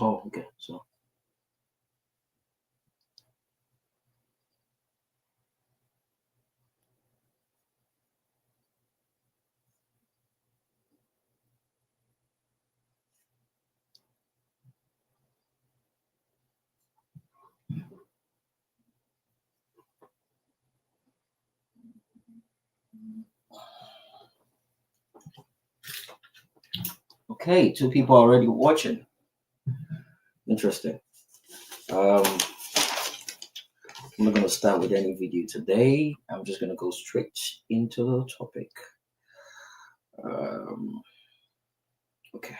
Oh, okay. So, okay, two people already watching. Interesting. I'm not gonna start with any video today. I'm just gonna go straight into the topic. Um, okay.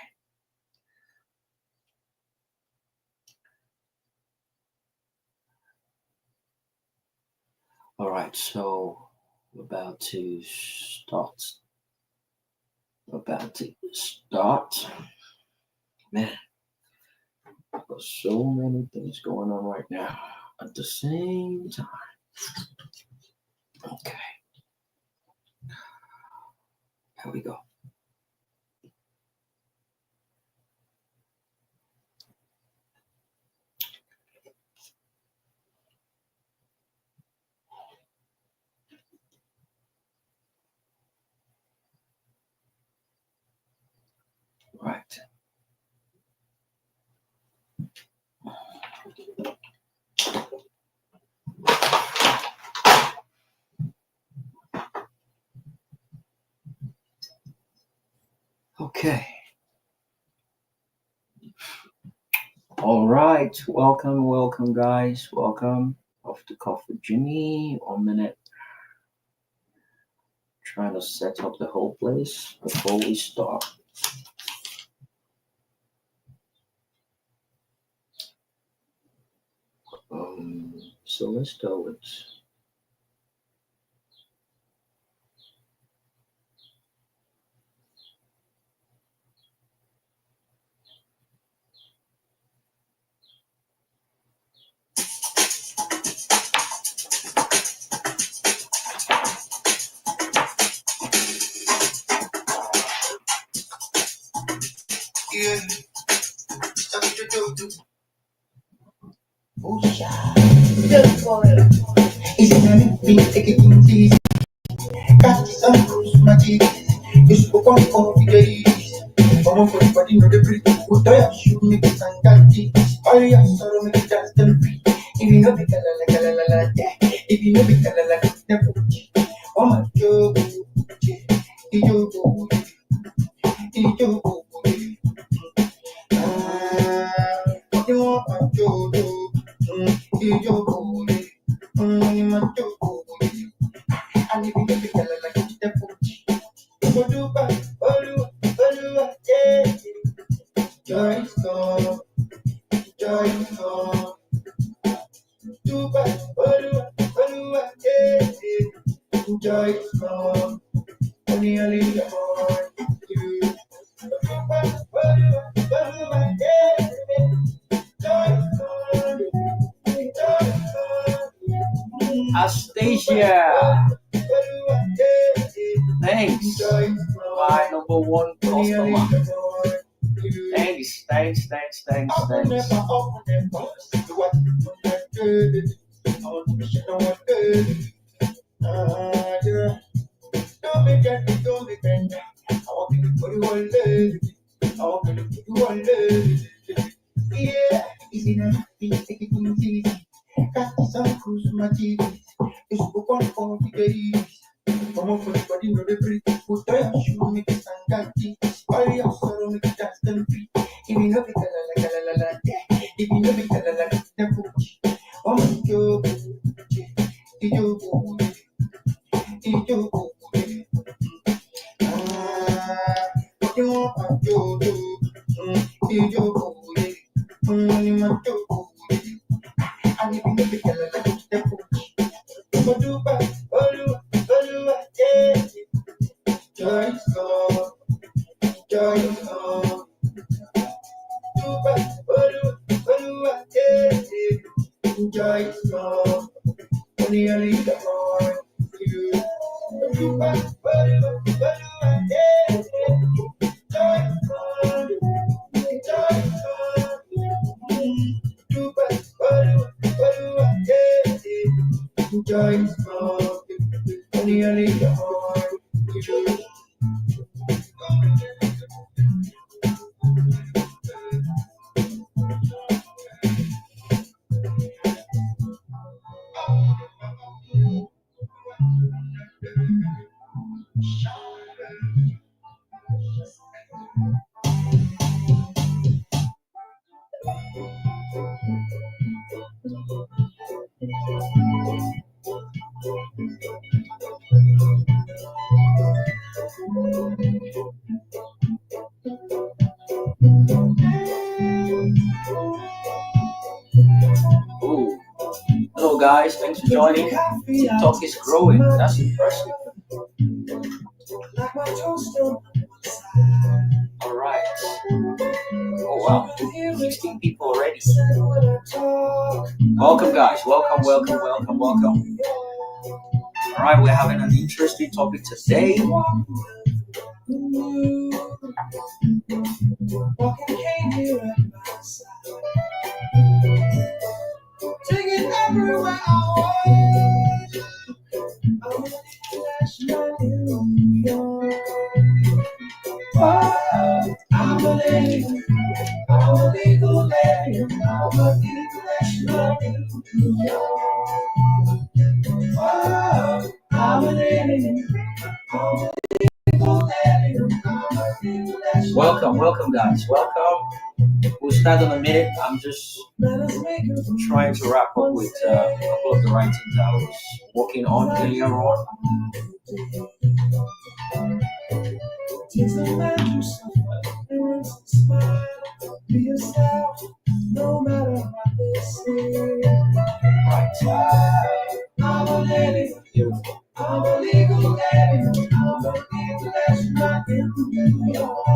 All right. So we're about to start. Man, I've got so many things going on right now at the same time. Okay. Here we go. Right. Okay. All right. Welcome, guys. Welcome. Off the cuff with Jimmy. 1 minute. Trying to set up the whole place before we start. So let's go with Yeah. Easy money, be taking things easy. Got some cruise, my teeth. You spoke on coffee days. Come on, for the body, know the breathe. Put your shoe, make it and got it. All your sorrow, make it dance and free. If you know the la, yeah. If you know the la, never. Oh my God, you want my jodo, and if you know the like the Odupa, Olua, yeah. Joy is gone, joy is gone. Dupa, Olua, yeah. Joy is gone, only the morning. Odupa, Olua, yeah. Joy is gone, joy is gone. Astasia. Thanks. My number one customer. Thanks. Don't make it. I want to put you on leg. I want to put you on leg. Yeah, easy now, take it easy. Got some cruise my teeth. It's book on for the days. Come on for the body, no the breathe. Put your shoe, make it stand that deep. All your sorrow, make it dance and free. If you know it, la, yeah. If you know it, la, never. Oh my God, you want my jodo, you Joy is gone, joy is gone. Joy is gone. Only the heart you. Joy is gone. Joy is gone. Joy is gone. Only the heart you. Ooh. Hello guys, thanks for joining. TikTok is growing. That's impressive. Alright. Oh wow. 16 people already. Welcome guys. Welcome. Alright, we're having an interesting topic today. Taking everywhere I want. I'm a lady. I'm a legal lady. I'm a international New York. I'm a lady. I'm a legal lady. I'm a international. Welcome guys. Welcome. We'll start in a minute. I'm just trying to wrap up with a couple of the writings I was working on earlier on. Takes a man to suffer, smile, be yourself, no matter what they say. I'm a lady, I'm a legal lady, I'm a international in New York.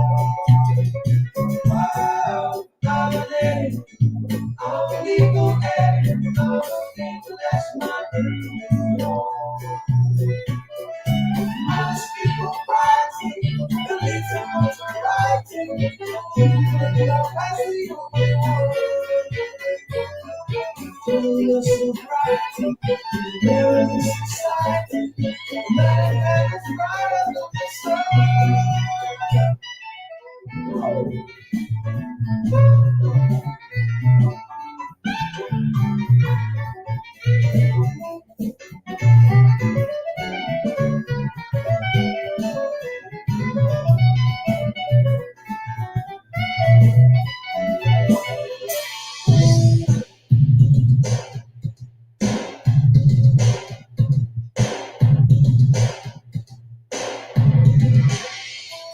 I'm a lady, I'm a legal lady, I'm an international in New York. I speak of writing, the little of writing, writing, there is a society, man is right of the sun.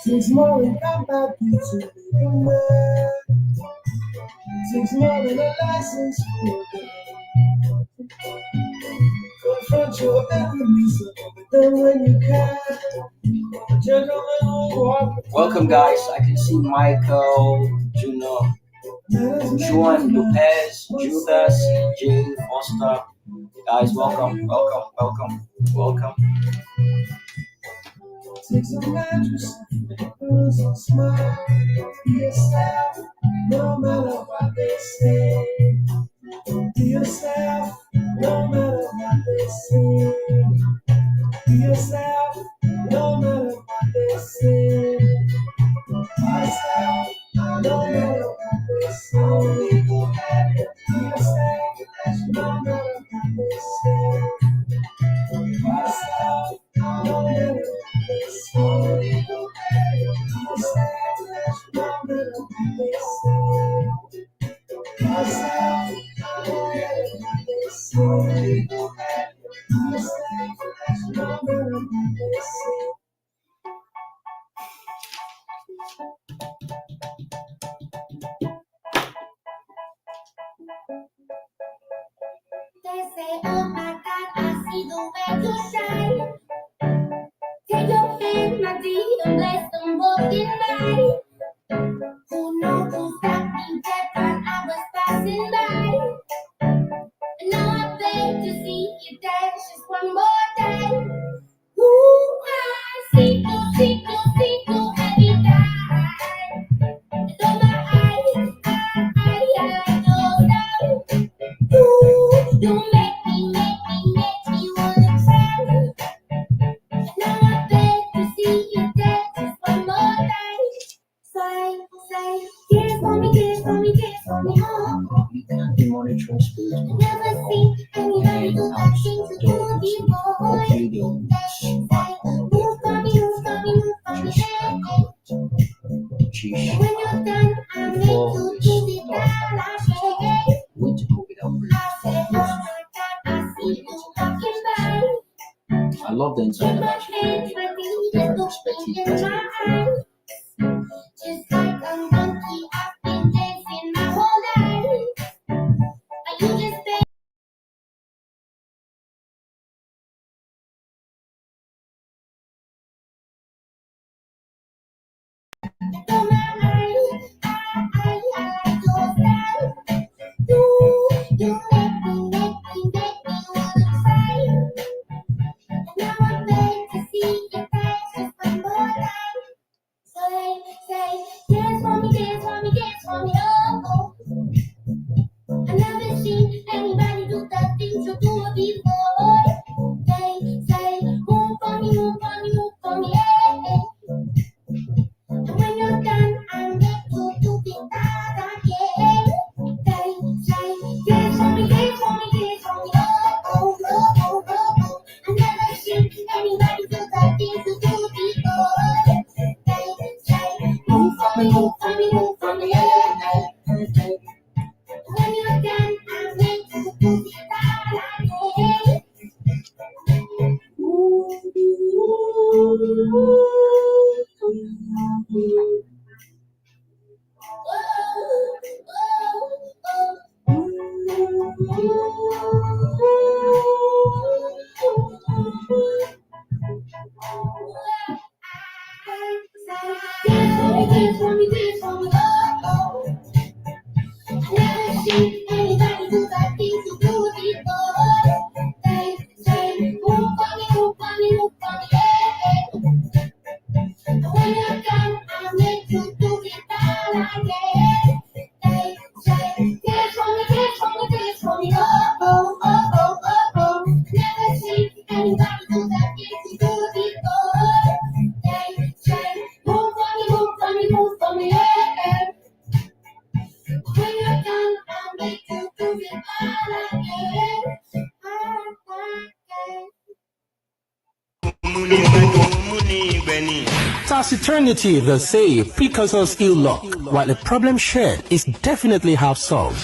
Takes more than combat to make a man. Takes more than a license for a gun. Confront your enemies then when you can. A gentleman will walk. Welcome guys. I can see Michael, Juno, Juan Lopez, Judas, CJ, Foster. Guys, welcome. Takes a man to suffer, smile, be yourself, no matter what they say. Be yourself, no matter what they say. Be yourself, no matter what they say. Myself, no matter what they say. Only go ahead, be yourself, no matter what they say. Myself, no matter what they say. Only go ahead, be yourself, no matter what they say. Myself, no matter what they say. Only go ahead, be yourself, no matter what they say. say, oh my God, I see the way you shine. Take your hand, my dear, bless them walking by. Who knows who stopped me dead while I was passing by? And now I beg to see you dance just one more time. Ooh, I see you every time. And oh my eyes, I like your style. Ooh, you make me wanna cry. And now I beg to see you dance just one more time. Say, kiss for me, oh. You can't be monitoring spirit. I never seen anybody do that thing to do before. Say, move for me, Sheesh. when you're done, I make you do it all again. Way to go without breath. I said, oh my God, I see you walking by. I love the inside Take of my that. hands, my fingers, looking in my eyes. Just like a monkey, I've been dancing my whole life. Are you just dancing? Oh my, I like your style. You make me wanna cry. And now I'm ready to see your face just one more time. Say, dance for me, oh. I never seen anybody do the things you do before. Say, move for me, yeah. And when you're done, I make you do it all again. Say, dance for me, oh. I never seen anybody do the things you do before. Say, move for me, yeah. When you're done, I make you do it all again. Dance for me, oh. I never seen anybody do the things you do before. Say, move for me, yeah. And when you're done, I'll make you do it all again. Say, dance for me, oh. Never seen anybody do the things you do before. Say, move for me, yeah. When you're done, I'll make you do it all again. Taciturnity, they say, precauses ill luck, while a problem shared is definitely half solved.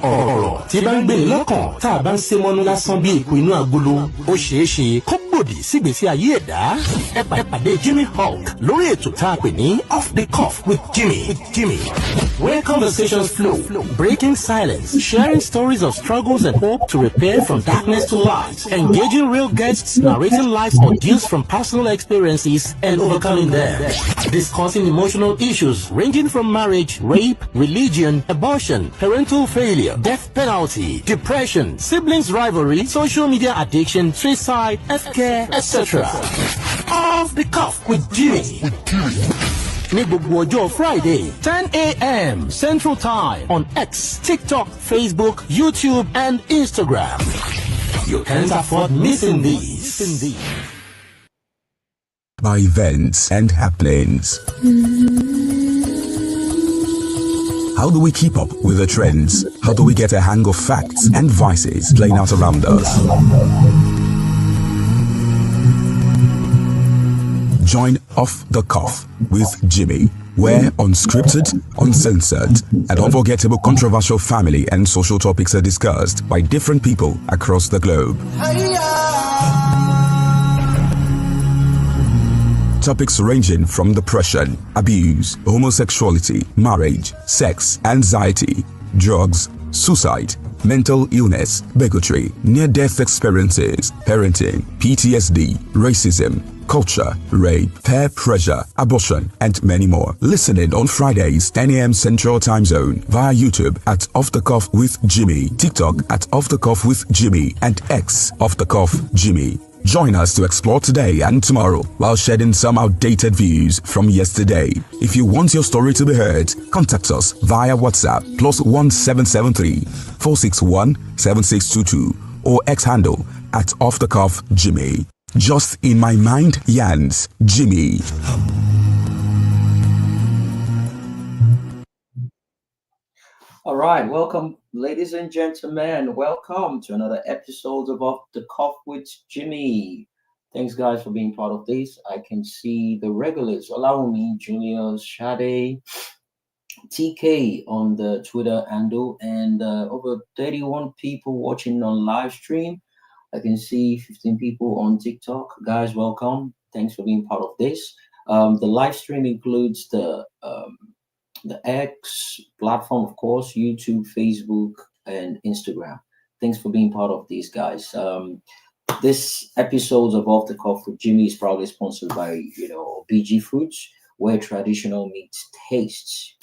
Ọ̀rọ̀ tí bá ń gbé lọ́kàn tá a bá ń ṣe mọ́nú lásán bí èkó inú agolo, ó ṣeé ṣe kó gbòdì sígbésí ayé ẹ̀dá. Ẹ pàdé Jimmy Hulk lórí ètò tá a pè ní Off the Cuff with Jimmy. Where conversations flow, breaking silence, sharing stories of struggles and hope to repair from darkness to light, engaging real guests, narrating life ordeals from personal experiences and overcoming them. Discussing emotional issues ranging from marriage, rape, religion, abortion, parental failure, death penalty, depression, siblings rivalry, social media addiction, suicide, healthcare, etc. Off the Cuff with Jimmy. Ní gbogbo ọjọ́ Friday, 10 a.m. Central Time on X, TikTok, Facebook, YouTube, and Instagram. You can't afford missing these. By events and happenings. How do we keep up with the trends? How do we get a hang of facts and vices playing out around us? Join Off the Cuff with Jimmy, where unscripted, uncensored, and unforgettable controversial family and social topics are discussed by different people across the globe. Topics ranging from depression, abuse, homosexuality, marriage, sex, anxiety, drugs, suicide, mental illness, bigotry, near-death experiences, parenting, PTSD, racism, culture, rape, peer pressure, abortion, and many more. Listen in on Fridays, 10 a.m. Central Time Zone via YouTube at Off the Cuff with Jimmy, TikTok at Off the Cuff with Jimmy, and X Off the Cuff Jimmy. Join us to explore today and tomorrow while shedding some outdated views from yesterday. If you want your story to be heard, contact us via WhatsApp +1773 461 7622 or X handle at Off the Cuff Jimmy. Just in my mind, Yans Jimmy. All right, welcome, ladies and gentlemen. Welcome to another episode of Off the Cuff with Jimmy. Thanks, guys, for being part of this. I can see the regulars. Allow me, Juniors, Shade, TK on the Twitter handle, and over 31 people watching on live stream. I can see 15 people on TikTok. Guys, welcome. Thanks for being part of this. The live stream includes the X platform, of course, YouTube, Facebook, and Instagram. Thanks for being part of these, guys. This episode of Off the Cuff with Jimmy is proudly sponsored by, BG Fruits, where traditional meets tastes.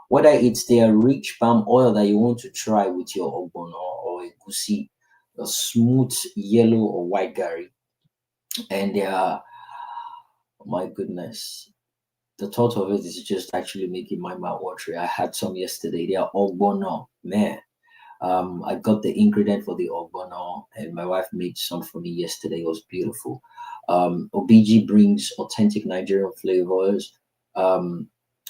Whether it's their rich palm oil that you want to try with your ogbono or egusi, a smooth yellow or white gari, and my goodness, the thought of it is just actually making my mouth watery. I had some yesterday. They are ogbono, man. I got the ingredient for the ogbono, and my wife made some for me yesterday. It was beautiful. OBG brings authentic Nigerian flavors,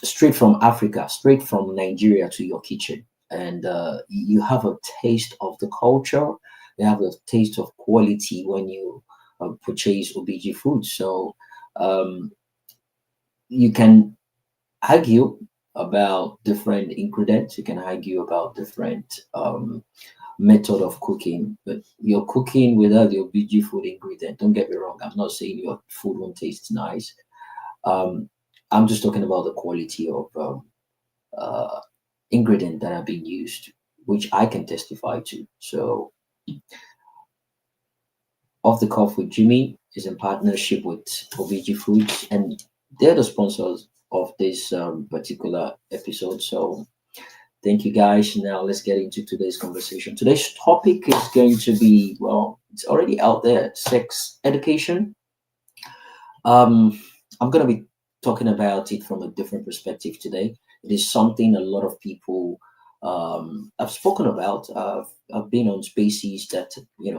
straight from Africa, straight from Nigeria to your kitchen, and you have a taste of the culture. You have a taste of quality when you purchase OBG food. So you can argue about different ingredients. You can argue about different method of cooking, but you're cooking without your BG food ingredient. Don't get me wrong. I'm not saying your food won't taste nice. I'm just talking about the quality of ingredient that are being used, which I can testify to. So, Off the Cuff with Jimmy is in partnership with OBG Foods, and they're the sponsors of this particular episode. So, thank you, guys. Now, let's get into today's conversation. Today's topic is going to be, well, it's already out there, sex education. I'm going to be talking about it from a different perspective today. It is something a lot of people have spoken about. I've been on spaces that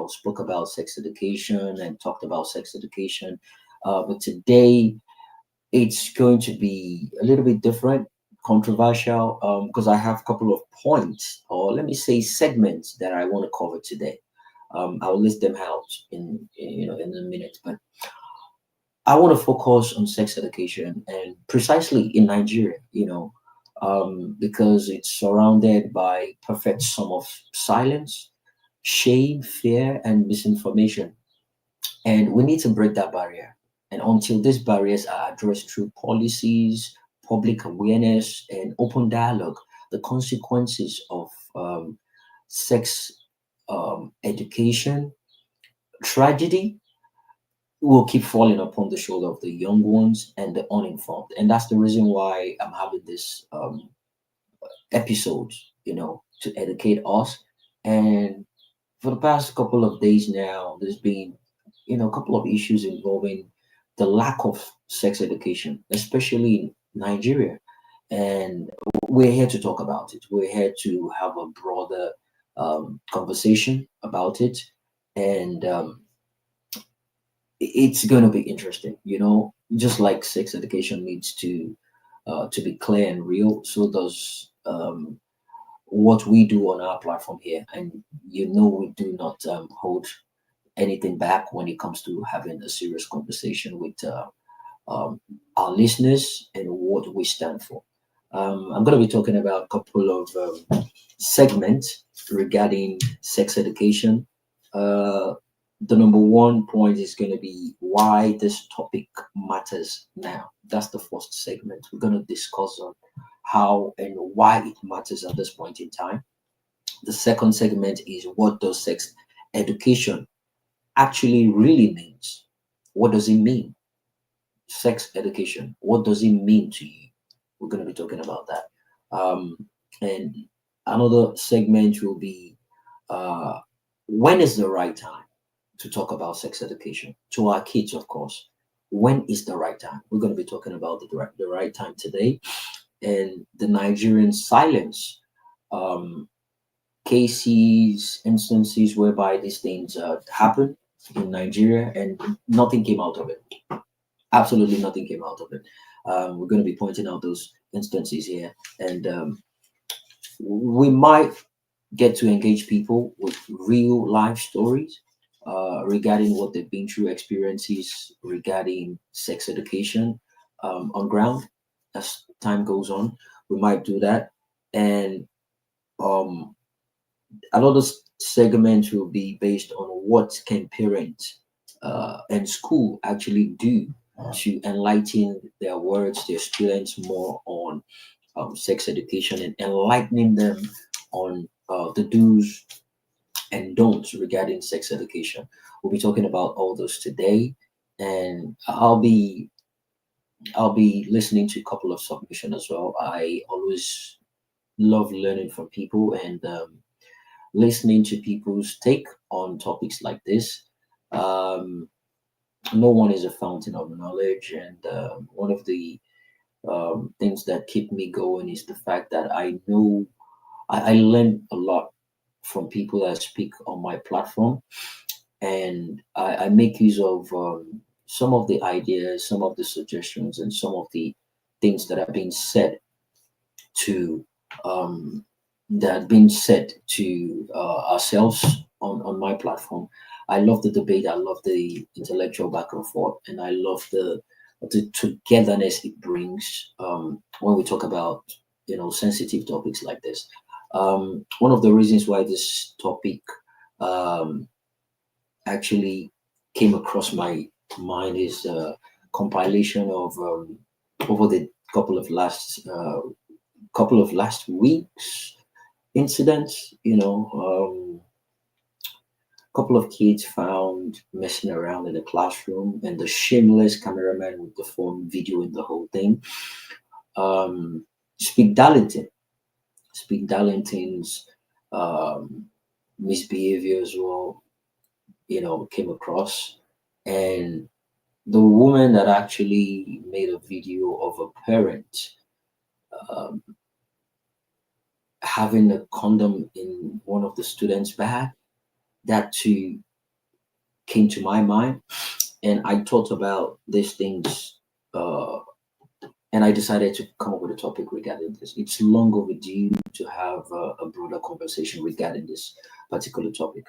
spoke about sex education and talked about sex education, but today it's going to be a little bit different, controversial, because I have a couple of points, or let me say segments, that I want to cover today. I'll list them out in a minute, but I want to focus on sex education, and precisely in Nigeria, because it's surrounded by perfect sum of silence, shame, fear, and misinformation. And we need to break that barrier. And until these barriers are addressed through policies, public awareness, and open dialogue, the consequences of sex education tragedy will keep falling upon the shoulder of the young ones and the uninformed. And that's the reason why I'm having this episode, to educate us. And for the past couple of days now, there's been, a couple of issues involving the lack of sex education, especially in Nigeria. And we're here to talk about it. We're here to have a broader conversation about it. And it's going to be interesting, just like sex education needs to be clear and real, so does what we do on our platform here. And we do not hold anything back when it comes to having a serious conversation with our listeners and what we stand for. I'm going to be talking about a couple of segments regarding sex education. The number one point is going to be why this topic matters now. That's the first segment. We're going to discuss on how and why it matters at this point in time. The second segment is, what does sex education actually really means? What does it mean? Sex education. What does it mean to you? We're going to be talking about that. And another segment will be, uh, when is the right time to talk about sex education to our kids, of course. When is the right time? We're going to be talking about the right time today, and the Nigerian silence. Um, Cases, instances whereby these things happen in Nigeria and nothing came out of it. Absolutely nothing came out of it. We're going to be pointing out those instances here, and we might get to engage people with real life stories regarding what they've been through, experiences regarding sex education on ground. As time goes on, we might do that, and um, another segment will be based on what can parents and school actually do to enlighten their words, their students more on sex education, and enlightening them on the do's and don'ts regarding sex education. We'll be talking about all those today, and I'll be listening to a couple of submission as well. I always love learning from people and listening to people's take on topics like this. Um, no one is a fountain of knowledge, and one of the things that keep me going is the fact that I know I learn a lot from people that speak on my platform, and I make use of some of the ideas, some of the suggestions, and some of the things that are being said to um, that being said to ourselves on my platform. I love the debate. I love the intellectual back and forth, and I love the togetherness it brings when we talk about sensitive topics like this. One of the reasons why this topic um, actually came across my mind is a compilation of over the couple of last weeks incidents. A couple of kids found messing around in the classroom, and the shameless cameraman with the phone videoing the whole thing. Um, Speed Darlington, Speed Darlington's um, misbehavior as well, came across, and the woman that actually made a video of a parent um, having a condom in one of the students' bag, that too came to my mind, and I thought about these things, uh, and I decided to come up with a topic regarding this. It's long overdue to have a broader conversation regarding this particular topic.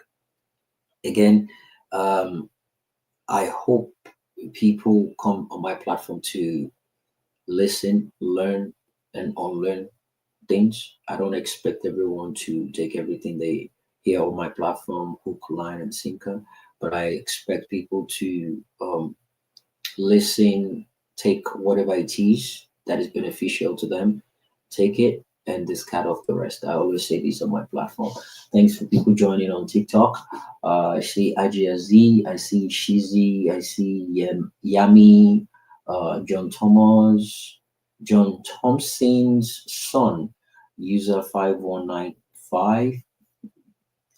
Again, um, I hope people come on my platform to listen, learn, and unlearn things. I don't expect everyone to take everything they hear on my platform hook, line, and sinker, but I expect people to listen, take whatever it is that is beneficial to them, take it, and discard off the rest. I always say this on my platform. Thanks for people joining on TikTok. I see IGSZ, I see Shizi, I see Yami, John Thomas, John Thompson's son, user 5195.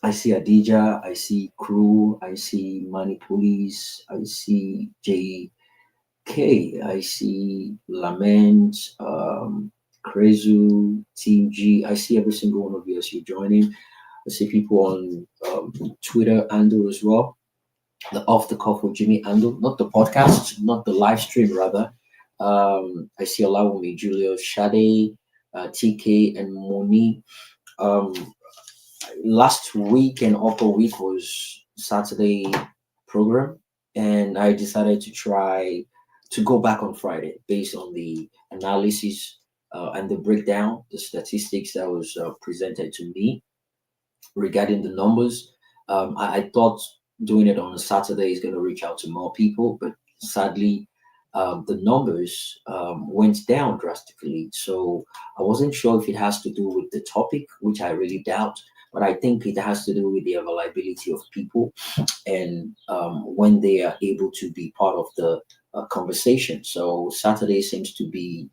I see Adija, I see Crew, I see Money Police, I see JK, I see Lament, Krezu, Team G. I see every single one of you as you're joining. I see people on Twitter handle as well. The Off the Cuff with Jimmy handle, not the podcast, not the live stream, rather. I see Olawumi, Julius, Shade, TK, and Moni. Um, Last week and upper week was Saturday program, and I decided to try to go back on Friday based on the analysis and the breakdown, the statistics that was presented to me regarding the numbers. I thought doing it on a Saturday is going to reach out to more people, but sadly, the numbers went down drastically. So I wasn't sure if it has to do with the topic, which I really doubt. but I think it has to do with the availability of people and when they are able to be part of the conversation. So Saturday seems to be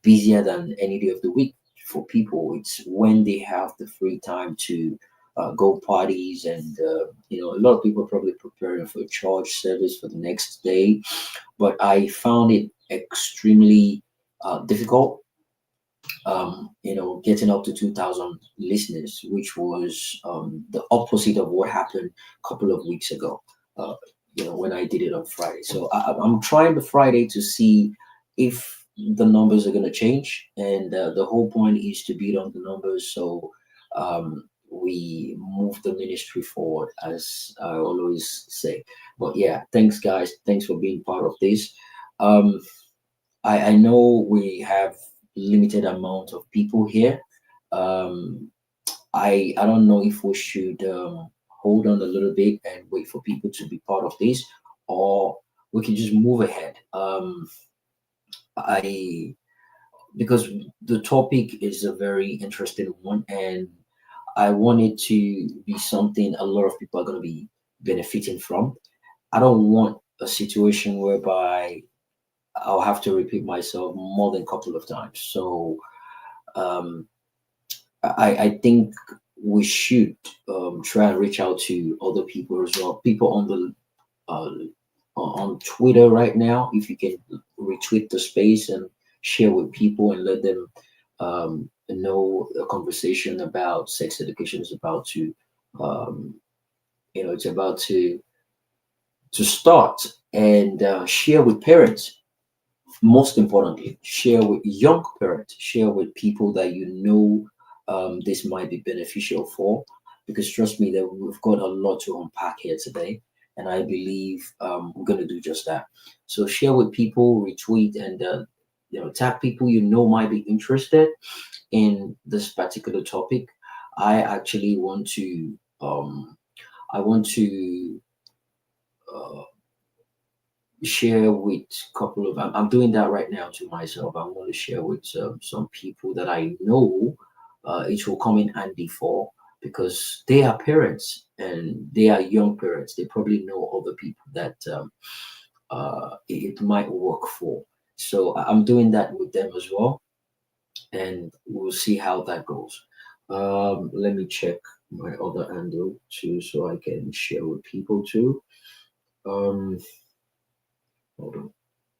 busier than any day of the week for people. It's when they have the free time to go parties, and a lot of people are probably preparing for a church service for the next day. But I found it extremely difficult, getting up to 2,000 listeners, which was the opposite of what happened a couple of weeks ago, when I did it on Friday. So I'm trying the Friday to see if the numbers are going to change. And the whole point is to beat on the numbers. So we move the ministry forward, as I always say. But yeah, thanks, guys. Thanks for being part of this. Um, I know we have limited amount of people here. Um, I don't know if we should hold on a little bit and wait for people to be part of this, or we can just move ahead. I Because the topic is a very interesting one, and I want it to be something a lot of people are going to be benefiting from. I don't want a situation whereby I'll have to repeat myself more than a couple of times. So um, I think we should try and reach out to other people as well. People on the uh, on Twitter right now, if you can retweet the space and share with people and let them know a conversation about sex education is about to um, it's about to start, and share with parents. Most importantly, share with young parents, share with people that this might be beneficial for, because trust me that we've got a lot to unpack here today, and I believe we're going to do just that. So share with people, retweet, and tag people might be interested in this particular topic. I actually want to I want to uh, share with a couple of I'm doing that right now to myself. I want to share with some people that I know it will come in handy for, because they are parents and they are young parents. They probably know other people that it might work for. So I'm doing that with them as well, and we'll see how that goes. Let me check my other handle too, so I can share with people too. Um, Hold on.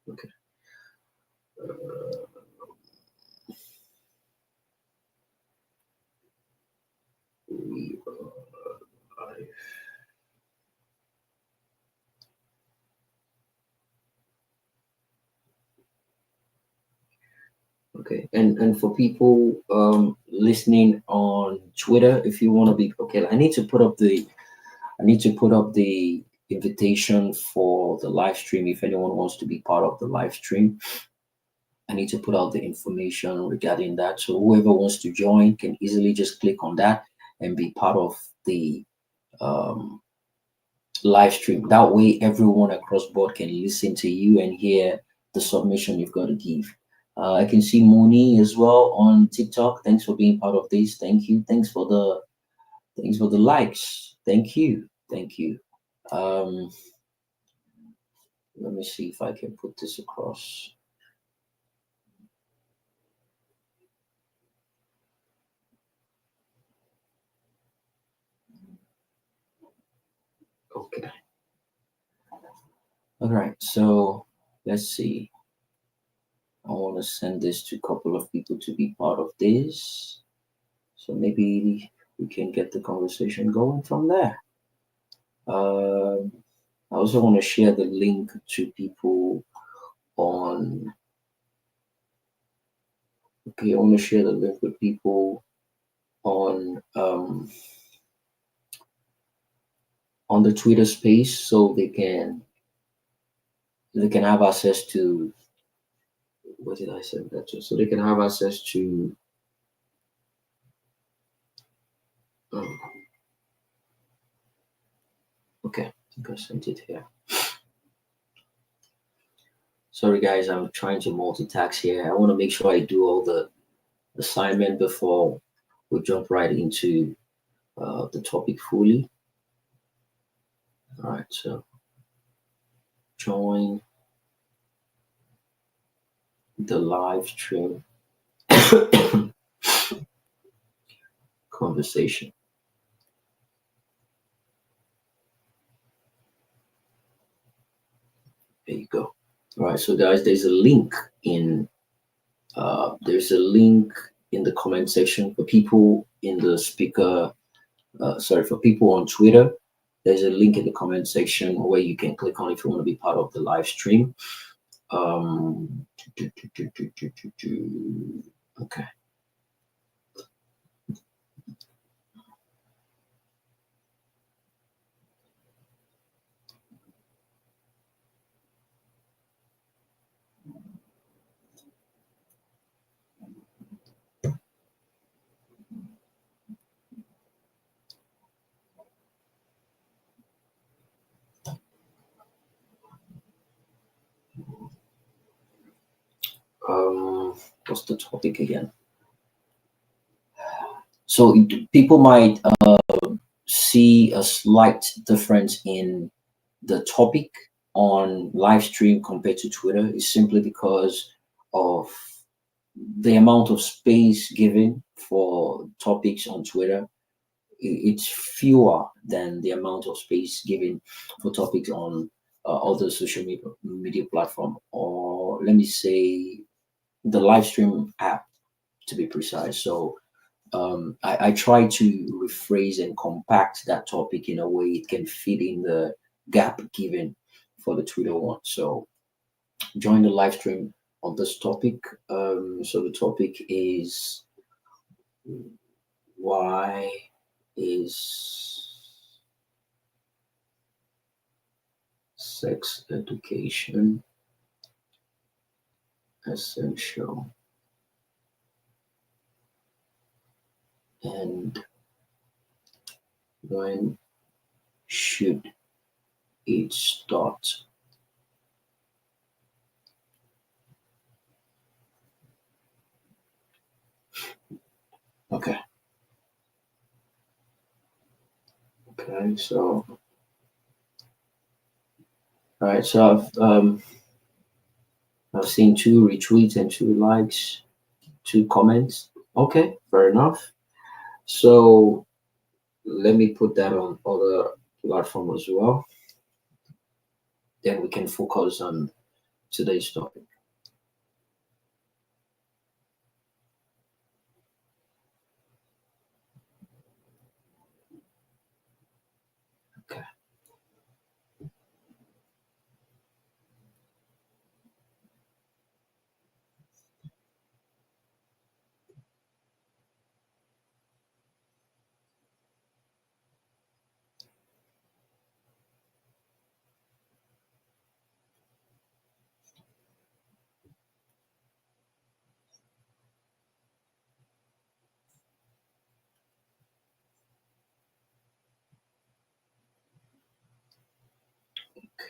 Okay. We are live. Okay, and for people listening on Twitter, if you want to be okay, I need to put up the invitation for the live stream. If anyone wants to be part of the live stream, I need to put out the information regarding that. So whoever wants to join can easily just click on that and be part of the um, live stream. That way, everyone across board can listen to you and hear the submission you've got to give. I can see Moni as well on TikTok. Thanks for being part of this. Thank you. Thanks for the likes. Thank you. Thank you. Um, Let me see if I can put this across. Okay. All right. So let's see. I want to send this to a couple of people to be part of this. So maybe we can get the conversation going from there. Um, I also want to share the link to people on. Okay, I want to share the link with people on the Twitter space, so they can have access to. What did I send that to? So they can have access to. Um, okay, I think I sent it here. Sorry guys, I'm trying to multitask here. I want to make sure I do all the assignment before we jump right into the topic fully. All right, so join the live stream conversation. There you go. All right, so guys, there's a link in the comment section for people in the speaker. For people on Twitter. There's a link in the comment section where you can click on if you want to be part of the live stream. Okay. What's the topic again? So people might see a slight difference in the topic on live stream compared to Twitter. Is simply because of the amount of space given for topics on Twitter. It's fewer than the amount of space given for topics on other social media platform, or let me say the live stream app, to be precise. So I try to rephrase and compact that topic in a way it can fit in the gap given for the Twitter one. So join the live stream on this topic. So the topic is, why is sex education essential, and when should it start? Okay. Okay, so all right, so I've seen 2 retweets and 2 likes, 2 comments. Okay, fair enough. So let me put that on other platform as well. Then we can focus on today's topic. Okay.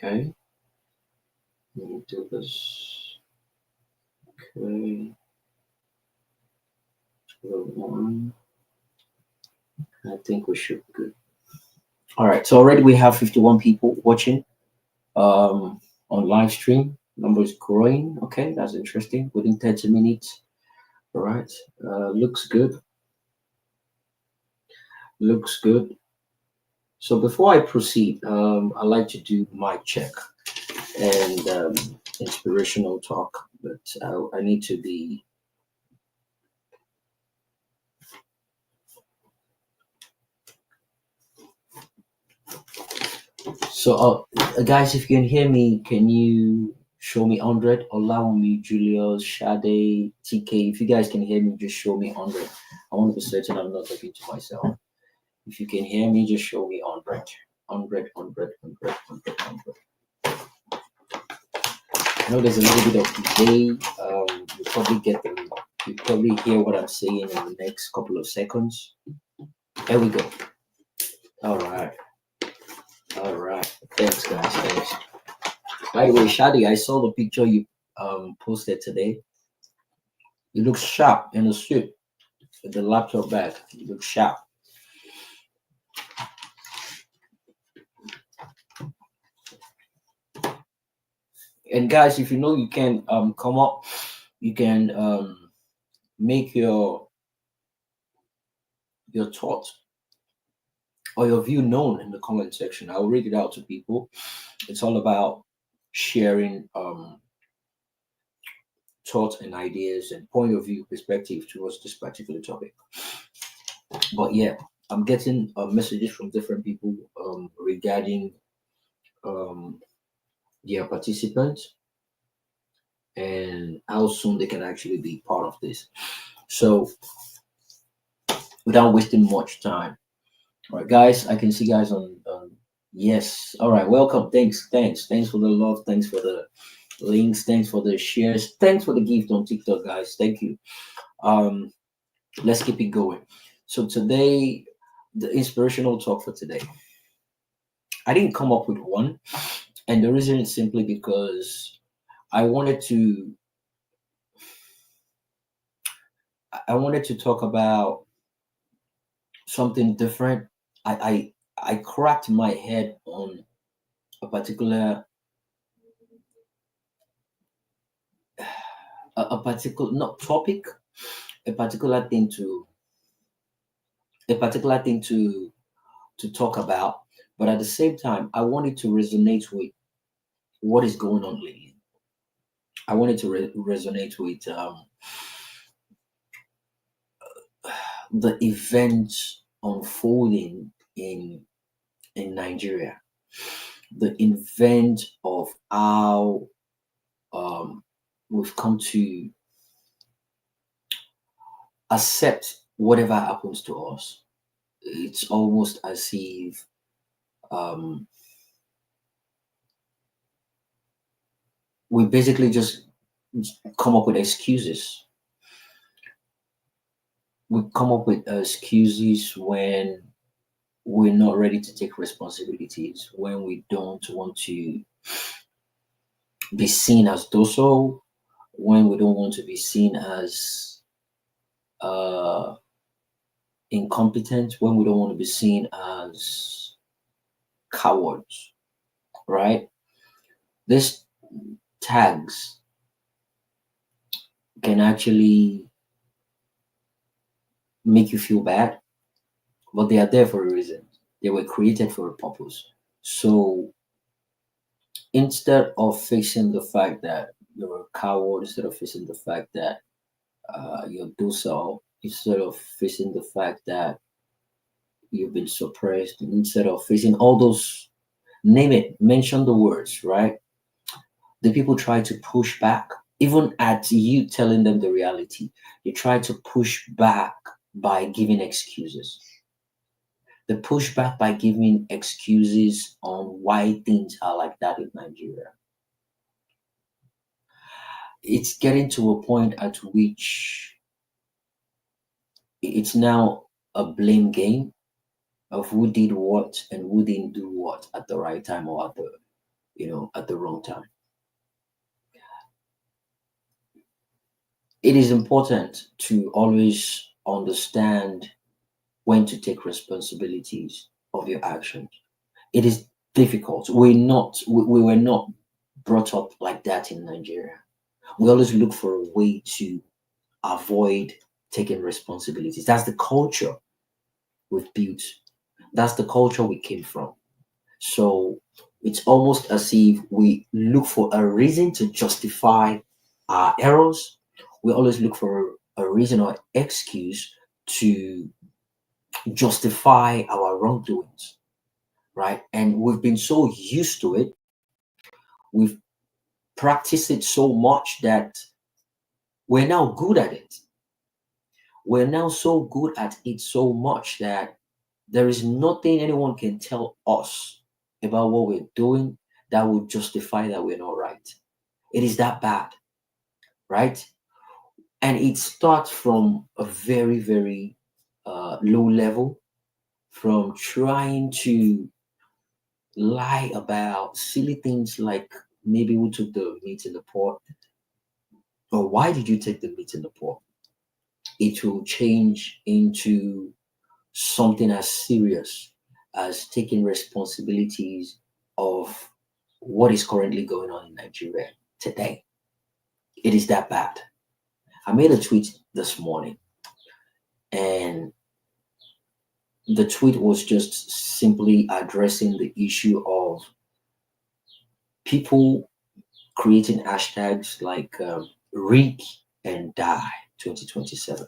Okay. Let me do this. Okay. 1. I think we should be good. All right. So already we have 51 people watching on live stream. Number is growing. Okay, that's interesting. Within 30 minutes. All right. Looks good. Looks good. So before I proceed, I like to do mic check and inspirational talk, but I need to be. So, guys, if you can hear me, can you show me 100? Allow me, Julius, Shade, TK. If you guys can hear me, just show me 100. I want to be certain I'm not talking to myself. If you can hear me, just show me 100. 100, 100, 100, 100, 100. I know there's a little bit of delay. You probably hear what I'm saying in the next couple of seconds. There we go. All right. All right. Thanks, guys. Thanks. By the way, Shadi, I saw the picture you posted today. You look sharp in the suit with the laptop bag. You look sharp. And guys, if you know you can come up, you can make your thoughts or your view known in the comment section. I'll read it out to people. It's all about sharing thoughts and ideas and point of view perspective towards this particular topic. But yeah, I'm getting messages from different people regarding um, their participants and how soon they can actually be part of this. So without wasting much time, all right, guys, I can see guys on yes. All right, welcome. Thanks for the love. Thanks for the links. Thanks for the shares. Thanks for the gift on TikTok, guys. Thank you. Um, let's keep it going. So today, the inspirational talk for today. I didn't come up with one, and the reason is simply because I wanted to I wanted to talk about something different. I cracked my head on a particular a particular not topic, a particular thing to a particular thing to talk about, but at the same time, I wanted to resonate with what is going on lately. I wanted to resonate with the events unfolding in Nigeria, the event of how um, we've come to accept whatever happens to us. It's almost as if um, we basically just come up with excuses. We come up with excuses when we're not ready to take responsibilities, when we don't want to be seen as docile, when we don't want to be seen as uh, incompetent, when we don't want to be seen as cowards, right? These tags can actually make you feel bad, but they are there for a reason. They were created for a purpose. So instead of facing the fact that you're a coward, instead of facing the fact that you're docile, instead of facing the fact that you've been suppressed, instead of facing all those, name it, mention the words, right? The people try to push back, even at you telling them the reality. They try to push back by giving excuses. They push back by giving excuses on why things are like that in Nigeria. It's getting to a point at which it's now a blame game of who did what and who didn't do what at the right time or at the at the wrong time. It is important to always understand when to take responsibilities of your actions. It is difficult. We were not brought up like that in Nigeria. We always look for a way to avoid taking responsibilities. That's the culture we've built. That's the culture we came from. So it's almost as if we look for a reason to justify our errors. We always look for a reason or excuse to justify our wrongdoings, right? And we've been so used to it, we've practiced it so much that we're now good at it. We're now so good at it so much that there is nothing anyone can tell us about what we're doing that would justify that we're not right. It is that bad, right? And it starts from a very, very low level, from trying to lie about silly things like maybe who took the meat in the pot, or why did you take the meat in the pot? It will change into something as serious as taking responsibilities of what is currently going on in Nigeria today. It is that bad. I made a tweet this morning, and the tweet was just simply addressing the issue of people creating hashtags like Reek and Die 2027.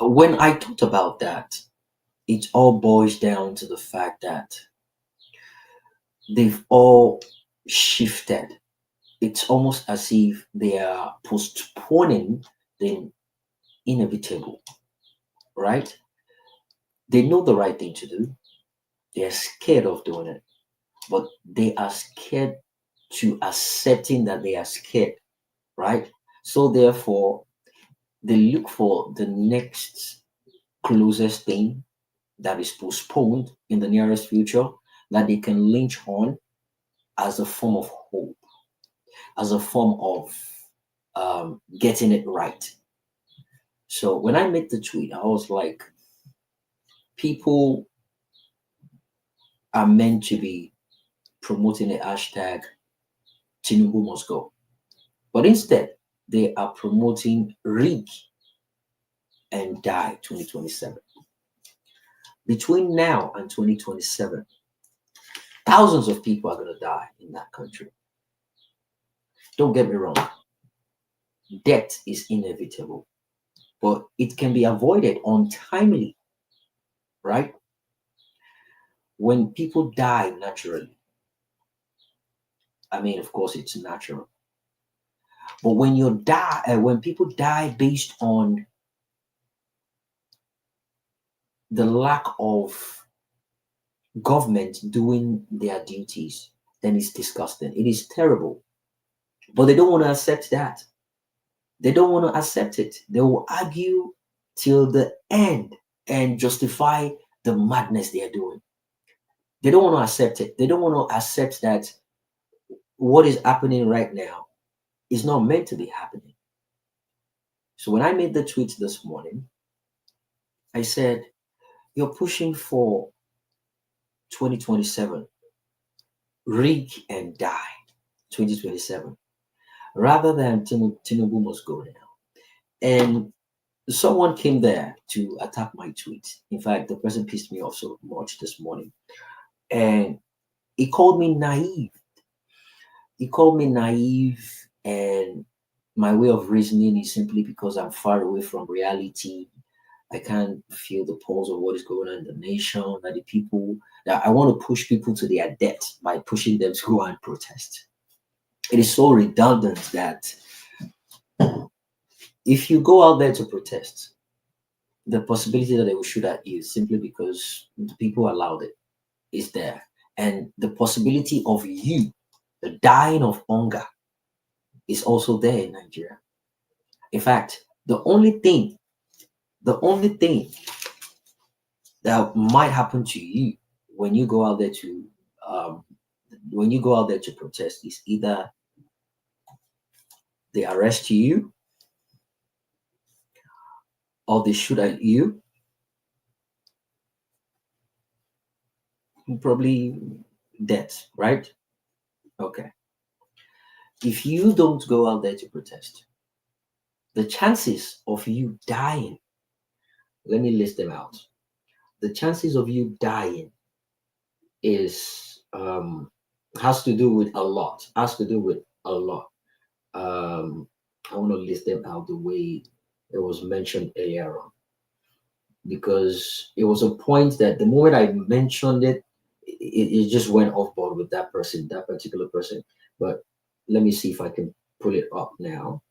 When I thought about that, it all boils down to the fact that they've all shifted. It's almost as if they are postponing the inevitable, right? They know the right thing to do. They're scared of doing it, but they are scared to accepting that they are scared, right? So therefore, they look for the next closest thing that is postponed in the nearest future that they can lynch on as a form of hope, as a form of getting it right. So when I made the tweet, I was like, people are meant to be promoting a hashtag Tinubu must go. But instead, they are promoting Rig and Die 2027. Between now and 2027, thousands of people are going to die in that country. Don't get me wrong, death is inevitable, but it can be avoided untimely, right? When people die naturally, I mean, of course, it's natural. But when people die based on the lack of government doing their duties, then it's disgusting. It is terrible. But they don't want to accept that. They don't want to accept it. They will argue till the end and justify the madness they are doing. They don't want to accept it. They don't want to accept that what is happening right now is not meant to be happening. So when I made the tweet this morning, I said, you're pushing for 2027, rig and die 2027, rather than Tinubu must go now. And someone came there to attack my tweet. In fact, the person pissed me off so much this morning. And he called me naive. He called me naive, and my way of reasoning is simply because I'm far away from reality. I can't feel the pulse of what is going on in the nation, that the people, that I want to push people to their death by pushing them to go and protest. It is so redundant that if you go out there to protest, the possibility that they will shoot at you simply because the people allowed it is there. And the possibility of you dying of hunger is also there in Nigeria. In fact, the only thing that might happen to you when you go out there to um, protest is either they arrest you or they shoot at you. Probably death, right? Okay. If you don't go out there to protest, the chances of you dying, let me list them out. The chances of you dying is has to do with a lot. Has to do with a lot. I want to list them out the way it was mentioned earlier on, because it was a point that the moment I mentioned it, it just went off board with that person, that particular person. But let me see if I can pull it up now,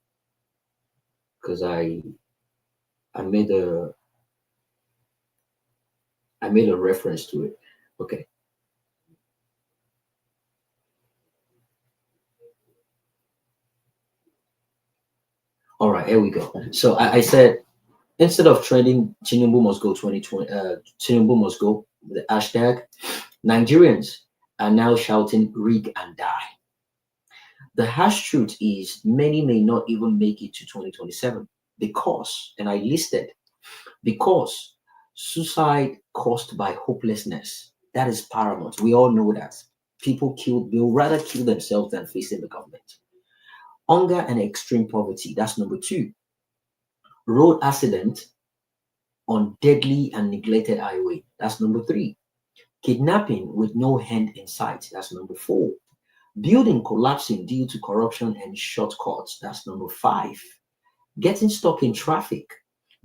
because I made a reference to it. Okay. All right, here we go. So I said, instead of trending Tinubu must go 2020, Tinubu must go, the hashtag, Nigerians are now shouting rig and die. The harsh truth is many may not even make it to 2027 because, and I listed, because suicide caused by hopelessness, that is paramount. We all know that. They'll rather kill themselves than facing the government. Hunger and extreme poverty, that's number two. Road accident on deadly and neglected highway, that's number three. Kidnapping with no end in sight, that's number four. Building collapsing due to corruption and shortcuts, that's number five. Getting stuck in traffic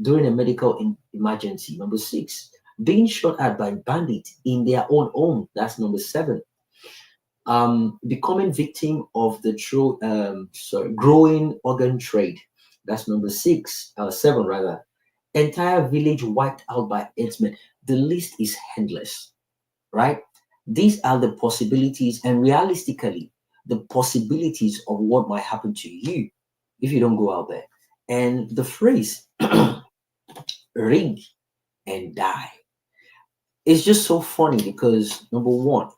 during a medical emergency, number six. Being shot at by bandits in their own home, that's number seven. Becoming victim of the growing organ trade, that's number seven rather. Entire village wiped out by herdsmen. The list is endless, right? These are the possibilities, and realistically, the possibilities of what might happen to you if you don't go out there. And the phrase ring and die is just so funny because number one,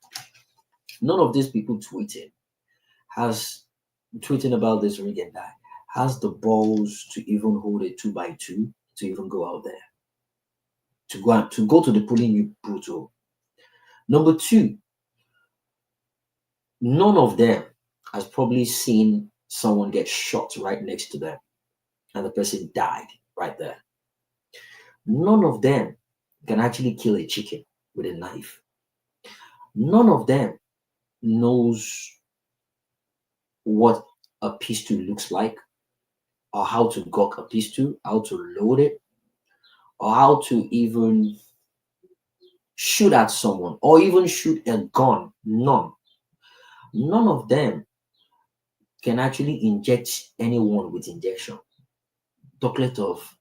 none of these people tweeting about this ring and die has the balls to even hold a 2x2 to even go out there to go to the polling booth. Number two, none of them has probably seen someone get shot right next to them and the person died right there. None of them can actually kill a chicken with a knife. None of them knows what a pistol looks like, or how to gawk a pistol, how to load it, or how to even shoot at someone, or even shoot a gun. None of them can actually inject anyone with injection. Talk less of,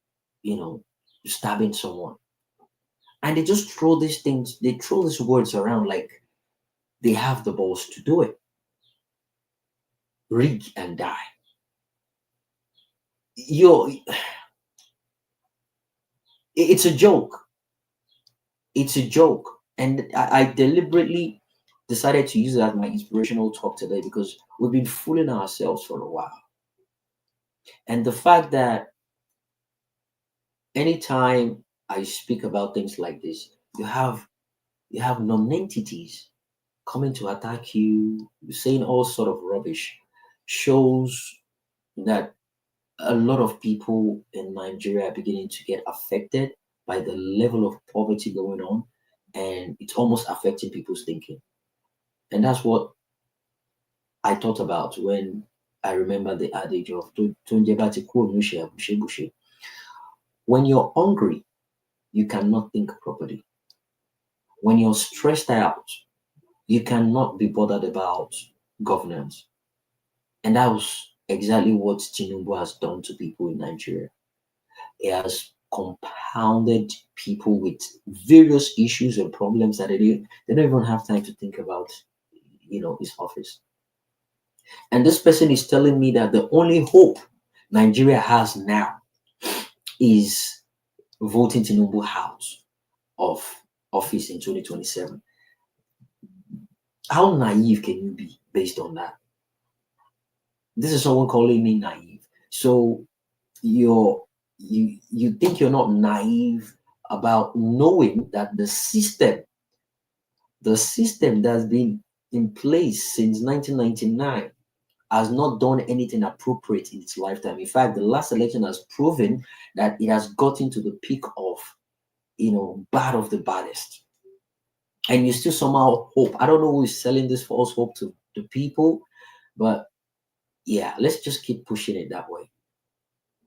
stabbing someone. And they just throw these things, they throw these words around like they have the balls to do it. Rig and die. It's a joke. It's a joke. And I deliberately decided to use it as my inspirational talk today because we've been fooling ourselves for a while. And the fact that anytime I speak about things like this, you have non-entities coming to attack you, saying all sort of rubbish, shows that a lot of people in Nigeria are beginning to get affected by the level of poverty going on, and it's almost affecting people's thinking. And that's what I thought about when I remember the adage of when you're hungry, you cannot think properly. When you're stressed out, you cannot be bothered about governance. And that was exactly what Tinubu has done to people in Nigeria. He has compounded people with various issues and problems that they don't even have time to think about, his office. And this person is telling me that the only hope Nigeria has now is voting Tinubu out of office in 2027. How naive can you be based on that? This is someone calling me naive. So you think you're not naive about knowing that the system that's been in place since 1999 has not done anything appropriate in its lifetime. In fact, the last election has proven that it has gotten to the peak of, bad of the baddest. And you still somehow hope. I don't know who is selling this false hope to people, but yeah, let's just keep pushing it that way.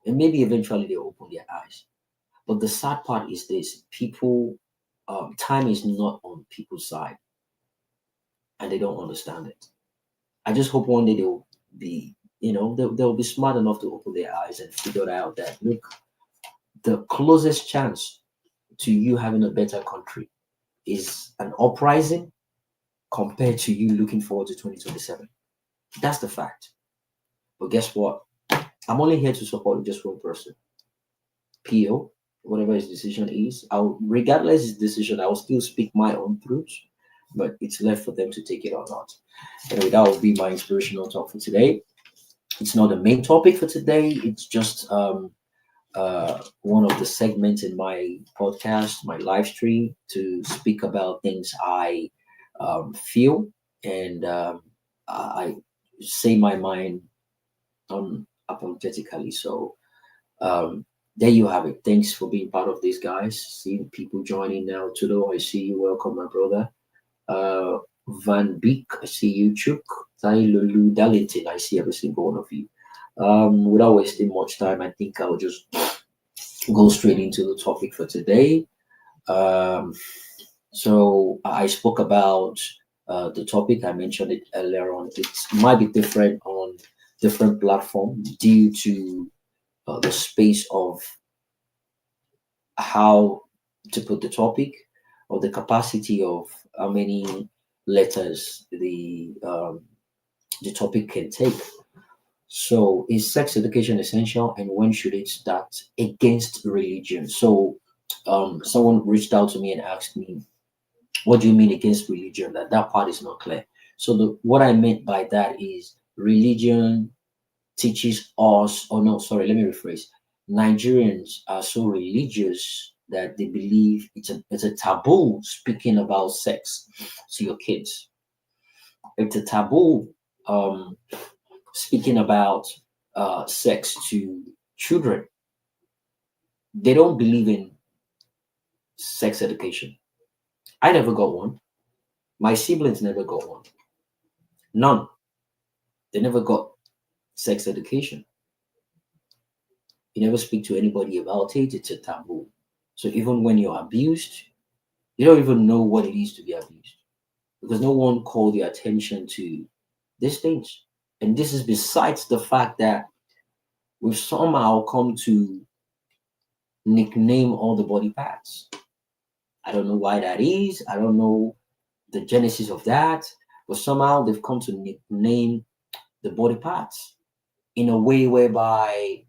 And maybe eventually they'll open their eyes. But the sad part is this: time is not on people's side, and they don't understand it. I just hope one day they'll be, they'll be smart enough to open their eyes and figure out that, look, the closest chance to you having a better country is an uprising compared to you looking forward to 2027. That's the fact. But guess what? I'm only here to support just one person. PO, whatever his decision is, regardless his decision, I will still speak my own truths, but it's left for them to take it or not. Anyway, that will be my inspirational talk for today. It's not the main topic for today. It's just one of the segments in my podcast, my live stream, to speak about things I feel and I say my mind unapologetically. So there you have it. Thanks for being part of this, guys. Seeing people joining now. Tudo, I see you. Welcome, my brother. Uh, Van Beek, I see you. Chuk, Tai Lulu, Darlington, I see every single one of you. Without wasting much time, I think I'll just go straight into the topic for today. Um, so I spoke about the topic. I mentioned it earlier on. It might be different on different platforms due to the space of how to put the topic or the capacity of how many letters the topic can take. So, is sex education essential, and when should it start against religion? So, someone reached out to me and asked me, "What do you mean against religion?" That part is not clear. So, what I meant by that is religion teaches us, oh no, sorry, let me rephrase. Nigerians are so religious that they believe it's a taboo speaking about sex to your kids. It's a taboo speaking about sex to children. They don't believe in sex education. I never got one. My siblings never got one. None. They never got sex education. You never speak to anybody about it. It's a taboo. So even when you're abused, you don't even know what it is to be abused because no one called your attention to these things. And this is besides the fact that we've somehow come to nickname all the body parts. I don't know why that is. I don't know the genesis of that, but somehow they've come to nickname the body parts in a way whereby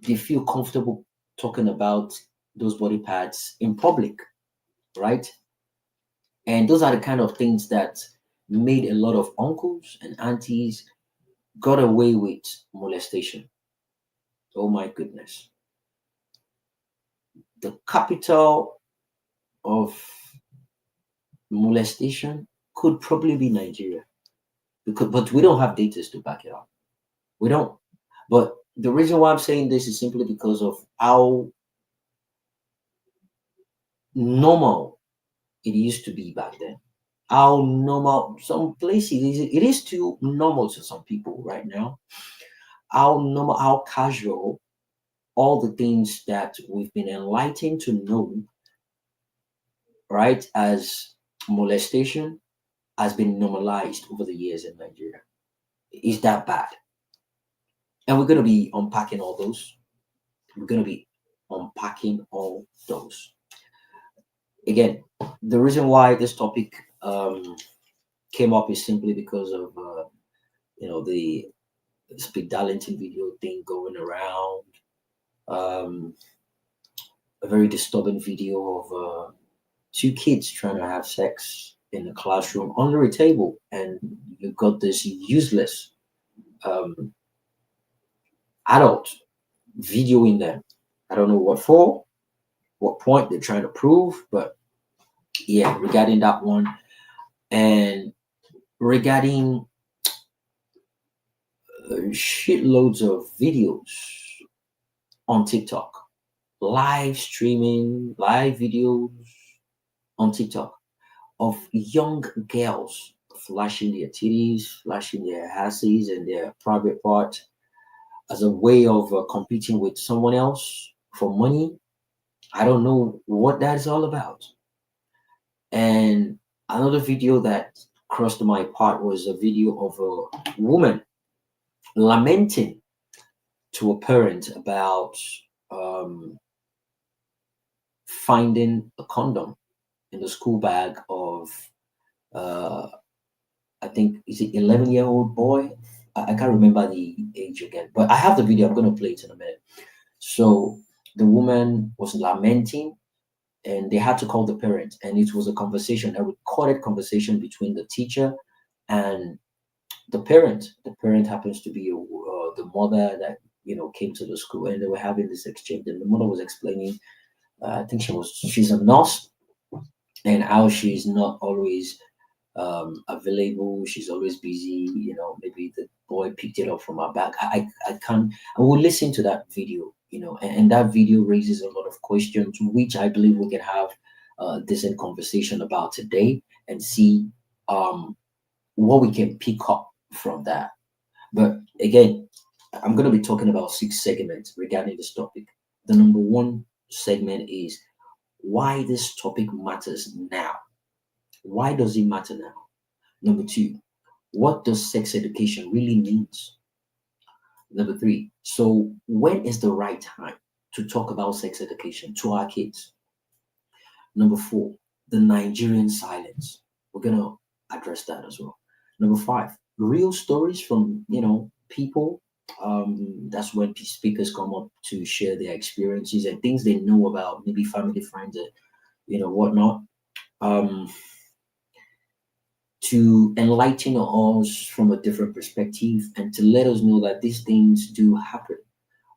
they feel comfortable talking about those body parts in public, right? And those are the kind of things that made a lot of uncles and aunties got away with molestation. Oh my goodness. The capital of molestation could probably be Nigeria. Because, but we don't have data to back it up. We don't. But the reason why I'm saying this is simply because of how normal it used to be back then. How normal some places it is still normal to some people right now. How normal, how casual all the things that we've been enlightened to know, right, as molestation has been normalized over the years in Nigeria. Is that bad? And we're going to be unpacking all those. We're going to be unpacking all those. Again, the reason why this topic came up is simply because of the Speed Darlington video thing going around. A very disturbing video of two kids trying to have sex in a classroom under a table, and you got this useless um, adult videoing them. I don't know what for, what point they're trying to prove, but yeah, regarding that one, and regarding shitloads of videos on TikTok, live streaming, live videos on TikTok of young girls flashing their titties, flashing their asses and their private part as a way of competing with someone else for money. I don't know what that is all about. And another video that crossed my path was a video of a woman lamenting to a parent about um, finding a condom in the school bag of uh, I think is it 11-year-old boy. I can't remember the age again, but I have the video. I'm going to play it in a minute. So the woman was lamenting, and they had to call the parent, and it was a conversation, a recorded conversation between the teacher and the parent. The parent happens to be the mother that came to the school, and they were having this exchange. And the mother was explaining, I think she's a nurse, and how she's not always available. She's always busy. Maybe the boy picked it up from her back. I can't. I will listen to that video. And that video raises a lot of questions, which I believe we can have a decent conversation about today and see what we can pick up from that. But again, I'm going to be talking about 6 segments regarding this topic. The number one segment is why this topic matters now. Why does it matter now? Number two, what does sex education really means? Number three, so when is the right time to talk about sex education to our kids? Number four, the Nigerian silence. We're gonna address that as well. Number five, real stories from people. That's when speakers come up to share their experiences and things they know about, maybe family, friends, whatnot. Um, to enlighten us from a different perspective and to let us know that these things do happen.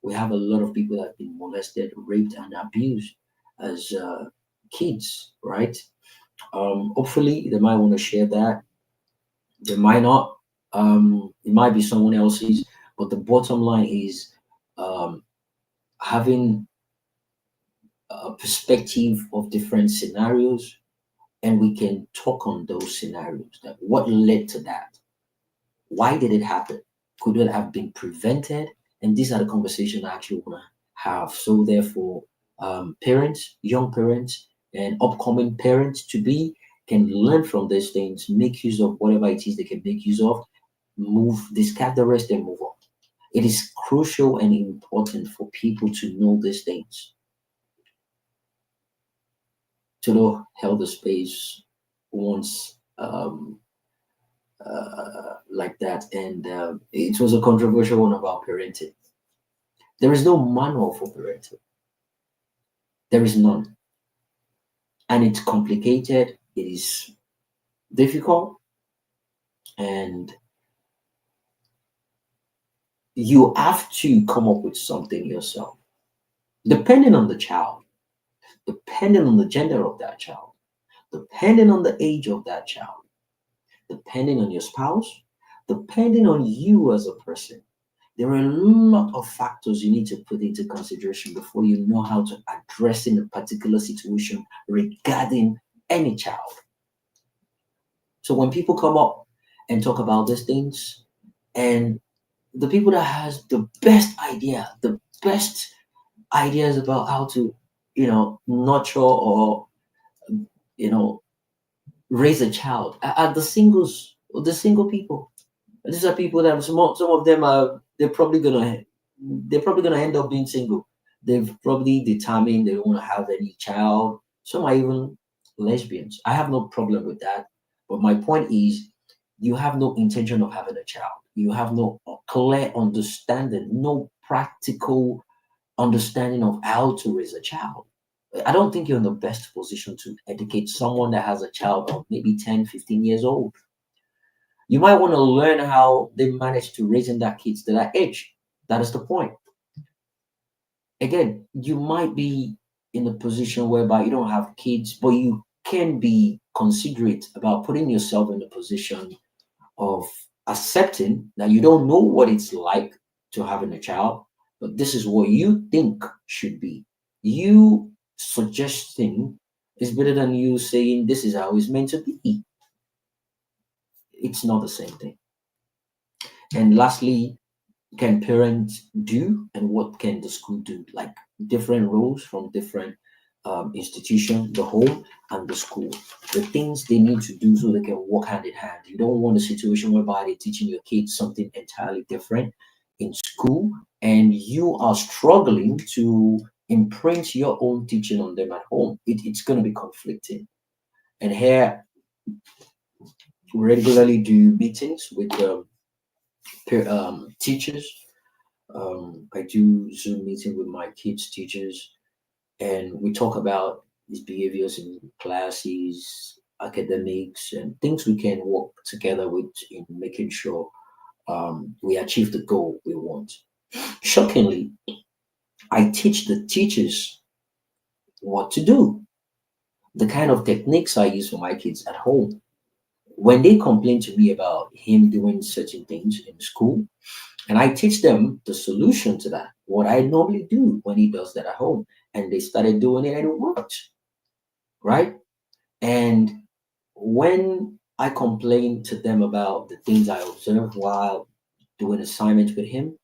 We have a lot of people that have been molested, raped, and abused as kids, right? Hopefully, they might want to share that. They might not. It might be someone else's. But the bottom line is um, having a perspective of different scenarios, and we can talk on those scenarios. That what led to that? Why did it happen? Could it have been prevented? And these are the conversations I actually want to have. So therefore, parents, young parents, and upcoming parents to be can learn from these things, make use of whatever it is they can make use of, move, discard the rest, and move on. It is crucial and important for people to know these things. Todo held the space once like that, and it was a controversial one about parenting. There is no manual for parenting. There is none, and it's complicated. It is difficult, and you have to come up with something yourself, depending on the child, depending on the gender of that child, depending on the age of that child, depending on your spouse, depending on you as a person. There are a lot of factors you need to put into consideration before you know how to address in a particular situation regarding any child. So when people come up and talk about these things, and the people that has the best idea, the best ideas about how to, nurture or you know raise a child are the singles, or the single people. These are people that some of them are they're probably gonna end up being single. They've probably determined they don't want to have any child. Some are even lesbians. I have no problem with that. But my point is, you have no intention of having a child. You have no clear understanding, no practical understanding of how to raise a child. I don't think you're in the best position to educate someone that has a child of maybe 10, 15 years old. You might want to learn how they manage to raising that kids to that age. That is the point. Again, you might be in a position whereby you don't have kids, but you can be considerate about putting yourself in a position of accepting that you don't know what it's like to having a child, but this is what you think should be. You suggesting is better than you saying this is how it's meant to be. It's not the same thing. And lastly, can parents do and what can the school do? Like different roles from different institution, the home and the school. The things they need to do so they can work hand in hand. You don't want a situation whereby they're teaching your kids something entirely different in school and you are struggling to imprint your own teaching on them at home. It's going to be conflicting. And here, we regularly do meetings with teachers. I do Zoom meeting with my kids' teachers, and we talk about these behaviors in classes, academics, and things we can work together with in making sure we achieve the goal we want. Shockingly, I teach the teachers what to do, the kind of techniques I use for my kids at home. when they complain to me about him doing certain things in school, and I teach them the solution to that, what I normally do when he does that at home, and they started doing it and it worked, right? And when I complain to them about the things I observe while doing assignments with him,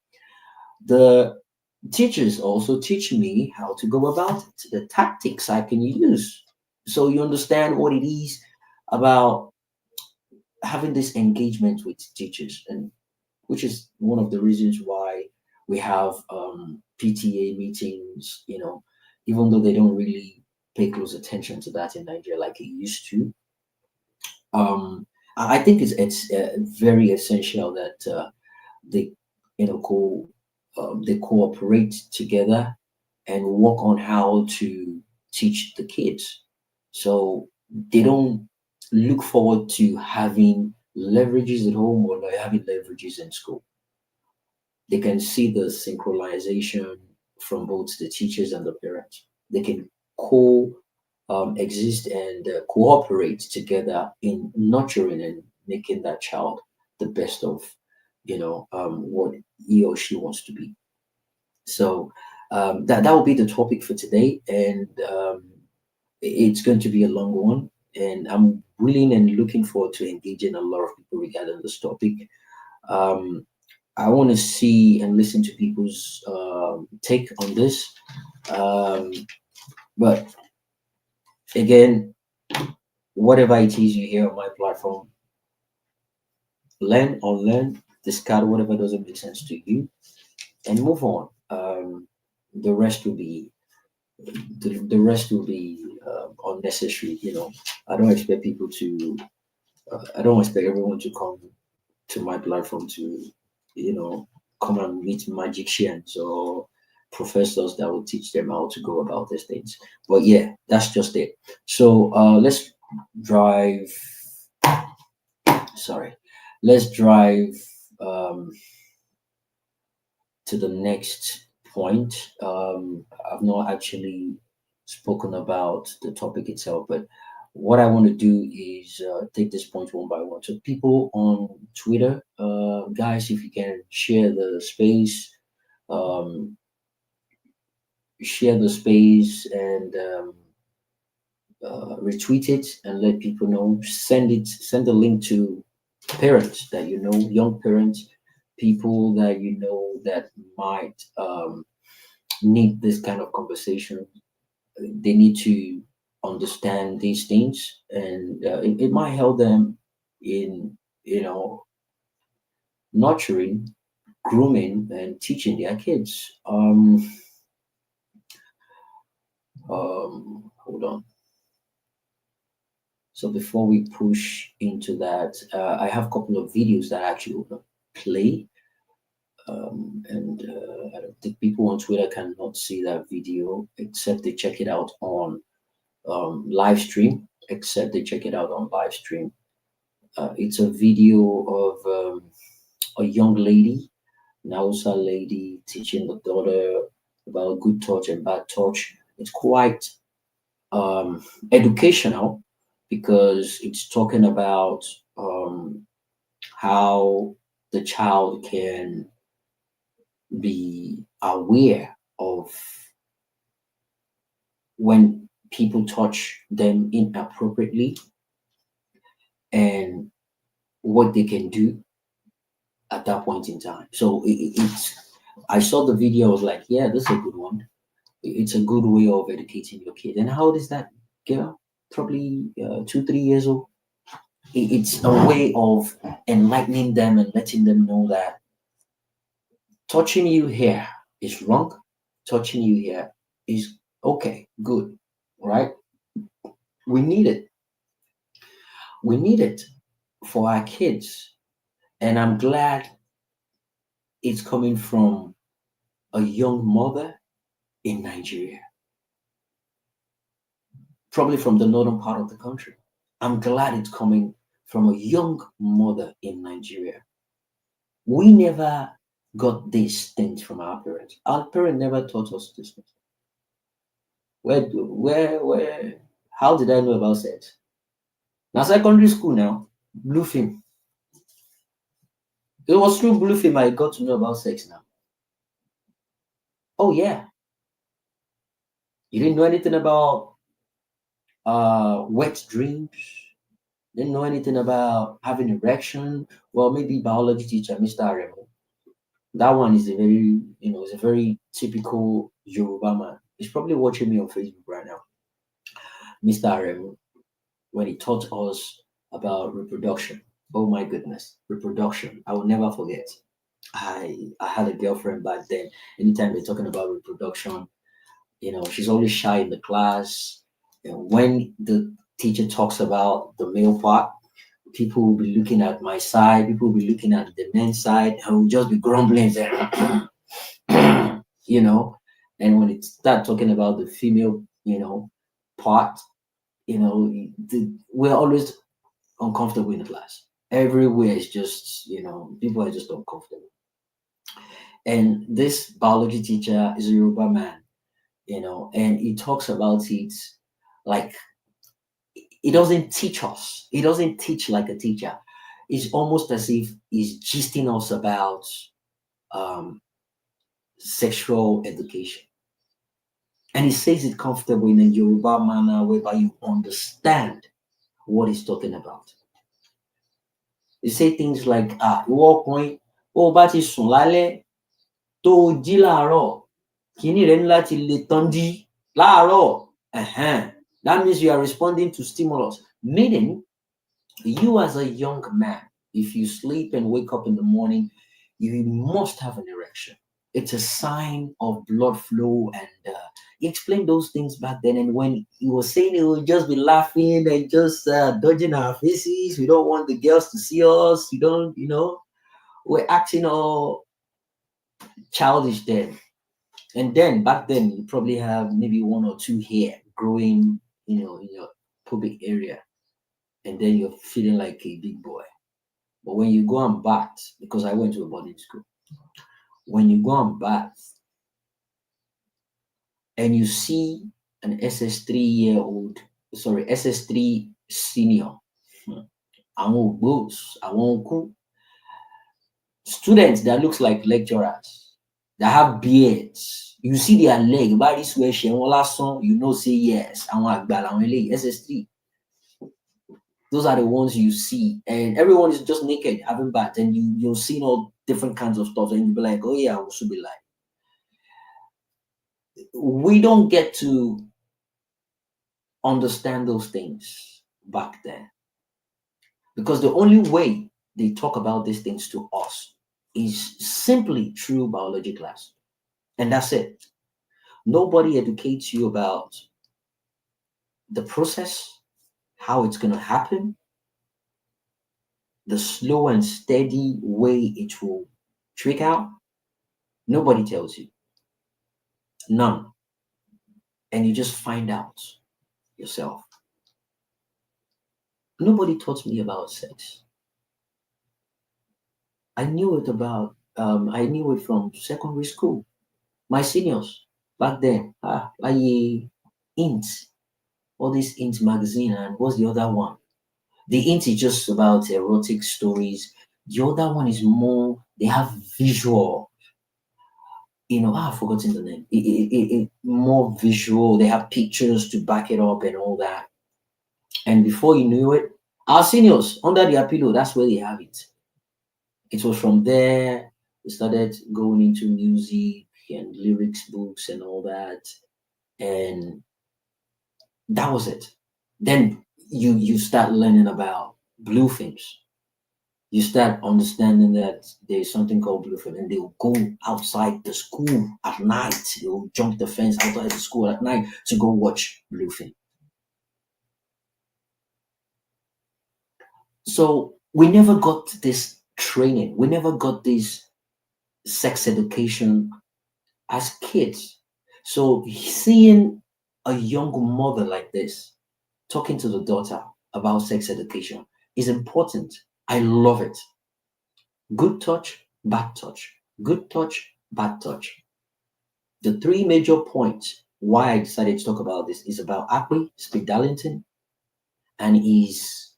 the teachers also teach me how to go about it, the tactics I can use. So you understand what it is about having this engagement with teachers, and which is one of the reasons why we have PTA meetings, even though they don't really pay close attention to that in Nigeria like it used to. I think it's very essential that they you know co they cooperate together and work on how to teach the kids, so they don't look forward to having leverages at home or like having leverages in school. They can see the synchronization from both the teachers and the parents. They can co exist and cooperate together in nurturing and making that child the best of what he or she wants to be. So that will be the topic for today, and it's going to be a long one. And I'm willing and looking forward to engaging a lot of people regarding this topic. Um, I want to see and listen to people's take on this. Um, but again, whatever it is you hear on my platform, learn, unlearn, discard whatever doesn't make sense to you, and move on. The rest will be the rest will be unnecessary. I don't expect people to. I don't expect everyone to come to my platform to, you know, come and meet magicians or professors that will teach them how to go about these things. But yeah, that's just it. So let's drive. Sorry, let's drive um, to the next point. I've not actually spoken about the topic itself, but what I want to do is take this point one by one. So, people on Twitter, guys, if you can share the space, um, and retweet it and let people know. Send the link to parents that you know, young parents, people that you know that might need this kind of conversation. They need to understand these things, and it might help them in nurturing, grooming, and teaching their kids. Hold on. So before we push into that, I have a couple of videos that I actually want to play. And I don't think people on Twitter cannot see that video except they check it out on live stream. Except they check it out on live stream. It's a video of a young lady, Nausa lady, teaching the daughter about good touch and bad touch. It's quite educational because it's talking about how the child can be aware of when people touch them inappropriately and what they can do at that point in time. So I saw the video, I was like, yeah, this is a good one. It's a good way of educating your kid. And how old is that girl? Probably 2, 3 years old. It's a way of enlightening them and letting them know that touching you here is wrong. Touching you here is okay, good, right? We need it. We need it for our kids. And I'm glad it's coming from a young mother in Nigeria, probably from the northern part of the country. I'm glad it's coming from a young mother in Nigeria. We never got these things from our parents. Our parents never taught us these things. Where, how did I know about sex? Now, secondary school now. Blue film. It was through blue film I got to know about sex now. Oh yeah. You didn't know anything about wet dreams, didn't know anything about having erection. Well, maybe biology teacher, Mr. Aremo. That one is a very, is a very typical Yoruba man. He's probably watching me on Facebook right now. Mr. Aremo, when he taught us about reproduction. Oh my goodness, reproduction. I will never forget. I had a girlfriend back then. Anytime they're talking about reproduction, she's always shy in the class. And when the teacher talks about the male part, people will be looking at my side, people will be looking at the men's side, and we'll just be grumbling there, you know. And when it start talking about the female, part, we're always uncomfortable in the class. Everywhere is just, people are just uncomfortable. And this biology teacher is a Yoruba man, and he talks about it like he doesn't teach us. He doesn't teach like a teacher. It's almost as if he's gisting us about um, sexual education. And he says it comfortable in a Yoruba manner whereby you understand what he's talking about. He say things like, ìwọ ọkùnrin, ó bá ti sùn lálẹ́ tó o jí láàárọ̀, kíní rẹ ní láti le tán dí láàárọ̀. That means you are responding to stimulus. Meaning, you as a young man, if you sleep and wake up in the morning, you must have an erection. It's a sign of blood flow, and he explained those things back then. And when he was saying it, would just be laughing and just dodging our faces. We don't want the girls to see us. We don't, we're acting all childish then. And then back then, you probably have maybe one or two hair growing, in your pubic area, and then you're feeling like a big boy. But when you go and bath, because I went to a boarding school, when you go and bath and you see an SS3 senior, àwọn ògbós, àwọn òkú, students that looks like lecturers, that have beards, you see their leg, body swear, say yes, àwọn àgbà làwọn eléyìí, SS3. Those are the ones you see, and everyone is just naked, having bath, and you're seeing all different kinds of stuff, and you'll be like, oh yeah, we should be like. We don't get to understand those things back then, because the only way they talk about these things to us is simply through biology class, and that's it. Nobody educates you about the process, how it's going to happen, the slow and steady way it will trick out. Nobody tells you. None. And you just find out yourself. Nobody taught me about sex. I knew it from secondary school. My seniors back then, like Int, all this Int magazine, and what's the other one? The Int is just about erotic stories. The other one is more, they have visual. I've forgotten the name. It more visual. They have pictures to back it up and all that. And before you knew it, our seniors under their pillow, that's where they have it. It was from there we started going into music and lyrics books and all that. And that was it. Then you start learning about blue films. You start understanding that there's something called blue film, and they'll go outside the school at night. They'll jump the fence outside the school at night to go watch blue film. So we never got this training. We never got this sex education as kids. So seeing a young mother like this talking to the daughter about sex education is important. I love it. Good touch, bad touch. Good touch, bad touch. The three major points why I decided to talk about this is about Akwi Speed Darlington and his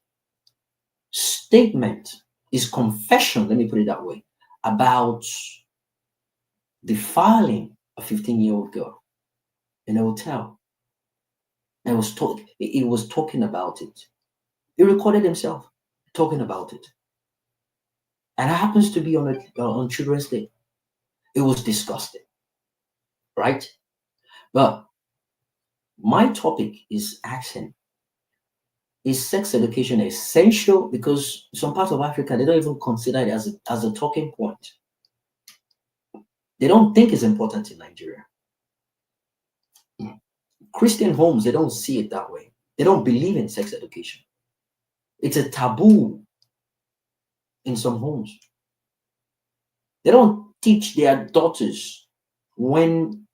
statement, his confession, let me put it that way, about defiling a 15-year-old girl in a hotel. And he was talking about it. He recorded himself talking about it. And it happens to be on Children's Day. It was disgusting, right? But my topic is asking, is sex education essential? Because some parts of Africa, they don't even consider it as a talking point. They don't think it's important in Nigeria. Christian homes, they don't see it that way. They don't believe in sex education. It's a taboo in some homes. They don't teach their daughters when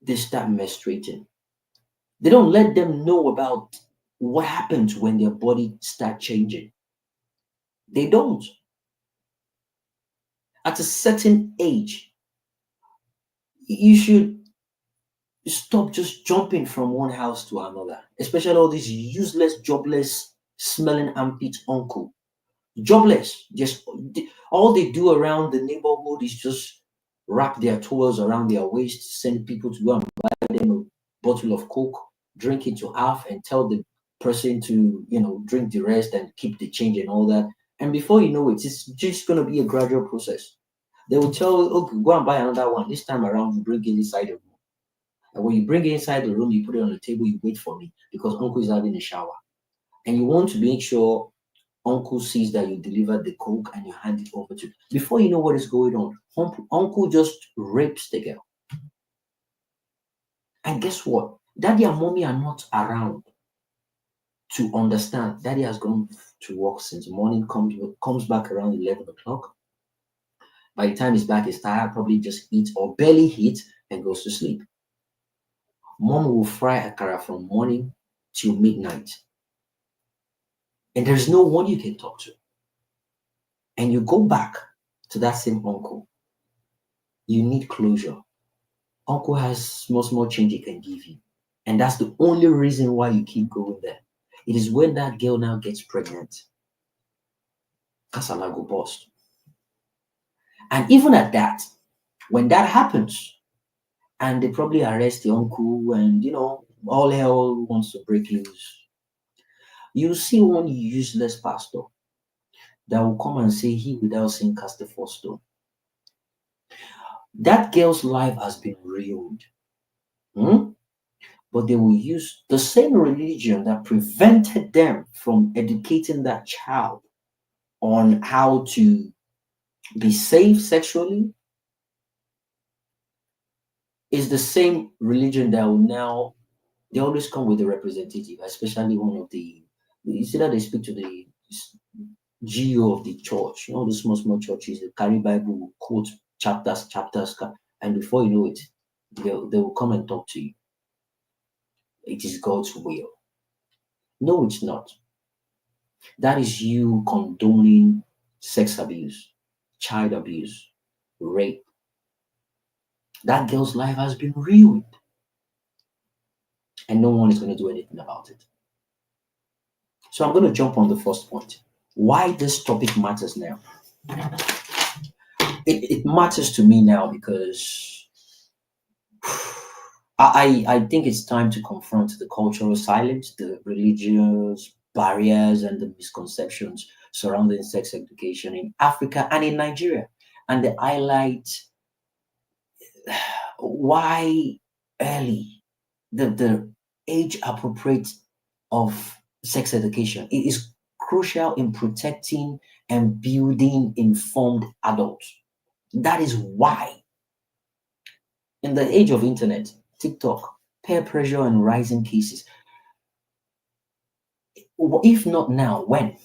they start menstruating. They don't let them know about what happens when their body start changing. They don't. At a certain age, you should stop just jumping from one house to another, especially all these useless, jobless, smelling armpit uncle. Jobless. Just all they do around the neighborhood is just wrap their towels around their waist, send people to go and buy them a bottle of Coke, drink it to half, and tell the person to, drink the rest and keep the change and all that. And before you know it, it's just going to be a gradual process. They will tell, okay, go and buy another one. This time around, you bring it inside the room. And when you bring it inside the room, you put it on the table, you wait for me because uncle is having a shower. And you want to make sure uncle sees that you delivered the Coke and you hand it over to. Before you know what is going on, uncle just rapes the girl. And guess what? Daddy and mommy are not around to understand. Daddy has gone to work since morning, comes back around 11 o'clock. By the time he's back, he's tired, probably just eats or barely eats and goes to sleep. Mom will fry akara from morning till midnight. And there's no one you can talk to. And you go back to that same uncle. You need closure. Uncle has small change he can give you. And that's the only reason why you keep going there. It is when that girl now gets pregnant. Kasala go bust. And even at that, when that happens, and they probably arrest the uncle and, all hell wants to break loose, you see one useless pastor that will come and say, he without sin cast the first stone. That girl's life has been ruined. But they will use the same religion that prevented them from educating that child on how to be safe sexually. Is the same religion that will now, they always come with a representative, especially one of you see that they speak to the GO of the church, the small churches, they carry Bible, will quote chapters, and before you know it, they will come and talk to you. It is God's will. No, it's not. That is you condoning sex abuse, child abuse, rape. That girl's life has been ruined. And no one is going to do anything about it. So I'm going to jump on the first point. Why this topic matters now. It matters to me now because I think it's time to confront the cultural silence, the religious barriers, and the misconceptions surrounding sex education in Africa and in Nigeria. And the highlight why early, the age appropriate of sex education. It is crucial in protecting and building informed adults. That is why in the age of internet, TikTok, peer pressure and rising cases, if not now, when?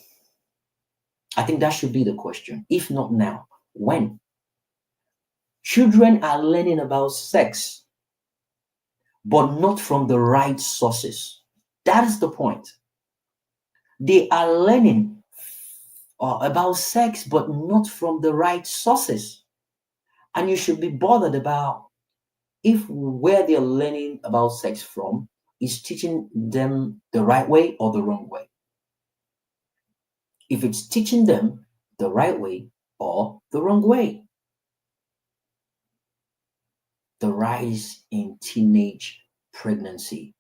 I think that should be the question. If not now, when? Children are learning about sex, but not from the right sources. That is the point. They are learning about sex, but not from the right sources. And you should be bothered about if where they're learning about sex from is teaching them the right way or the wrong way. if it's teaching them the right way or the wrong way. The rise in teenage pregnancy,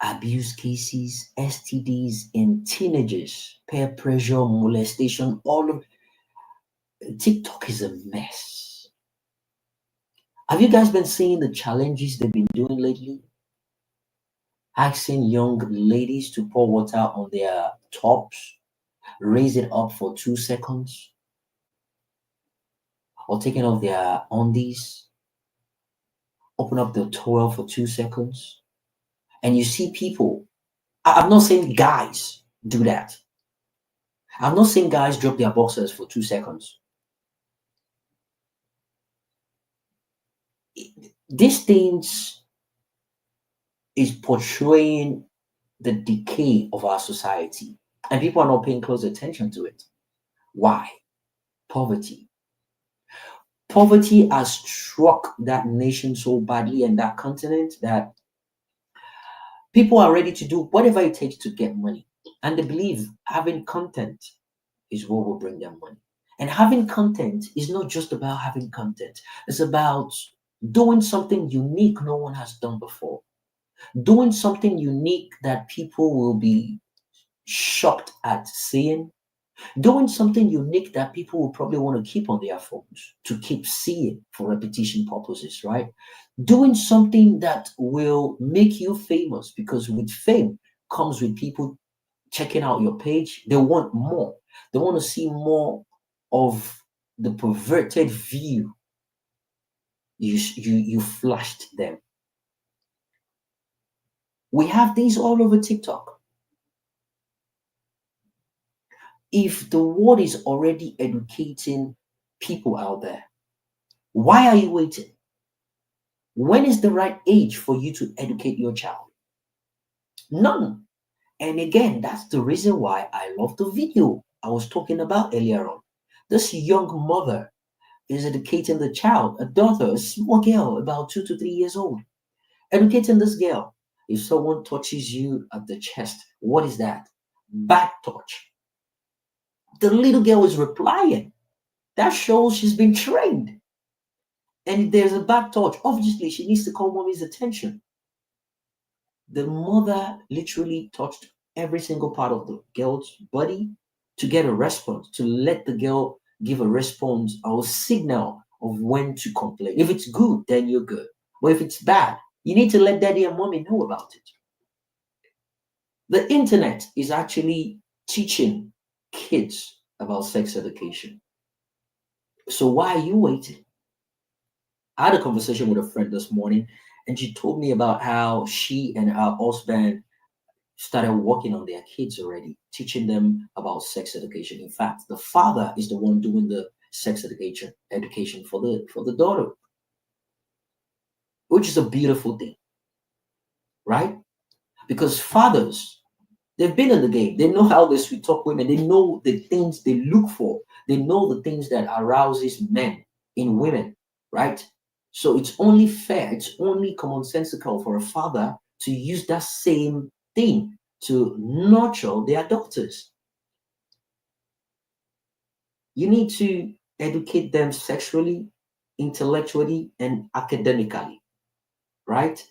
abuse cases, STDs in teenagers, peer pressure, molestation, all of TikTok is a mess. Have you guys been seeing the challenges they've been doing lately? Asking young ladies to pour water on their tops, raise it up for 2 seconds, or taking off their undies, open up the towel for 2 seconds. And you see people, I'm not saying guys do that. I'm not saying guys drop their boxers for 2 seconds. These things is portraying the decay of our society, and people are not paying close attention to it. Why? Poverty. Poverty has struck that nation so badly and that continent that people are ready to do whatever it takes to get money. And they believe having content is what will bring them money. And having content is not just about having content, it's about doing something unique no one has done before. Doing something unique that people will be shocked at seeing. Doing something unique that people will probably want to keep on their phones to keep seeing for repetition purposes, right? Doing something that will make you famous, because with fame comes with people checking out your page. They want more. They want to see more of the perverted view you flashed them. We have these all over TikTok. If the world is already educating people out there, why are you waiting? When is the right age for you to educate your child? None. And again, that's the reason why I love the video I was talking about earlier on. This young mother is educating the child, a daughter, a small girl, about 2 to 3 years old. Educating this girl. If someone touches you at the chest, what is that? Bad touch. The little girl is replying. That shows she's been trained. And if there's a bad touch, obviously she needs to call mommy's attention. The mother literally touched every single part of the girl's body to get a response, to let the girl give a response or signal of when to complain. If it's good, then you're good. But if it's bad, you need to let daddy and mommy know about it. The internet is actually teaching kids about sex education. So why are you waiting? I had a conversation with a friend this morning, and she told me about how she and her husband started working on their kids already, teaching them about sex education. In fact, the father is the one doing the sex education for the daughter, which is a beautiful thing, right? Because fathers, they've been in the game. They know how they sweet talk women. They know the things they look for. They know the things that arouses men in women, right? So it's only fair, it's only commonsensical for a father to use that same thing to nurture their daughters. You need to educate them sexually, intellectually, and academically, right?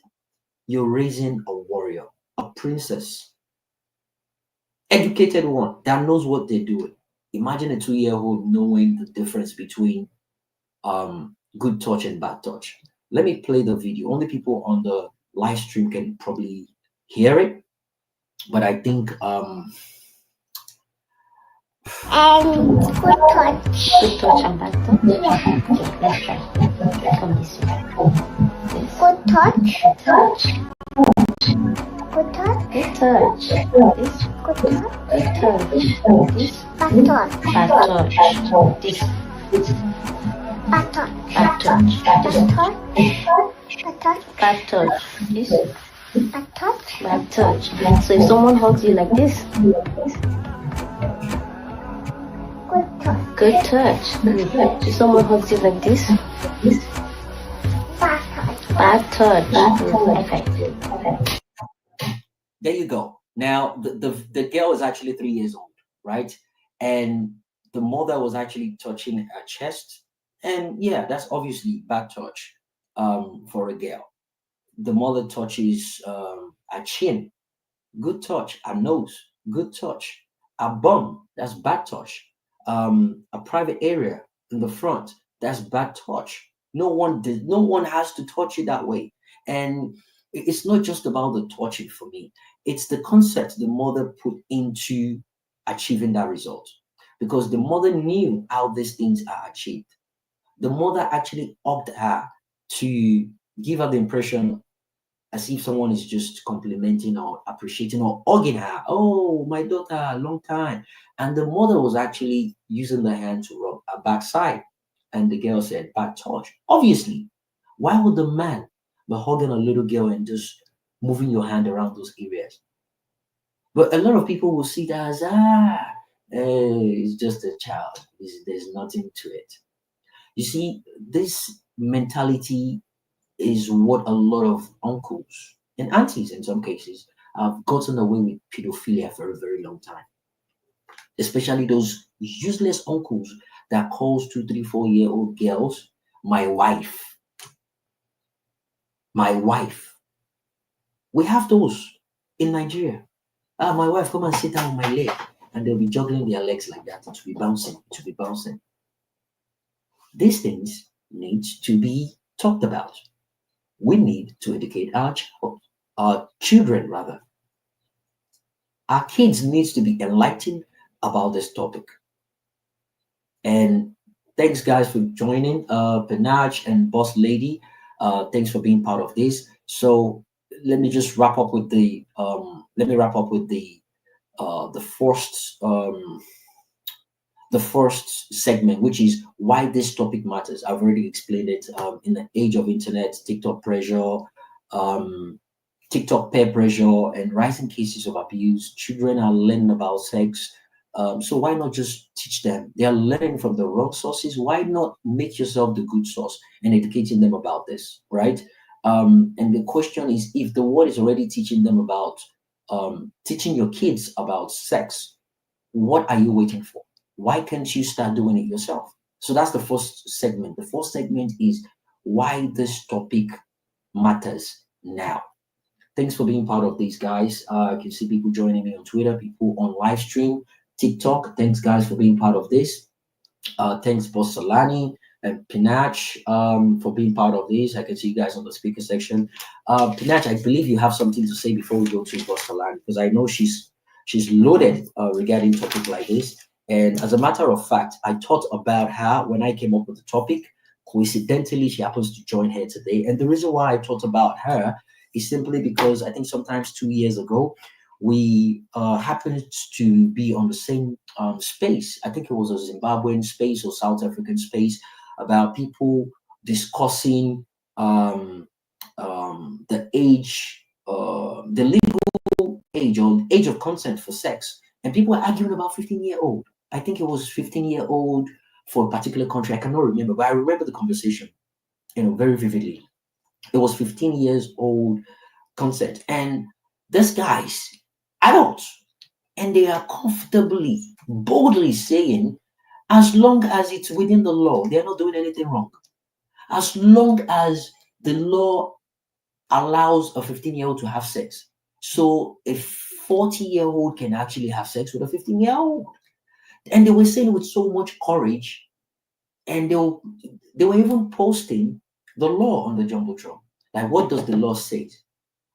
You're raising a warrior, a princess, educated one that knows what they're doing. Imagine a 2-year-old knowing the difference between good touch and bad touch. Let me play the video. Only people on the live stream can probably hear it, but I think And good touch. Good touch and bad touch. Okay, let's try. Come this way. Yes. Good touch. Touch. Good touch. Good touch. This. Good touch. Good touch. This. Bad touch. Bad touch. This. Bad touch. Bad touch. Good This. touch. Bad touch. Bad touch. This. Bad touch. Bad touch. So if someone hugs you like this, Good touch. good touch. If someone hugs you like this, Bad touch. bad touch. Okay. there you go. Now, the girl is actually 3 years old, right? And the mother was actually touching her chest. And yeah, that's obviously bad touch for a girl. The mother touches her chin, good touch. A nose, good touch. A bum, that's bad touch. A private area in the front, that's bad touch. No one has to touch it that way. And it's not just about the touching for me. It's the concept the mother put into achieving that result. Because the mother knew how these things are achieved. The mother actually upped her to give her the impression as if someone is just complimenting or appreciating or hugging her. Oh, my daughter, long time. And the mother was actually using the hand to rub her backside. And the girl said, bad touch. Obviously, why would the man be hugging a little girl and just moving your hand around those areas? But a lot of people will see that as, it's just a child. There's nothing to it. You see, this mentality is what a lot of uncles and aunties in some cases have gotten away with pedophilia for a very long time. Especially those useless uncles that calls 2, 3, 4 year old girls my wife. My wife. We have those in Nigeria. Ah, my wife, come and sit down on my leg. And they'll be juggling their legs like that. To be bouncing, to be bouncing. These things need to be talked about. We need to educate our children rather. Our kids needs to be enlightened about this topic. And thanks guys for joining, Penaj and Boss Lady. Thanks for being part of this. So let me just wrap up with the first segment, which is why this topic matters. I've already explained it. In the age of internet, um, TikTok peer pressure, and rising cases of abuse, children are learning about sex. So why not just teach them? They are learning from the wrong sources. Why not make yourself the good source and educating them about this, right? And the question is, if the world is already teaching them about teaching your kids about sex, what are you waiting for? Why can't you start doing it yourself? So that's the first segment. The first segment is why this topic matters now. Thanks for being part of these guys. I can see people joining me on Twitter, people on live stream, TikTok. Thanks, guys, for being part of this. Thanks, Boss Solani and Pinach, for being part of this. I can see you guys on the speaker section. Pinach, I believe you have something to say before we go to Boss Solani, because I know she's loaded regarding topic like this. And as a matter of fact, I thought about her when I came up with the topic. Coincidentally, she happens to join here today. And the reason why I thought about her is simply because I think sometimes 2 years ago, we happened to be on the same space. I think it was a Zimbabwean space or South African space about people discussing the legal age or age of consent for sex. And people were arguing about 15-year-old. I think it was 15-year-old for a particular country. I cannot remember, but I remember the conversation, very vividly. It was 15 years old consent. And these guys, adults, and they are comfortably, boldly saying, as long as it's within the law, they're not doing anything wrong. As long as the law allows a 15-year-old to have sex. So a 40-year-old can actually have sex with a 15-year-old. And they were saying it with so much courage. And they were even posting the law on the Jumbotron. Like, what does the law say?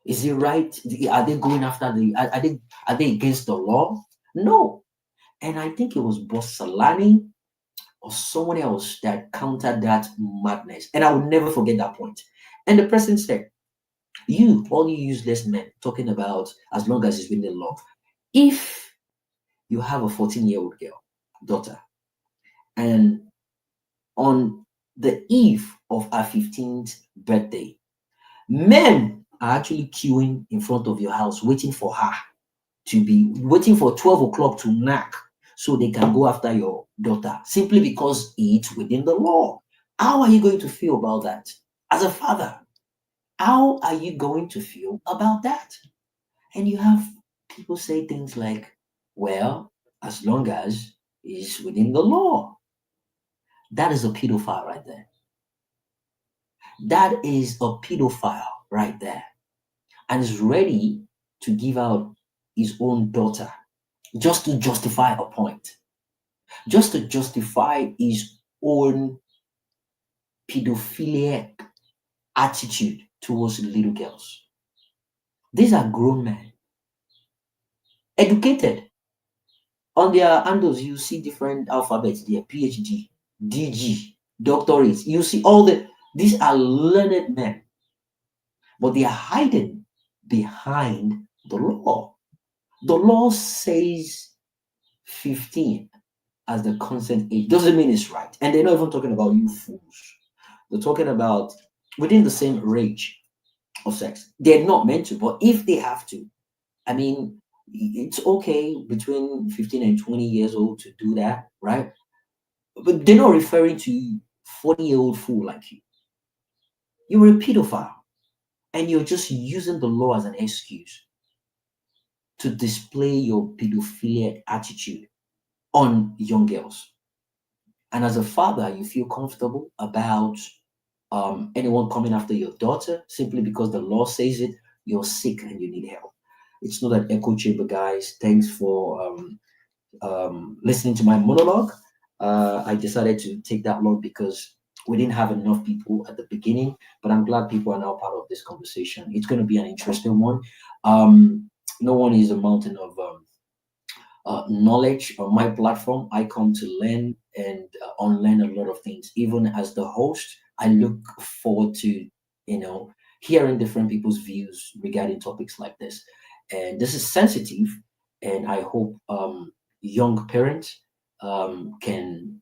Is it right? Are they going after are they against the law? No. And I think it was Boss Salani or someone else that countered that madness. And I will never forget that point. And the person said, all you useless men talking about as long as it's within the law. If you have a 14-year-old daughter, and on the eve of her 15th birthday, men are actually queuing in front of your house, waiting for her to be waiting for 12 o'clock to knock so they can go after your daughter simply because it's within the law. How are you going to feel about that as a father? How are you going to feel about that? And you have People say things like, well, as long as it's within the law. That is a pedophile right there. That is a pedophile right there. And is ready to give out his own daughter just to justify a point, just to justify his own pedophilic attitude towards little girls. These are grown men, educated. On their handles, you see different alphabets there: PhD, DG, doctorates. You see these are learned men, but they are hiding behind the law. The law says 15 as the consent age. Doesn't mean it's right. And they're not even talking about you fools. They're talking about within the same range of sex. They're not meant to, but if they have to, I mean, it's okay between 15 and 20 years old to do that, right? But they're not referring to 40-year-old fool like you. You're a pedophile, and you're just using the law as an excuse to display your pedophilic attitude on young girls. And as a father, you feel comfortable about anyone coming after your daughter simply because the law says it. You're sick and you need help. It's not an echo chamber, guys. Thanks for listening to my monologue. I decided to take that long because we didn't have enough people at the beginning, but I'm glad people are now part of this conversation. It's going to be an interesting one. No one is a mountain of knowledge on my platform. I come to learn and unlearn a lot of things. Even as the host, I look forward to, hearing different people's views regarding topics like this. And this is sensitive, and I hope young parents can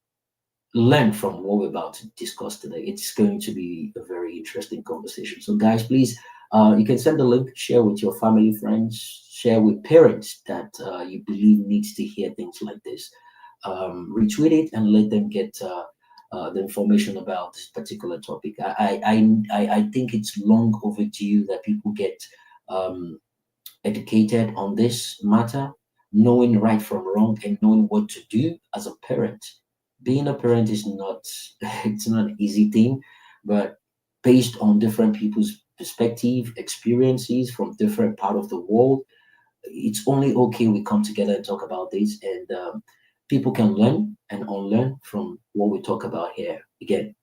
learn from what we're about to discuss today. It's going to be a very interesting conversation. So, guys, please, you can send the link, share with your family, friends, share with parents that you believe needs to hear things like this. Retweet it and let them get the information about this particular topic. I think it's long overdue that people get um, educated on this matter, knowing right from wrong and knowing what to do as a parent. Being a parent is not it's not an easy thing, but based on different people's perspective, experiences from different part of the world, it's only okay we come together and talk about this, and people can learn and unlearn from what we talk about here. Again,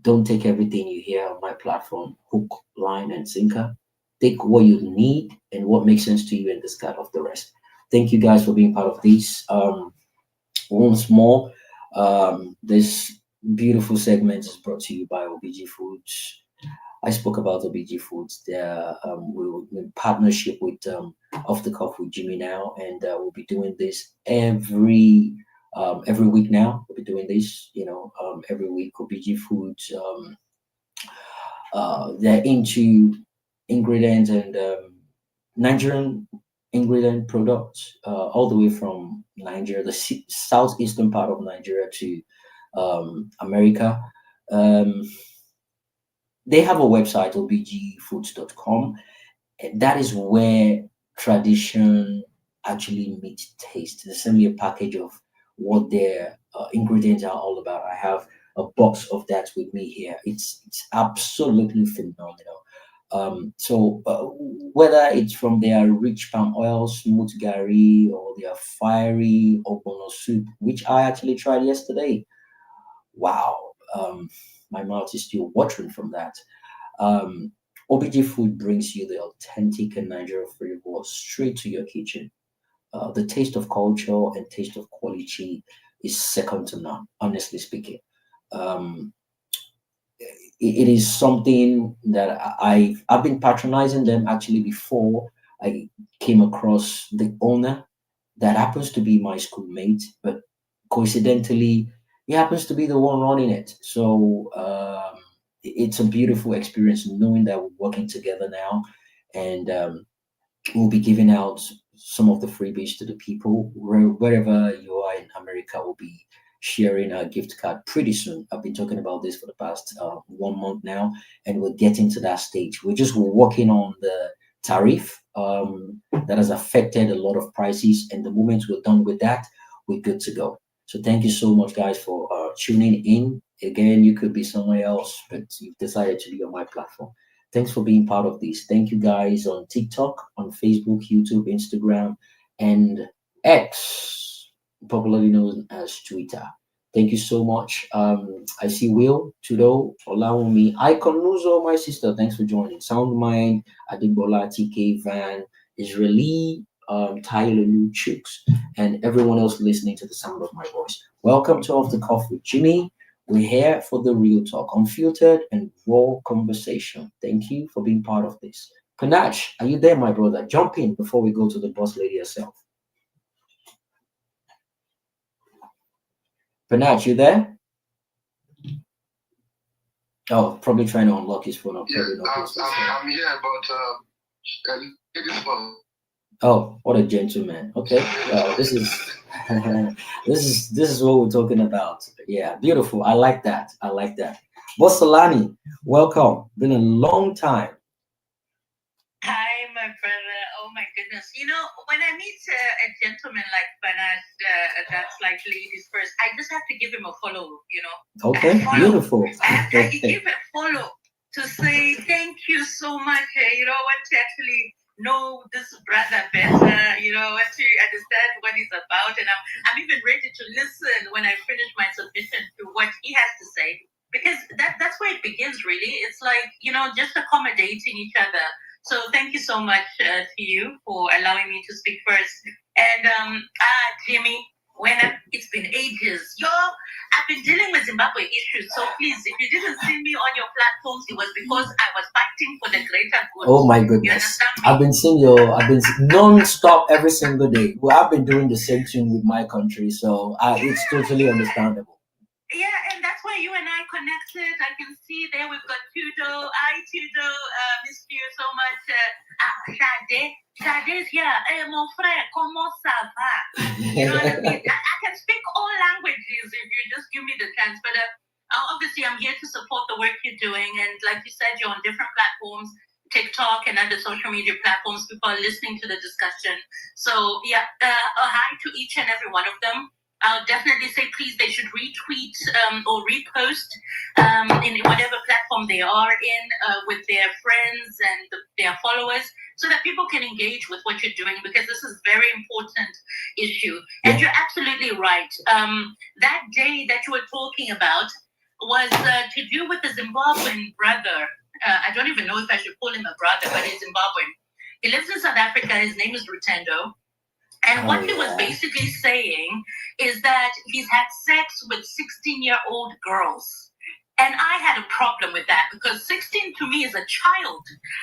don't take everything you hear on my platform hook, line, and sinker. Take what you need and what makes sense to you and discard off the rest. Thank you guys for being part of this. Once more, this beautiful segment is brought to you by OBG Foods. I spoke about OBG Foods. They're we're in partnership with Off the Cuff with Jimmy now, and we'll be doing this every week now. We'll be doing this, every week. OBG Foods. They're into ingredients and Nigerian ingredient products, all the way from Nigeria, the southeastern part of Nigeria to America. Um, they have a website, obgfoods.com. And that is where tradition actually meets taste. They send me a package of what their ingredients are all about. I have a box of that with me here. It's absolutely phenomenal. So whether it's from their rich palm oil, smooth gari, or their fiery ogbono soup, which I actually tried yesterday. Wow, my mouth is still watering from that. Um, OBG Food brings you the authentic and Nigerian flavor straight to your kitchen. The taste of culture and taste of quality is second to none, honestly speaking. Um, it is something that I've been patronizing them actually before I came across the owner that happens to be my schoolmate, but coincidentally, he happens to be the one running it. So it's a beautiful experience knowing that we're working together now, and we'll be giving out some of the freebies to the people wherever you are in America. We'll be sharing a gift card pretty soon. I've been talking about this for the past 1 month now, and we're getting to that stage. We're just working on the tariff that has affected a lot of prices. And the moment we're done with that, we're good to go. So thank you so much, guys, for tuning in. Again, you could be somewhere else, but you've decided to be on my platform. Thanks for being part of this. Thank you, guys, on TikTok, on Facebook, YouTube, Instagram, and X, popularly known as Twitter. Thank you so much. I see Will, Tudo, Olawumi, Icon Nuzo, my sister. Thanks for joining. Sound Mind, Adibola, TK Van, Israeli, Tyler New Chooks, and everyone else listening to the sound of my voice. Welcome to Off the Cuff with Jimmy. We're here for the real talk, unfiltered and raw conversation. Thank you for being part of this. Panache, are you there, my brother? Jump in before we go to the boss lady herself. Panache, you there? Oh, probably trying to unlock his phone. Yeah, I'm here, but ladies first. Oh, what a gentleman. Okay, this is this is what we're talking about. Yeah, beautiful. I like that. I like that. Boss Solani, welcome. Been a long time. Hi, my brother. Oh my goodness. You know, when I meet a gentleman like Banat, that's like ladies first, I just have to give him a follow, you know. Okay, beautiful. I have to give a follow to say thank you so much. You know, want to actually know this brother better, you know, want to understand what he's about. And I'm even ready to listen when I finish my submission to what he has to say. Because that's where it begins, really. It's like, you know, just accommodating each other. So thank you so much to you for allowing me to speak first. And Jimmy, it's been ages. I've been dealing with Zimbabwe issues. So please, if you didn't see me on your platforms, it was because I was fighting for the greater good. Oh my goodness. I've been seeing I've been non-stop every single day. Well, I've been doing the same thing with my country. So it's totally understandable. Yeah, and that's where you and I connected. I can see there we've got Tudo. Tudo, missed you so much. Shade's here. Hey, mon frère, comment ça va? You know what I mean? I can speak all languages if you just give me the chance. But obviously, I'm here to support the work you're doing. And like you said, you're on different platforms, TikTok and other social media platforms. People are listening to the discussion. So, yeah, a hi to each and every one of them. I'll definitely say, please, they should retweet or repost in whatever platform they are in with their friends and their followers so that people can engage with what you're doing, because this is a very important issue. And you're absolutely right. That day that you were talking about was to do with the Zimbabwean brother. I don't even know if I should call him a brother, but he's Zimbabwean. He lives in South Africa. His name is Rutendo. And what he was basically saying is that he's had sex with 16-year-old girls. And I had a problem with that because 16 to me is a child.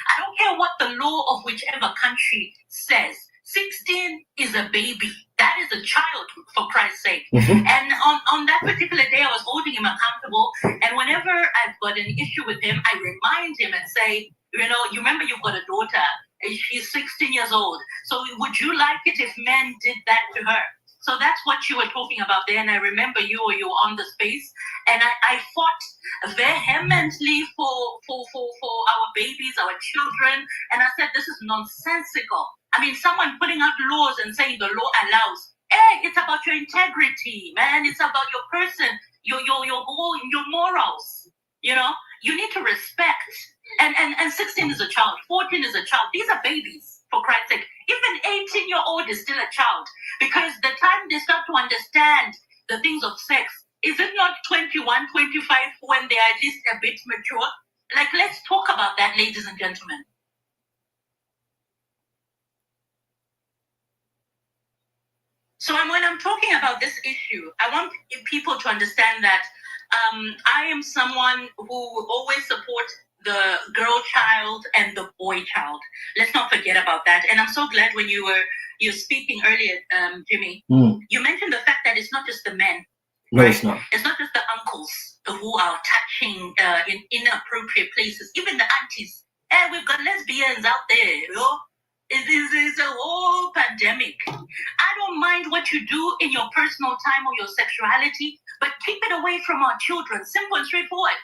I don't care what the law of whichever country says. 16 is a baby. That is a child, for Christ's sake. Mm-hmm. And on that particular day, I was holding him accountable. And whenever I've got an issue with him, I remind him and say, you know, you remember you've got a daughter. She's 16 years old. So would you like it if men did that to her? So that's what you were talking about there. And I remember you were on the space. And I fought vehemently for our babies, our children. And I said, this is nonsensical. I mean, someone putting out laws and saying the law allows. Hey, it's about your integrity, man. It's about your person, your morals. You know, you need to respect. And 16 is a child, 14 is a child. These are babies, for Christ's sake. Even 18-year-old is still a child, because the time they start to understand the things of sex, is it not 21, 25 when they are at least a bit mature? Like, let's talk about that, ladies and gentlemen. So when I'm talking about this issue, I want people to understand that I am someone who always supports the girl child and the boy child. Let's not forget about that. And I'm so glad when you're speaking earlier, Jimmy, you mentioned the fact that it's not just the men. No, right? It's not. It's not just the uncles who are touching in inappropriate places. Even the aunties. Hey, we've got lesbians out there, you know? It's a whole pandemic. I don't mind what you do in your personal time or your sexuality, but keep it away from our children. Simple and straightforward.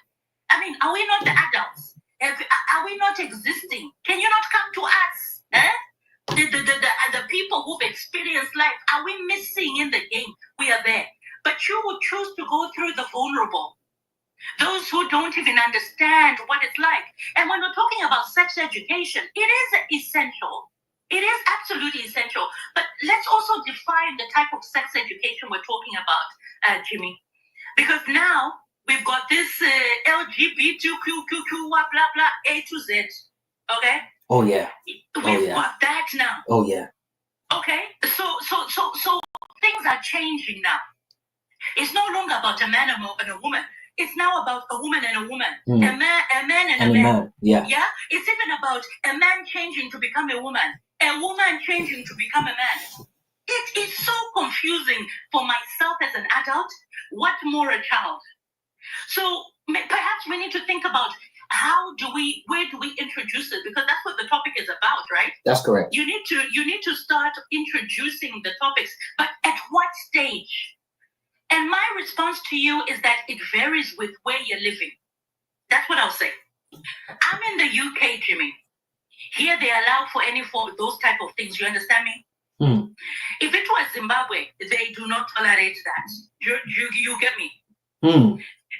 I mean, are we not the adults? Are we not existing? Can you not come to us? The people who've experienced life, are we missing in the game? We are there. But you would choose to go through the vulnerable, those who don't even understand what it's like. And when we're talking about sex education, it is essential. It is absolutely essential. But let's also define the type of sex education we're talking about, Jimmy. Because now we've got this LGBTQQQ, blah, blah, A to Z. Okay? Oh, yeah. We've got that now. Oh, yeah. Okay? So things are changing now. It's no longer about a man and a woman. It's now about a woman and a woman. A man and a man. Yeah. Yeah? It's even about a man changing to become a woman changing to become a man. It is so confusing for myself as an adult. What more a child? So perhaps we need to think about where do we introduce it? Because that's what the topic is about, right? That's correct. You need to start introducing the topics, but at what stage? And my response to you is that it varies with where you're living. That's what I'll say. I'm in the UK, Jimmy. Here they allow for any form of those type of things. You understand me? If it was Zimbabwe, they do not tolerate that. You get me?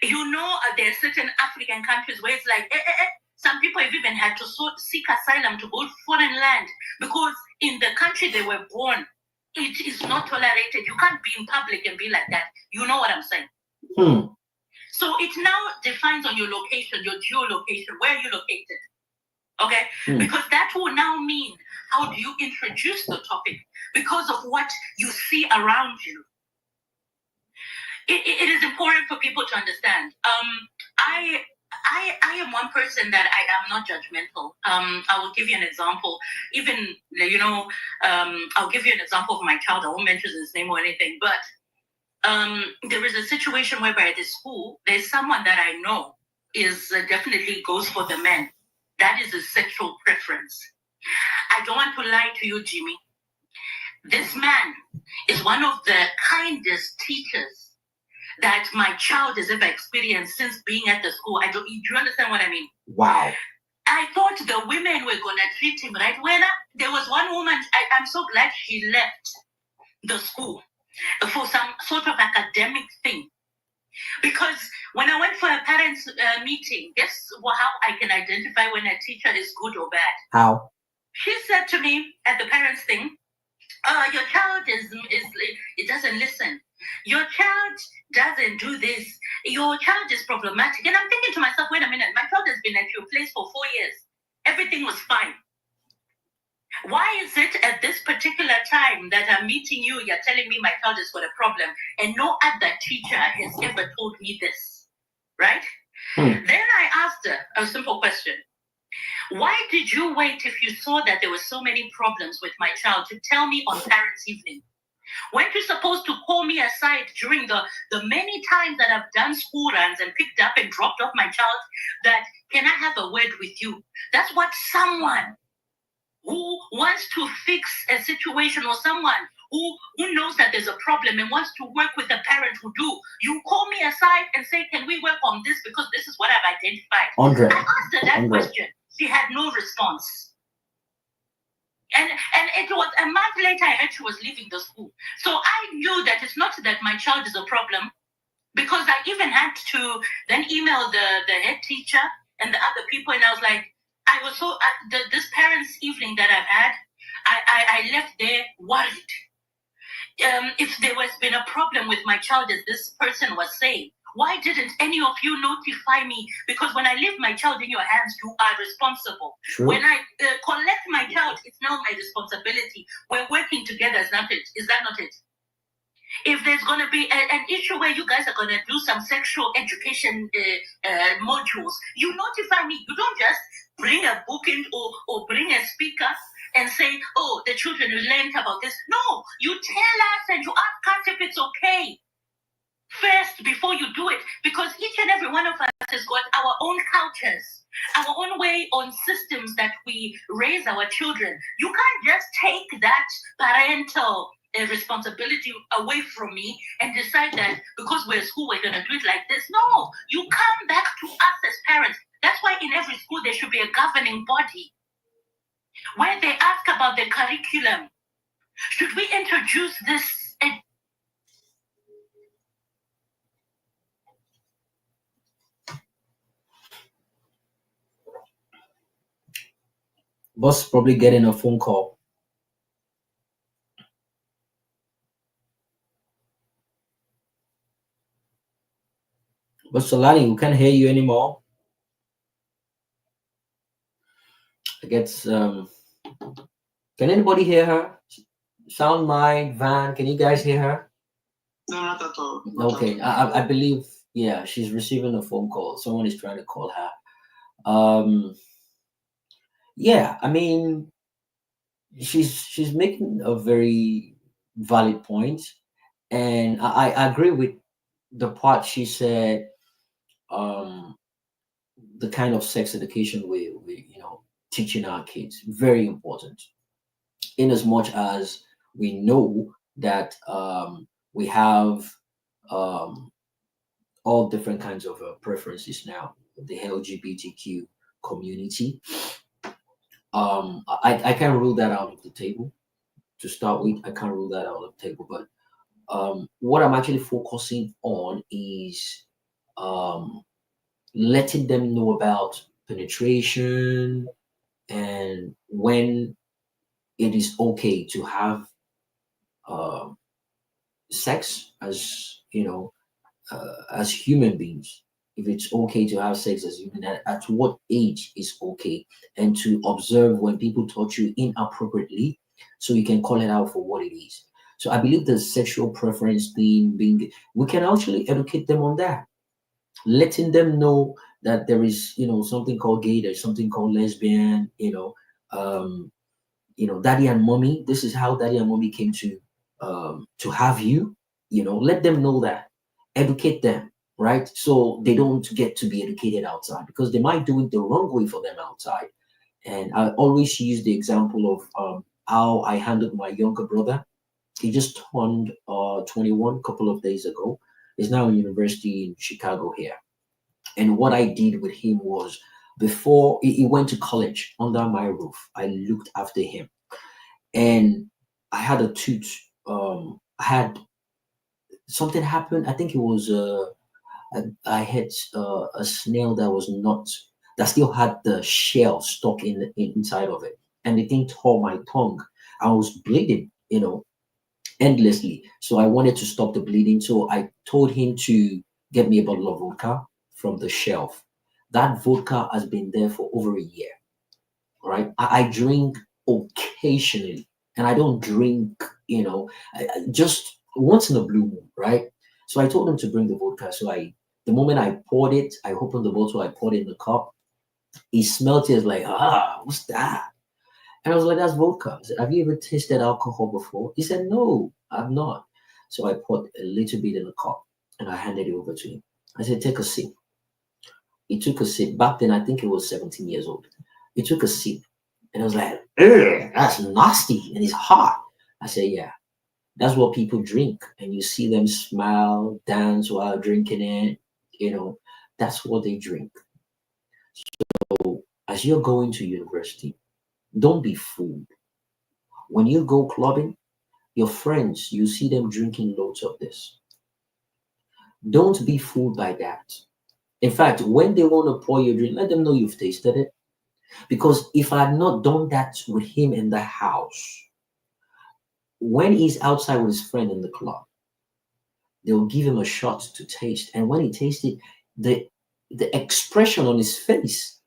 You know, there are certain African countries where it's like, some people have even had to seek asylum to go to foreign land because in the country they were born, it is not tolerated. You can't be in public and be like that. You know what I'm saying? So it now defines on your location, your geolocation, where you're located. Okay? Because that will now mean how do you introduce the topic because of what you see around you. It is important for people to understand. I am one person that I am not judgmental. I will give you an example. Even, I'll give you an example of my child. I won't mention his name or anything. But there is a situation whereby at the school, there's someone that I know is definitely goes for the men. That is a sexual preference. I don't want to lie to you, Jimmy. This man is one of the kindest teachers that my child has ever experienced since being at the school. Do you understand what I mean? Wow. I thought the women were going to treat him right. When there was one woman, I'm so glad she left the school for some sort of academic thing. Because when I went for a parents' meeting, guess how I can identify when a teacher is good or bad? How? She said to me at the parents' thing, your child it doesn't listen. Your child doesn't do this. Your child is problematic. And I'm thinking to myself, wait a minute, my child has been at your place for 4 years. Everything was fine. Why is it at this particular time that I'm meeting you, you're telling me my child has got a problem and no other teacher has ever told me this, right? Then I asked her a simple question. Why did you wait if you saw that there were so many problems with my child to tell me on parents' evening? Weren't you supposed to call me aside during the many times that I've done school runs and picked up and dropped off my child that, can I have a word with you? That's what someone who wants to fix a situation or someone who knows that there's a problem and wants to work with a parent will do. You call me aside and say, can we work on this because this is what I've identified. Andre. I asked her that question. She had no response. And it was a month later I heard she was leaving the school. So I knew that it's not that my child is a problem because I even had to then email the head teacher and the other people, and I was like, I was so this parents' evening that I've had, I left there worried. If there has been a problem with my child, as this person was saying, why didn't any of you notify me? Because when I leave my child in your hands, you are responsible. True. When I collect my child, it's now my responsibility. We're working together, is that not it? If there's going to be an issue where you guys are going to do some sexual education modules, you notify me. You don't just bring a book in or bring a speaker and say, oh, the children learned about this. No, you tell us and you ask us if it's okay first before you do it, because each and every one of us has got our own cultures, our own way on systems that we raise our children. You can't just take that parental responsibility away from me and decide that because we're at school we're going to do it like this. No, you come back to us as parents. That's why in every school there should be a governing body where they ask about the curriculum. Should we introduce this? Boss probably getting a phone call. But Solani, we can't hear you anymore. I guess can anybody hear her? Sound Mike, Van, can you guys hear her? No, not at all. Okay, I believe, yeah, she's receiving a phone call. Someone is trying to call her. Yeah, I mean, she's making a very valid point, and I agree with the part she said. Um, the kind of sex education we teaching our kids very important, in as much as we know that we have um, all different kinds of preferences now. The LGBTQ community. I can't rule that out of the table to start with. I can't rule that out of the table. But what I'm actually focusing on is letting them know about penetration and when it is okay to have uh, sex as as human beings. If it's okay to have sex as human, at what age is okay, and to observe when people touch you inappropriately, so you can call it out for what it is. So I believe the sexual preference being we can actually educate them on that, letting them know that there is something called gay, there's something called lesbian, um, daddy and mommy. This is how daddy and mommy came to have you. Let them know that, educate them, right? So they don't get to be educated outside, because they might do it the wrong way for them outside. And I always use the example of how I handled my younger brother. He just turned 21 a couple of days ago. He's now in university in Chicago here. And what I did with him was, before he went to college under my roof, I looked after him. And I had a tooth. I had something happen. I think it was I had a snail that was not, that still had the shell stuck inside of it, and the thing tore my tongue. I was bleeding, endlessly. So I wanted to stop the bleeding. So I told him to get me a bottle of vodka from the shelf. That vodka has been there for over a year, right? I drink occasionally, and I don't drink, just once in a blue moon, right? So I told him to bring the vodka. So the moment I poured it, I opened the bottle, I poured it in the cup. He smelled it, like, what's that? And I was like, that's vodka. I said, have you ever tasted alcohol before? He said, no, I've not. So I poured a little bit in the cup and I handed it over to him. I said, take a sip. He took a sip. Back then, I think he was 17 years old. He took a sip and I was like, ugh, that's nasty and it's hot. I said, yeah, that's what people drink. And you see them smile, dance while drinking it. That's what they drink. So as you're going to university, don't be fooled. When you go clubbing, your friends, you see them drinking loads of this. Don't be fooled by that. In fact, when they want to pour your drink, let them know you've tasted it. Because if I had not done that with him in the house, when he's outside with his friend in the club, they'll give him a shot to taste. And when he tastes it, the expression on his face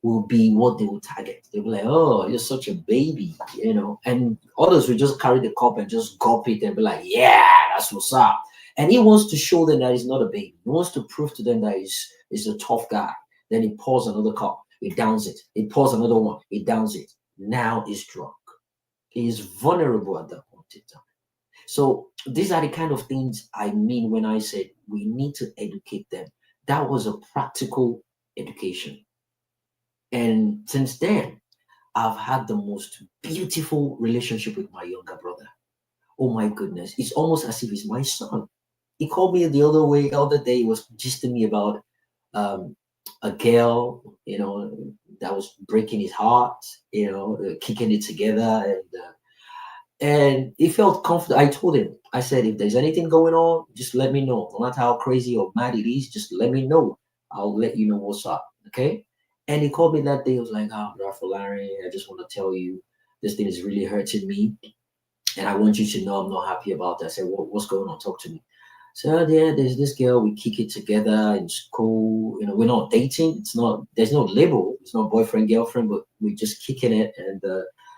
will be what they will target. They'll be like, oh, you're such a baby. And others will just carry the cup and just gulp it and be like, yeah, that's what's up. And he wants to show them that he's not a baby. He wants to prove to them that he's a tough guy. Then he pours another cup, he downs it. He pours another one, he downs it. Now he's drunk. He is vulnerable at that point in time. So these are the kind of things I mean when I said we need to educate them. That was a practical education. And since then, I've had the most beautiful relationship with my younger brother. Oh my goodness. It's almost as if he's my son. He called me the other day, he was gisting me about a girl, that was breaking his heart, kicking it together, and he felt comfortable. I told him, I said, if there's anything going on, just let me know. No matter how crazy or mad it is, just let me know. I'll let you know what's up. Okay. And he called me that day. He was like, Brother Larry, I just want to tell you this thing is really hurting me. And I want you to know I'm not happy about that. I said, what's going on? Talk to me. So yeah, there's this girl, we kick it together in school. We're not dating. There's no label. It's not boyfriend, girlfriend, but we're just kicking it. And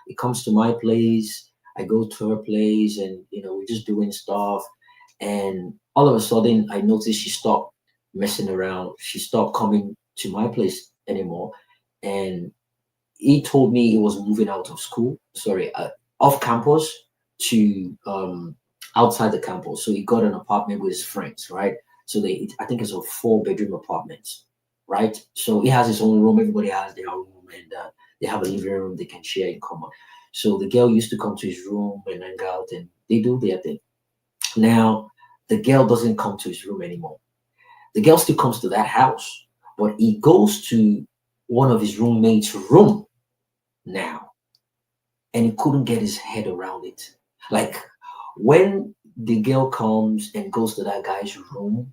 it comes to my place. I go to her place and, we're just doing stuff. And all of a sudden, I noticed she stopped messing around. She stopped coming to my place anymore. And he told me he was moving out of school, sorry, off campus to outside the campus. So he got an apartment with his friends, right? So I think it's a 4-bedroom apartment, right? So he has his own room. Everybody has their own room, and they have a living room they can share in common. So the girl used to come to his room and hang out, and they do their thing. Now the girl doesn't come to his room anymore. The girl still comes to that house, but he goes to one of his roommates' room now, and he couldn't get his head around it. Like when the girl comes and goes to that guy's room,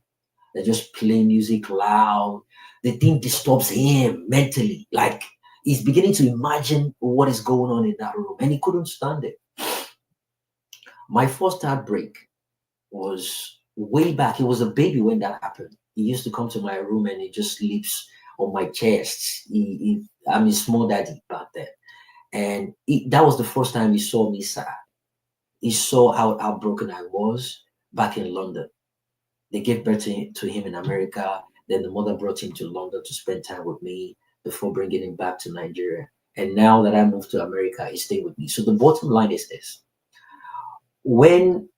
they're just playing music loud. The thing disturbs him mentally. Like he's beginning to imagine what is going on in that room, and he couldn't stand it. My first heartbreak was way back. He was a baby when that happened. He used to come to my room and he just sleeps on my chest. I'm his small daddy back then. And that was the first time he saw me sad. He saw how broken I was back in London. They gave birth to him in America. Then the mother brought him to London to spend time with me before bringing him back to Nigeria. And now that I moved to America, he stayed with me. So the bottom line is this. When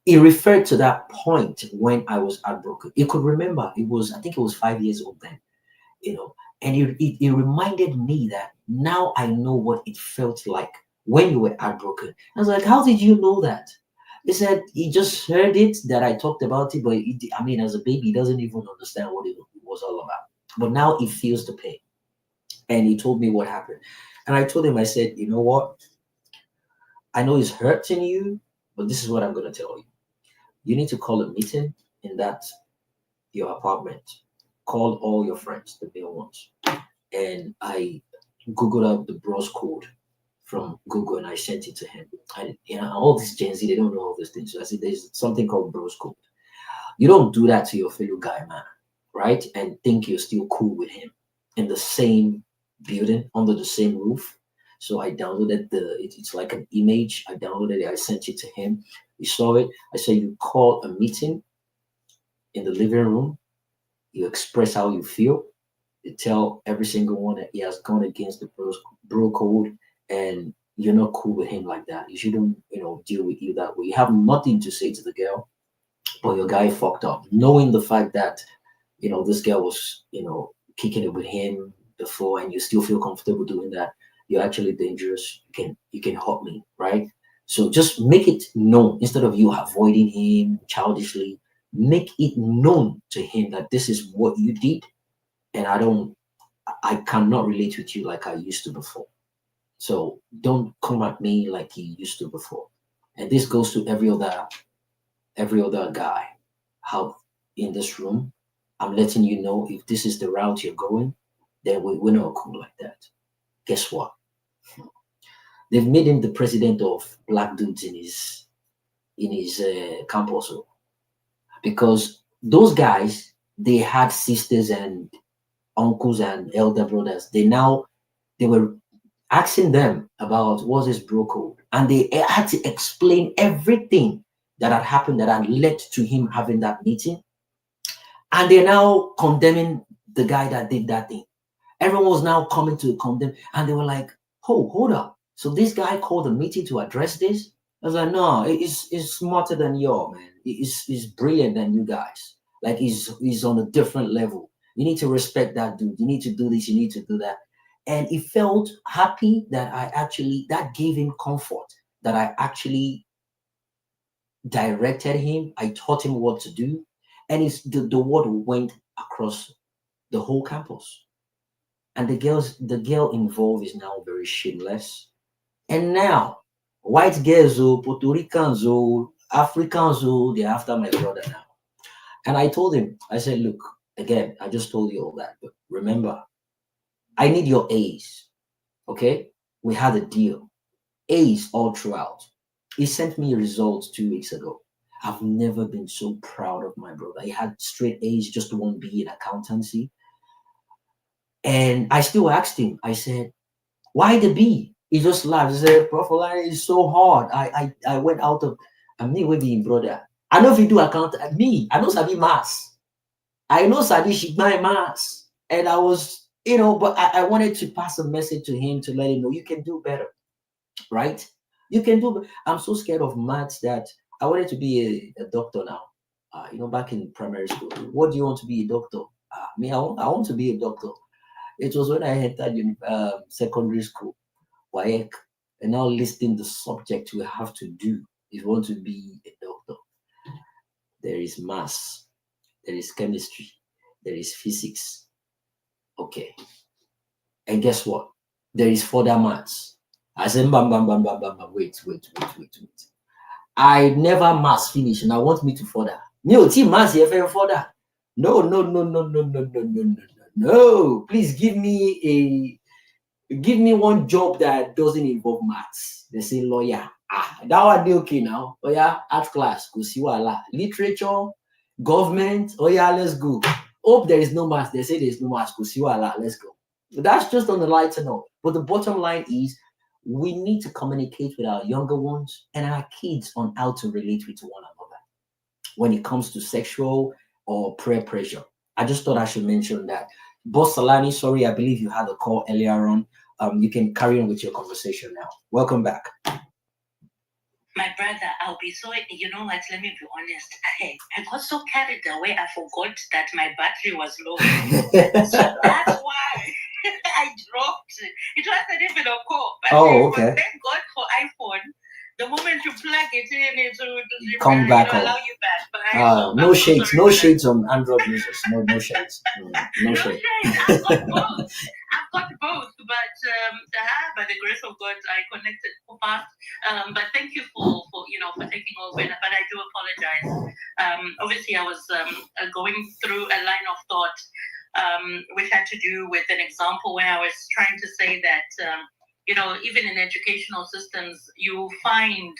he referred to that point when I was heartbroken, he could remember. I think it was 5 years old then, and it reminded me that now I know what it felt like when you were heartbroken. I was like, how did you know that? He said he just heard it, that I talked about it, but as a baby, he doesn't even understand what it was all about. But now he feels the pain. And he told me what happened. And I told him, I said, you know what? I know it's hurting you, but this is what I'm going to tell you. You need to call a meeting in your apartment. Call all your friends, the male ones. And I Googled up the bros code from Google and I sent it to him. All this Gen Z, they don't know all these things. So I said, there's something called bros code. You don't do that to your fellow guy, man, right? And think you're still cool with him in the same building, under the same roof. So I downloaded it's like an image. I downloaded it, I sent it to him. He saw it. I said, you call a meeting in the living room, you express how you feel, you tell every single one that he has gone against the bro code and you're not cool with him like that. You shouldn't, deal with you that way. You have nothing to say to the girl, but your guy fucked up. Knowing the fact that, this girl was, kicking it with him before and you still feel comfortable doing that, you're actually dangerous. You can hurt me, right? So just make it known instead of you avoiding him childishly. Make it known to him that this is what you did, and I cannot relate with you like I used to before. So don't come at me like you used to before. And this goes to every other guy. How in this room, I'm letting you know if this is the route you're going, then we're not cool like that. Guess what? They've made him the president of black dudes in his campus, because those guys, they had sisters and uncles and elder brothers. They were asking them about what's this bro code, and they had to explain everything that had happened that had led to him having that meeting, and they're now condemning the guy that did that thing. Everyone was now coming to condemn, and they were like, "Oh, hold up! So this guy called a meeting to address this?" I was like, "No, it's smarter than you, man. It's brilliant than you guys. Like he's on a different level. You need to respect that dude. You need to do this. You need to do that." And he felt happy that that gave him comfort, that I actually directed him. I taught him what to do, and the word went across the whole campus. And the girl involved is now very shameless. And now, white girls, oh, Puerto Ricans, oh, Africans, oh, they're after my brother now. And I told him, I said, look, again, I just told you all that, but remember, I need your A's. Okay? We had a deal. A's all throughout. He sent me results 2 weeks ago. I've never been so proud of my brother. He had straight A's, just 1B in accountancy. And I still asked him, I said, why the B? He just laughed. He said, Prof. Olani is so hard. I went out of, I'm me with being brother. I know if you do account, me, I know Sabi Mass. I know Sabi Shigmai Mass. And I was, but I wanted to pass a message to him to let him know you can do better, right? You can do, I'm so scared of maths that I wanted to be a doctor now. Back in primary school, what do you want to be a doctor? Me, I want to be a doctor. It was when I entered secondary school, WAEC, and now listing the subject we have to do if you want to be a doctor. There is maths, there is chemistry, there is physics. Okay. And guess what? There is further maths. I said, bam, bam, bam, bam, bam, bam. Wait. I never maths finish, and I want me to further. No, team maths here further. No. Please give me one job that doesn't involve maths. They say lawyer. That would be okay now. Oh yeah, art class. Go see what literature, government. Oh yeah, let's go. Hope there is no maths. They say there's no maths. Go see what let's go. That's just on the lighter note. But the bottom line is we need to communicate with our younger ones and our kids on how to relate with one another when it comes to sexual or peer pressure. I just thought I should mention that. Boss Salani, sorry, I believe you had a call earlier on. You can carry on with your conversation now. Welcome back. My brother, I'll be so, you know what, let me be honest. I got so carried away, I forgot that my battery was low. So that's why I dropped it. It wasn't even a call. Okay. Thank God for iPhone. The moment you plug it in, it will come back on. allow you back. But no shades, no shades on Android users. No shades. No shades. I've got both. But by the grace of God, I connected so fast. But thank you for taking over. But I do apologize. Obviously, I was going through a line of thought, which had to do with an example where I was trying to say that. Even in educational systems, you find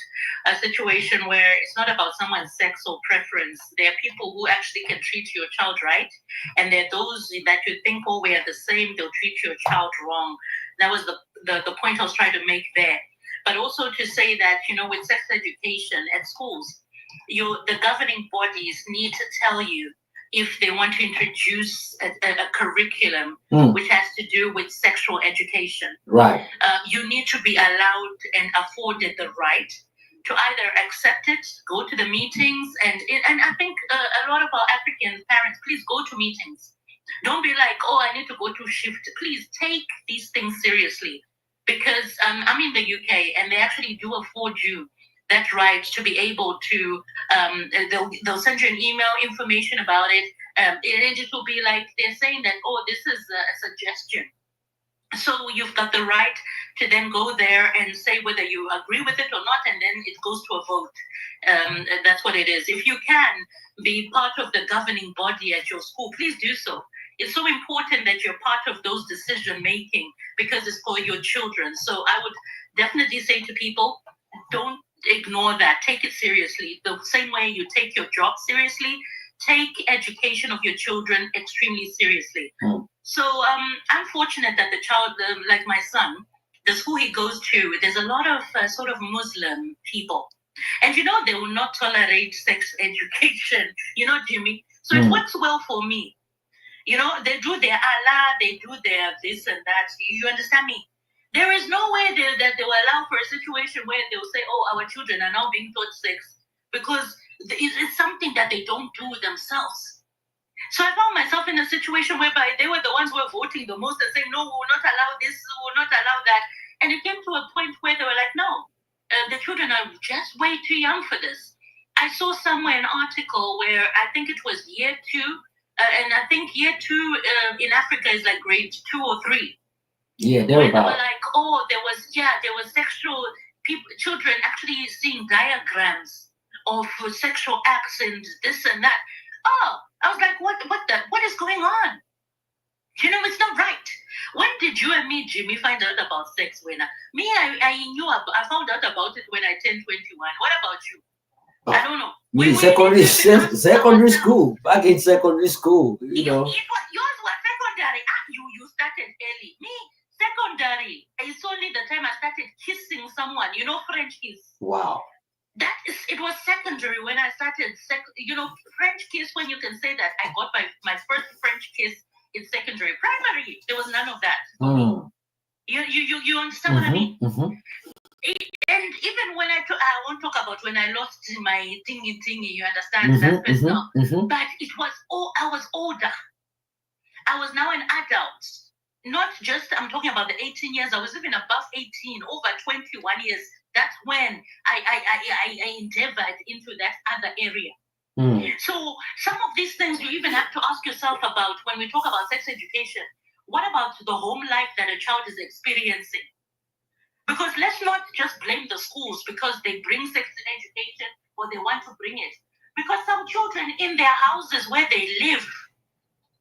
a situation where it's not about someone's sex or preference. There are people who actually can treat your child right, and there are those that you think, oh, we are the same, they'll treat your child wrong. That was the point I was trying to make there. But also to say that, with sex education at schools, the governing bodies need to tell you if they want to introduce a curriculum which has to do with sexual education. Right. You need to be allowed and afforded the right to either accept it, go to the meetings, and I think a lot of our African parents, please go to meetings. Don't be like, oh, I need to go to shift. Please take these things seriously, because I'm in the UK and they actually do afford you that right to be able to, they'll send you an email information about it, and it will be like they're saying that, oh, this is a suggestion. So you've got the right to then go there and say whether you agree with it or not, and then it goes to a vote. That's what it is. If you can be part of the governing body at your school, please do so. It's so important that you're part of those decision making because it's for your children. So I would definitely say to people, don't ignore that. Take it seriously. The same way you take your job seriously, take education of your children extremely seriously. So I'm fortunate that the child, like my son, the school he goes to, there's a lot of sort of Muslim people. And they will not tolerate sex education, Jimmy. So it works well for me. They do their Allah, they do their this and that. You understand me? There is no way that they will allow for a situation where they will say, oh, our children are now being taught sex, because it's something that they don't do themselves. So I found myself in a situation whereby they were the ones who were voting the most and saying, no, we will not allow this, we will not allow that. And it came to a point where they were like, no, the children are just way too young for this. I saw somewhere an article where I think it was year 2 and I think year 2 in Africa is like grade 2 or 3. Yeah, Where they were thereabout. like, there was sexual children actually seeing diagrams of sexual acts and this and that. Oh, I was like, what is going on? It's not right. When did you and me, Jimmy, find out about sex? When me, I knew I found out about it when I turned 21. What about you? I don't know. Me, secondary school. Back in secondary school, you know. Yours was secondary. You started early. Me, secondary. It's only the time I started kissing someone. French kiss. Wow. It was secondary when I started. French kiss. When you can say that I got my first French kiss in secondary. Primary, there was none of that. You understand what I mean? Mm-hmm. And even when I won't talk about when I lost my thingy, you understand? That's personal. But it was I was older. I was now an adult. Not just, I'm talking about the 18 years. I was even above 18, over 21 years. That's when I endeavored into that other area. So some of these things you even have to ask yourself about when we talk about sex education. What about the home life that a child is experiencing? Because let's not just blame the schools because they bring sex education or they want to bring it. Because some children in their houses where they live,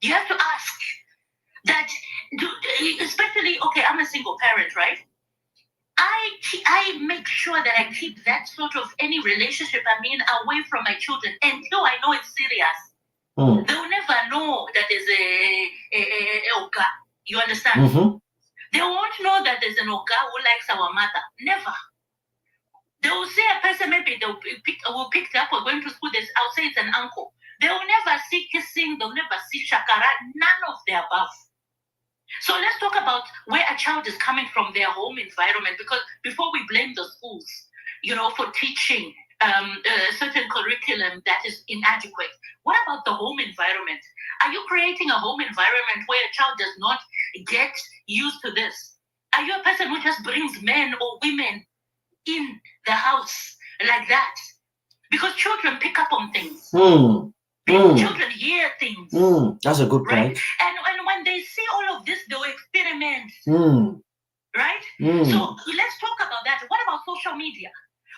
you have to ask that, especially, okay, I'm a single parent, right? I make sure that I keep that sort of any relationship I'm in away from my children until I know it's serious. They'll never know that there's a oga. You understand? They won't know that there's an oga who likes our mother. Never. They will say a person, maybe they'll pick up or going to school, I'll say it's an uncle. They will never see kissing, they'll never see shakara, none of the above. So let's talk about where a child is coming from, their home environment, because before we blame the schools, for teaching certain curriculum that is inadequate, what about the home environment? Are you creating a home environment where a child does not get used to this? Are you a person who just brings men or women in the house like that? Because children pick up on things. Children hear things. That's a good point. Right? And when they see all of this, they'll experiment. Right? So let's talk about that. What about social media?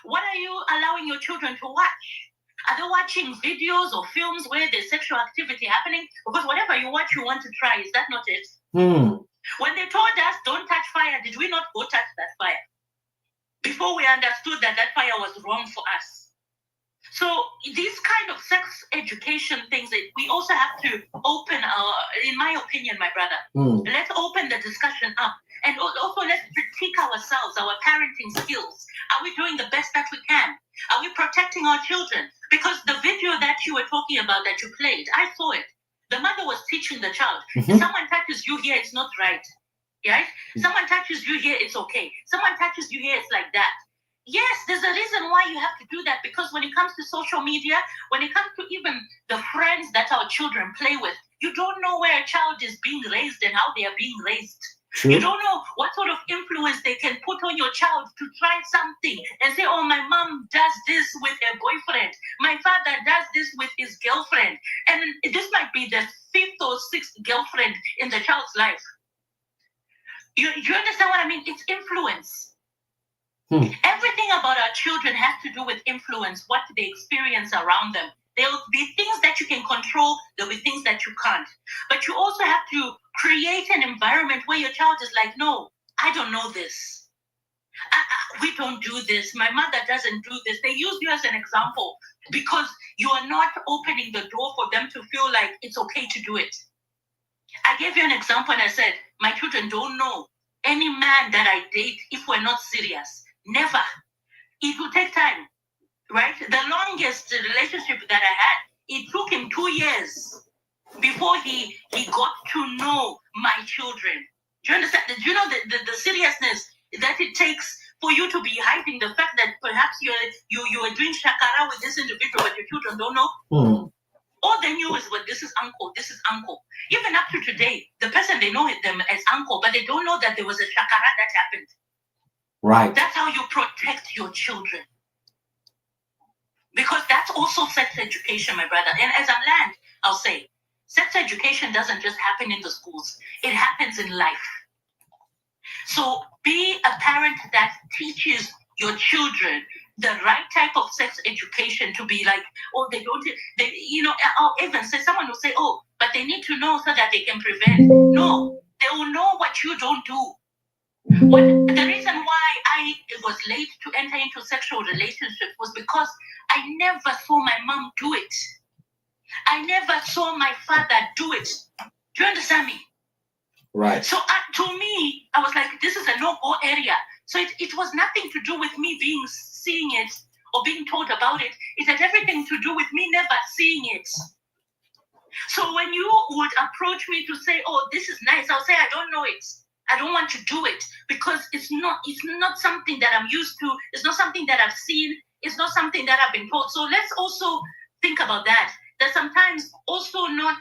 What are you allowing your children to watch? Are they watching videos or films where there's sexual activity happening? Because whatever you watch, you want to try. Is that not it? When they told us, don't touch fire, did we not go touch that fire? Before we understood that fire was wrong for us. So these kind of sex education things, we also have to open in my opinion, my brother, let's open the discussion up. And also let's critique ourselves, our parenting skills. Are we doing the best that we can? Are we protecting our children? Because the video that you were talking about that you played, I saw it. The mother was teaching the child. If someone touches you here, it's not right. Right? Someone touches you here, it's okay. Someone touches you here, it's like that. Yes, there's a reason why you have to do that, because when it comes to social media, when it comes to even the friends that our children play with, you don't know where a child is being raised and how they are being raised. True. You don't know what sort of influence they can put on your child to try something and say, oh, my mom does this with her boyfriend. My father does this with his girlfriend. And this might be the 5th or 6th girlfriend in the child's life. You understand what I mean? It's influence. Everything about our children has to do with influence, what they experience around them. There will be things that you can control, there will be things that you can't. But you also have to create an environment where your child is like, no, I don't know this. We don't do this. My mother doesn't do this. They use you as an example because you are not opening the door for them to feel like it's okay to do it. I gave you an example and I said, my children don't know any man that I date if we're not serious. Never. It will take time, right? The longest relationship that I had, it took him 2 years before he got to know my children. Do you understand? Do you know the seriousness that it takes for you to be hiding the fact that perhaps you are doing shakara with this individual, but your children don't know? All they knew is, well, this is uncle, this is uncle. Even up to today, the person, they know them as uncle, but they don't know that there was a shakara that happened. Right. That's how you protect your children. Because that's also sex education, my brother. And as I'm land, I'll say, sex education doesn't just happen in the schools, it happens in life. So be a parent that teaches your children the right type of sex education to be like, oh, they don't, they, or even say someone will say, oh, but they need to know so that they can prevent. No, they will know what you don't do. The reason why I was late to enter into sexual relationships was because I never saw my mom do it. I never saw my father do it. Do you understand me? Right. So to me, I was like, this is a no-go area. So it was nothing to do with me seeing it or being told about it. It had everything to do with me never seeing it. So when you would approach me to say, oh, this is nice, I'll say, I don't know it. I don't want to do it because it's not something that I'm used to. It's not something that I've seen. It's not something that I've been told. So let's also think about that. That sometimes also not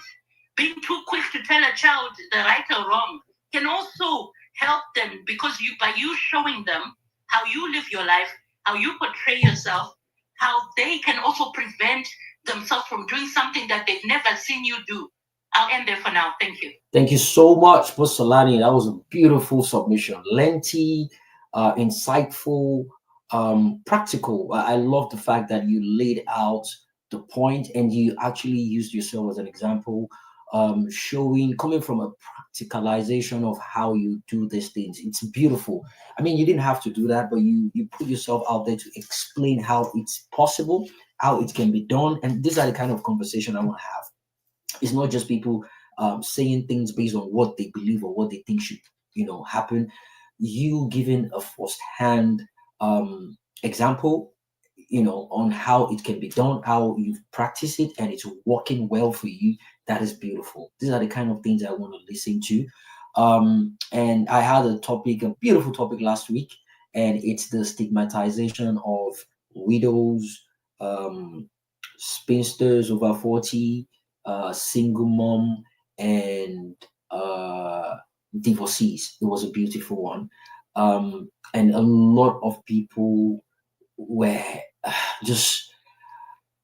being too quick to tell a child the right or wrong can also help them, because by you showing them how you live your life, how you portray yourself, how they can also prevent themselves from doing something that they've never seen you do. I'll end there for now. Thank you. Thank you so much, Bosolani. That was a beautiful submission. Lengthy, insightful, practical. I love the fact that you laid out the point and you actually used yourself as an example, showing, coming from a practicalization of how you do these things. It's beautiful. I mean, you didn't have to do that, but you put yourself out there to explain how it's possible, how it can be done. And these are the kind of conversation I want to have. It's not just people saying things based on what they believe or what they think should, happen. You giving a first-hand example, on how it can be done, how you've practiced it, and it's working well for you. That is beautiful. These are the kind of things I want to listen to. And I had a beautiful topic last week, and it's the stigmatization of widows, spinsters over 40, single mom, and divorcees. It was a beautiful one. And a lot of people were just,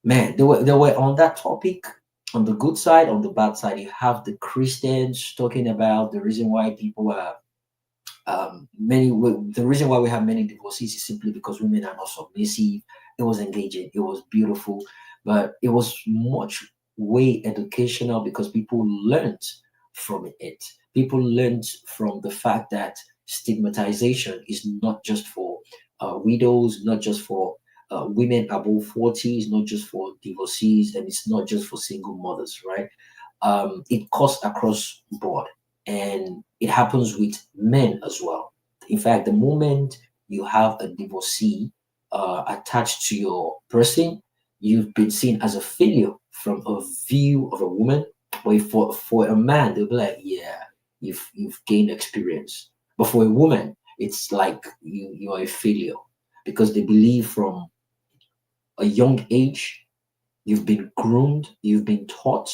man, they were on that topic. On the good side, on the bad side, you have the Christians talking about the reason why people are the reason why we have many divorces is simply because women are not submissive. It was engaging, it was beautiful, but it was much way educational because people learned from it. People learned from the fact that stigmatization is not just for widows, not just for women above 40, it's not just for divorcees, and it's not just for single mothers, right? It cuts across board, and it happens with men as well. In fact, the moment you have a divorcee attached to your person, you've been seen as a failure from a view of a woman. But for a man, they'll be like, yeah, you've gained experience. But for a woman, it's like you are a failure because they believe from a young age you've been groomed, you've been taught,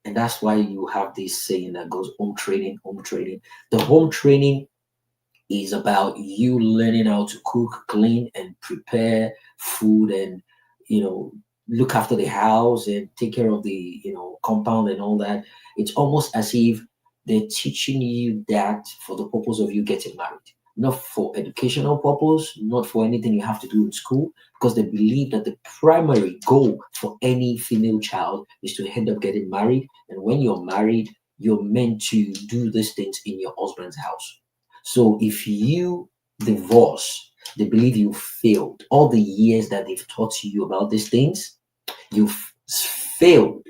and that's why you have this saying that goes home training, home training. The home training is about you learning how to cook, clean, and prepare food, and look after the house and take care of the compound and all that. It's almost as if they're teaching you that for the purpose of you getting married, not for educational purpose, not for anything you have to do in school, because they believe that the primary goal for any female child is to end up getting married. And when you're married, you're meant to do these things in your husband's house. So if you divorce, they believe you failed. All the years that they've taught you about these things, you've failed.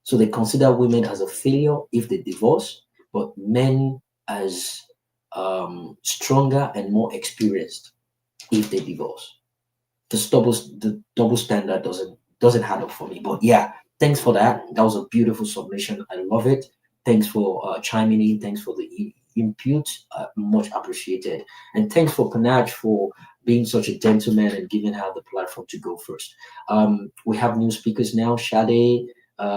So they consider women as a failure if they divorce, but men as stronger and more experienced if they divorce. The double standard doesn't add up for me. But yeah, thanks for that. That was a beautiful submission. I love it. Thanks for chiming in. Thanks for the input. Much appreciated. And thanks for Panaj for being such a gentleman and giving her the platform to go first. We have new speakers now. Shade,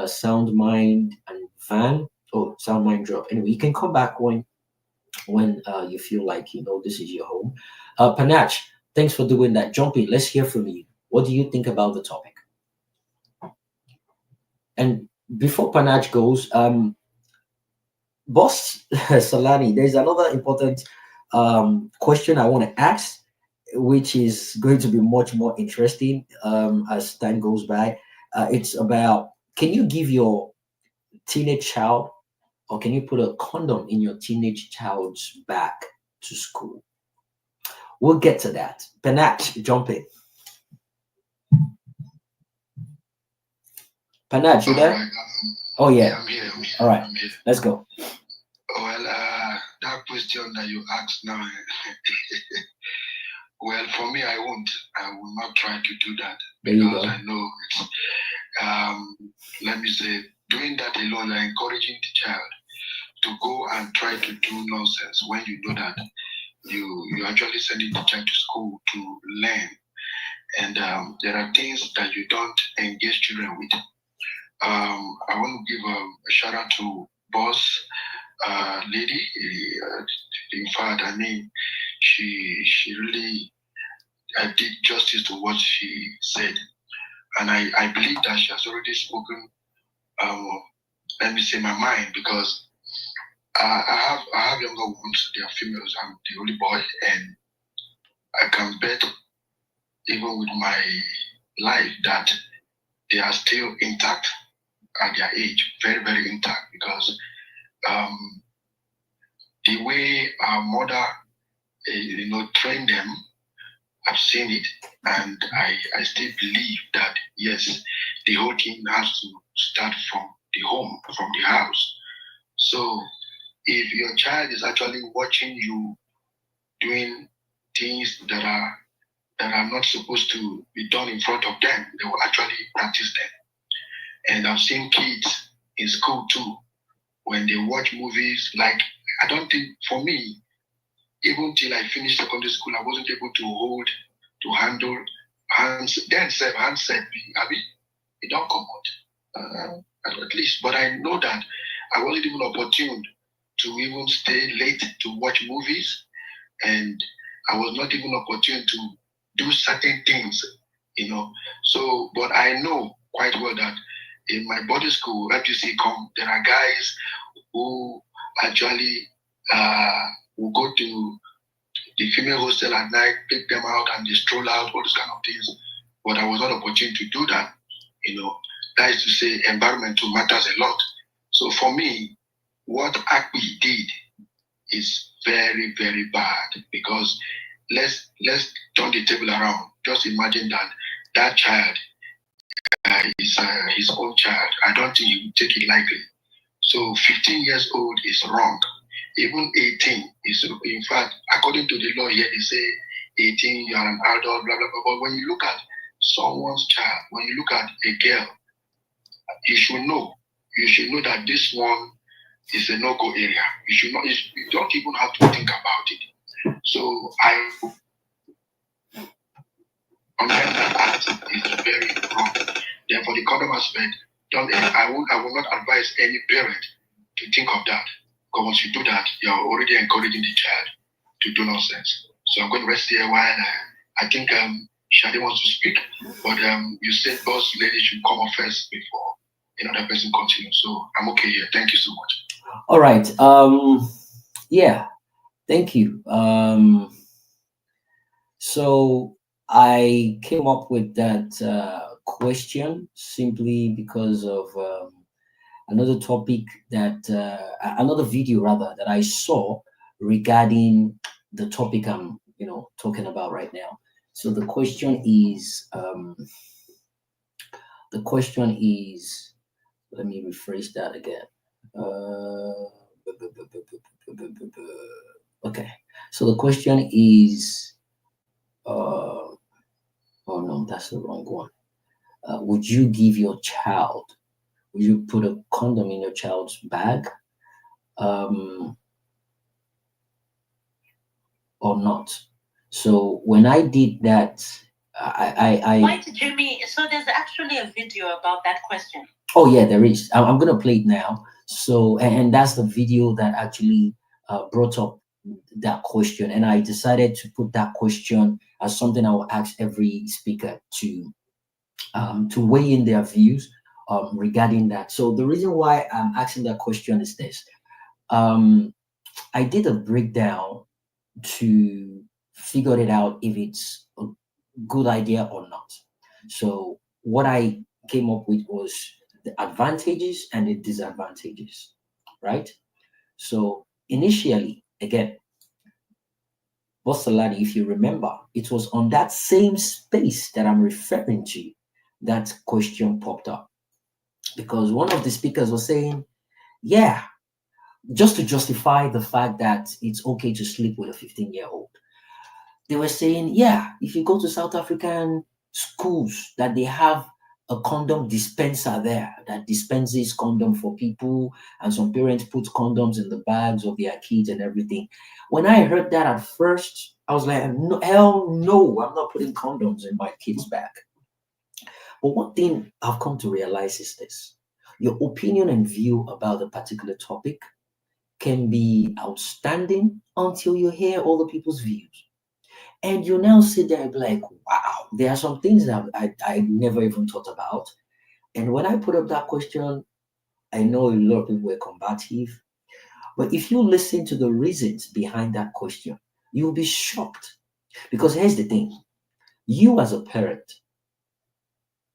Sound Mind, and Van. Oh, Sound Mind drop. Anyway, you can come back when you feel like this is your home. Panach, thanks for doing that. Jump in. Let's hear from you. What do you think about the topic? And before Panach goes, Boss Solani, there's another important question I want to ask, which is going to be much more interesting as time goes by. It's about, can you give your teenage child, or can you put a condom in your teenage child's bag to school? We'll get to that. Panach, jump in. Panach, you All there? right. Oh, Yeah, yeah. I'm here. I'm here. All right, I'm here. let's go. Well, that question that you asked now, well, for me, I won't. I will not try to do that There you because go. I know it's, let me say, doing that alone, you're encouraging the child to go and try to do nonsense when you know that you actually sending the child to school to learn. And there are things that you don't engage children with. I want to give a shout out to boss lady. In fact, I mean, she really did justice to what she said, and I believe that she has already spoken. Um, let me say my mind because I have younger ones. They are females. I'm the only boy, and I can bet even with my life that they are still intact at their age, very very intact because um, the way our mother trained them, I've seen it, and I still believe that yes, the whole thing has to start from the home, from the house. So if your child is actually watching you doing things that are not supposed to be done in front of them, they will actually practice them. And I've seen kids in school too when they watch movies. Like I don't think for me, even till I finished secondary school, I wasn't able to hold, to handle hands. Then self handset, I mean, it don't come out at least. But I know that I wasn't even opportune to even stay late to watch movies, and I was not even opportune to do certain things, So, but I know quite well that in my boarding school, FGC there are guys who actually will go to the female hostel at night, pick them out, and they stroll out, all those kind of things. But I was not opportune to do that. That is to say, environmental matters a lot. So for me, what Akpi did is very, very bad because let's turn the table around. Just imagine that child is his own child. I don't think he would take it lightly. So 15 years old is wrong. Even 18 is, in fact, according to the law here, they say 18, you are an adult, blah, blah, blah. But when you look at someone's child, when you look at a girl, you should know. You should know that this one is a no-go area. You should not. You don't even have to think about it. So I condemn that act is very wrong. Therefore, the condom aspect, I will not advise any parent to think of that. Because once you do that, you're already encouraging the child to do nonsense. So I'm going to rest here while I think Shadi wants to speak, but you said boss lady should come up first before another person continues. So I'm okay here. Thank you so much. All right. Yeah. Thank you. So I came up with that question simply because of another topic another video rather that I saw regarding the topic I'm talking about right now. So the question is let me rephrase that again. Okay, so the question is oh no, that's the wrong one. Would you give your child, would you put a condom in your child's bag or not? So when I did that, Wait, Jimmy. So there's actually a video about that question. Oh yeah, there is. I'm gonna play it now. So and that's the video that actually brought up that question, and I decided to put that question as something I will ask every speaker to weigh in their views regarding that. So the reason why I'm asking that question is this. Um, I did a breakdown to figure it out if it's a good idea or not. So what I came up with was the advantages and the disadvantages, right? So initially, again, Bossalani, if you remember, it was on that same space that I'm referring to that question popped up because one of the speakers was saying, yeah, just to justify the fact that it's okay to sleep with a 15-year-old. They were saying, yeah, if you go to South African schools, that they have a condom dispenser there that dispenses condom for people, and some parents put condoms in the bags of their kids and everything. When I heard that at first, I was like, no, hell no, I'm not putting condoms in my kid's bag. But one thing I've come to realize is this: your opinion and view about a particular topic can be outstanding until you hear other people's views. And you now sit there and be like, wow, there are some things that I never even thought about. And when I put up that question, I know a lot of people were combative. But if you listen to the reasons behind that question, you'll be shocked. Because here's the thing: you as a parent,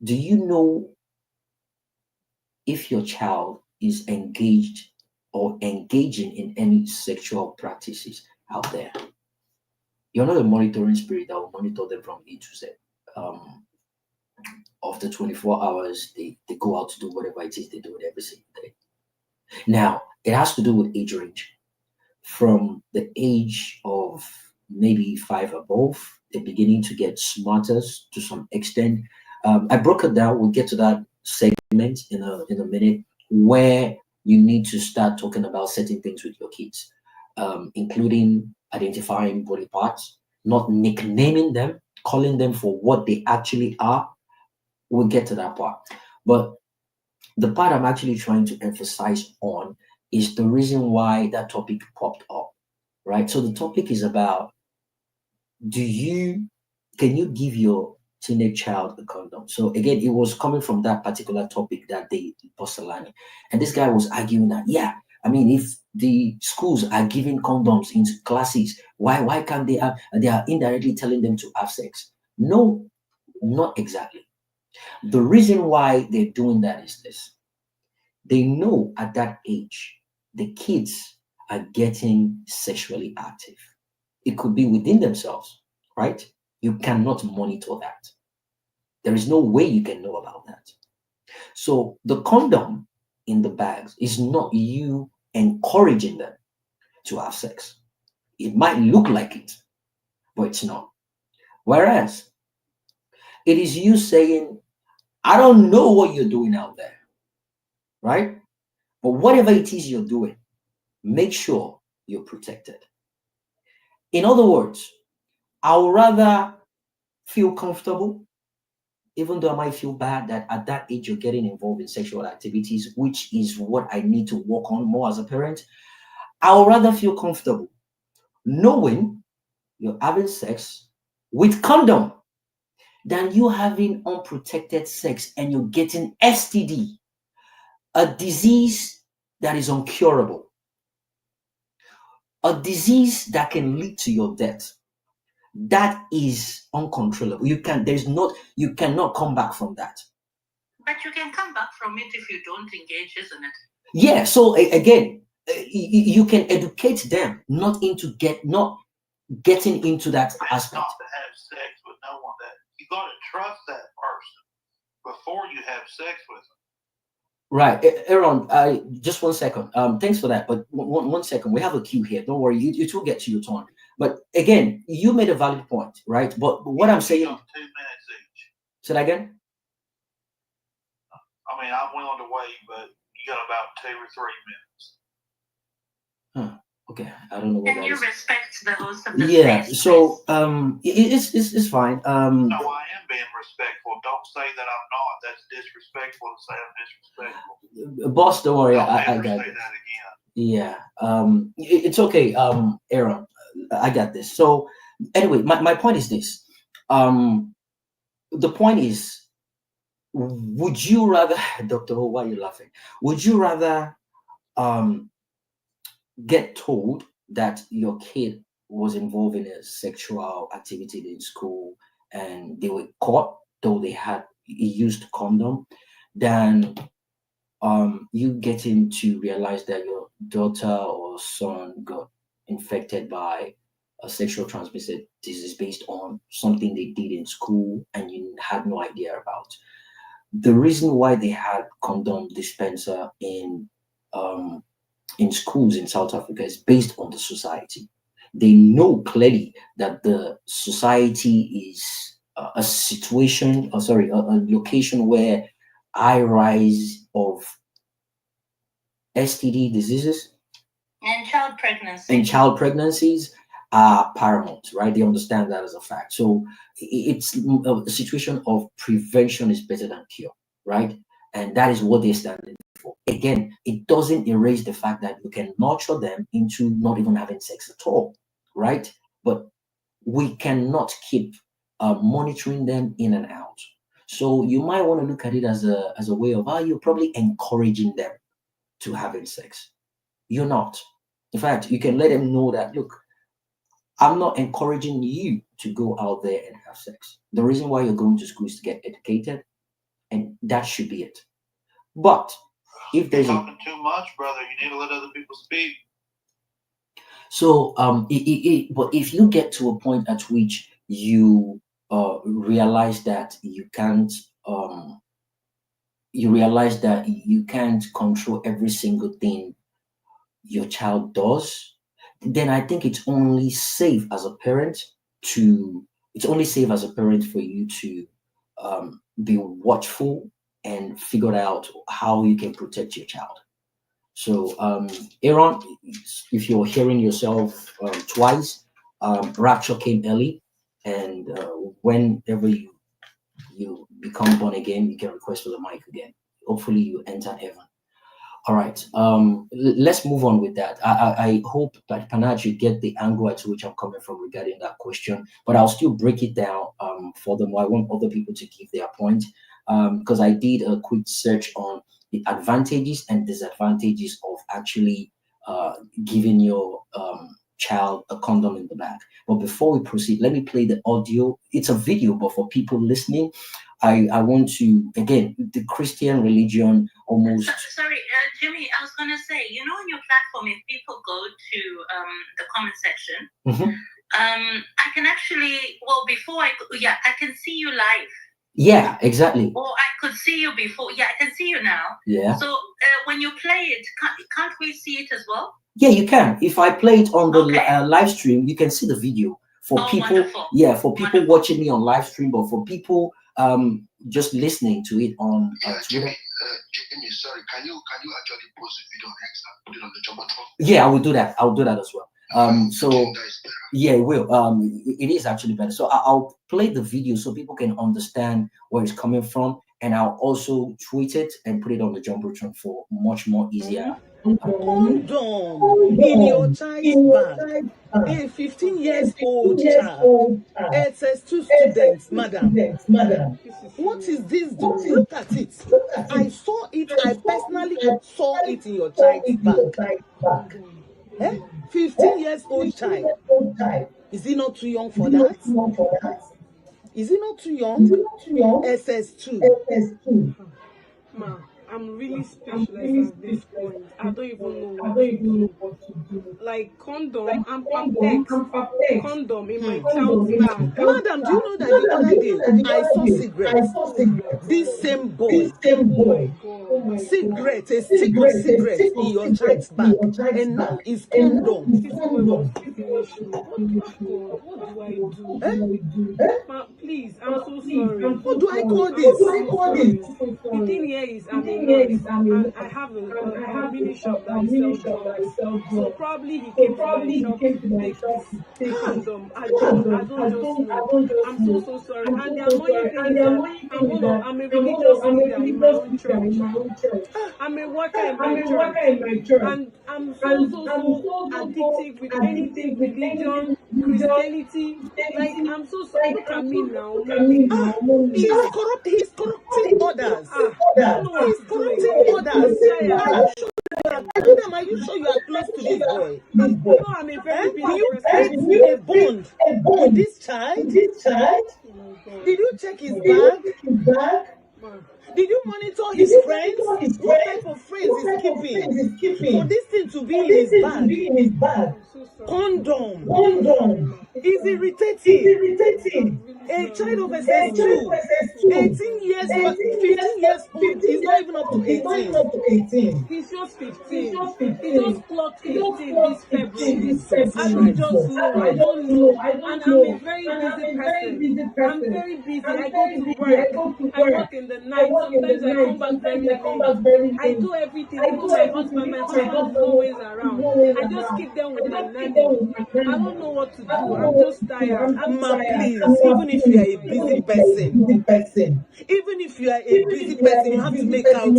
do you know if your child is engaged or engaging in any sexual practices out there? You're not a monitoring spirit that will monitor them from A to Z. Um, of the 24 hours, they go out to do whatever it is they do every single day. Now, it has to do with age range. From the age of maybe five above, they're beginning to get smarter to some extent. I broke it down. We'll get to that segment in a minute where you need to start talking about certain things with your kids, including identifying body parts, not nicknaming them, calling them for what they actually are. We'll get to that part. But the part I'm actually trying to emphasize on is the reason why that topic popped up, right? So the topic is about, can you give your teenage child a condom? So again, it was coming from that particular topic that day, Postelani. And this guy was arguing that, yeah, I mean, if the schools are giving condoms in classes, why can't they have, they are indirectly telling them to have sex? No, not exactly. The reason why they're doing that is this: they know at that age the kids are getting sexually active. It could be within themselves, right? You cannot monitor that. There is no way you can know about that. So the condom in the bags is not you encouraging them to have sex. It might look like it, but it's not. Whereas it is you saying, I don't know what you're doing out there, right? But whatever it is you're doing, make sure you're protected. In other words, I would rather feel comfortable, even though I might feel bad that at that age you're getting involved in sexual activities, which is what I need to work on more as a parent. I would rather feel comfortable knowing you're having sex with condom than you having unprotected sex and you're getting STD, a disease that is incurable, a disease that can lead to your death. That is uncontrollable. You cannot come back from that. But you can come back from it if you don't engage, isn't it? Yeah. So again, you can educate them not getting into that Best aspect. not to have sex with no one. That you got to trust that person before you have sex with them. Right, Aaron. Just 1 second. Thanks for that. But one second. We have a queue here. Don't worry. It will get to your turn. But again, you made a valid point, right? But what I'm saying. 2 minutes each. Say that again. I mean, I'm willing to wait, but you got about 2 or 3 minutes. Huh. Okay, I don't know what Can that you is. respect the host of the Yeah. space? So it's fine. No, I am being respectful. Don't say that I'm not. That's disrespectful to say I'm disrespectful. Boss, don't worry. Don't I ever got say it. that again. Yeah. It's okay. Aaron, I got this. So anyway, my point is this. The point is would you rather, Dr. Ho, why are you laughing? Would you rather um get told that your kid was involved in a sexual activity in school and they were caught, though they had used condom, than you getting to realize that your daughter or son got infected by a sexual transmitted disease based on something they did in school and you had no idea about? The reason why they had condom dispenser um, in schools in South Africa is based on the society. They know clearly that the society is a situation, or sorry, a location where high rise of STD diseases And child pregnancy. and child pregnancies are paramount, right? They understand that as a fact. So it's a situation of prevention is better than cure, right? And that is what they're standing for. Again, it doesn't erase the fact that you can nurture them into not even having sex at all, right? But we cannot keep monitoring them in and out. So you might want to look at it as a way of how you're probably encouraging them to having sex. You're not. In fact, you can let them know that, look, I'm not encouraging you to go out there and have sex. The reason why you're going to school is to get educated, and that should be it. But if You're there's a talking too much, brother. You need to let other people speak. so but if you get to a point at which you realize that you can't control every single thing your child does, then I think it's only safe as a parent for you to be watchful and figure out how you can protect your child. So, Aaron, if you're hearing yourself twice, rapture came early, and whenever you become born again, you can request for the mic again. Hopefully, you enter heaven. All right. Let's move on with that. I hope that Panaj you get the angle at which I'm coming from regarding that question, but I'll still break it down for them. I want other people to give their point because I did a quick search on the advantages and disadvantages of actually giving your child a condom in the back. But before we proceed, let me play the audio. It's a video, but for people listening, I want to, again, the Christian religion almost. Sorry, Jimmy, I was going to say, on your platform, if people go to the comment section, Mhm. I can actually, I can see you live. Yeah, exactly. Or I could see you before. Yeah, I can see you now. Yeah. So when you play it, can't we see it as well? Yeah, you can. If I play it on the Okay. live stream, you can see the video. For Oh, people, wonderful. yeah, for people Wonderful. watching me on live stream, but for people just listening to it on Yeah, Twitter. Jimmy, sorry, can you actually post the video on X and put it on the Jumbotron? Yeah, I will do that. I'll do that as well. So That is better. yeah, it will. It is actually better. So I'll play the video so people can understand where it's coming from, and I'll also tweet it and put it on the Jumbotron for much more easier. Condom in your child's bag. A 15 years old child. SS2 students, madam. What is this? Look at it. I saw it. I personally saw it in your child's bag. 15 years old child. Is he not too young for that? Is he not too young? SS2. Ma, I'm really speechless at this point. I don't even know what to do. Like condom, I'm perplexed. Condom in my child's bag. Madam, do you know that the other day I saw cigarettes? This same boy. Oh my god. Cigarette, a stick of cigarettes in your child's bag. And now it's condom. This boy must be finished. God, what do I do? Ma, please, I'm so sorry. What do I call this? The thing here is I'm a nurse and I have a mini shop that sells drugs. So probably he came to my shop to take this condom. I don't just know. I'm so sorry. And the annoying thing is that I'm a religious leader in my own church. I'm a worker in my church. And I'm so addicted with anything religion, Christianity. Like, I'm so sorry. Look at me now, He's corrupting others. I don't know what He's to do corrupting again. others. I'm Are tired. you sure Madam, are you sure you are close to this boy? You know, I'm a very Do busy you person. create a bond with this child? Oh my God. Did you check his bag? Man. Did you monitor his friends? What type of friends is keeping for this thing to be in his bag? I'm so sorry. Condom. I'm so sorry, ma. Is irritating. I'm really A sorry. child of I'm so sorry. SS2, 18 years, 15 years old, is not even up to 18. He's just 15. He just clocked 18 this February. Jesus I don't just Christ. know. I don't know. And I'm a very busy person. I'm very busy. I go to work. I work in the night. Sometimes I come back very late. I do everything. Even my husband is always around. I just keep them with my nanny. I don't know what to do. I'm just tired. Ma, please, even if you are a busy person, you have to make out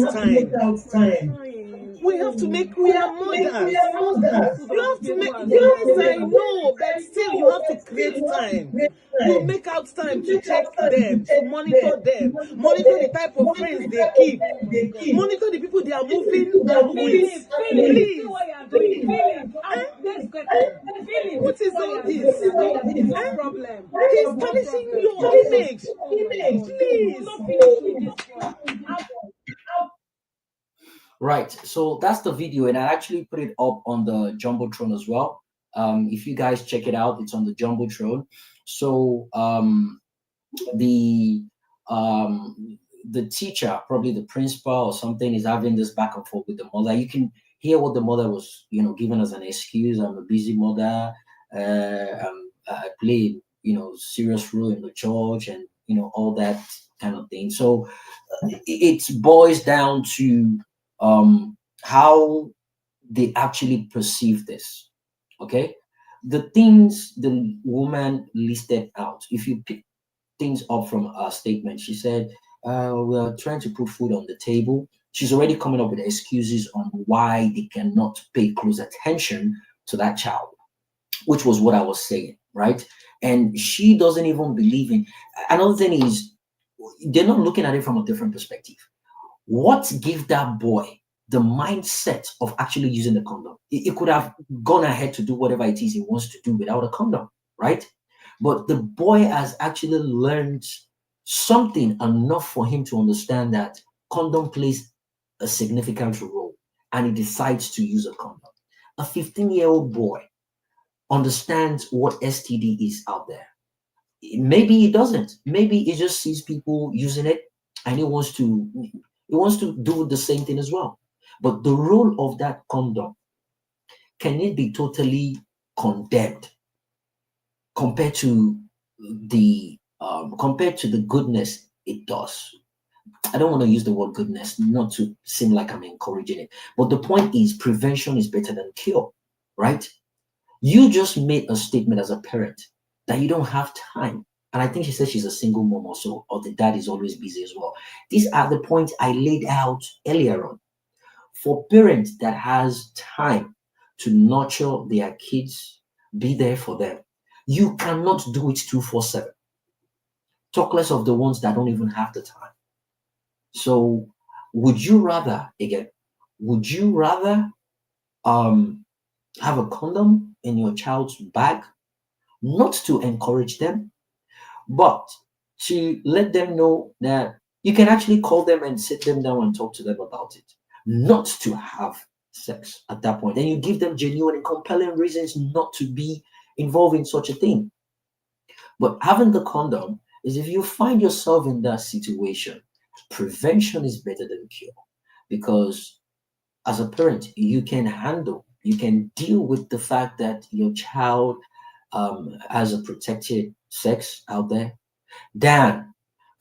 time. Trying. We are mothers. People You don't have be to able make, to yes, accept I it. know, but still you have to create time. You make out time to check them, to monitor them, monitor the type of friends they keep, Oh my God. monitor the people they are moving back with. Feeling. See Please, what you're doing. Feeling. Let's get on. Feeling. what See is what all you're this? doing. No problem. He's No tarnishing problem. your image. Oh my God. You will Please. not finish with this one. Right. So that's the video, and I actually put it up on the Jumbotron as well. If you guys check it out, it's on the Jumbotron. So the the teacher, probably the principal or something, is having this back and forth with the mother. You can hear what the mother was, giving as an excuse. I'm a busy mother. I play, serious role in the church, and all that kind of thing. So it boils down to how they actually perceive this. Okay, the things the woman listed out. If you pick things up from her statement, she said, "We are trying to put food on the table." She's already coming up with excuses on why they cannot pay close attention to that child, which was what I was saying, right? And she doesn't even believe in. Another thing is, they're not looking at it from a different perspective. What gave that boy the mindset of actually using the condom? He could have gone ahead to do whatever it is he wants to do without a condom, right? But the boy has actually learned something enough for him to understand that condom plays a significant role, and he decides to use a condom. A 15-year-old boy understands what STD is out there. Maybe he doesn't. Maybe he just sees people using it, and he wants to do the same thing as well. But the role of that condom, can it be totally condemned compared to the goodness it does? I don't want to use the word goodness, not to seem like I'm encouraging it. But the point is, prevention is better than cure, right? You just made a statement as a parent that you don't have time. And I think she said she's a single mom also, or the dad is always busy as well. These are the points I laid out earlier on. For parents that has time to nurture their kids, be there for them, you cannot do it 247. Talk less of the ones that don't even have the time. So would you rather have a condom in your child's bag, not to encourage them, but to let them know that you can actually call them and sit them down and talk to them about it, not to have sex at that point? And you give them genuine and compelling reasons not to be involved in such a thing. But having the condom is, if you find yourself in that situation, prevention is better than cure, because as a parent, you can deal with the fact that your child has a protected sex out there, than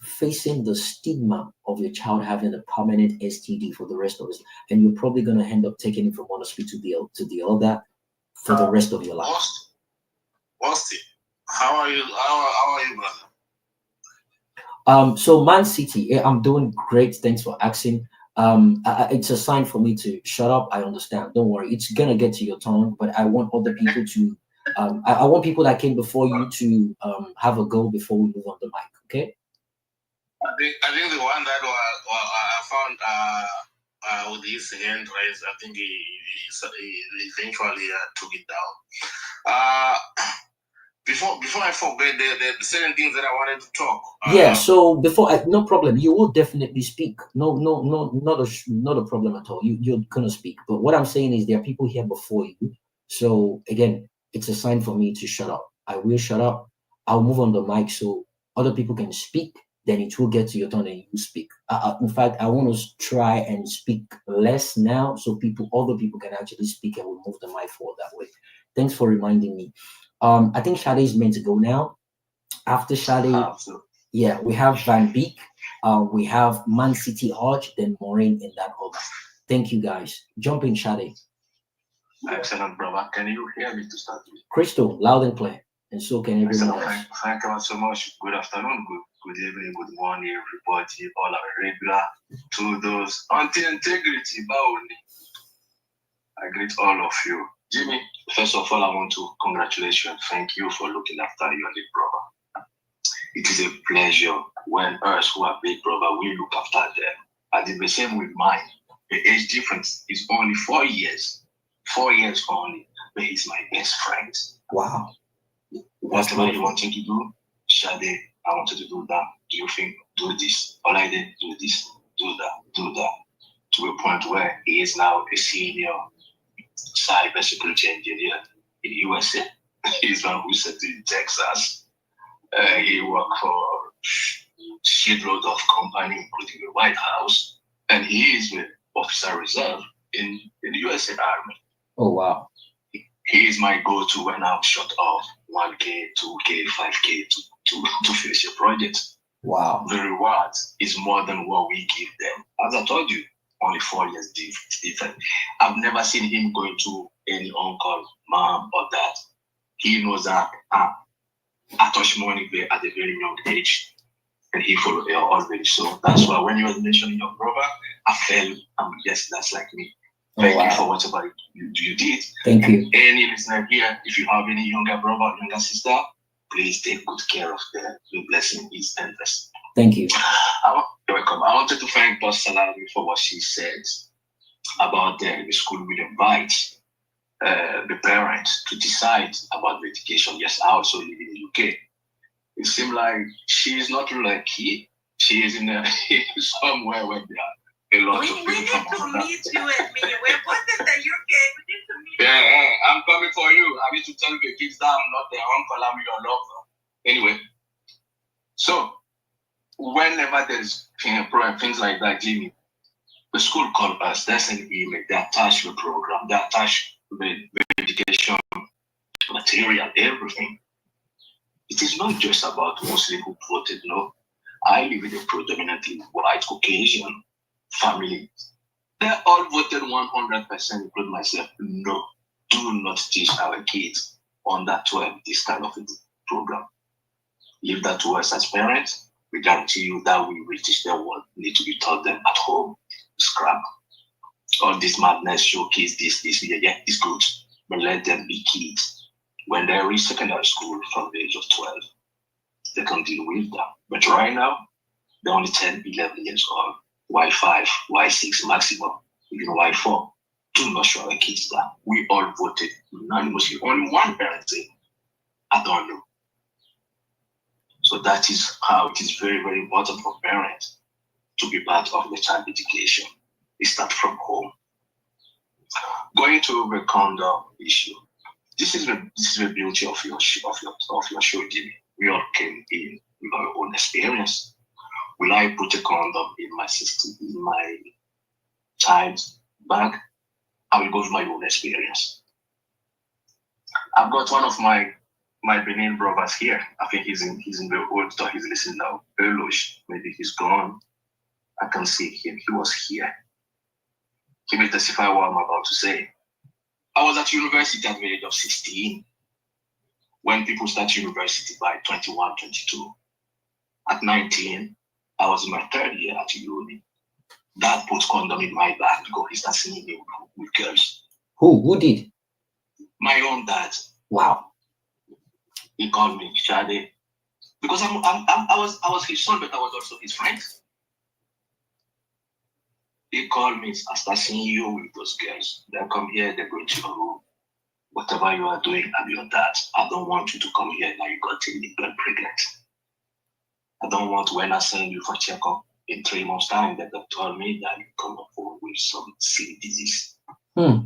facing the stigma of your child having a permanent STD for the rest of his life. And you're probably going to end up taking it from one hospital to the other for the rest of your life. Austin, how are you? How are you, brother? So Man City, I'm doing great. Thanks for asking. It's a sign for me to shut up. I understand. Don't worry. It's gonna get to your tongue, but I want other people to I want people that came before you to have a go before we move on the mic. Okay. I think the one that I found with his hand raised, I think he eventually took it down. Before I forget, the certain things that I wanted to talk. Yeah. So before, no problem. You will definitely speak. No, not a problem at all. You're gonna speak. But what I'm saying is there are people here before you. So again, it's a sign for me to shut up. I will shut up. I'll move on the mic so other people can speak. Then it will get to your turn and you speak. In fact, I want to try and speak less now so other people can actually speak, and we'll move the mic forward that way. Thanks for reminding me. I think Shade is meant to go now. After Shade, yeah, we have Van Beek, we have Man City Hodge, then Maureen in that order. Thank you guys. Jump in, Shade. Excellent, brother. Can you hear me to start with? Crystal, loud and clear. And so can everyone else. Thank you so much. Good afternoon, good evening, good morning, everybody, all our regular, to those anti-integrity, Baoni. I greet all of you. Jimmy, first of all, I want to congratulate you and thank you for looking after your big brother. It is a pleasure when us who are big brother, we look after them. I did the same with mine. The age difference is only 4 years. 4 years only, but he's my best friend. Wow. Whatever you wanted to do, Shade, I wanted to do that. Do you think, do this? All I did, do this, do that. To a point where he is now a senior cybersecurity engineer in USA. He's one who settled in Texas. He worked for shitload of company, including the White House, and he is the officer reserve in the USA Army. Oh wow! He is my go-to when I'm short of 1K, 2K, 5K to finish a project. Wow! The reward is more than what we give them. As I told you, only 4 years different. I've never seen him going to any uncle, mom, or dad. He knows that I touch money at a very young age, and he followed it already. So that's why when you were mentioning your brother, I felt, yes, that's like me. Thank you for whatever you did. Thank you. Any listener here, if you have any younger brother or younger sister, please take good care of them. The blessing is endless. Thank you. You're welcome. I wanted to thank Boss Salami for what she said about the school will invite the parents to decide about the education. Yes, I also live in the UK. It seems like she is not lucky. She is in somewhere where there are a lot of people. We need to meet you and me. We're both in the UK. We need to meet you. Yeah, I'm coming for you. I need to tell the kids that I'm not their uncle, I'm your lover. Anyway, so whenever there's things like that, Jimmy, the school called us, they send email, they attach the program, they attach the education material, everything. It is not just about Muslim who voted no. I live in a predominantly white Caucasian family. They all voted 100%, including myself. No, do not teach our kids under 12 this kind of a program. Leave that to us as parents. We guarantee you that we will teach them what need to be taught them at home. Scrap. All this madness, show kids this, yeah, it's good. But let them be kids. When they reach secondary school from the age of 12, they can deal with that. But right now, they're only 10, 11 years old. Y5, Y6 maximum, even Y4. Do not show our kids that. We all voted unanimously. Only one parent said, I don't know. So that is how it is very, very important for parents to be part of the child education. It starts from home. Going to the condom issue. This is the beauty of your show, Jimmy. We all came in with our own experience. Will I put a condom in my child's bag? I will go with my own experience. I've got one of my Benin brothers here. I think he's in the old store. He's listening now. Elosh, maybe he's gone. I can see him. He was here. He may testify what I'm about to say. I was at university at the age of 16. When people start university by 21, 22. At 19, I was in my third year at uni. Dad put condom in my bag because he started seeing me with girls. Who did? My own dad. Wow. He called me Shade because I was his son, but I was also his friend. He called me, I start seeing you with those girls. They'll come here, they're going to your room. Whatever you are doing, I'm your dad. I don't want you to come here now you got to get pregnant. I don't want when I send you for checkup in 3 months' time that they told me that you come up with some silly disease.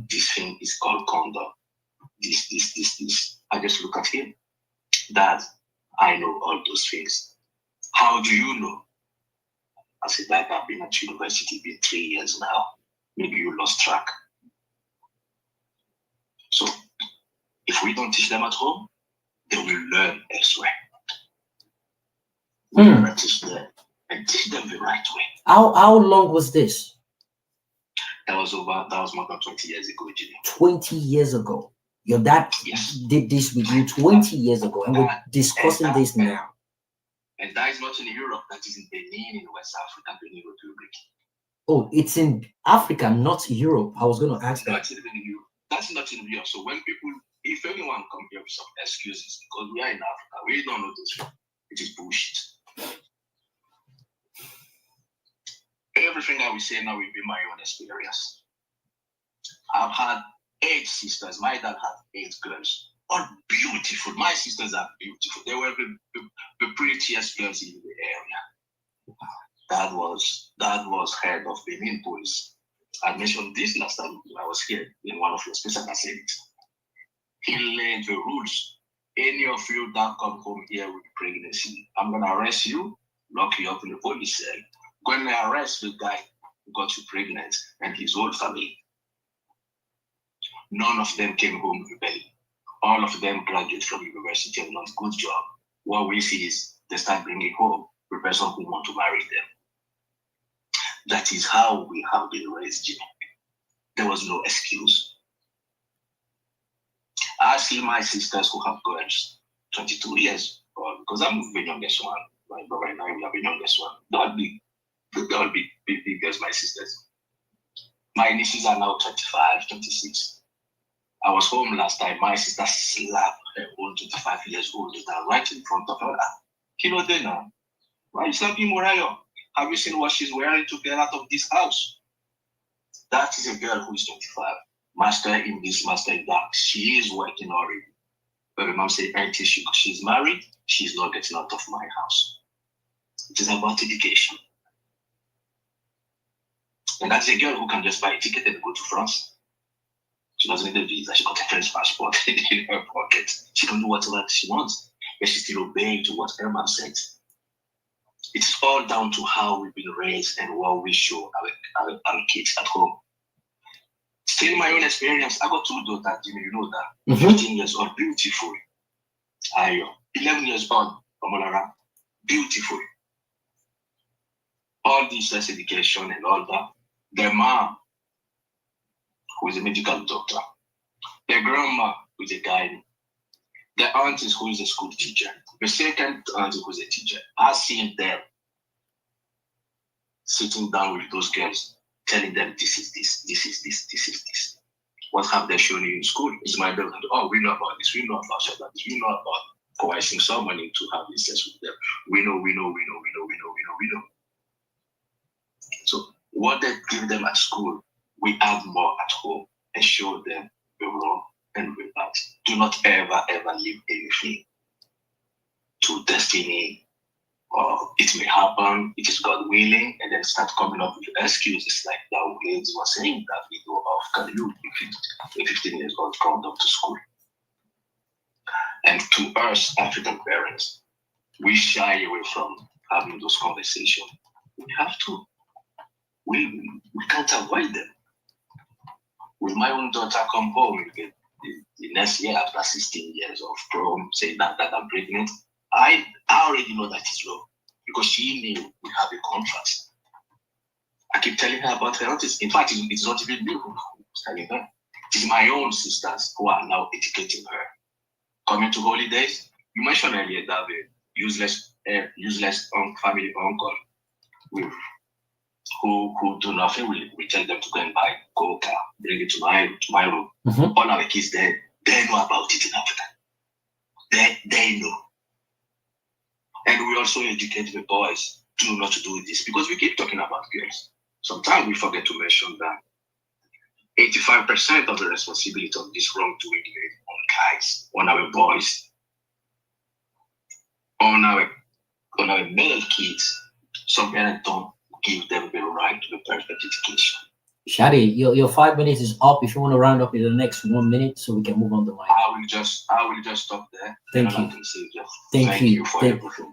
This thing is called condom. This. I just look at him. Dad, I know all those things. How do you know? I said, Dad, I've been at university been 3 years now. Maybe you lost track. So if we don't teach them at home, they will learn elsewhere. We gotta teach them and teach them the right way. How long was this? That was more than 20 years ago, Jimmy. 20 years ago. Your dad did this with you 20 years ago, and we're discussing this now. And that is not in Europe, that is in Benin, in West Africa, Benin Republic. Oh, it's in Africa, not Europe. I was going to ask that. That's not in Europe. So when people, if anyone come here with some excuses, because we are in Africa, we don't know this. It is bullshit. Everything that we say now will be my own experience. I've had 8 sisters. My dad had 8 girls. All beautiful. My sisters are beautiful. They were the prettiest girls in the area. That was head of Benin Police. I mentioned this last time when I was here in one of your speeches. I said it. He laid the rules. Any of you that come home here with pregnancy, I'm gonna arrest you, lock you up in the police cell. When I arrest the guy who got you pregnant and his whole family, none of them came home rebelling. All of them graduate from university and not good job. What we see is they start bringing home the person who want to marry them. That is how we have been raised, Jimmy. There was no excuse. I see my sisters who have girls, 22 years old, because I'm the youngest one. My brother and I, we are the youngest one. They'll be big as my sisters. My nieces are now 25, 26. I was home last time. My sister slapped her own 25 years old daughter right in front of her. Kilo Dena, why are you slapping Morayo? Have you seen what she's wearing to get out of this house? That is a girl who is 25. Master in this, master in that. She is working already. But the mom said, until she's married, she's not getting out of my house. It is about education. And that's a girl who can just buy a ticket and go to France. She doesn't need a visa. She got a French passport in her pocket. She can do whatever she wants. But she's still obeying to what her mom said. It's all down to how we've been raised and what we show our kids at home. Still my own experience. I got 2 daughters, Jimmy, you know that. 15 years old, beautiful. Ayo, 11 years old, Omolara, beautiful. All this education and all that. Their mom, who is a medical doctor. Their grandma, who is a guy. Their aunties, who is a school teacher. The second auntie, who is a teacher. I've seen them sitting down with those girls, telling them this is this, this is this, this is this. What have they shown you in school? Is my daughter, oh, we know about this, we know about this, we know about coercing someone into having sex with them. We know. So what they give them at school, we add more at home and show them the wrong and the right. Do not ever leave anything to destiny, or it may happen, it is God willing, and then start coming up with excuses like that lady was saying that video of can you, a 15 years old, come up to school. And to us African parents, we shy away from having those conversations. We have to. We can't avoid them. Will my own daughter come home the next year after 16 years of prom, saying that I'm pregnant? I already know that is wrong because she knew we have a contract. I keep telling her about her aunties. In fact, it's not even me who's telling her. It's my own sisters who are now educating her. Coming to holidays, you mentioned earlier that the useless family uncle who do nothing. We tell them to go and buy coca, bring it to my room. All our kids they know about it in Africa. They know. And we also educate the boys to not to do this because we keep talking about girls. Sometimes we forget to mention that 85% of the responsibility of this wrongdoing is on guys, on our boys, on our male kids. Some parents don't give them the right to the perfect education. Shadi, your 5 minutes is up. If you want to round up in the next 1 minute, so we can move on to mic. I will just stop there. Thank you. Thank you for everything.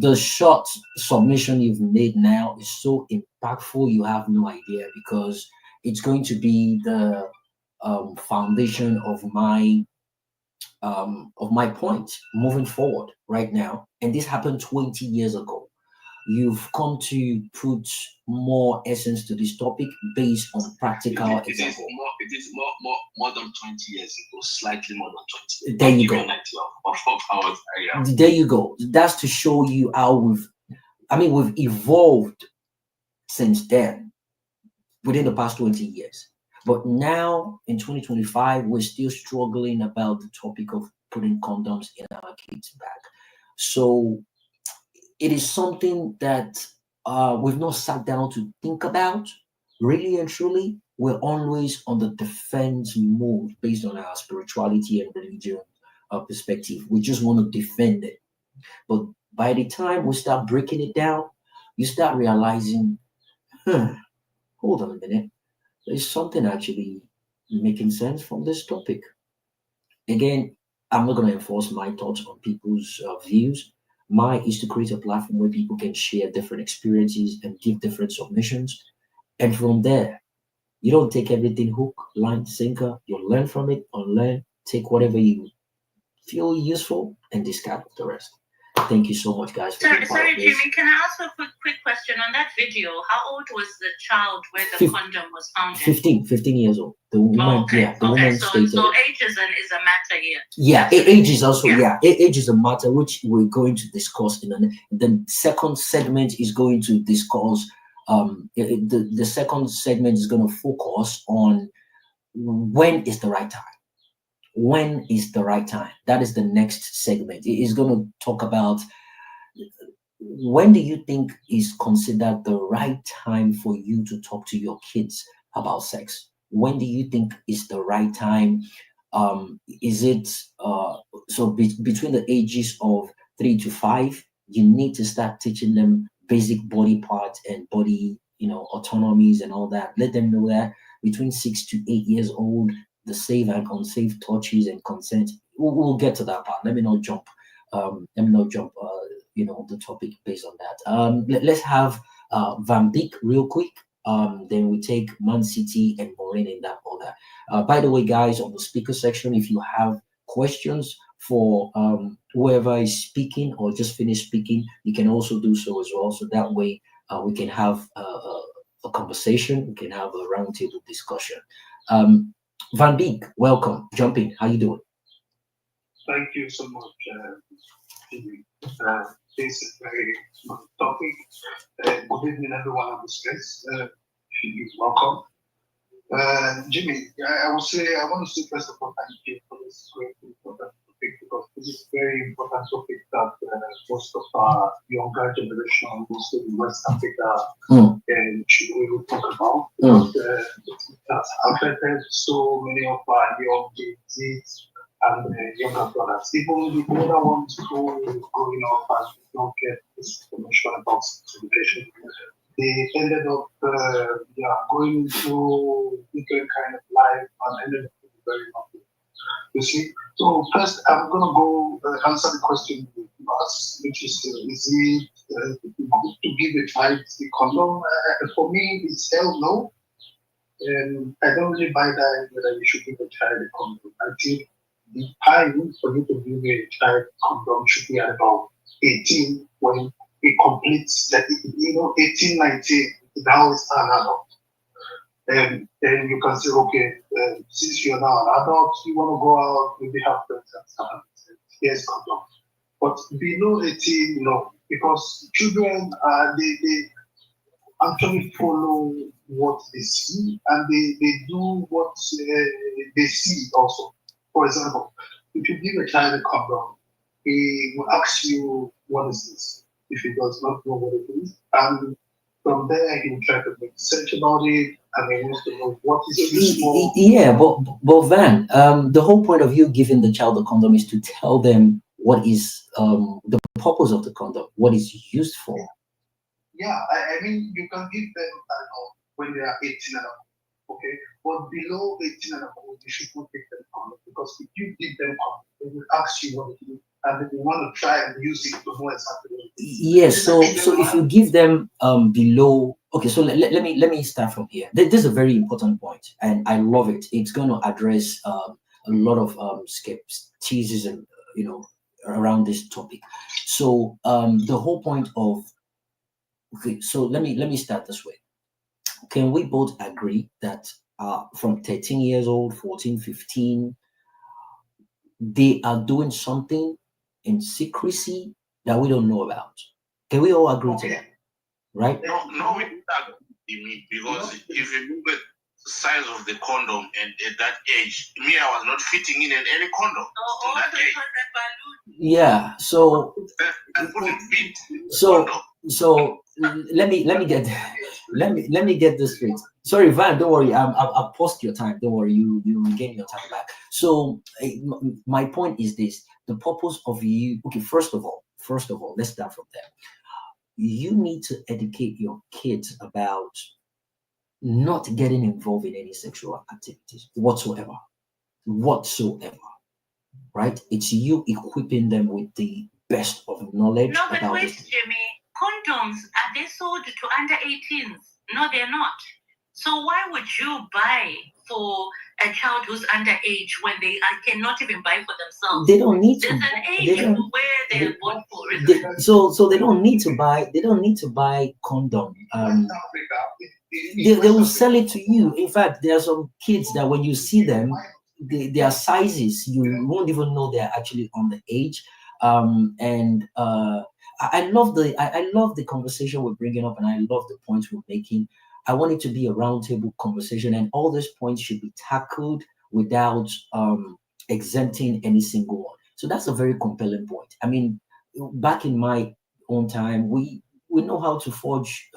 The short submission you've made now is so impactful. You have no idea, because it's going to be the foundation of my point moving forward right now. And this happened 20 years ago. You've come to put more essence to this topic based on practical example. It is more than 20 years ago, slightly more than 20. There you go. There you go. That's to show you how we've evolved since then within the past 20 years. But now in 2025, we're still struggling about the topic of putting condoms in our kids' bag. So it is something that we've not sat down to think about, really and truly. We're always on the defense mode based on our spirituality and religion perspective. We just want to defend it. But by the time we start breaking it down, you start realizing, hold on a minute, there's something actually making sense from this topic. Again, I'm not going to enforce my thoughts on people's views. Mine is to create a platform where people can share different experiences and give different submissions. And from there, you don't take everything hook, line, sinker. You learn from it, unlearn, take whatever you feel useful, and discard the rest. Thank you so much, guys. Sorry, Jimmy, can I ask a quick question? On that video, how old was the child where the condom was found? 15 years old. The woman, woman stated. So age is a matter here. Yeah, age is also, age is a matter which we're going to discuss the second segment is going to discuss, the second segment is going to focus on when is the right time. When is the right time? That is the next segment. It is going to talk about when do you think is considered the right time for you to talk to your kids about sex? When do you think is the right time? Is it between the ages of 3 to 5? You need to start teaching them basic body parts and body, autonomies and all that. Let them know that between 6 to 8 years old, the safe and unsafe touches and consent. We'll get to that part. Let me not jump. The topic based on that. Let's have Van Beek real quick. Then we take Man City and Morin in that order. By the way, guys, on the speaker section, if you have questions for whoever is speaking or just finished speaking, you can also do so as well. So that way we can have a conversation. We can have a roundtable discussion. Van Beek, welcome. Jump in. How you doing? Thank you so much, Jimmy. This is very good topic. Good evening, everyone on the space. Welcome. Jimmy, I want to say first of all, thank you for this very important topic, because this is a very important topic that most of our younger generation, mostly in West Africa, and we will talk about. That's affected so many of our young kids and younger brothers. Even the older ones who are growing up and don't get this information about education, they ended up going into different kind of life and ended up being very happy. You see? So first, I'm going to go answer the question you asked, which is it good to give a child the condom? For me, it's hell no. And I don't really buy that whether you should give a child a condom. I think the time for you to give a child a condom should be at about 18, when it completes that, 18, 19, now it's an adult. And then you can say, okay, since you're now an adult, you want to go out, maybe have friends and stuff. Yes, condom. But below 18, no, because children, they actually follow what they see, and they do what they see also. For example, if you give a child a condom, he will ask you what is this if he does not know what it is, and from there he will try to make research about it, and he wants to know what is useful. Yeah, but Van, the whole point of you giving the child a condom is to tell them what is the purpose of the condom, what is used for. Yeah, I mean, you can give them, I don't know, when they are 18 and above, okay? But below 18 and above, you should not take them condom, because if you give them condom, they will ask you what to do, and then they want to try and use it to know exactly what it is. Yes, so if you give them below, okay, so let me start from here. This is a very important point, and I love it. It's going to address a lot of skepticism, around this topic. So the whole point of, okay, so let me start this way. Can we both agree that from 13 years old, 14, 15, they are doing something in secrecy that we don't know about? Can we all agree to that? Right? No, we don't agree, because if you look at the size of the condom and at that age, me, I was not fitting in any condom. Oh, at that also age. because the balloon. Yeah. So I couldn't fit. so let me get let me get this straight. Sorry, Van, don't worry. I'll post your time. Don't worry, you regain your time back. So my point is this: the purpose of you. Okay, first of all, let's start from there. You need to educate your kids about not getting involved in any sexual activities whatsoever, right? It's you equipping them with the best of knowledge No, but about wait, this. Jimmy. Condoms, are they sold to under 18s? No, they're not. So why would you buy for a child who's underage when they cannot even buy for themselves? They don't need to. There's an age where they're bought for, isn't They, it? so they don't need to buy. They don't need to buy condom. They will sell it to you. In fact, there are some kids that when you see them, their sizes, you won't even know they're actually on the age. And I love I love the conversation we're bringing up, and I love the points we're making. I want it to be a roundtable conversation, and all these points should be tackled without exempting any single one. So that's a very compelling point. I mean, back in my own time, we know how to forge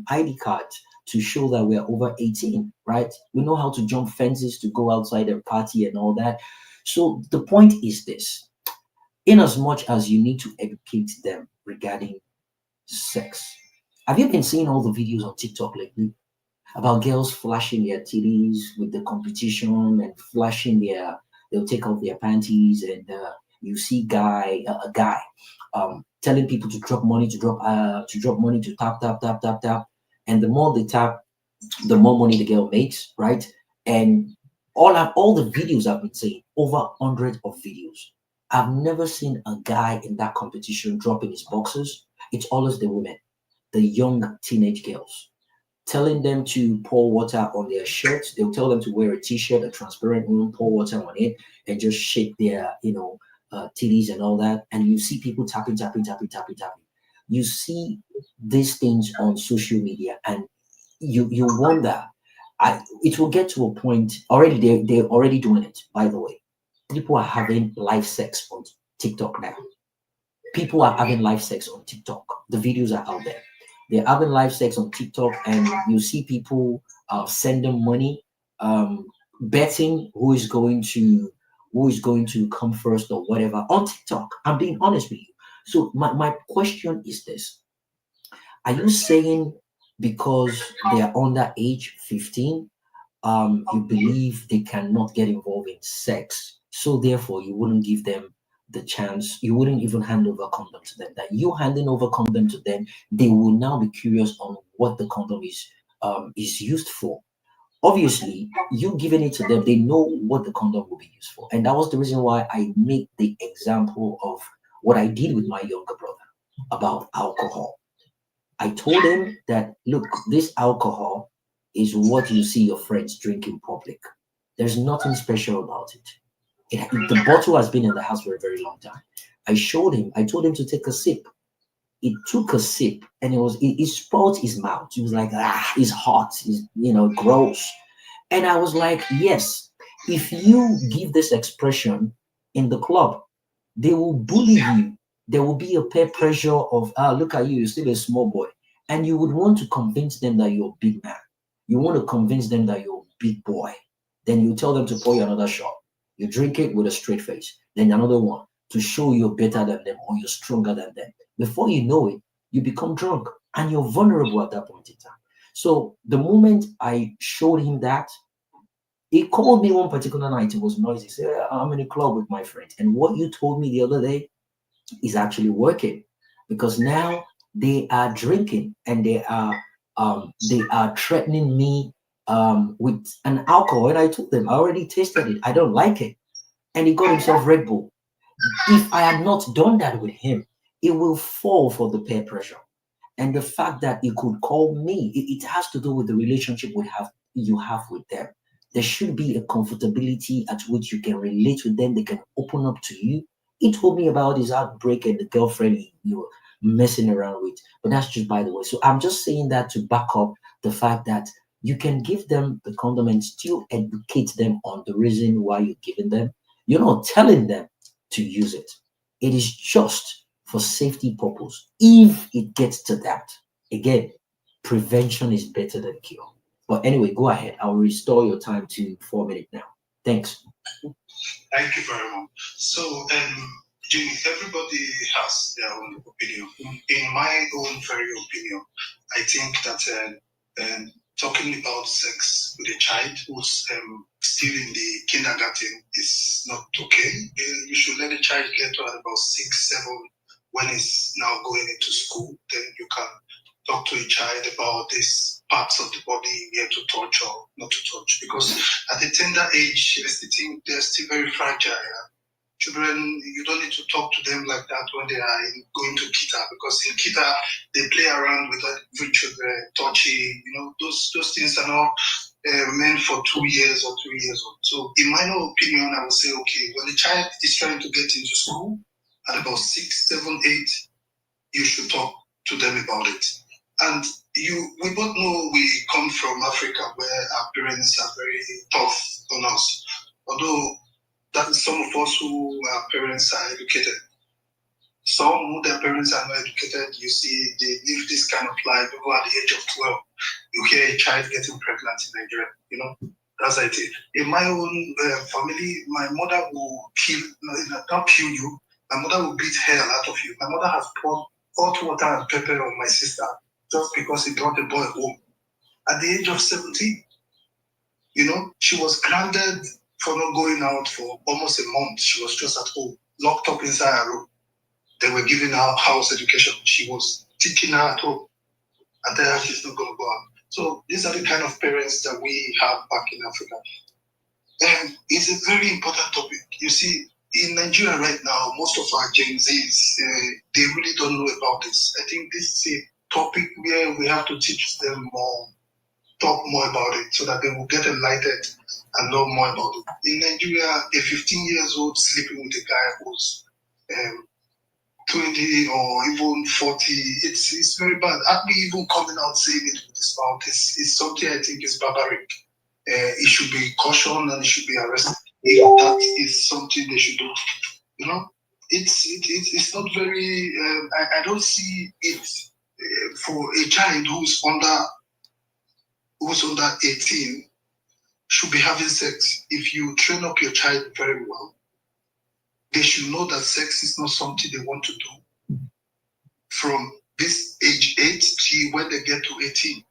ID cards to show that we're over 18, right? We know how to jump fences to go outside and party and all that. So the point is this: in as much as you need to educate them regarding sex, have you been seeing all the videos on TikTok lately about girls flashing their titties with the competition and flashing they'll take off their panties, and you see a guy telling people to drop money, to drop money, to tap tap tap tap tap, and the more they tap, the more money the girl makes, right? And all the videos I've been seeing, over hundreds of videos, I've never seen a guy in that competition dropping his boxes. It's always the women, the young teenage girls, telling them to pour water on their shirts. They'll tell them to wear a t-shirt, a transparent one, pour water on it, and just shake their, titties and all that. And you see people tapping, tapping, tapping, tapping, tapping. You see these things on social media, and you wonder. It will get to a point. Already, they're already doing it. By the way, people are having live sex on TikTok now. People are having live sex on TikTok. The videos are out there. They're having live sex on TikTok, and you see people send them money, betting who is going to come first or whatever on TikTok. I'm being honest with you. So my question is this: are you saying because they are under age 15, you believe they cannot get involved in sex, so therefore you wouldn't give them the chance, you wouldn't even hand over condom to them, that you handing over condom to them, they will now be curious on what the condom is used for? Obviously, you giving it to them, they know what the condom will be used for. And that was the reason why I made the example of what I did with my younger brother about alcohol. I told him that, look, this alcohol is what you see your friends drink in public. There's nothing special about it. The bottle has been in the house for a very long time. I told him to take a sip. He took a sip, and it spoiled his mouth. He was like, it's hot, it's, gross. And I was like, yes, if you give this expression in the club, they will bully you. There will be a peer pressure of, look at you, you're still a small boy. And you would want to convince them that you're a big man. You want to convince them that you're a big boy. Then you tell them to pour you another shot. You drink it with a straight face. Then another one to show you're better than them or you're stronger than them. Before you know it, you become drunk and you're vulnerable at that point in time. So the moment I showed him that, he called me one particular night. It was noisy. He said, I'm in a club with my friends. And what you told me the other day is actually working, because now they are drinking and they are threatening me with an alcohol. And I told them I already tasted it. I don't like it. And he got himself Red Bull. If I had not done that with him, he will fall for the peer pressure. And the fact that he could call me, it has to do with the relationship you have with them. There should be a comfortability at which you can relate with them. They can open up to you. He told me about his heartbreak and the girlfriend you were messing around with, but that's just by the way. So I'm just saying that to back up the fact that you can give them the condom and still educate them on the reason why you're giving them. You're not telling them to use it. It is just for safety purpose. If it gets to that, again, prevention is better than cure. But anyway, go ahead. I'll restore your time to 4 minutes now. Thanks. Thank you very much. So, Jimmy, everybody has their own opinion. In my own very opinion, I think that talking about sex with a child who's still in the kindergarten is not okay. You should let the child get to about 6, 7 when he's now going into school. Then you can talk to a child about these parts of the body here to touch or not to touch. Because at a tender age, I still think they're still very fragile. Children, you don't need to talk to them like that when they are going to kita, because in kita they play around with children, touching, those things are not meant for 2 years or 3 years old. So in my opinion, I would say, okay, when the child is trying to get into school at about 6, 7, 8, you should talk to them about it. And we both know we come from Africa, where our parents are very tough on us. Although that is some of us who our parents are educated. Some who their parents are not educated, you see, they live this kind of life. People at the age of 12, you hear a child getting pregnant in Nigeria. That's it. In my own family, my mother will not kill you. My mother will beat hell out of you. My mother has poured hot water and pepper on my sister just because he brought a boy home. At the age of 17, she was grounded for not going out for almost a month. She was just at home, locked up inside her room. They were giving her house education. She was teaching her at home. And then she's not going to go out. So these are the kind of parents that we have back in Africa. And it's a very important topic. You see, in Nigeria right now, most of our Gen Zs, they really don't know about this. I think this is a topic where we have to teach them more, talk more about it, so that they will get enlightened and know more about it. In Nigeria, a 15 years old sleeping with a guy who's 20 or even 40, it's very bad. Me even coming out saying it with his mouth is something I think is barbaric. It should be cautioned and it should be arrested. If that is something they should do, it's not very. I don't see it for a child who's under 18 should be having sex. If you train up your child very well, they should know that sex is not something they want to do from this age 8 till when they get to 18.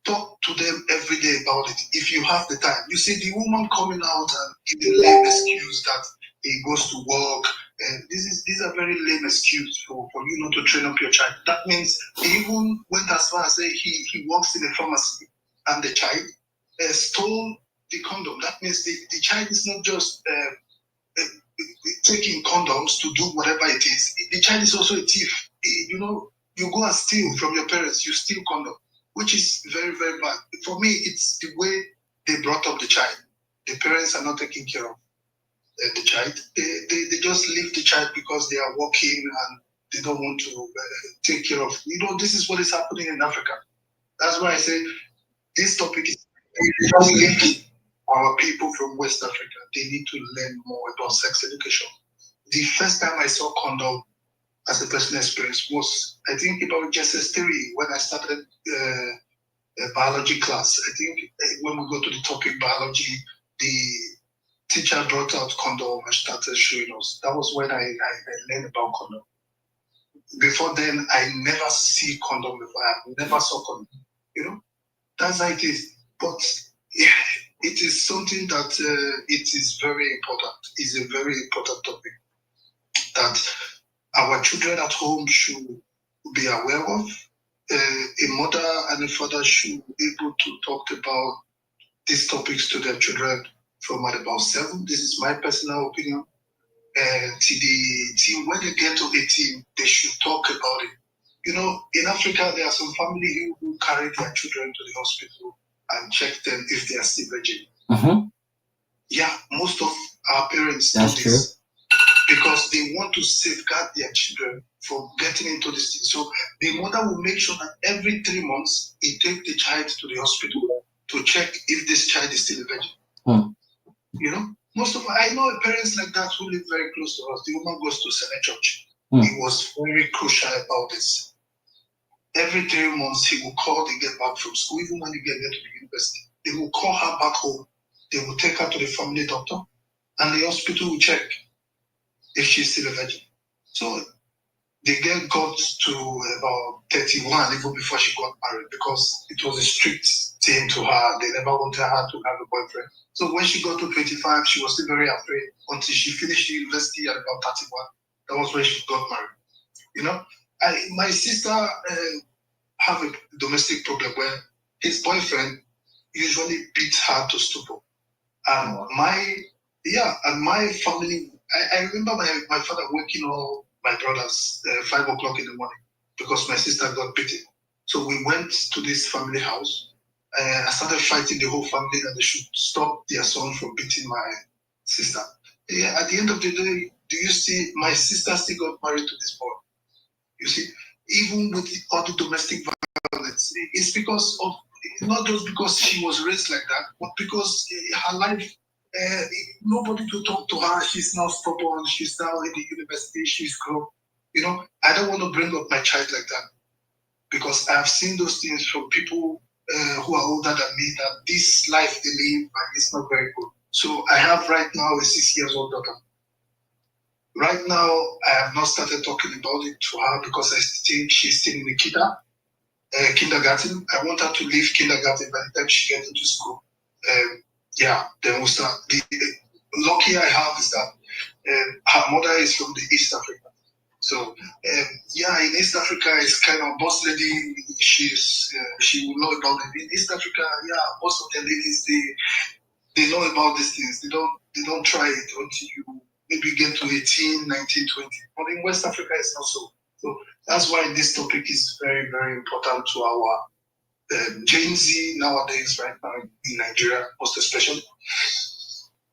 Talk to them every day about it if you have the time. You see the woman coming out and giving lame excuse that he goes to work. And these are very lame excuses for you not to train up your child. That means he even went as far as say he works in a pharmacy and the child stole the condom. That means the child is not just taking condoms to do whatever it is. The child is also a thief. You go and steal from your parents, you steal condom, which is very, very bad. For me, it's the way they brought up the child. The parents are not taking care of the child. They just leave the child because they are working and they don't want to take care of. This is what is happening in Africa. That's why I say this topic is just linking our people from West Africa. They need to learn more about sex education. the first time I saw condom as a personal experience was, I think, about JSS3 when I started a biology class. I think when we go to the topic biology, the teacher brought out condom and started showing us. That was when I learned about condom. Before then, I never see condom before. I never saw condom. You know, that's how it is. But yeah, it is something that it is very important. It's a very important topic that our children at home should be aware of. A mother and a father should be able to talk about these topics to their children from at about 7. This is my personal opinion. Till when they get to 18, they should talk about it. You know, in Africa, there are some family who carry their children to the hospital and check them if they are still virgin. Yeah, most of our parents do this because they want to safeguard their children from getting into this thing. So the mother will make sure that every 3 months, he take the child to the hospital to check if this child is still a virgin. You know, I know parents like that who live very close to us. The woman goes to Senate Church. He was very crucial about this. Every 3 months, he will call to get back from school, even when they get there to the university. They will call her back home. They will take her to the family doctor, and the hospital will check if she's still a virgin. So the girl got to about 31 even before she got married because it was a strict thing to her. They never wanted her to have a boyfriend. So when she got to 25, she was still very afraid until she finished the university at about 31. That was when she got married. You know, my sister have a domestic problem where his boyfriend usually beats her to stupor. And my family, I remember my father waking all my brothers 5 o'clock in the morning because my sister got beaten. So we went to this family house. I started fighting the whole family that they should stop their son from beating my sister. Yeah, at the end of the day, do you see my sister still got married to this boy? You see, even with all the domestic violence, it's because of, not just because she was raised like that, but because her life, nobody to talk to her. She's now stubborn. She's now in the university. She's grown. You know, I don't want to bring up my child like that because I've seen those things from people who are older than me, that this life they live and it's not very good. So I have right now a 6-year-old daughter. Right now, I have not started talking about it to her because I think she's still in the kindergarten. I want her to leave kindergarten by the time she gets into school. Then we'll start. The lucky I have is that her mother is from the East Africa. So, in East Africa, it's kind of boss lady. She will know about it. In East Africa, most of the ladies, they know about these things. They don't try it until you maybe get to 18, 19, 20. But in West Africa, it's not so. So that's why this topic is very, very important to our Gen Z nowadays, right now in Nigeria, most especially.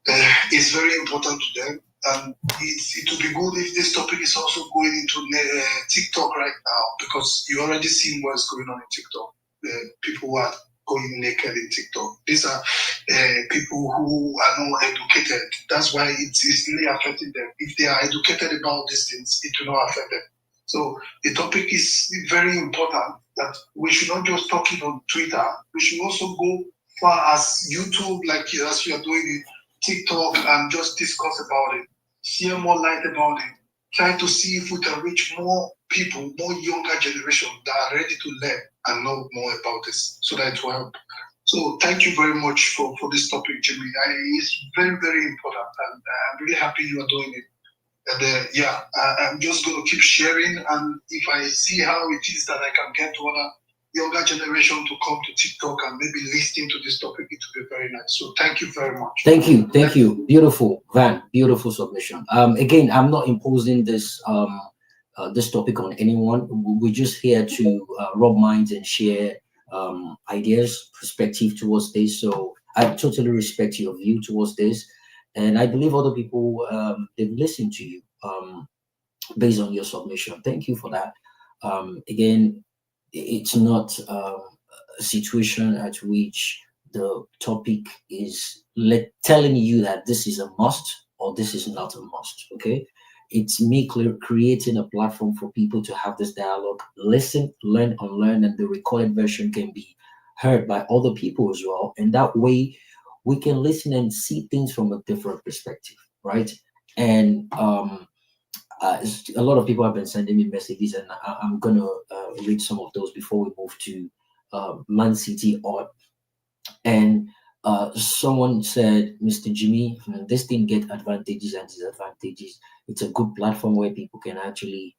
It's very important to them. And it would be good if this topic is also going into TikTok right now, because you already seen what's going on in TikTok. People who are going naked in TikTok. These are people who are not educated. That's why it's really affecting them. If they are educated about these things, it will not affect them. So the topic is very important, that we should not just talk it on Twitter. We should also go far as YouTube, like as you are doing it, TikTok, and just discuss about it, share more light about it, try to see if we can reach more people, more younger generation that are ready to learn and know more about this, so that it will help. So thank you very much for this topic, Jimmy. It's very, very important, and I'm really happy you are doing it. And I'm just going to keep sharing, and if I see how it is that I can get to other younger generation to come to TikTok and maybe listen to this topic, it will be very nice. So thank you very much. Thank you. Beautiful, Van. Beautiful submission. Again, I'm not imposing this this topic on anyone. We're just here to rub minds and share ideas, perspective towards this. So I totally respect your view towards this, and I believe other people they've listened to you based on your submission. Thank you for that. Again, it's not a situation at which the topic is telling you that this is a must or this is not a must. Okay, It's me creating a platform for people to have this dialogue, listen, learn, unlearn, and the recorded version can be heard by other people as well. And that way, we can listen and see things from a different perspective, right? And a lot of people have been sending me messages, and I'm gonna read some of those before we move to Man City Art. And someone said, Mr. Jimmy, this thing get advantages and disadvantages. It's a good platform where people can actually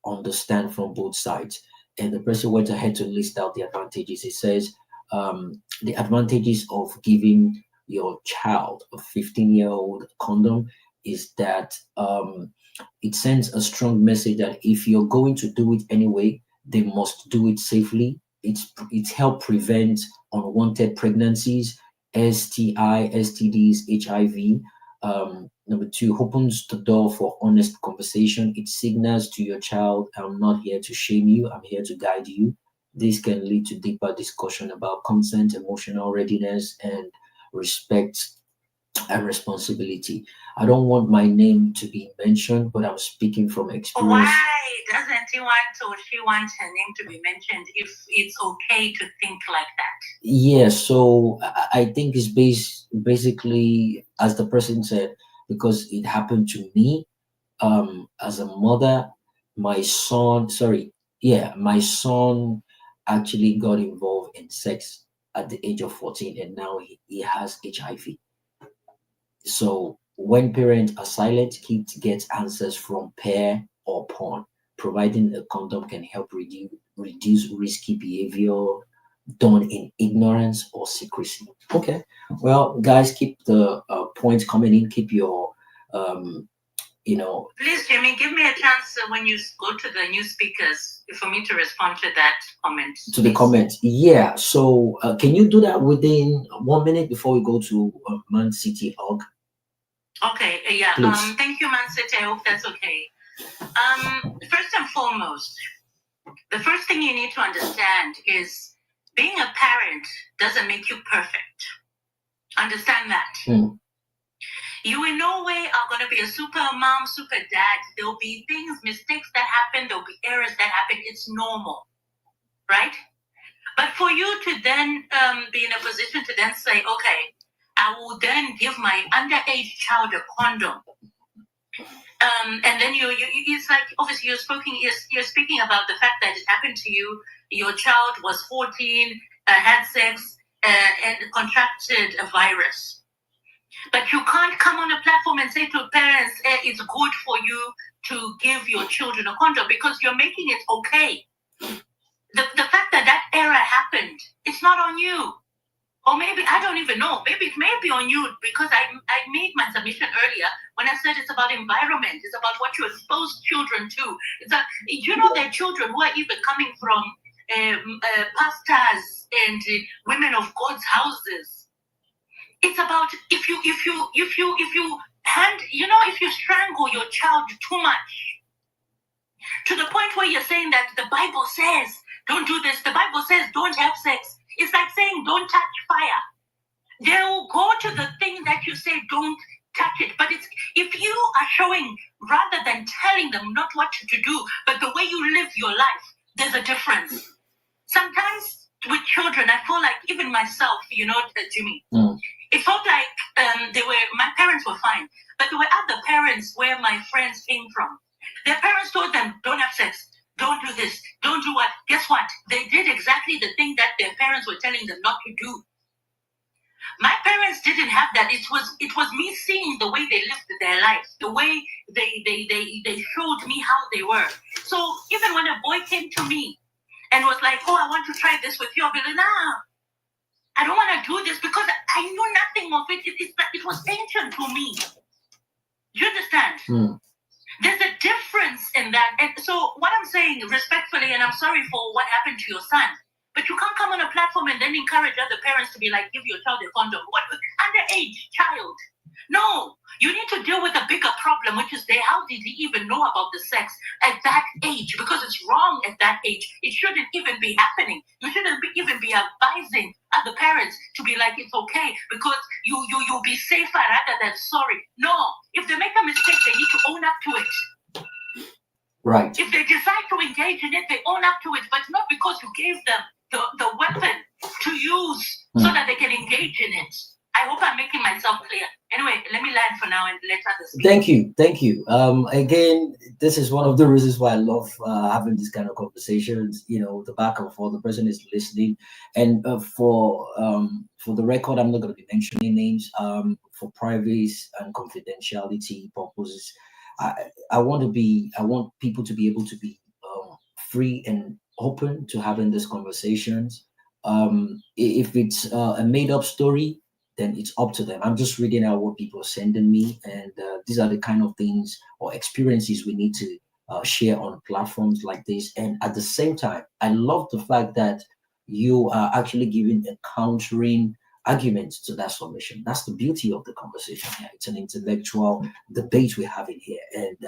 understand from both sides. And the person went ahead to list out the advantages. It says the advantages of giving your child a 15-year-old condom is that it sends a strong message that if you're going to do it anyway, they must do it safely. It's helped prevent unwanted pregnancies, STI, STDs, HIV. Number two, opens the door for honest conversation. It signals to your child, I'm not here to shame you, I'm here to guide you. This can lead to deeper discussion about consent, emotional readiness, and respect and responsibility. I don't want my name to be mentioned, but I'm speaking from experience. Why doesn't he want or she want her name to be mentioned if it's okay to think like that? Yeah, so I think it's basically, as the person said, because it happened to me as a mother, my son actually got involved in sex at the age of 14, and now he has HIV. So when parents are silent, kids get answers from peer or porn. Providing a condom can help reduce risky behavior done in ignorance or secrecy. Okay. Well, guys, keep the points coming in. Keep your, Please, Jimmy, give me a chance when you go to the new speakers for me to respond to that comment. To the comment. Yeah. So can you do that within 1 minute before we go to Man City Org? Okay. Yeah. Please. Thank you, Man City. I hope that's okay. First and foremost, the first thing you need to understand is being a parent doesn't make you perfect. Understand that. You in no way are going to be a super mom, super dad. There'll be things, mistakes that happen. There'll be errors that happen. It's normal, right? But for you to then be in a position to then say, okay, I will then give my underage child a condom. And then it's like, obviously you're speaking about the fact that it happened to you. Your child was 14, had sex, and contracted a virus. But you can't come on a platform and say to parents, it's good for you to give your children a condom because you're making it okay. The fact that error happened, it's not on you. Or maybe, I don't even know, maybe it may be on you because I made my submission earlier when I said it's about environment, it's about what you expose children to. You know, there are children who are even coming from pastors and women of God's houses. It's about if you strangle your child too much to the point where you're saying that the Bible says don't do this, the Bible says don't have sex. It's like saying don't touch fire. They will go to the thing that you say don't touch it. But it's if you are showing rather than telling them not what to do, but the way you live your life, there's a difference. Sometimes with children, I feel like even myself, Jimmy. It felt like my parents were fine, but there were other parents where my friends came from. Their parents told them, don't have sex, don't do this, don't do what. Guess what? They did exactly the thing that their parents were telling them not to do. My parents didn't have that. It was me seeing the way they lived their lives, the way they showed me how they were. So even when a boy came to me and was like, oh, I want to try this with you, I'll be like, nah. I don't want to do this because I knew nothing of it. It was ancient to me. Do you understand? There's a difference in that. And so what I'm saying respectfully, and I'm sorry for what happened to your son, but you can't come on a platform and then encourage other parents to be like, give your child a condom. What? Underage child. No, you need to deal with a bigger problem, which is how did he even know about the sex at that age? Because it's wrong at that age. It shouldn't even be happening. You shouldn't even be advising the parents to be like, it's okay, because you'll be safer rather than sorry. No, if they make a mistake, they need to own up to it. Right. If they decide to engage in it, they own up to it, but not because you gave them the weapon to use so that they can engage in it. I hope I'm making myself clear. Anyway, let me land for now and let others speak. Thank you. Again, this is one of the reasons why I love having these kind of conversations. You know, the back and forth, the person is listening, and for the record, I'm not going to be mentioning names for privacy and confidentiality purposes. I want people to be able to be free and open to having these conversations. If it's a made up story, then it's up to them. I'm just reading out what people are sending me, and these are the kind of things or experiences we need to share on platforms like this. And at the same time, I love the fact that you are actually giving a countering argument to that submission. That's the beauty of the conversation here. It's an intellectual debate we're having here, and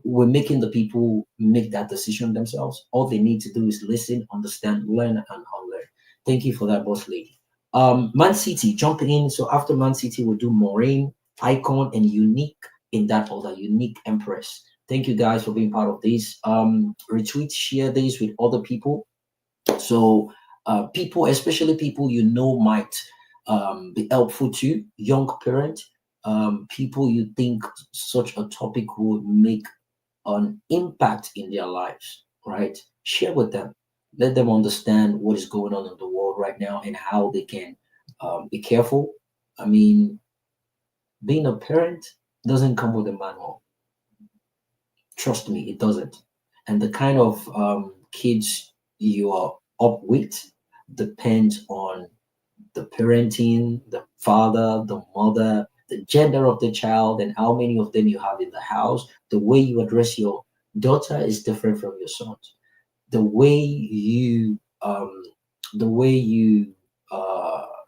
we're making the people make that decision themselves. All they need to do is listen, understand, learn, and unlearn. Thank you for that, boss lady. Man City jumping in. So after Man City, we'll do Maureen, Icon, and Unique in that order. Unique Empress. Thank you guys for being part of this. Retweet, share this with other people. So people, especially people you know might be helpful to, young parent, people you think such a topic would make an impact in their lives, right? Share with them. Let them understand what is going on in the world right now and how they can be careful. I mean, being a parent doesn't come with a manual. Trust me, it doesn't. And the kind of kids you are up with depends on the parenting, the father, the mother, the gender of the child, and how many of them you have in the house. The way you address your daughter is different from your son. The way you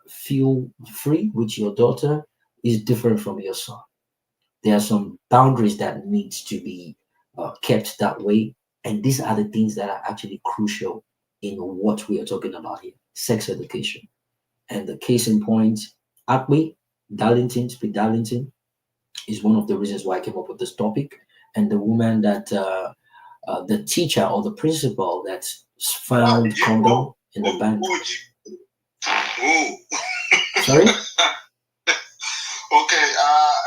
feel free with your daughter is different from your son. There are some boundaries that needs to be kept that way, and these are the things that are actually crucial in what we are talking about here: sex education. And the case in point, Acme Darlington, Speed Darlington, is one of the reasons why I came up with this topic. And the woman that the teacher or the principal that found condom in the bank. Sorry? Okay,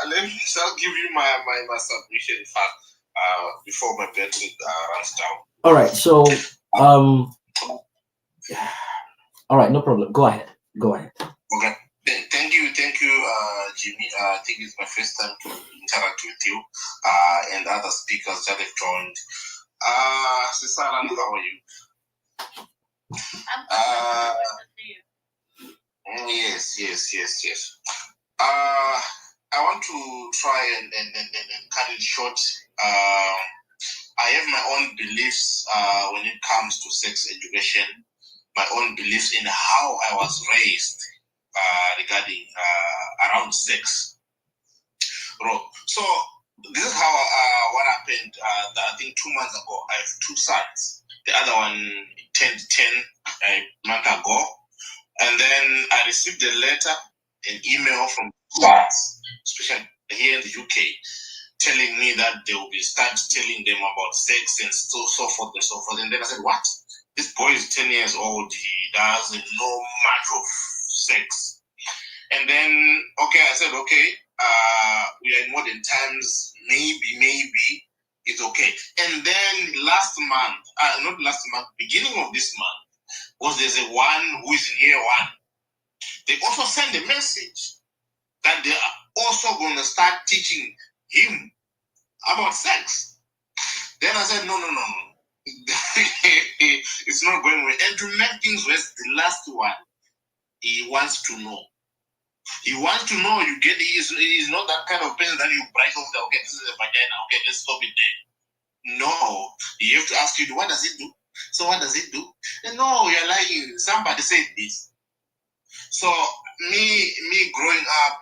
let me give you my submission before my battery runs down. All right, so all right, no problem. Go ahead. Okay. Thank you, Jimmy. I think it's my first time to interact with you and other speakers that have joined. Sisaran, how are you? Yes. I want to try and cut it short. I have my own beliefs when it comes to sex education, my own beliefs in how I was raised regarding around sex. So this is how what happened. I think 2 months ago. I have two sons. The other one turned 10 a month ago, and then I received a letter, an email from sons, especially here in the UK, telling me that they will be start telling them about sex and so forth and so forth. And then I said, what? This boy is 10 years old. He doesn't know much of sex. And then, okay, I said, okay, we are in modern times. Maybe it's okay. And then beginning of this month, was there's a one who is in year one. They also send a message that they are also going to start teaching him about sex. Then I said, no. It's not going well. And to make things worse, the last one, he wants to know. You get, he's not that kind of person that you bright off that, okay, this is a vagina, okay, let's stop it there. No, you have to ask you, what does it do? So what does it do? And no, you're lying. Somebody said this. So me growing up,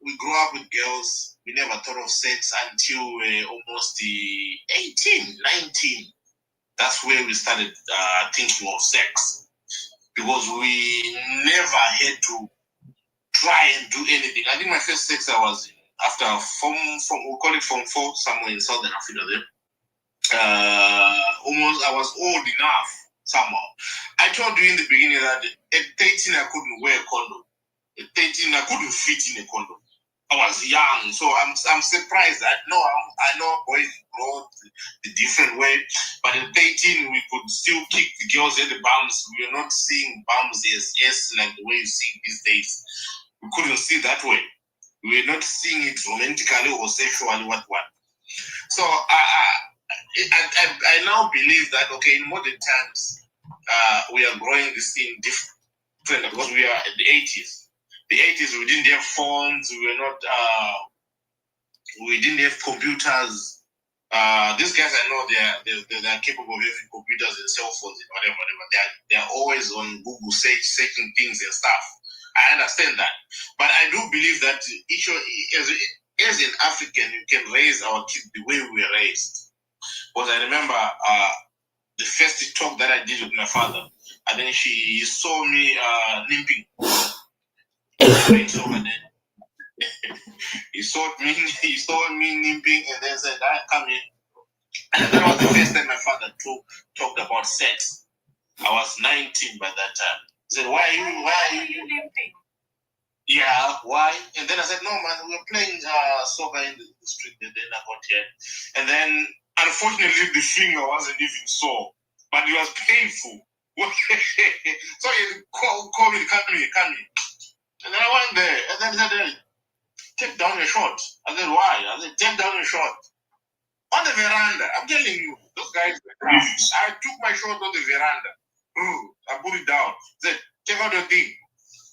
we grew up with girls. We never thought of sex until almost 18, 19. That's where we started thinking of sex. because we never had to try and do anything. I think my first sex I was after from we call it Form 4 somewhere in Southern Africa there. Almost I was old enough somehow. I told you in the beginning that at 13 I couldn't wear a condom. At 13 I couldn't fit in a condom. I was young, so I'm surprised. I know boys grow the different way, but at 13 we could still kick the girls at the bums. We were not seeing bums as like the way you see these days. We couldn't see that way. We were not seeing it romantically or sexually. What? So I now believe that okay, in modern times, we are growing this thing different because we are in the 80s. The 80s we didn't have phones. We were not. We didn't have computers. These guys I know they're capable of having computers and cell phones and whatever. They're always on Google searching things and stuff. I understand that, but I do believe that as an African, you can raise our kids the way we were raised. Because I remember the first talk that I did with my father, and then she saw me limping. So and then he saw me limping, and then said, "Come in." And that was the first time my father talked about sex. I was 19 by that time. He said, "Why are you limping?" Yeah, why? And then I said, "No, man, we were playing soccer in the street." And then I got here, and then unfortunately the finger wasn't even sore, but it was painful. So he called me, come here. And then I went there, and then he said, "Take down your short." I said, "Why?" I said, "Take down your short." On the veranda. I'm telling you, those guys were crazy. I took my short on the veranda. I put it down. Said, "Take out your thing.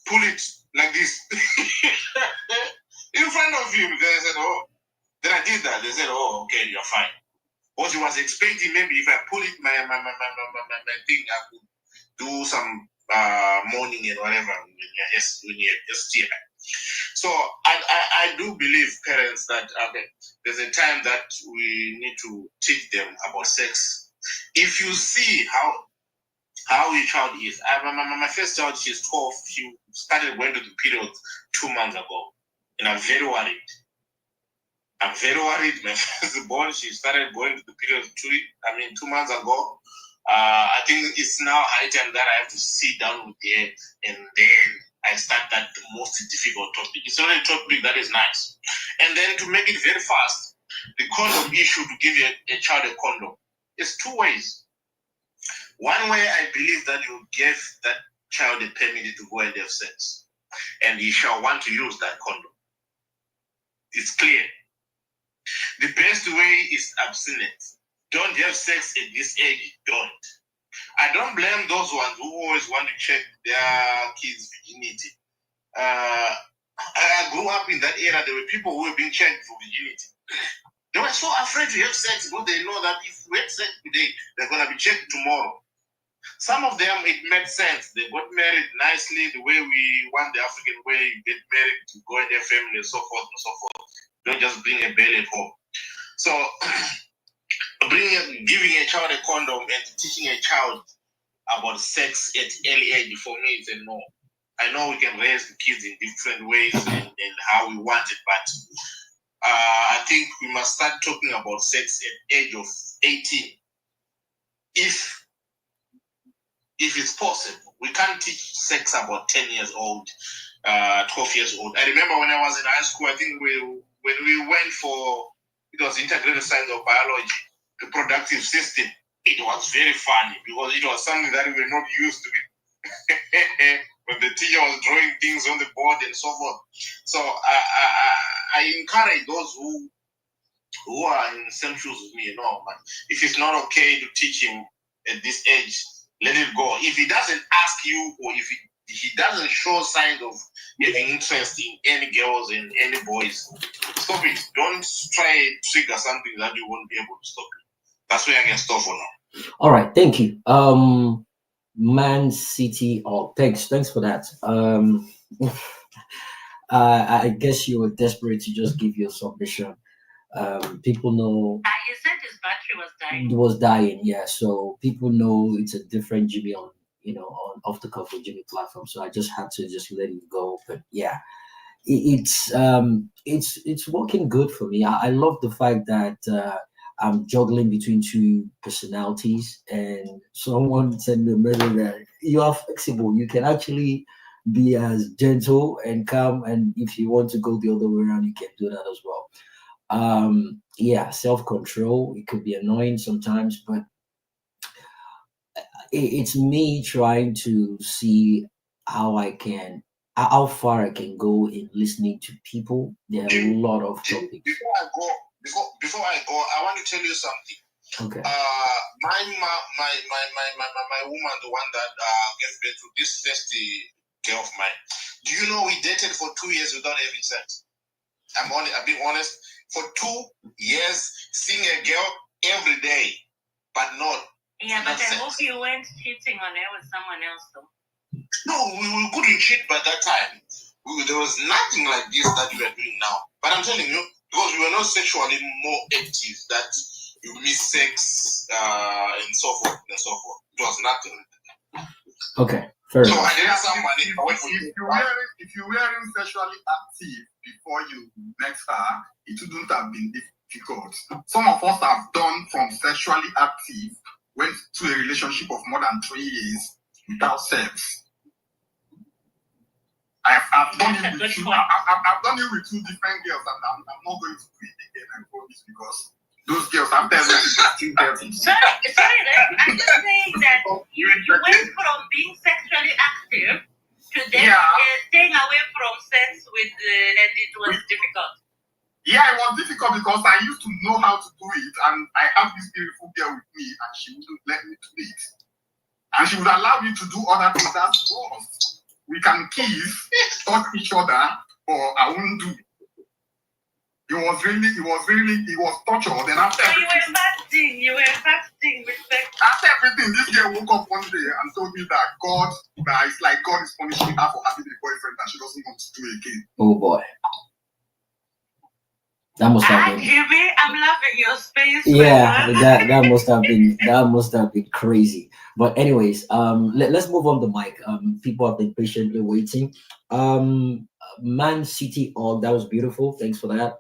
Pull it like this." In front of him. Then I said, "Oh." Then I did that. They said, "Oh, okay, you're fine." What he was expecting, maybe if I pull it my thing, I could do some mourning and whatever when you're STI. So I do believe parents that there's a time that we need to teach them about sex. If you see how your child is, my first child, she's 12. She started going to the period 2 months ago, and I'm very worried. My first born, she started going to the period 2 months ago. I think it's now high time that I have to sit down with her, and then I start that the most difficult topic. It's not a topic that is nice. And then to make it very fast, the condom issue, to give a child a condom, is 2 ways. One way, I believe that you give that child a permit to go and have sex, and he shall want to use that condom. It's clear. The best way is abstinence. Don't have sex at this age. Don't. I don't blame those ones who always want to check their kids' virginity. I grew up in that era. There were people who were being checked for virginity. They were so afraid to have sex because they know that if we have sex today, they're going to be checked tomorrow. Some of them, it made sense. They got married nicely, the way we want the African way. You get married to go in their family and so forth and so forth. Don't just bring a belly at home. So, giving a child a condom and teaching a child about sex at early age, for me, it's a no. I know we can raise the kids in different ways and how we want it, but I think we must start talking about sex at age of 18. If it's possible. We can't teach sex about 10 years old, 12 years old. I remember when I was in high school, I think when we went for, it was integrated science of biology, the productive system, it was very funny because it was something that we were not used to. When the teacher was drawing things on the board and so forth. So I encourage those who are in the same shoes with me, but if it's not okay to teach him at this age, let it go. If he doesn't ask you, or if he doesn't show signs of having interest in any girls and any boys, stop it. Don't try to trigger something that you won't be able to stop it. That's where I can stop for now. All right, thank you. Man City. Oh, thanks for that. I guess you were desperate to just give your submission. People know. You said his battery was dying. It was dying, yeah. So people know it's a different Jimmy on on Off the Cuff with Jimmy platform. So I just had to just let it go. But yeah, it's working good for me. I love the fact that I'm juggling between two personalities, and someone said in the middle that you are flexible. You can actually be as gentle and calm, and if you want to go the other way around, you can do that as well. Yeah, self-control. It could be annoying sometimes, but it's me trying to see how I can how far I can go in listening to people. There are a lot of topics. Before I go, I want to tell you something. Okay. My woman, the one that gave birth to this first girl of mine. Do you know we dated for 2 years without having sex? I'm being honest. For 2 years, seeing a girl every day, but not. Yeah, but I hope you weren't cheating on her with someone else, though. No, we couldn't cheat by that time. There was nothing like this that we are doing now. But I'm telling you, because we were not sexually more active, that you miss sex and so forth and so forth. It was nothing. Okay, fair So enough. I didn't have some money. If you weren't sexually active before you met her, it wouldn't have been difficult. Some of us have done from sexually active, went to a relationship of more than 3 years without sex. I've done it with two. I've done it with 2 different girls, and I'm not going to do it again. I promise, because those girls after everything are still dirty. Sorry, I'm just saying that you went from being sexually active to then staying away from sex with, and it was difficult. Yeah, it was difficult because I used to know how to do it, and I have this beautiful girl with me, and she wouldn't let me do it. And she would allow me to do other things. That's worse. We can kiss, touch each other, but I wouldn't do it. It was torture. Then after So you were fasting with sex. After everything, this girl woke up one day and told me that it's like God is punishing her for having a boyfriend that she doesn't want to do again. Oh boy. That must have been. Jimmy, I'm loving your space. Yeah, that must have been crazy. But anyways, let's move on the mic. People have been patiently waiting. Man City, oh, that was beautiful. Thanks for that.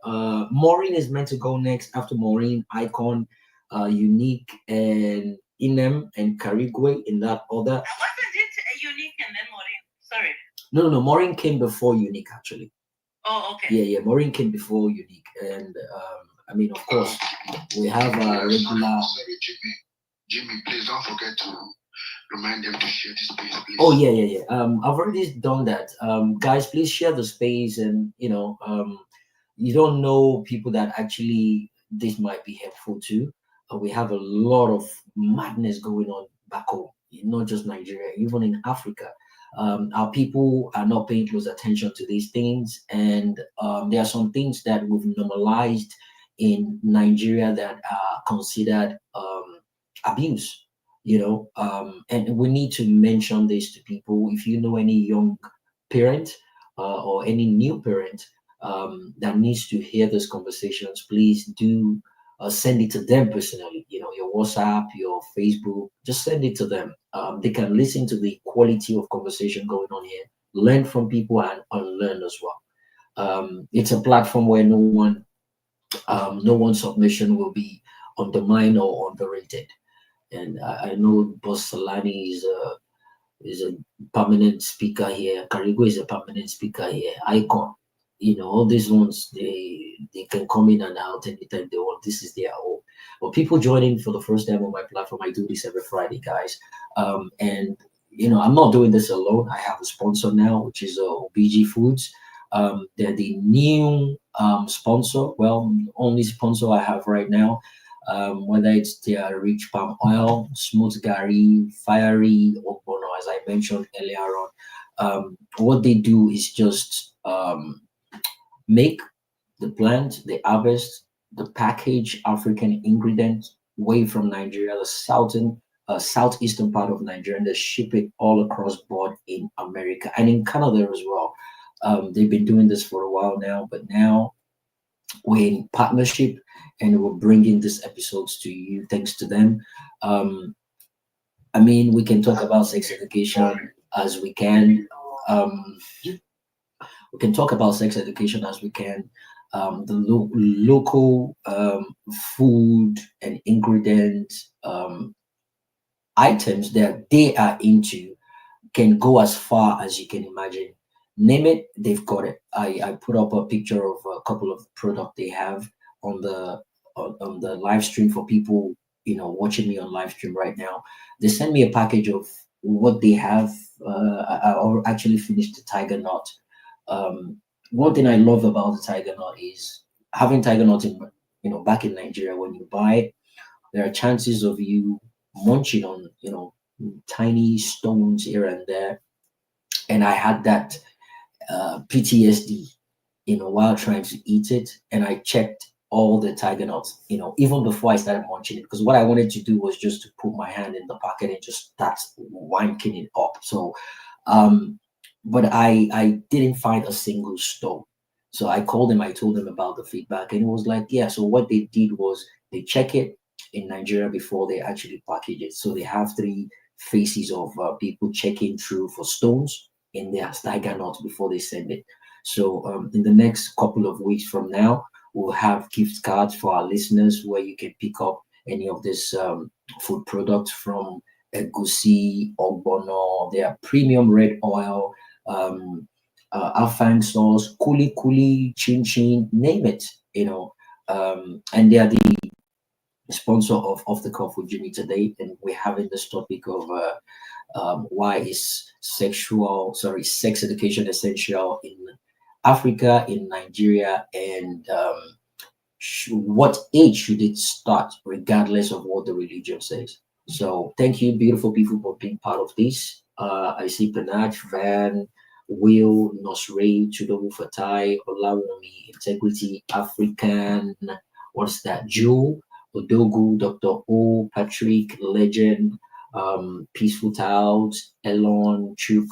Maureen is meant to go next. After Maureen, Icon, Unique, and Inem and Karigwe in that order. Wasn't it Unique and then Maureen? Sorry. No. Maureen came before Unique actually. Oh, okay. Yeah. Maureen came before Unique, and I mean, of course, we have a regular. Sorry, Jimmy, please don't forget to remind them to share the space, please. Oh yeah. I've already done that. Guys, please share the space, and you don't know people that actually this might be helpful to. We have a lot of madness going on back home, not just Nigeria, even in Africa. Our people are not paying close attention to these things, and there are some things that we've normalized in Nigeria that are considered abuse. And we need to mention this to people. If you know any young parent or any new parent that needs to hear these conversations, please do send it to them personally. Your WhatsApp, your Facebook, just send it to them. They can listen to the quality of conversation going on here, learn from people, and unlearn as well. It's a platform where no one's submission will be undermined or underrated. And I know Boss Salani is a permanent speaker here. Karigo is a permanent speaker here. Icon, all these ones they can come in and out anytime they want. This is their home. But people joining for the first time on my platform, I do this every Friday, guys. And I'm not doing this alone. I have a sponsor now, which is OBG Foods. They're the new sponsor. Well, only sponsor I have right now. Whether it's their rich palm oil, smooth gari, fiery ogbono, as I mentioned earlier on. What they do is just make the plant, the harvest, the package African ingredients way from Nigeria, the southeastern part of Nigeria, and they ship it all across board in America and in Canada as well. They've been doing this for a while now, but now we're in partnership and we're bringing these episodes to you thanks to them. I mean, we can talk about sex education as we can. We can talk about sex education as we can. The local food and ingredient items that they are into can go as far as you can imagine. Name it, they've got it. I put up a picture of a couple of product they have on the on the live stream for people watching me on live stream right now. They sent me a package of what they have. I actually finished the tiger nut. One thing I love about the tiger nut is having tiger nut in back in Nigeria. When you buy it, there are chances of you munching on tiny stones here and there, and I had that PTSD, while trying to eat it. And I checked all the tiger nuts, even before I started munching it, because what I wanted to do was just to put my hand in the pocket and just start wanking it up. So, but I didn't find a single stone. So I called them, I told them about the feedback, and it was like, yeah. So what they did was they check it in Nigeria before they actually package it. So they have three faces of people checking through for stones in their tiger nut before they send it. So in the next couple of weeks from now, we'll have gift cards for our listeners where you can pick up any of this food products from Egusi, Ogbono, their premium red oil, Afang sauce, Kuli Kuli, Chin Chin, name it, and they are the sponsor of Off the Cuff with Jimmy today, and we're having this topic of why is sex education essential in Africa, in Nigeria, and what age should it start, regardless of what the religion says. So, thank you, beautiful people, for being part of this. I see Panach, Van, Will, Nosray, Chudobu Fatai, Olawumi, Integrity, African, what's that? Jewel, Odogu, Dr. O, Patrick, Legend, Peaceful Towels, Elon, Chuk,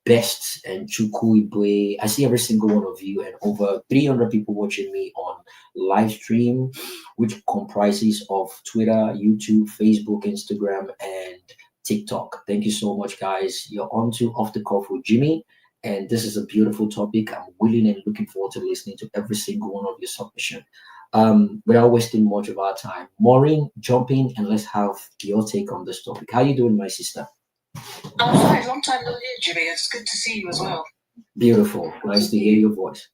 Best, and Chuku Ibwe. I see every single one of you, and over 300 people watching me on live stream, which comprises of Twitter, YouTube, Facebook, Instagram, and TikTok. Thank you so much, guys. You're on to Off the Cuff with Jimmy, and this is a beautiful topic. I'm willing and looking forward to listening to every single one of your submission. Without wasting much of our time, Maureen, jump in and let's have your take on this topic. How you doing, my sister? I'm fine. Long time no hear, Jimmy. It's good to see you as well. Beautiful. Nice to hear your voice.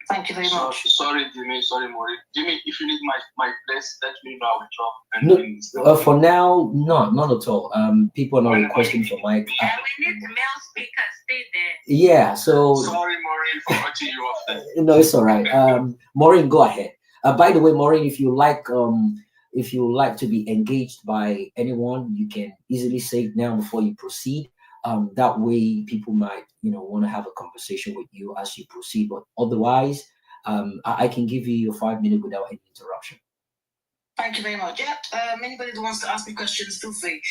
Thank you very much. Sorry, Jimmy. Sorry, Maureen. Jimmy, if you need my place, let me know. I will drop. No, for now, not at all. People are not requesting for Mike. Yeah, we need the male speaker. Stay there. Yeah, so. Sorry, Maureen, for cutting you off there. No, it's all right. Maureen, go ahead. By the way, Maureen, if you like to be engaged by anyone, you can easily say it now before you proceed. That way, people might want to have a conversation with you as you proceed. But otherwise, I can give you your 5 minutes without any interruption. Thank you very much. Yeah. Anybody that wants to ask me questions, feel free.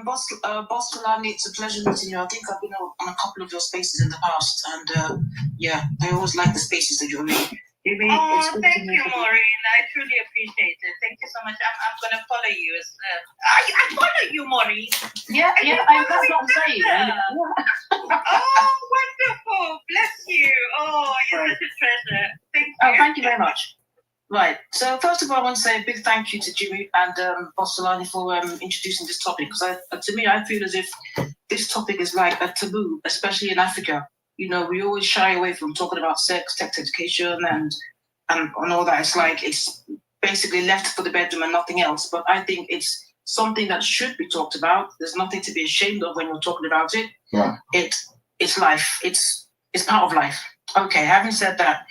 Boss Kalani, it's a pleasure meeting you. I think I've been on a couple of your spaces in the past, and yeah, I always like the spaces that you're in. Thank you, Maureen. I truly appreciate it. Thank you so much. I'm gonna follow you. I follow you, Maureen. Yeah, that's what I'm saying. Oh, wonderful! Bless you. Oh, you're such a treasure. Thank you. Oh, thank you very much. Right. So first of all, I want to say a big thank you to Jimmy and Boss Solani for introducing this topic, because to me, I feel as if this topic is like a taboo, especially in Africa. We always shy away from talking about sex education, and all that. It's like it's basically left for the bedroom and nothing else. But I think it's something that should be talked about. There's nothing to be ashamed of when you're talking about it. Yeah. It's life. It's part of life. Okay. Having said that,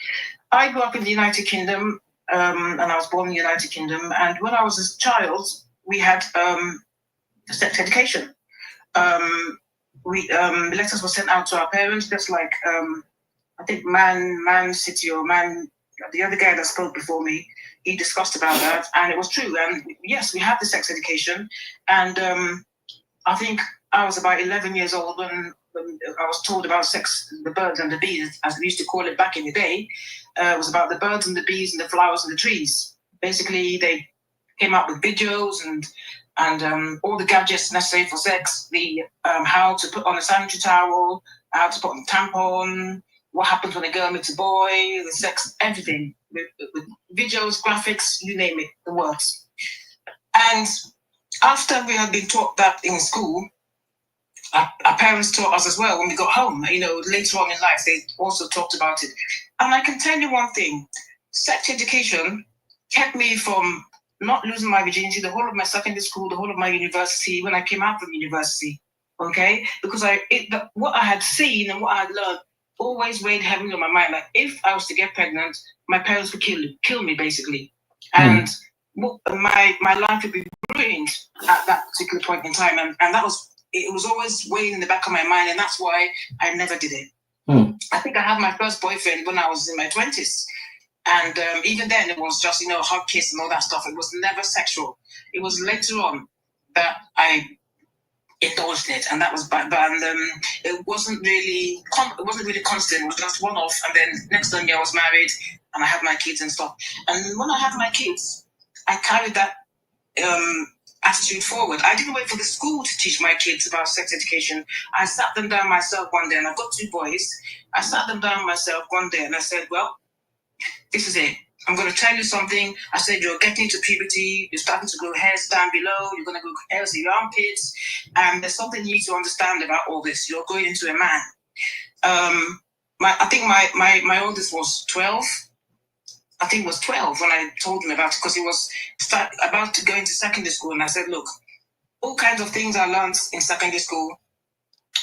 I grew up in the United Kingdom, and I was born in the United Kingdom. And when I was a child, we had sex education. Letters were sent out to our parents, just like I think Man City or Man, the other guy that spoke before me, he discussed about that, and it was true. And yes, we had the sex education, and I think I was about 11 years old when I was told about sex, the birds and the bees, as we used to call it back in the day. It was about the birds and the bees and the flowers and the trees. Basically, they came out with videos and and all the gadgets necessary for sex, the how to put on a sanitary towel, how to put on a tampon, what happens when a girl meets a boy, the sex, everything, with videos, graphics, you name it, the works. And after we had been taught that in school, our parents taught us as well when we got home. You know, later on in life, they also talked about it. And I can tell you one thing, sex education kept me from not losing my virginity the whole of my secondary school, the whole of my university, when I came out from university, okay? Because what I had seen and what I had learned always weighed heavily on my mind. Like, if I was to get pregnant, my parents would kill me, basically. And my life would be ruined at that particular point in time. And it was always weighing in the back of my mind, and that's why I never did it. I think I had my first boyfriend when I was in my 20s. And even then, it was just, hot kiss and all that stuff. It was never sexual. It was later on that I indulged it, and that was it wasn't really constant. It was just one off, and then next time I was married and I had my kids and stuff. And when I had my kids, I carried that attitude forward. I didn't wait for the school to teach my kids about sex education. I sat them down myself one day, and I've got 2 boys. I sat them down myself one day, and I said, well, this is it. I'm going to tell you something. I said, you're getting to puberty. You're starting to grow hairs down below. You're going to grow hairs in your armpits. And there's something you need to understand about all this. You're going into a man. I think my oldest was 12. I think it was 12 when I told him about it, because he was about to go into secondary school. And I said, look, all kinds of things I learned in secondary school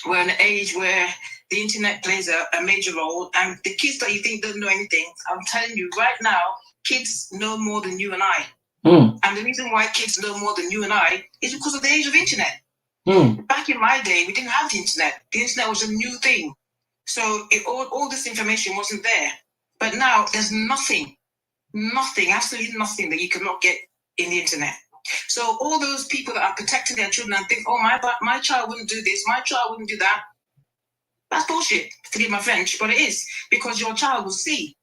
were an age where the internet plays a major role. And the kids that you think don't know anything, I'm telling you right now, kids know more than you and I. And the reason why kids know more than you and I is because of the age of internet. Back in my day, we didn't have the internet. The internet was a new thing. So all this information wasn't there. But now there's nothing, absolutely nothing that you cannot get in the internet. So all those people that are protecting their children and think, oh, my child wouldn't do this, my child wouldn't do that. That's bullshit, forgive my French, but it is, because your child will see.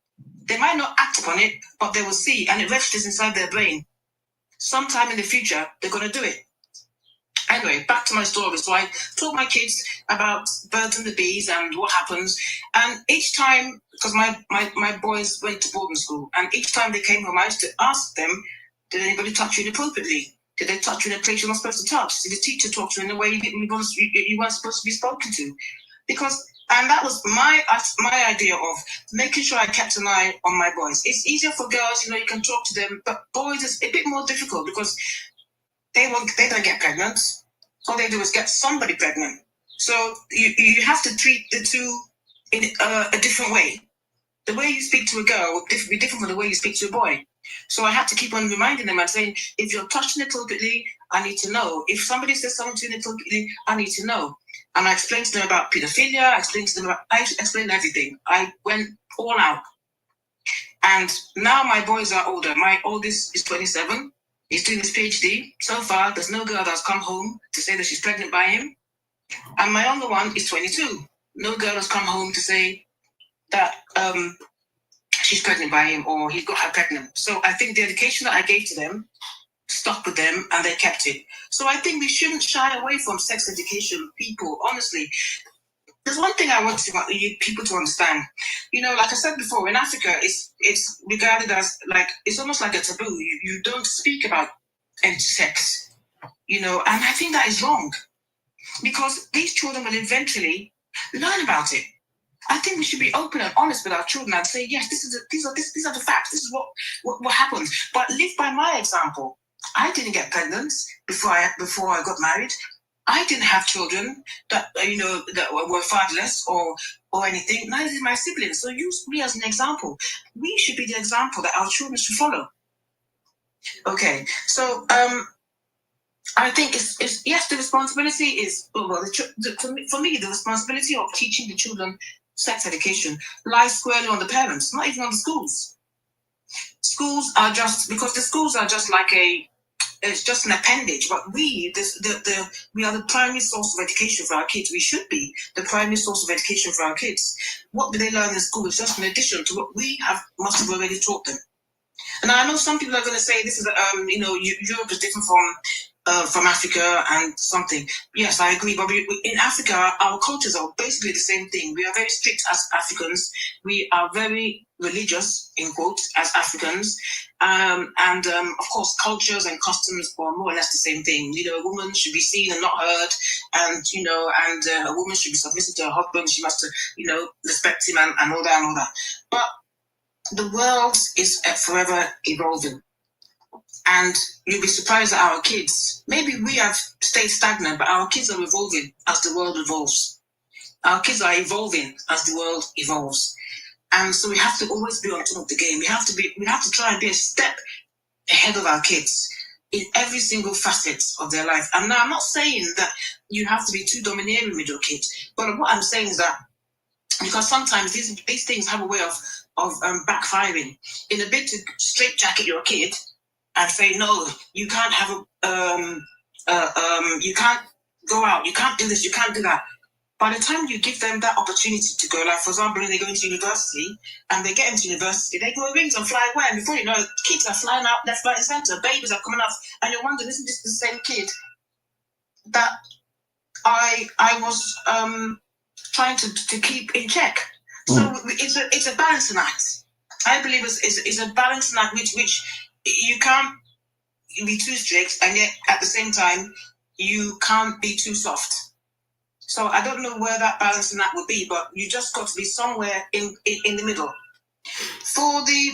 They might not act upon it, but they will see, and it registers inside their brain. Sometime in the future, they're going to do it. Anyway, back to my story. So I taught my kids about birds and the bees and what happens. And each time, because my boys went to boarding school, and each time they came home, I used to ask them, did anybody touch you inappropriately? Did they touch you in a place you're not supposed to touch? Did the teacher talk to you in a way you weren't supposed to be spoken to? And that was my idea of making sure I kept an eye on my boys. It's easier for girls, you can talk to them, but boys is a bit more difficult because they don't get pregnant. All they do is get somebody pregnant. So you have to treat the two in a different way. The way you speak to a girl will be different from the way you speak to a boy. So I had to keep on reminding them and saying, if you're touched inappropriately, I need to know. If somebody says something to you inappropriately, I need to know. And I explained to them about pedophilia. I explained everything. I went all out. And now my boys are older. My oldest is 27. He's doing his PhD. So far, there's no girl that's come home to say that she's pregnant by him. And my younger one is 22. No girl has come home to say that she's pregnant by him or he's got her pregnant. So I think the education that I gave to them stuck with them and they kept it. So I think we shouldn't shy away from sex education, people, honestly. There's one thing I want people to understand. Like I said before, in Africa, it's regarded as it's almost like a taboo. You don't speak about sex, and I think that is wrong because these children will eventually learn about it. I think we should be open and honest with our children and say, yes, these are the facts. This is what happens. But live by my example. I didn't get pregnant before I got married. I didn't have children that that were fatherless or anything. Neither did my siblings. So use me as an example. We should be the example that our children should follow. Okay, so I think it's yes, the responsibility is for me the responsibility of teaching the children sex education lies squarely on the parents, not even on the schools. Schools are just because the schools are just like it's just an appendage, but we are the primary source of education for our kids. We should be the primary source of education for our kids. What do they learn in school is just an addition to what we must have already taught them. And I know some people are going to say this is Europe is different from from Africa and something. Yes, I agree. But in Africa, our cultures are basically the same thing. We are very strict as Africans. We are very religious, in quotes, as Africans. Of course, cultures and customs are more or less the same thing. You know, a woman should be seen and not heard. And, a woman should be submissive to her husband. She must, respect him and all that and all that. But the world is forever evolving. And you'll be surprised that our kids, maybe we have stayed stagnant, but our kids are evolving as the world evolves. Our kids are evolving as the world evolves. And so we have to always be on top of the game. We have to try and be a step ahead of our kids in every single facet of their life. And now I'm not saying that you have to be too domineering with your kids, but what I'm saying is that because sometimes these things have a way of backfiring. In a bid to straitjacket your kid and say, no, you can't have you can't go out, you can't do this, you can't do that. By the time you give them that opportunity to go, like for example, when they go into university and they get into university, they go wings and fly away, and before you know it, kids are flying out left, right, and centre, babies are coming up, and you're wondering, isn't this the same kid that I was trying to keep in check? So it's a balancing act. I believe it's a balancing act which you can't be too strict, and yet at the same time you can't be too soft. So I don't know where that balancing act would be, but you just got to be somewhere in the middle. For the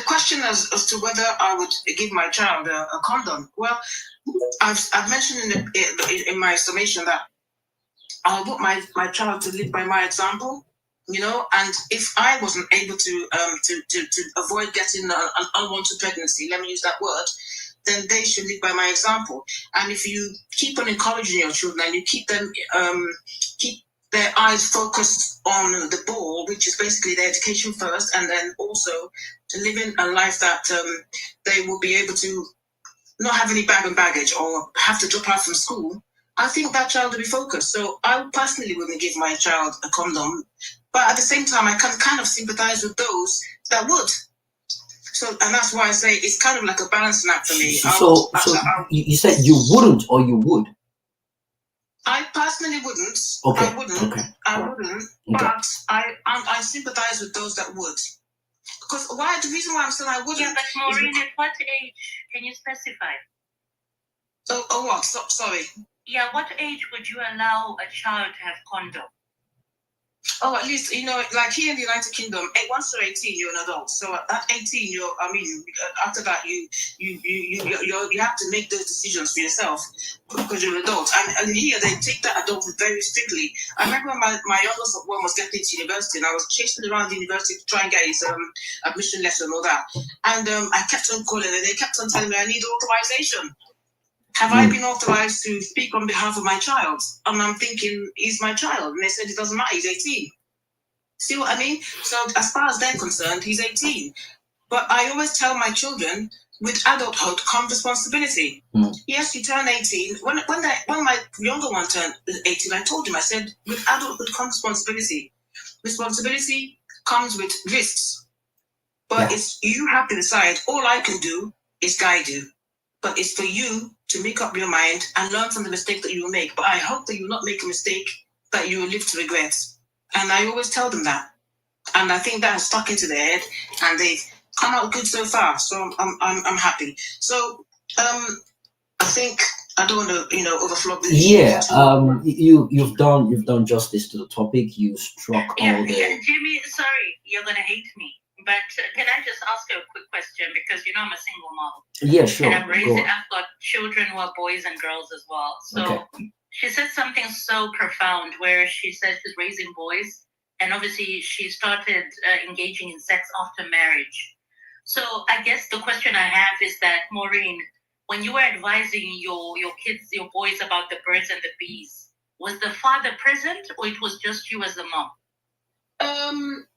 question as to whether I would give my child a condom, well, I've mentioned in my summation that I want my child to live by my example, and if I wasn't able to avoid getting an unwanted pregnancy, let me use that word, then they should live by my example. And if you keep on encouraging your children and you keep them keep their eyes focused on the ball, which is basically their education first, and then also to living a life that they will be able to not have any bag and baggage or have to drop out from school, I think that child will be focused. So I personally wouldn't give my child a condom, but at the same time, I can kind of sympathize with those that would. So, and that's why I say it's kind of like a balancing act for me. So you said you wouldn't or you would? I personally wouldn't. Okay. I wouldn't. Okay. I wouldn't. Okay. But I sympathize with those that would. Because the reason why I'm saying I wouldn't. Yeah, but Maureen, at what age can you specify? Oh what? Sorry. Yeah, what age would you allow a child to have condom? Oh, at least, like here in the United Kingdom, once you're 18, you're an adult. So at 18, after that, you have to make those decisions for yourself because you're an adult. And here, they take that adulthood very strictly. I remember when my youngest one was getting to university, and I was chasing around the university to try and get his admission letter and all that. And I kept on calling, and they kept on telling me I need authorization. Have I been authorized to speak on behalf of my child? And I'm thinking, he's my child. And they said, it doesn't matter, he's 18. See what I mean? So as far as they're concerned, he's 18. But I always tell my children, with adulthood comes responsibility. Yes, you turn 18. When my younger one turned 18, I told him, I said, with adulthood comes responsibility. Responsibility comes with risks. But it's you have to decide. All I can do is guide you. But it's for you to make up your mind and learn from the mistake that you will make. But I hope that you will not make a mistake that you will live to regret. And I always tell them that. And I think that has stuck into their head, and they've come out good so far. So I'm happy. So I think I don't want to overflow this. Yeah, you've done justice to the topic. You struck all the. Jimmy, sorry, you're gonna hate me. But can I just ask you a quick question? Because I'm a single mom. Yeah, sure. And I've got children who are boys and girls as well. So she said something so profound where she said she's raising boys. And obviously she started engaging in sex after marriage. So I guess the question I have is that, Maureen, when you were advising your kids, your boys about the birds and the bees, was the father present or it was just you as the mom?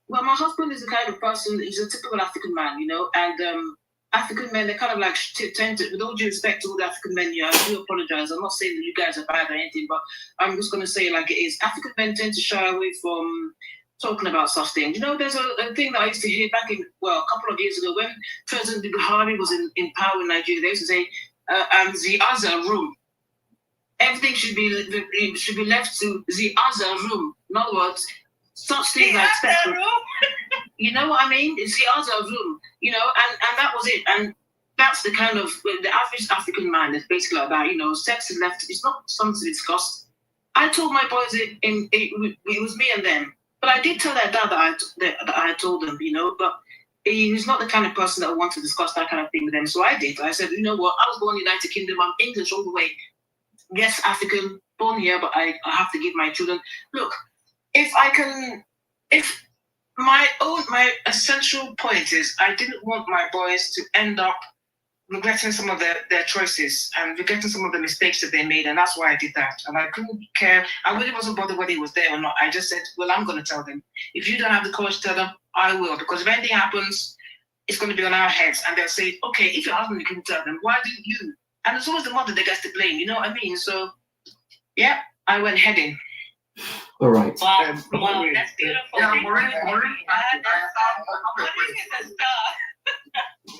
Well, my husband is the kind of person, he's a typical African man, and African men, they kind of like tend to, with all due respect to all the African men, I do apologize. I'm not saying that you guys are bad or anything, but I'm just going to say it like it is. African men tend to shy away from talking about such things. There's a thing that I used to hear back a couple of years ago when President Buhari was in power in Nigeria. They used to say, and the other room. Everything should be left to the other room. In other words, such things like sex. You know what I mean? It's the other room. You know, and that was it. And that's the kind of the average African man is basically like that. You know, sex is left. It's not something to discuss. I told my boys it was me and them, but I did tell their dad that I told them. You know, but he's not the kind of person that would want to discuss that kind of thing with them. So I did. I said, you know what? I was born in the United Kingdom. I'm English all the way. Yes, African, born here, but I have to give my children. Look, if my essential point is I didn't want my boys to end up regretting some of their choices and regretting some of the mistakes that they made, and that's why I did that. And I couldn't care. I really wasn't bothered whether he was there or not. I just said, well, I'm going to tell them. If you don't have the courage to tell them, I will, because if anything happens, it's going to be on our heads. And they'll say, okay, if your husband can tell them, why didn't you? And it's always the mother that gets to blame, you know what I mean? So, yeah, I went heading. All right. Wow, that's beautiful. Yeah, Maureen,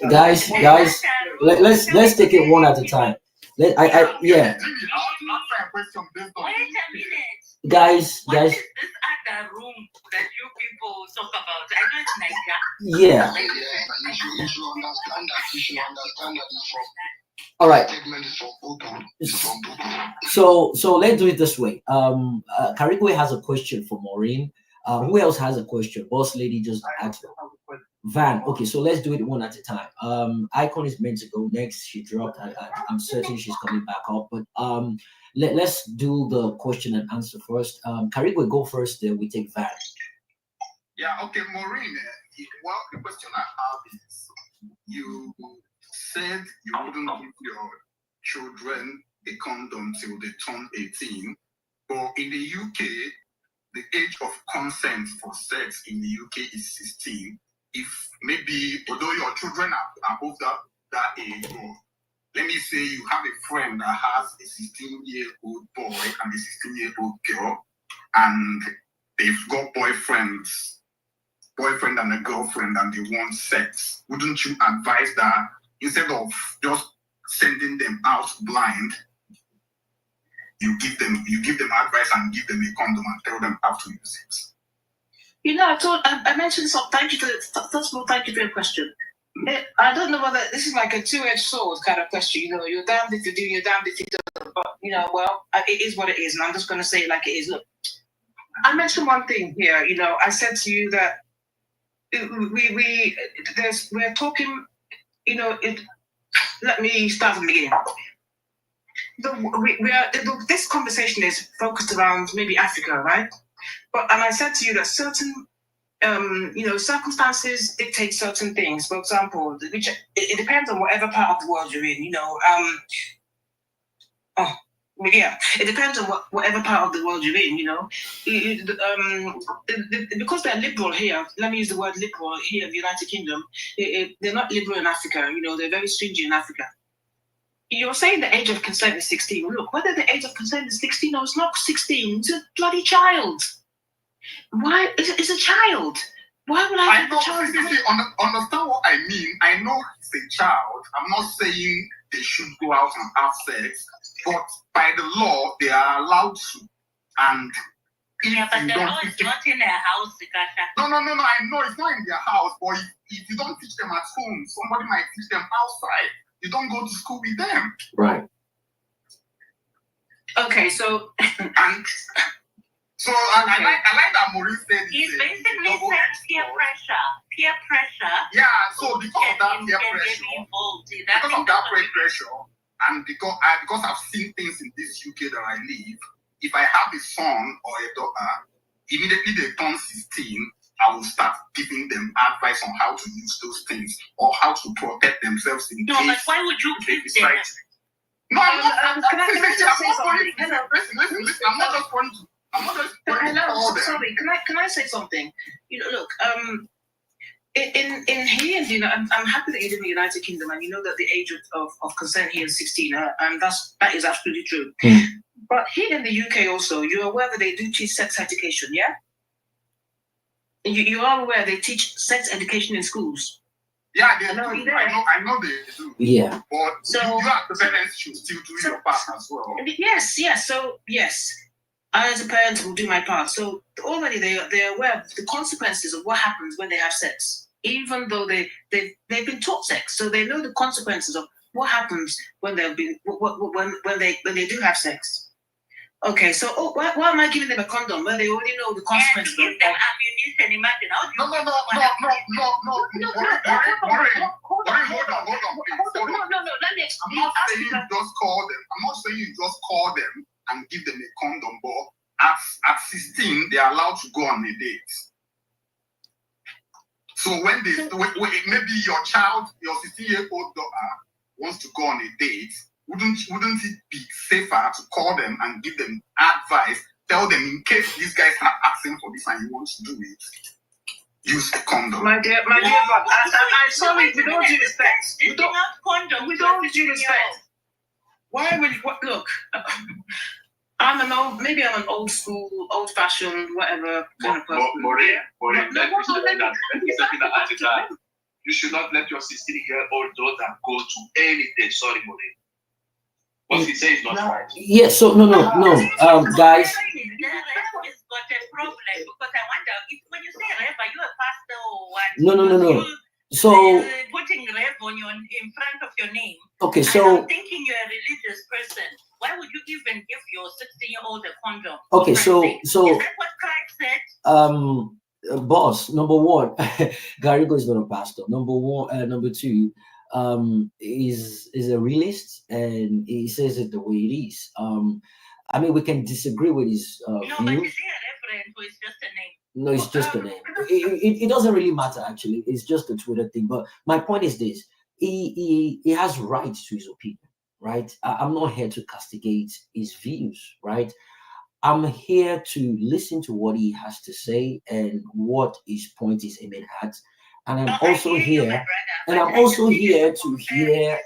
Guys, let's take it one at a time. Yeah. Wait a minute. Guys. What is this other room that you people talk about? I know it's Nigeria. Yeah. You should understand that. You should understand that it's from. All right. Statement is from Buku. It's from Buku. So let's do it this way. Karigwe has a question for Maureen. Who else has a question? Boss lady just asked. Van. Okay, so let's do it one at a time. Icon is meant to go next. She dropped. I'm certain she's coming back up. But let's do the question and answer first. Karigwe, go first. Then we take Van. Yeah. Okay, Maureen. Well, the question I have is, you said you wouldn't give your children a condom till they turn 18, but in the UK, the age of consent for sex in the UK is 16. If maybe, although your children are above that age, or let me say you have a friend that has a 16-year-old boy and a 16-year-old girl, and they've got boyfriend and a girlfriend, and they want sex, wouldn't you advise that instead of just sending them out blind, you give them advice and give them a condom and tell them how to use it? You know, I mentioned something. Thank you for your question. I don't know whether this is like a two-edged sword kind of question. You know, you're damned if you do, you're damned if you don't. But, you know, well, it is what it is. And I'm just going to say it like it is. Look, I mentioned one thing here. You know, I said to you that we're talking, you know, let me start from the beginning. This conversation is focused around maybe Africa, right? And I said to you that certain, you know, circumstances dictate certain things. For example, which it depends on whatever part of the world you're in. You know, it depends on whatever part of the world you're in. You know, because they're liberal here. Let me use the word liberal here in the United Kingdom. They're not liberal in Africa. You know, they're very stringent in Africa. You're saying the age of consent is 16. Look, whether the age of consent is 16 or it's not 16, it's a bloody child. Why? It's a child. Why would I have a child? Understand what I mean. I know it's a child. I'm not saying they should go out and have sex, but by the law, they are allowed to. And but the law is not in their house, Kasha. No. I know it's not in their house, but if you don't teach them at home, somebody might teach them outside. You don't go to school with them. Right. Okay, so I like that Maureen said He's basically saying peer pressure. Yeah, so because of that peer pressure, and because I've seen things in this UK that I live, if I have a son or a daughter, immediately they turn 16, I will start giving them advice on how to use those things or how to protect themselves in case. No, but why would you give them? No, I'm not just going to. Sorry, can I say something? You know, look, in here, you know, I'm happy that you live in the United Kingdom, and you know that the age of consent here is 16, and that is absolutely true. But here in the UK also, you're aware that they do teach sex education, yeah? You are aware they teach sex education in schools. Yeah, they No, do. you I know they do. Yeah. But So- you as the parents should still do your part as well. Yes. So yes, I as a parent will do my part. So already they're aware of the consequences of what happens when they have sex, even though they've been taught sex, so they know the consequences of what happens when they've been when they do have sex. Okay, so why am I giving them a condom when they already know the consequences? And to give them ammunition, imagine how do you No. Maureen, hold on. No, let me I'm not saying you just call them. I'm not saying you just call them and give them a condom, but at 16, they are allowed to go on a date. So when maybe your 16-year-old daughter wants to go on a date, wouldn't it be safer to call them and give them advice? Tell them in case these guys are asking for this and you want to do it, use a condom. My dear brother, I'm sorry, with all due respect. With all due respect. Why would you, look, I'm an old school, old fashioned, whatever kind of person. Maureen, let me step in that. You should not let your 16-year-old daughter go to any date. Sorry, Maureen. What he says is not right. Yeah, so no, guys. It's got a problem because I wonder if when you say rev, are you a pastor or what? No. So putting rev in front of your name. Okay, and so I'm thinking you're a religious person. Why would you even give your 16-year-old a condom? Okay, so is that what Christ said? Boss, number one, Garigo is not a pastor. Number two, is a realist, and he says it the way it is. I mean, we can disagree with his No, view. but is he a reverend or is just a name? No, it's just a name. It doesn't really matter, actually. It's just a Twitter thing. But my point is this: he has rights to his opinion, right? I'm not here to castigate his views, right? I'm here to listen to what he has to say and what his point is aiming at. And I'm also here, to hear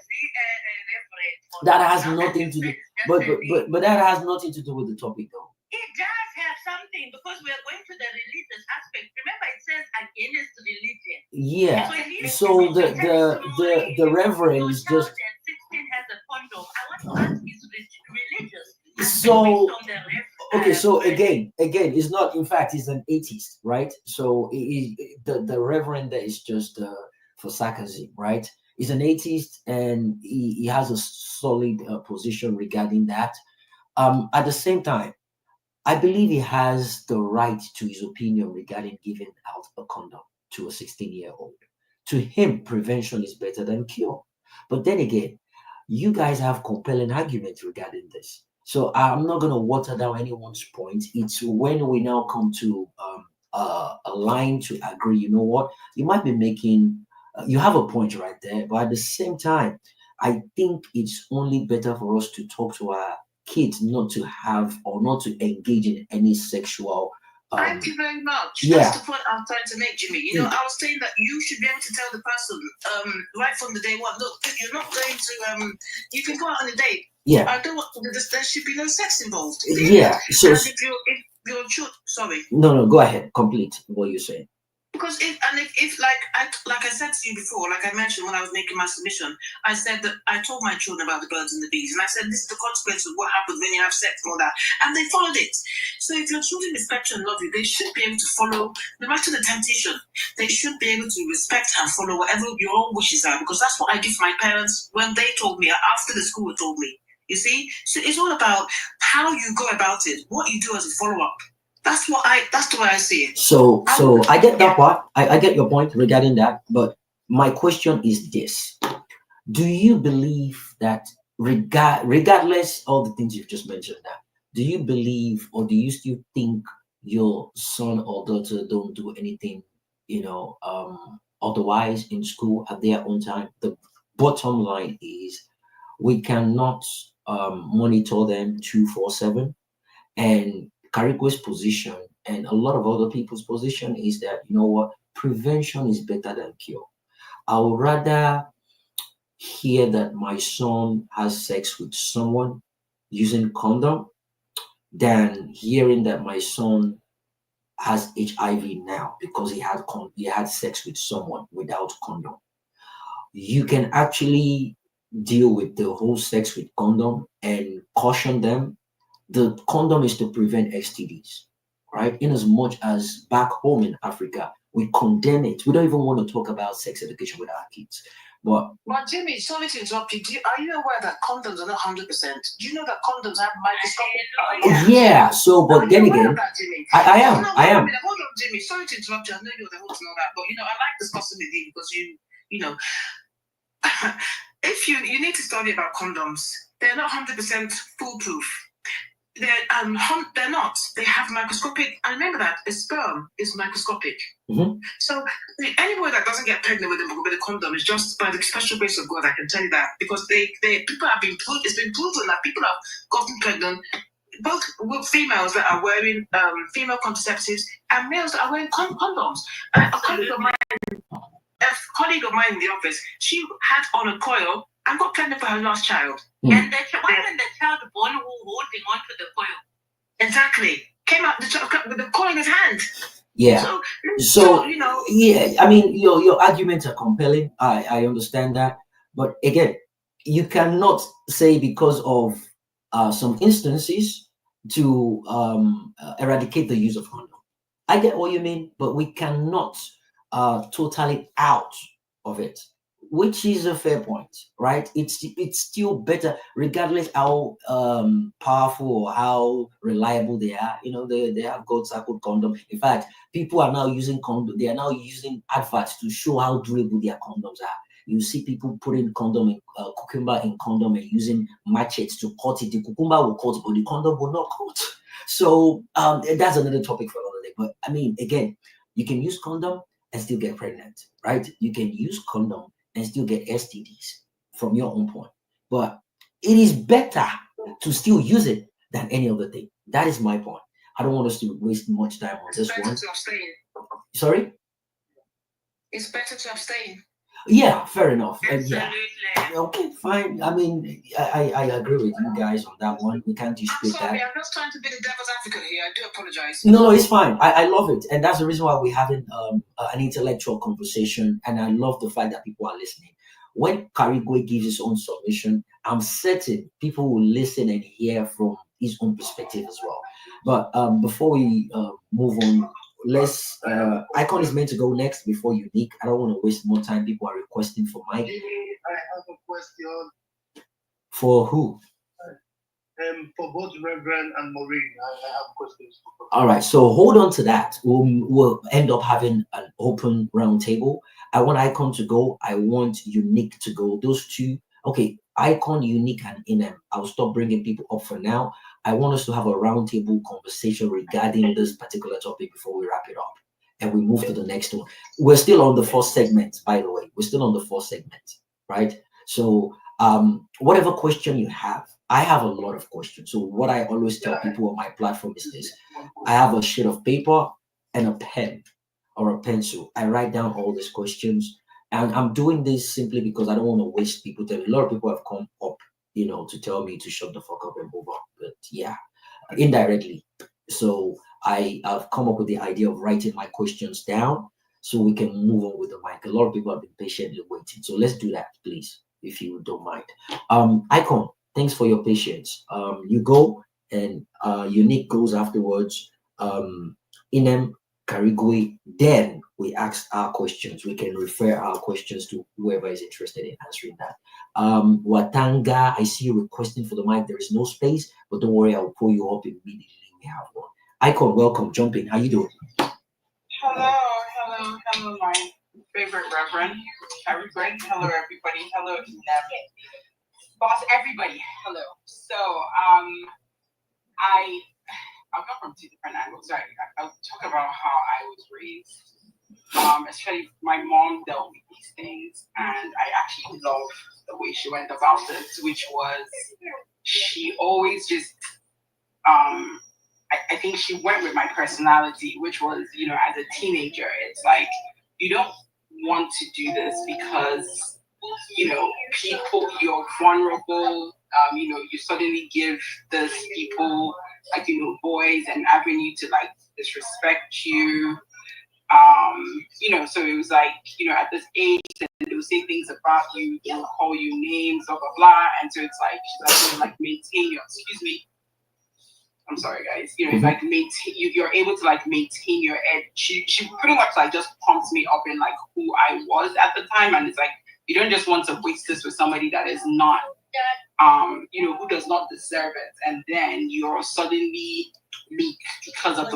that has nothing to do. But that has nothing to do with the topic, though. It does have something because we are going to the religious aspect. Remember, it says against religion. Yeah. So the reverend is just. 16 has a condom. I want to ask, is religious? So okay, so again, it's not. In fact, he's an atheist, right? So the reverend there is just for sarcasm, right? He's an atheist, and he has a solid position regarding that. At the same time, I believe he has the right to his opinion regarding giving out a condom to a 16-year-old. To him, prevention is better than cure. But then again, you guys have compelling arguments regarding this. So I'm not going to water down anyone's point. It's when we now come to a line to agree, you know what? You might be making, you have a point right there. But at the same time, I think it's only better for us to talk to our kids not to have or not to engage in any sexual. Thank you very much. Yeah. That's the point I'm trying to make, Jimmy. You know, I was saying that you should be able to tell the person right from the day one, look, you're not going to, you can go out on a date. Yeah. I don't want, there should be no sex involved. Yeah. So, and if you're sorry. No, go ahead. Complete what you're saying. Because if like I said to you before, like I mentioned when I was making my submission, I said that I told my children about the birds and the bees, and I said this is the consequence of what happens when you have sex and all that, and they followed it. So if your children respect you and love you, they should be able to follow, no matter the temptation, they should be able to respect and follow whatever your own wishes are, because that's what I did for my parents when they told me, after the school told me. You see, so it's all about how you go about it, what you do as a follow-up. That's the way I see it. So I get that part. I get your point regarding that. But my question is this: do you believe that regardless of the things you've just mentioned, do you believe or do you still think your son or daughter don't do anything, otherwise in school at their own time? The bottom line is we cannot monitor them 24/7, and Carrico's position and a lot of other people's position is that, you know what, prevention is better than cure. I would rather hear that my son has sex with someone using condom than hearing that my son has HIV now because he had sex with someone without condom. you can actually deal with the whole sex with condom and caution them. The condom is to prevent STDs, right? In as much as back home in Africa, we condemn it. We don't even want to talk about sex education with our kids. But Jimmy, sorry to interrupt you. Are you aware that condoms are not 100%? Do you know that condoms have microscopic? yeah, so but then again, I am. Hold on, Jimmy. Sorry to interrupt you. I know you're the host and all that, but I like discussing with you because you know, if you need to study about condoms, they're not 100% foolproof. They're not. They have microscopic. I remember that a sperm is microscopic. Mm-hmm. So anybody that doesn't get pregnant with a condom is just by the special grace of God. I can tell you that because people have been proved. It's been proven that people have gotten pregnant, both with females that are wearing female contraceptives and males that are wearing condoms. A colleague of mine in the office, she had on a coil and got pregnant for her last child. Mm. And the child born who holding on to the coil. Exactly. Came out with the coil in his hand. Yeah. So yeah, I mean your arguments are compelling. I understand that. But again, you cannot say because of some instances to eradicate the use of condom. I get what you mean, but we cannot totally out of it, which is a fair point, right? It's still better, regardless how powerful or how reliable they are. They have gold circled condom. In fact, people are now using condom. They are now using adverts to show how durable their condoms are. You see people putting condom in cucumber in condom and using machetes to cut it. The cucumber will cut, but the condom will not cut. So that's another topic for another day. But I mean, again, you can use condom and still get pregnant, right? You can use condom and still get STDs from your own point. But it is better to still use it than any other thing. That is my point. I don't want us to waste much time on this one. To abstain. Sorry? It's better to abstain. Yeah, fair enough. Absolutely. Okay, fine. I mean, I agree with you guys on that one. We can't dispute that. I'm just trying to be the devil's advocate here. I do apologize. No, it's fine. I love it. And that's the reason why we're having an intellectual conversation. And I love the fact that people are listening. When Karigwe gives his own submission, I'm certain people will listen and hear from his own perspective as well. But before we move on, Icon is meant to go next before Unique. I don't want to waste more time. People are requesting for Mike. I have a question. For who? For both Reverend and Maureen, I have questions. All right, so hold on to that. We'll end up having an open round table. I want Icon to go. I want Unique to go. Those two. Okay, Icon, Unique, and Inem. I'll stop bringing people up for now. I want us to have a roundtable conversation regarding this particular topic before we wrap it up. And we move to the next one. We're still on the first segment, by the way. We're still on the first segment, right? So whatever question you have, I have a lot of questions. So what I always tell people on my platform is this. I have a sheet of paper and a pen or a pencil. I write down all these questions. And I'm doing this simply because I don't want to waste people time. A lot of people have come up, to tell me to shut the fuck up and move on. But yeah, indirectly. So I have come up with the idea of writing my questions down so we can move on with the mic. A lot of people have been patiently waiting. So let's do that, please, if you don't mind. Icon, thanks for your patience. You go and Unique goes afterwards. Inem, Karigwe, then we ask our questions. We can refer our questions to whoever is interested in answering that. Watanga, I see you requesting for the mic. There is no space, but don't worry, I'll pull you up immediately. We have one. Icon, welcome. Jump in. How you doing? Hello, my favorite Reverend Karigwe. Hello, everybody. Hello, boss, everybody. Hello. So, I'll come from two different angles. I'll talk about how I was raised, especially my mom dealt with these things, and I actually love the way she went about this, which was she always just, I think she went with my personality, which was, as a teenager, it's like, you don't want to do this because, people, you're vulnerable, you suddenly give these people, boys an avenue to, disrespect you. So it was like, at this age, there they'll say things about you, they'll call you names, blah, blah, blah. And so it's like maintain your, excuse me. I'm sorry, guys. It's like you're able to like maintain your edge. She pretty much like just pumps me up in like who I was at the time, and it's like you don't just want to waste this with somebody that is not, who does not deserve it, and then you're suddenly meek because of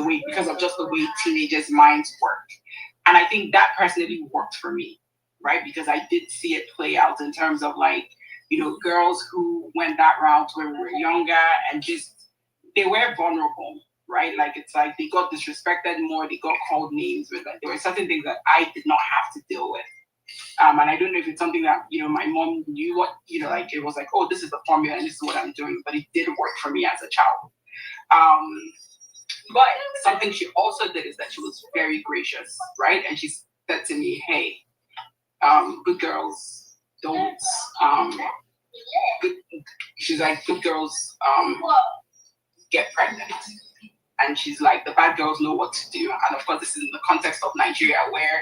just the way teenagers' minds work. And I think that personally worked for me, right? Because I did see it play out in terms of like, girls who went that route when we were younger and just they were vulnerable, right? Like it's like they got disrespected more, they got called names, but like there were certain things that I did not have to deal with. And I don't know if it's something that, my mom knew what, like it was like, oh, this is the formula and this is what I'm doing, but it did work for me as a child. But something she also did is that she was very gracious, right? And she said to me, hey, good girls don't, she's like, good girls get pregnant. And she's like, the bad girls know what to do. And of course, this is in the context of Nigeria where,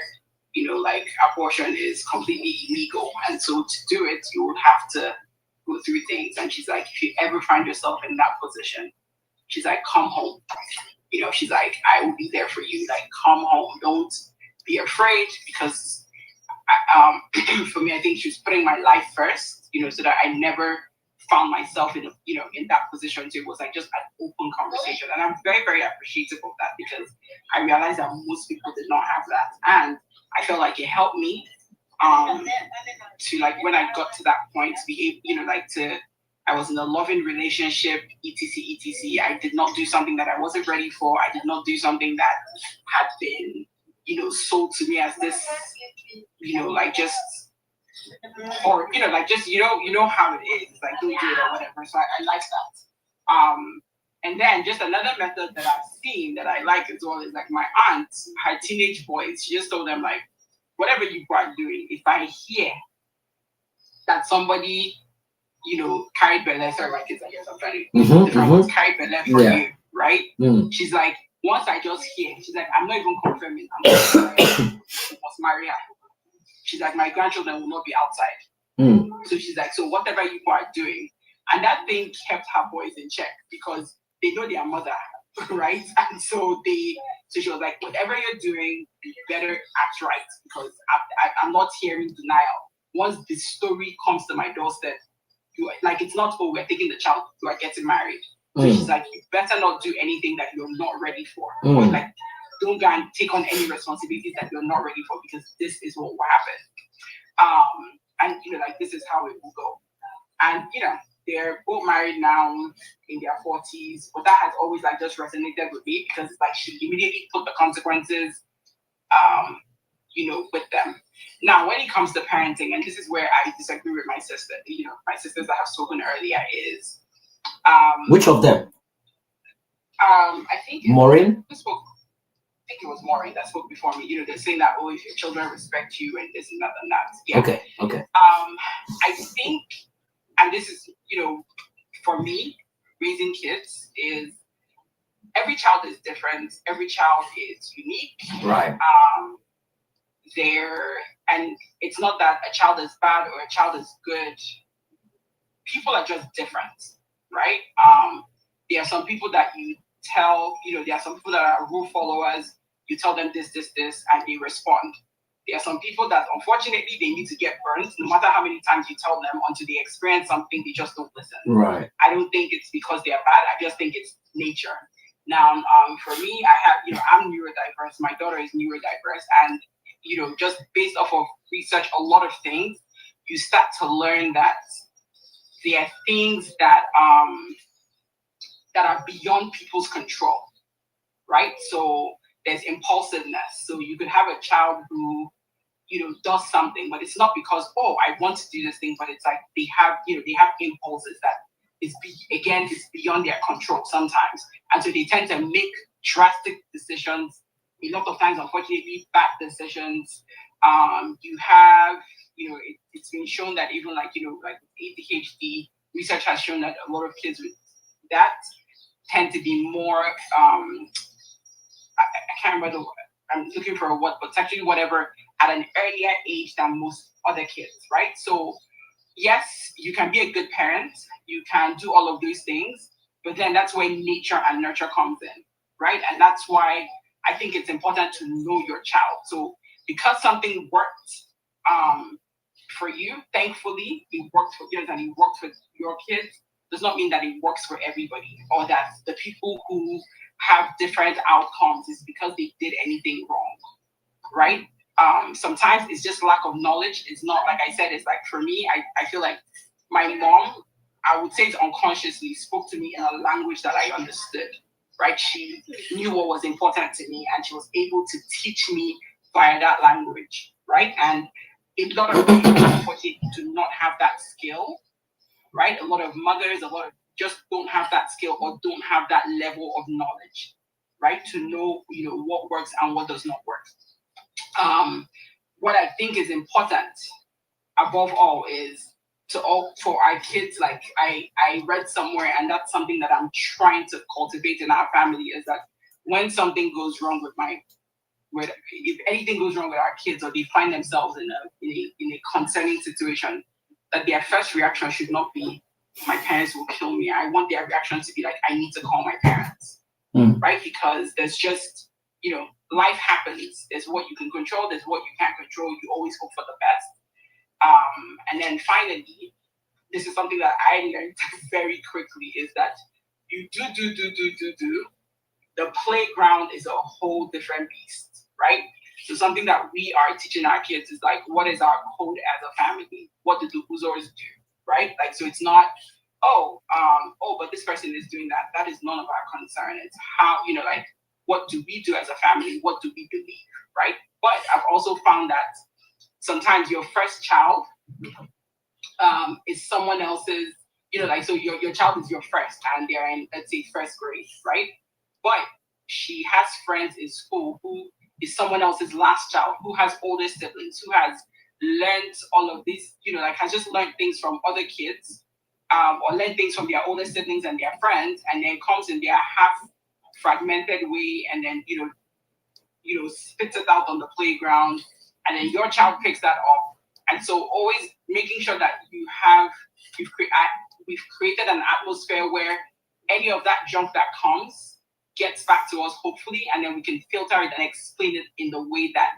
like abortion is completely illegal. And so to do it, you would have to go through things. And she's like, if you ever find yourself in that position, she's like, come home. She's like, I will be there for you. Like, come home. Don't be afraid, because for me, I think she was putting my life first, so that I never found myself in that position. So it was like just an open conversation. And I'm very, very appreciative of that, because I realized that most people did not have that. And I felt like it helped me to like, when I got to that point, to be able, I was in a loving relationship, etc. I did not do something that I wasn't ready for. I did not do something that had been, sold to me as this, like just, or, like just, how it is, like don't do it or whatever. So I like that. And then just another method that I've seen that I like as well is like my aunt, her teenage boys, she just told them like, whatever you are doing, if I hear that somebody, carried belly, sorry, my kids, I guess I'm trying to different ones, carried belly for you, right? She's like, once I just hear, she's like, I'm not even confirming, I'm just must marry her. She's like, my grandchildren will not be outside. So she's like, so whatever you are doing, and that thing kept her boys in check because they know their mother, right? And so she was like, whatever you're doing, you better act right, because I'm not hearing denial. Once the story comes to my doorstep, like, it's not, oh, we're taking the child, you are getting married. So she's like, you better not do anything that you're not ready for. Or like, don't go and take on any responsibilities that you're not ready for, because this is what will happen. And like, this is how it will go. And they're both married now in their 40s, but that has always like just resonated with me, because it's like she immediately put the consequences with them. Now, when it comes to parenting, and this is where I disagree with my sister, my sisters that have spoken earlier is which of them? I think Maureen? I think it was Maureen that spoke before me. They're saying that, oh, if your children respect you and this and that and that. Yeah. Okay. I think, and this is, for me, raising kids is every child is different. Every child is unique. Right. And it's not that a child is bad or a child is good. People are just different, right? There are some people that you tell, there are some people that are rule followers. You tell them this, and they respond. There are some people that, unfortunately, they need to get burned. No matter how many times you tell them, until they experience something, they just don't listen. Right. I don't think it's because they are bad. I just think it's nature. Now, for me, I have, I'm neurodiverse. My daughter is neurodiverse, and just based off of research, a lot of things, you start to learn that there are things that are beyond people's control, right? So there's impulsiveness. So you could have a child who, does something, but it's not because, oh, I want to do this thing, but it's like they have impulses that it's beyond their control sometimes. And so they tend to make drastic decisions. A lot of times, unfortunately, bad decisions. You have, it's been shown that even like ADHD, research has shown that a lot of kids with that tend to be more, I can't remember the word, I'm looking for a word, but actually whatever, at an earlier age than most other kids, right? So yes, you can be a good parent, you can do all of those things, but then that's where nature and nurture comes in, right? And that's why I think it's important to know your child. So because something worked for you, thankfully, it worked for yours and it worked for your kids, does not mean that it works for everybody, or that the people who have different outcomes is because they did anything wrong, right? Sometimes it's just lack of knowledge. It's not, like I said, it's like for me, I feel like my mom, I would say it unconsciously, spoke to me in a language that I understood, right? She knew what was important to me and she was able to teach me via that language, right? And a lot of people unfortunately do not have that skill, right? A lot of mothers, a lot of just don't have that skill or don't have that level of knowledge, right? To know, what works and what does not work. What I think is important above all is for our kids, like I read somewhere, and that's something that I'm trying to cultivate in our family, is that when something goes wrong if anything goes wrong with our kids, or they find themselves in a concerning situation, that their first reaction should not be, my parents will kill me. I want their reaction to be like, I need to call my parents, right? Because there's just, life happens. There's what you can control, there's what you can't control. You always hope for the best. And then finally, this is something that I learned very quickly, is that you do. The playground is a whole different beast, right? So something that we are teaching our kids is like, what is our code as a family? What do the Uzors do, right? Like, so it's not, but this person is doing that. That is none of our concern. It's how, like, what do we do as a family? What do we believe, right? But I've also found that sometimes your first child is someone else's, so your child is your first and they're in, let's say, first grade, right? But she has friends in school who is someone else's last child, who has older siblings, who has learned all of these, has just learned things from other kids, or learned things from their older siblings and their friends, and then comes in their half fragmented way, and then spits it out on the playground, and then your child picks that up. And so always making sure that we've created an atmosphere where any of that junk that comes gets back to us, hopefully, and then we can filter it and explain it in the way that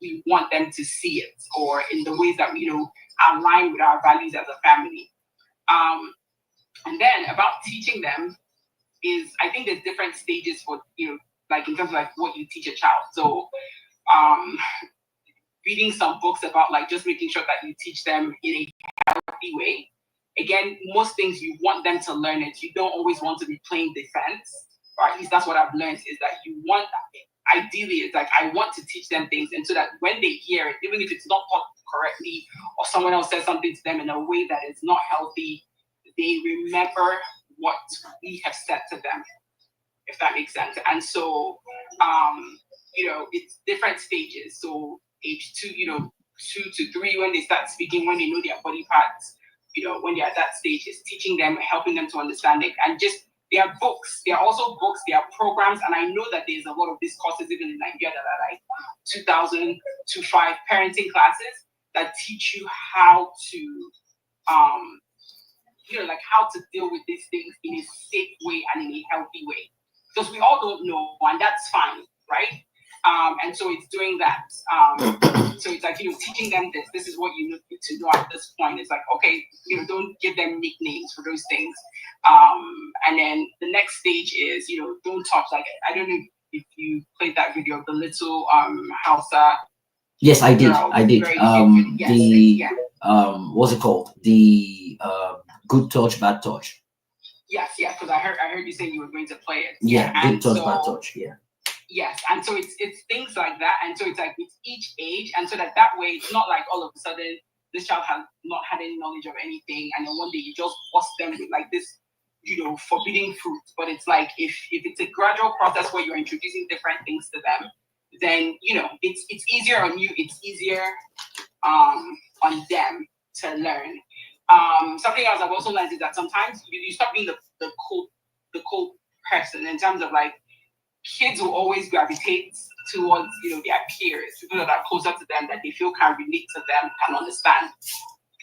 we want them to see it, or in the ways that align with our values as a family. And then about teaching them is, I think there's different stages for like in terms of like what you teach a child. So reading some books about like just making sure that you teach them in a healthy way. Again, most things you want them to learn it. You don't always want to be playing defense, or at least that's what I've learned, is that you want, ideally, it's like I want to teach them things, and so that when they hear it, even if it's not taught correctly, or someone else says something to them in a way that is not healthy, they remember what we have said to them, if that makes sense. And so, it's different stages. So age 2, 2 to 3, when they start speaking, when they know their body parts, when they're at that stage, is teaching them, helping them to understand it. And just, there are books, there are also books, there are programs, and I know that there's a lot of these courses even in Nigeria that are like 2,000 to 5 parenting classes that teach you how to, like how to deal with these things in a safe way and in a healthy way. Because we all don't know, and that's fine, right? And so it's doing that. So it's like, teaching them this. This is what you need to know at this point. It's like, okay, don't give them nicknames for those things. And then the next stage is, don't touch. Like, I don't know if you played that video of the little Hausa. Yes, I did. Girl, I did. What's it called? The good touch, bad touch. Yes, because I heard you saying you were going to play it. Yeah, good and touch, bad touch. Yeah. Yes, and so it's things like that, and so it's like with each age, and so that way it's not like all of a sudden this child has not had any knowledge of anything, and then one day you just bust them with like this, forbidden fruit. But it's like if it's a gradual process where you're introducing different things to them, then it's easier on you, it's easier on them to learn. Something else I've also learned is that sometimes you stop being the cool person, in terms of like, kids will always gravitate towards, their peers, people that are closer to them, that they feel can relate to them, can understand.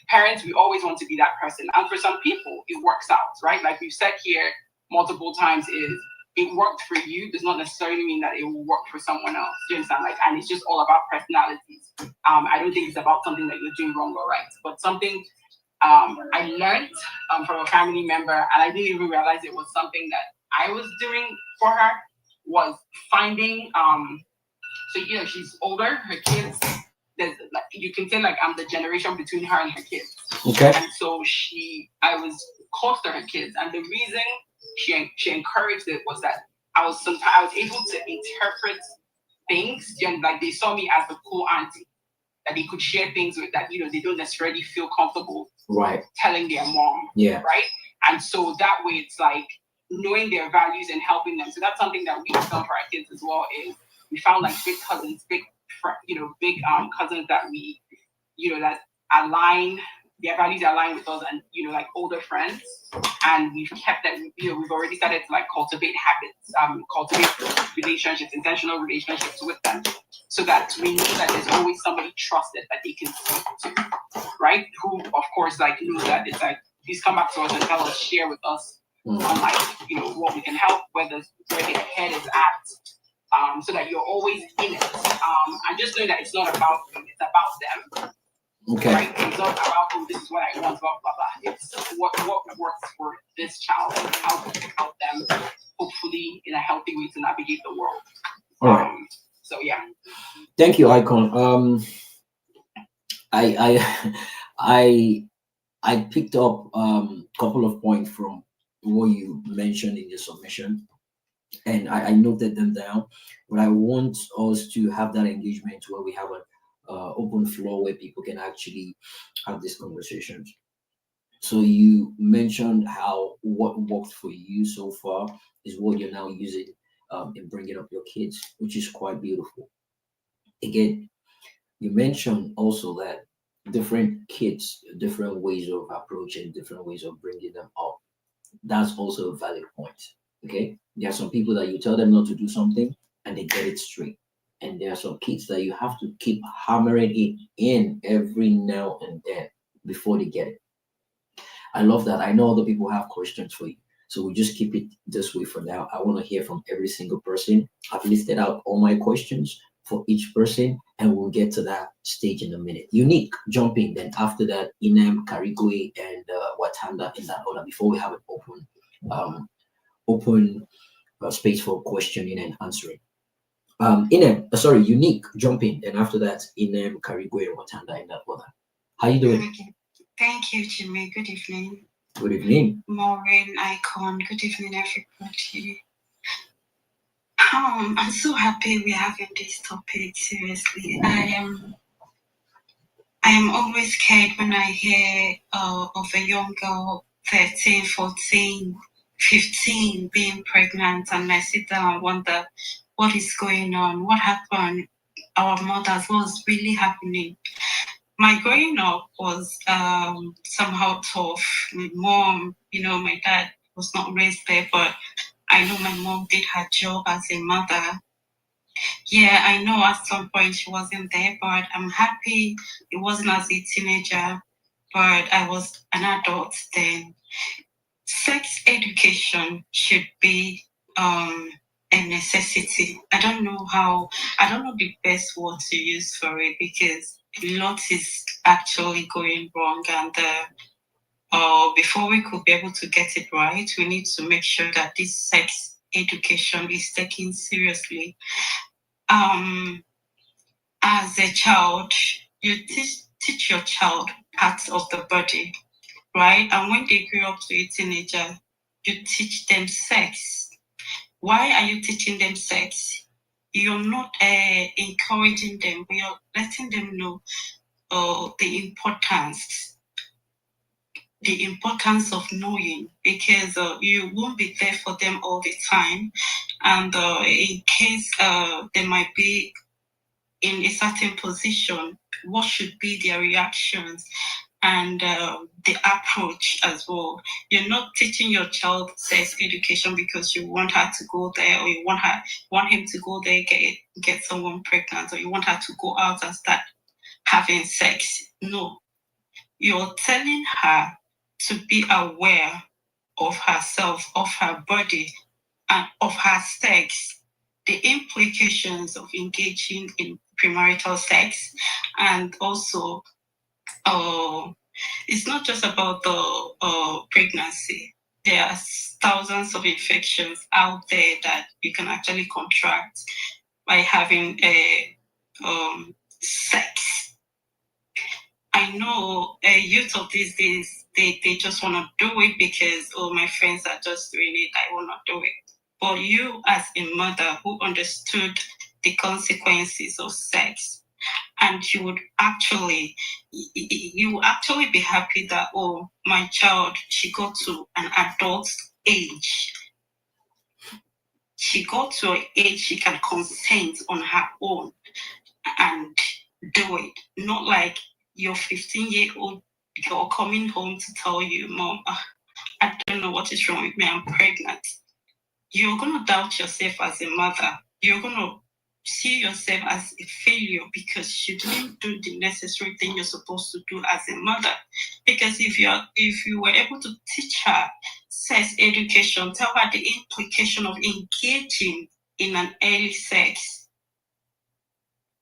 Parents, we always want to be that person. And for some people, it works out, right? Like we've said here multiple times, is it worked for you does not necessarily mean that it will work for someone else. Do you understand? Like, and it's just all about personalities. I don't think it's about something that you're doing wrong or right, but something I learned from a family member, and I didn't even realize it was something that I was doing for her, was finding, so, she's older, her kids, there's like, you can say like I'm the generation between her and her kids. Okay. And so I was close to her kids, and the reason she encouraged it was that I was able to interpret things, and like they saw me as the cool auntie, that they could share things with that, they don't necessarily feel comfortable telling their mom. Yeah. Right. And so that way it's like knowing their values and helping them. So that's something that we've done for our kids as well, is we found like big cousins, big cousins that we, that align, their values align with us, and, like older friends. And we've kept that, we've already started to like cultivate habits, cultivate relationships, intentional relationships with them, so that we know that there's always somebody trusted that they can speak to, right? Who, of course, like knows that it's like, please come back to us and tell us, share with us on like, what we can help, where their head is at, so that you're always in it. And just knowing that it's not about you, it's about them. Okay. Right? It's not about, oh, this is what I want, blah, blah, blah. It's what works for this child and how to help them, hopefully, in a healthy way to navigate the world. All right. So, yeah. Thank you, Icon. I picked up a couple of points from what you mentioned in your submission, and I noted them down. But I want us to have that engagement where we have an open floor where people can actually have these conversations. So you mentioned how what worked for you so far is what you're now using in bringing up your kids, which is quite beautiful. Again, you mentioned also that different kids, different ways of approaching, different ways of bringing them up. That's also a valid point. Okay, there are some people that you tell them not to do something and they get it straight, and there are some kids that you have to keep hammering it in every now and then before they get it. I love that. I know other people have questions for you, so we'll just keep it this way for now. I want to hear from every single person. I've listed out all my questions for each person, and we'll get to that stage in a minute. Unique, jump in. Then after that, Inem, Karigwe, and Watanda in that order. Before we have an open space for questioning and answering. Unique, jump in. And after that, Inem, Karigwe, and Watanda in that order. How you doing? Thank you, Jimmy. Good evening. Good evening. Maureen, Icon. Good evening, everybody. I'm so happy we're having this topic. Seriously, I am always scared when I hear of a young girl, 13, 14, 15, being pregnant, and I sit down and wonder what is going on, what happened, our mothers, what's really happening. My growing up was somehow tough. My mom, my dad was not raised there, but I know my mom did her job as a mother. Yeah, I know at some point she wasn't there, but I'm happy it wasn't as a teenager, but I was an adult then. Sex education should be a necessity. I don't know the best word to use for it, because a lot is actually going wrong, and before we could be able to get it right, we need to make sure that this sex education is taken seriously. As a child, you teach your child parts of the body, right? And when they grow up to a teenager, you teach them sex. Why are you teaching them sex? You're not encouraging them, but you're letting them know the importance of knowing, because you won't be there for them all the time, and in case they might be in a certain position, what should be their reactions? and the approach as well. You're not teaching your child sex education because you want her to go there, or you want him to go there, get someone pregnant, or you want her to go out and start having sex. No, you're telling her to be aware of herself, of her body, and of her sex, the implications of engaging in premarital sex, and also it's not just about the pregnancy. There are thousands of infections out there that you can actually contract by having a sex. I know youth of these days, they just want to do it because, oh, my friends are just doing it, I want to do it. But you as a mother who understood the consequences of sex, and you would actually be happy that, oh, my child, she got to an adult age. She got to an age she can consent on her own and do it. Not like your 15-year-old girl coming home to tell you, Mom, I don't know what is wrong with me, I'm pregnant. You're going to doubt yourself as a mother. You're going to see yourself as a failure because you didn't do the necessary thing you're supposed to do as a mother. Because if you were able to teach her sex education, tell her the implication of engaging in an early sex,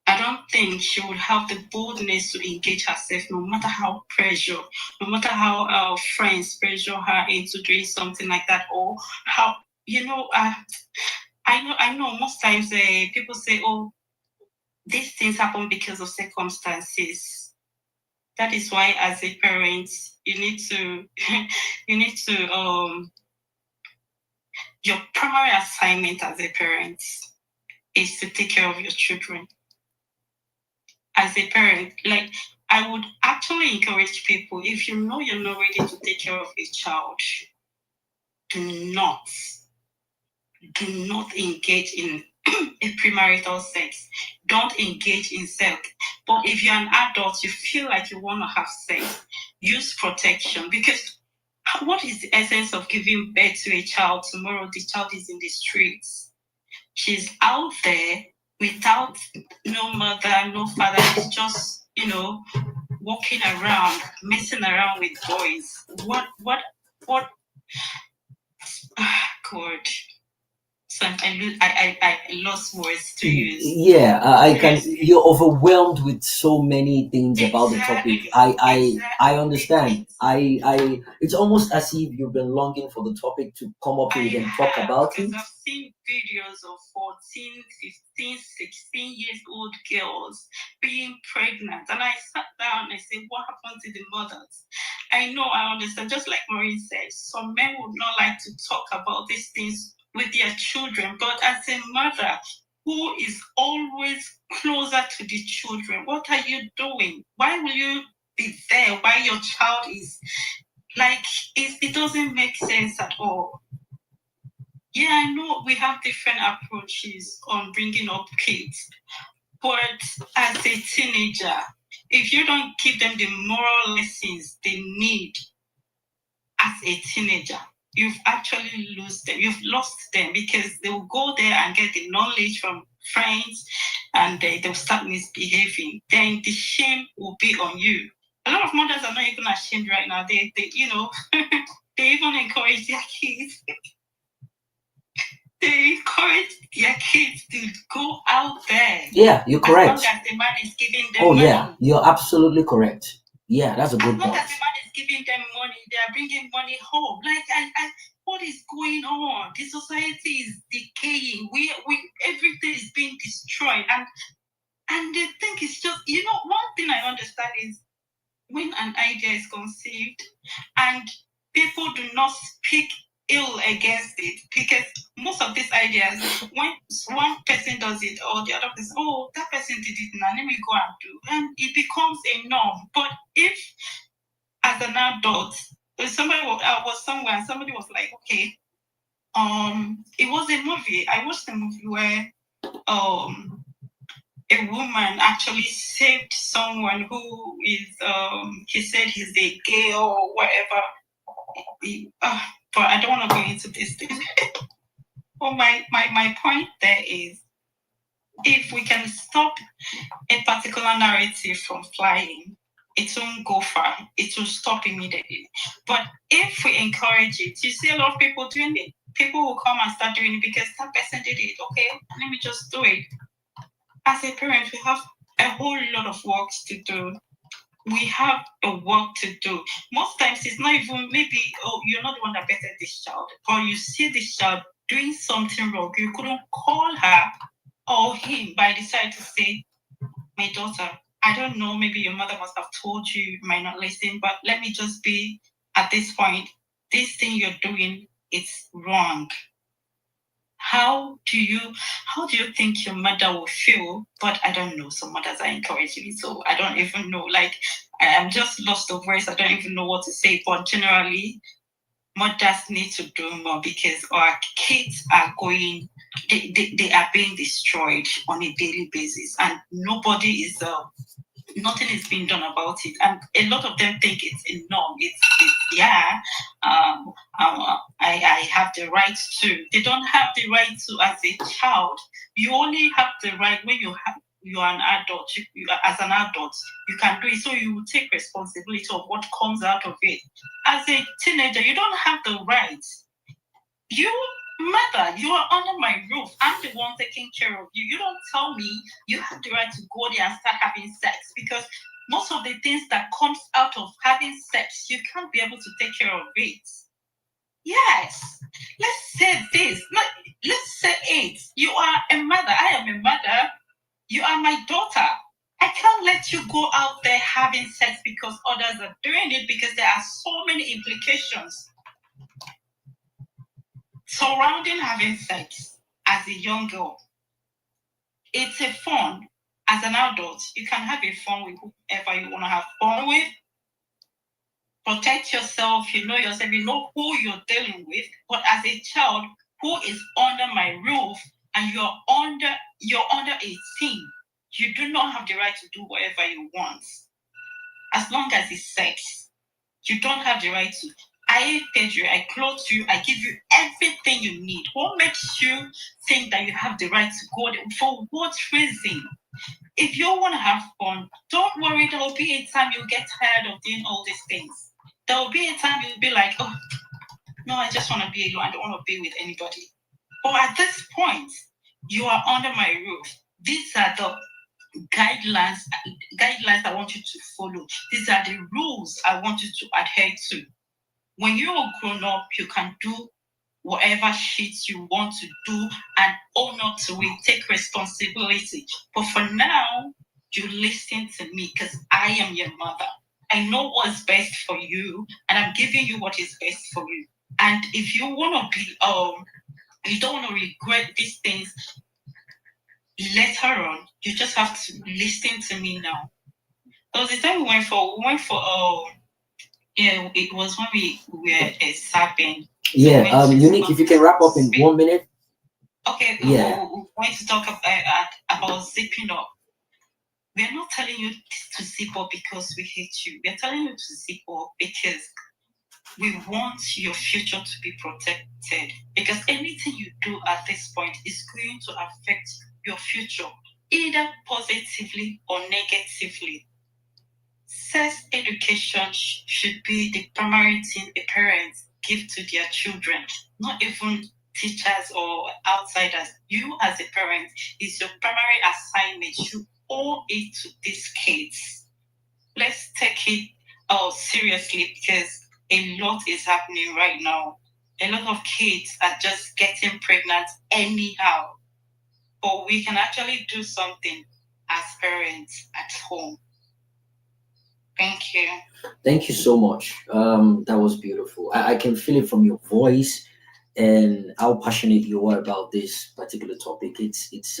I don't think she would have the boldness to engage herself, no matter how no matter how friends pressure her into doing something like that, or how, I know most times people say, oh, these things happen because of circumstances. That is why, as a parent, you need to your primary assignment as a parent is to take care of your children. As a parent, like, I would actually encourage people, if you know you're not ready to take care of a child, do not engage in a premarital sex. Don't engage in sex. But if you're an adult, you feel like you want to have sex, use protection. Because what is the essence of giving birth to a child? Tomorrow the child is in the streets. She's out there without no mother, no father. It's just, walking around, messing around with boys. What? God. So I lost words to use. Yeah, I can. You're overwhelmed with so many things about the topic. I understand. It's almost as if you've been longing for the topic to come up with and talk about it. I've seen videos of 14, 15, 16 years old girls being pregnant, and I sat down and said, what happened to the mothers? I know, I understand. Just like Maureen said, some men would not like to talk about these things with their children, but as a mother who is always closer to the children, what are you doing? Why will you be there while your child is like, it doesn't make sense at all. Yeah, I know we have different approaches on bringing up kids, but as a teenager, if you don't give them the moral lessons they need as a teenager, you've actually lost them. You've lost them because they will go there and get the knowledge from friends, and they'll start misbehaving. Then the shame will be on you. A lot of mothers are not even ashamed right now. They they even encourage their kids. They encourage their kids to go out there. Yeah, you're correct. As long as the man is giving them money. Yeah, you're absolutely correct. Yeah, that's a good point. As long as the man is giving them money, they are bringing money home. Like, what is going on? The society is decaying. We everything is being destroyed, and they think it's just, one thing I understand is when an idea is conceived and people do not speak ill against it, because most of these ideas, when one person does it or the other person, oh, that person did it, now let me go and do, and it becomes a norm. But if as an adult, I was somewhere and somebody was like, okay, it was a movie. I watched a movie where a a woman actually saved someone who is, he said he's a gay or whatever. But I don't want to go into this thing. Well, my point there is, if we can stop a particular narrative from flying, it won't go far. It will stop immediately. But if we encourage it, you see a lot of people doing it. People will come and start doing it because that person did it. Okay, let me just do it. As a parent, we have a whole lot of work to do. We have a work to do. Most times it's not even maybe, oh, you're not the one that bettered this child, or you see this child doing something wrong. You couldn't call her or him, but I decided to say, my daughter, I don't know, maybe your mother must have told you, you might not listen, but let me just be at this point, this thing you're doing, it's wrong. How do you think your mother will feel? But I don't know. Some mothers are encouraging me, so I don't even know. Like, I'm just lost of words. I don't even know what to say. But generally, mothers need to do more because our kids are going, they are being destroyed on a daily basis, and nobody is nothing is being done about it, and a lot of them think it's a norm. It's yeah. I have the right to. They don't have the right to as a child. You only have the right when you are an adult. As an adult, you can do it. So you will take responsibility of what comes out of it. As a teenager, you don't have the right. You, mother, you are under my roof. I'm the one taking care of you. You don't tell me you have the right to go there and start having sex, because most of the things that comes out of having sex, you can't be able to take care of it. Yes. Let's say this. Let's say it. You are a mother. I am a mother. You are my daughter. I can't let you go out there having sex because others are doing it, because there are so many implications surrounding having sex as a young girl. It's a fun. As an adult, you can have a fun with whoever you want to have fun with. Protect yourself, you know yourself, you know who you're dealing with. But as a child who is under my roof and you're under 18, you do not have the right to do whatever you want. As long as it's sex, you don't have the right to. I fed you, I clothe you, I give you everything you need. What makes you think that you have the right to go there? For what reason? If you want to have fun, don't worry, there will be a time you'll get tired of doing all these things. There will be a time you'll be like, oh, no, I just want to be alone. I don't want to be with anybody. But at this point, you are under my roof. These are the guidelines I want you to follow. These are the rules I want you to adhere to. When you're grown up, you can do whatever shit you want to do and own up to it, take responsibility. But for now, you listen to me because I am your mother. I know what's best for you, and I'm giving you what is best for you. And if you want to be, you don't want to regret these things later on, you just have to listen to me now. There was a time we went for yeah, it was when we were sapping. Yeah, Unique, if you can wrap up in 1 minute. Okay, yeah. we want to talk about zipping up. We're not telling you to zip up because we hate you. We're telling you to zip up because we want your future to be protected. Because anything you do at this point is going to affect your future, either positively or negatively. Sex education should be the primary thing a parent give to their children, not even teachers or outsiders. You as a parent, is your primary assignment. You owe it to these kids. Let's take it seriously, because a lot is happening right now. A lot of kids are just getting pregnant anyhow. But we can actually do something as parents at home. Thank you. Thank you so much. That was beautiful. I can feel it from your voice and how passionate you are about this particular topic. It's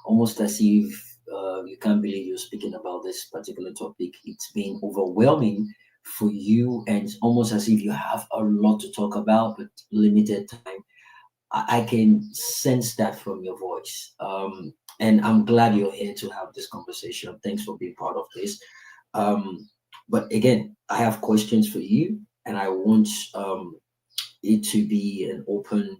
almost as if you can't believe you're speaking about this particular topic. It's been overwhelming for you, and it's almost as if you have a lot to talk about but limited time. I can sense that from your voice. and I'm glad you're here to have this conversation. Thanks for being part of this. But again, I have questions for you, and I want it to be an open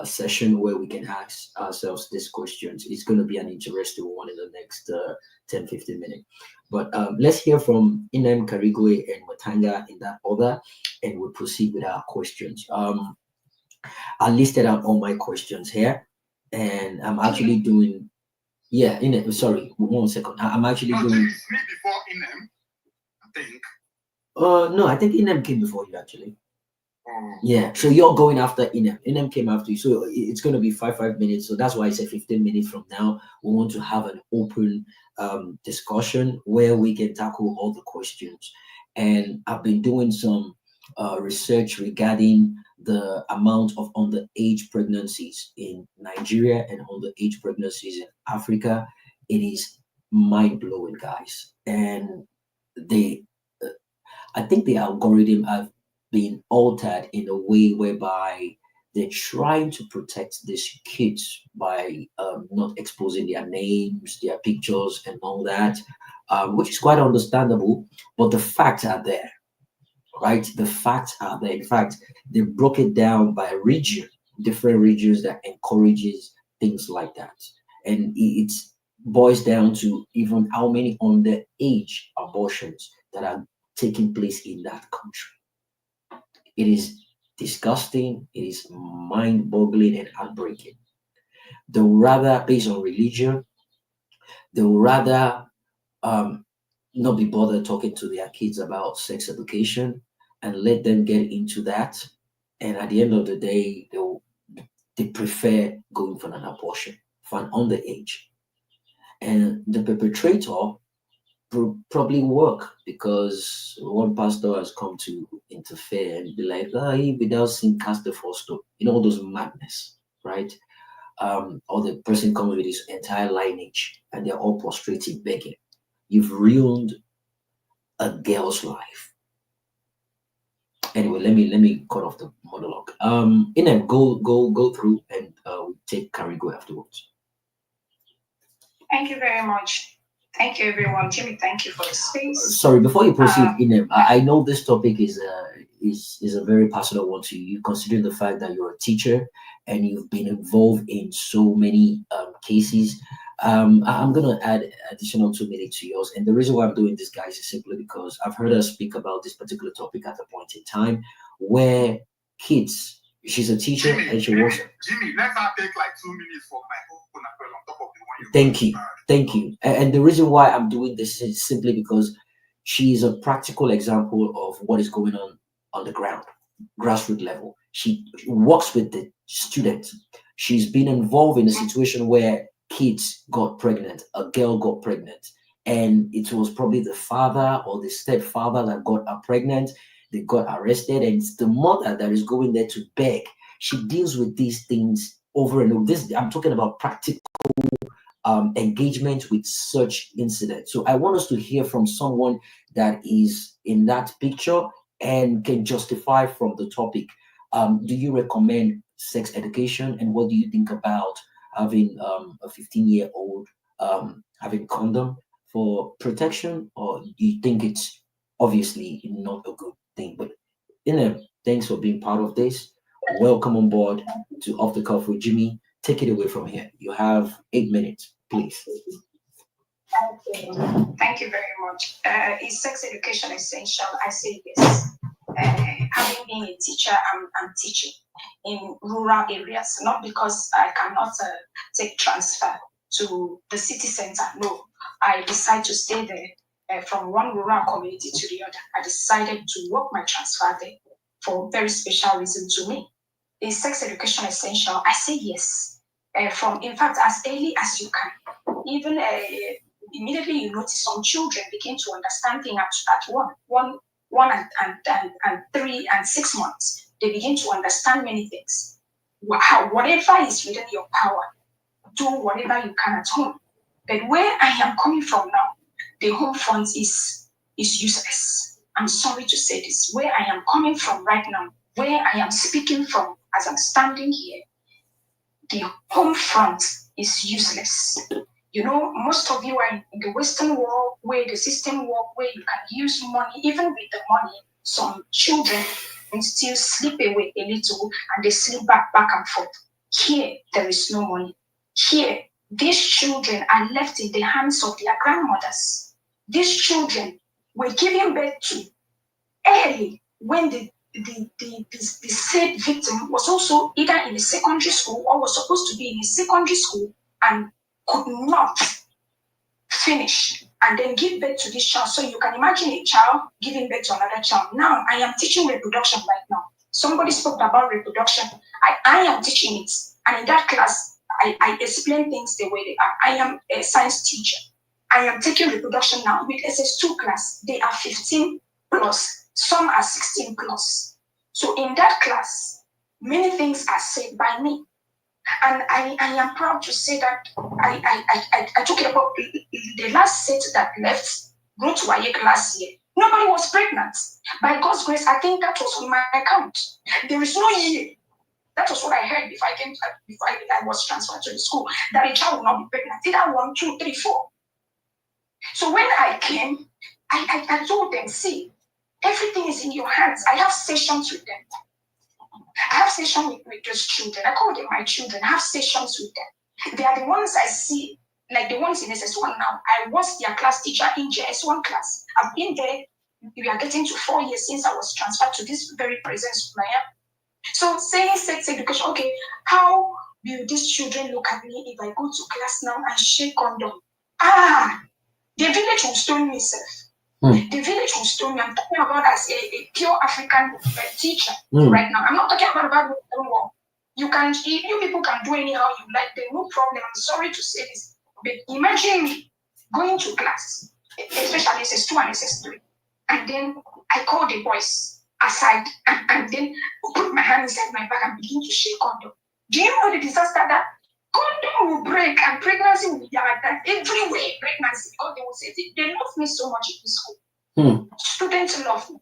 session where we can ask ourselves these questions. It's going to be an interesting one in the next 10-15 minutes. But let's hear from Inem, Karigwe, and Matanga in that order, and we'll proceed with our questions. I listed out all my questions here, and I'm actually doing. Yeah, Inem. Sorry, 1 second. I'm actually No, doing. Jimmy is me before Inem, I think. No, I think Inem came before you actually. Oh, Yeah, so you're going after Inem. Inem came after you, so it's going to be 5 minutes. So that's why I said 15 minutes from now. We want to have an open discussion where we can tackle all the questions. And I've been doing some research regarding the amount of underage pregnancies in Nigeria and underage pregnancies in Africa. It is mind blowing, guys. And they, I think the algorithm have been altered in a way whereby they're trying to protect these kids by not exposing their names, their pictures, and all that, which is quite understandable. But the facts are there, right? The facts are there. In fact, they broke it down by region, different regions that encourages things like that, and it boils down to even how many underage abortions that are taking place in that country. It is disgusting, it is mind boggling and heartbreaking. They would rather, based on religion, they would rather um, not be bothered talking to their kids about sex education and let them get into that. And at the end of the day, they prefer going for an abortion for an underage. And the perpetrator probably work because one pastor has come to interfere and be like, ah, he without sin cast the first stone. You know, all those madness, right? Or the person comes with his entire lineage and they're all prostrating, begging. You've ruined a girl's life. Anyway, let me cut off the monologue. Go through and we take Carigo afterwards. Thank you very much. Thank you, everyone. Jimmy, thank you for the space. Sorry, before you proceed, Inem, I know this topic is a very personal one to you, considering the fact that you're a teacher and you've been involved in so many cases. I'm gonna add additional 2 minutes to yours, and the reason why I'm doing this, guys, is simply because I've heard her speak about this particular topic at a point in time where kids. She's a teacher and she wants. Jimmy, let her take like 2 minutes for my own appeal on top of the one you. Thank you. And the reason why I'm doing this is simply because she is a practical example of what is going on the ground, grassroots level. She works with the students. She's been involved in a situation where kids got pregnant, a girl got pregnant, and it was probably the father or the stepfather that got her pregnant. They got arrested, and it's the mother that is going there to beg. She deals with these things over and over. This I'm talking about practical engagement with such incidents. So I want us to hear from someone that is in that picture and can justify from the topic. Do you recommend sex education, and what do you think about having a 15-year-old having condom for protection, or do you think it's obviously not a good thing? But thanks for being part of this. Welcome on board to Off the Cuff with Jimmy. Take it away from here. You have 8 minutes, please. Thank you very much. Is sex education essential? I say yes. Having been a teacher, I'm teaching in rural areas, not because I cannot take transfer to the city center. No, I decided to stay there from one rural community to the other. I decided to work my transfer there for a very special reason to me. Is sex education essential? I say yes. From, in fact, as early as you can. Even immediately you notice some children begin to understand things at one and 3 and 6 months. They begin to understand many things. Whatever is within your power, do whatever you can at home. But where I am coming from now, the home front is useless. I'm sorry to say this. Where I am coming from right now, where I am speaking from as I'm standing here, the home front is useless. You know, most of you are in the Western world where the system work, where you can use money. Even with the money, some children can still slip away a little and they slip back and forth. Here, there is no money. Here, these children are left in the hands of their grandmothers. These children were given birth to early when the said victim was also either in a secondary school or was supposed to be in a secondary school and could not finish and then give birth to this child. So you can imagine a child giving birth to another child. Now I am teaching reproduction right now. Somebody spoke about reproduction. I am teaching it. And in that class, I explain things the way they are. I am a science teacher. I am taking reproduction now with SS2 class. They are 15 plus. Some are 16 plus. So in that class, many things are said by me. And I am proud to say that I took about the last set that left, go to IEC last year. Nobody was pregnant. By God's grace, I think that was on my account. There is no year. That was what I heard before I was transferred to the school, that a child will not be pregnant. Either 1, 2, 3, 4. So when I came, I told them, see, everything is in your hands. I have sessions with them. I have sessions with those children. I call them my children. I have sessions with them. They are the ones I see, like the ones in SS1 now. I was their class teacher in JS1 class. I've been there. We are getting to 4 years since I was transferred to this very present school I am. So saying sex education, okay, how will these children look at me if I go to class now and shake condom? The village will stone me, sir. The village will stone me. I'm talking about as a pure African teacher right now. I'm not talking about Western world. You people can do anyhow you like. There's no problem. I'm sorry to say this, but imagine me going to class, especially SS2 and SS3, and then I call the boys aside and then put my hand inside my bag and begin to shake condom. Do you know the disaster that condom will break and pregnancy will be like that everywhere? Pregnancy, because they will say they love me so much in this school. Students love me.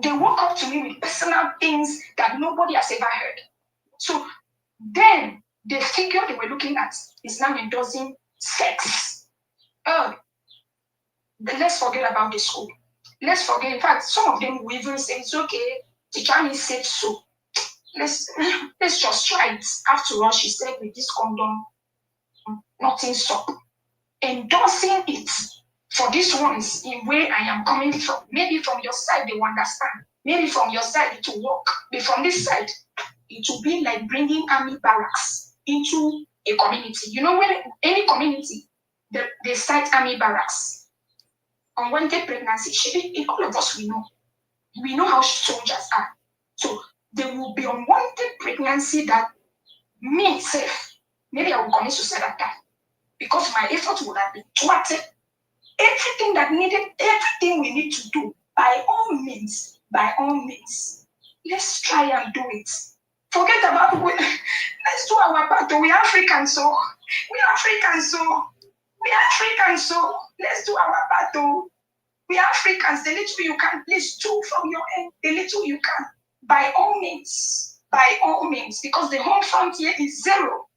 They walk up to me with personal things that nobody has ever heard. So then the figure they were looking at is now endorsing sex. Let's forget about the school. Let's forget. In fact, some of them will even say it's okay. The Chinese said so. Let's just try it. After all, she said with this condom, nothing stop. Endorsing it for these ones in where I am coming from. Maybe from your side they will understand. Maybe from your side it will work. But from this side, it will be like bringing army barracks into a community. You know, when any community, they cite army barracks. Unwanted pregnancy, all of us we know how soldiers are. So there will be unwanted pregnancy that me self, maybe I will commit suicide at that because my effort would have been thwarted. Everything that needed, everything we need to do, by all means, let's try and do it. Forget about let's do our part. We Africans, so let's do our part. We Africans, the little you can, please do from your end, the little you can. By all means, because the home frontier is 0.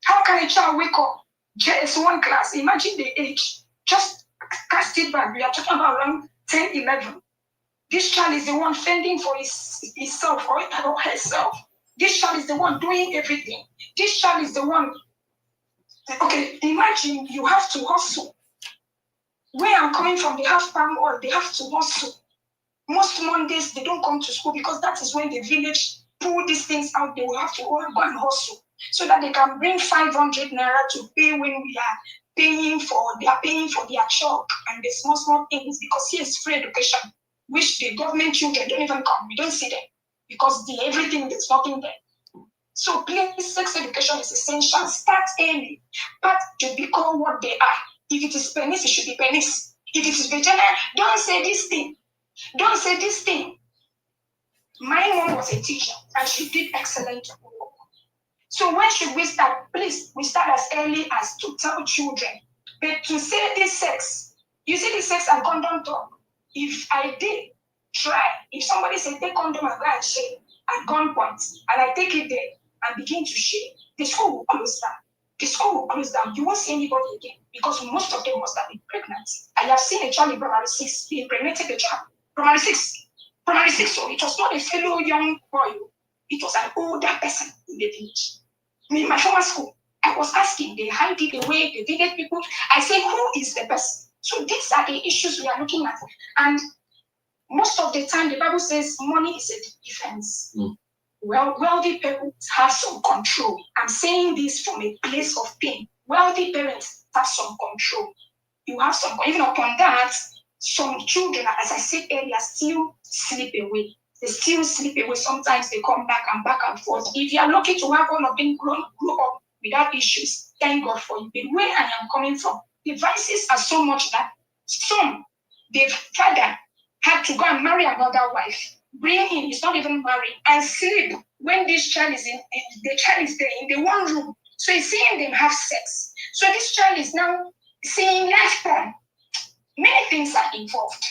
How can a child wake up? JS1 class, imagine the age. Just cast it back. We are talking about around 10, 11. This child is the one fending for himself or herself. This child is the one doing everything. This child is the one. Okay, imagine you have to hustle. Where I'm coming from, they have palm oil. They have to hustle. Most Mondays, they don't come to school because that is when the village pull these things out. They will have to all go and hustle so that they can bring 500 naira to pay when we are paying for their chalk and the small things, because here is free education, which the government children don't even come. We don't see them because everything, there's nothing there. So please, sex education is essential. Start early, but to become what they are. If it is penis, it should be penis. If it is vagina, don't say this thing. Don't say this thing. My mom was a teacher and she did excellent work. So when should we start? Please, we start as early as to tell children. But to say this sex, you see this sex and condom talk. If I did try, if somebody said take condom and go and share at gunpoint, and I take it there and begin to share, the school will close down. the school will close down. You won't see anybody again because most of them must have been pregnant. I have seen a child in primary 6 be impregnated a child. Primary 6. Primary 6, so it was not a fellow young boy. It was an older person in the village. In my former school, I was asking, they hide it away, they did it people. I say, who is the person? So these are the issues we are looking at. And most of the time, the Bible says money is a defense. Well, wealthy parents have some control. I'm saying this from a place of pain. Wealthy parents have some control. You have some, even upon that, some children, as I said earlier, still slip away. They still slip away. Sometimes they come back and forth. If you are lucky to have all of them grow up without issues, thank God for you. But where I am coming from, the vices are so much that some, the father had to go and marry another wife, bring him, he's not even married, and sleep when this child is the child is there in the one room. So he's seeing them have sex. So this child is now seeing life porn. Many things are involved.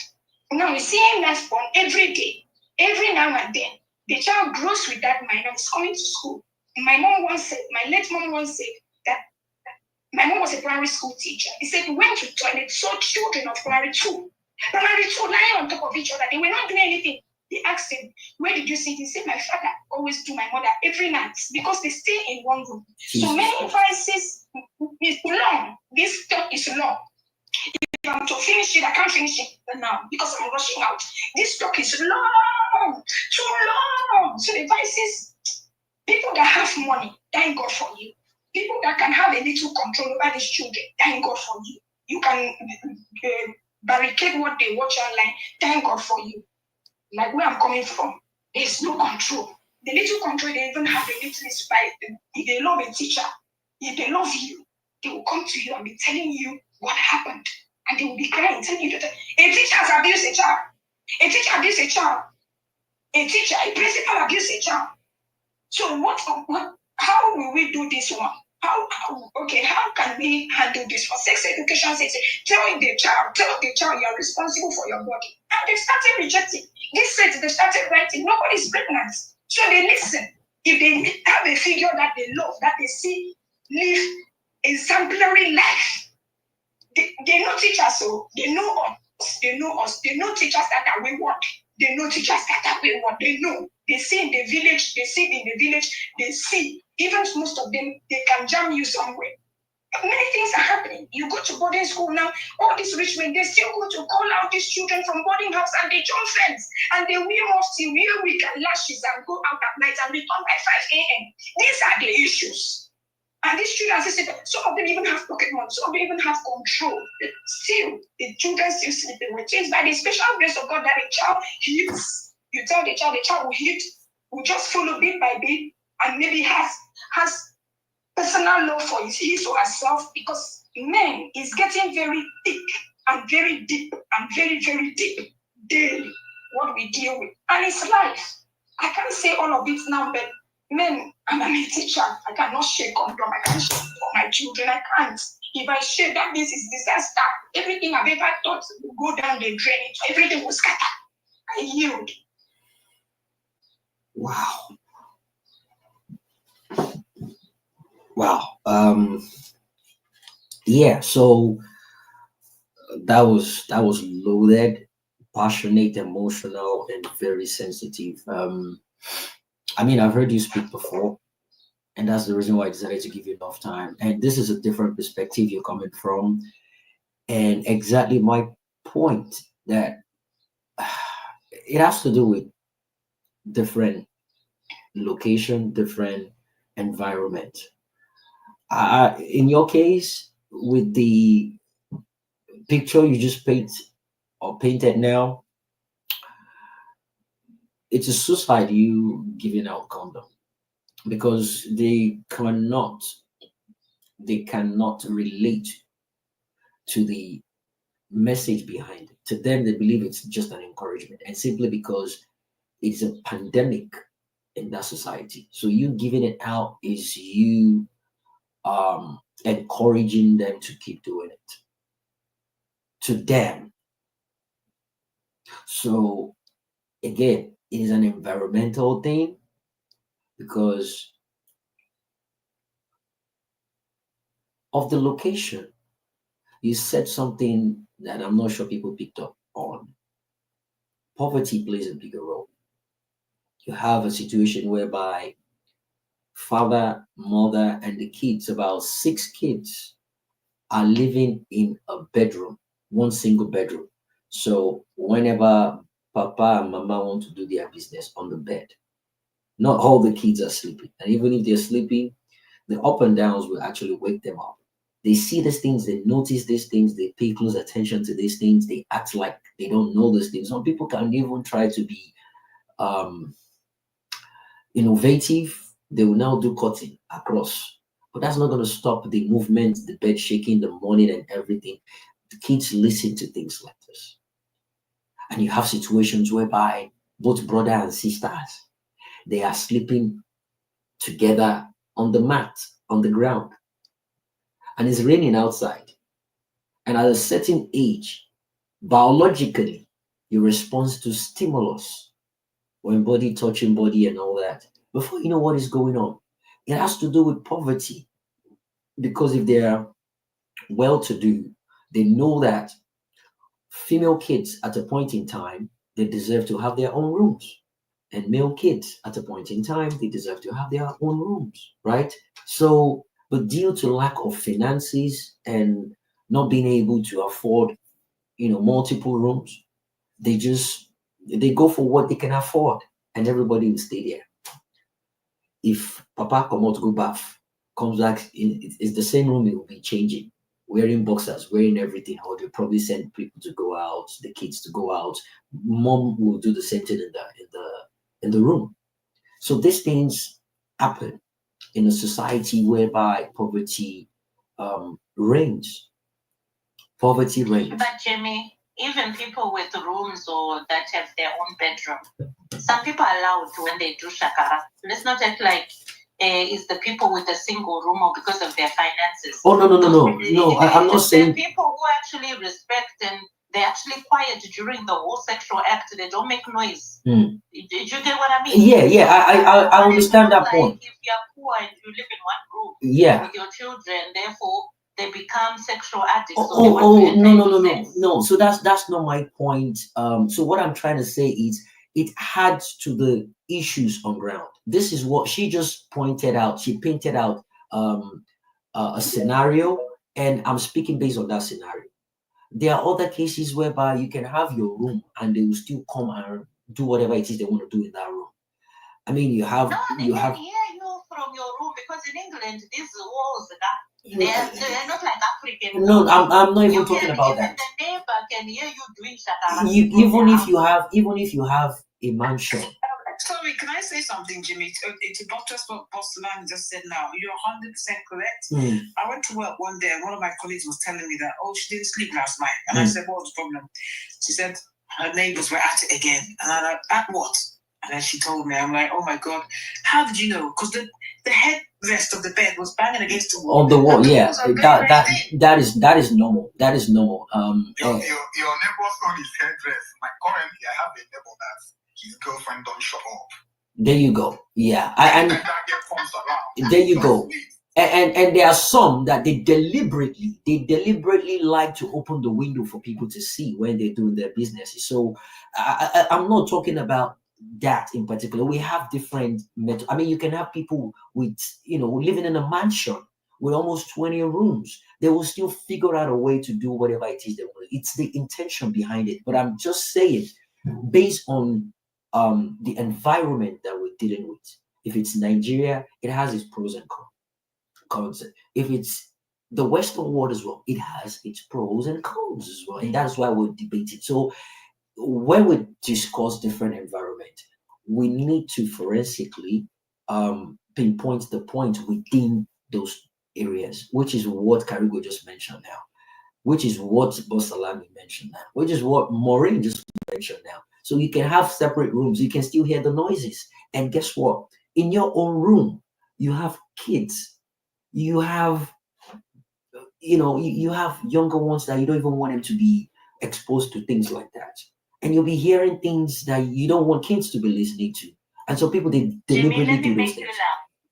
Now he's seeing life porn every day, every now and then. The child grows with that mind and is coming to school. My late mom once said that my mom was a primary school teacher. He said, we went to toilet, saw children of primary 2 lying on top of each other. They were not doing anything. They asked him, where did you see it? He said, my father always do my mother every night because they stay in one room. So many vices is long. This talk is long. If I'm to finish it, I can't finish it now because I'm rushing out. This talk is long, too long. So the vices, people that have money, thank God for you. People that can have a little control over these children, thank God for you. You can barricade what they watch online, thank God for you. Like where I'm coming from, there's no control. The little control they even have, a little is by, if they love a teacher, if they love you, they will come to you and be telling you what happened. And they will be crying, telling you that a teacher has abused a child. A teacher abused a child. A principal abused a child. So how will we do this one? How can we handle this one? Sex education says, tell the child you are responsible for your body. And they started rejecting. This says they started writing, nobody's pregnant. So they listen. If they have a figure that they love, that they see live exemplary life, they know teachers, so they know us. They know teachers that are wayward. They know teachers that are wayward. They know. They see in the village. They see. Even most of them, they can jam you somewhere. Many things are happening. You go to boarding school now, all these rich men, they still go to call out these children from boarding house and they jump fence and they wear mufti, wear wig and lashes and go out at night and return by 5 a.m. These are the issues. And these children, some of them even have pocket money, some of them even have control. Still, the children still sleeping with things by the special grace of God that a child heals. You tell the child will heal, will just follow bit by bit, and maybe has personal love for his or herself, because men is getting very thick and very deep and very, very deep daily, what we deal with. And it's life. I can't say all of it now, but men, I'm a teacher. I cannot share condom. I can't share for my children. I can't. If I share that, this is disaster. Everything I've ever thought will go down the drain. Everything will scatter. I yield. Wow. Yeah, so that was loaded, passionate, emotional, and very sensitive. I mean, I've heard you speak before, and that's the reason why I decided to give you enough time. And this is a different perspective you're coming from, and exactly my point that it has to do with different location, different environment. In your case, with the picture you just painted now, it's a suicide you giving out condom because they cannot relate to the message behind it. To them, they believe it's just an encouragement, and simply because it's a pandemic in that society. So you giving it out is you encouraging them to keep doing it to them. So again, it is an environmental thing because of the location. You said something that I'm not sure people picked up on. Poverty plays a bigger role. You have a situation whereby father, mother, and the kids, about 6 kids, are living in a bedroom, one single bedroom. So whenever papa and mama want to do their business on the bed, not all the kids are sleeping. And even if they're sleeping, the up and downs will actually wake them up. They see these things, they notice these things, they pay close attention to these things, they act like they don't know these things. Some people can even try to be um, innovative. They will now do cutting across. But that's not going to stop the movement, the bed shaking, the morning, and everything. The kids listen to things like this. And you have situations whereby both brother and sisters, they are sleeping together on the mat, on the ground. And it's raining outside. And at a certain age, biologically, your response to stimulus, when body touching body and all that, before you know what is going on, it has to do with poverty. Because if they are well-to-do, they know that female kids at a point in time, they deserve to have their own rooms. And male kids at a point in time, they deserve to have their own rooms, right? So, but due to lack of finances and not being able to afford, multiple rooms, they go for what they can afford, and everybody will stay there. If papa come out to go bath, comes back, it's the same room he will be changing, wearing boxers, wearing everything. Or they'll probably send people to go out, the kids to go out. Mom will do the same thing in the room. So these things happen in a society whereby poverty reigns. Poverty reigns. But Jimmy, even people with rooms or that have their own bedroom, some people are allowed when they do shakara. Let's not act like it's the people with a single room or because of their finances. Oh, no. I'm not saying. There are people who actually respect and they're actually quiet during the whole sexual act. They don't make noise. Did you get what I mean? Yeah. I understand that point. If you're poor and you live in one room Yeah. with your children, therefore they become sexual addicts. No. So that's not my point. So what I'm trying to say is it adds to the issues on ground. This is what she just pointed out. She painted out a scenario, and I'm speaking based on that scenario. There are other cases whereby you can have your room and they will still come and do whatever it is they want to do in that room. I mean, you have. They can hear you from your room, because in England these walls they're not like African. No, I'm not even talking about that. The neighbor can hear you doing shakara. Even if you have a mansion. Sorry, can I say something, Jimmy? To buttress what Bostolan just said now, you're 100% correct. I went to work one day and one of my colleagues was telling me that, she didn't sleep last night. And I said, what was the problem? She said, her neighbors were at it again. And I'm like, at what? And then she told me, I'm like, oh my God, how did you know? Because the headrest of the bed was banging against the wall. On the wall, yeah. That is normal. That is normal. Your neighbor's on his headdress. Currently, I have a neighbor that his girlfriend don't show up. There you go. Yeah. There you go. And there are some that they deliberately like to open the window for people to see when they're doing their businesses. So I'm not talking about that in particular. We have different methods. I mean, you can have people with, living in a mansion with almost 20 rooms. They will still figure out a way to do whatever it is they want. It's the intention behind it. But I'm just saying, based on the environment that we're dealing with. If it's Nigeria, it has its pros and cons. If it's the Western world as well, it has its pros and cons as well. And that's why we're debating. So when we discuss different environment, we need to forensically pinpoint the point within those areas, which is what Karigo just mentioned now, which is what Bosalami mentioned now, which is what Maureen just mentioned now. So you can have separate rooms. You can still hear the noises. And guess what? In your own room, you have kids. You have, you have younger ones that you don't even want them to be exposed to things like that. And you'll be hearing things that you don't want kids to be listening to. And so people, they deliberately do those things.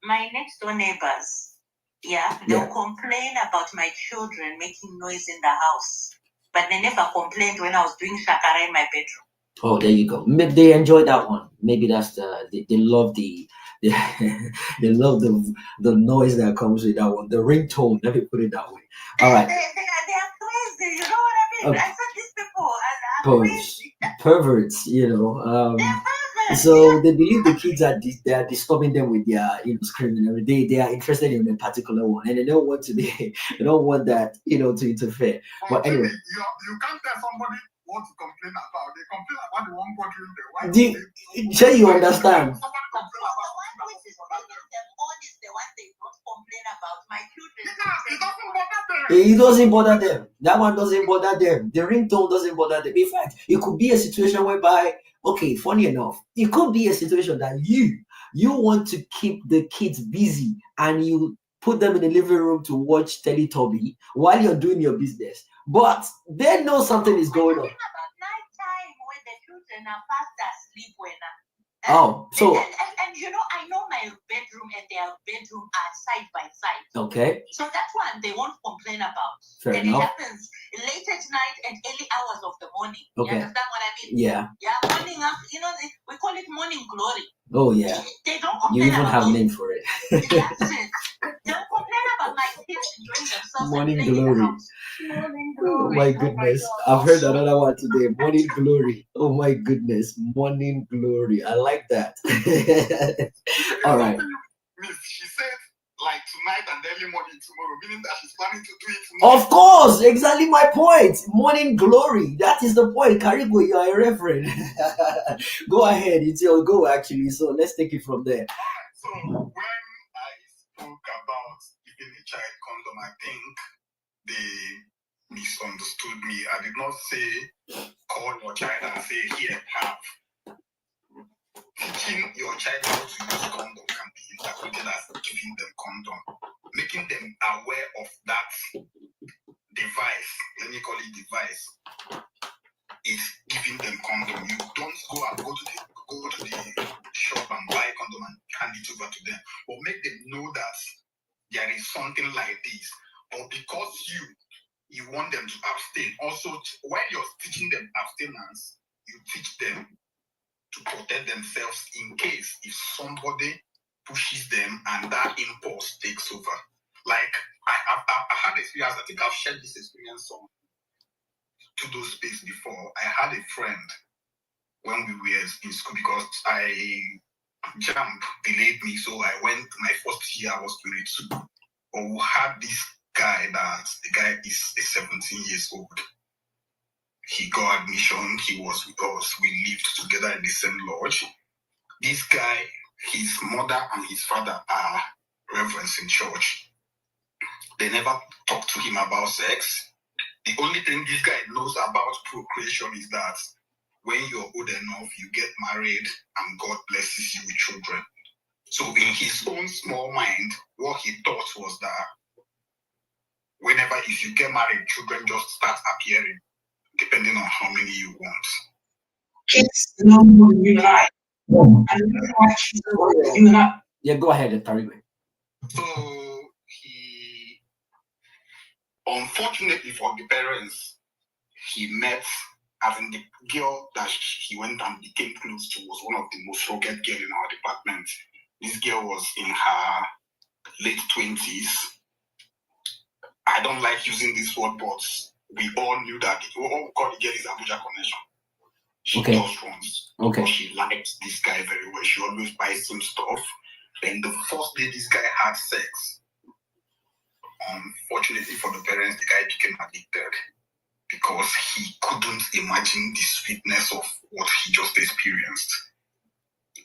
My next door neighbors, they'll complain about my children making noise in the house. But they never complained when I was doing shakara in my bedroom. Oh, there you go. Maybe they enjoy that one. Maybe that's they love they, they love the noise that comes with that one. The ringtone. Let me put it that way. All right. They are crazy. You know what I mean? I said these people are crazy. Perverts, so they believe the kids they are disturbing them with their screaming every day. They are interested in a particular one, and they don't want to they don't want that to interfere. But anyway, you can't tell somebody what to complain about. They complain about the one bothering them. Sure, you understand? It doesn't bother them. That one doesn't bother them. The ringtone doesn't bother them. In fact, it could be a situation whereby, okay, funny enough, it could be a situation that you want to keep the kids busy and you put them in the living room to watch Teletubby while you're doing your business. But they know something is going on. About nighttime when the children are fast asleep Oh, so and I know my bedroom and their bedroom are side by side. Okay. So that one they won't complain about. Fair and enough. It happens late at night and early hours of the morning. Okay. You understand what I mean? Yeah. Yeah, morning up. We call it morning glory. Oh yeah. They don't You complain even about have a those. name for it. That's it. They don't complain about my kids enjoying themselves. Morning and playing in the glory. house. Morning glory. Oh my goodness. I've heard another one today. Morning glory. Oh my goodness. Morning glory. I like that. All right. She said like tonight and early morning tomorrow, meaning that she's planning to do it tomorrow. Of course, exactly my point. Morning glory. That is the point. Karigo, you are a reverend. Go ahead. It's your go actually. So let's take it from there. So when I spoke about giving a child condom, I think they misunderstood me. I did not say call your child and say here have. Teaching your child how to use condom can be interpreted as giving them condom, making them aware of that device. Let me call it device. Is giving them condom. You don't go to the shop and buy condom and hand it over to them, but make them know that there is something like this. But because you want them to abstain, also when you're teaching them abstinence, you teach them to protect themselves in case if somebody pushes them and that impulse takes over. Like I had experience. I think I've shared this experience on to those space before. I had a friend when we were in school because jump delayed me, so I went. My first year I was 22. But we had this guy the guy is 17 years old. He got admission. He was with us. We lived together in the same lodge. This guy, his mother and his father are reverends in church. They never talked to him about sex. The only thing this guy knows about procreation is that when you're old enough, you get married and God blesses you with children. So in his own small mind, what he thought was that whenever if you get married, children just start appearing, depending on how many you want. Kids know what you like. Yeah, go ahead, Tariq. So he, unfortunately for the parents, he met, as in the girl that he went and became close to was one of the most rugged girls in our department. This girl was in her late 20s. I don't like using this word, but we all knew that we all call the girl is Abuja connection. She does runs. Okay. She liked this guy very well. She always buys him stuff. Then the first day this guy had sex, unfortunately for the parents, the guy became addicted because he couldn't imagine the sweetness of what he just experienced.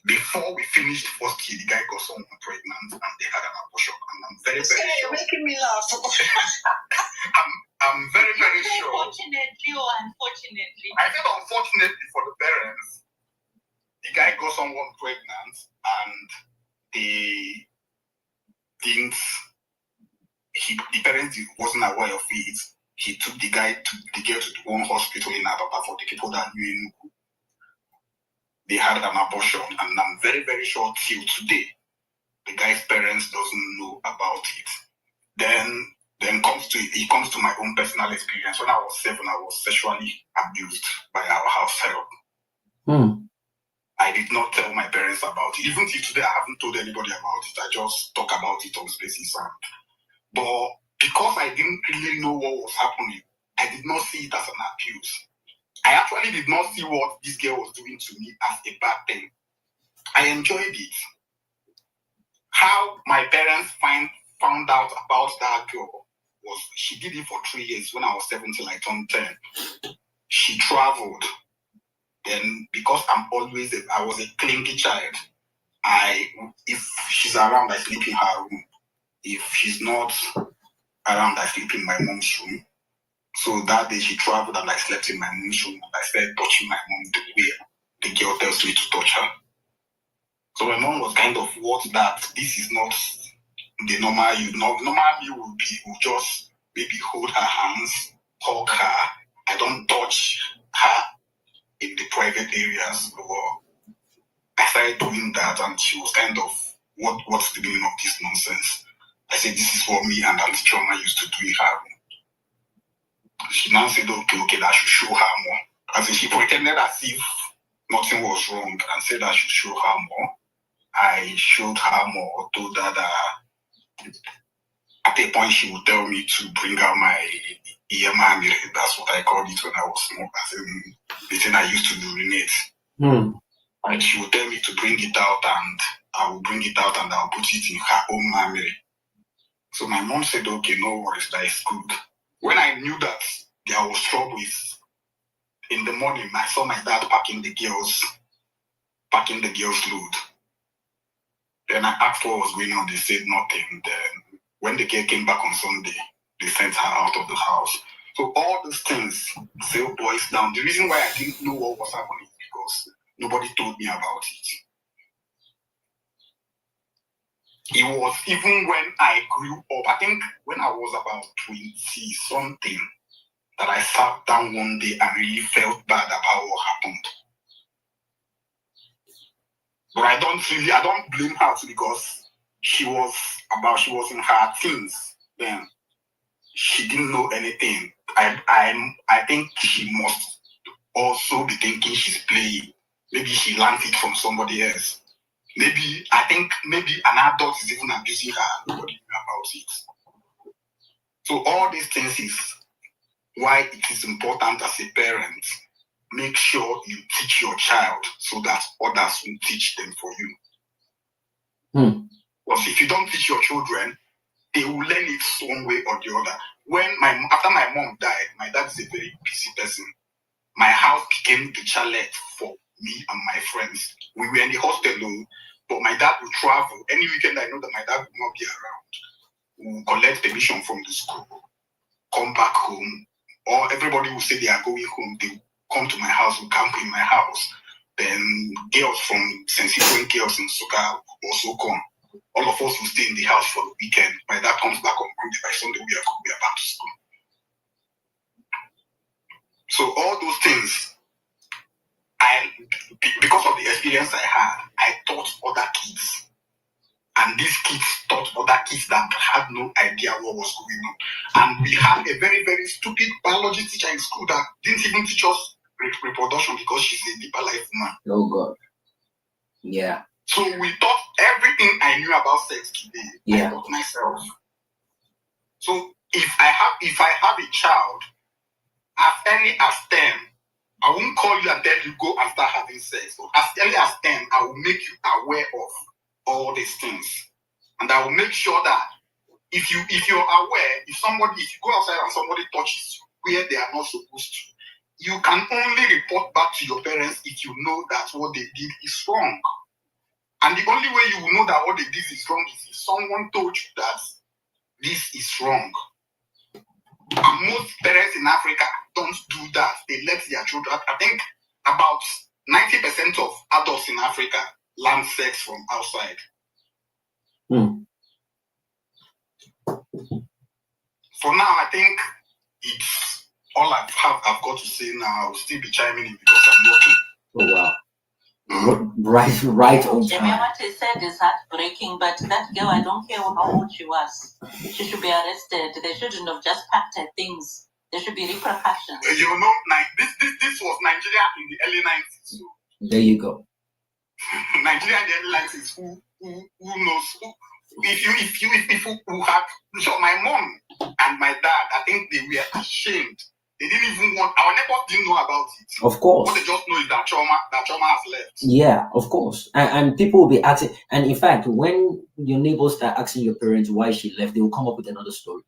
Before we finished the first year, the guy got someone pregnant and they had an abortion. And I'm very, very sure. You're making me laugh. I'm very, very sure. Fortunately or unfortunately? I think unfortunately for the parents, the guy got someone pregnant and they didn't, the parents wasn't aware of it. He took the girl to one hospital in Ababa for the people that knew him. They had an abortion, and I'm very, very sure till today, the guy's parents doesn't know about it. Then it comes to my own personal experience. When I was 7, I was sexually abused by our house help. I did not tell my parents about it. Even till today, I haven't told anybody about it. I just talk about it on Spaces. But because I didn't really know what was happening, I did not see it as an abuse. I actually did not see what this girl was doing to me as a bad thing. I enjoyed it. How my parents found out about that girl was she did it for 3 years. When I was 7 till I turned 10. She traveled. Then because I was a clingy child, if she's around, I sleep in her room. If she's not around, I sleep in my mom's room. So that day she traveled and I slept in my mom's room and I started touching my mom the way the girl tells me to touch her. So my mom was kind of, what that? This is not the normal you. Normal you will just maybe hold her hands, hug her. I don't touch her in the private areas. Or I started doing that and she was kind of, what's the meaning of this nonsense? I said, this is what me and Auntie Choma used to do in her room. She now said, okay, that I should show her more. As in, she pretended as if nothing was wrong and said I should show her more. I showed her more, told her that at a point she would tell me to bring out my EMI. That's what I called it when I was small. As in, the thing I used to urinate. And she would tell me to bring it out and I will bring it out and I'll put it in her own memory. So my mom said, okay, no worries, that is good. When I knew that there was trouble, in the morning, I saw my dad packing the girls' load. Then I asked what was going on. They said nothing. Then when the girl came back on Sunday, they sent her out of the house. So all these things still boils down. The reason why I didn't know what was happening is because nobody told me about it. It was even when I grew up, I think when I was about 20-something, that I sat down one day and really felt bad about what happened. But I don't blame her because she was in her teens then. She didn't know anything. I think she must also be thinking she's playing. Maybe she learned it from somebody else. Maybe an adult is even abusing her and nobody knew about it. So all these things is why it is important as a parent, make sure you teach your child so that others will teach them for you. Because if you don't teach your children, they will learn it some way or the other. After my mom died, my dad is a very busy person. My house became the chalet for me and my friends. We were in the hostel, but my dad would travel. Any weekend I know that my dad would not be around. We would collect permission from the school, come back home, or everybody will say they are going home. They will come to my house, will camp in my house. Then girls from Sensible girls in Suga will also come. All of us will stay in the house for the weekend. My dad comes back on Monday. By Sunday, we are back to school. So all those things, because of the experience I had, I taught other kids. And these kids taught other kids that had no idea what was going on. And we had a very, very stupid biology teacher in school that didn't even teach us reproduction because she's a deeper life woman. Oh, God. Yeah. So we taught everything I knew about sex today. Yeah. I taught myself. So if I have a child as early as 10, I won't call you and tell you go and start having sex. But as early as 10, I will make you aware of all these things. And I will make sure that if you're aware, if you go outside and somebody touches you where they are not supposed to, you can only report back to your parents if you know that what they did is wrong. And the only way you will know that what they did is wrong is if someone told you that this is wrong. And most parents in Africa don't do that. They let their children, I think about 90% of adults in Africa learn sex from outside. For now, I think it's all I've got to say now. I'll still be chiming in because I'm working. Oh, wow. right on Jimmy, time. what he said is heartbreaking, but that girl, I don't care how old she was. She should be arrested. They shouldn't have just packed her things. There should be repercussions. You know, this was Nigeria in the early 90s. So There you go. Nigeria in the early 90s. Who knows? If people who had, so my mom and my dad, I think they were ashamed. They didn't even want, our neighbors didn't know about it. Of course. What they just know is that trauma has left. Yeah, of course. And people will be asking, and in fact, when your neighbors start asking your parents why she left, they will come up with another story.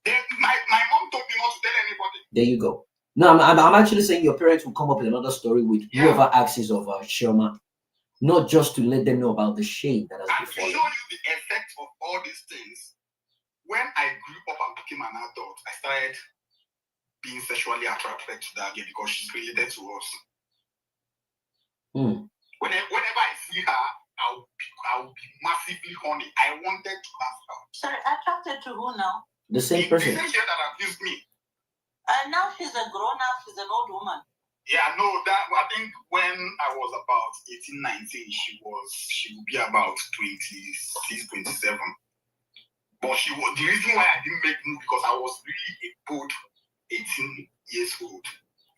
My mom told me not to tell anybody. There you go. No, I'm actually saying your parents will come up with another story with whoever asks of Shoma, not just to let them know about the shame that has And befallen. to show you the effect of all these things, when I grew up and became an adult, I started being sexually attracted to that girl because she's related to us. Whenever I see her, I'll be massively horny. I wanted to have her. Sorry, attracted to who now? The same person. The same girl that abused me. Now she's a grown-up. She's an old woman. Yeah, no, that I think when I was about 18, 19, she would be about 26, 27. But she was the reason why I didn't make move because I was really a good 18 years old.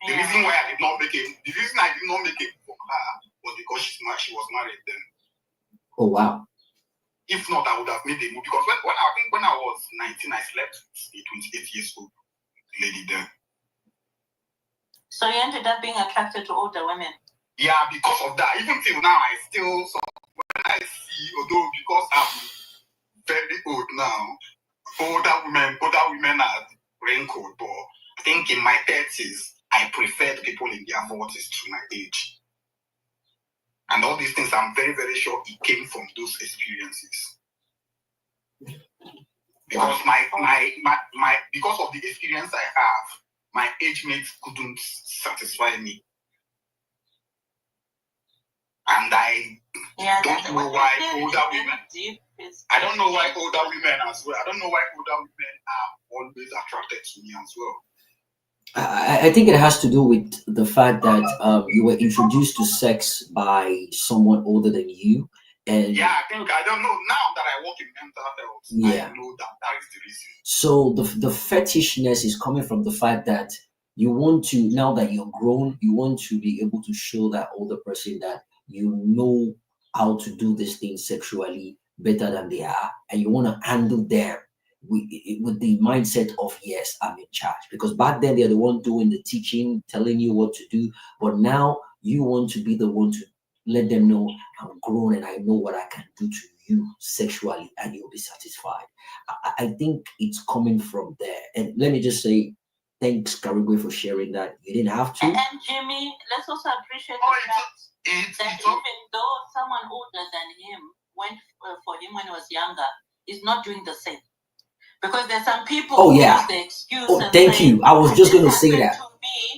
The reason why I did not make it, the reason I did not make it for her was because she was married then. Oh wow. If not, I would have made a move because when I was 19, I slept with a 28 years old lady then. So you ended up being attracted to older women? Yeah, because of that. Even till now, I still, so when I see, although because I'm very old now, older women are wrinkled, but I think in my 30s, I preferred people in their 40s to my age. And all these things, I'm very, very sure it came from those experiences. Because because of the experience I have, my age mates couldn't satisfy me. And I don't know why older women. I don't know why older women as well. I don't know why older women are always attracted to me as well. I think it has to do with the fact that you were introduced to sex by someone older than you. And yeah, I don't know. Now that I work in mental health, I know that is the reason. So the fetishness is coming from the fact that you want to, now that you're grown, you want to be able to show that older person that you know how to do this thing sexually better than they are, and you want to handle them with the mindset of, yes, I'm in charge. Because back then they're the one doing the teaching, telling you what to do, but now you want to be the one to let them know I'm grown and I know what I can do to you sexually, and you'll be satisfied. I think it's coming from there. And let me just say, thanks, Karigwe, for sharing that. You didn't have to. And Jimmy, let's also appreciate the fact that even though someone older than him went for him when he was younger, he's not doing the same. Because there's some people who use the excuse. Oh, thank you. I was just going to say that.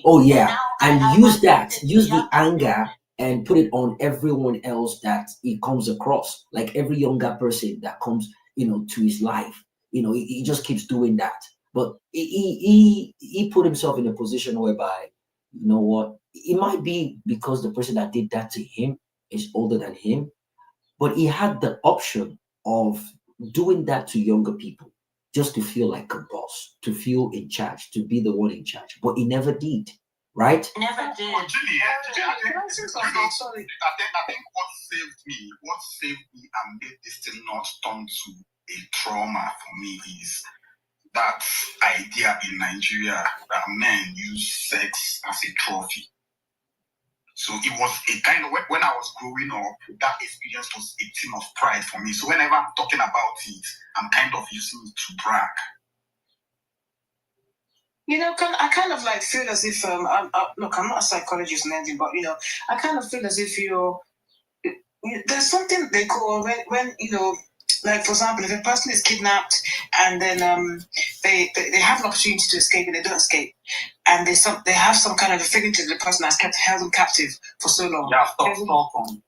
Oh, yeah. And use the anger and put it on everyone else that it comes across. Like every younger person that comes, to his life. He just keeps doing that. But he put himself in a position whereby, you know what, it might be because the person that did that to him is older than him, but he had the option of doing that to younger people just to feel like a boss, to feel in charge, to be the one in charge. But he never did, right? Never did. I think what saved me and made this thing not turn to a trauma for me is that idea in Nigeria that men use sex as a trophy. So it was a kind of, when I was growing up, that experience was a thing of pride for me. So whenever I'm talking about it, I'm kind of using it to brag. I kind of like feel as if, look, I'm not a psychologist and anything, but, I kind of feel as if there's something they call when Like, for example, if a person is kidnapped and then they have an opportunity to escape and they don't escape, and they have some kind of affinity to the person that's held them captive for so long.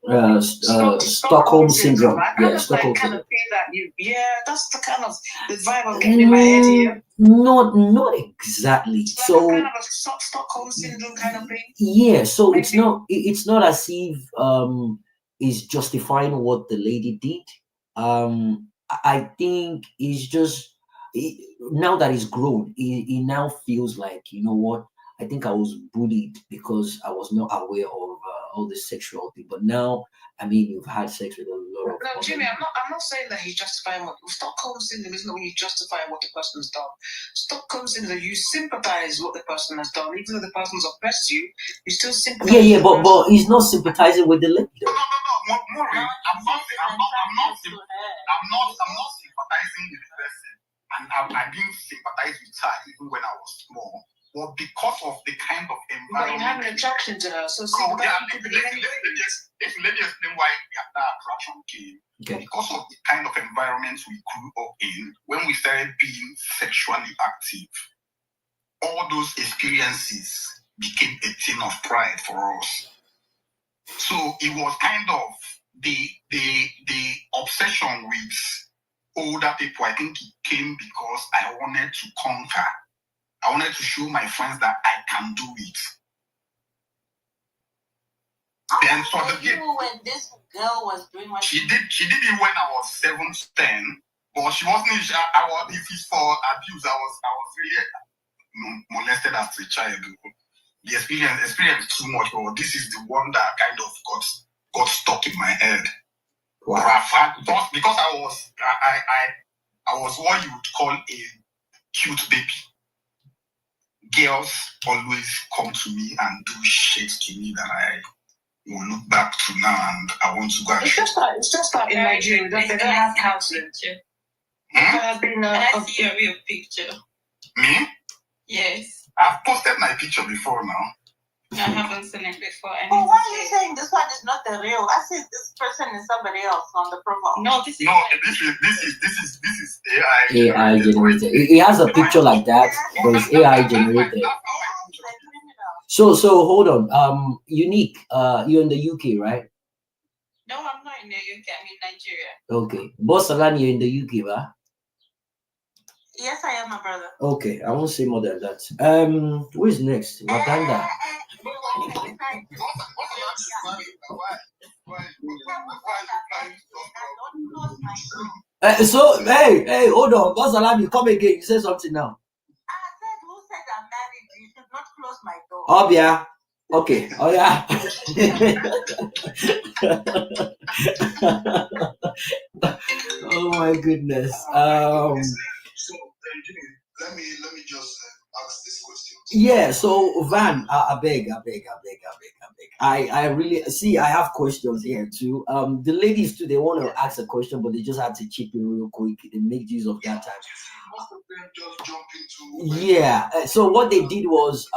Yeah, Stockholm syndrome. Yeah, Stockholm kind syndrome. of feel that that's the kind of the vibe I'm getting in my head here. Not exactly. It's like So kind of a Stockholm syndrome kind of thing. yeah, so it's not as if is justifying what the lady did. I think it's just now that he's grown, he now feels like, you know what, I think I was bullied because I was not aware of all this sexual thing. But now, I mean, you've had sex with a lot of No, Jimmy, I'm not saying that he's justifying what Stockholm syndrome isn't when you justify what the person's done. Stockholm syndrome is that you sympathize with what the person has done, even though the person's oppressed you, you still sympathize. Yeah, but he's not sympathizing with the lady. No, Maureen, I'm not sympathizing with the person, and I didn't sympathize with her even when I was small. But because of the kind of environment, but you have an attraction to her, so let me explain why that attraction came. Okay. Because of the kind of environment we grew up in, when we started being sexually active, all those experiences became a thing of pride for us. So it was kind of the obsession with older people. I think it came because I wanted to conquer. I wanted to show my friends that I can do it. Then for the game, when this girl was doing what she did it when I was 7 to 10, but she wasn't. I was, if it's for abuse, I was really molested as a child. The experience too much, but this is the one that kind of got stuck in my head. Wow. Because I was what you would call a cute baby. Girls always come to me and do shit to me that I will look back to now and I want to go and it's just like in Nigeria, they don't have counseling. There has been I see a real picture. Me? Yes. I've posted my picture before now. I haven't seen it before. Oh, why are you saying this one is not the real? I see this person is somebody else on the profile. No, this is AI. AI generated. He has a picture like that, but it's AI generated. So hold on. Unique. You're in the UK, right? No, I'm not in the UK. I'm in Nigeria. Okay. Boss Alan, you're in the UK, right? Yes, I am, my brother. Okay, I won't say more than that. Who is next? Wakanda. So hey, hold on. Boss Alan, you come again. You say something now. I said, who said I'm married? You should not close my door. Oh yeah. Okay. Oh yeah. Oh my goodness. So let me just ask this question. Yeah, so Van, I beg. I really see. I have questions here too. The ladies too, they want to ask a question, but they just had to chip in real quick. They make use of that time. Most of them just jump into. Yeah. So what they did was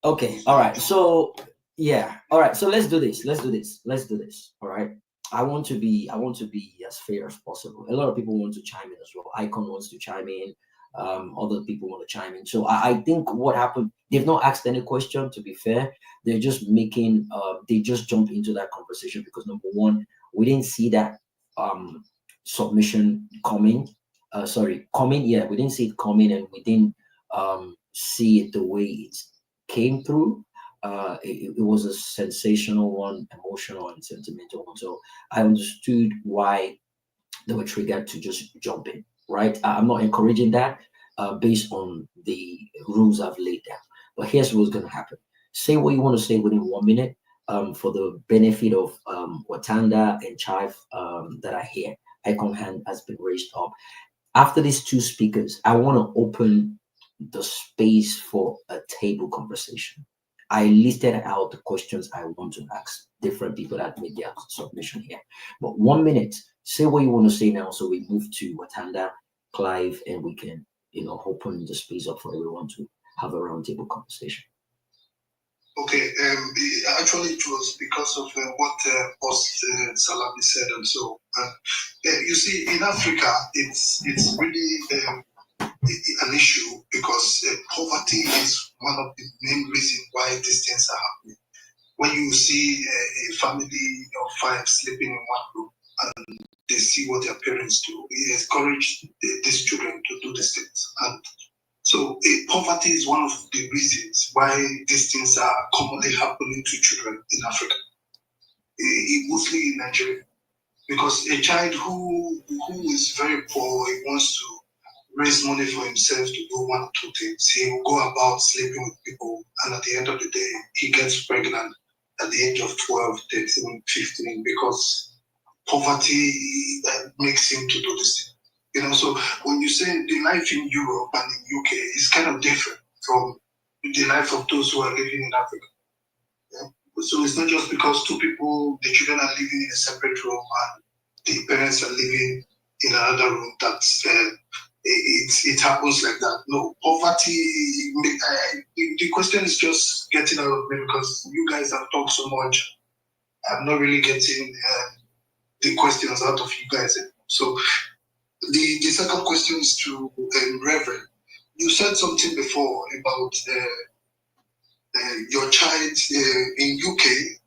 Okay. All right. So yeah. All right. So let's do this. All right. I want to be as fair as possible. A lot of people want to chime in as well. Icon wants to chime in. Other people want to chime in. So I think what happened, they've not asked any question, to be fair. They're just making they just jumped into that conversation because number one, we didn't see that submission coming. Coming. Yeah, we didn't see it coming, and we didn't see it the way it came through. It was a sensational one, emotional and sentimental one. So I understood why they were triggered to just jump in, right? I'm not encouraging that based on the rules I've laid down. But here's what's going to happen. Say what you want to say within 1 minute for the benefit of Watanda and Chive that are here. Icon hand has been raised up. After these two speakers, I want to open the space for a table conversation. I listed out the questions I want to ask different people that made their submission here. But 1 minute, say what you want to say now, so we move to Watanda, Clive, and we can, open the space up for everyone to have a roundtable conversation. Okay, actually it was because of what Post Salami said and so. You see, in Africa, it's really an issue because poverty is one of the main reasons why these things are happening. When you see a family of 5 sleeping in one room and they see what their parents do, it encourages these children to do these things. And so poverty is one of the reasons why these things are commonly happening to children in Africa, mostly in Nigeria. Because a child who is very poor, he wants to raise money for himself to do 1 or 2 things. He will go about sleeping with people, and at the end of the day, he gets pregnant at the age of 12, 13, 15, because poverty makes him to do this thing. You know, so when you say the life in Europe and in UK is kind of different from the life of those who are living in Africa. Yeah? So it's not just because 2 people, the children are living in a separate room and the parents are living in another room that it happens like that. No, poverty, the question is just getting out of me because you guys have talked so much. I'm not really getting the questions out of you guys. So the second question is to Reverend. You said something before about your child in UK,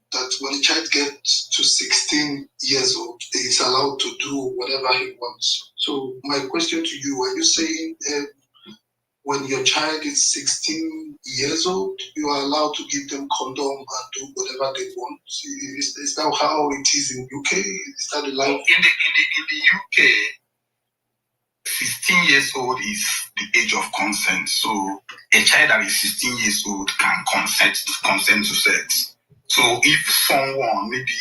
that when a child gets to 16 years old, he's allowed to do whatever he wants. So my question to you, are you saying when your child is 16 years old, you are allowed to give them condom and do whatever they want? Is that how it is in UK? Is that the life? In the UK, 16 years old is the age of consent. So a child that is 16 years old can consent to sex. So if someone, maybe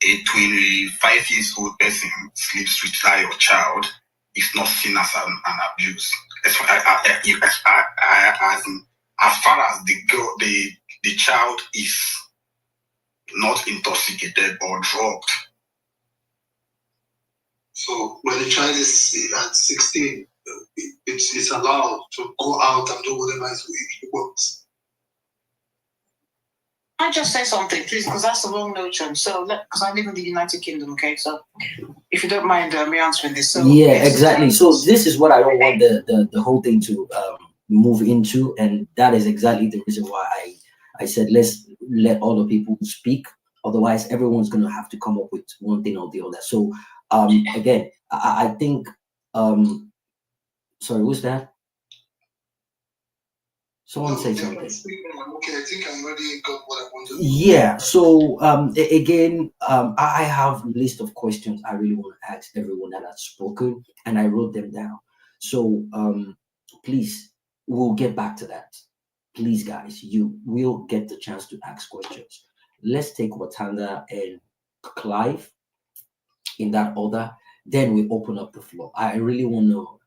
a 25 years old person, sleeps with your child, it's not seen as an abuse. As far as the child is not intoxicated or drugged. So when the child is at 16, it's allowed to go out and do whatever he wants. I just say something, please, because that's the wrong notion. So, because I live in the United Kingdom, okay? So, if you don't mind me answering this. So, yeah, exactly. So this is what I don't want the whole thing to move into, and that is exactly the reason why I said let's let other people speak. Otherwise, everyone's gonna have to come up with one thing or the other. So again, I think sorry, who's that? Someone say something. Okay, I think I'm already got what I wanted. Yeah. So again, I have a list of questions I really want to ask everyone that has spoken, and I wrote them down. So please, we'll get back to that. Please, guys, you will get the chance to ask questions. Let's take Watanda and Clive in that order. Then we open up the floor. I really want to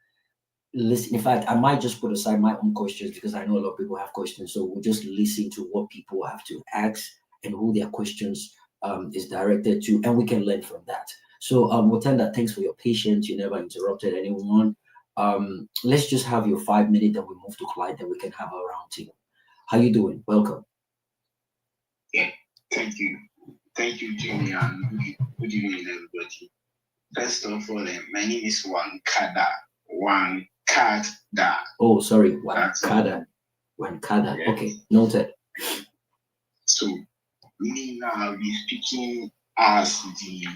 listen. In fact, I might just put aside my own questions because I know a lot of people have questions. So we'll just listen to what people have to ask and who their questions is directed to, and we can learn from that. So Watanda, thanks for your patience. You never interrupted anyone. Let's just have your 5 minutes, then we move to Clyde, then we can have a round table. How you doing? Welcome. Yeah, thank you, Jimmy, and good evening, everybody. First of all, my name is Wankada. Oh, sorry, Wankada. Wankada. Yes. Okay, noted. So, me now, I'll be speaking as the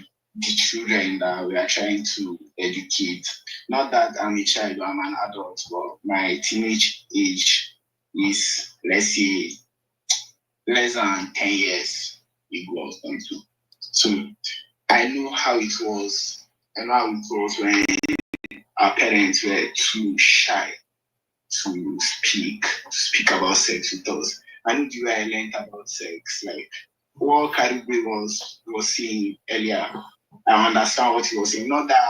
children that we are trying to educate. Not that I'm a child, I'm an adult, but my teenage age is, let's say, less than 10 years equals into. So I know how it was. I know how it was when our parents were too shy to speak about sex with us. I know the way I learned about sex, like what Karigwe was saying earlier. I understand what he was saying. Not that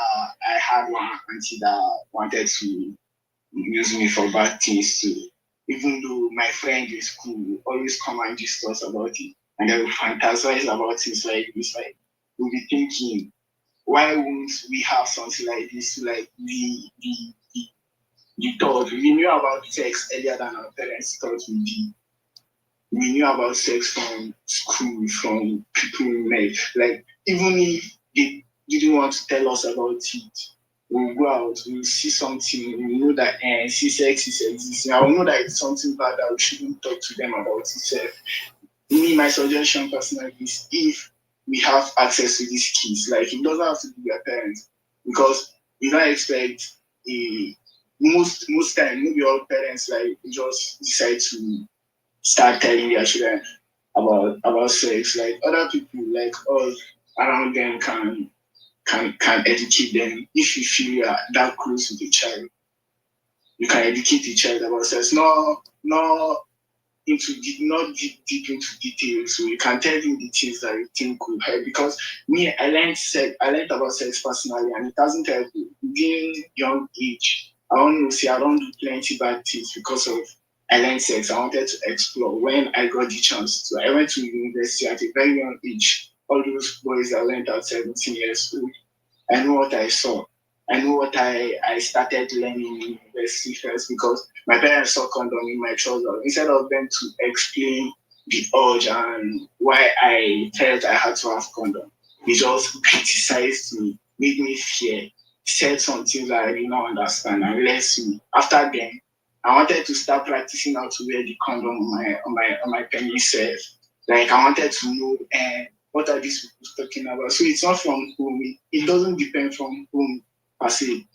I had one auntie that wanted to use me for bad things too. Even though my friend in school will always come and discuss about it, and they will fantasize about things like this. Like we'll be thinking, why won't we have something like this? Like we thought we knew about sex earlier than our parents thought we did. we knew about sex from school, from people we met. Like, even if they didn't want to tell us about it, we'll go out, we'll see something, we know that see sex is existing. I will know that it's something bad that we shouldn't talk to them about itself. Me, my suggestion personally is if we have access to these kids, like it doesn't have to be their parents, because you don't expect most time maybe all parents like just decide to start telling their children about sex. Like other people like us around them can educate them. If you feel you are that close with the child, you can educate the child about sex. Not deep into details, so you can tell him the things that you think could help. Because me, I learned about sex personally, and it doesn't help me. Within young age, I don't say I don't do plenty bad things because of I learned sex. I wanted to explore when I got the chance to. I went to university at a very young age. All those boys that learned at 17 years old, I know what I saw. I know what I started learning in university first, because my parents saw condom in my trouser. Instead of them to explain the urge and why I felt I had to have condom, they just criticized me, made me fear, said something that I did not understand, and left me. After then, I wanted to start practicing how to wear the condom on my penis self. Like I wanted to know what are these people talking about. So it's not from home. It doesn't depend from home per se.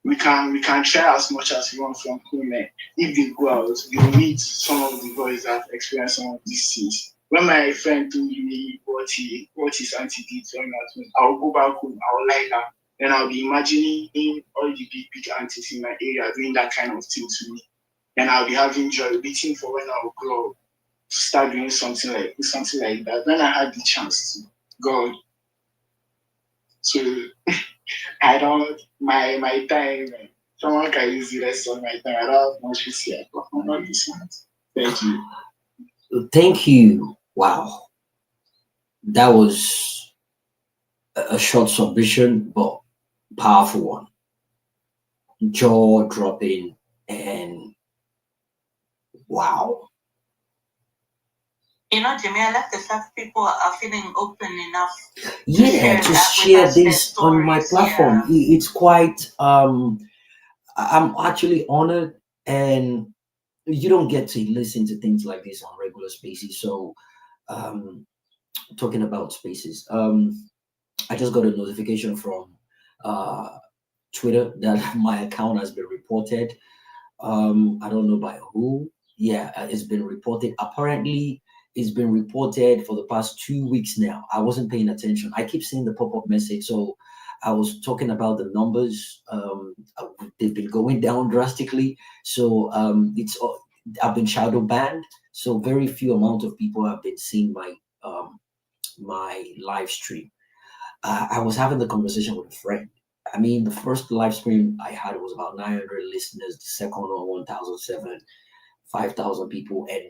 We can try as much as we want from home. If they go out, they will meet some of the boys that have experienced some of these things. When my friend told me what his auntie did when at home, I'll go back home, I'll lie down. Then I'll be imagining all the big aunties in my area doing that kind of thing to me. Then I'll be having joy, waiting for when I'll grow up to start doing something like that. When I had the chance to, God. So I don't my time. Someone can use the rest of my time. I don't have much to say about all this. Thank you. Thank you. Wow, that was a short submission, but powerful one. Jaw dropping and wow. You know, Jimmy, I like the fact people are feeling open enough Yeah, to share this on my platform. It's quite I'm actually honored, and you don't get to listen to things like this on regular spaces. So talking about spaces, I just got a notification from Twitter that my account has been reported. I don't know by who. Yeah, it's been reported. Apparently, it's been reported for the past 2 weeks now. I wasn't paying attention. I keep seeing the pop-up message. So I was talking about the numbers. They've been going down drastically. So I've been shadow banned. So very few amount of people have been seeing my live stream. I was having the conversation with a friend. I mean, the first live stream I had was about 900 listeners. The second one, 1,007, 5,000 people. And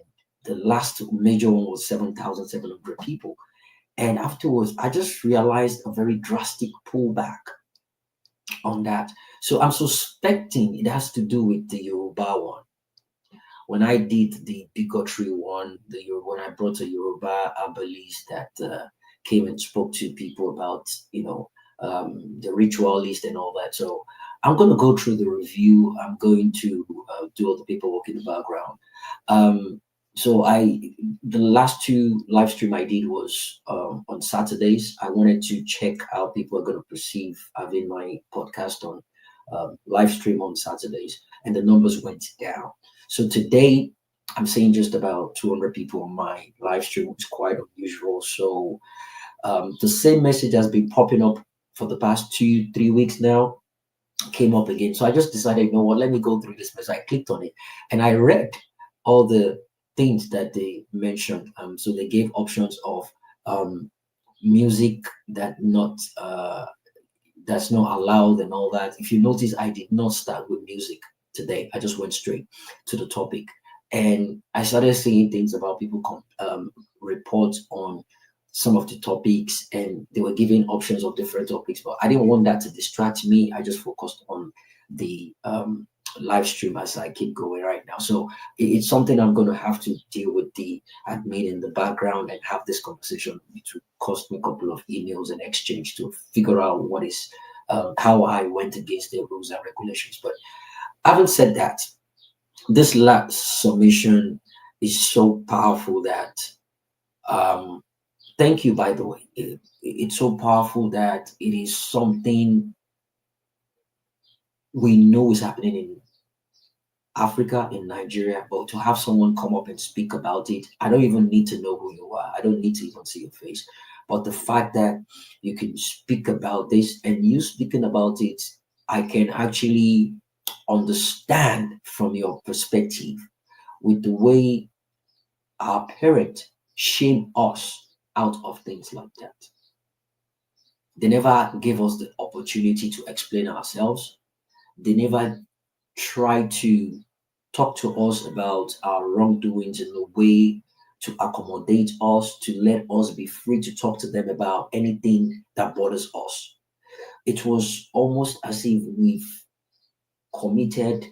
the last major one was 7,700 people. And afterwards, I just realized a very drastic pullback on that. So I'm suspecting it has to do with the Yoruba one. When I did the bigotry one, when I brought a Yoruba herbalist that came and spoke to people about, the ritualist and all that. So I'm going to go through the review. I'm going to do all the paperwork in the background. So the last two live stream I did was on Saturdays. I wanted to check how people are going to perceive having my podcast on live stream on Saturdays, and the numbers went down. So today I'm seeing just about 200 people on my live stream, which is quite unusual. So the same message has been popping up for the past 2-3 weeks now, came up again. So I just decided, you know what, let me go through this message. I clicked on it and I read all the things that they mentioned. So they gave options of music that's not allowed and all that. If you notice, I did not start with music today. I just went straight to the topic, and I started seeing things about people reports on some of the topics, and they were giving options of different topics. But I didn't want that to distract me. I just focused on the live stream as I keep going right now. So it's something I'm going to have to deal with the admin in the background and have this conversation. It will cost me a couple of emails and exchange to figure out what is how I went against the rules and regulations. But having said that, this last submission is so powerful that thank you, by the way. It's so powerful that it is something we know is happening in Africa, in Nigeria, but to have someone come up and speak about it, I don't even need to know who you are. I don't need to even see your face. But the fact that you can speak about this and you speaking about it, I can actually understand from your perspective with the way our parents shame us out of things like that. They never gave us the opportunity to explain ourselves. They never try to talk to us about our wrongdoings in a way to accommodate us, to let us be free to talk to them about anything that bothers us. It was almost as if we've committed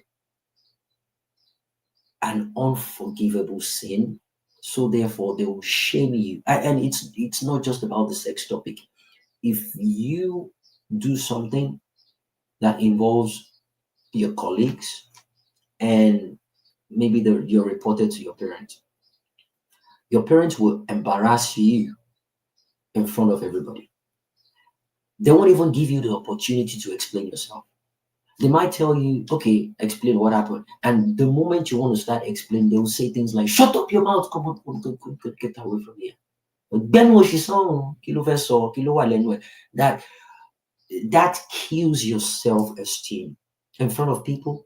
an unforgivable sin. So therefore they will shame you. And it's not just about the sex topic. If you do something that involves your colleagues and maybe you're reported to your parents will embarrass you in front of everybody. They won't even give you the opportunity to explain yourself. They might tell you, okay, explain what happened. And the moment you want to start explaining, they will say things like, shut up your mouth, come on, get away from here. Ben what she saw, kilo verso, kilo wale, that kills your self-esteem in front of people.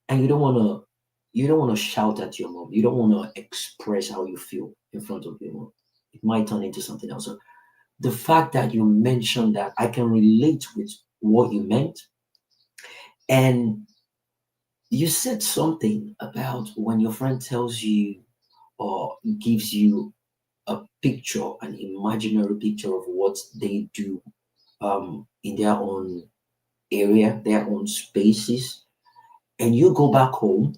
And you don't want to shout at your mom. You don't want to express how you feel in front of your mom. It might turn into something else. So the fact that you mentioned that, I can relate with what you meant. And you said something about when your friend tells you or gives you a picture, an imaginary picture of what they do in their own area, their own spaces, and you go back home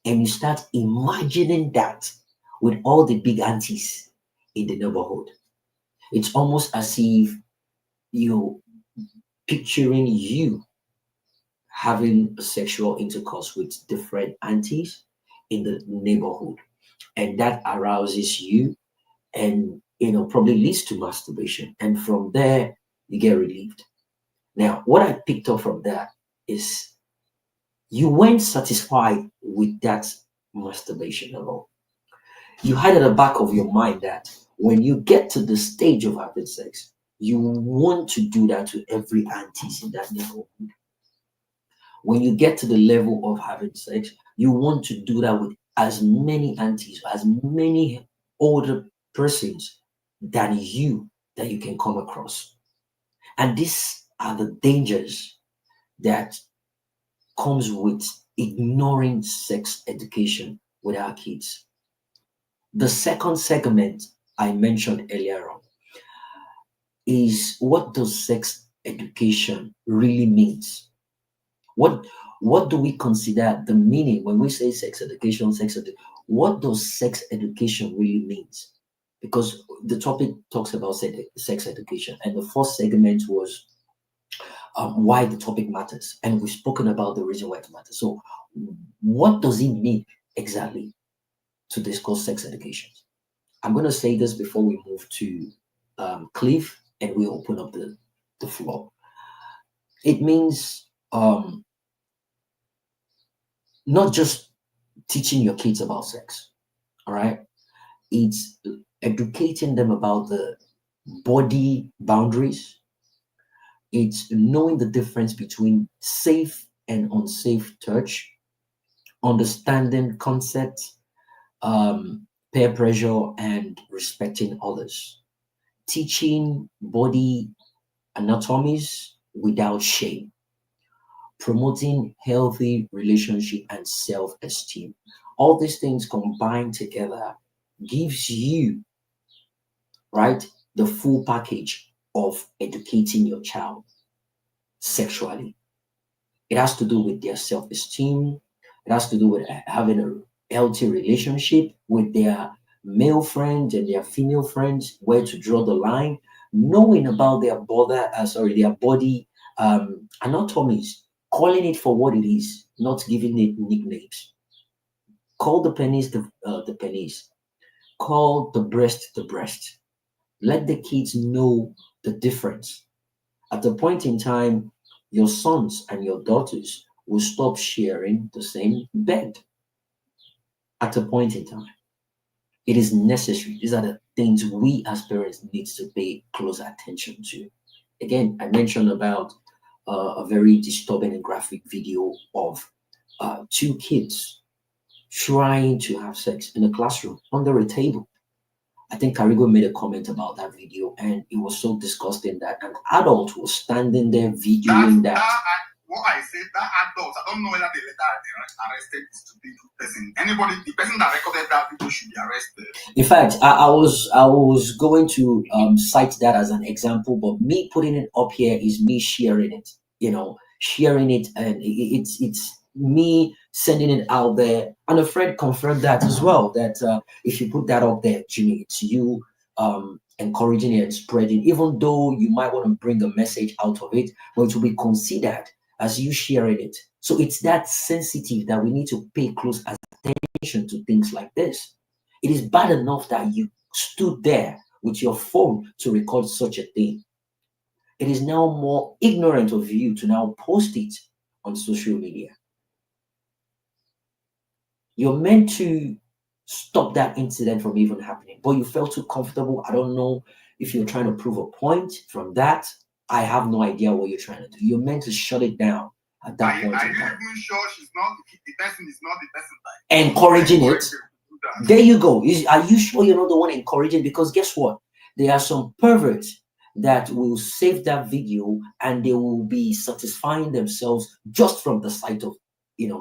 and you start imagining that with all the big aunties in the neighborhood. It's almost as if you're picturing you having a sexual intercourse with different aunties in the neighborhood, and that arouses you and probably leads to masturbation, and from there you get relieved. Now what I picked up from that is you weren't satisfied with that masturbation alone. You had at the back of your mind that when you get to the stage of having sex, you want to do that to every aunties in that neighborhood. When you get to the level of having sex, you want to do that with as many aunties, as many older persons than you that you can come across. And these are the dangers that comes with ignoring sex education with our kids. The second segment I mentioned earlier on is, what does sex education really means? What do we consider the meaning when we say sex education, what does sex education really means? Because the topic talks about sex education, and the first segment was why the topic matters, and we've spoken about the reason why it matters. So, what does it mean exactly to discuss sex education? I'm going to say this before we move to Cliff, and we open up the floor. It means not just teaching your kids about sex, all right? It's educating them about the body boundaries. It's knowing the difference between safe and unsafe touch, understanding concepts, peer pressure, and respecting others. Teaching body anatomies without shame, promoting healthy relationship and self-esteem. All these things combined together gives you, right, the full package of educating your child sexually. It has to do with their self-esteem, It has to do with having a healthy relationship with their male friends and their female friends, where to draw the line, knowing about their body anatomies, calling it for what it is, not giving it nicknames. Call the penis the penis. Call the breast the breast. Let the kids know the difference. At a point in time, your sons and your daughters will stop sharing the same bed. At a point in time, it is necessary. These are the things we as parents need to pay close attention to. Again, I mentioned about a very disturbing and graphic video of two kids trying to have sex in a classroom under a table. I think Carigo made a comment about that video, and it was so disgusting that an adult was standing there videoing that. What I said, that adult, I don't know whether they later arrested this stupid person. Anybody, the person that recorded that video should be arrested. In fact, I was going to cite that as an example, but me putting it up here is me sharing it. Sharing it, and it's me sending it out there. And a friend confirmed that as well. That if you put that up there, Jimmy, it's you encouraging it and spreading. Even though you might want to bring a message out of it, but it will be considered as you sharing it. So it's that sensitive that we need to pay close attention to things like this. It is bad enough that you stood there with your phone to record such a thing. It is now more ignorant of you to now post it on social media. You're meant to stop that incident from even happening, but you felt too comfortable. I don't know if you're trying to prove a point from that. I have no idea what you're trying to do. You're meant to shut it down at that point. Are you even sure the person is not the person that encouraging it? There you go. Are you sure you're not the one encouraging? Because guess what? There are some perverts that will save that video and they will be satisfying themselves just from the sight of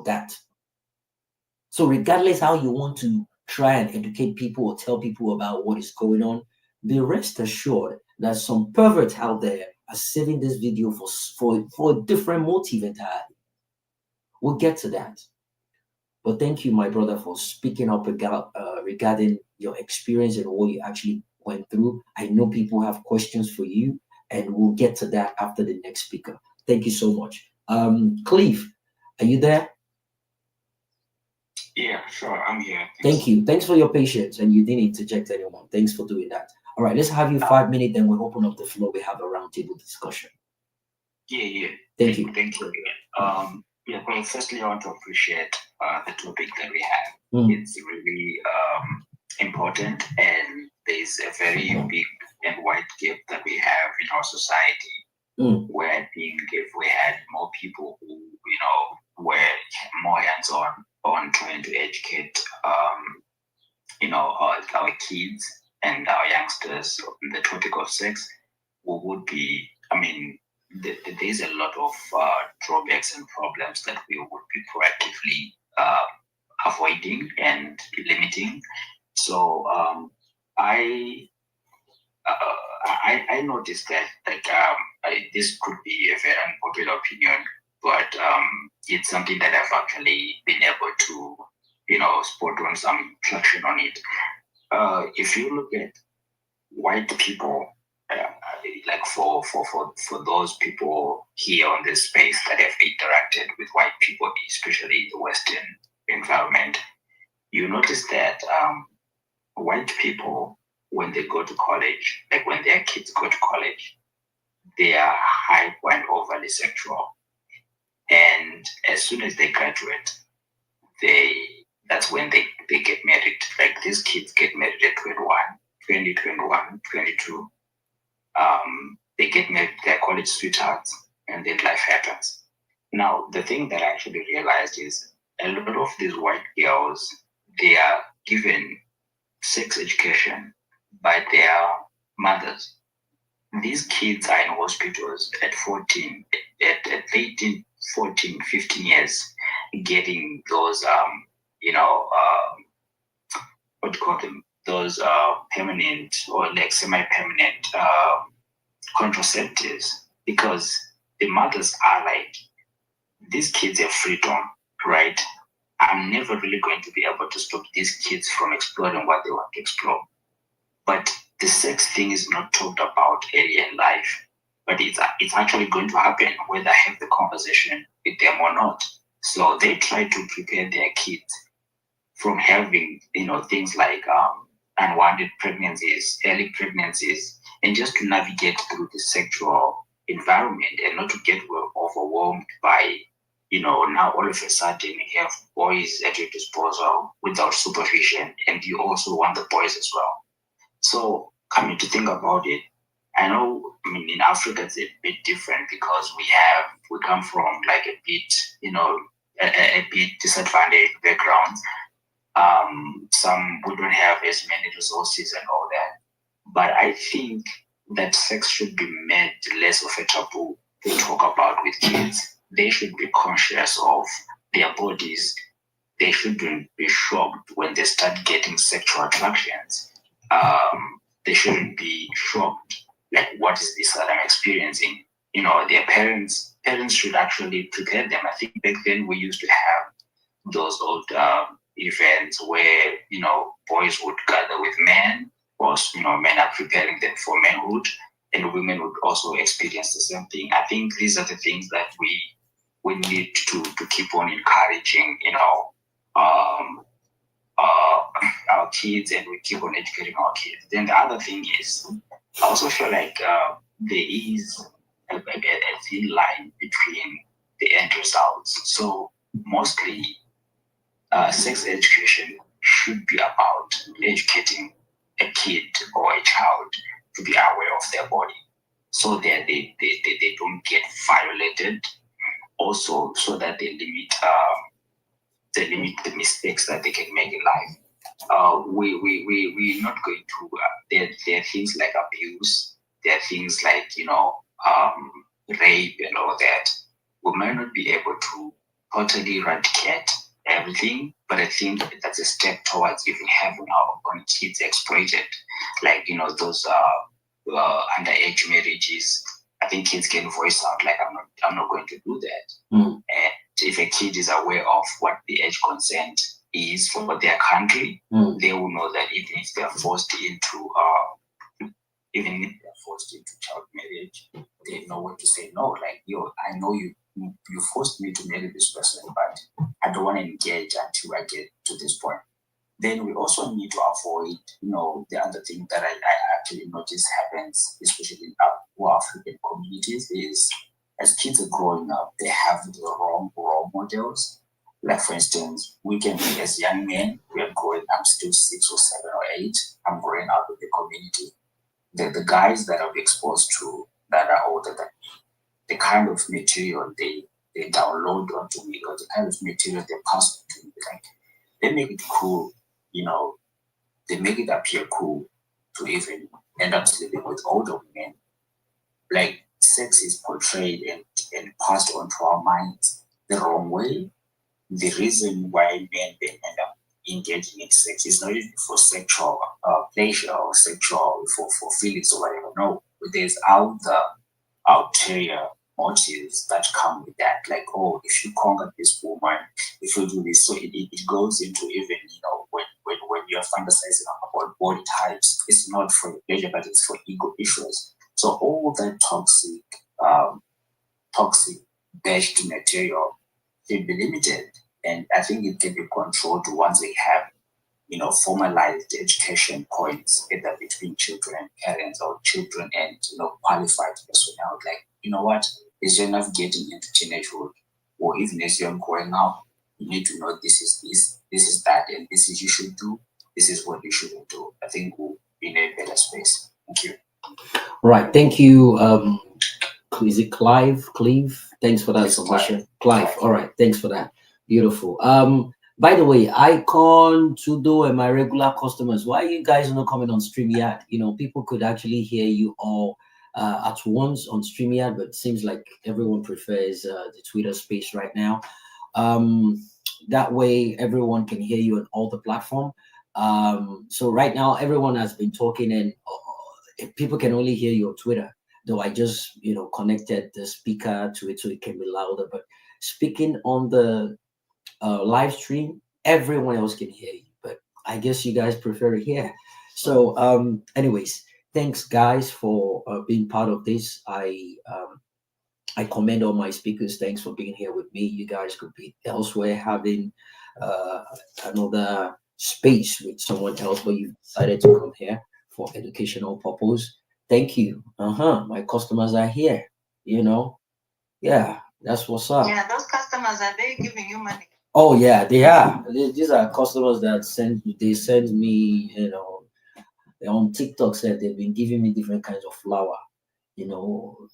that. So regardless how you want to try and educate people or tell people about what is going on, be rest assured that some perverts out there are saving this video for a different motive entirely. We'll get to that. But thank you, my brother, for speaking up regarding your experience and what you actually went through. I know people have questions for you, and we'll get to that after the next speaker. Thank you so much. Cleve, are you there? Yeah, sure, I'm here. Thank you. Thanks for your patience, and you didn't interject anyone. Thanks for doing that. All right, let's have you 5 minutes, then we'll open up the floor. We have a roundtable discussion. Yeah. Thank you. Thank you. Well, firstly, I want to appreciate the topic that we have. It's really important, and there's a very big and wide gap that we have in our society. Where I think if we had more people who, were more hands-on on trying to educate, our kids and our youngsters on the topic of sex, we would be, there's a lot of drawbacks and problems that we would be proactively avoiding and limiting. So I noticed that this could be a very unpopular opinion, but it's something that I've actually been able to, spot on some traction on it. If you look at white people, like for those people here on this space that have interacted with white people, especially in the Western environment, you notice that white people, when they go to college, like when their kids go to college, they are hyper and overly sexual. And as soon as they graduate, that's when they get married. Like these kids get married at 20, 21, 22. They get married, they're college sweethearts, and then life happens. Now, the thing that I actually realized is a lot of these white girls, they are given sex education by their mothers. These kids are in hospitals at 14, at 18, 14, 15 years, getting those, what do you call them? Those permanent or like semi-permanent contraceptives, because the mothers are like, these kids have freedom, right? I'm never really going to be able to stop these kids from exploring what they want to explore. But the sex thing is not talked about early in life, but it's actually going to happen whether I have the conversation with them or not. So they try to prepare their kids from having, things like unwanted pregnancies, early pregnancies, and just to navigate through the sexual environment and not to get overwhelmed by, now all of a sudden you have boys at your disposal without supervision, and you also want the boys as well. So coming to think about it, I know, in Africa it's a bit different because we come from like a bit, a bit disadvantaged backgrounds. Some we don't have as many resources and all that. But I think that sex should be made less of a taboo to talk about with kids. They should be conscious of their bodies. They shouldn't be shocked when they start getting sexual attractions. They shouldn't be shocked, like, what is this that I'm experiencing? Their parents should actually prepare them. I think back then we used to have those old events where boys would gather with men, or men are preparing them for manhood, and women would also experience the same thing. I think these are the things that we need to keep on encouraging, um, our kids, and we keep on educating our kids. Then the other thing is, I also feel like there is a thin line between the end results. So mostly, sex education should be about educating a kid or a child to be aware of their body, so that they don't get violated. Also, so that they limit the mistakes that they can make in life. We're not going to, there are things like abuse, there are things like, rape and all that. We might not be able to totally eradicate everything, but I think that's a step towards even having our own kids exploited. Like, those underage marriages. I think kids can voice out, like, I'm not going to do that. And if a kid is aware of what the age consent is for their country, they will know that even if they're forced into child marriage, they know when to say no. Like, yo, I know you forced me to marry this person, but I don't want to engage until I get to this point. Then we also need to avoid, the other thing that I actually notice happens, especially in our African communities, is as kids are growing up, they have the wrong role models. Like, for instance, we can be, as young men, I'm still 6 or 7 or 8, I'm growing up in the community. The guys that I've exposed to that are older than me, the kind of material they download onto me, or the kind of material they pass on to me, like, they make it cool, they make it appear cool to even end up sleeping with older women. Like, sex is portrayed and passed on to our minds the wrong way. The reason why men then end up engaging in sex is not even for sexual pleasure or sexual for feelings or whatever. No, there's ulterior motives that come with that. Like, oh, if you conquer this woman, if you do this, so it goes into even, when you're fantasizing about body types, it's not for pleasure, but it's for ego issues. So all that toxic based material can be limited, and I think it can be controlled once they have, formalized education points, either between children and parents, or children and qualified personnel. Like, what, as you're navigating into teenagehood, or even as you're growing up, you need to know this is that, and this is you should do, this is what you shouldn't do. I think we'll be in a better space. Thank you. Right. Thank you. Is it Clive? Cleve? Thanks for that submission. Clive. All right. Thanks for that. Beautiful. By the way, Icon, Tudo, and my regular customers, why are you guys not coming on StreamYard? People could actually hear you all at once on StreamYard, but it seems like everyone prefers the Twitter space right now. That way, everyone can hear you on all the platform. So right now, everyone has been talking, and people can only hear you on Twitter. Though I just, connected the speaker to it so it can be louder. But speaking on the live stream, everyone else can hear you. But I guess you guys prefer to hear. So, anyways, thanks guys for being part of this. I commend all my speakers. Thanks for being here with me. You guys could be elsewhere having another space with someone else, but you decided to come here for educational purpose. Thank you. My customers are here. Yeah, that's what's up. Yeah, those customers, are they giving you money? Oh yeah, they are. These are customers that send me, on TikTok said they've been giving me different kinds of flour.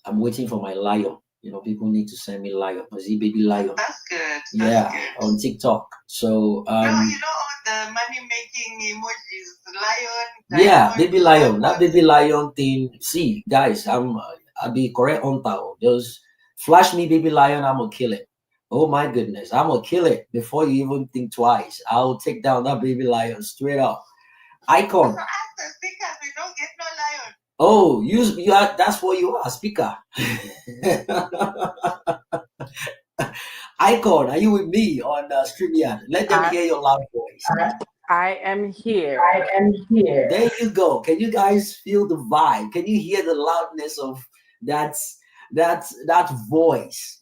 I'm waiting for my lion. People need to send me lion. Was he baby lion? That's good. Yeah, on TikTok. So all the money making emojis, the lion. yeah, baby lion. That baby lion thing. See, guys, I'll be correct on town. Just flash me baby lion, I'm gonna kill it. Oh my goodness, I'm gonna kill it before you even think twice. I'll take down that baby lion straight up. Icon. So after speakers, we don't get no lion. Oh, you are, that's what you are, speaker. Icon, are you with me on StreamYard? Let them hear your loud voice. I am here. There you go. Can you guys feel the vibe? Can you hear the loudness of that voice?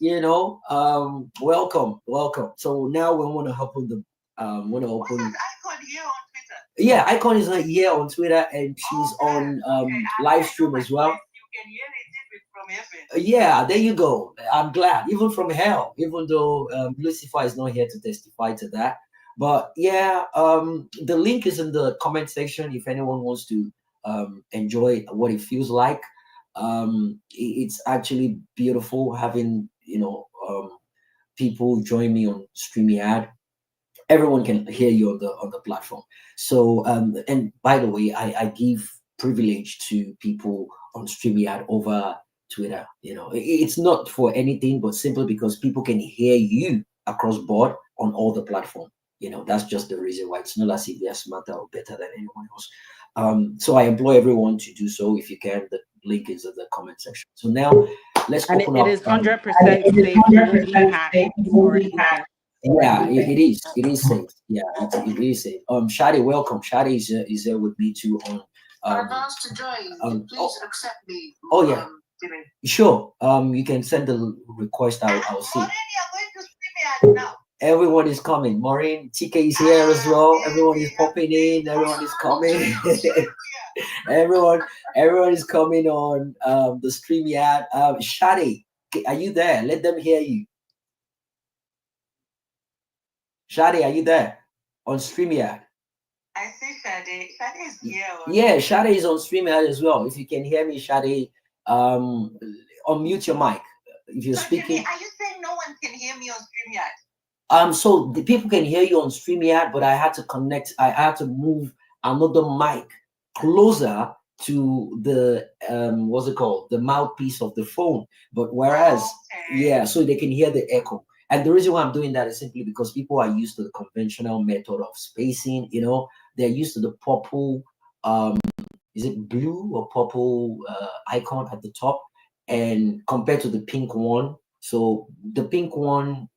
Welcome. So now we want to open the Icon here on Twitter? Yeah, Icon is here on Twitter, and she's on live stream as well. You can hear it from heaven. Yeah, there you go. I'm glad, even from hell, even though Lucifer is not here to testify to that. But yeah, the link is in the comment section if anyone wants to enjoy what it feels like. It's actually beautiful having people join me on StreamYard. Everyone can hear you on the platform. So and by the way, I give privilege to people on StreamYard over Twitter. It's not for anything, but simply because people can hear you across board on all the platform. That's just the reason why. It's not as if they're smarter or better than anyone else. So I employ everyone to do so if you can. The link is in the comment section. So now let's open up. It is 100% safe. You won't be hacked or anything. Yeah, it is. It is safe. Yeah, it is safe. Shadi, welcome. Shadi is there with me too on. Advance to join. Please accept me. Oh yeah. Sure. You can send the request. I'll see. Maureen, you're going to stream now. Everyone is coming. Maureen, TK is here as well. Everyone is popping in. Everyone is coming. everyone is coming on the StreamYard. Shadi, are you there? Let them hear you. Shadi, are you there on StreamYard? I see Shadi. Shadi is here. Yeah, Shadi is on StreamYard as well. If you can hear me, Shadi, unmute your mic. If you're speaking. Jimmy, are you saying no one can hear me on StreamYard? So the people can hear you on StreamYard, but I had to move another mic closer to the what's it called? The mouthpiece of the phone. But whereas, yeah, so they can hear the echo. And the reason why I'm doing that is simply because people are used to the conventional method of spacing. They're used to the purple, is it blue or purple icon at the top, and compared to the pink one. So the pink one,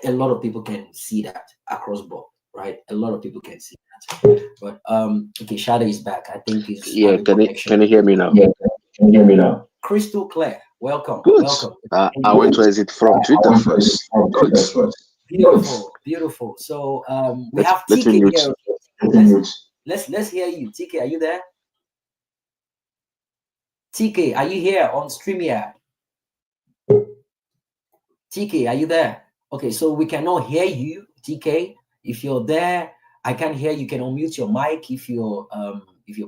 a lot of people can see that across board, right? A lot of people can see that. But okay, Shada is back. I think he's Can you hear me now? Yeah, can you hear me now? Crystal clear. Welcome. Good. Welcome. I went to exit from Twitter first. Good. Beautiful. So we have let me TK here. Let's hear you. TK, are you there? TK, are you here on StreamYard? TK, are you there? Okay, so we cannot hear you, TK. If you're there, I can't hear you. Can unmute your mic if you're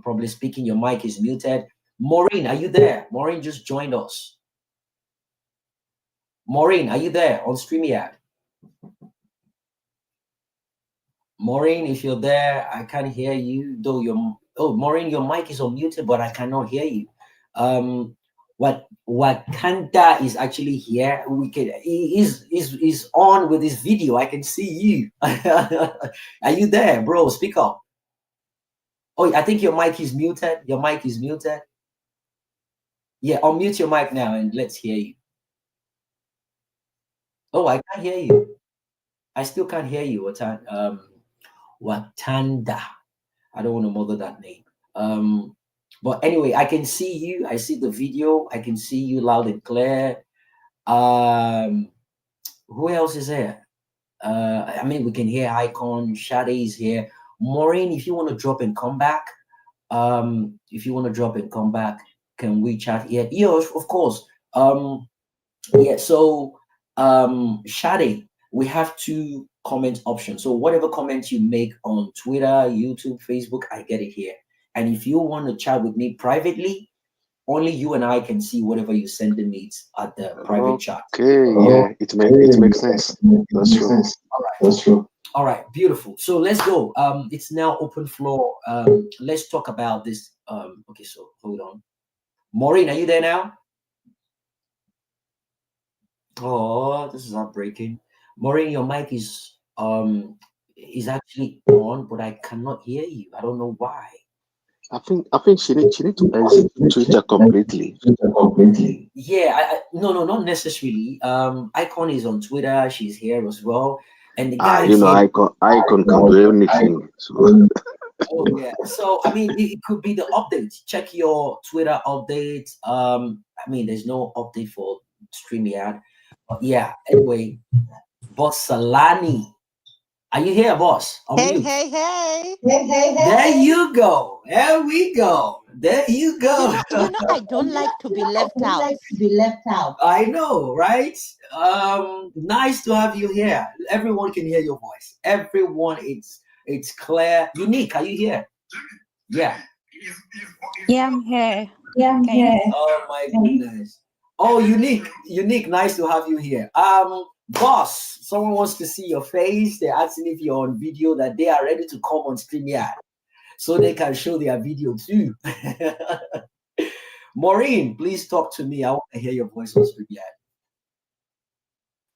probably speaking. Your mic is muted. Maureen, are you there? Maureen just joined us. Maureen, are you there on StreamYard? Maureen, if you're there, I can't hear you. Though Maureen, your mic is unmuted, but I cannot hear you. Wakanda is actually here. He's on with his video. I can see you. Are you there, bro? Speak up. Oh, I think your mic is muted. Your mic is muted. Yeah, unmute your mic now and let's hear you. Oh, I can't hear you. I still can't hear you. Watanda. I don't want to mother that name. But anyway, I can see you. I see the video. I can see you loud and clear. Um, who else is there? I mean, we can hear Icon. Shade is here. Maureen, if you want to drop and come back, if you want to drop and come back, can we chat here? Yeah, of course. Yeah. So, Shade, we have two comment options. So whatever comments you make on Twitter, YouTube, Facebook, I get it here. And if you want to chat with me privately, only you and I can see whatever you send me it's at the private chat. Okay, yeah, it makes sense. That's true. All right, beautiful. So let's go. It's now open floor. Let's talk about this. Okay, so hold on. Maureen, are you there now? Oh, this is heartbreaking. Maureen, your mic is actually on, but I cannot hear you. I don't know why. I think she need to exit Twitter completely. Yeah, no, not necessarily. Icon is on Twitter. She's here as well, and the guy You know, said, icon can do anything. So "Oh yeah." So I mean, it could be the update. Check your Twitter update. I mean, there's no update for StreamYard. But yeah. Anyway, Boss Salani, are you here, boss? On Hey, mute. hey, hey. There you go. There we go. There you go. I don't like to be left out. I know, right? Nice to have you here. Everyone can hear your voice. Everyone, it's clear. Unique, are you here? Yeah. Yeah, I'm here. Can you? Oh my goodness. Oh, unique. Nice to have you here. Boss, someone wants to see your face. They're asking if you're on video, that they are ready to come on StreamYard so they can show their video too. Maureen, please talk to me. I want to hear your voice on StreamYard.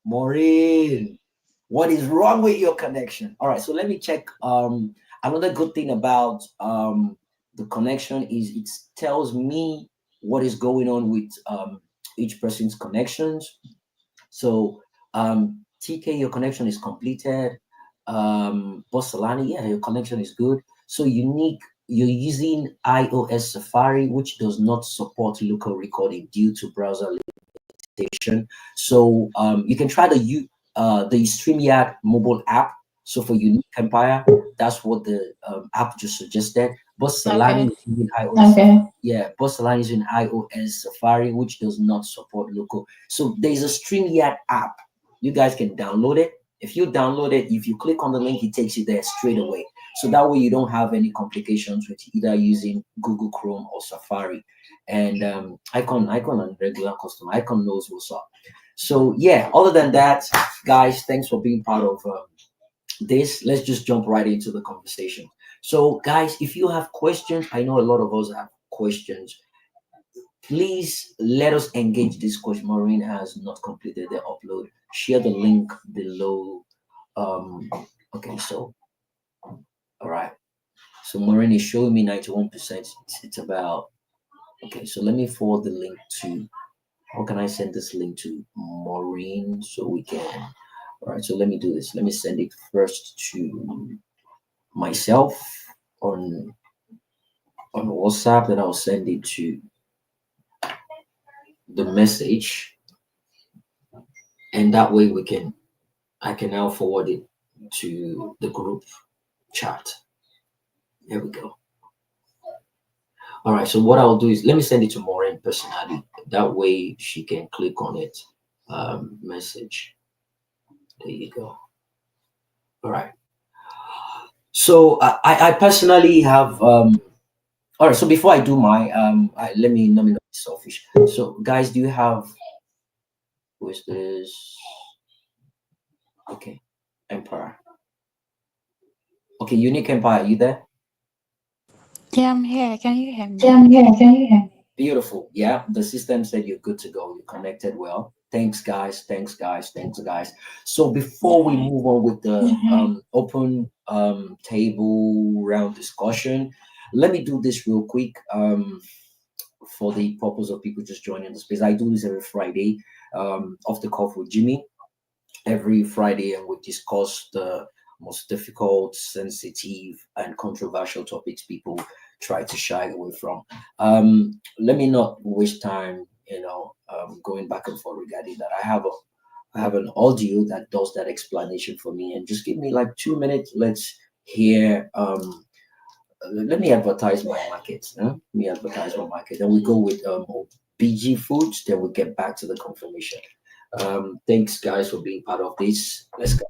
Maureen, what is wrong with your connection? All right, so let me check. Another good thing about the connection is it tells me what is going on with each person's connections. So TK, your connection is completed. Bossalani, yeah, your connection is good. So Unique, you're using iOS Safari, which does not support local recording due to browser limitation. So you can try the StreamYard mobile app. So for Unique Empire, that's what the app just suggested. But Solani is using iOS. Yeah, but Solani is in iOS Safari, which does not support local. So there's a StreamYard app. You guys can download it. If you download it, if you click on the link, it takes you there straight away. So that way you don't have any complications with either using Google Chrome or Safari. And Icon and regular customer, Icon knows what's up. So yeah, other than that, guys, thanks for being part of this. Let's just jump right into the conversation. So guys, if you have questions, I know a lot of us have questions. Please let us engage this question. Maureen has not completed the upload. Share the link below. Okay, so all right. So Maureen is showing me 91%. It's about okay. So let me forward the link to. How can I send this link to Maureen so we can? All right. So let me do this. Let me send it first to myself on WhatsApp. Then I'll send it to the message, and that way I can now forward it to the group chat. There we go. All right, so what I'll do is let me send it to Maureen personally. That way she can click on it. Message. There you go. All right. So I personally have all right. So before I do my let me not be selfish. So guys, do you have who is this? Okay, Empire. Okay, Unique Empire, you there? Yeah, I'm here. Can you hear me? Beautiful. Yeah, the system said you're good to go. You connected well. Thanks, guys. So before we move on with the open table round discussion, let me do this real quick. For the purpose of people just joining the space, I do this every Friday. Off the cuff with Jimmy. every Friday, and we discuss the most difficult, sensitive, and controversial topics people try to shy away from. Let me not waste time, going back and forth regarding that. I have an audio that does that explanation for me, and just give me like 2 minutes. Let's hear. Let me advertise my market. Huh? Let me advertise my market. Then we go with BG Foods. Then we get back to the confirmation. Thanks, guys, for being part of this. Let's go.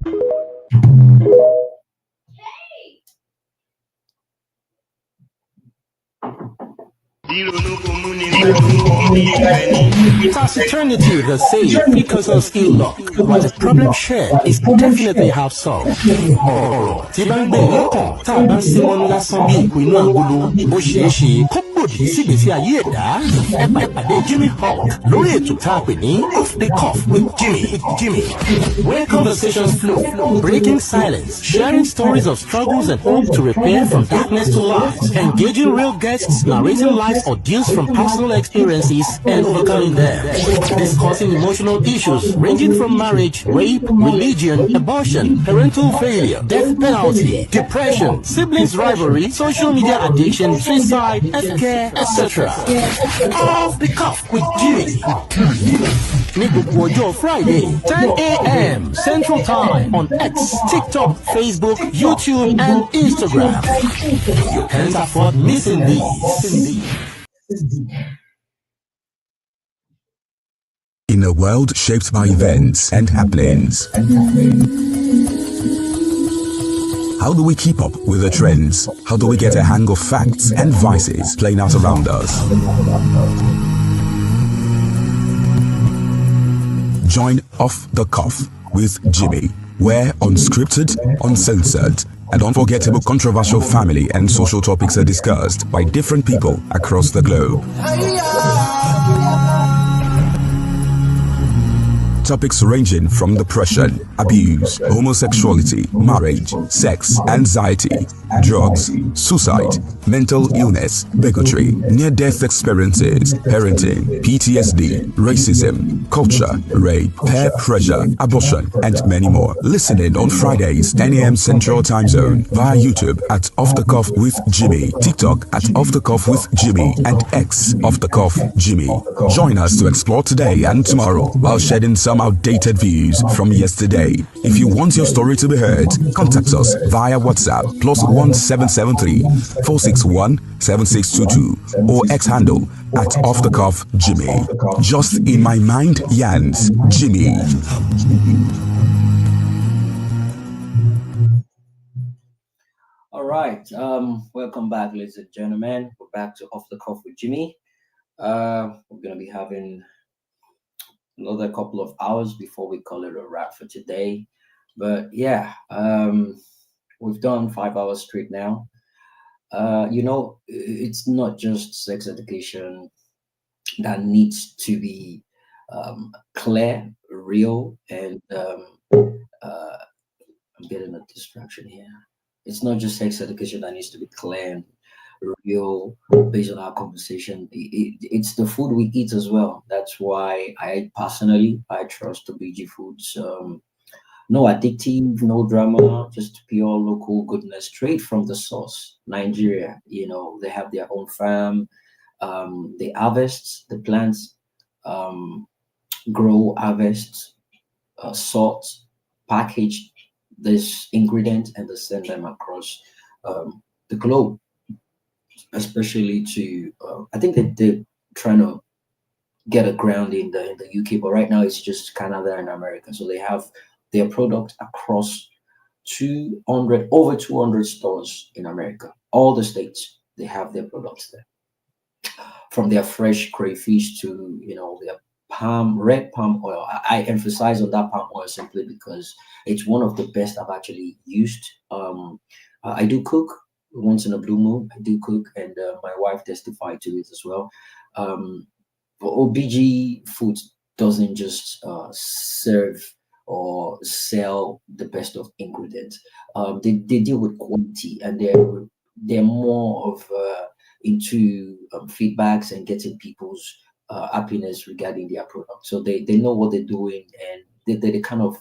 Taciturnity they say because of ill luck, while the problem shared is definitely half solved. Ọ̀rọ̀ tí bá ń gbé yín kàn tá a bá ń ṣe mọ́nú lásán bí ìpín inú agolo, ó ṣeé ṣe kó gbòdì sígbèsí ayé ẹ̀dá. Ẹ pàdé Jimmy Hawk lórí ètò tá a pè ní Off the Cuff with Jimmy. Where conversations flow, breaking silence, sharing stories of struggles and hope to repair from darkness to light, engaging real guests narrating life's ordeals from personal experiences and overcoming them, discussing emotional issues ranging from marriage, rape, religion, abortion, parental failure, death penalty, depression, siblings rivalry, social media addiction, suicide, healthcare, etc. Off the Cuff with Jimmy. Ní gbogbo ọjọ́ Friday, 10 a.m. Central Time on X, TikTok, Facebook, YouTube, and Instagram. You can't afford missing these. In a world shaped by events and happenings, how do we keep up with the trends? How do we get a hang of facts and vices playing out around us? Join Off the Cuff with Jimmy, where unscripted, uncensored, and unforgettable controversial family and social topics are discussed by different people across the globe. Topics ranging from depression, abuse, homosexuality, marriage, sex, anxiety, drugs, suicide, mental illness, bigotry, near-death experiences, parenting, PTSD, racism, culture, rape, peer pressure, abortion, and many more. Listen in on Fridays, 10 a.m. Central Time Zone via YouTube at Off the Cuff with Jimmy, TikTok at Off the Cuff with Jimmy, and X Off the Cuff Jimmy. Join us to explore today and tomorrow while shedding some outdated views from yesterday. If you want your story to be heard, contact us via WhatsApp +1773 461 7622 or X handle at Off the Cuff Jimmy. Just in my mind, Yans Jimmy. All right. Welcome back, ladies and gentlemen. We're back to Off the Cuff with Jimmy. We're gonna be having another couple of hours before we call it a wrap for today. But yeah, we've done 5 hours straight now. It's not just sex education that needs to be clear, real, and I'm getting a distraction here. It's not just sex education that needs to be clear and real based on our conversation. It's the food we eat as well. That's why I personally trust the BG Foods. No addictive, no drama, just pure local goodness straight from the source. Nigeria, they have their own farm. They harvest the plants, grow, harvest, sort, package this ingredient, and they send them across the globe, especially to I think that they're trying to get a ground in the UK, but right now it's just Canada and America. So they have their product across over 200 stores in America. All the states, they have their products there. From their fresh crayfish to their red palm oil. I emphasize on that palm oil simply because it's one of the best I've actually used. I do cook once in a blue moon. I do cook, and my wife testified to it as well. OBG Foods doesn't just serve or sell the best of ingredients. They deal with quality, and they're more of into feedbacks and getting people's happiness regarding their product. So they know what they're doing, and they kind of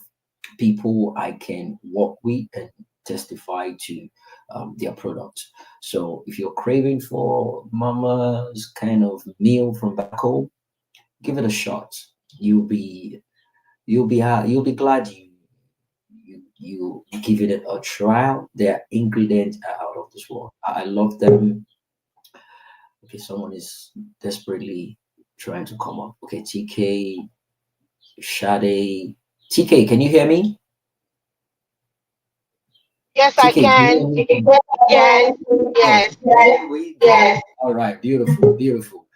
people I can work with and testify to their products. So if you're craving for mama's kind of meal from back home, give it a shot. You'll be you'll be glad you give it a trial. Their ingredients are out of this world. I love them. Okay, someone is desperately trying to come up. Okay, TK, Shade. TK, can you hear me? Yes, I TK, can you can. hear me? Yes, yes. There we go. All right, beautiful, beautiful.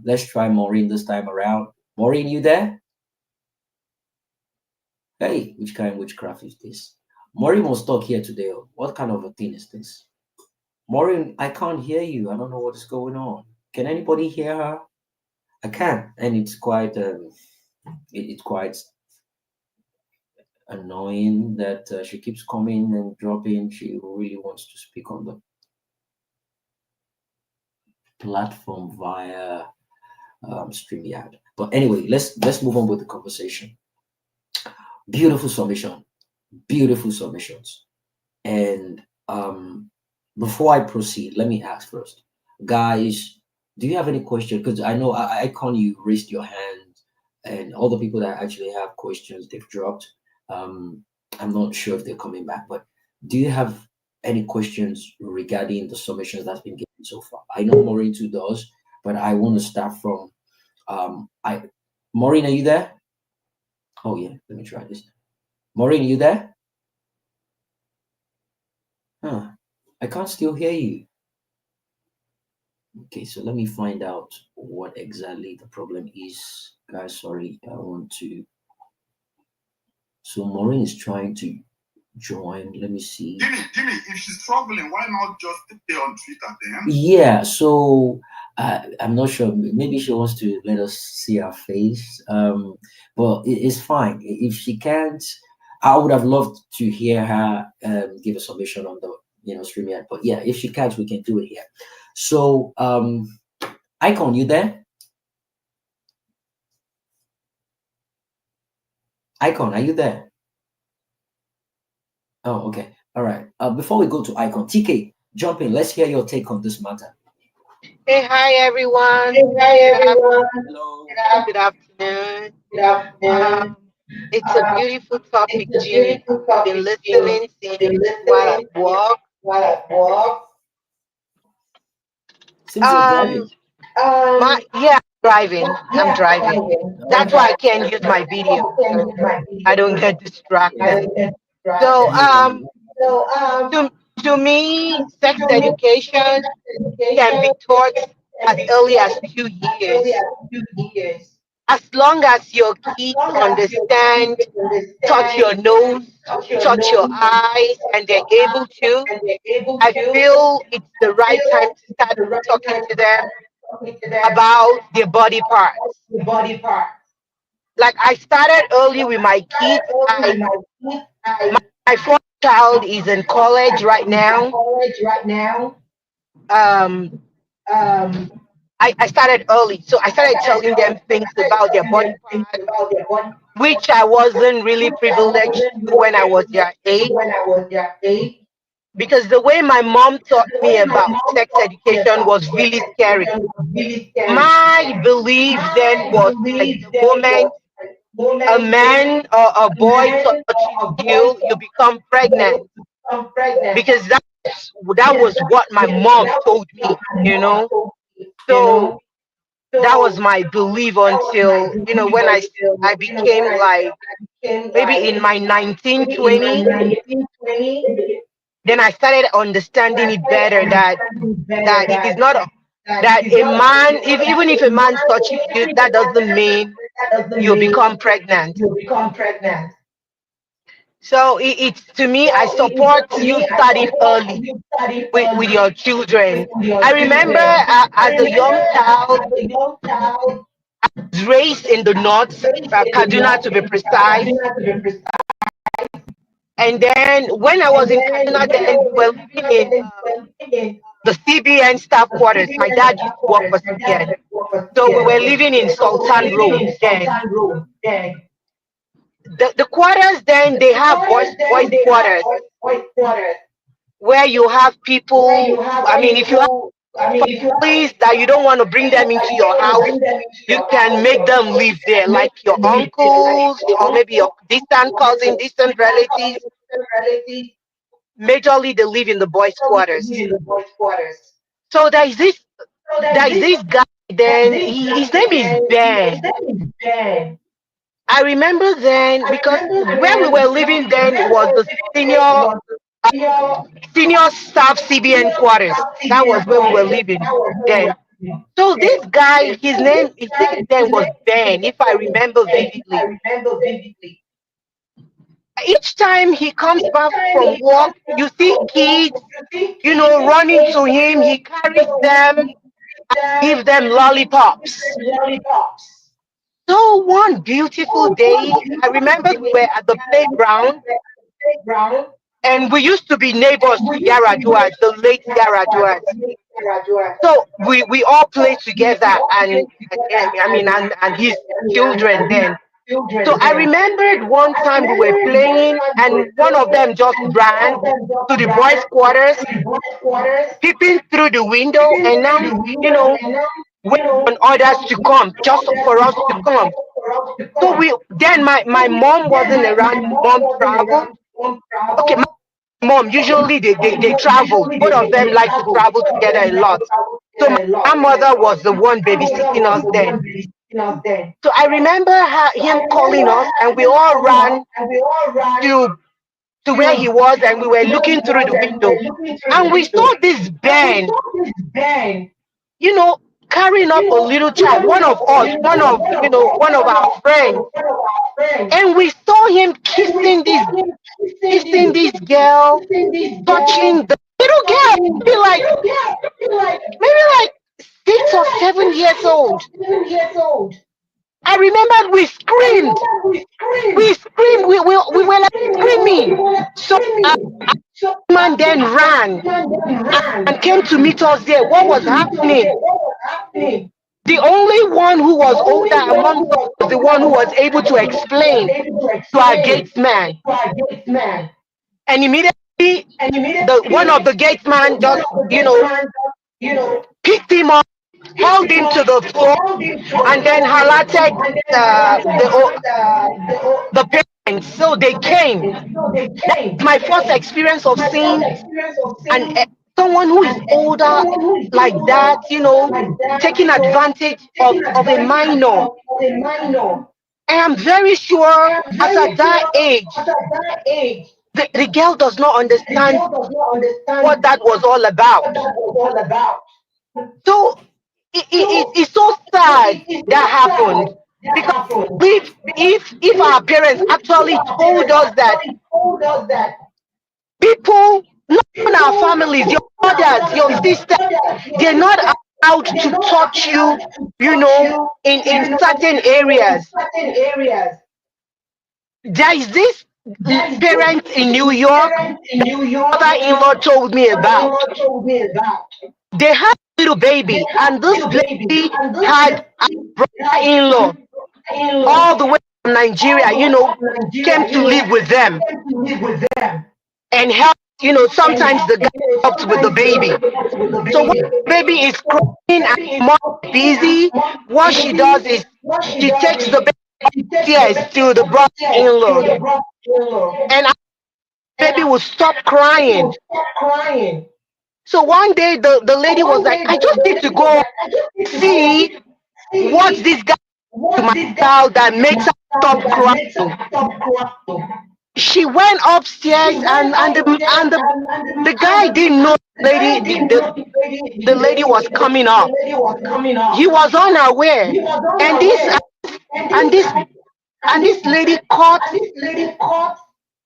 Let's try Maureen this time around. Maureen, you there? Hey, which kind of witchcraft is this? Maureen was stuck here today. What kind of a thing is this? Maureen, I can't hear you. I don't know what is going on. Can anybody hear her? I can, and it's quite it's quite annoying that she keeps coming and dropping. She really wants to speak on the platform via StreamYard. But anyway, let's move on with the conversation. Beautiful submission, beautiful submissions. And before I proceed, let me ask first, guys, do you have any question? Because I know Icon, you raised your hand, and all the people that actually have questions, they've dropped. Um, I'm not sure if they're coming back, but do you have any questions regarding the submissions that's been given so far? I know Maureen too does, but I want to start from I Maureen, are you there? Oh yeah, let me try this. Maureen, you there? Huh. I can't still hear you. Okay, so let me find out what exactly the problem is. Guys, sorry, I want to. So Maureen is trying to join. Let me see. Jimmy, if she's struggling, why not just stay on Twitter then? Yeah, so I'm not sure. Maybe she wants to let us see her face. But it's fine. If she can't, I would have loved to hear her give a submission on the stream yet. But yeah, if she can't, we can do it here. So Icon, you there? Icon, are you there? Oh, okay. All right. Before we go to Icon, TK, jump in. Let's hear your take on this matter. Hey, hi everyone. Hi Good everyone. good afternoon. It's a beautiful topic, Jimmy. I've been listening since while at work. Since you're driving. Yeah, I'm driving. That's why I can't use my video, so I don't get distracted. So, to to me, sex education can be taught as early as 2 years, as long as your kids understand, touch your nose, touch your eyes, and they're able to. I feel it's the right time to start talking to them about their body parts. Like I started early with my kids. My fourth child is in college right now. Um, I started early, so I started telling them things about their body parts, which I wasn't really privileged to when I was their age. Because the way my mom taught me about sex education was really scary. My belief then was like the moment a man or a boy touches you, you become pregnant. Because that was what my mom told me. So that was my belief until when I became like maybe in my 1920, then I started understanding it better that it is not that a man, if even if a man touches you, that doesn't mean you become pregnant. So it's to me, I support you starting early with your children. I remember as a young child, raised in the north, Kaduna to be precise. And then when I was in Kaduna, then we were living in the CBN staff quarters. My dad used to work for CBN. So we were living in Sultan Road then. the quarters, then they have boys quarters where you have people. I mean, if you have families that you don't want to bring them into your house, you can make them live there, like your uncles or maybe your distant cousin, distant relatives. Majorly, they live in the boys' quarters. So there is this guy. Then his name is Ben. I remember then because where we were living then was the senior senior staff CBN quarters. That was where we were living then. So this guy, his name then was Ben, if I remember vividly. Each time he comes back from work, you see kids, running to him. He carries them, give them lollipops. So one beautiful day, I remember we were at the playground, and we used to be neighbors to Yaraduas, the late Yaraduas. So we all played together, and I mean, and his children then. So I remembered one time we were playing, and one of them just ran to the boys' quarters, peeping through the window, and now, wait on others to come, just for us to come. So then my mom wasn't around. Mom traveled. Okay, my mom usually they travel. Both of them like to travel together a lot. So my grandmother was the one babysitting us then. So I remember him calling us, and we all ran to where he was, and we were looking through the window, and we saw this Ben, you know, carrying up a little child, one of us, one of our friends, and we saw him kissing this girl, touching the little girl, maybe like 6 or 7 years old. I remember we screamed. We were like screaming. So our man then ran and came to meet us there. What was happening? The only one who was older among us was the one who was able to explain to our gatesman. And immediately, one of the gatesman just, picked him up, held him to the floor, and then alerted the parents. So they came. That's my first experience of seeing someone who is older like that, taking advantage of a minor. I am very sure, as at that age, the girl does not understand what that was all about. So it's so sad that happened, because if our parents actually told us that people, not even our families, your brothers, your sisters, they're not allowed to touch you, in certain areas. There is this parent in New York that mother-in-law told me about. They had a little baby, and this lady had a brother-in-law all the way from Nigeria, came to live with them and helped. Sometimes the guy helped with the baby. So when the baby is crying and mom is busy, what she does is she takes the baby upstairs to the brother-in-law, and the baby will stop crying. So one day the lady was like, I just need to go see what this guy to my child that makes her stop crying. She went upstairs, and the guy didn't know the lady was coming up. He was unaware, and and this and this lady caught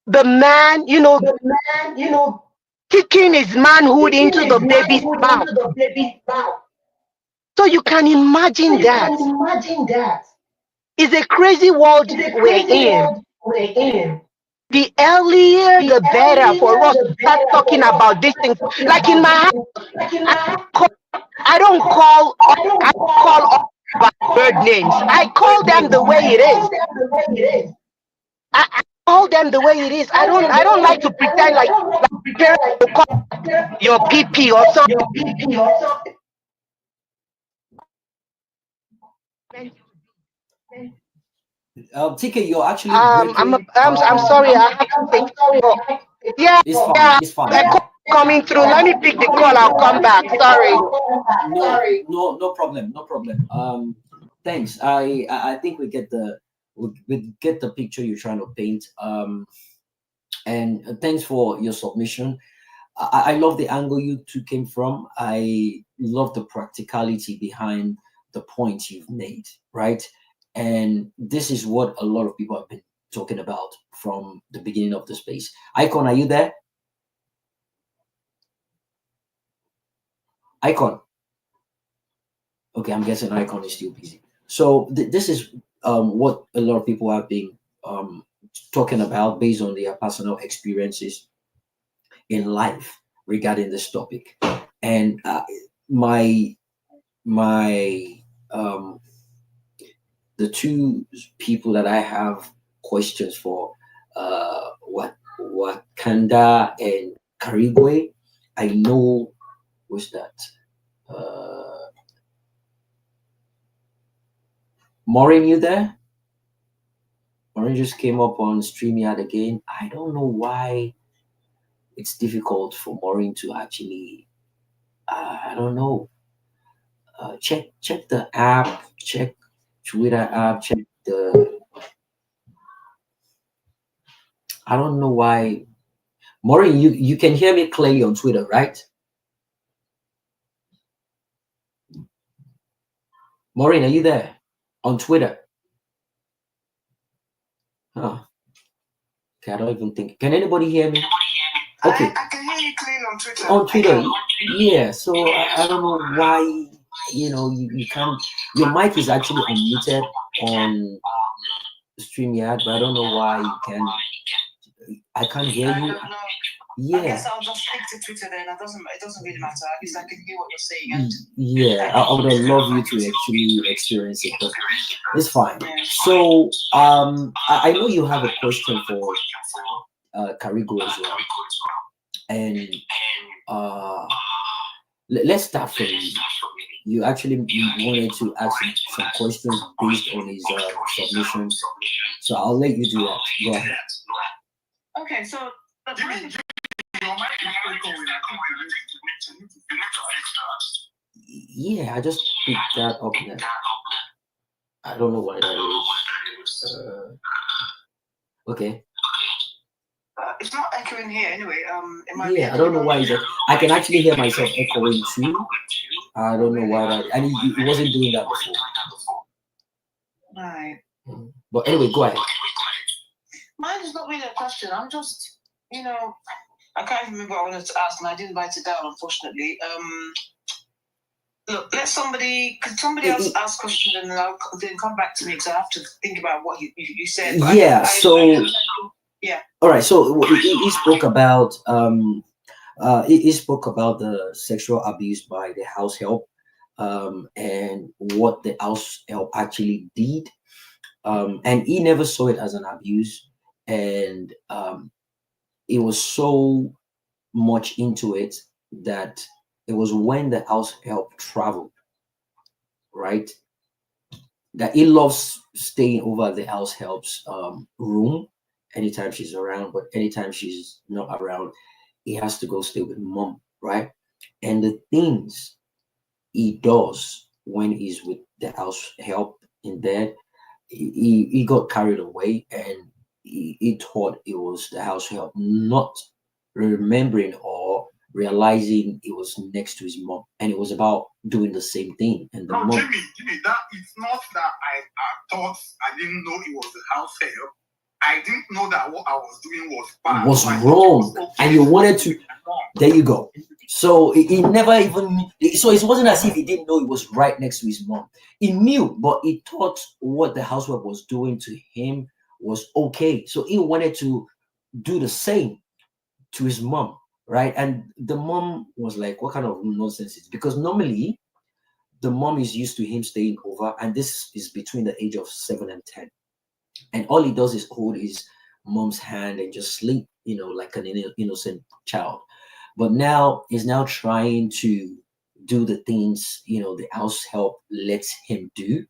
the man, kicking his manhood into the baby's mouth. So you can imagine that. It's a crazy world we're in. The earlier the better for us to start talking about these things. Like in my house, I don't call all by bird names. I call them the way it is. I call them the way it is. I don't like to pretend like parents will call your PP or something. TK, you're actually breaking. I'm sorry. I have to take the call. Yeah, It's fine. yeah. It's fine. A call coming through. Let me pick the call. I'll come back. Sorry. No problem. No problem. Thanks. I think we get the picture you're trying to paint. And thanks for your submission. I love the angle you two came from. I love the practicality behind the points you've made, right? And this is what a lot of people have been talking about from the beginning of the space. Icon, are you there? Icon. Okay, I'm guessing Icon is still busy. So this is what a lot of people have been talking about based on their personal experiences in life regarding this topic. And my the two people that I have questions for, Wakanda and Karigwe. I know, what's that? Maureen, you there? Maureen just came up on StreamYard again. I don't know why it's difficult for Maureen to actually. I don't know. Check the app. Check Twitter app. Check the. I don't know why. Maureen, you can hear me clearly on Twitter, right? Maureen, are you there on Twitter? Huh. Okay, I don't even think. Can anybody hear me? Okay. I can hear you clearly on Twitter. On Twitter, yeah. So I don't know why, you can't. Your mic is actually unmuted on StreamYard, but I don't know why I can't hear you. I guess Yeah, I'll just stick to Twitter then. It doesn't really matter. At least I can hear what you're saying. And yeah. I would have loved you to actually experience it, but it's fine. So I know you have a question for Karigo as well, and let's start from you. You actually wanted to ask him some questions based on his submission, so I'll let you do that. Go ahead. okay, so Yeah, I just picked that up now. I don't know why that is. Okay. it's not echoing here anyway. It might be Yeah, I don't know why it's I can actually hear myself echoing too. I don't know why that, and he wasn't doing that before. Right. But anyway, go ahead. Mine is not really a question. I'm just, I can't even remember what I wanted to ask, and I didn't write it down, unfortunately. Look, could somebody else ask questions and then come back to me because I have to think about what you said. But Yeah. yeah. All right. So he spoke about he spoke about the sexual abuse by the house help, and what the house help actually did, and he never saw it as an abuse, and he was so much into it that it was when the house help traveled, right, that he loves staying over at the house help's room anytime she's around, but anytime she's not around, he has to go stay with mom, right? And the things he does when he's with the house help in bed, he got carried away, and he thought it was the house help, not remembering or realizing it was next to his mom, and it was about doing the same thing. And the No, mom, Jimmy, that it's not that I thought I didn't know it was the house help. I didn't know that what I was doing was bad. was So I thought it wrong, was okay. and you wanted to. There you go. So he never even. So it wasn't as if he didn't know it was right next to his mom. He knew, but he thought what the housework was doing to him was okay. So he wanted to do the same to his mom, right? And the mom was like, "What kind of nonsense is?" Because normally the mom is used to him staying over, and this is between the age of 7 and 10, and all he does is hold his mom's hand and just sleep, like an innocent child. But now he's now trying to do the things, the house help lets him do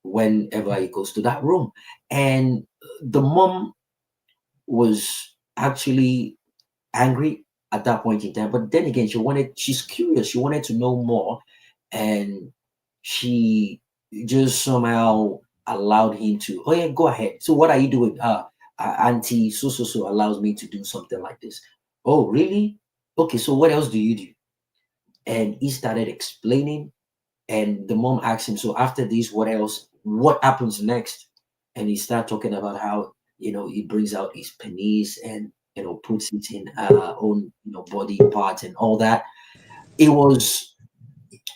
whenever he goes to that room. And the mom was actually angry at that point in time. But then again, she's curious. She wanted to know more. And she just somehow allowed him to, oh yeah, go ahead. So what are you doing? Auntie so allows me to do something like this. Oh, really? Okay, so what else do you do? And he started explaining, and the mom asked him, so after this, what else? What happens next? And he started talking about how, he brings out his penis and, puts it in own, body parts and all that. It was,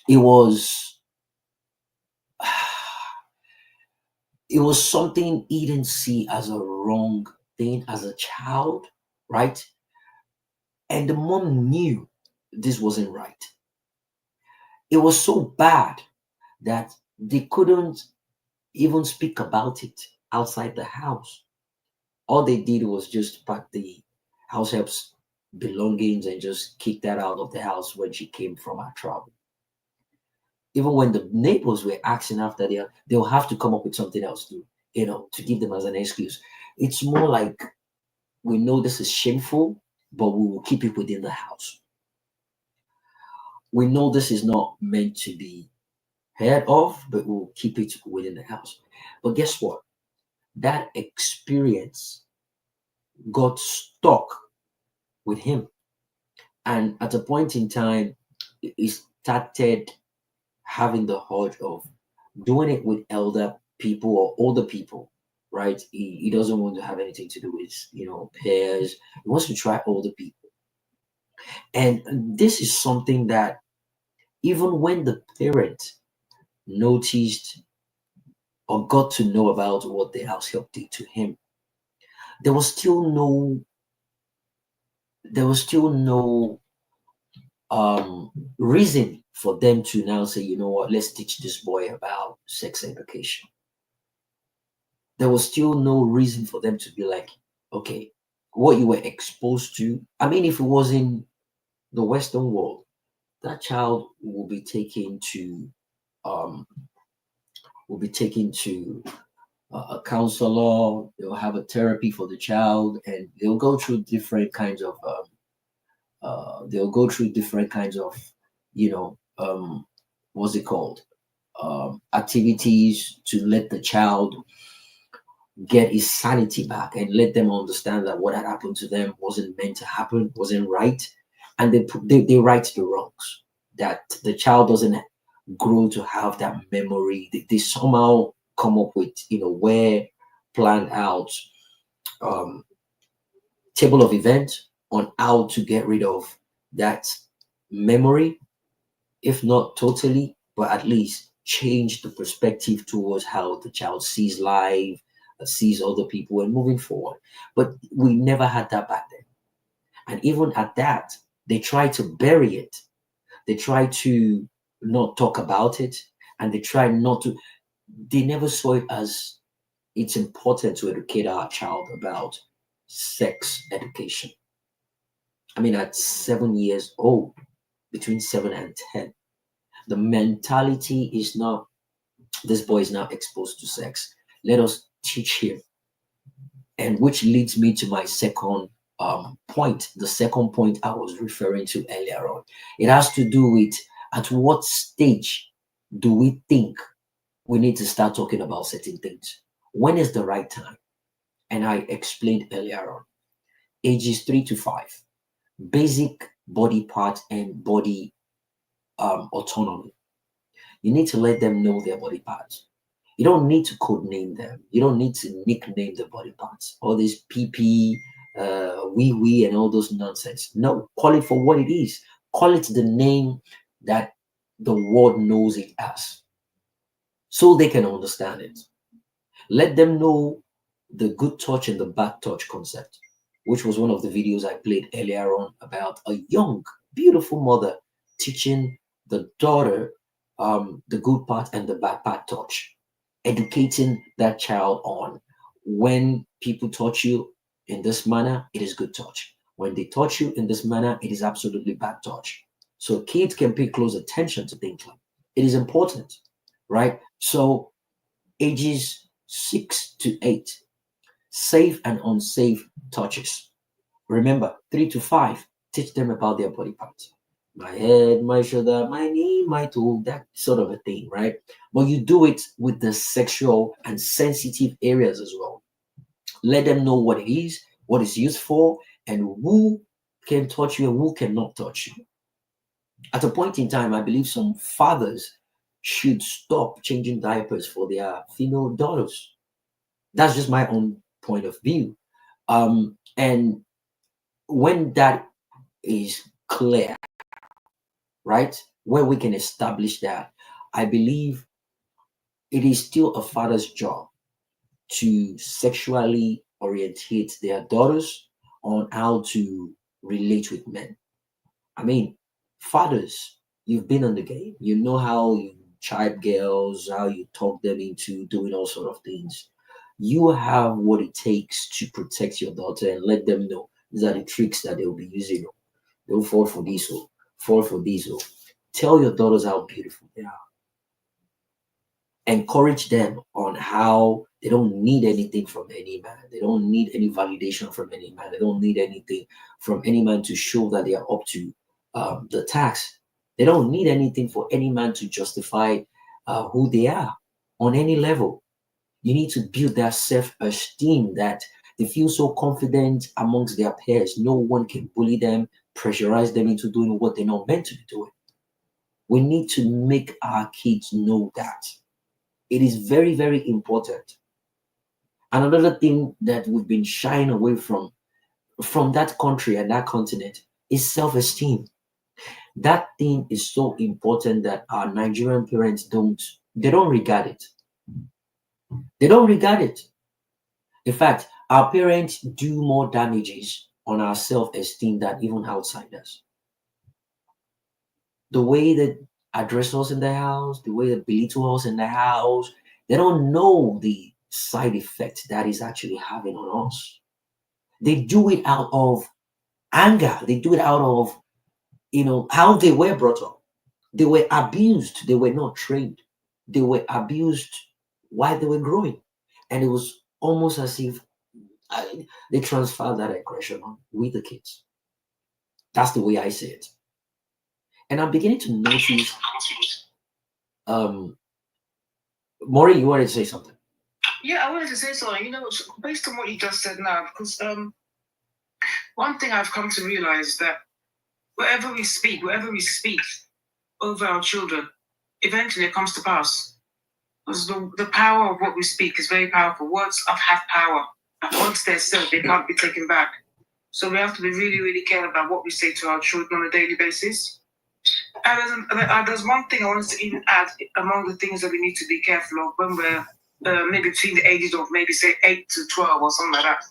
it was, it was something he didn't see as a wrong thing as a child, right? And the mom knew this wasn't right. It was so bad that they couldn't even speak about it outside the house. All they did was just pack the house help's belongings and just kick that out of the house when she came from her travel. Even when the neighbors were asking after they'll have to come up with something else to give them as an excuse. It's more like, we know this is shameful, but we will keep it within the house. We know this is not meant to be heard of, but we'll keep it within the house. But guess what? That experience got stuck with him. And at a point in time, he started having the urge of doing it with elder people or older people, right? He doesn't want to have anything to do with, peers. He wants to try older people. And this is something that even when the parent noticed or got to know about what the house help did to him, there was still no there was still no reason for them to now say, you know what, let's teach this boy about sex education. There was still no reason for them to be like, okay, what you were exposed to. I mean, if it was in the Western world, that child um will be taken to a counselor. They'll have a therapy for the child, and they'll go through different kinds of you know what's it called, activities to let the child get his sanity back and let them understand that what had happened to them wasn't meant to happen, wasn't right, and they right the wrongs, that the child doesn't grow to have that memory. They somehow come up with, where planned out um, table of events on how to get rid of that memory, if not totally, but at least change the perspective towards how the child sees life, sees other people, and moving forward. But we never had that back then. And even at that, they try to bury it. They try to not talk about it, and they try not to. They never saw it as it's important to educate our child about sex education. I mean, at 7 years old, between 7 and 10, the mentality is not, this boy is now exposed to sex. Let us teach him. And which leads me to my second point, the second point I was referring to earlier on. It has to do with, at what stage do we think we need to start talking about certain things? When is the right time? And I explained earlier on, ages 3 to 5, basic body parts and body autonomy. You need to let them know their body parts. You don't need to code name them. You don't need to nickname the body parts. All this PP, wee wee, and all those nonsense. No, call it for what it is. Call it the name that the world knows it as, so they can understand it. Let them know the good touch and the bad touch concept, which was one of the videos I played earlier on about a young, beautiful mother teaching the daughter the good part and the bad part touch, educating that child on, when people touch you, in this manner, it is good touch. When they touch you in this manner, it is absolutely bad touch. So kids can pay close attention to things like it is important, right? So ages 6 to 8, safe and unsafe touches. Remember, 3 to 5, teach them about their body parts. My head, my shoulder, my knee, my toe, that sort of a thing, right? But you do it with the sexual and sensitive areas as well. Let them know what it is, what it's used for, and who can touch you and who cannot touch you. At a point in time, I believe some fathers should stop changing diapers for their female daughters. That's just my own point of view. And when that is clear, right, where we can establish that, I believe it is still a father's job to sexually orientate their daughters on how to relate with men. I mean, fathers, you've been on the game. You know how you chide girls, how you talk them into doing all sort of things. You have what it takes to protect your daughter and let them know these are the tricks that they'll be using. Don't fall for this, fall for this. Tell your daughters how beautiful they are. Encourage them on how they don't need anything from any man. They don't need any validation from any man. They don't need anything from any man to show that they are up to the task. They don't need anything for any man to justify who they are on any level. You need to build that self-esteem that they feel so confident amongst their peers. No one can bully them, pressurize them into doing what they're not meant to be doing. We need to make our kids know that. It is very, very important. And another thing that we've been shying away from that country and that continent is self-esteem. That thing is so important that our Nigerian parents don't regard it. They don't regard it. In fact, our parents do more damages on our self-esteem than even outsiders. The way they address us in the house, the way they belittle us in the house, they don't know the side effect that is actually having on us. They do it out of anger. They do it out of, how they were brought up. They were abused. They were not trained. They were abused while they were growing. And it was almost as if they transfer that aggression on with the kids. That's the way I see it. And I'm beginning to notice, Maury, you wanted to say something? Yeah, I wanted to say something. Based on what you just said now, because one thing I've come to realize is that whatever we speak over our children, eventually it comes to pass. Because the power of what we speak is very powerful. Words have power. And once they're said, they can't be taken back. So we have to be really, really careful about what we say to our children on a daily basis. And there's one thing I wanted to even add among the things that we need to be careful of when we're maybe between the ages of maybe say 8 to 12 or something like that.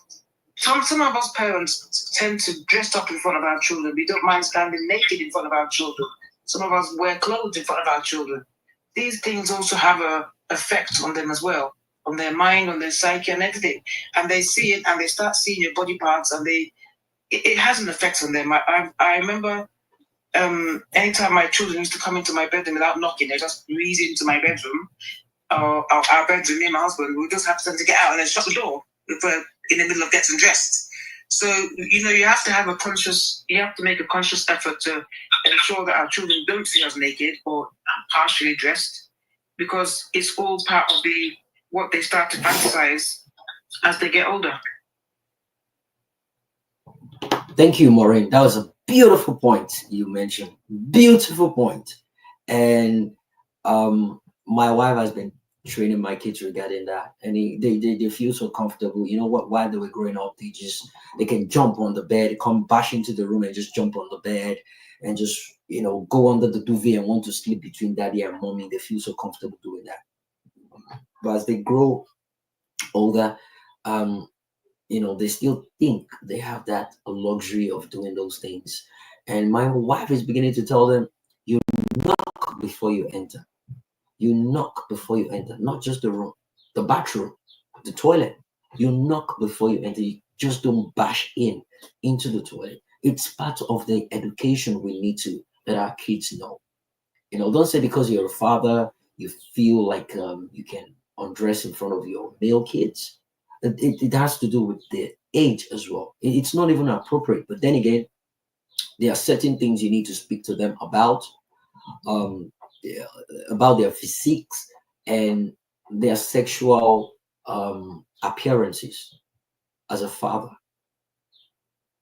Some of us parents tend to dress up in front of our children. We don't mind standing naked in front of our children. Some of us wear clothes in front of our children. These things also have an effect on them as well, on their mind, on their psyche and everything. And they see it and they start seeing your body parts and it has an effect on them. I remember anytime my children used to come into my bedroom without knocking, they just breeze into my bedroom, or our bedroom, me and my husband, we just have to get out and then shut the door if we're in the middle of getting dressed. So, you have to make a conscious effort to ensure that our children don't see us naked or partially dressed, because it's all part of what they start to fantasize as they get older. Thank you, Maureen. That was a beautiful point you mentioned. Beautiful point. And my wife has been training my kids regarding that, and they feel so comfortable. You know what? While they were growing up, they can jump on the bed, come bash into the room and just jump on the bed and just go under the duvet and want to sleep between daddy and mommy. They feel so comfortable doing that. But as they grow older, they still think they have that luxury of doing those things. And my wife is beginning to tell them, you knock before you enter. You knock before you enter, not just the room, the bathroom, the toilet. You knock before you enter. You just don't bash into the toilet. It's part of the education we need to let our kids know. Don't say because you're a father you feel like you can undress in front of your male kids. It has to do with the age as well. It's not even appropriate. But then again, there are certain things you need to speak to them um, yeah, about their physiques and their sexual appearances as a father.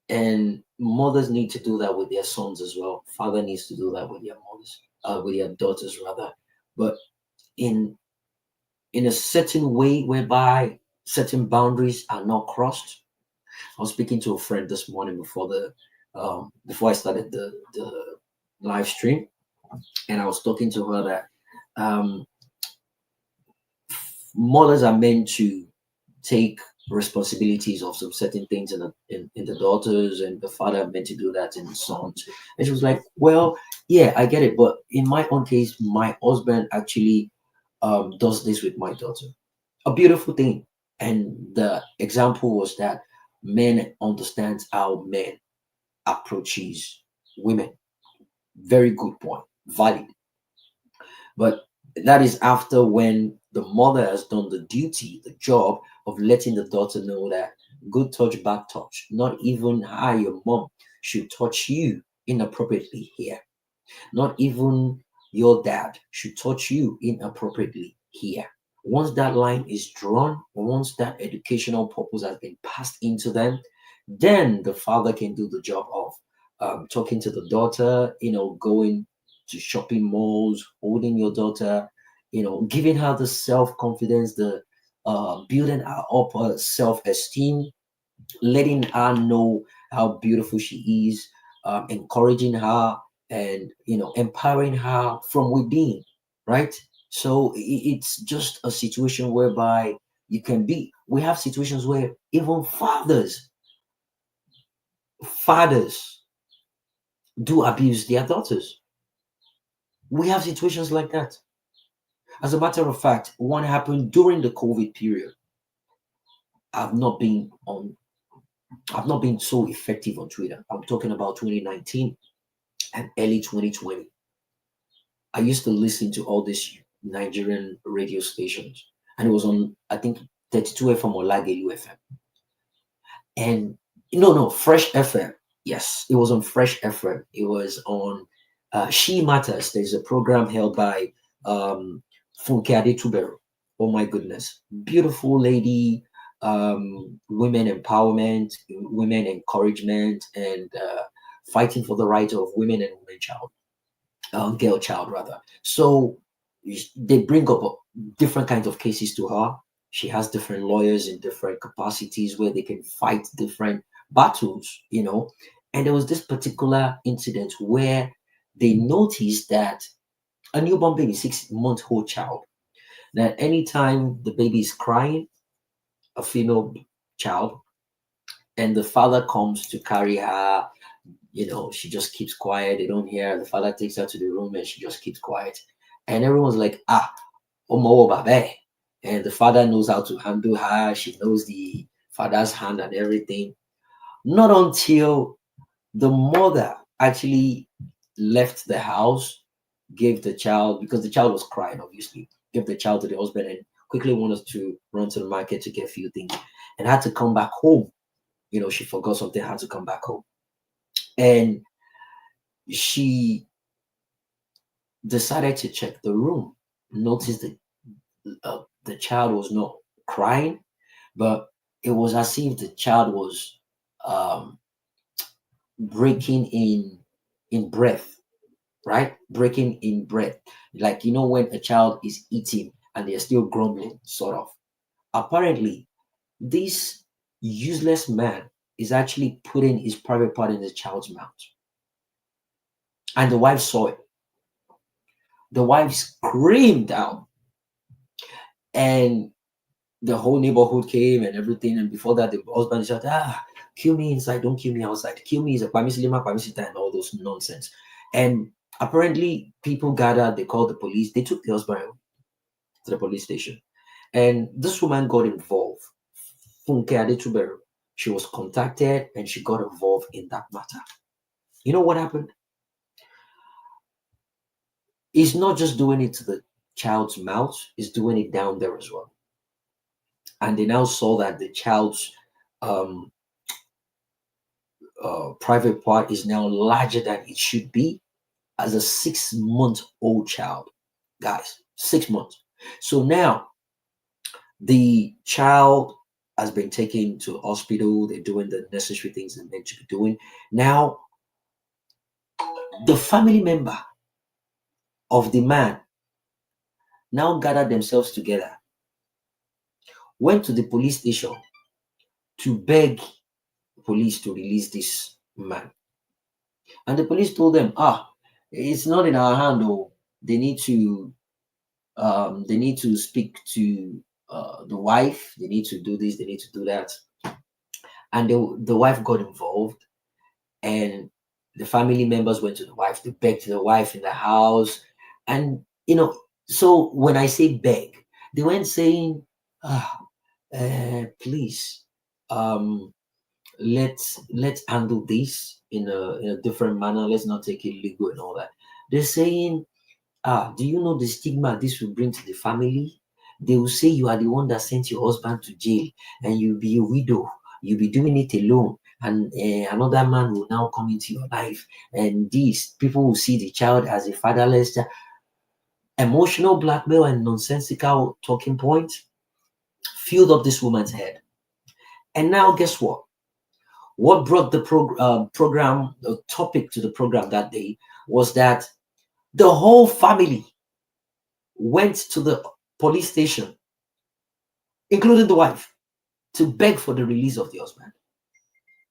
And mothers need to do that with their sons as well. Father needs to do that with their mothers, with their daughters rather. But in a certain way whereby certain boundaries are not crossed. I was speaking to a friend this morning before I started the live stream, and I was talking to her that mothers are meant to take responsibilities of some certain things in the daughters, and the father meant to do that in the sons. And she was like, well, yeah, I get it, but in my own case, my husband actually does this with my daughter. A beautiful thing. And the example was that men understands how men approaches women. Very good point, valid. But that is after when the mother has done the duty, the job of letting the daughter know that good touch, bad touch, not even how your mom should touch you inappropriately here. Not even your dad should touch you inappropriately here. Once that line is drawn, once that educational purpose has been passed into them, then the father can do the job of talking to the daughter, going to shopping malls, holding your daughter, giving her the self confidence, the building her up her self esteem, letting her know how beautiful she is, encouraging her, and empowering her from within, right? So it's just a situation whereby you can be. We have situations where even fathers do abuse their daughters. We have situations like that. As a matter of fact, one happened during the COVID period. I've not been on I've not been so effective on Twitter. I'm talking about 2019 and early 2020. I used to listen to all these Nigerian radio stations, and it was on, I think, 32 FM or Lagelu FM. And no, Fresh FM. Yes, it was on Fresh FM. It was on She Matters. There's a program held by Funke Adetubero. Oh my goodness. Beautiful lady, women empowerment, women encouragement, and fighting for the right of women and women child. Girl child rather. So they bring up different kinds of cases to her. She has different lawyers in different capacities where they can fight different battles, And there was this particular incident where they noticed that a newborn baby, 6-month-old child, that anytime the baby is crying, a female child, and the father comes to carry her, she just keeps quiet. They don't hear her. The father takes her to the room and she just keeps quiet. And everyone's like, Omo Babe. And the father knows how to handle her. She knows the father's hand and everything. Not until the mother actually left the house, gave the child, because the child was crying, obviously, gave the child to the husband and quickly wanted to run to the market to get a few things and had to come back home. She forgot something, had to come back home. And she decided to check the room, noticed that the child was not crying, but it was as if the child was um, breaking in breath, right? Breaking in breath, like when a child is eating and they're still grumbling, sort of. Apparently, this useless man is actually putting his private part in the child's mouth, and the wife saw it. The wife screamed out, and the whole neighborhood came and everything. And before that, the husband said, kill me inside, don't kill me outside. Kill me is a pamislima, pamisita, and all those nonsense. And apparently, people gathered, they called the police, they took the husband to the police station. And this woman got involved. Funke Adetubero. She was contacted and she got involved in that matter. You know what happened? He's not just doing it to the child's mouth, he's doing it down there as well. And they now saw that the child's private part is now larger than it should be as a 6-month-old child. Guys, 6 months. So now the child has been taken to the hospital. They're doing the necessary things they're meant to be doing. Now, the family member of the man now gathered themselves together, went to the police station to beg police to release this man. And the police told them, it's not in our hand, though. They need to speak to the wife. They need to do this, they need to do that. And the wife got involved, and the family members went to the wife to beg to the wife in the house. And so when I say beg, they weren't saying, please, let's handle this in a different manner. Let's not take it legal and all that. They're saying, do you know the stigma this will bring to the family? They will say you are the one that sent your husband to jail, and you'll be a widow. You'll be doing it alone, and another man will now come into your life. And these people will see the child as a fatherless child. Emotional blackmail and nonsensical talking points filled up this woman's head. And now, guess what? What brought the the topic to the program that day was that the whole family went to the police station, including the wife, to beg for the release of the husband.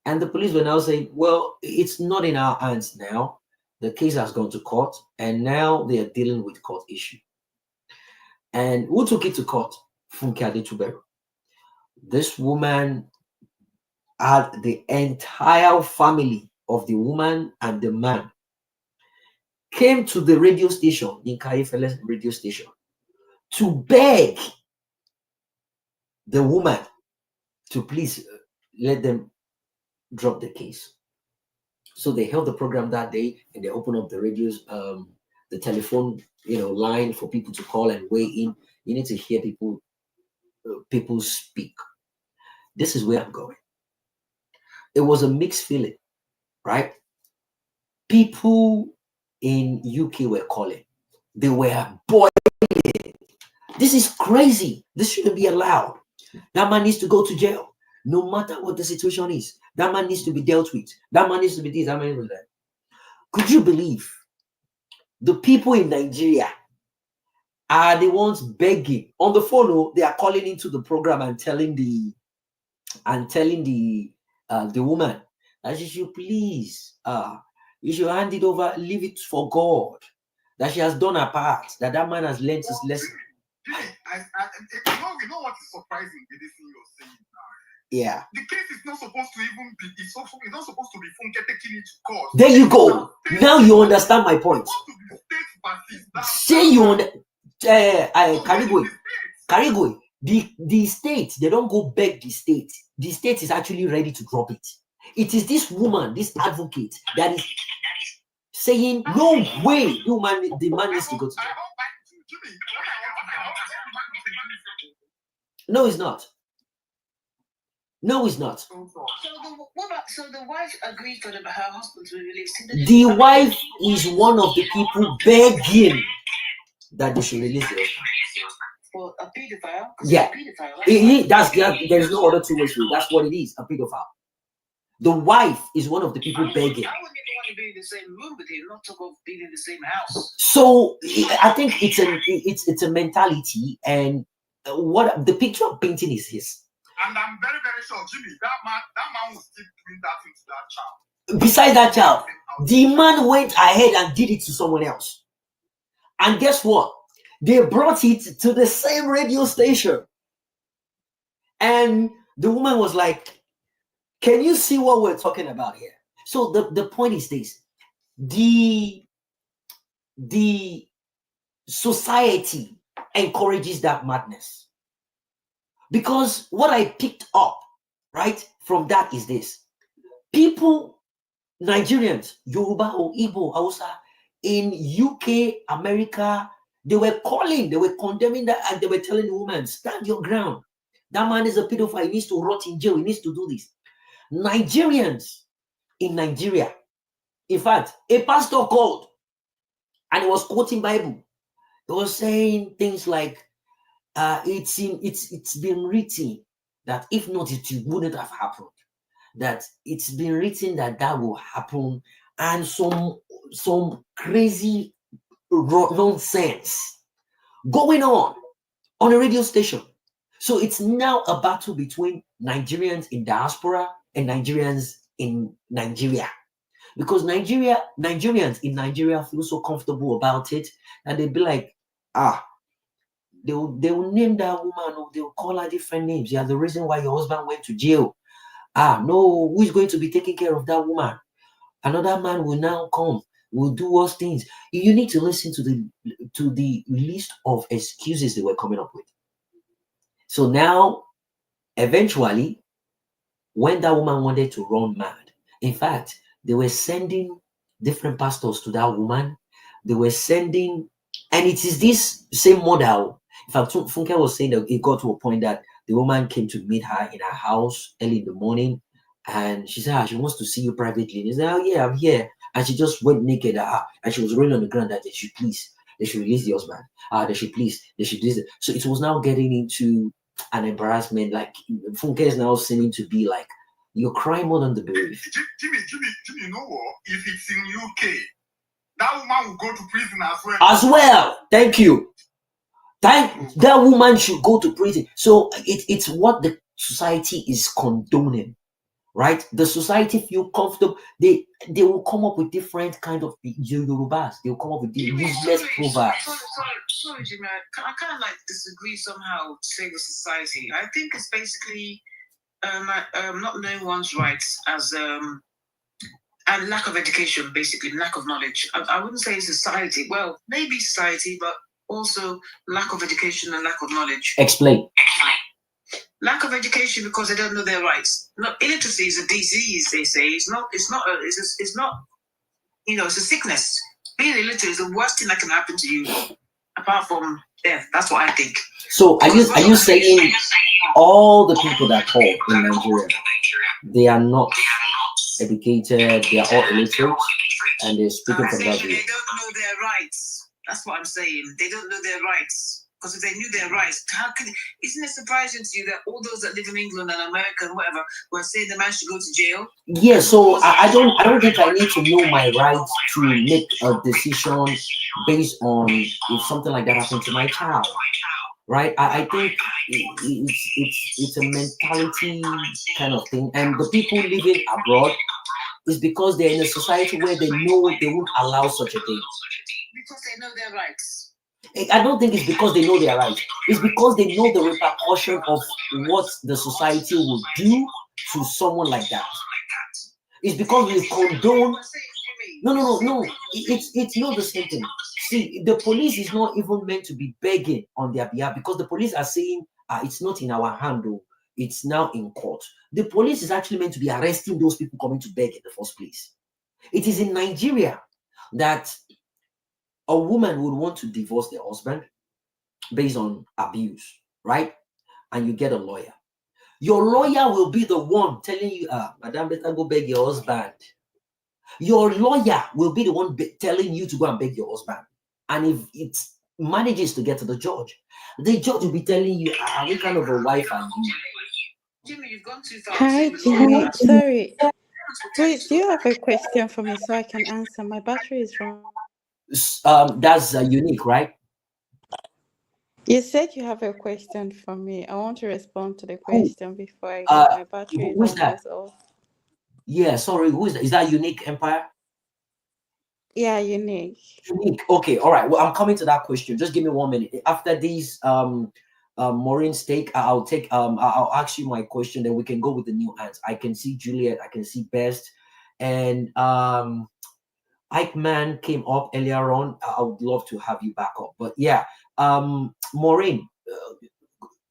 And the police were now saying, well, it's not in our hands now. The case has gone to court, and now they are dealing with court issue. And who took it to court? Funke Adetuberu. This woman had the entire family of the woman and the man came to the radio station, in Kaifele's radio station, to beg the woman to please let them drop the case. So they held the program that day, and they opened up the radios, the telephone, line for people to call and weigh in. You need to hear people speak. This is where I'm going. It was a mixed feeling, right? People in UK were calling. They were boiling. This is crazy. This shouldn't be allowed. That man needs to go to jail, no matter what the situation is. That man needs to be dealt with. That man needs to be this. That man needs to be that. Could you believe the people in Nigeria are the ones begging on the phone? Oh, they are calling into the program and telling the woman that she should please, you should hand it over, leave it for God. That she has done her part. That man has learned his lesson. You know what is surprising with this thing you're saying now? Yeah. The case is not supposed to even be. It's not supposed to be Funke taking it to court. There you go. Now you understand my point. Say you on Karigwe. The state, they don't go beg the state. The state is actually ready to drop it. It is this woman, this advocate, that is saying, no way, the man needs to go to jail. No, it's not. No, it's not. So the wife agreed for her husband to be released. The wife is one of the people begging that they should release the husband. For a pedophile? Yeah. There's no other two ways to it. That's what it is, a pedophile. The wife is one of the people begging. I wouldn't even want to be in the same room with him, not talk of being in the same house. So I think it's a mentality, and what the picture of painting is his. And I'm very, very sure, Jimmy, that man was still doing that thing to that child. Besides that child, the man went ahead and did it to someone else. And guess what? They brought it to the same radio station. And the woman was like, can you see what we're talking about here? So the point is this. The society encourages that madness. Because what I picked up, right? From that is this. People, Nigerians, Yoruba or Igbo, Hausa, in UK, America, they were condemning that, and they were telling the woman, stand your ground. That man is a pedophile. He needs to rot in jail. He needs to do this. Nigerians in Nigeria, in fact, a pastor called and he was quoting Bible. He was saying things like, it's been written that if not, it wouldn't have happened. That it's been written that will happen, and some crazy nonsense going on a radio station. So it's now a battle between Nigerians in diaspora and Nigerians in Nigeria, because Nigerians in Nigeria feel so comfortable about it, and they'll be like, they will name that woman, or they'll call her different names. Yeah, the reason why your husband went to jail. No, who is going to be taking care of that woman? Another man will now come, will do us things. You need to listen to the list of excuses they were coming up with. So now, eventually, when that woman wanted to run mad, in fact, they were sending different pastors to that woman. They were sending, and it is this same model. In fact, Funke was saying that it got to a point that the woman came to meet her in her house early in the morning, and she said, she wants to see you privately. And he said, oh yeah, I'm here. And she just went naked, and she was rolling on the ground that they should release the husband. They should do this. So it was now getting into an embarrassment. Like Funke is now seeming to be like, you're crying more than the baby. Jimmy, you know what? If it's in UK, that woman will go to prison as well. As well. Thank you. That woman should go to prison. So it's what the society is condoning, right? The society feel comfortable. They will come up with different kind of Yorubas. They will come up with useless proverbs. Sorry, Jimmy. I kind of like disagree somehow. Say the society. I think it's basically not knowing one's rights as and lack of education, basically lack of knowledge. I wouldn't say society. Well, maybe society, but also lack of education and lack of knowledge. Explain. Lack of education because they don't know their rights. Illiteracy is a disease. They say it's not. It's not. It's a sickness. Being illiterate is the worst thing that can happen to you, apart from death. That's what I think. So are you saying all the people that talk in Nigeria, they are not educated, they are all illiterate, and they're speaking from that view? They don't know their rights. That's what I'm saying. They don't know their rights. Because if they knew their rights, isn't it surprising to you that all those that live in England and America and whatever were saying the man should go to jail? Yeah, so I don't think I need to know my rights to make a decision based on if something like that happened to my child. Right? I think it's a mentality kind of thing. And the people living abroad is because they're in a society where they know they won't allow such a thing. Because they know their rights. I don't think it's because they know their rights. It's because they know the repercussion of what the society will do to someone like that. It's because we condone. No. It's not the same thing. See, the police is not even meant to be begging on their behalf, because the police are saying it's not in our hand, though. It's now in court. The police is actually meant to be arresting those people coming to beg in the first place. It is in Nigeria that a woman would want to divorce their husband based on abuse, right? And you get a lawyer. Your lawyer will be the one telling you, madam, better go beg your husband. Your lawyer will be the one telling you to go and beg your husband. And if it manages to get to the judge will be telling you, what kind of a wife are you? Jimmy, you've gone too far. Hi, Jimmy. Sorry. Wait, do you have a question for me so I can answer? My battery is wrong. That's unique, right? You said you have a question for me. I want to respond to the question before I go. My battery is almost off. Yeah, sorry, who is that? Is that Unique Empire? Yeah, Unique. Unique. Okay, all right. Well, I'm coming to that question. Just give me 1 minute. After these Maureen's take, I'll ask you my question, then we can go with the new hands. I can see Juliet, I can see Best, and Ike Man came up earlier on. I would love to have you back up. But yeah, Maureen,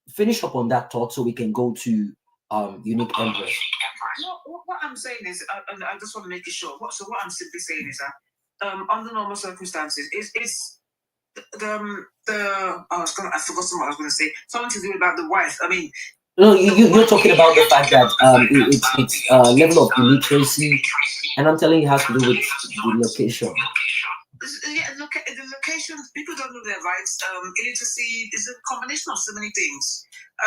finish up on that thought so we can go to Unique Empress? No, what I'm saying is, and I just want to make it sure. What I'm simply saying is that, under normal circumstances, is I forgot what I was going to say. Something to do about the wife. I mean, No, you're talking about the fact that it's level of illiteracy, and I'm telling you, it has to do with the location. Yeah, look at the location. People don't know their rights. Illiteracy is a combination of so many things.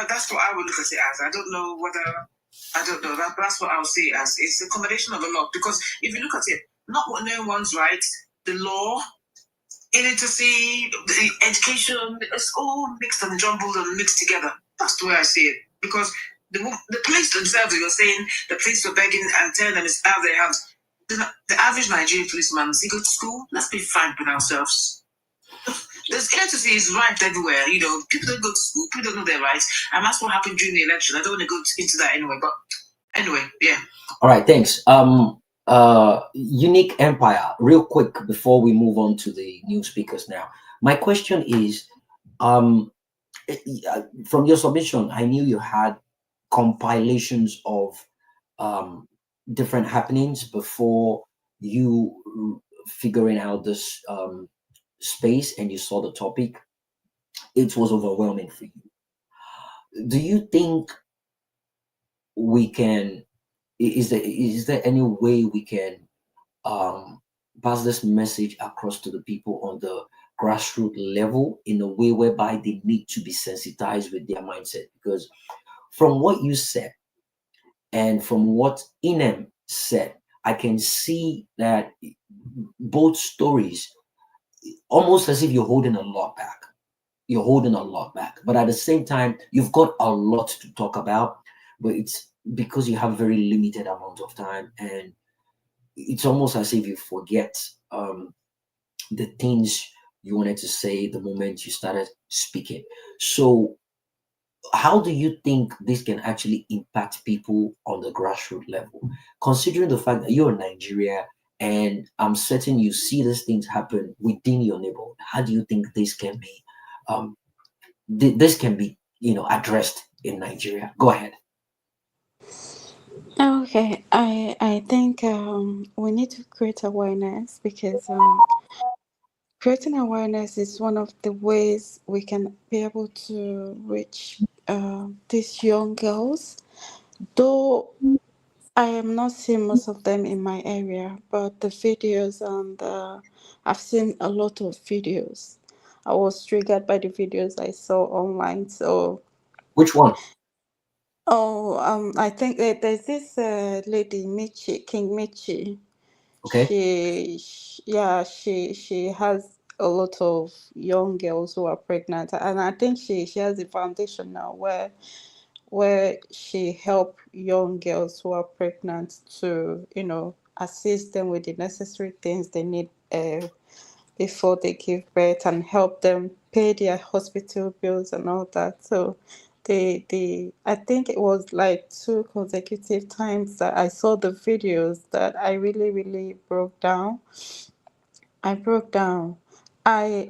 That's what I would look at it as. I don't know. That's what I would say as. It's a combination of a lot. Because if you look at it, not knowing one's rights, the law, illiteracy, the education, it's all mixed and jumbled and mixed together. That's the way I see it. Because the police themselves, you were saying, the police were begging and telling them it's out of their hands. The average Nigerian policeman, does he go to school? Let's be frank with ourselves. There's illiteracy is rife everywhere. People don't go to school, people don't know their rights, and that's what happened during the election. I don't want to go into that anyway, but anyway, yeah. All right, thanks. Unique Empire, real quick before we move on to the new speakers now. My question is, from your submission, I knew you had compilations of different happenings before you figuring out this space and you saw the topic. It was overwhelming for you. Do you think we can, is there any way we can pass this message across to the people on the grassroots level in a way whereby they need to be sensitized with their mindset? Because from what you said and from what Inem said, I can see that both stories, almost as if you're holding a lot back. You're holding a lot back. But at the same time, you've got a lot to talk about, but it's because you have very limited amount of time, and it's almost as if you forget the things you wanted to say the moment you started speaking. So how do you think this can actually impact people on the grassroots level, considering the fact that you're in Nigeria and I'm certain you see these things happen within your neighborhood? How do you think this can be addressed in Nigeria? Go ahead. Okay, I think we need to create awareness because creating awareness is one of the ways we can be able to reach these young girls. Though I am not seeing most of them in my area, but the videos and I've seen a lot of videos. I was triggered by the videos I saw online. So, which one? Oh, I think that there's this lady, King Michi. Okay. Yeah, she has a lot of young girls who are pregnant, and I think she has a foundation now where she help young girls who are pregnant to assist them with the necessary things they need before they give birth and help them pay their hospital bills and all that. So I think it was like 2 consecutive times that I saw the videos that I really, really broke down. I broke down. I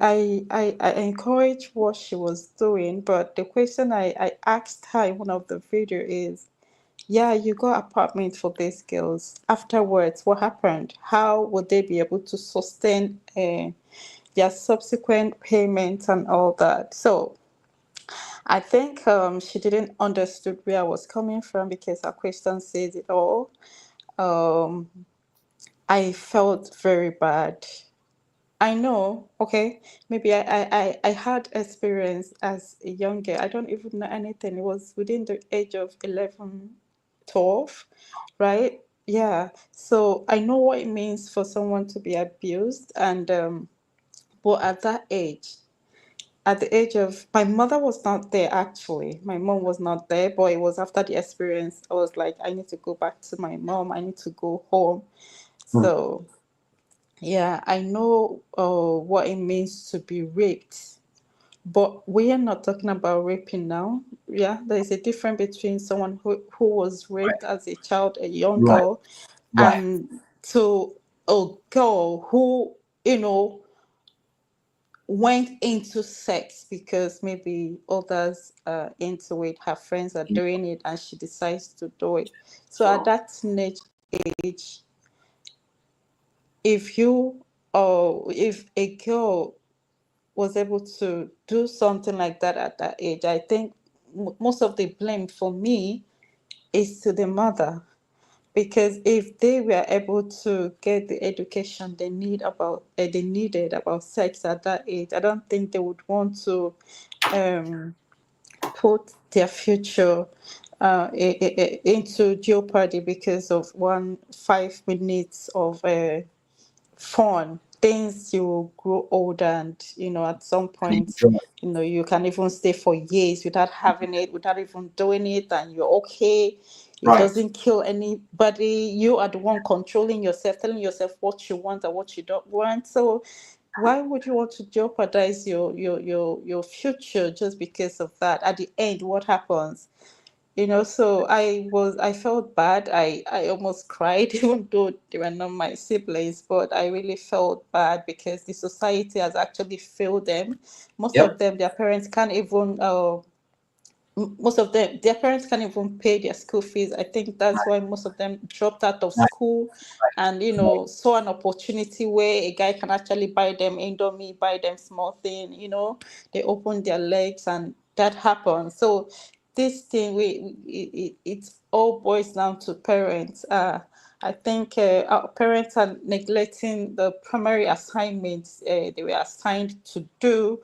encouraged what she was doing, but the question I asked her in one of the video is, yeah, you got apartment for these girls. Afterwards, what happened? How would they be able to sustain their subsequent payments and all that? So I think she didn't understood where I was coming from because her question says it all. Um, I felt very bad. I know, okay, maybe I had experience as a young girl. I don't even know anything. It was within the age of 11, 12, right? Yeah. So I know what it means for someone to be abused. And, but at the age of, my mother was not there actually. My mom was not there, but it was after the experience. I was like, I need to go back to my mom. I need to go home. So yeah, I know what it means to be raped, but we are not talking about raping now. Yeah, there is a difference between someone who was raped as a child, a young Right. girl, Right. and to a girl who, went into sex because maybe others are into it, her friends are doing it, and she decides to do it. So at that teenage age, if you or if a girl was able to do something like that at that age, I think most of the blame for me is to the mother. Because if they were able to get the education they needed about sex at that age, I don't think they would want to put their future into jeopardy because of 5 minutes of fun. Things you will grow older, and at some point, you can even stay for years without having it, without even doing it, and you're okay. It Right. doesn't kill anybody. You are the one controlling yourself, telling yourself what you want and what you don't want. So why would you want to jeopardize your future just because of that? At the end, what happens? So I felt bad. I almost cried, even though they were not my siblings, but I really felt bad because the society has actually failed them. Most of Yep. them, their parents can't even most of them, their parents can't even pay their school fees. I think that's why most of them dropped out of school and saw an opportunity where a guy can actually buy them indomie, buy them small thing. They open their legs, and that happens. So this thing, it all boils down to parents. I think our parents are neglecting the primary assignments they were assigned to do,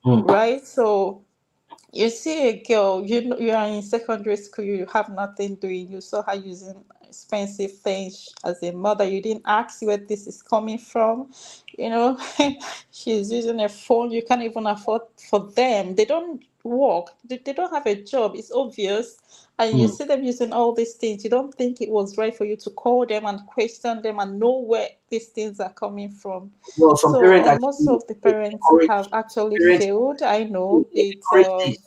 right? So you see a girl, you are in secondary school, you have nothing doing, you saw her using expensive things. As a mother, you didn't ask where this is coming from. She's using a phone you can't even afford. For them, they don't work, they don't have a job, it's obvious. And you see them using all these things, you don't think it was right for you to call them and question them and know where these things are coming from. Well, some So parents most actually of the parents encourage have actually parents failed. I know they it's encourage this.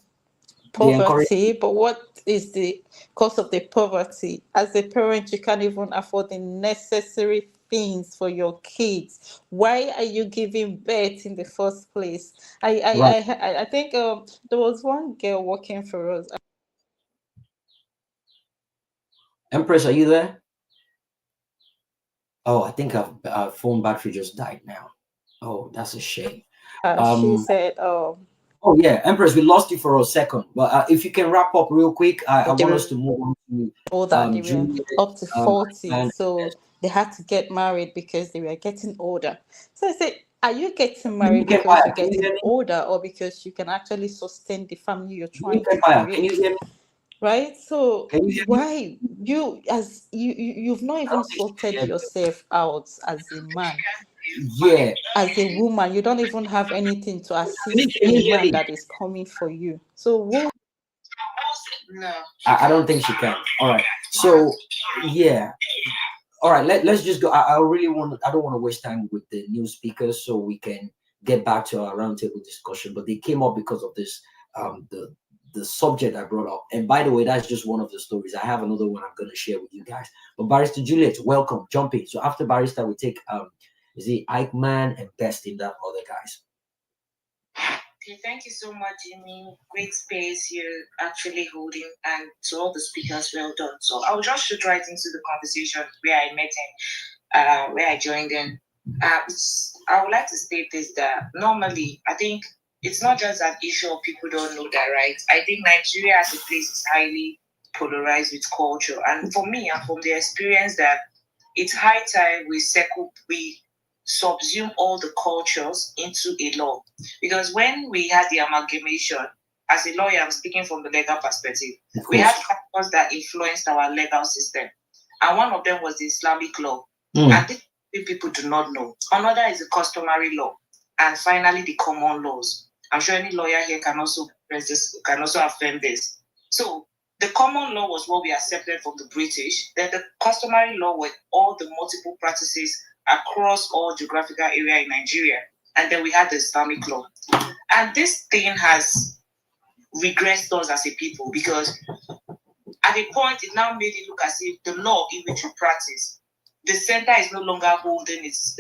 They encourage poverty, but what is the cause of the poverty? As a parent, you can't even afford the necessary things for your kids. Why are you giving birth in the first place? right. I think there was one girl working for us. Empress, are you there? Oh, I think our phone battery just died now. Oh, that's a shame. She Um, said, oh yeah, Empress, we lost you for a second, but if you can wrap up real quick, I they want us were to move on to older, they were Juliet, up to 40, and so they had to get married because they were getting older. So I said, are you getting Unique married because Empire. you're Can you getting hear me? older, or because you can actually sustain the family you're Unique trying to Empire. Can create? you hear me? Right? So Can you hear me? why you've not I even don't think she can sorted hear me. yourself out as a man, Yeah. as a woman? You don't even have anything to assist Can a you hear man me? that is coming for you. So what? No. I don't think she can. All right. So yeah. All right. Let's just go. I really want. I don't want to waste time with the new speakers, so we can get back to our roundtable discussion. But they came up because of this. The subject I brought up. And by the way, that's just one of the stories. I have another one I'm going to share with you guys. But Barrister Juliet, welcome. Jump in. So after Barrister, we take is it Eichmann and Best in that other guys. Okay, thank you so much, Jimmy. Great space you're actually holding, and to all the speakers, well done. So I'll just shoot right into the conversation where I met him, where I joined in. I would like to state this that normally, I think it's not just an issue of people don't know their rights. I think Nigeria as a place is highly polarized with culture. And for me, I'm from the experience that it's high time we subsume all the cultures into a law. Because when we had the amalgamation, as a lawyer, I'm speaking from the legal perspective, we had factors that influenced our legal system. And one of them was the Islamic law. And this people do not know. Another is the customary law. And finally, the common laws. I'm sure any lawyer here can also affirm this. So the common law was what we accepted from the British. Then the customary law were all the multiple practices across all geographical area in Nigeria. And then we had the Islamic law. And this thing has regressed us as a people because at a point it now made it look as if the law in which you practice, the center is no longer holding its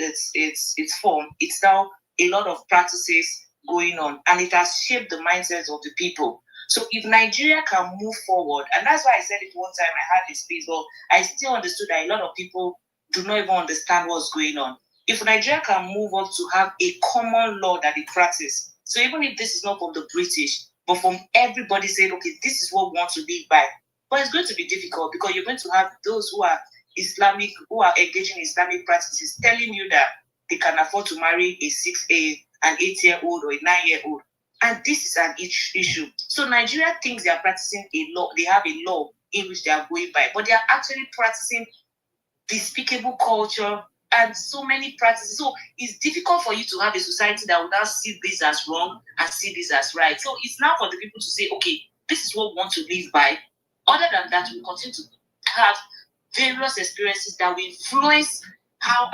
form. It's now a lot of practices going on, and it has shaped the mindsets of the people. So if Nigeria can move forward, and that's why I said it one time I had this space, but I still understood that a lot of people do not even understand what's going on. If Nigeria can move on to have a common law that they practice, so even if this is not from the British, but from everybody saying, okay, this is what we want to live by, but it's going to be difficult because you're going to have those who are Islamic, who are engaging in Islamic practices, telling you that they can afford to marry an 8-year-old or a 9-year-old. And this is an issue. So Nigeria thinks they are practicing a law, they have a law in which they are going by, but they are actually practicing despicable culture and so many practices. So it's difficult for you to have a society that will now see this as wrong and see this as right. So it's now for the people to say, okay, this is what we want to live by. Other than that, we continue to have various experiences that will influence how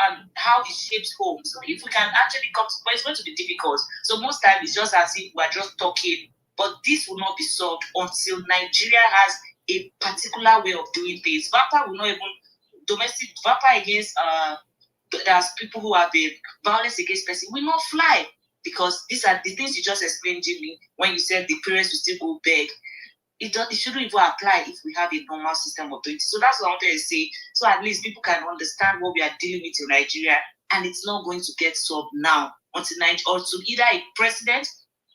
it shapes homes. So if we can actually come to, but it's going to be difficult. So most times it's just as if we're just talking, but this will not be solved until Nigeria has a particular way of doing things. VAPA will not even domestic VAPA against there's people who have been violence against person will not fly, because these are the things you just explained, Jimmy, when you said the parents will still go beg. It shouldn't even apply if we have a normal system of doing it. So that's what I wanted to say. So at least people can understand what we are dealing with in Nigeria, and it's not going to get solved now until either a president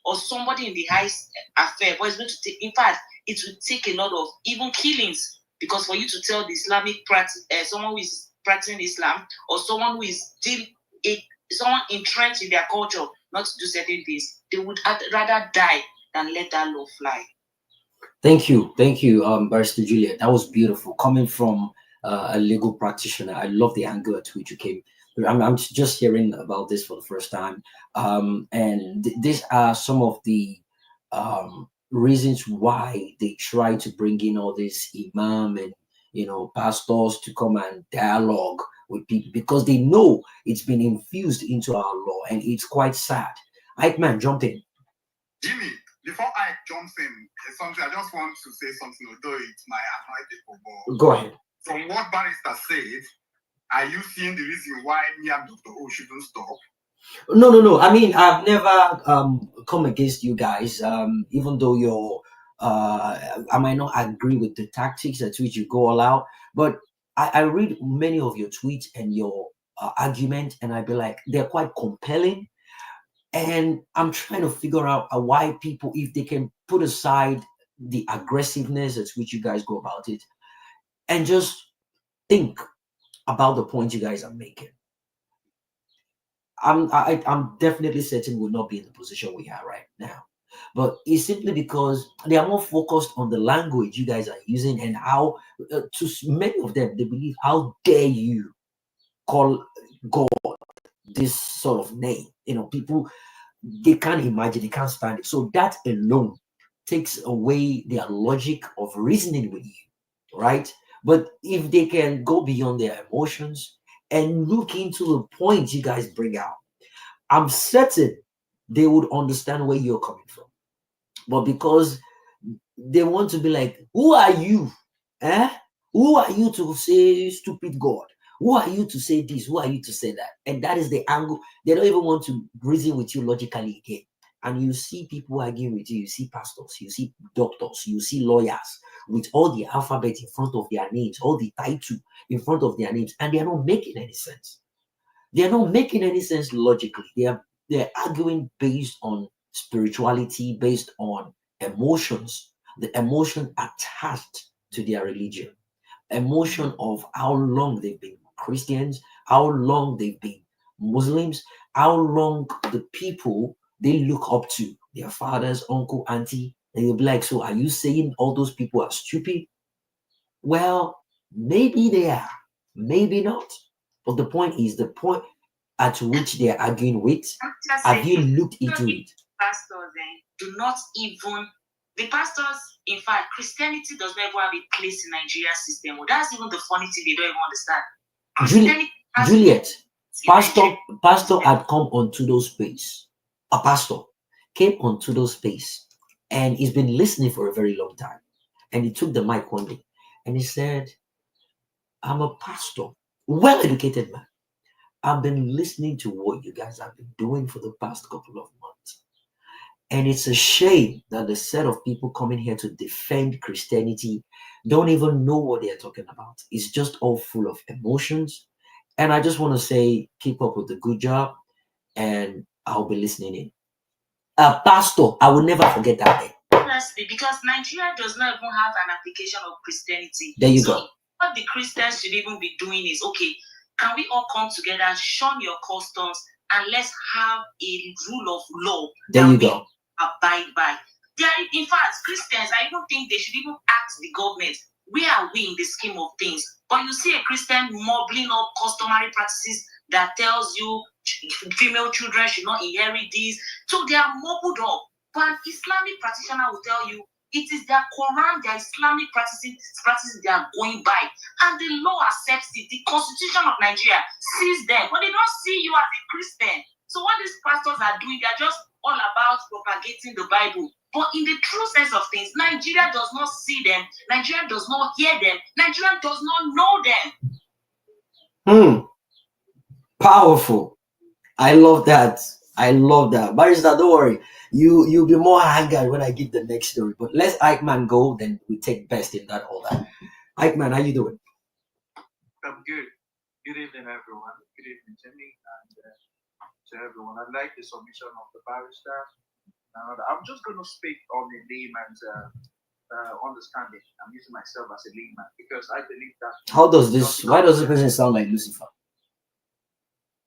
or somebody in the highest affair. But it's going to take, in fact, it will take a lot of even killings, because for you to tell the Islamic practice, someone who is practicing Islam, or someone who is still someone entrenched in their culture not to do certain things, they would rather die than let that law fly. Thank you, Barrister Julia. That was beautiful. Coming from a legal practitioner, I love the angle at which you came. I'm just hearing about this for the first time, and these are some of the reasons why they try to bring in all these imam and pastors to come and dialogue with people, because they know it's been infused into our law, and it's quite sad. Ike Man, jump in. Jimmy, before I jump in, something I just want to say something, although it's my annoying. Go ahead. From what Barrister said, are you seeing the reason why me and Dr. O shouldn't stop? No. I mean, I've never come against you guys, even though I might not agree with the tactics at which you go all out, but I read many of your tweets and your argument, and I be like, they're quite compelling. And I'm trying to figure out why people, if they can put aside the aggressiveness at which you guys go about it, and just think about the point you guys are making. I'm definitely certain we'll not be in the position we are right now, but it's simply because they are more focused on the language you guys are using, and how to many of them, they believe, how dare you call God this sort of name. People, they can't imagine, they can't stand it. So that alone takes away their logic of reasoning with you, right? But if they can go beyond their emotions and look into the points you guys bring out, I'm certain they would understand where you're coming from. But because they want to be like, who are you? Who are you to say stupid God? Who are you to say this? Who are you to say that? And that is the angle. They don't even want to reason with you logically again. And you see people arguing with you. You see pastors, you see doctors, you see lawyers with all the alphabet in front of their names, all the title in front of their names, and they are not making any sense. They are not making any sense logically. They're arguing based on spirituality, based on emotions, the emotion attached to their religion, emotion of how long they've been Christians, how long they've been Muslims, how long the people they look up to, their fathers, uncle, auntie, and you'll be like, so are you saying all those people are stupid? Well, maybe they are, maybe not. But the point is, the point at which they are arguing with, have you looked into it? Pastors do not even, the pastors, in fact, Christianity does not even have a place in Nigerian system. Well, that's even the funny thing they don't even understand. Juliet, pastor had come onto those space. A pastor came onto those space, and he's been listening for a very long time. And he took the mic one day, and he said, I'm a pastor, well-educated man. I've been listening to what you guys have been doing for the past couple of months. And it's a shame that the set of people coming here to defend Christianity don't even know what they're talking about. It's just all full of emotions. And I just want to say, keep up with the good job, and I'll be listening in. Pastor, I will never forget that day. Honestly, because Nigeria does not even have an application of Christianity. There you So go. what the Christians should even be doing is, okay, can we all come together, shun your customs, and let's have a rule of law There that you we go. abide by. In fact, Christians, I don't think they should even ask the government, where are we in the scheme of things? But you see a Christian mumbling up customary practices that tells you female children should not inherit this. So they are mumbled up. But an Islamic practitioner will tell you it is their Quran, their Islamic practices they are going by. And the law accepts it. The Constitution of Nigeria sees them, but they don't see you as a Christian. So what these pastors are doing, they're just all about propagating the Bible. But in the true sense of things, Nigeria does not see them. Nigeria does not hear them. Nigeria does not know them. Powerful. I love that. I love that. Barrister, don't worry. You'll be more angered when I give the next story. But let's Ike Man go, then we take best in that order. Ike Man, how you doing? I'm good. Good evening, everyone. Good evening, Jimmy, and to everyone. I like the submission of the barrister. I'm just going to speak on the layman's understanding. I'm using myself as a layman because I believe that. Why does this person sound like Lucifer?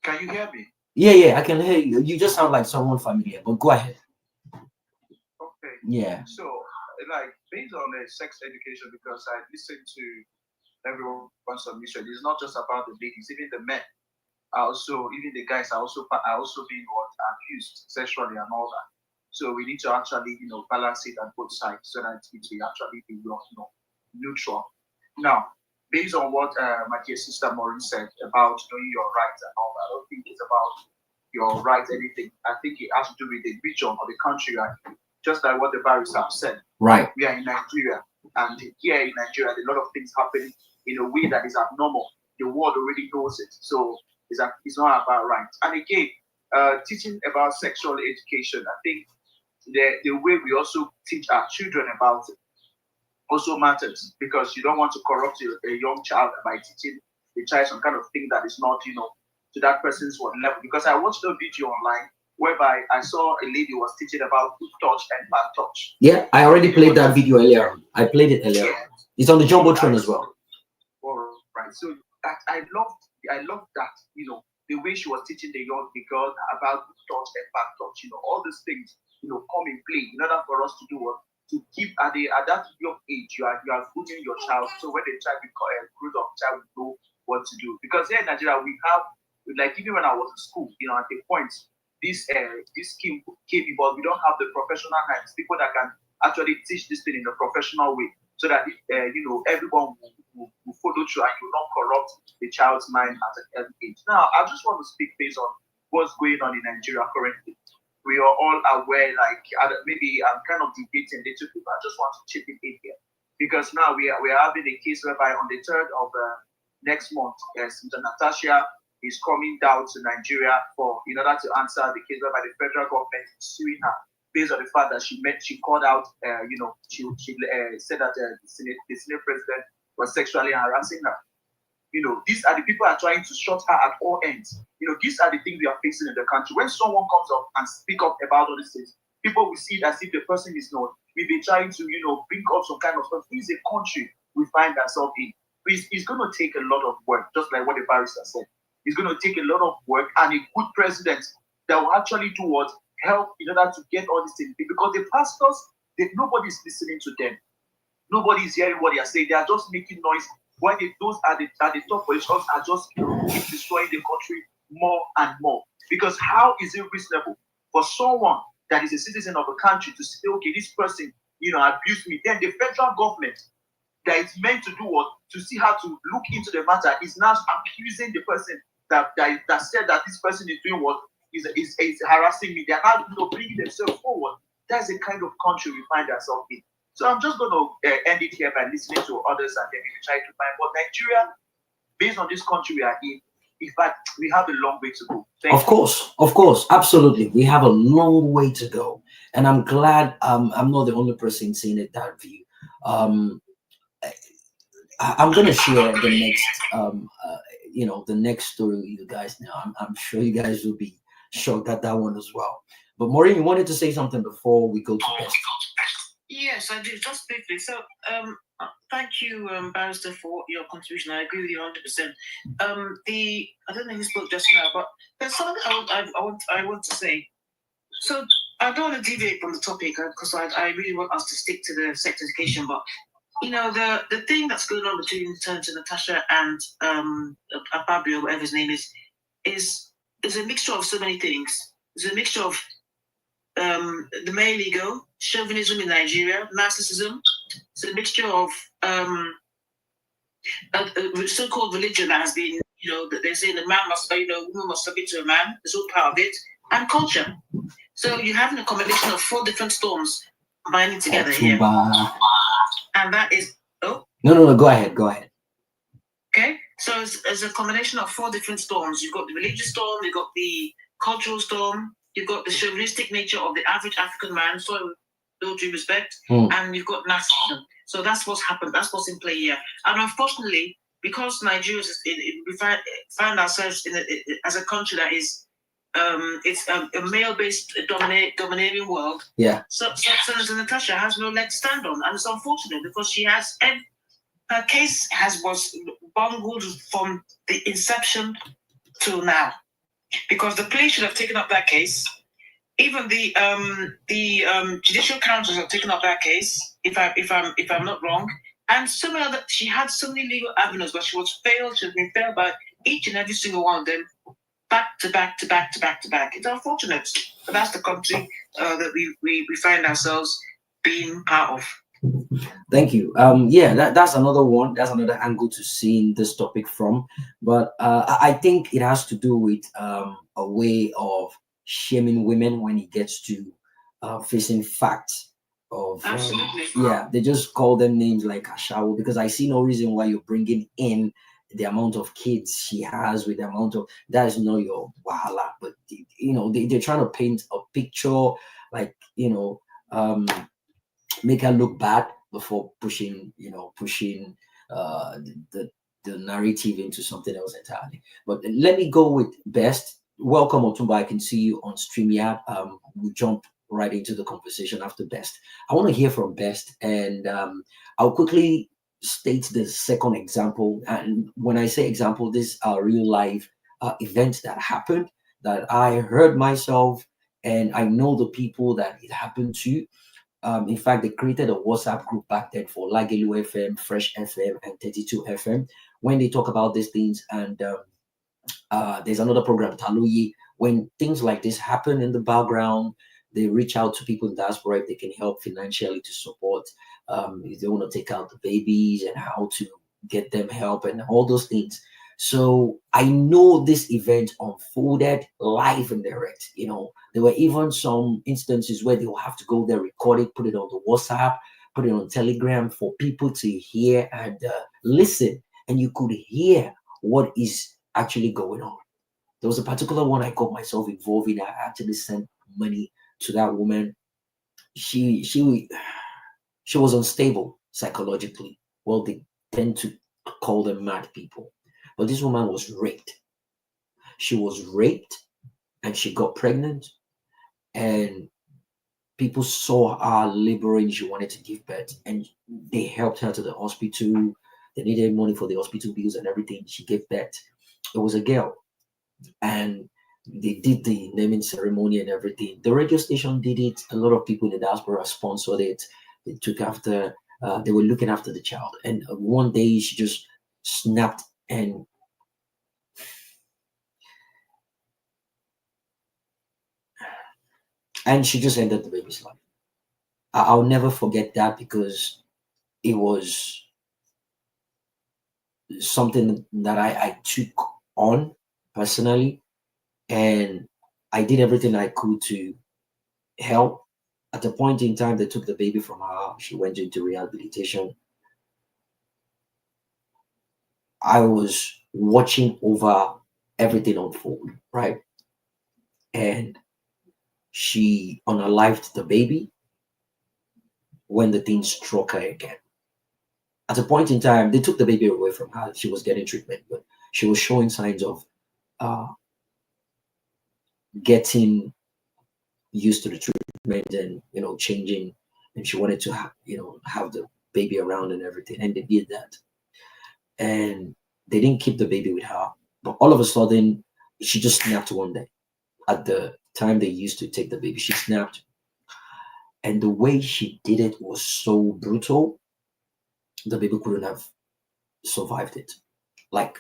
Can you hear me? Yeah, I can hear you. You just sound like someone familiar, but go ahead. Okay. Yeah. So, like, based on the sex education, because I listened to everyone's submission, it's not just about the ladies, even the men. Even the guys are also being abused sexually and all that. So we need to actually, balance it at both sides so that it will actually be, neutral. Now, based on what my dear sister Maureen said about knowing your rights and all that, I don't think it's about your rights, anything. I think it has to do with the region or the country, just like what the barrister have said. Right. We are in Nigeria, and here in Nigeria, a lot of things happen in a way that is abnormal. The world already knows it. So it's not about rights. And again, teaching about sexual education, I think the way we also teach our children about it also matters, because you don't want to corrupt a young child by teaching the child some kind of thing that is not, to that person's level. Because I watched a video online whereby I saw a lady was teaching about good touch and bad touch. Yeah, I already played that video earlier. I played it earlier. Yeah. It's on the Jumbotron as well. All right. So I love that, the way she was teaching the girl about good touch and bad touch, all these things, come in play in order for us to do what? To keep at that young age, you are grooming your child. So when the child grows up, child will know what to do. Because here in Nigeria, we have, like, even when I was in school, at the point, this scheme came about, we don't have the professional hands, people that can actually teach this thing in a professional way, so that everyone will follow through and you will not corrupt the child's mind at an early age. Now, I just want to speak based on what's going on in Nigeria currently. We are all aware, like, maybe I'm kind of debating a little bit, but I just want to chip it in here. Because now we are having a case whereby on the 3rd of next month, Sister Natasha is coming down to Nigeria in order to answer the case whereby the federal government is suing her based on the fact that she called out, she said that the Senate president was sexually harassing her. These are the people are trying to shut her at all ends. These are the things we are facing in the country. When someone comes up and speak up about all these things, people will see it as if the person is not. We've been trying to, bring up some kind of stuff. This is a country we find ourselves in. It's going to take a lot of work, just like what the barrister said. It's going to take a lot of work and a good president that will actually do what? Help in order to get all these things. Because the pastors, nobody's listening to them. Nobody is hearing what they are saying. They are just making noise. While those at the top positions are just keep destroying the country more and more. Because how is it reasonable for someone that is a citizen of a country to say, okay, this person, abused me? Then the federal government that is meant to do what? To see how to look into the matter is now accusing the person that said that this person is doing what? Is harassing me. They are now bringing themselves forward. That's the kind of country we find ourselves in. So I'm just going to end it here by listening to others and then try to find. But Nigeria, based on this country we are in fact, we have a long way to go. Of course, absolutely. We have a long way to go, and I'm glad I'm not the only person seeing it that view. Um, I'm gonna share the next the next story with you guys now. I'm sure you guys will be shocked at that one as well. But Maureen, you wanted to say something before we go to best. Yes, I do. Just briefly. So, thank you, Barrister, for your contribution. I agree with you 100%. I don't know who spoke just now, but there's something I want to say. So, I don't want to deviate from the topic because I really want us to stick to the sex education. But the thing that's going on between Natasha and Fabio, whatever his name is a mixture of so many things. It's a mixture of the male ego, chauvinism in Nigeria, narcissism. It's a mixture of a so-called religion that has been, that they're saying the man must, woman must submit to a man. There's all part of it, and culture. So you're having a combination of 4 different storms binding together here, and that is No. Go ahead. okay. So it's a combination of 4 different storms. You've got the religious storm, you've got the cultural storm, you've got the chauvinistic nature of the average African man, so with all due respect, and you've got narcissism. So that's what's happened. That's what's in play here. And unfortunately, because Nigeria we find ourselves as a country that is it's a male-based dominating world. Yeah. So Natasha has no leg to stand on, and it's unfortunate because she has her case was bungled from the inception till now, because the police should have taken up that case. Even the judicial councils have taken up that case. If I'm not wrong, and so many other. She had so many legal avenues, but she was failed. She has been failed by each and every single one of them, back to back to back to back to back. It's unfortunate, but that's the country that we find ourselves being part of. Thank you. That's another one. That's another angle to seeing this topic from. But I think it has to do with a way of shaming women when it gets to facing facts of Absolutely. they just call them names like Ashawo, because I see no reason why you're bringing in the amount of kids she has with the amount of that is not your wahala. But they're trying to paint a picture like make her look bad before pushing the narrative into something else entirely. But let me go with best. Welcome, Otumba. I can see you on StreamYard. We'll jump right into the conversation after best. I want to hear from best, and I'll quickly state the second example. And when I say example, these are real life events that happened that I heard myself, and I know the people that it happened to. In fact, they created a WhatsApp group back then for Lagelu FM, Fresh FM, and 32 FM when they talk about these things. And there's another program, Taluyi. When things like this happen in the background, they reach out to people in diaspora if they can help financially to support. If they want to take out the babies and how to get them help and all those things. So I know this event unfolded live and direct. There were even some instances where they will have to go there, record it, put it on the WhatsApp, put it on Telegram for people to hear and listen. And you could hear what is actually going on. There was a particular one I got myself involved in. I actually sent money to that woman. She was unstable psychologically. Well, they tend to call them mad people. But this woman was raped. She was raped and she got pregnant, and people saw her laboring. She wanted to give birth, and they helped her to the hospital. They needed money for the hospital bills and everything. She gave birth. It was a girl, and they did the naming ceremony and everything. The radio station did it. A lot of people in the diaspora sponsored it. They took after. They were looking after the child, and one day she just snapped and she just ended the baby's life. I'll never forget that because it was something that I took on personally, and I did everything I could to help. At the point in time they took the baby from her, she went into rehabilitation. I was watching over everything unfold, right? and she unalived the baby when the thing struck her again. At a point in time, they took the baby away from her. She was getting treatment, but she was showing signs of uh, getting used to the treatment and changing, and she wanted to have the baby around and everything, and they did that, and they didn't keep the baby with her, but all of a sudden she just snapped one day. At the time they used to take the baby, she snapped, and the way she did it was so brutal, the baby couldn't have survived it. Like,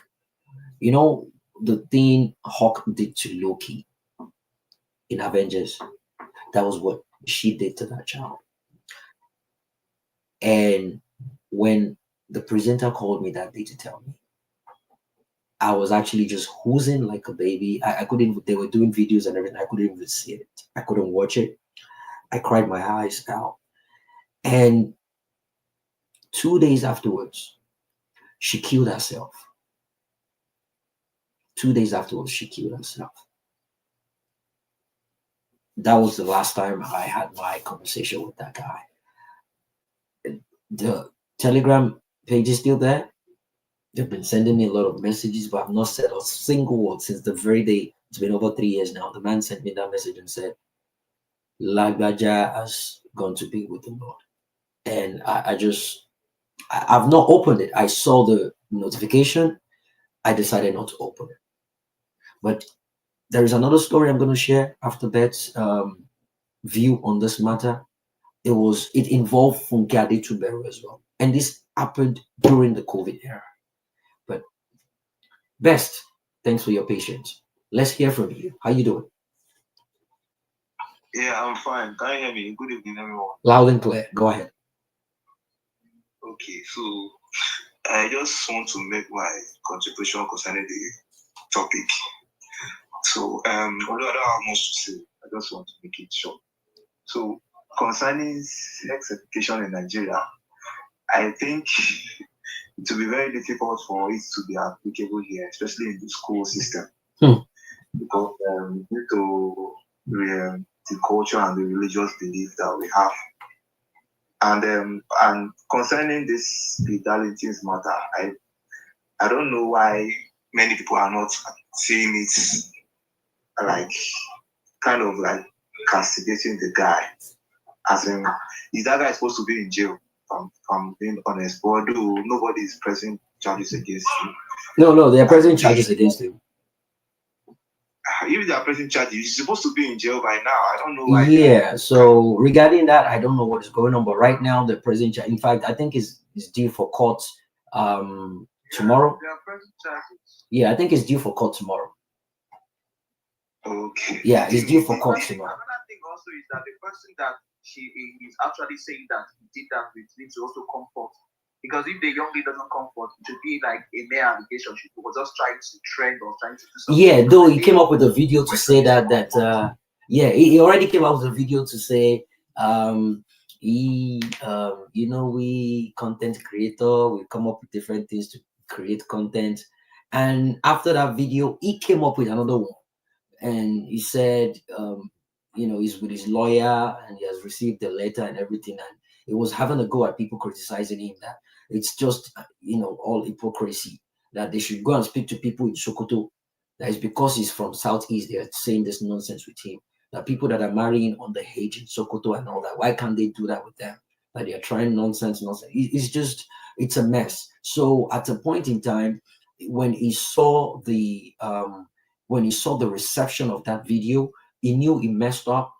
you know the thing Hawk did to Loki in Avengers, that was what she did to that child. And when the presenter called me that day to tell me, I was actually just whoozing like a baby. I couldn't, they were doing videos and everything. I couldn't even see it. I couldn't watch it. I cried my eyes out. And 2 days afterwards, she killed herself. 2 days afterwards, she killed herself. That was the last time I had my conversation with that guy. The Telegram page is still there. They've been sending me a lot of messages, but I've not said a single word since the very day. It's been over 3 years now. The man sent me that message and said, Lagbaja has gone to be with the Lord. And I've not opened it. I saw the notification. I decided not to open it. But there is another story I'm going to share after Beth's view on this matter. It involved Funke Adetuberu as well. And this happened during the COVID era. But Best, thanks for your patience. Let's hear from you. How you doing? Yeah, I'm fine. Can you hear me? Good evening, everyone. Loud and clear. Go ahead. Okay, so I just want to make my contribution concerning the topic. So, although I don't have much to say, I just want to make it short. So, concerning sex education in Nigeria, I think it will be very difficult for it to be applicable here, especially in the school system, because due to the culture and the religious belief that we have. And concerning this legalities matter, I don't know why many people are not seeing it like kind of like castigating the guy. As in, is that guy supposed to be in jail? From being honest, but although nobody is pressing charges against him. No, they are pressing charges against him. If they are pressing charges, he's supposed to be in jail by now. I don't know why. Yeah, so regarding that, I don't know what is going on, but right now the pressing charge, in fact, I think is due for court tomorrow. They are pressing charges. Yeah, I think it's due for court tomorrow. Okay. Yeah, it's due for court tomorrow. Another thing also is that the person that she is actually saying that he did that with needs to also come forth. Because if the young lady doesn't come forth, it should be like a mere allegation. She was just trying to trend or trying to do something. Yeah, though he came up with a video to say that he already came out with a video to say we content creator, we come up with different things to create content. And after that video, he came up with another one. And he said, he's with his lawyer and he has received the letter and everything. And it was having a go at people criticizing him that it's just, all hypocrisy, that they should go and speak to people in Sokoto. That is because he's from Southeast, they're saying this nonsense with him. That people that are marrying underage in Sokoto and all that, why can't they do that with them? That they are trying nonsense. It's a mess. So at a point in time, when he saw the reception of that video, he knew he messed up,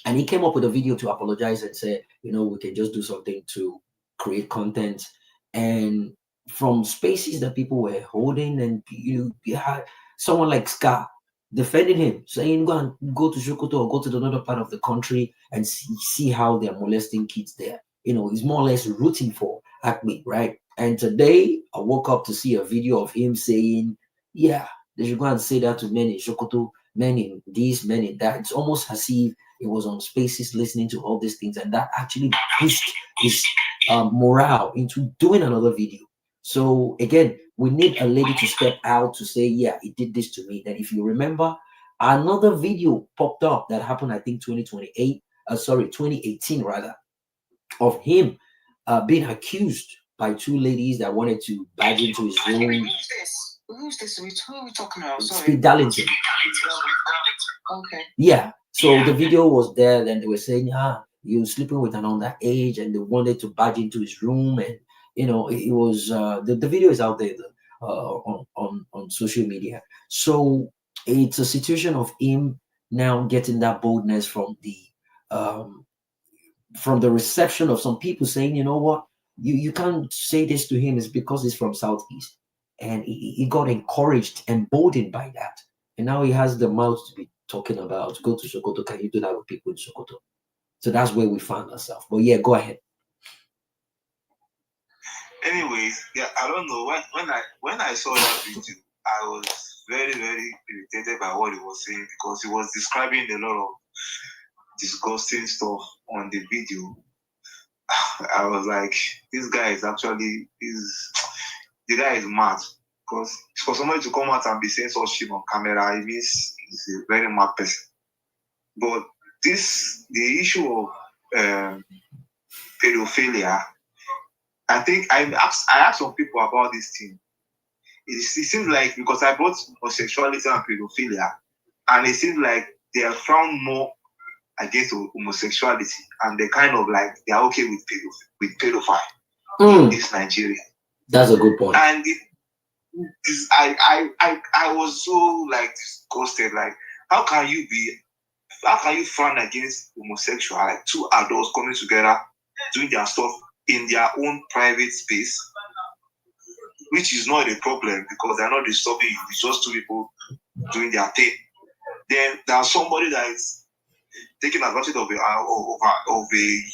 and he came up with a video to apologize and say, we can just do something to create content. And from spaces that people were holding, and you had someone like Ska defending him, saying, go to Sokoto or go to another part of the country and see how they're molesting kids there. He's more or less rooting for Acme, right? And today I woke up to see a video of him saying, yeah, they should go and say that to men in Sokoto, men in this, men in that. It's almost as if it was on spaces listening to all these things, and that actually pushed his morale into doing another video. So again, we need a lady to step out to say, yeah, he did this to me. Then if you remember, Another video popped up that happened, I think 2018 rather, of him being accused by two ladies that wanted to barge into his room. Who's this? Who's this? Who are we talking about? Sorry. Speed Darlington. Okay. Yeah. So the video was there, then they were saying, you were sleeping with an underage, and they wanted to barge into his room, and it was the video is out there on social media. So it's a situation of him now getting that boldness from the reception of some people saying, you know what, you can't say this to him, it's because he's from Southeast. And he got encouraged, emboldened by that. And now he has the mouth to be talking about, go to Sokoto, can you do that with people in Sokoto? So that's where we found ourselves. But yeah, go ahead. Anyways, yeah, I don't know. When I saw that video, I was very, very irritated by what he was saying, because he was describing a lot of disgusting stuff on the video. I was like, this guy is actually the guy is mad, because for somebody to come out and be saying such shit on camera, it means he's a very mad person. But the issue of pedophilia, I think I asked some people about this thing. It seems like, because I brought homosexuality and pedophilia, and it seems like they are found more against homosexuality, and they kind of like they are okay with pedophile in this Nigeria. That's a good point. And I was so like disgusted. Like, how can you frown against homosexual, like two adults coming together doing their stuff in their own private space, which is not a problem because they're not disturbing you. It's just two people doing their thing. Then there's somebody that is taking advantage of a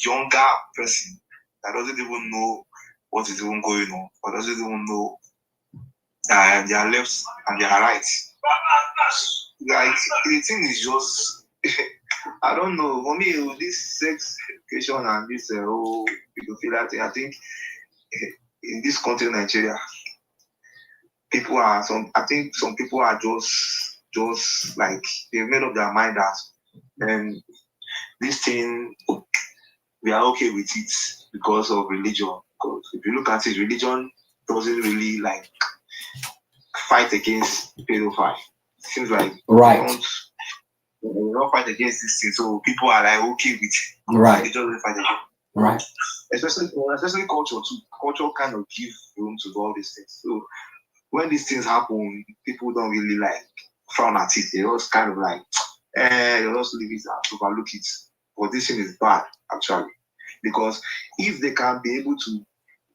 younger person that doesn't even know what is even going on, or doesn't even know their left and their right. Like, the thing is just, I don't know. For me, this sex education and this whole pedophilia thing, I think in this country, Nigeria, I think some people are just like, they've made up their mind that, and this thing, we are okay with it because of religion. Because if you look at it, religion doesn't really like fight against pedophile. It seems like they don't fight against this thing, so people are like okay with it. Right. They don't fight against it. Right. Especially culture too. Culture kind of give room to all these things. So when these things happen, people don't really like frown at it. They just kind of like, they just leave it and overlook it. But this thing is bad, actually. Because if they can be able to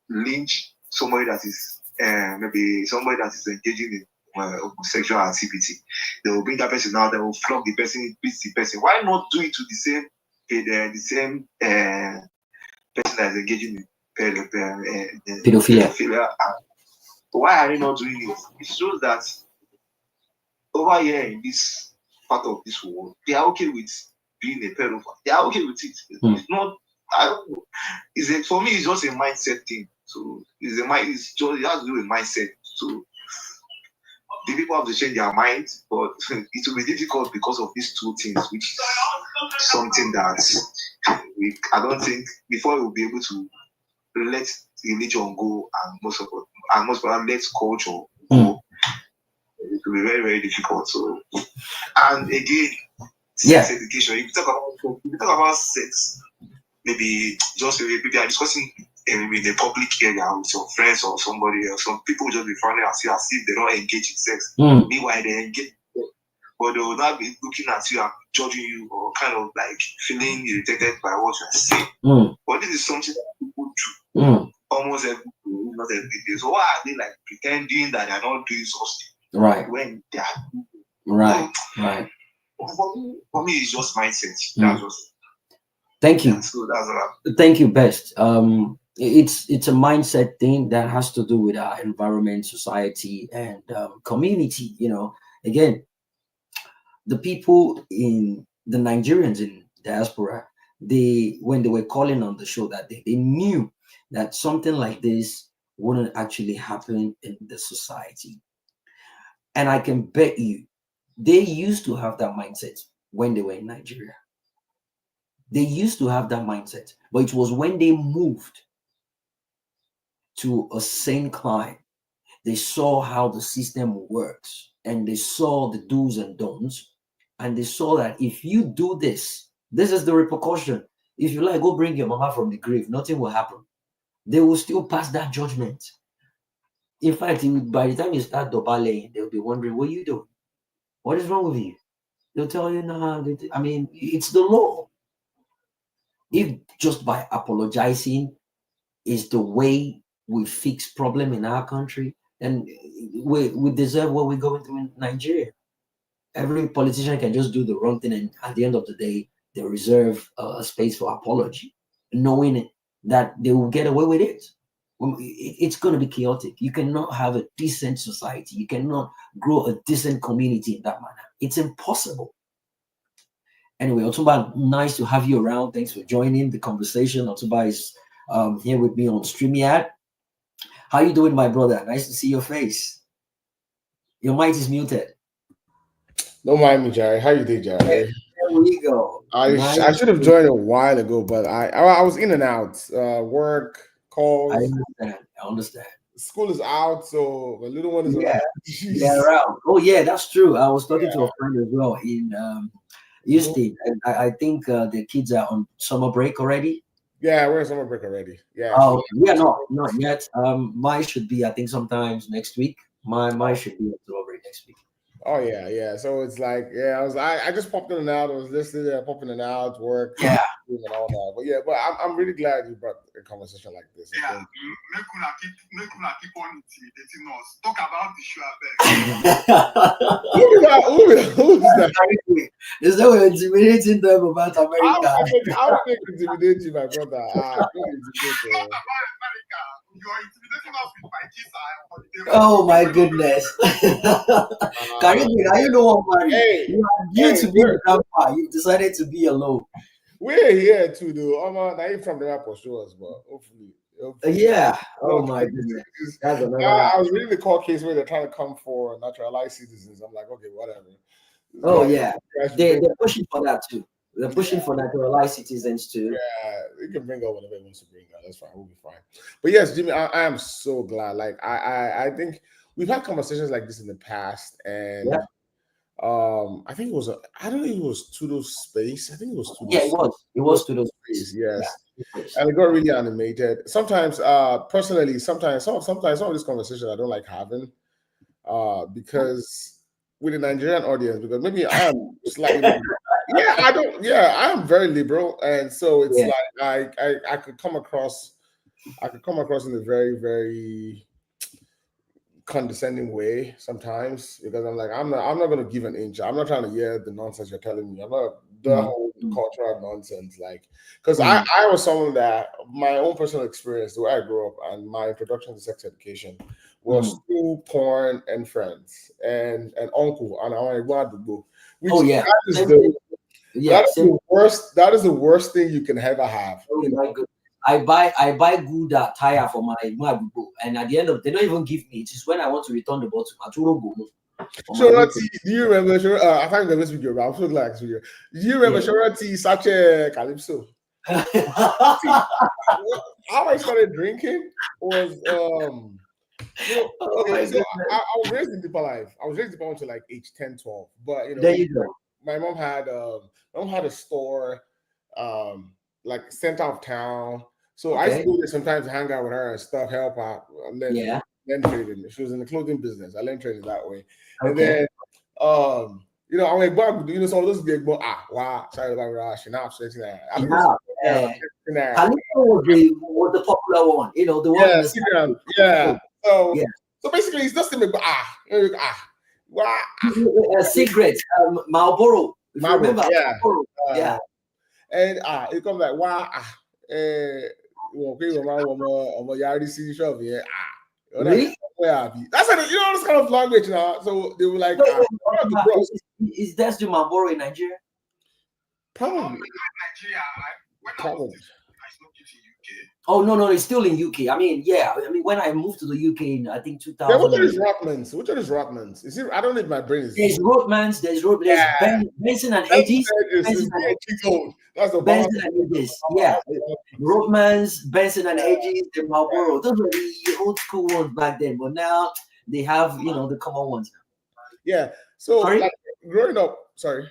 lynch somebody that is maybe somebody that is engaging in sexual activity, they will bring that person out, they will flog the person, beat the person. Why not do it to the same person that is engaging in pedophilia? Why are they not doing it? It shows that over here in this part of this world, they are okay with being a pedophile. They are okay with it. It's not. I don't know. For me, it's just a mindset thing. So it has to do with mindset. So the people have to change their mind, but it will be difficult because of these two things, which is something that I don't think before we will be able to let religion go and most of let culture go. It will be very, very difficult. So, and again, sex education. If you talk about sex, maybe maybe are discussing in a public area with your friends or somebody else. Some people will just be frowning at you as if they don't engage in sex. Meanwhile, they engage, but they will not be looking at you and judging you or kind of like feeling irritated by what you're saying. But this is something that people do almost every day, not every day. So why are they like pretending that they're not doing something? Right. When they are. Right. Right. For me, it's just mindset. That's just. Thank you. Yeah, so that's what Thank you, Best. It's a mindset thing that has to do with our environment, society, and community. Again, the people in the Nigerians in diaspora, when they were calling on the show that day, they knew that something like this wouldn't actually happen in the society. And I can bet you They used to have that mindset when they were in Nigeria. They used to have that mindset, but it was when they moved to a sane clime, they saw how the system works, and they saw the do's and don'ts, and they saw that if you do this, this is the repercussion. If you like, go bring your mama from the grave, nothing will happen. They will still pass that judgment. In fact, by the time you start dobalaying, they'll be wondering, what are you doing? What is wrong with you? They'll tell you, nah, I mean, it's the law. If just by apologizing is the way we fix problem in our country, then we deserve what we're going through in Nigeria. Every politician can just do the wrong thing, and at the end of the day, they reserve a space for apology, knowing that they will get away with it. It's going to be chaotic. You cannot have a decent society. You cannot grow a decent community in that manner. It's impossible. Anyway, Otumba, nice to have you around. Thanks for joining the conversation. Otumba is here with me on StreamYard. How you doing, my brother? Nice to see your face. Your mic is muted. Don't mind me, Jerry. How you doing, Jerry? There we go. I should have joined a while ago, but I was in and out. Work, calls. I understand. School is out, so the little one is around. Yeah, around. Oh yeah, that's true. I was talking to a friend as well in Houston, and I think the kids are on summer break already. Yeah, we're on summer break already. Yeah. Oh, we are not yet. Mine should be, I think, sometimes next week. Mine should be on summer break next week. Oh yeah. So it's like, I just popped in and out. I was listening there, popping in and out, work, and all that. But yeah, I'm really glad you brought a conversation like this. Yeah, make una keep on intimidating us. Talk about the show, Who is that? Is that we're intimidating them about America? I'll intimidate you, my brother. Not about America. You're intimidating us with my kids. Oh my goodness. Are you know what, man? You to be a grandpa. You've decided to be alone. We're here too, though. Not even from the airport show us, but hopefully. Yeah. Oh my goodness. I was reading the court case where they're trying to come for naturalized citizens. I'm like, okay, whatever. Oh yeah, they're pushing for that too. They're pushing for naturalized citizens too. Yeah, you can bring up whatever you want to bring up. That's fine. We'll be fine. But yes, Jimmy, I am so glad. Like I think we've had conversations like this in the past, and I think it was I don't know if it was Tudo's Space. I think it was Tudo's. Yeah, it was Tudo's Space. Yes. Yeah. And it got really animated. Sometimes, personally, sometimes some of these conversations I don't like having, because with the Nigerian audience, because maybe I am slightly I am very liberal, and so it's like I could come across in a very, very condescending way sometimes, because I'm like, I'm not gonna give an inch. I'm not trying to hear the nonsense you're telling me. I'm not the whole cultural nonsense, like, because I was someone that my own personal experience, the way I grew up, and my introduction to sex education was through porn and friends and uncle and I want to go. That is the worst thing you can ever have. Oh my goodness. I buy good tire for my Mabubo, and at the end of they don't even give me. It is when I want to return the bottle. Shorty, do you remember? I can't remember speaking about. I'm so glad to hear. Do you remember Shorty Sache Calypso? How I started drinking was I was raised in Deeper Life. I was raised in Deeper until like age 10, 12. But there you go. My mom had a store like center of town. So I used to go there sometimes to hang out with her and stuff, help out, learn trading. She was in the clothing business. I learned trading that way. And then I'm like, some of those big wow, sorry about Shinap, was the popular one, the one So basically it's just cigarettes, Marlboro. Remember? And it comes like really? That's this kind of language now. So they were like, is that the Marlboro in Nigeria? Probably. Nigeria, when I was in UK, Oh no, it's still in UK. I mean, yeah. I mean, when I moved to the UK in I think Then 2000. which one is Rothmans? Which one is Rothmans? Is it? I don't know if my brain is. There's Rothmans. There's Benson and Hedges. Benson and Hedges. That's the Benson and Hedges. Yeah. Rothmans, Benson and Hedges, the Marlboro. Those were the old school ones back then. But now they have the common ones. Yeah. So Sorry? like growing up, sorry.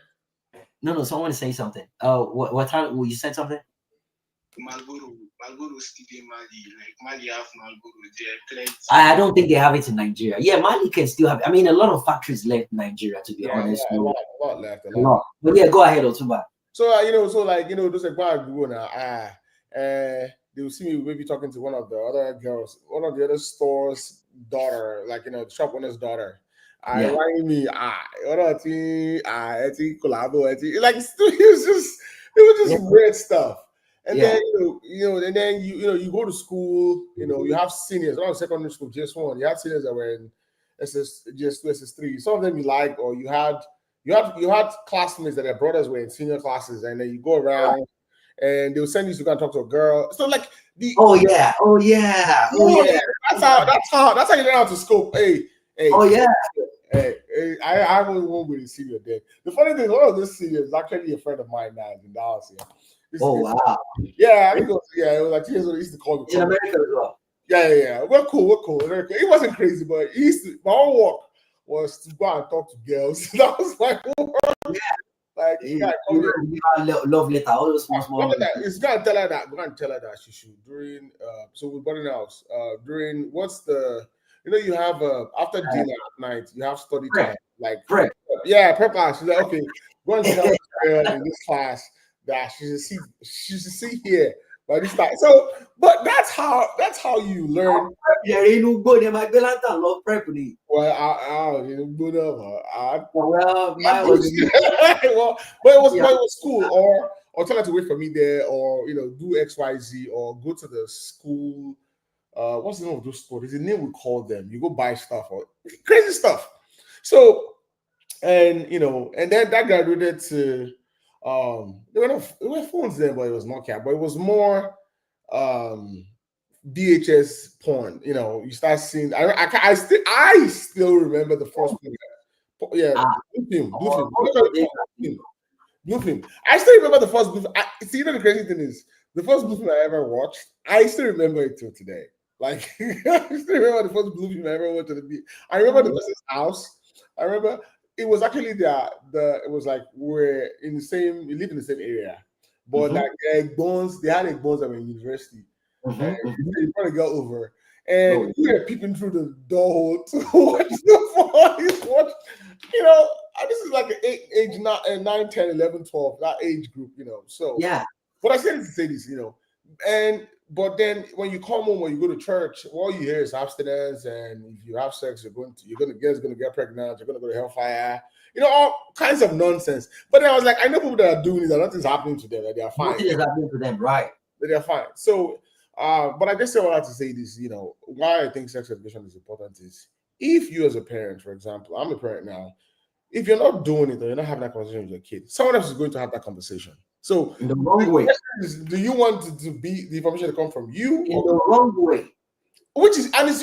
No, someone say something. What time? Well, you said something? Malboro still in Mali. Like Mali have Malboro there, plenty. I don't think they have it in Nigeria. Yeah, Mali can still have. I mean, a lot of factories left Nigeria, to be honest. A lot left. A lot. But yeah, go ahead, Otuba. So those like why I go now. They will see me maybe talking to one of the other girls, one of the other store's daughter, like the shop owner's daughter. I rang me, I think collabo, like it was just weird stuff. And then and then you go to school, you have seniors, a lot of secondary school, JS1, you have seniors that were in SS2, SS3. Some of them you like, or you had classmates that their brothers were in senior classes, and then you go around and they'll send you to go and talk to a girl. So like that's how you learn how to scope. Hey. Hey, I won't be the senior then. The funny thing, one of those seniors is actually a friend of mine now in Dallas here. Wow. Yeah, I think it was like 2 years ago. He used to call me. In America as well. Yeah. We're cool. It wasn't crazy, but my own work was to go and talk to girls. That was my whole work. Like, love letter, all those small. It's go and tell her that she should during so with boarding house during what's the you have after dinner at night you have study time like prep class. She's like, okay, go and tell her in this class that she should see here by this time. So, but that's how you learn. Well, mine was but it was cool, or tell her to wait for me there, or do XYZ, or go to the school. What's the name of those stores? There's a name we call them. You go buy stuff or crazy stuff. So, and and then that graduated to there were phones then, but it was Nokia, but it was more VHS porn. You start seeing. I still remember the first film. Yeah, blue film. I still remember the first blue film. See, the crazy thing is, the first blue film I ever watched, I still remember it till today. Like, I still remember the first blue film I ever watched. I remember the person's house. I remember it was actually it was like we live in the same area, but like they had egg bones that were in university. And you brought a girl over, and we were peeping through the door hole to watch the watch. This is like an age 9, 10, 11, 12, that age group, So but I said to say this, but then when you come home or you go to church, all you hear is abstinence, and if you have sex, you're gonna get pregnant, you're gonna go to hellfire, all kinds of nonsense. But then I was like, I know people that are doing this, and nothing's happening to them, that they are fine. Nothing is happening to them, right? That they are fine. So, but I just wanted to say this, why I think sex education is important is if you as a parent, for example, I'm a parent now, if you're not doing it or you're not having that conversation with your kid, someone else is going to have that conversation. So in the wrong way. Do you want to be the information to come from you? In the wrong way. It's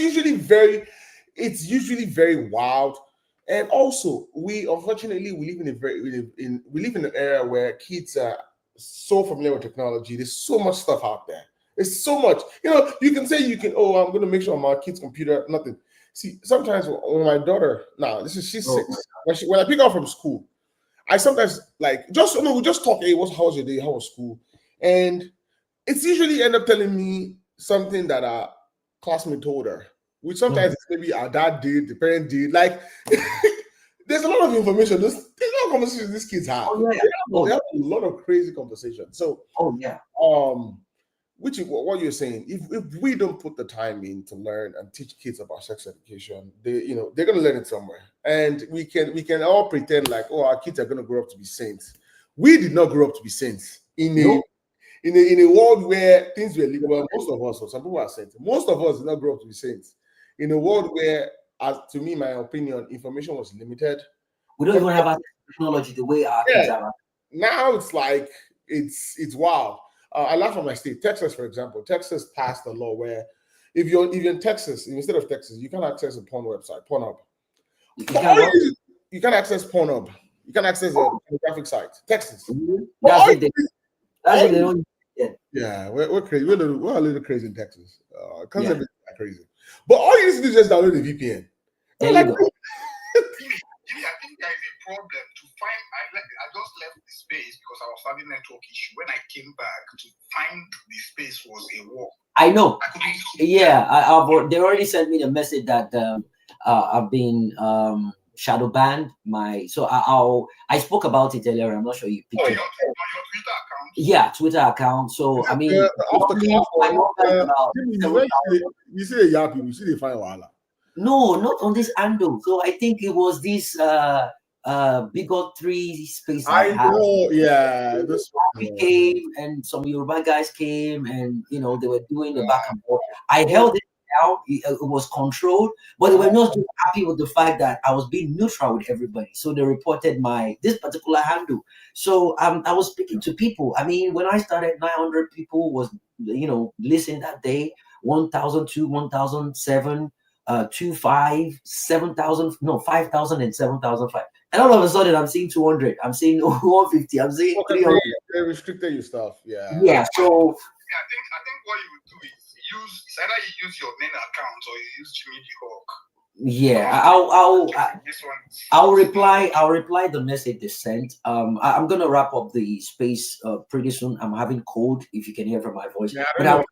usually very wild. And also, we live in an era where kids are so familiar with technology. There's so much stuff out there. There's so much. You can say I'm going to make sure my kid's computer, nothing. See, sometimes when my daughter, she's 6. When I pick her up from school, I sometimes we just talk. Hey, how was your day? How was school? And it's usually end up telling me something that our classmate told her, which sometimes it's maybe our dad did, the parent did. Like, there's a lot of information. There's a lot of conversations these kids have. They have a lot of crazy conversations. So, what you're saying, if we don't put the time in to learn and teach kids about sex education, they're gonna learn it somewhere. And we can all pretend like, our kids are gonna grow up to be saints. We did not grow up to be saints in a world where things were legal. Well, most of us, or some people are saints. Most of us did not grow up to be saints. In a world where, to me, my opinion, information was limited. We don't even have technology the way our kids are. Now it's like it's wild. I laugh at my state. Texas, for example, Texas passed a law where if you're in Texas, instead of Texas, you can access a porn website, Pornhub. You can access Pornhub. You can access a pornographic site. Texas. That's it. That's it. They don't. Yeah, we're crazy. We're a little crazy in Texas. Because everything's crazy. But all you need to do is just download the VPN. There you go. Jimmy, I think there is a problem to find. I just left the space because I was having network issue. When I came back, to find the space was a war. I know. Yeah, they already sent me the message that I've been shadow banned. I spoke about it earlier. I'm not sure you picked it. On your Twitter account? Yeah, Twitter account. So I mean, you see the young people, you see the fine wahala. No, not on this handle. So I think it was this Bigot 3 space. I know, yeah. We came and some Yoruba guys came and they were doing the back and forth. I held it down. It was controlled, but they were not just happy with the fact that I was being neutral with everybody. So they reported this particular handle. So I was speaking to people. I mean, when I started, 900 people was listening that day. 1,002, 1,007. 2,500, 7,000, no, 5,000 and 7,005. And all of a sudden, I'm seeing 200. I'm seeing 150. I'm seeing 300. They restricted your stuff. Yeah. Yeah. So. I think what you would do is it's either you use your main account or you use Jimmy the Hawk. Yeah, I'll reply the message they sent. I'm gonna wrap up the space pretty soon. I'm having cold, if you can hear from my voice. Yeah, but I'll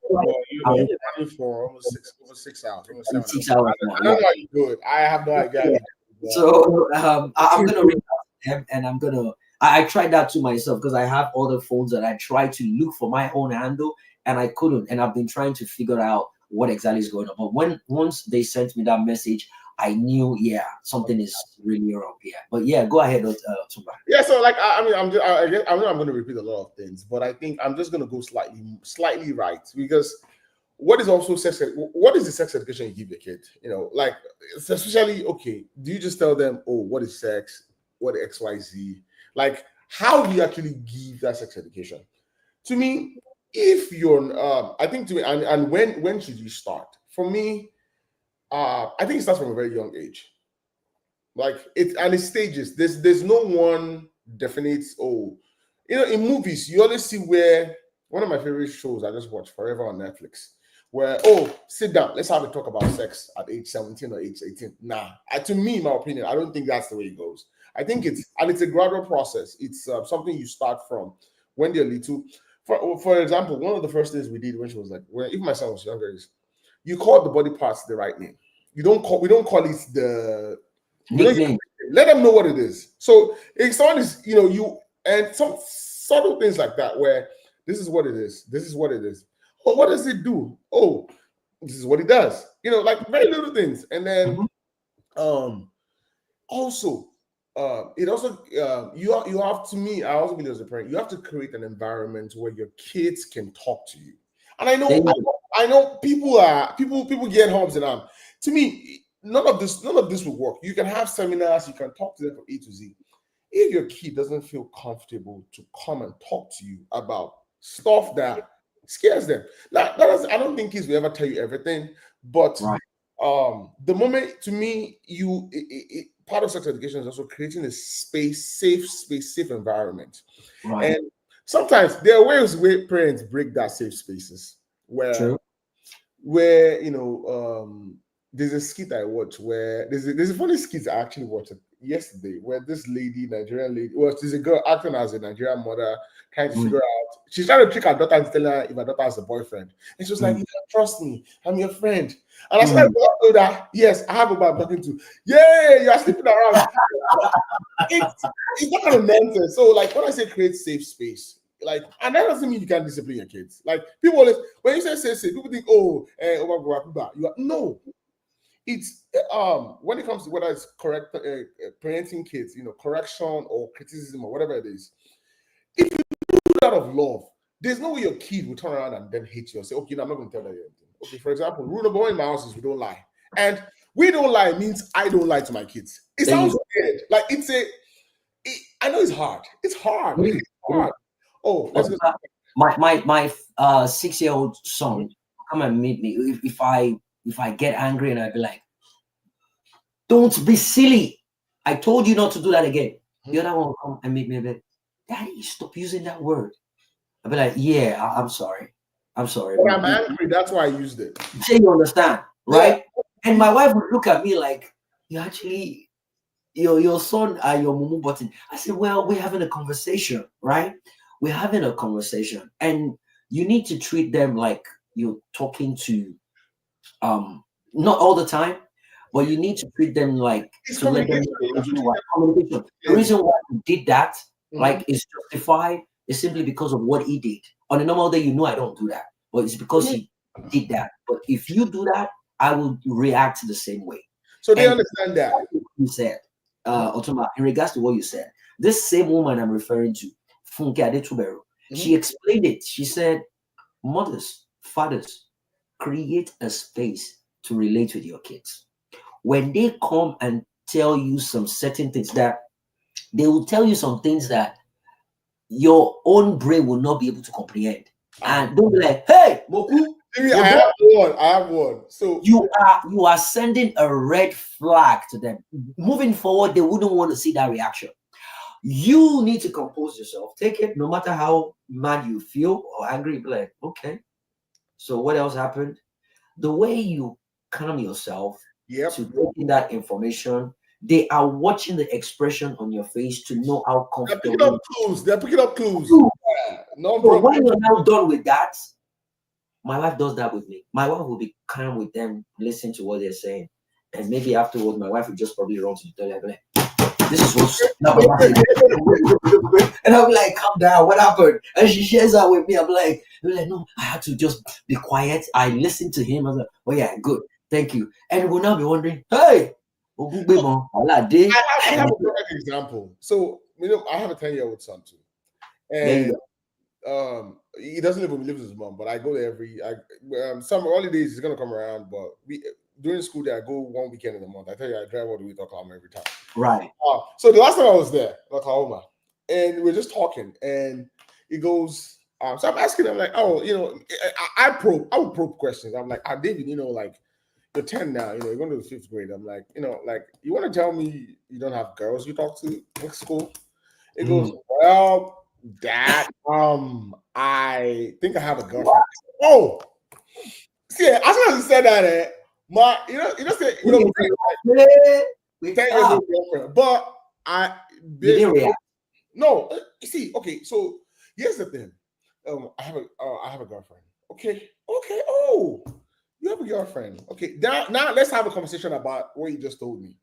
for almost 6 hours. Almost 6 hours now. I don't know how you do it. I have no idea. Yeah. So I'm gonna reach out to them and I'm gonna I tried that to myself because I have other phones that I tried to look for my own handle and I couldn't, and I've been trying to figure out what exactly is going on. But once they sent me that message, I knew, something is really wrong here. But go ahead, Tumba. Yeah, so I know I'm going to repeat a lot of things, but I think I'm just going to go slightly right, because what is also sex? What is the sex education you give your kid? Especially, okay, do you just tell them, oh, what is sex? What is XYZ? Like, how do you actually give that sex education? To me, if you're, I think to me, and when should you start? For me, I think it starts from a very young age. Like it's stages. There's no one definite. In movies, you always see where one of my favorite shows I just watched Forever on Netflix, where sit down, let's have a talk about sex at age 17 or age 18. Nah, to me, in my opinion, I don't think that's the way it goes. I think it's a gradual process. It's something you start from when they're little. For example, one of the first things we did when she was like, if my son was younger, is you call the body parts the right name. We don't call it the nickname. Let them know what it is. So if someone is, and some subtle things like that, where this is what it is. This is what it is. Oh, what does it do? Oh, this is what it does. Like very little things. And then also it also you have, to me, I also believe as a parent, you have to create an environment where your kids can talk to you. And I know people get hubs and arms. To me, none of this will work. You can have seminars, you can talk to them from A to Z. If your kid doesn't feel comfortable to come and talk to you about stuff that scares them, I don't think kids will ever tell you everything, but the moment, to me, part of sex education is also creating a safe environment. Right. And sometimes there are ways where parents break that safe spaces, where there's a skit I watched where there's a funny skit I actually watched yesterday, where this Nigerian lady, there's a girl acting as a Nigerian mother, trying to figure out, she's trying to trick her daughter and tell her if her daughter has a boyfriend. And she was like, you can't trust me, I'm your friend. And I said, I that, yes, I have a guy I'm talking to. Yeah, you are sleeping around. It's that kind of nonsense. So, like, when I say create safe space, and that doesn't mean you can't discipline your kids. Like, people always, when you say safe, people think, no. It's when it comes to whether it's correct parenting kids, correction or criticism or whatever it is. If you do it out of love, there's no way your kid will turn around and then hate you and say, okay, no, I'm not going to tell that anything. Okay, for example, rule number one in my house is we don't lie. And we don't lie means I don't lie to my kids. It sounds weird. Like I know it's hard. It's hard. It's hard. Oh, let's go. my 6-year-old son come and meet me. If I get angry and I be like, don't be silly. I told you not to do that again. The other one will come and meet me and be like, Daddy, stop using that word. I'll be like, yeah, I'm sorry. I'm sorry. But I'm angry. That's why I used it. Say you understand, right? And my wife would look at me like, you actually, your son are your mumu button. I said, well, we're having a conversation, right? We're having a conversation. And you need to treat them like you're talking to, not all the time, but you need to treat them like It's to let them communication. know communication. The reason why he did that, like, is justified, is simply because of what he did. On a normal day, I don't do that, but it's because he did that. But if you do that, I will react the same way. So they understand that. You said, Otoma, in regards to what you said, this same woman I'm referring to, Funke Adetuberu, she explained it. She said, mothers, fathers, create a space to relate with your kids. When they come and tell you some certain things, that they will tell you some things that your own brain will not be able to comprehend. And don't be like, hey, Moku, I have one. So you are sending a red flag to them. Moving forward, they wouldn't want to see that reaction. You need to compose yourself. Take it, no matter how mad you feel or angry. Be like, okay. So what else happened? The way you calm yourself to taking that information, they are watching the expression on your face to know how comfortable. They're picking up clues. No, but when you're now done with that, my wife does that with me. My wife will be calm with them, listen to what they're saying, and maybe afterwards, my wife will just probably run to the toilet and be like, "This is what's," and I'm like, "Calm down, what happened?" And she shares that with me. I'm like, "No, I had to just be quiet. I listened to him. I was like, oh yeah, good, thank you." And we'll now be wondering, hey. I have a perfect example. So I have a 10-year-old son too, and he doesn't live with me, he lives with his mom. But I go there summer holidays. He's gonna come around, but during school day I go one weekend in the month. I tell you, I drive all the way to Oklahoma every time. Right. So the last time I was there, Oklahoma, and we were just talking, and he goes. So I'm asking him like, oh, I would probe questions. I'm like, David, like, you're 10 now, you're going to the 5th grade. I'm like, like, you want to tell me you don't have girls you talk to in school? It goes, well, Dad, I think I have a girlfriend. Oh, see, as soon as he said that, say, 10 years old girlfriend, but no, you see, okay, so here's the thing. I have a girlfriend. Okay. Oh, you have a girlfriend. Okay. Now let's have a conversation about what you just told me.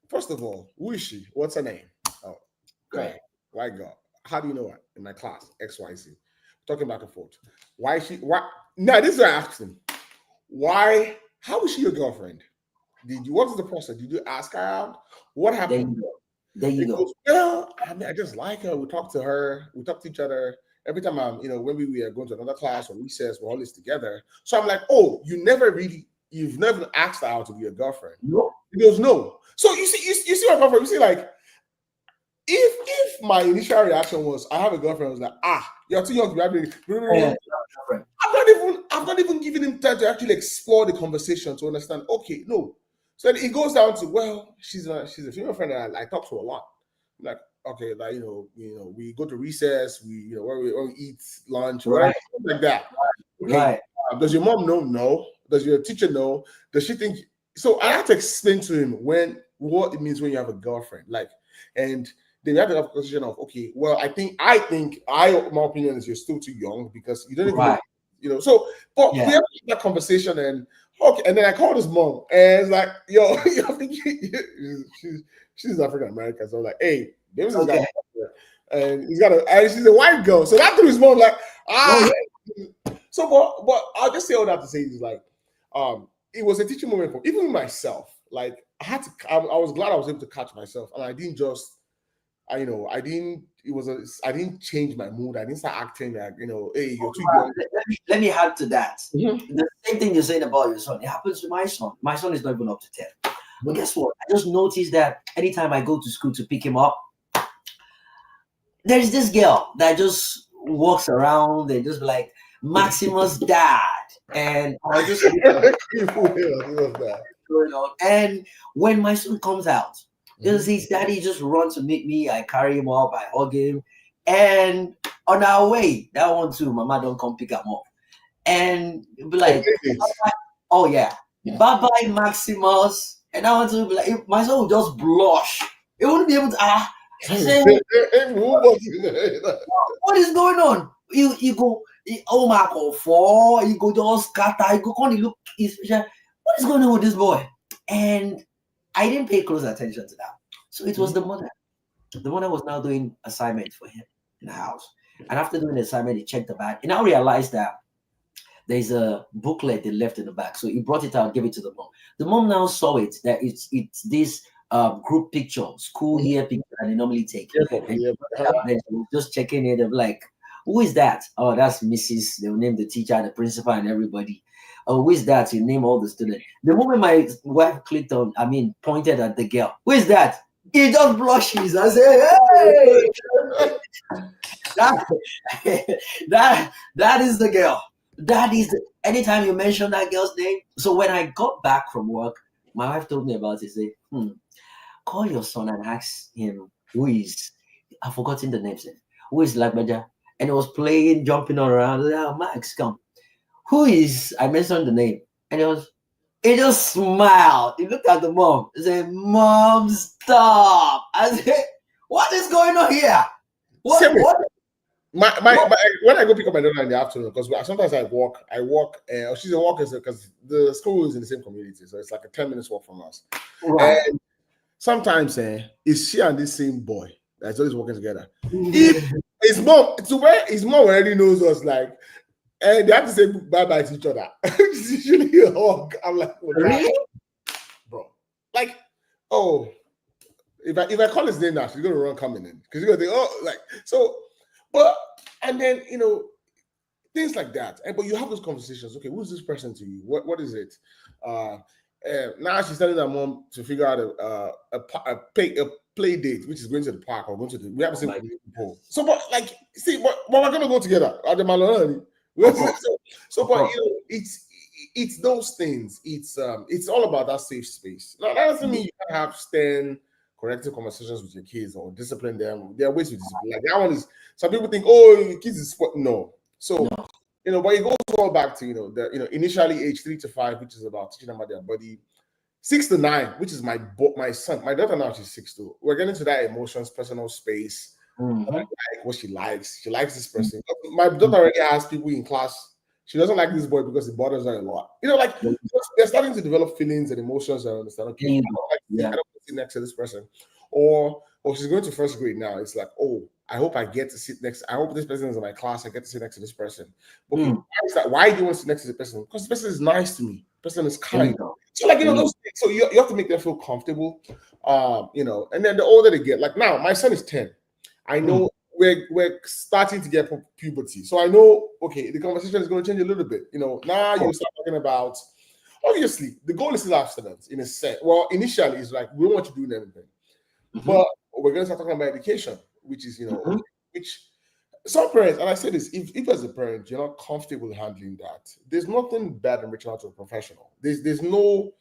First of all, who is she? What's her name? Oh, right. White girl. How do you know her? In my class, XYZ. Talking back and forth. Why is she? Why? Now this is what I asked him. Why? How was she your girlfriend? What was the process? Did you ask her out? What happened? There you go. Goes, well, I just like her. We talk to her. We talk to each other. Every time when we are going to another class or recess, we're always together. So I'm like, oh, you've never asked her out to be a girlfriend. No. He goes, no. So you see my girlfriend. You see, like, if my initial reaction was, I have a girlfriend, I was like, you're too young to be having. I've not even given him time to actually explore the conversation to understand. Okay, no. So then it goes down to, well, she's a female friend that I talk to a lot. I'm like, okay, like we go to recess, when we eat lunch, right, like that. Okay. Right. Does your mom know? No. Does your teacher know? Does she think? So I had to explain to him what it means when you have a girlfriend, like, and then we have to have a conversation of, okay, well, I think my opinion is you're still too young because you don't even So, but we have that conversation, and okay, and then I called his mom, and it's like, yo, she's African American, so I'm like, hey, there's this guy, and she's a white girl, so that threw his mom like, So, but I'll just say all that to say is like, it was a teaching moment for even myself. Like I was glad I was able to catch myself, and I didn't just, I didn't change my mood. I didn't start acting like, hey, you're too young. Let me add to that. The same thing you're saying about your son, it happens to my son. My son is not even up to 10. But guess what? I just noticed that anytime I go to school to pick him up, there's this girl that just walks around and just be like, Maximus dad. And I just going on. And when my son comes out, just his daddy just runs to meet me. I carry him up, I hug him. And on our way, that one too, Mama don't come pick him up. And be like, oh yeah, bye bye Maximus. And I want to be like, my son would just blush. He wouldn't be able to say, what is going on? You go, oh my god, four, you go just scatter, you go on, you look, what is going on with this boy? And I didn't pay close attention to that. So it was the mother. The mother was now doing assignment for him in the house. And after doing the assignment, he checked the bag. And I realized that there's a booklet they left in the back. So he brought it out, gave it to the mom. The mom now saw it, that it's this group picture, school year picture that they normally take. And she was just checking it. They're like, who is that? Oh, that's Mrs. They'll name the teacher, the principal, and everybody. Oh, who is that? You name all the students. The moment my wife clicked on, pointed at the girl, who is that? He just blushes. I say, hey, that is the girl. That is anytime you mention that girl's name. So when I got back from work, my wife told me about it. Say, call your son and ask him who is. I've forgotten the name. Who is Lagbaja? And he was playing, jumping around. Oh, Max, come. Who is? I mentioned the name, and he just smiled. He looked at the mom. He said, "Mom, stop!" I said, "What is going on here? What?" My when I go pick up my daughter in the afternoon, because sometimes I walk, she's a walker because the school is in the same community, so it's like a 10 minutes walk from us. Right. And sometimes it's she and this same boy that's always working together. If his mom already knows us, like, and they have to say bye bye to each other. It's usually a hug. I'm like, really? Bro, like, oh, if I call his name now, she's gonna run coming in because you're gonna think, oh, like so. But and then things like that. But you have those conversations. Okay, who's this person to you? What is it? Now she's telling her mom to figure out a play date, which is going to the park or going to we have the same pool. So, but like, see, but we're gonna go together at the Maloney. So, but it's those things. It's all about that safe space. Now that doesn't mean you can have stern corrective conversations with your kids or discipline them. There are ways to discipline. Like that one is. Some people think, oh, your kids is no. So but it goes all back to initially age 3 to 5, which is about teaching them about their body. 6 to 9, which is my son. My daughter now, she's 6 too. We're getting to that emotions, personal space. Like what she likes. She likes this person. My daughter already has people in class. She doesn't like this boy because it bothers her a lot. Like they're starting to develop feelings and emotions and understand. Okay, I don't want to sit next to this person. Or she's going to first grade now. It's like, oh, I hope I get to sit next. I hope this person is in my class. I get to sit next to this person. Okay, why do you want to sit next to the person? Because the person is nice to me. The person is kind. So like those things. So you have to make them feel comfortable. And then the older they get, like now, my son is 10. I know we're starting to get puberty. So I know, okay, the conversation is going to change a little bit. Now you start talking about, obviously, the goal is still abstinence in a sense. Well, initially, it's like, we don't want you doing anything. But we're going to start talking about education, which is, which some parents, and I say this, if as a parent, you're not comfortable handling that, there's nothing bad in reaching out to a professional. There's no,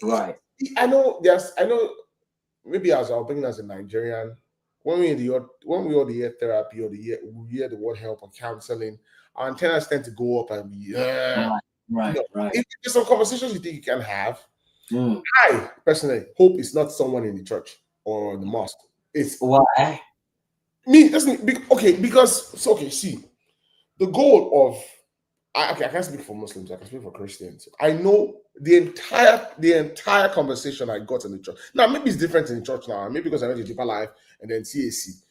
right. I know maybe as our beginning as a Nigerian, when we all the year therapy or we hear the word help or counseling, our antennas tend to go up and be right. If there's some conversations you think you can have, I personally hope it's not someone in the church or the mosque. It's why me. See, the goal of I can't speak for Muslims. I can speak for Christians. I know the entire conversation I got in the church. Now, maybe it's different in the church now. Maybe because I went to Deeper Life and then CAC.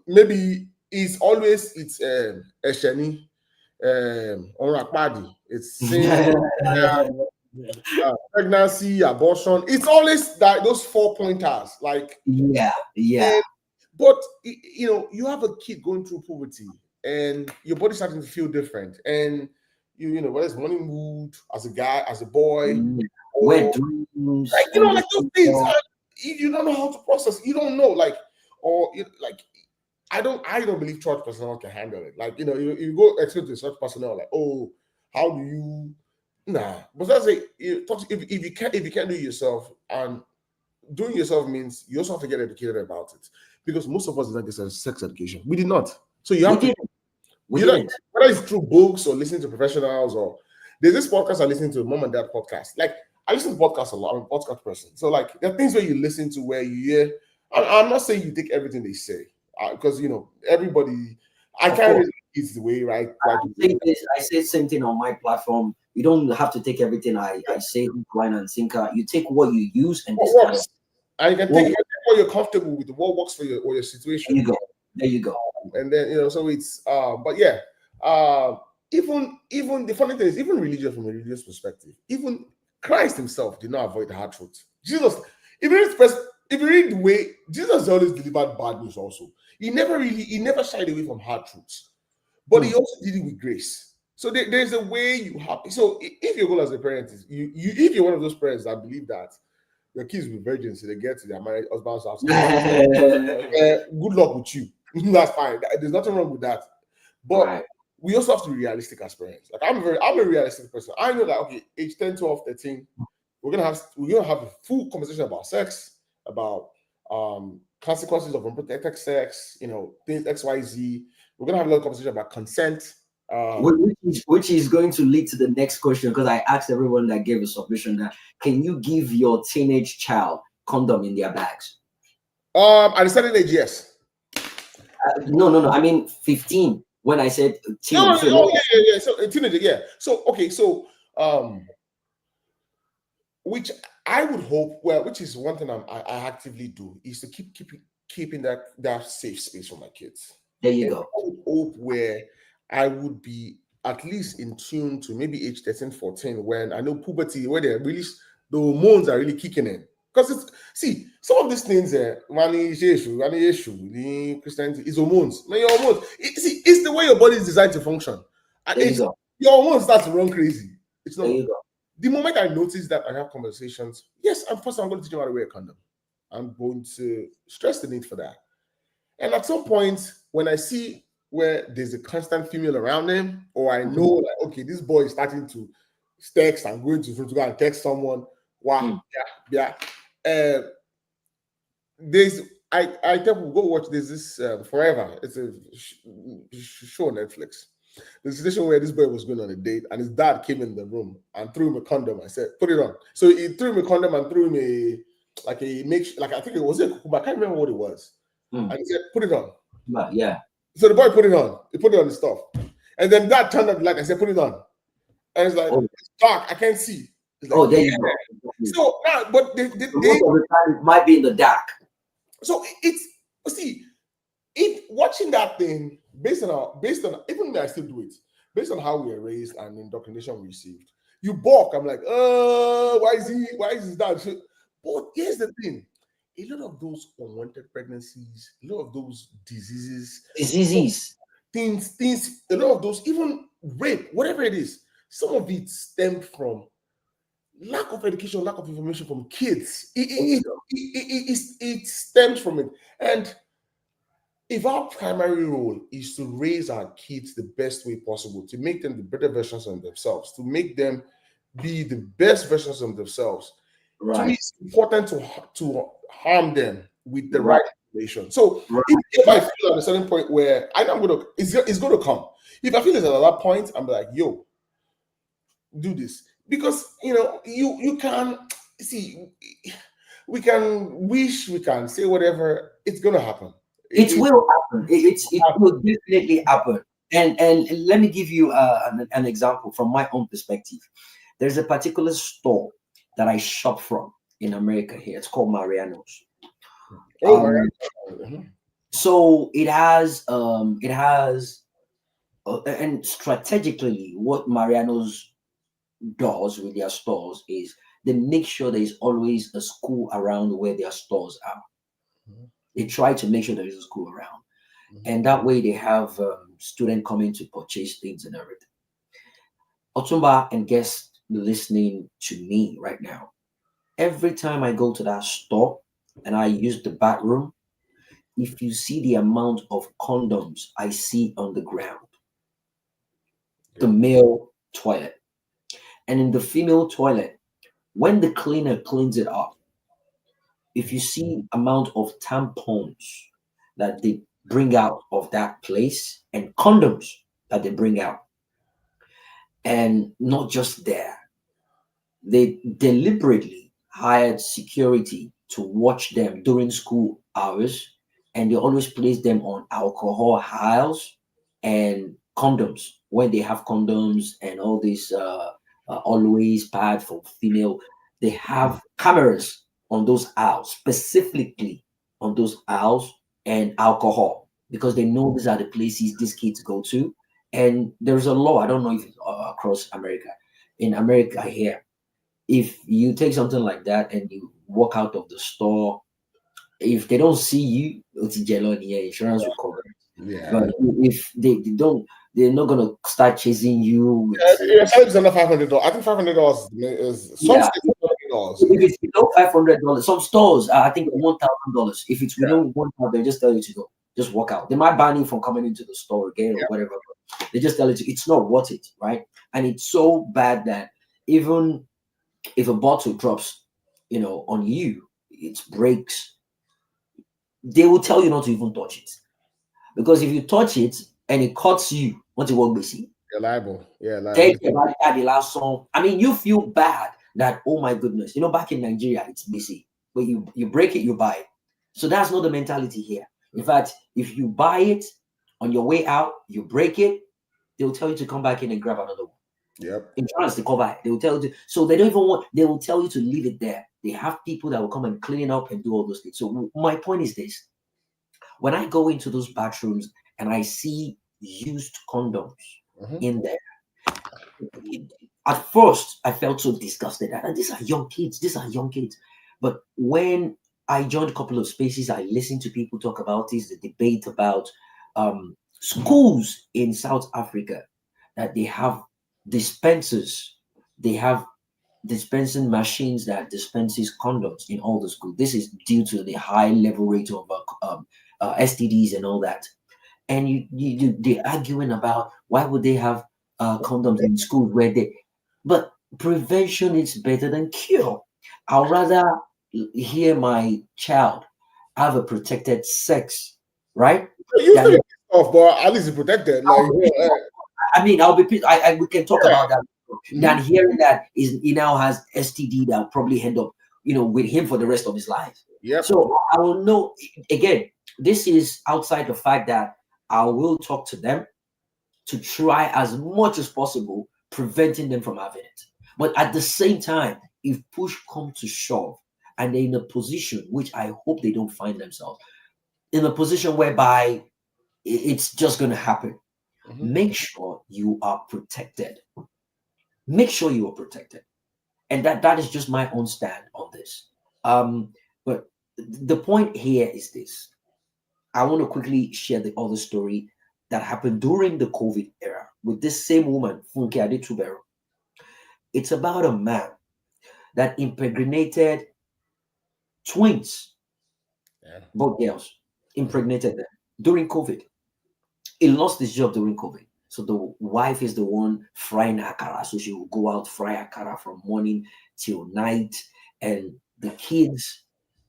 Maybe it's Esheni, Onrakpadi. It's pregnancy, abortion. It's always those 4 pointers. Like but you have a kid going through puberty. And your body's starting to feel different, and whether it's morning mood as a guy, as a boy, wet dreams, like those things. You don't know how to process. You don't know, I don't believe church personnel can handle it. Like, you go explain to church personnel like, oh, how do you? Nah, but that's like, if you can't do it yourself, and doing yourself means you also have to get educated about it, because most of us did not get sex education. We did not. So you We have to. didn't. We You know, didn't. whether it's through books or listening to professionals, or there's this podcast I listen to, Mom and Dad podcast. Like, I listen to podcasts a lot. I'm a podcast person. So like, there are things where you listen to where you hear. I'm not saying you take everything they say, because everybody. I Of can't course. really it's the way right. I say the same thing on my platform. You don't have to take everything I say, line and sinker. You take what you use and What discard it. works, and you can What take what you're comfortable with, what works for your situation. There you go. There you go. And then so it's but yeah, even the funny thing is, even religion, from a religious perspective, even Christ himself did not avoid the hard truth. Jesus, if you read the way Jesus always delivered bad news, also he never shied away from hard truths, but he also did it with grace. So there's a way you have. So if your goal as a parent is if you're one of those parents that believe that your kids will be virgins so they get to their married husband's house, good luck with you. That's fine. There's nothing wrong with that. But we also have to be realistic as parents. Like, I'm a realistic person. I know that, okay, age 10, 12, 13, we're gonna have a full conversation about sex, about consequences of unprotected sex, things XYZ. We're gonna have a lot of conversation about consent. Which is going to lead to the next question, because I asked everyone that gave a submission that, can you give your teenage child condom in their bags? At a certain age, yes. No. I mean 15. When I said teen, yeah. So a teenager, yeah. So okay, so which I would hope, which is one thing I actively do, is to keeping that safe space for my kids. There you go. I would hope where I would be at least in tune to maybe age 13, 14, when I know puberty, where the hormones are really kicking in. Because some of these things, Christianity is hormones. Man, your hormones, it's the way your body is designed to function. And your hormones start to run crazy. It's not. The moment I notice that, I have conversations. Yes, I'm going to teach them how to wear a condom. I'm going to stress the need for that. And at some point, when I see where there's a constant female around them, or I know, like, okay, this boy is starting to text and going to go and text someone. Wow, yeah. I tell people, go watch this Forever. It's a show on Netflix. There's a situation where this boy was going on a date, and his dad came in the room and threw him a condom. I said, put it on. So he threw him a condom and threw him I think it was a kukuba. I can't remember what it was. And he said, put it on. Yeah. So the boy put it on. He put it on the stuff. And then dad turned up the light and said, put it on. And it's like, it's dark. I can't see. Like, there you go. So now, but most of the time it might be in the dark. So if watching that thing based on even though I still do it, based on how we were raised and indoctrination we received, you balk. I'm like, why is that? But here's the thing: a lot of those unwanted pregnancies, a lot of those diseases, things, a lot of those, even rape, whatever it is, some of it stemmed from lack of education, lack of information from kids. It stems from it. And if our primary role is to raise our kids the best way possible, to make them the better versions of themselves, to make them be the best versions of themselves, to me, it's important to harm them with the right information. So if I feel at a certain point where I know it's going to come. If I feel it's at that point, I'm like, yo, do this. Because you can see, we can wish, we can say whatever, it's gonna happen. It will happen. It will definitely happen. And let me give you an example from my own perspective. There's a particular store that I shop from in America here. It's called Mariano's. So it has and strategically, what Mariano's does with their stores is they make sure there is always a school around where their stores are. They try to make sure there is a school around, and that way they have students coming to purchase things and everything. Otumba and guests listening to me right now, every time I go to that store and I use the bathroom, if you see the amount of condoms I see on the ground, the male toilet, and in the female toilet, when the cleaner cleans it up, if you see amount of tampons that they bring out of that place and condoms that they bring out, and not just there, they deliberately hired security to watch them during school hours, and they always place them on alcohol aisles and condoms when they have condoms and all these always pad for female. They have cameras on those aisles, specifically on those aisles, and alcohol, because they know these are the places these kids go to. And there's a law, I don't know if it's across America. In America here, if you take something like that and you walk out of the store, if they don't see you, it's jello, yeah, insurance will cover it. Yeah. But if they don't, they're not gonna start chasing you with, Yeah, it's under $500. I think $500 is some yeah. states $500. If it's below $500, some stores I think $1,000. If it's below 1,000, they just tell you to go, just walk out. They might ban you from coming into the store again or whatever. But they just tell you it's not worth it, right? And it's so bad that even if a bottle drops, on you, it breaks, they will tell you not to even touch it. Because if you touch it and it cuts you, what you will be see? You're liable. Yeah, Take liable. the last song. I mean, you feel bad that, oh my goodness, back in Nigeria, it's busy. But you break it, you buy it. So that's not the mentality here. In fact, if you buy it on your way out, you break it, they'll tell you to come back in and grab another one. Yep. Insurance to cover it. They will tell you to, so they don't even want, they will tell you to leave it there. They have people that will come and clean up and do all those things. So my point is this: when I go into those bathrooms and I see used condoms in there, at first I felt so disgusted. And these are young kids. These are young kids. But when I joined a couple of spaces, I listened to people talk about this, the debate about schools in South Africa, that they have dispensers. They have dispensing machines that dispenses condoms in all the schools. This is due to the high level rate of STDs and all that. And they're arguing about why would they have condoms in schools where but prevention is better than cure. I'd rather hear my child have a protected sex, right? You still get off, but at least it's protected. Like, I'll be pissed. We can talk about that. Than hearing that he now has STD that will probably end up, with him for the rest of his life. Yep. So I will know. Again, this is outside the fact that I will talk to them to try as much as possible preventing them from having it. But at the same time, if push comes to shove and they're in a position, which I hope they don't find themselves, in a position whereby it's just going to happen, make sure you are protected. Make sure you are protected. And that is just my own stand on this. But the point here is this. I want to quickly share the other story that happened during the COVID era with this same woman, Funke Adetubero. It's about a man that impregnated twins, both girls, impregnated them during COVID. He lost his job during COVID. So the wife is the one frying akara. So she will go out, fry akara from morning till night. And the kids,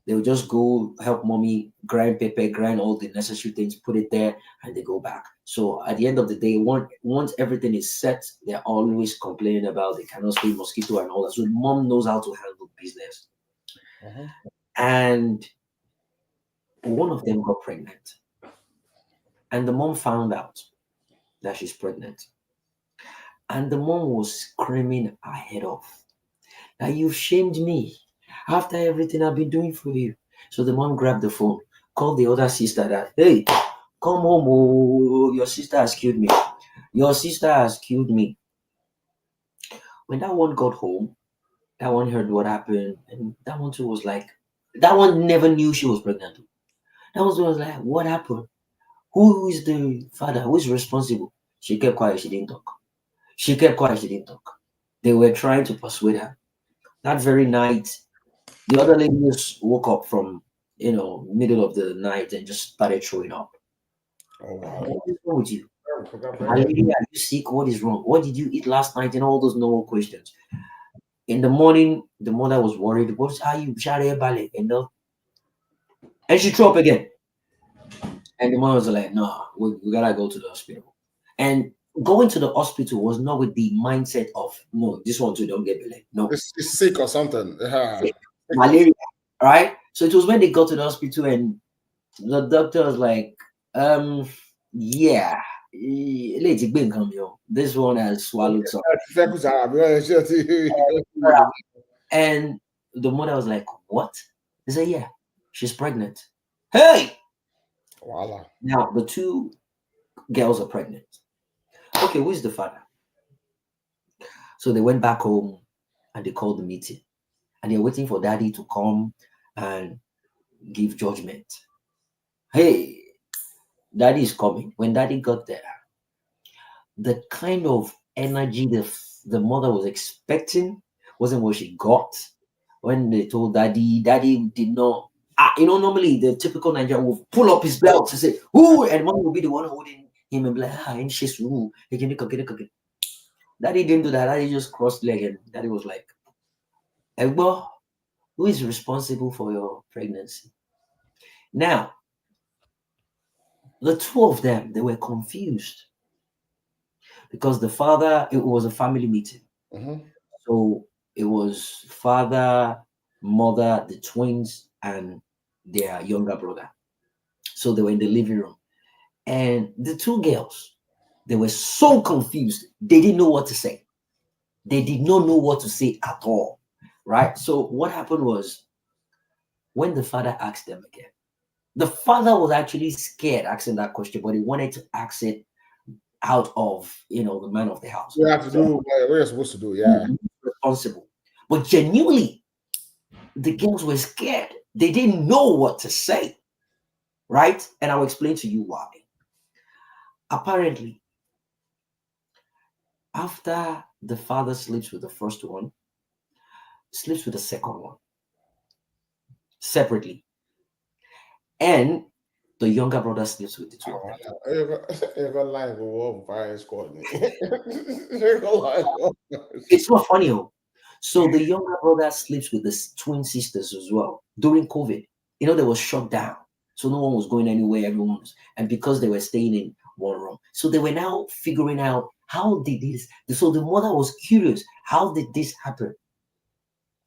they'll just go help mommy grind pepper, grind all the necessary things, put it there, and they go back. So at the end of the day, once everything is set, they're always complaining about they cannot stay mosquito and all that. So mom knows how to handle business. And one of them got pregnant. And the mom found out that she's pregnant. And the mom was screaming her head off that you've shamed me after everything I've been doing for you. So the mom grabbed the phone, called the other sister that, hey, come home. Oh, your sister has killed me. Your sister has killed me. When that one got home, that one heard what happened. And that one too was like, that one never knew she was pregnant. That one was like, what happened? Who is the father? Who is responsible? She kept quiet. She didn't talk. She kept quiet. She didn't talk. They were trying to persuade her. That very night, the other lady just woke up from middle of the night and just started throwing up. Oh wow. What is wrong with you? Malaria, are you sick? What is wrong? What did you eat last night? And all those normal questions. In the morning, the mother was worried. What are you share ballet? And she threw up again. And the mother was like, no, we gotta go to the hospital. And going to the hospital was not with the mindset of no, this one too don't get belay. No. It's sick or something. Yeah. Malaria. Right? So it was when they got to the hospital and the doctor was like, yeah, lady been come yo. This one has swallowed something. And the mother was like, what? They said, yeah, she's pregnant. Hey! Voila. Now the two girls are pregnant. Okay, who's the father? So they went back home and they called the meeting. And they're waiting for daddy to come and give judgment. Hey, daddy is coming. When daddy got there, the kind of energy the mother was expecting wasn't what she got. When they told daddy did not. Normally the typical Nigerian will pull up his belt to say, "Who?" and mom will be the one holding him and be like, and she's who? Daddy didn't do that. Daddy just crossed leg and daddy was like, Egbo, who is responsible for your pregnancy? Now, the two of them, they were confused because the father, it was a family meeting. So it was father, mother, the twins, and their younger brother. So they were in the living room. And the two girls, they were so confused. They didn't know what to say. They did not know what to say at all. Right? So what happened was when the father asked them again, the father was actually scared asking that question, but he wanted to ask it out of the man of the house. We have to do what we're supposed to do, yeah. Responsible. But genuinely, the girls were scared. They didn't know what to say. Right? And I'll explain to you why. Apparently, after the father sleeps with the first one, sleeps with the second one separately. And the younger brother sleeps with the two of them. It's not funny. So the younger brother sleeps with the twin sisters as well during COVID. They was shut down. So no one was going anywhere, everyone was, and because they were staying in one room. So they were now figuring out how did this. So the mother was curious, how did this happen?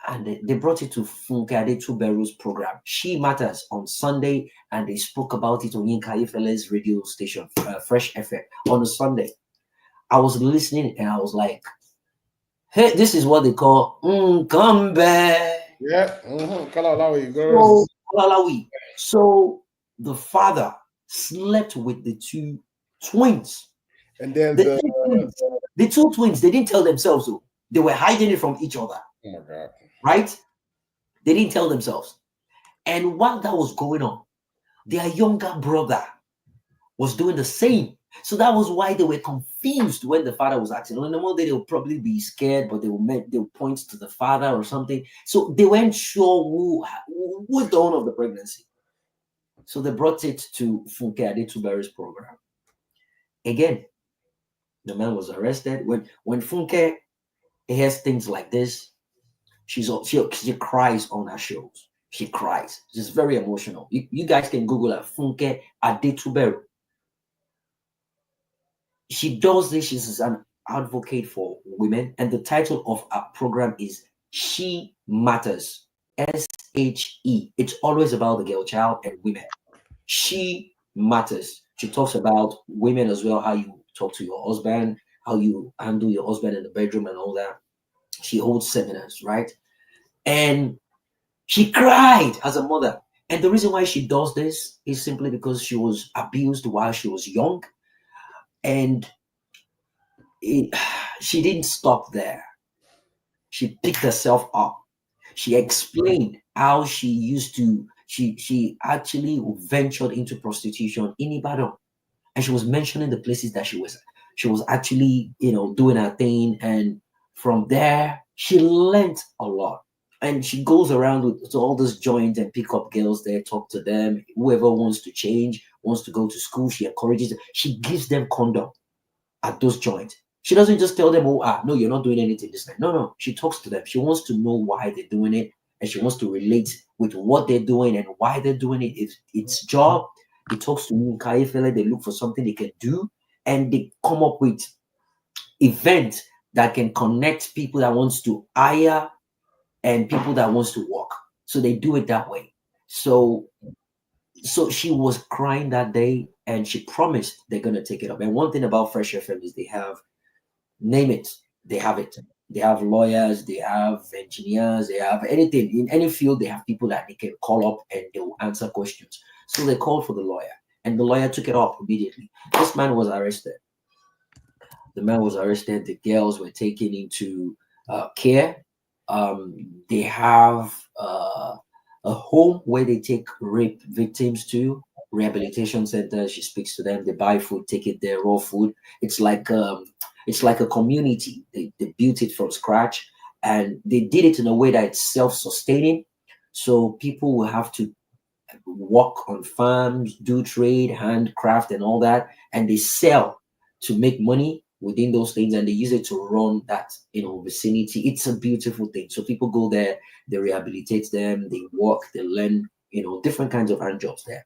And they brought it to Funke Adetuberu's program, She Matters, on Sunday, and they spoke about it on Yinka Ifele's radio station, Fresh FM, on a Sunday. I was listening and I was like, hey, this is what they call come back. Yeah. Kalalawi, girls. So the father slept with the two twins. And then the two twins, they didn't tell themselves so. They were hiding it from each other. Oh my God. Right? They didn't tell themselves. And while that was going on, their younger brother was doing the same. So that was why they were confused when the father was asking. In the morning, they'll probably be scared, but they'll point to the father or something. So they weren't sure who was the owner of the pregnancy. So they brought it to Funke Adetuberu's program. Again, the man was arrested. When Funke hears things like this, she cries on her shows. She cries. She's very emotional. You guys can Google her, Funke Adetuberu. She does this. She's an advocate for women, and the title of our program is She Matters. SHE. It's always about the girl child and women. She Matters. She talks about women as well, how you talk to your husband, how you handle your husband in the bedroom and all that. She holds seminars, right? And she cried as a mother. And the reason why she does this is simply because she was abused while she was young. And she didn't stop there. She picked herself up. She explained how she actually ventured into prostitution in Ibadan. And she was mentioning the places that she was actually, doing her thing. And from there, she learned a lot. And she goes around with to all those joints and pick up girls there, talk to them. Whoever wants to change, wants to go to school, she encourages them. She gives them condom at those joints. She doesn't just tell them, oh, no, you're not doing anything this night. No, she talks to them. She wants to know why they're doing it, and she wants to relate with what they're doing and why they're doing it. It's job. It talks to me, Kaifele. They look for something they can do, and they come up with events that can connect people that wants to hire and people that wants to work. So they do it that way. So she was crying that day, and she promised they're gonna take it up. And one thing about Fresh FM is they have, name it, they have it. They have lawyers, they have engineers, they have anything in any field. They have people that they can call up and they will answer questions. So they called for the lawyer, and the lawyer took it up immediately. This man was arrested. The man was arrested. The girls were taken into care. They have a home where they take rape victims to, rehabilitation center. She speaks to them. They buy food, take it there, raw food. It's like a community. They built it from scratch, and they did it in a way that it's self-sustaining. So people will have to work on farms, do trade, handcraft, and all that, and they sell to make money within those things, and they use it to run that vicinity. It's a beautiful thing. So people go there, they rehabilitate them, they work, they learn different kinds of hand jobs there.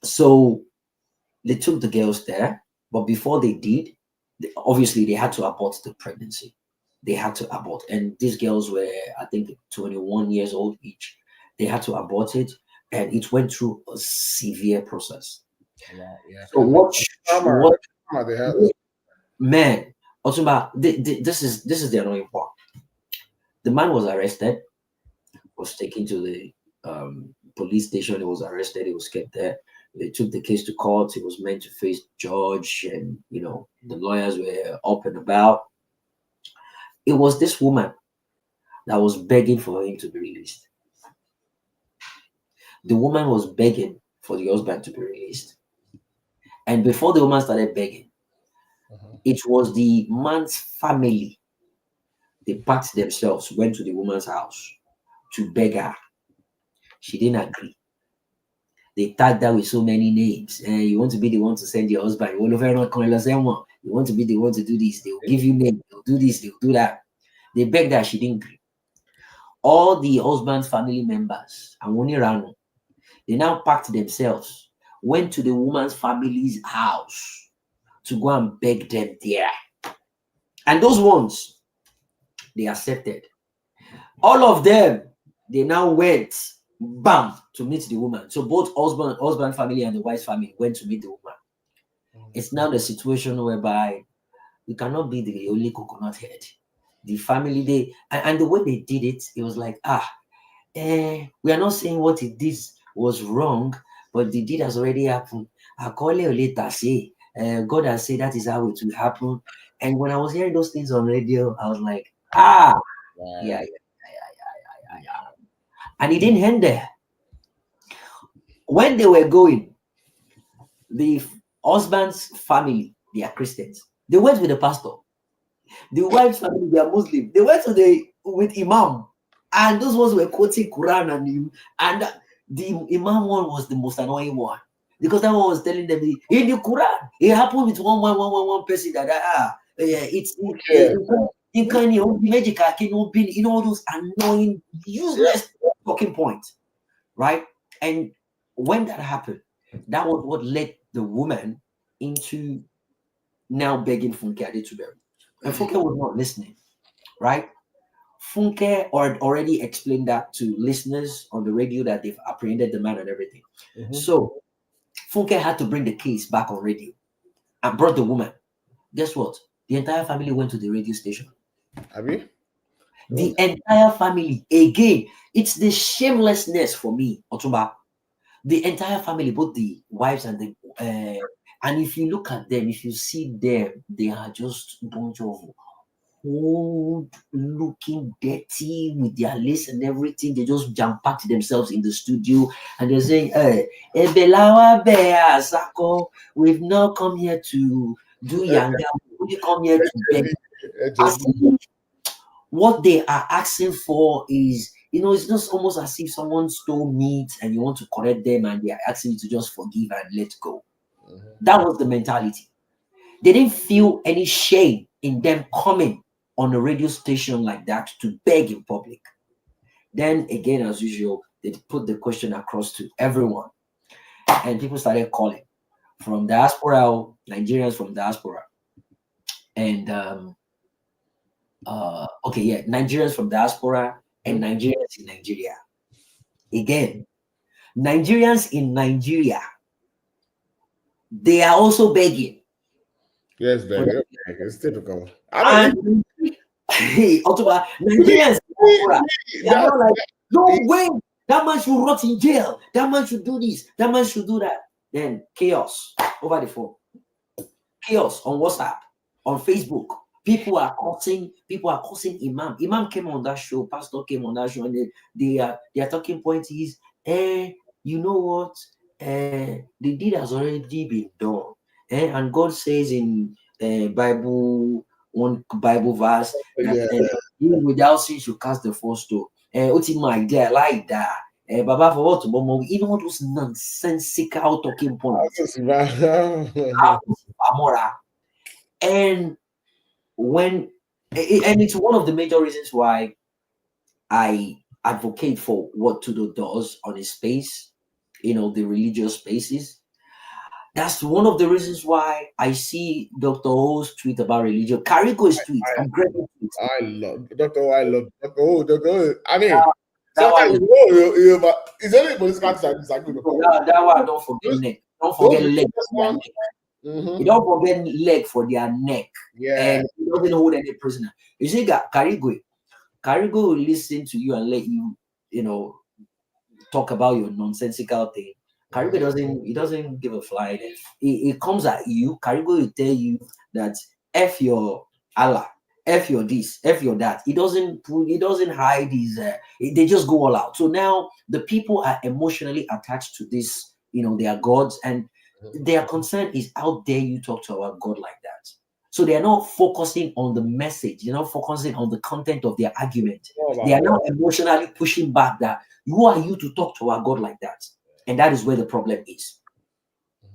So they took the girls there, but before they did, obviously they had to abort the pregnancy. They had to abort, and these girls were, I think, 21 years old each. They had to abort it, and it went through a severe process. Yeah. So what They have. man, Otumba, this is the annoying part. The man was arrested, was taken to the police station. He was arrested. He was kept there. They took the case to court. He was meant to face judge, and the lawyers were up and about. It was this woman that was begging for him to be released. The woman was begging for the husband to be released. And before the woman started begging, it was the man's family. They packed themselves, went to the woman's house to beg her. She didn't agree. They tagged her with so many names. And you want to be the one to send your husband. You want to be the one to do this. They'll give you names. They'll do this. They'll do that. They begged her. She didn't agree. All the husband's family members, Rano, they now packed themselves, went to the woman's family's house to go and beg them there. And those ones, they accepted. All of them, they now went, bam, to meet the woman. So both husband family and the wife's family went to meet the woman. It's now the situation whereby we cannot be the only coconut head. The family, and the way they did it, it was like, we are not saying what it did was wrong, but the deed has already happened. God has said that is how it will happen. And when I was hearing those things on radio, I was like, yeah. And it didn't end there. When they were going, the husband's family, they are Christians. They went with the pastor. The wife's family, they are Muslim. They went with Imam. And those ones were quoting Quran and the Imam one was the most annoying one. Because that one was telling them in the Quran, it happened with one person that you know all those annoying, useless talking points, right? And when that happened, that was what led the woman into now begging Funke Adetuberu. And Funke was not listening, right? Funke already explained that to listeners on the radio that they've apprehended the man and everything. So Funke had to bring the case back on radio and brought the woman. Guess what? The entire family went to the radio station. The entire family, again, it's the shamelessness for me, Otumba. The entire family, both the wives and the and if you look at them, if you see them, they are just a bunch of old looking dirty with their lace and everything. They just jam-packed themselves in the studio and they're saying, we've not come here to do yanga, we come here to beg. what they are asking for is, it's just almost as if someone stole meat and you want to correct them and they are asking you to just forgive and let go. That was the mentality. They didn't feel any shame in them coming on a radio station like that to beg in public. Then again, as usual, they put the question across to everyone, and people started calling from diaspora, Nigerians from diaspora, and Nigerians from diaspora and Nigerians in Nigeria. Again, Nigerians in Nigeria, they are also begging. Yes, begging. Okay, it's typical. And October, Nigerians in diaspora, they are not like, no way, that man should rot in jail. That man should do this. That man should do that. Then chaos over the phone. Chaos on WhatsApp, on Facebook. People are cursing Imam. Imam came on that show, Pastor came on that show, and their talking point is, you know what? The deed has already been done. And God says in one Bible verse that you without sin should cast the first stone. What's in my idea like that? Baba, for what? You know those nonsensical talking points. And it's one of the major reasons why I advocate for what Tudo does on his space, the religious spaces. That's one of the reasons why I see Dr. O's tweet about religion. Carigo's tweet. I love Dr. O. I love Dr. O. Dr. O. I mean, sometimes it's only political science. That one, don't forget neck. Don't forget leg. You don't forget leg for their neck. Yeah. And he doesn't hold any prisoner. You see, Carigo will listen to you and let you, talk about your nonsensical thing. Carigo doesn't give a fly. It comes at you. Carigo will tell you that F your Allah, F your this, F your that. He doesn't hide his they just go all out. So now the people are emotionally attached to this, their gods, and their concern is how dare you talk to our God like that. So they are not focusing on the message, they're not focusing on the content of their argument. They are now emotionally pushing back that who are you to talk to our God like that? And that is where the problem is.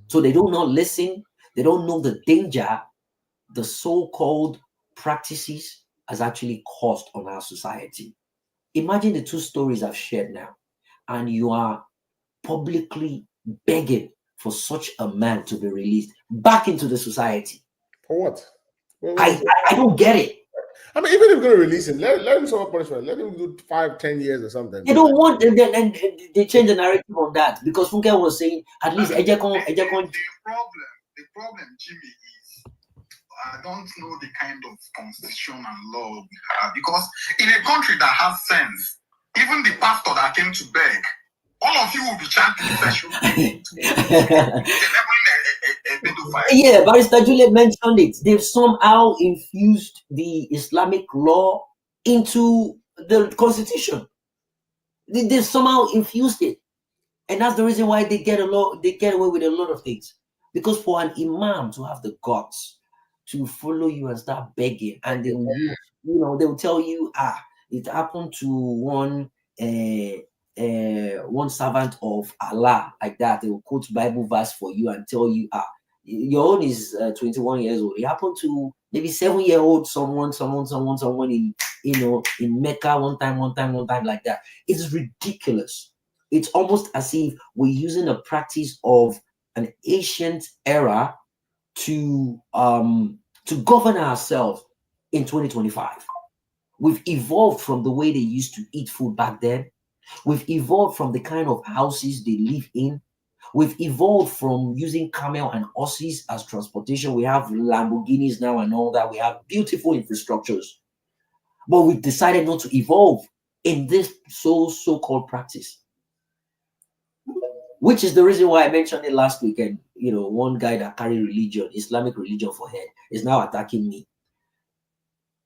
So they do not listen, they don't know the danger the so-called practices has actually caused on our society. Imagine the two stories I've shared now, and you are publicly begging for such a man to be released back into the society. For what? I don't get it. I mean, even if you're going to release him, let him serve punishment. Let him do 5-10 years or something. They don't want, and they change the narrative on that because Funke was saying at least The problem, Jimmy, is I don't know the kind of constitution and law we have because in a country that has sense, even the pastor that came to beg, all of you will be chanting session. Yeah, Barrister Juliet mentioned it. They've somehow infused the Islamic law into the constitution. They've somehow infused it, and that's the reason why they get away with a lot of things. Because for an imam to have the guts to follow you and start begging, and they will, they will tell you, it happened to one servant of Allah like that. They will quote Bible verse for you and tell you, your own is 21 years old. It happened to maybe 7-year-old someone in in Mecca one time like that. It's ridiculous. It's almost as if we're using a practice of an ancient era to govern ourselves in 2025. We've evolved from the way they used to eat food back then. We've evolved from the kind of houses they live in. We've evolved from using camel and horses as transportation. We have Lamborghinis now and all that. We have beautiful infrastructures. But we've decided not to evolve in this so-called practice. Which is the reason why I mentioned it last week. And, one guy that carried religion, Islamic religion for head, is now attacking me.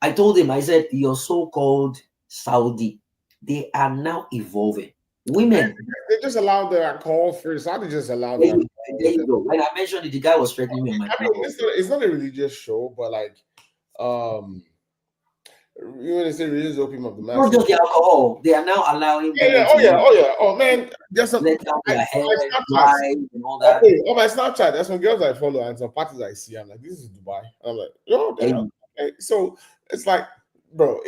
I told him, I said, your so-called Saudi, they are now evolving. Women. They just allowed the alcohol free. So they just allowed that. There you go. When I mentioned it, the guy was threatening me. I mean, it's not a religious show, but like, when they say religious opium of the Not masses. just the alcohol, they are now allowing Yeah, women yeah, oh to yeah, oh yeah, oh man, there's some. let down I, their hair, on my Snapchat, drive, and all that. okay, on my Snapchat, there's some girls I follow and some parties I see. I'm like, this is Dubai. I'm like, yo, Hey, damn. Okay. So it's like, bro,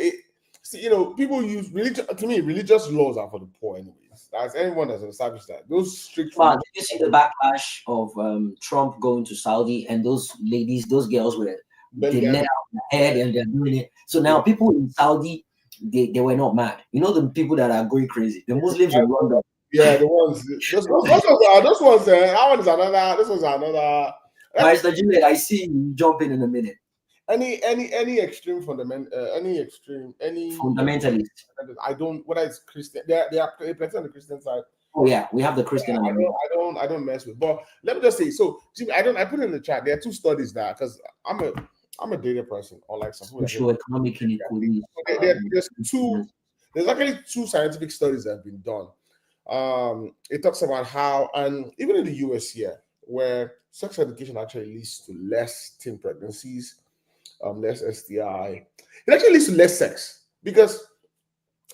see, people use religion. To me, religious laws are for the poor, anyways. As anyone has established that those strict but religious did you see the backlash of Trump going to Saudi and those ladies, those girls were they let out their head and they're doing it. So now people in Saudi, they were not mad. You know the people that are going crazy, the Muslims in London. Yeah, the ones those ones. That one is another. This one's another. Mr. Juliet, I see you jump in a minute. Any extreme any Fundamentalist. I don't. Whether it's Christian, they are plenty on the Christian side. Oh yeah, we have the Christian. I don't mess with. But let me just say, so Jimmy, I put in the chat. There are two studies there because I'm a data person, or like some people. Socio-economic inequality. There's actually two scientific studies that have been done. It talks about how, and even in the US here, where sex education actually leads to less teen pregnancies, less STI. It actually leads to less sex because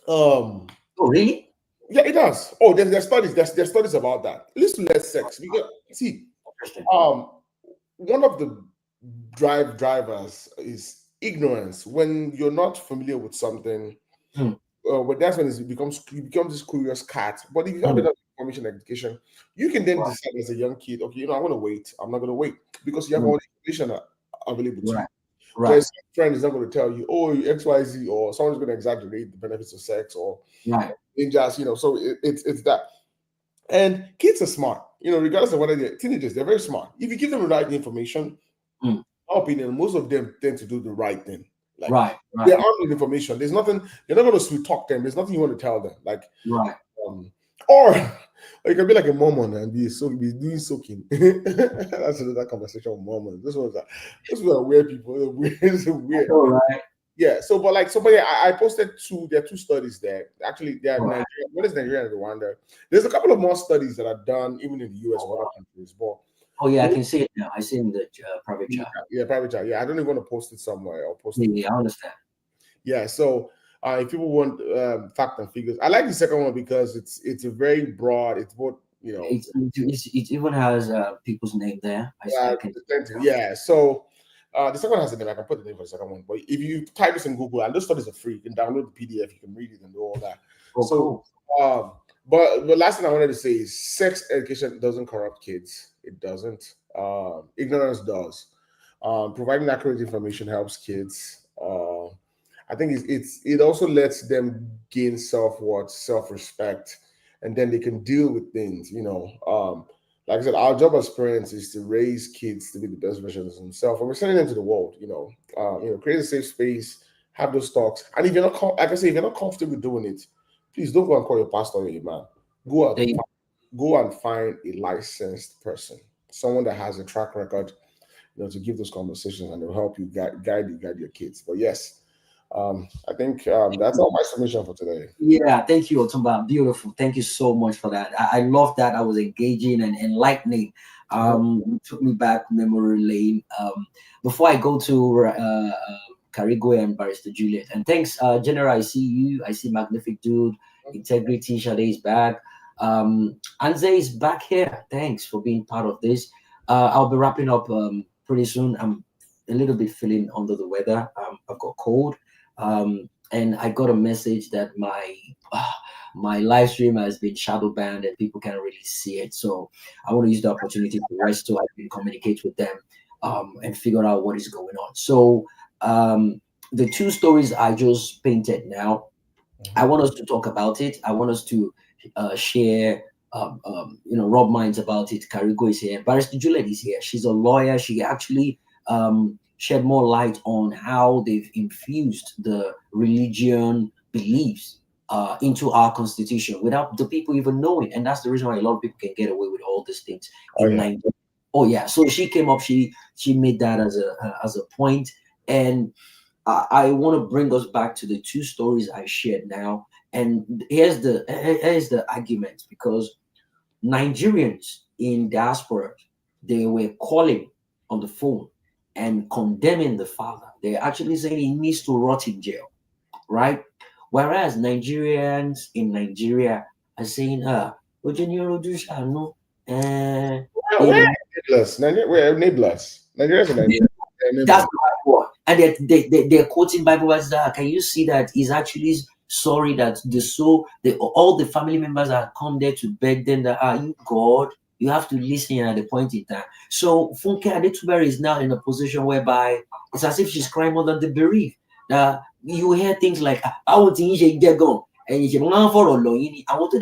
oh really? Yeah, it does. Oh, there's studies. There's studies about that. It leads to less sex. Because see, one of the drivers is ignorance. When you're not familiar with something, but that's when you become this curious cat. But if you have enough information and education, you can then decide as a young kid, okay, I'm going to wait. I'm not going to wait because you have all the information available to you. Whereas your friend is not going to tell you, oh, XYZ, or someone's going to exaggerate the benefits of sex, or just, so it's that. And kids are smart, regardless of whether they're teenagers, they're very smart. If you give them the right information, in my opinion, most of them tend to do the right thing. Like, they're armed with information. There's nothing, you're not going to sweet talk them. There's nothing you want to tell them. Like, or you can be like a Mormon and be doing soaking. That's another conversation with Mormons. Those are weird people. They're weird. All right. Yeah. But yeah, I posted there are two studies there. Actually, they are Nigeria. One is Nigeria and Rwanda. There's a couple of more studies that are done even in the US or other countries. But oh yeah, I can see it now. I see it in the private chat. Yeah, private chat. Yeah, I don't even want to post it somewhere or post it. Yeah, I understand. Yeah, so if people want fact and figures, I like the second one because it's a very broad. It's both, it even has people's name there. Yeah. So the second one has a name. I can put the name for the second one. But if you type this in Google, and those studies are free, you can download the PDF, you can read it and do all that. Cool. But the last thing I wanted to say is sex education doesn't corrupt kids. It doesn't. Ignorance does. Providing accurate information helps kids. I think it also lets them gain self-worth, self-respect, and then they can deal with things. Like I said, our job as parents is to raise kids to be the best versions of themselves, and we're sending them to the world. Create a safe space, have those talks, and if you're not, like I say, if you're not comfortable doing it, please don't go and call your pastor or your man. Go and find a licensed person, someone that has a track record, to give those conversations, and they'll help you guide your kids. But yes. I think that's all my submission for today. Yeah, thank you, Otumba. Beautiful. Thank you so much for that. I love that. I was engaging and enlightening. Took me back memory lane. Before I go to Carigo and Barrister Juliet, and thanks, General. I see you. I see Magnific Dude, Integrity. Shade is back. Anze is back here. Thanks for being part of this. I'll be wrapping up pretty soon. I'm a little bit feeling under the weather. I've got cold. And I got a message that my live stream has been shadow banned and people can't really see it. So I want to use the opportunity to rest so I can communicate with them and figure out what is going on. So the two stories I just painted now, I want us to talk about it. I want us to share rub minds about it. Carigo is here. Barrister Juliet is here. She's a lawyer. She actually shed more light on how they've infused the religion beliefs into our constitution without the people even knowing. And that's the reason why a lot of people can get away with all these things in Nigeria. Oh yeah. So she came up, she made that as a point. And I want to bring us back to the two stories I shared now. And here's the argument, because Nigerians in diaspora, they were calling on the phone and condemning the father. They're actually saying he needs to rot in jail. right? Whereas Nigerians in Nigeria are saying, no, We're enablers. We're enablers. Nigerians and Nigerians. that's the right word. And they're quoting Bible verses. Can you see that he's actually sorry that all the family members that come there to beg them that you God, you have to listen at the point in time. So Funke Adetuber is now in a position whereby it's as if she's crying more than the bereaved. You hear things like, I want to get gone. And you for I want to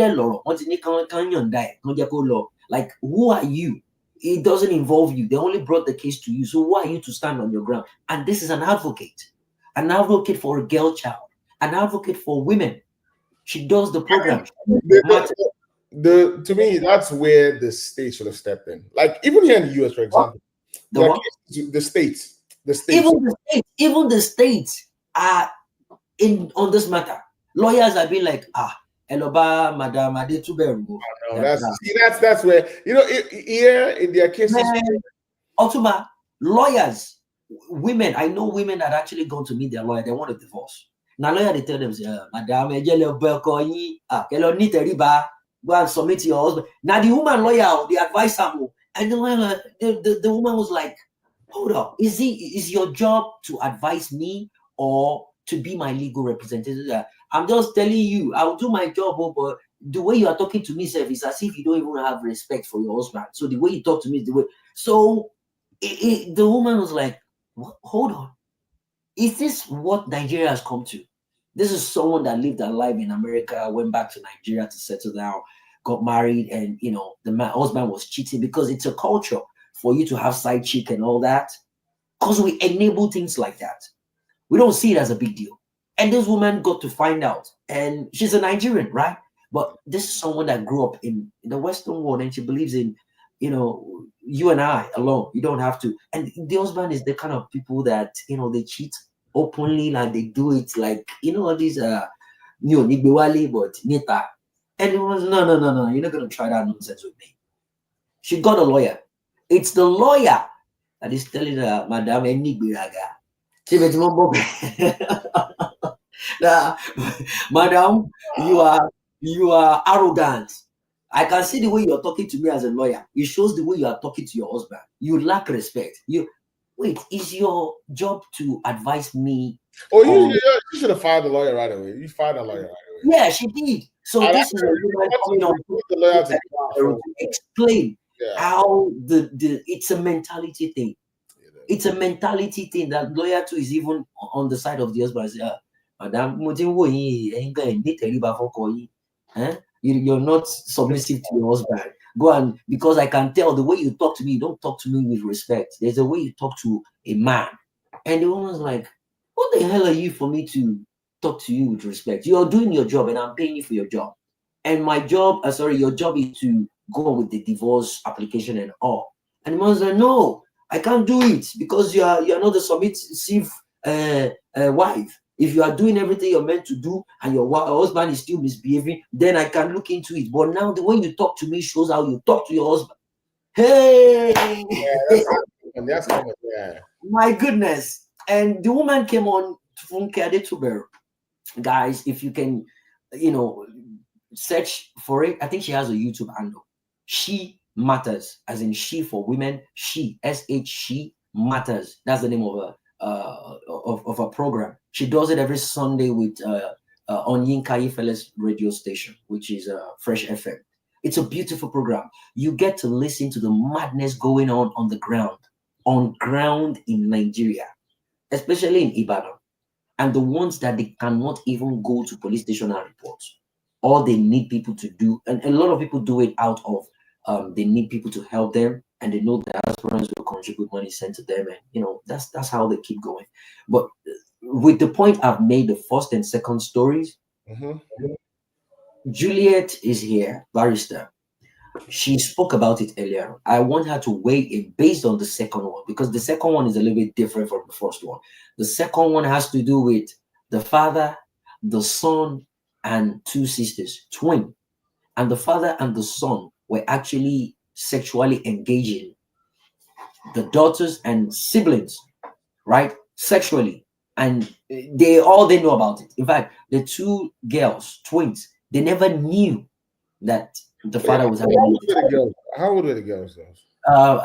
like, who are you? It doesn't involve you. They only brought the case to you. So who are you to stand on your ground? And this is an advocate for a girl child, an advocate for women. She does the program. To me, that's where the state should have stepped in. Like even here in the US, for example, the states, even the states are in on this matter. Lawyers have been like, Eloba, Madam Adetuberu. That's where here in their cases. Otuba, lawyers, women. I know women that actually gone to meet their lawyer. They want a divorce. Now lawyer they tell them, Madam, go and submit to your husband. Now the woman lawyer, the advisor, and the woman was like, hold up, is your job to advise me or to be my legal representative? I'm just telling you, I'll do my job, but the way you are talking to me, Seth, is as if you don't even have respect for your husband. So the way you talk to me is the way. So the woman was like, what? Hold on. Is this what Nigeria has come to? This is someone that lived a life in America, went back to Nigeria to settle down, got married, and the husband was cheating because it's a culture for you to have side chick and all that. Because we enable things like that. We don't see it as a big deal. And this woman got to find out, and she's a Nigerian, right? But this is someone that grew up in the Western world, and she believes in, you and I alone. You don't have to. And the husband is the kind of people that they cheat openly, like they do it, like all these Nigbewale, but Nita. And it was no, you're not gonna try that nonsense with me. She got a lawyer. It's the lawyer that is telling her, Madam Nigberaga. Madam, you are arrogant. I can see the way you're talking to me as a lawyer. It shows the way you are talking to your husband. You lack respect. Wait, is your job to advise me? Oh, you should have fired the lawyer right away. You fired the lawyer right away. Yeah, she did. So this is a woman coming on to explain how it's a mentality thing. It's a mentality thing that lawyer too is even on the side of the husband. Madam, you're not submissive to your husband. Go and because I can tell the way you talk to me, you don't talk to me with respect. There's a way you talk to a man. And the woman's like, what the hell are you for me to talk to you with respect? You're doing your job and I'm paying you for your job. And my job, your job is to go with the divorce application and all. And the man's like, no, I can't do it because you are not a submissive wife. If you are doing everything you're meant to do and your husband is still misbehaving, then I can look into it. But now the way you talk to me shows how you talk to your husband. Hey, that's common. Yeah. My goodness. And the woman came on Funke Adetuber. Guys, if you can, search for it. I think she has a YouTube handle. She Matters, as in she for women. She She Matters. That's the name of a program. She does it every Sunday with on Yinka Ifele's radio station, which is Fresh FM. It's a beautiful program. You get to listen to the madness going on the ground in Nigeria, especially in Ibadan, and the ones that they cannot even go to police station and report. All they need people to do, and a lot of people do it out of they need people to help them, and they know that diasporans will contribute money sent to them, and that's how they keep going. But with the point I've made, the first and second stories, Juliet is here, barrister. She spoke about it earlier. I want her to weigh in based on the second one because the second one is a little bit different from the first one. The second one has to do with the father, the son, and two sisters, twin. And the father and the son were actually sexually engaging the daughters and siblings, right? Sexually. And They know about it. In fact, the two girls, twins, they never knew that the father was having How old it. were the girls? How old were the girls though?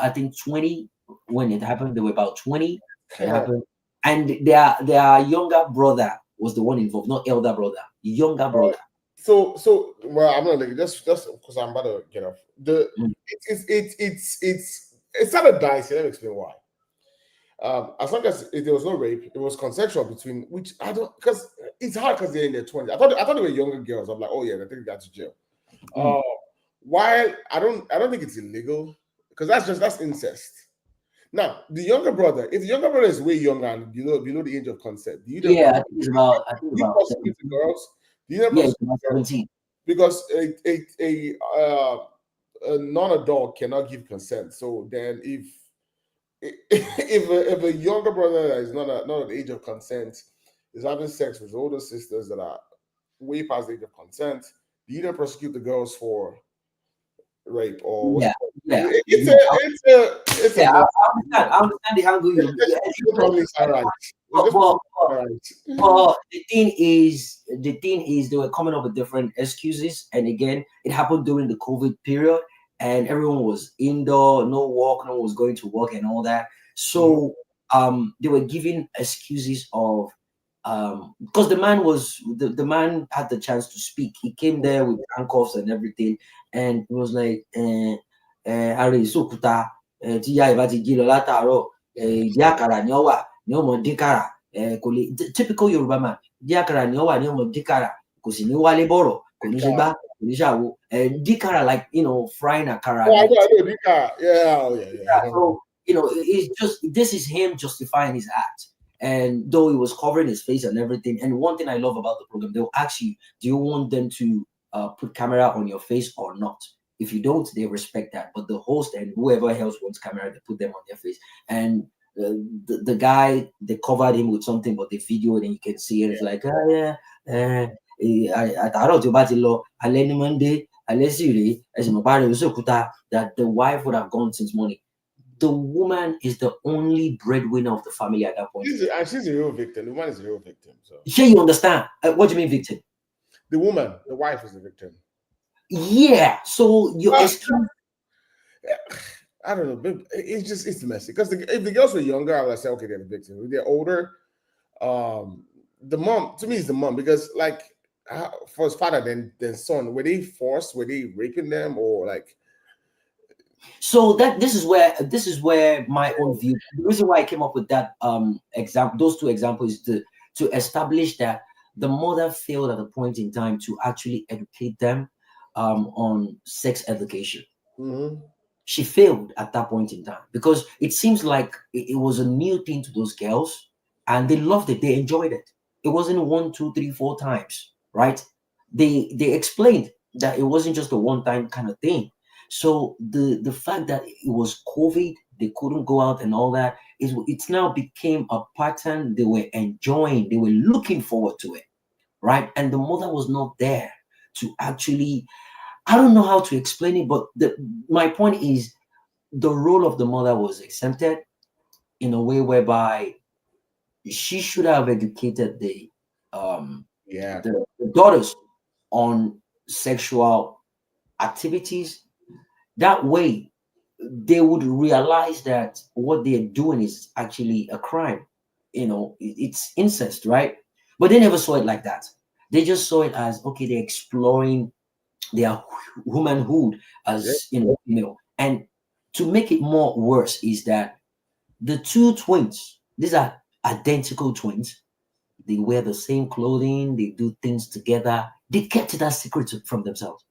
I think 20 when it happened. They were about 20. It Yeah. happened, and their younger brother was the one involved, not elder brother, younger brother. So well, I'm gonna just because I'm about to get off. Mm. It's not a dicey. Let me explain why. As long as there was no rape, it was consensual between which I don't because it's hard because they're in their 20s. I thought they were younger girls. I'm like, oh yeah, I think that's jail. Mm. While I don't think it's illegal because that's incest. Now the younger brother, if the younger brother is way younger and below the age of consent, do you then Yeah, I think it's about do you prosecute the 17. girls? Do you then Yeah, it's prosecute about the girls? 17. Because a non-adult cannot give consent. So then if a younger brother that is not at the age of consent is having sex with older sisters that are way past the age of consent, do you then prosecute the girls for rape or what's it Yeah, called? yeah, It's a yeah. mess. I understand the angle you. Yeah, It probably sound right. but, It but, sound right. Well, the thing is, they were coming up with different excuses, and again, it happened during the COVID period, and everyone was indoor, no work, no one was going to work, and all that. So, they were giving excuses of, because the man had the chance to speak. He came there with handcuffs and everything, and he was like, "Are Sokuta, Tia Ibati Gilo Lataro, Yakara Nyowa, Nyomo Dikara." Typical Yoruba man díàkàrà ni ó wà ní ọmọ díkàrà kò sì ní wálé bọ̀rọ̀ kò ní ṣe gbá kò ní ṣàwo díkàrà like frying akara Oh, I like know, Dika. Yeah, oh, yeah. so it's just this is him justifying his act. And though he was covering his face and everything, and one thing I love about the program, they'll ask you, do you want them to put camera on your face or not? If you don't, they respect that. But the host and whoever else wants camera, they put them on their face. And the guy, they covered him with something, but they videoed and you can see it. It's like, àtàárọ̀ tí ó bá ti lọ alẹ́ ní Monday alẹ́ sì rèé ẹ̀sìn mọ̀ parí Òṣòkúta, that the wife would have gone since morning. The woman is the only breadwinner of the family at that point. She's a real victim. The woman is a real victim. So Sure, you understand? What do you mean victim? the woman, the wife, is the victim. Yeah. So your excuse. I don't know. But it's messy because if the girls were younger, I would say okay, they're the victim. If they're older, the mom to me is the mom because like for his father then son, were they forced? Were they raping them or like? So this is where my own view. The reason why I came up with that example, those two examples, is to establish that the mother failed at a point in time to actually educate them on sex education. Mm-hmm. She failed at that point in time because it seems like it was a new thing to those girls, and they loved it. They enjoyed it. It wasn't 1, 2, 3, 4 times, right? They explained that it wasn't just a one-time kind of thing. So the fact that it was COVID, they couldn't go out and all that, it's now became a pattern they were enjoying. They were looking forward to it, right? And the mother was not there to actually. I don't know how to explain it, but my point is the role of the mother was exempted in a way whereby she should have educated the daughters on sexual activities. That way, they would realize that what they're doing is actually a crime. It's incest, right? But they never saw it like that. They just saw it as okay, they're exploring their womanhood as female. And to make it more worse is that the two twins, these are identical twins. They wear the same clothing, they do things together. They kept it as secret from themselves.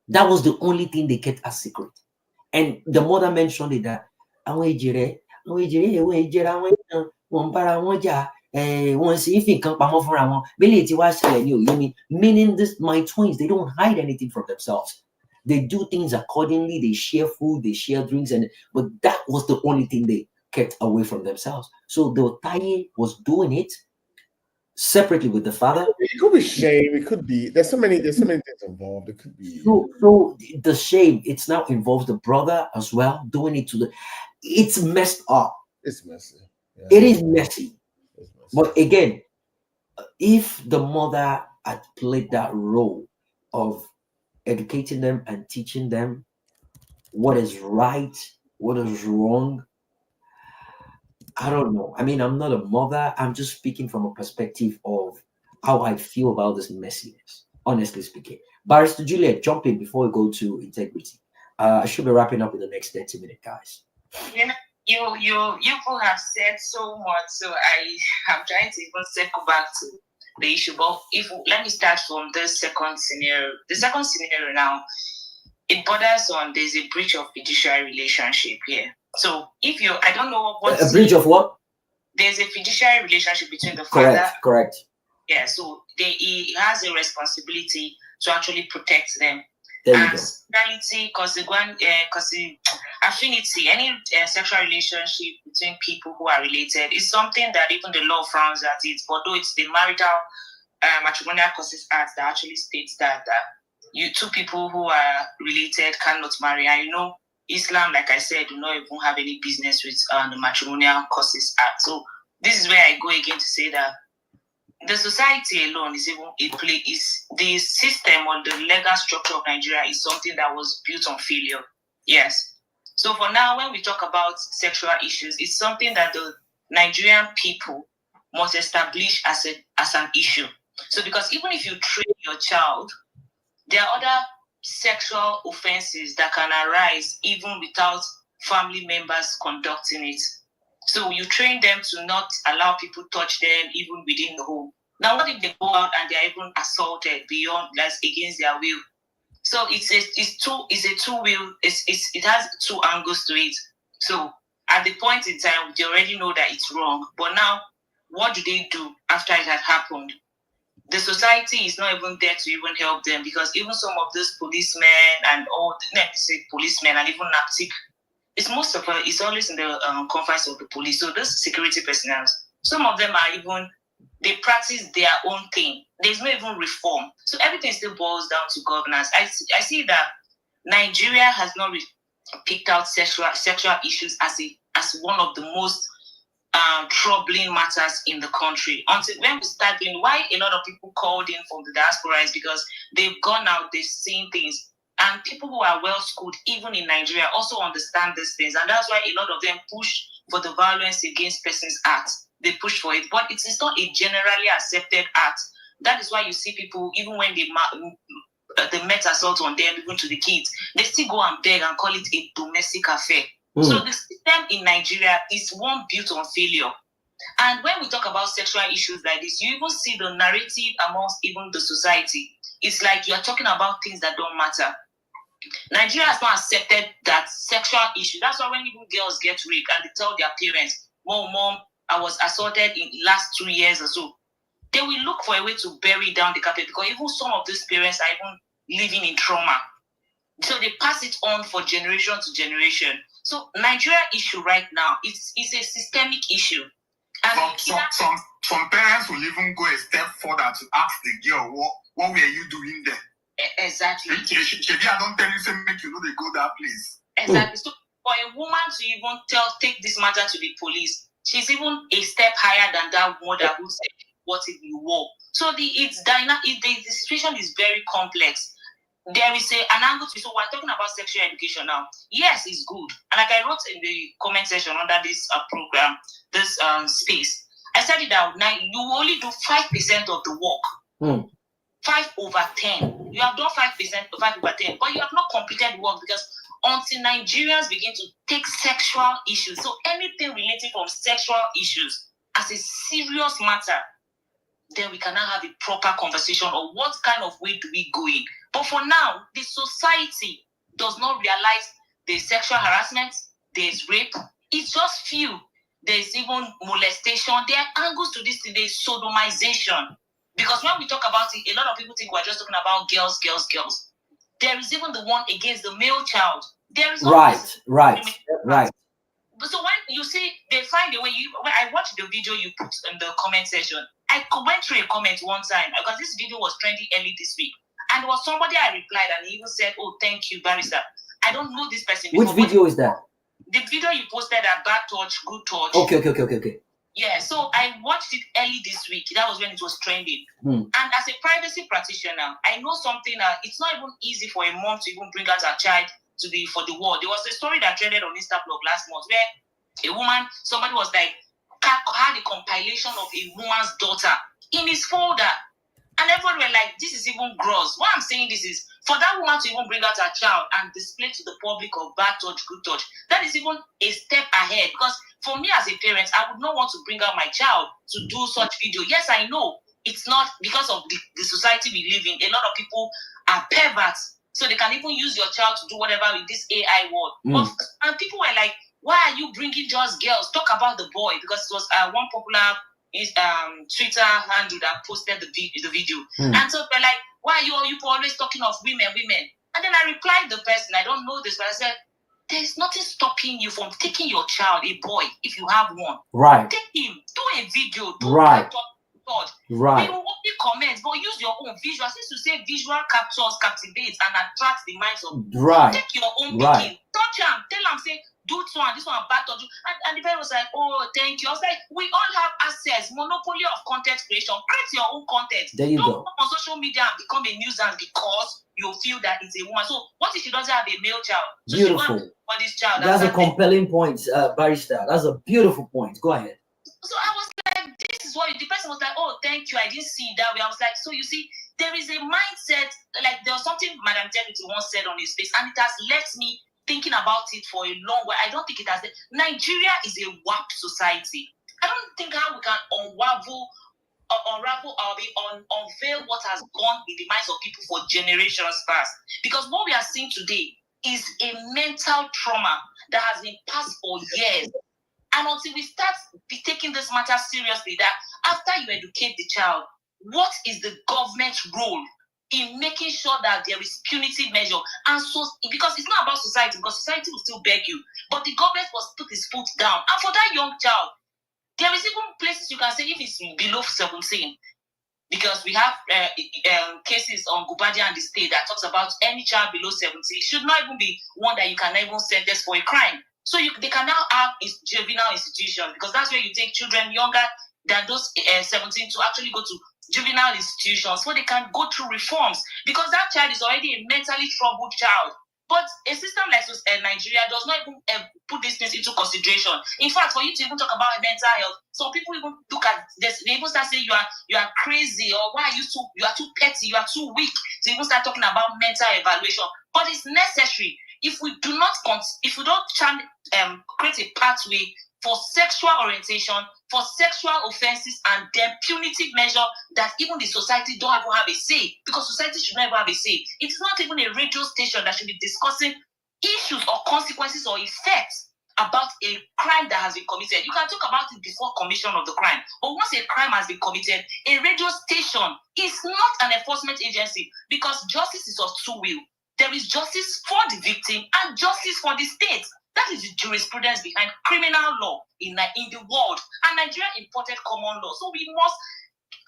That was the only thing they kept as secret. And the mother mentioned it that àwọn èjìrẹ́ ìwọ̀n ìjẹra wọn yàn wọn ń bára wọn jà wọn sì ń fi nǹkan pamọ́ fúnra wọn bẹ́lẹ̀ tí wàá ṣẹlẹ̀ ní òye mi, meaning this my twins, they don't hide anything from themselves. They do things accordingly, they share food, they share drinks, but that was the only thing they kept away from themselves. So the Taye was doing it separately with the father. It could be shame. It could be there's so many things involved. It could be so the shame. It's now involves the brother as well doing it to the. It's messed up. It's messy. It is messy. But again, if the mother had played that role of educating them and teaching them what is right, what is wrong, I don't know. I mean, I'm not a mother. I'm just speaking from a perspective of how I feel about this messiness, honestly speaking. Barrister Juliet, jump in before we go to integrity. I should be wrapping up in the next 30 minutes, guys. Yeah, you people have said so much, so I'm trying to even circle back to the issue. But if let me start from the second scenario. The second scenario now, it borders on there's a breach of fiduciary relationship here. So if you, I don't know what A breach of what? There's a fiduciary relationship between the Correct, father. correct. Yeah, so he has a responsibility to actually protect them. There you And go. sexuality, affinity, any sexual relationship between people who are related is something that even the law frowns at it. But though it's the marital matrimonial causes act that actually states that you two people who are related cannot marry. And you know, Islam, like I said, do not even have any business with the matrimonial causes act. So this is where I go again to say that the society alone is even a play. Is the system or the legal structure of Nigeria is something that was built on failure. Yes. So for now, when we talk about sexual issues, it's something that the Nigerian people must establish as an issue. So because even if you train your child, there are other sexual offenses that can arise even without family members conducting it. So you train them to not allow people touch them even within the home. Now, what if they go out and they're even assaulted beyond, that's against their will? So it has two angles to it. So at the point in time, they already know that it's wrong. But now, what do they do after it had happened? The society is not even there to even help them, because even some of those policemen and all, let me say policemen and even NAPTIC, it's always in the confines of the police. So those security personnel, some of them are even, they practice their own thing. There's no even reform. So everything still boils down to governance. I see that Nigeria has not picked out sexual issues as one of the most troubling matters in the country. Until when we start doing, why a lot of people called in from the diaspora is because they've gone out, they've seen things. And people who are well schooled, even in Nigeria, also understand these things. And that's why a lot of them push for the Violence Against Persons Act. They push for it. But it is not a generally accepted act. That is why you see people, even when they met assault on them, even to the kids, they still go and beg and call it a domestic affair. So the system in Nigeria is one built on failure. And when we talk about sexual issues like this, you even see the narrative amongst even the society. It's like you are talking about things that don't matter. Nigeria has not accepted that sexual issue. That's why when even girls get raped and they tell their parents, Mom, I was assaulted in the last 2 years or so, they will look for a way to bury down the carpet, because even some of these parents are even living in trauma. So they pass it on for generation to generation. So Nigeria issue right now, it's a systemic issue. And some parents will even go a step further to ask the girl, what were you doing there? Exactly. I don't tell you, say, make you know they go that place. Exactly. So for a woman to even take this matter to the police, she's even a step higher than that mother who said, what if you war? So the situation is very complex. There is an angle to it. So we're talking about sexual education now. Yes, it's good. And like I wrote in the comment section under this program, this space, I said it out now. You only do 5% of the work. 5/10. You have done 5%, 5/10, but you have not completed work, because until Nigerians begin to take sexual issues, so anything related from sexual issues as a serious matter, then we cannot have a proper conversation on what kind of way do we go in. But for now, the society does not realize there's sexual harassment, there's rape. It's just few. There's even molestation. There are angles to this thing. There's sodomization. Because when we talk about it, a lot of people think we're just talking about girls. There is even the one against the male child. There is right. So when you see, they find a way. When I watched the video you put in the comment section, I went through a comment one time because this video was trending early this week, and there was somebody I replied, and he even said, "Oh, thank you, barrister. I don't know this person." Which video is that? The video you posted at Bad Touch, Good Touch. Okay. Yeah, so I watched it early this week. That was when it was trending. And as a privacy practitioner, I know something that it's not even easy for a mom to even bring out her child to be for the world. There was a story that trended on Instablog last month where a woman, somebody was like, had a compilation of a woman's daughter in his folder. And everyone were like, this is even gross. What I'm saying this is, for that woman to even bring out her child and display to the public of bad touch, good touch, that is even a step ahead. Because for me as a parent, I would not want to bring out my child to do such video. Yes, I know it's not because of the society we live in. A lot of people are perverts. So they can even use your child to do whatever with this AI world. And people were like, why are you bringing just girls? Talk about the boy. Because it was one popular Twitter handle that posted the video. And so they're like, why are you always talking of women? And then I replied the person, I don't know this, but I said, there's nothing stopping you from taking your child, a boy, if you have one. Right. Take him, do a video, do Right. Right. We will only comment, but use your own visual. Since you say visual captures, captivates, and attracts the minds of Right. Take your own Right. picking. Touch him, tell him, say, do this one bad touch. And the parent was like, oh, thank you. I was like, we all have access, monopoly of content creation. Create your own content. There you Don't go. go on social media and become a nuisance because you feel that it's a woman. So what if she doesn't have a male child? So Beautiful. for this child. That's a compelling point, Barrister. That's a beautiful point. Go ahead. So I was like, this is what the person was like, oh, thank you. I didn't see it that way. I was like, so you see, there is a mindset, like there was something Madam Deputy once said on his face, and it has left me thinking about it for a long while. I don't think it has. Nigeria is a warped society. I don't think how we can unravel or unveil what has gone in the minds of people for generations past. Because what we are seeing today is a mental trauma that has been passed for years. And until we start taking this matter seriously, that after you educate the child, what is the government's role in making sure that there is punitive measure? And so, because it's not about society, because society will still beg you, but the government must put his foot down. And for that young child, there is even places you can say if it's below 17, because we have cases on Gubadia and the state that talks about any child below 17 should not even be one that you can even sentence for a crime. So they can now have juvenile institutions, because that's where you take children younger than those 17 to actually go to juvenile institutions so they can go through reforms, because that child is already a mentally troubled child. But a system like Nigeria does not even put these things into consideration. In fact, for you to even talk about mental health, some people even look at this, they even start saying you are crazy, or why are you are too petty, you are too weak to even start talking about mental evaluation. But it's necessary. If we do not create a pathway for sexual orientation, for sexual offenses, and then punitive measure that even the society don't even have a say, because society should never have a say. It's not even a radio station that should be discussing issues or consequences or effects about a crime that has been committed. You can talk about it before commission of the crime, but once a crime has been committed, a radio station is not an enforcement agency, because justice is of two will. There is justice for the victim and justice for the state. That is the jurisprudence behind criminal law in the world. And Nigeria imported common law. So we must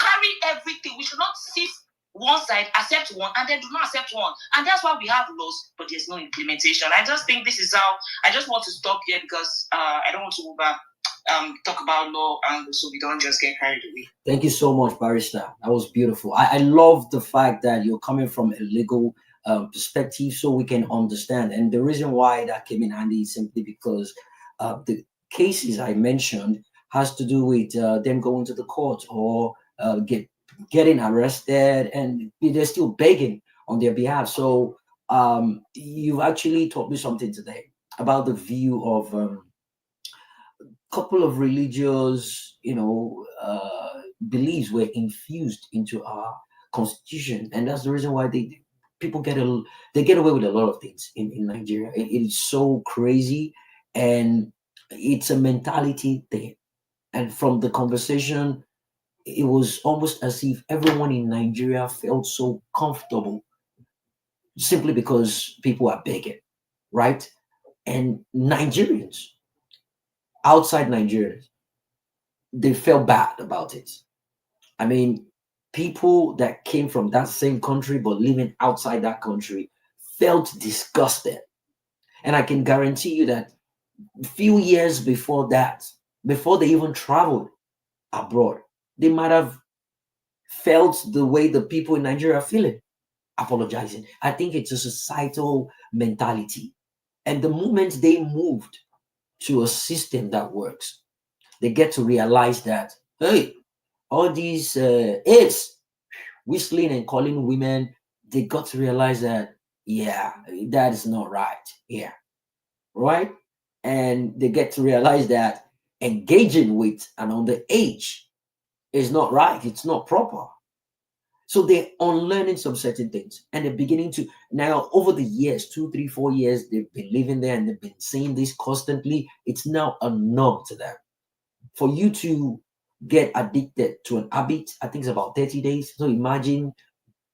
carry everything. We should not sit one side, accept one, and then do not accept one. And that's why we have laws, but there's no implementation. I just think this is how, I just want to stop here, because I don't want to talk about law, and so we don't just get carried away. Thank you so much, Barrister. That was beautiful. I love the fact that you're coming from a legal perspective so we can understand. And the reason why that came in handy is simply because the cases I mentioned has to do with them going to the court or getting arrested, and they're still begging on their behalf. So you've actually taught me something today about the view of a couple of religious, beliefs were infused into our constitution, and that's the reason why people get away with a lot of things in Nigeria. It is so crazy, and it's a mentality thing. And from the conversation, it was almost as if everyone in Nigeria felt so comfortable simply because people are begging, right? And Nigerians, outside Nigerians, they felt bad about it. I mean, people that came from that same country but living outside that country felt disgusted. And I can guarantee you that a few years before that, before they even traveled abroad, they might have felt the way the people in Nigeria are feeling, apologizing. I think it's a societal mentality. And the moment they moved to a system that works, they get to realize that, hey, all these it's whistling and calling women, they got to realize that, yeah, that is not right. Yeah, right? And they get to realize that engaging with an underage is not right, it's not proper. So they're unlearning some certain things and they're beginning to now over the years, 2, 3, 4 years, they've been living there and they've been seeing this constantly. It's now a norm to them. For you to get addicted to an habit, I think it's about 30 days. So imagine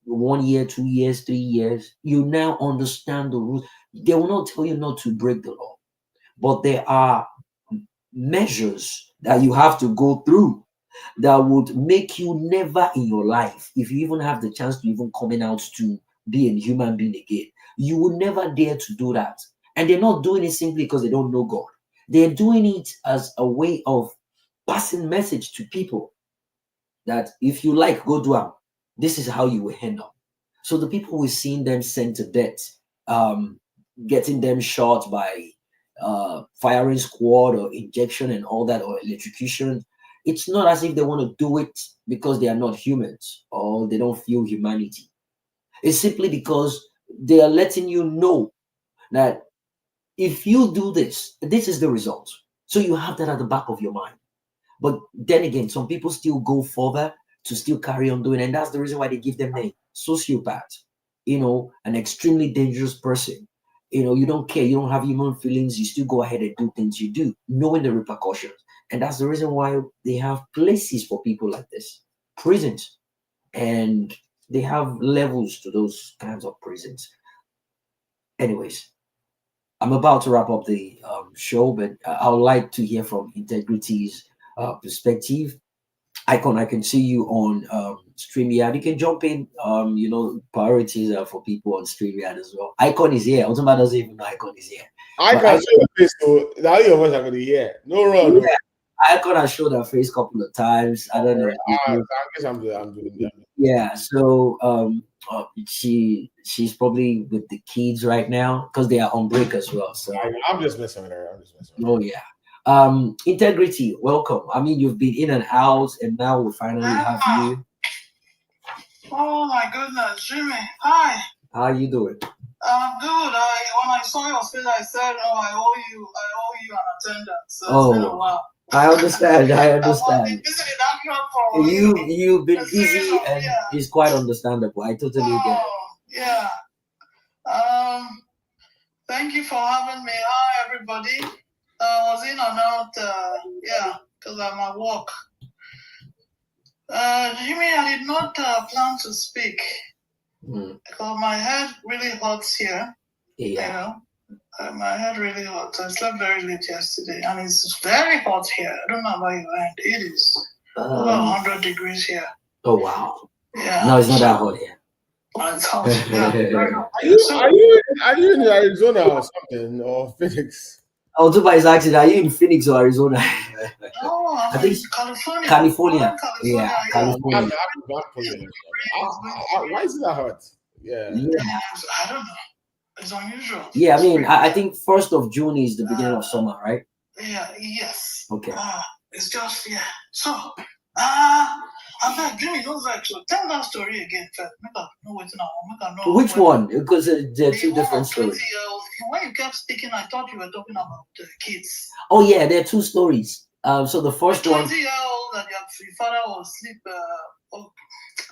1 year, 2 years, 3 years, you now understand the rules. They will not tell you not to break the law, but there are measures that you have to go through that would make you never in your life, if you even have the chance to even coming out to be a human being again, you would never dare to do that. And they're not doing it simply because they don't know God. They're doing it as a way of passing message to people that if you like, go do it. This is how you will handle. So the people we're seeing them sent to death, getting them shot by firing squad or injection and all that or electrocution, it's not as if they want to do it because they are not humans or they don't feel humanity. It's simply because they are letting you know that if you do this, this is the result. So you have that at the back of your mind. But then again, some people still go further to still carry on doing, and that's the reason why they give them a sociopath, an extremely dangerous person. You don't care, you don't have human feelings, you still go ahead and do things you do, knowing the repercussions. And that's the reason why they have places for people like this, prisons, and they have levels to those kinds of prisons. Anyways, I'm about to wrap up the show, but I would like to hear from Integrity's perspective. Icon, I can see you on StreamYard. You can jump in. Priorities are for people on StreamYard as well. Icon is here. Ultima doesn't even know Icon is here. I can show the face, so now your voice are going to hear. No run. Yeah, Icon has showed her face a couple of times. I don't know. I guess I'm doing that. Yeah, so she's probably with the kids right now because they are on break as well. So I'm just messing with her. Oh yeah. Integrity, welcome. I mean, you've been in and out, and now we finally have you. Oh my goodness, Jimmy. Hi. How are you doing? I'm good. When I saw your face, I said, "Oh, I owe you an attendance." So Oh, it's been a while. I understand. I understand. I've been busy in that job for You've been busy, and it's quite understandable. I totally get it. Yeah. Thank you for having me. Hi, everybody. I was in and out. Because I'm at work. Jimmy, I did not plan to speak because my head really hurts here. Yeah. My head really hurts. I slept very late yesterday, and it's very hot here. I don't know about your end. It is over 100 degrees here. Oh wow. Yeah. No, it's not that hot here. It's hot. Are you in Arizona or something, or Phoenix? Oh, Dubai is asking, are you in Phoenix or Arizona? I think California. California. Yeah, California. Why is it that hot? Yeah. I don't know. It's unusual. Yeah, I mean, I think 1st of June is the beginning of summer, right? Yeah, yes. Okay. It's just, So, I'm not doing those actually. Tell that story again, first. Which one? Because they're two different stories. When you kept speaking, I thought you were talking about the kids. Oh, yeah, there are two stories. So the first one. 20-year-old that your father was asleep.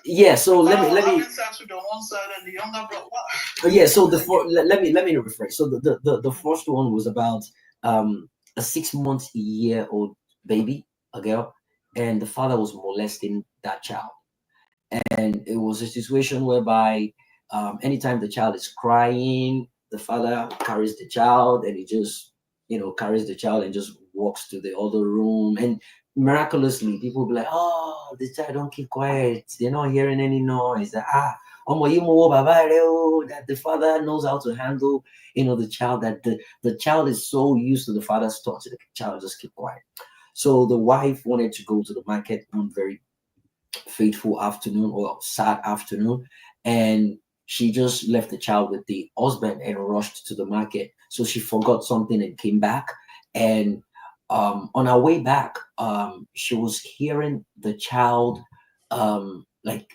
Yeah, so let me. Having sex with the one side and the younger brother. Yeah, so let me rephrase. So the first one was about a 6-month-old baby, a girl, and the father was molesting that child, and it was a situation whereby anytime the child is crying, the father carries the child and he just carries the child and just walks to the other room, and miraculously people will be like, oh, the child don't keep quiet, they're not hearing any noise, that the father knows how to handle the child, that the child is so used to the father's touch, the child just keep quiet. So the wife wanted to go to the market one very fateful afternoon or sad afternoon, and she just left the child with the husband and rushed to the market. So she forgot something and came back. And on our way back, she was hearing the child like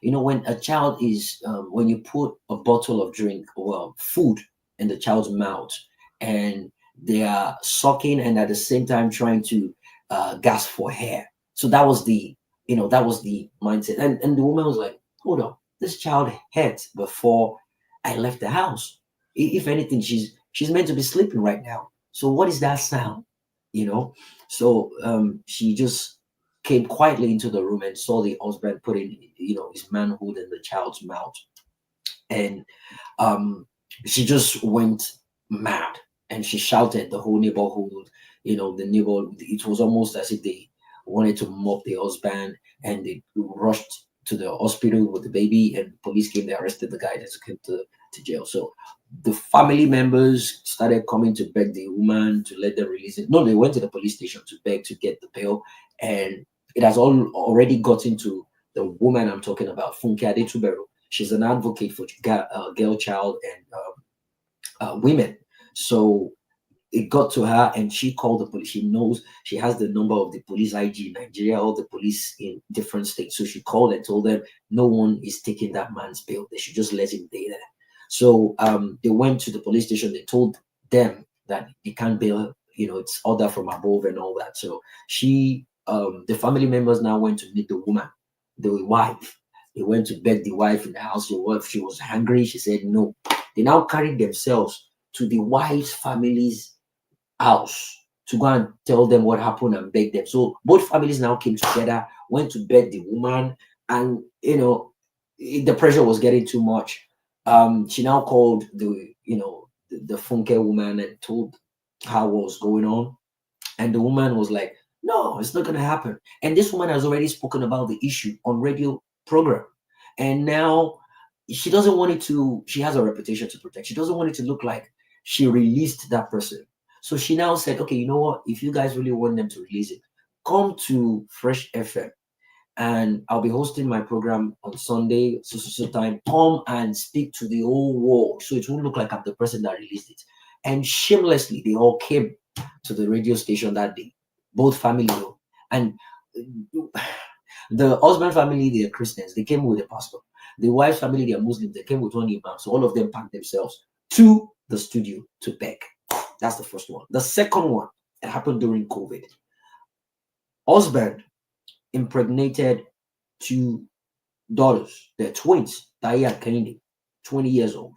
when a child is when you put a bottle of drink or food in the child's mouth, and they are sucking and at the same time trying to gasp for air. So that was the mindset. And the woman was like, hold on, this child hurt before I left the house. If anything, she's meant to be sleeping right now. So what is that sound? You know? So she just came quietly into the room and saw the husband putting, his manhood in the child's mouth. And she just went mad and she shouted the whole neighborhood, the neighbor. It was almost as if they wanted to mob the husband, and they rushed to the hospital with the baby, and police came. They arrested the guy that took him to jail. So the family members started coming to beg the woman to let them release it. No, they went to the police station to beg to get the bail, and it has already gotten to the woman I'm talking about, Funke Adetubero. She's an advocate for girl child and women. So it got to her and she called the police. She knows, she has the number of the police IG in Nigeria, all the police in different states. So she called and told them no one is taking that man's bail. They should just let him stay there. So they went to the police station. They told them that they can't bail, it's order from above and all that. So the family members now went to meet the woman, the wife. They went to beg the wife in the house. The wife, she was hungry. She said no. They now carried themselves to the wife's family's house to go and tell them what happened and beg them. So both families now came together, went to beg the woman, and the pressure was getting too much. She now called the Funke woman and told her what was going on. And the woman was like, no, it's not gonna happen. And this woman has already spoken about the issue on radio program. And now she doesn't want it to, she has a reputation to protect. She doesn't want it to look like she released that person. So she now said, okay, you know what? If you guys really want them to release it, come to Fresh FM and I'll be hosting my program on Sunday, so time. Come and speak to the whole world. So it won't look like I'm the person that released it. And shamelessly, they all came to the radio station that day, both family. And the husband family, they are Christians. They came with a pastor. The wife's family, they are Muslims. They came with one imam. So all of them packed themselves to the studio to beg. That's the first one. The second one, it happened during COVID. Husband impregnated two daughters. They're twins, Taya and Kennedy, 20 years old.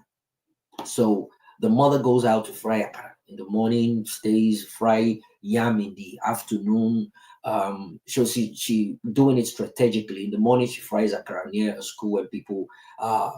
So the mother goes out to fry akara in the morning, stays, fry yam in the afternoon. So she doing it strategically. In the morning, she fries akara near a school where people, I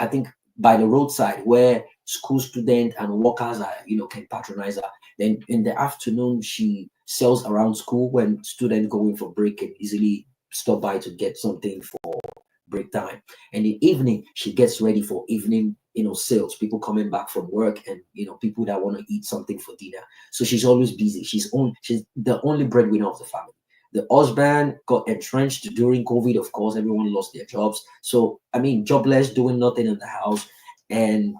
think by the roadside where school students and workers are, can patronize her. Then in the afternoon, she sells around school when students go in for break and easily stop by to get something for break time. And in the evening, she gets ready for evening, sales, people coming back from work and, people that want to eat something for dinner. So she's always busy. She's the only breadwinner of the family. The husband got entrenched during COVID. Of course, everyone lost their jobs. So, jobless, doing nothing in the house. And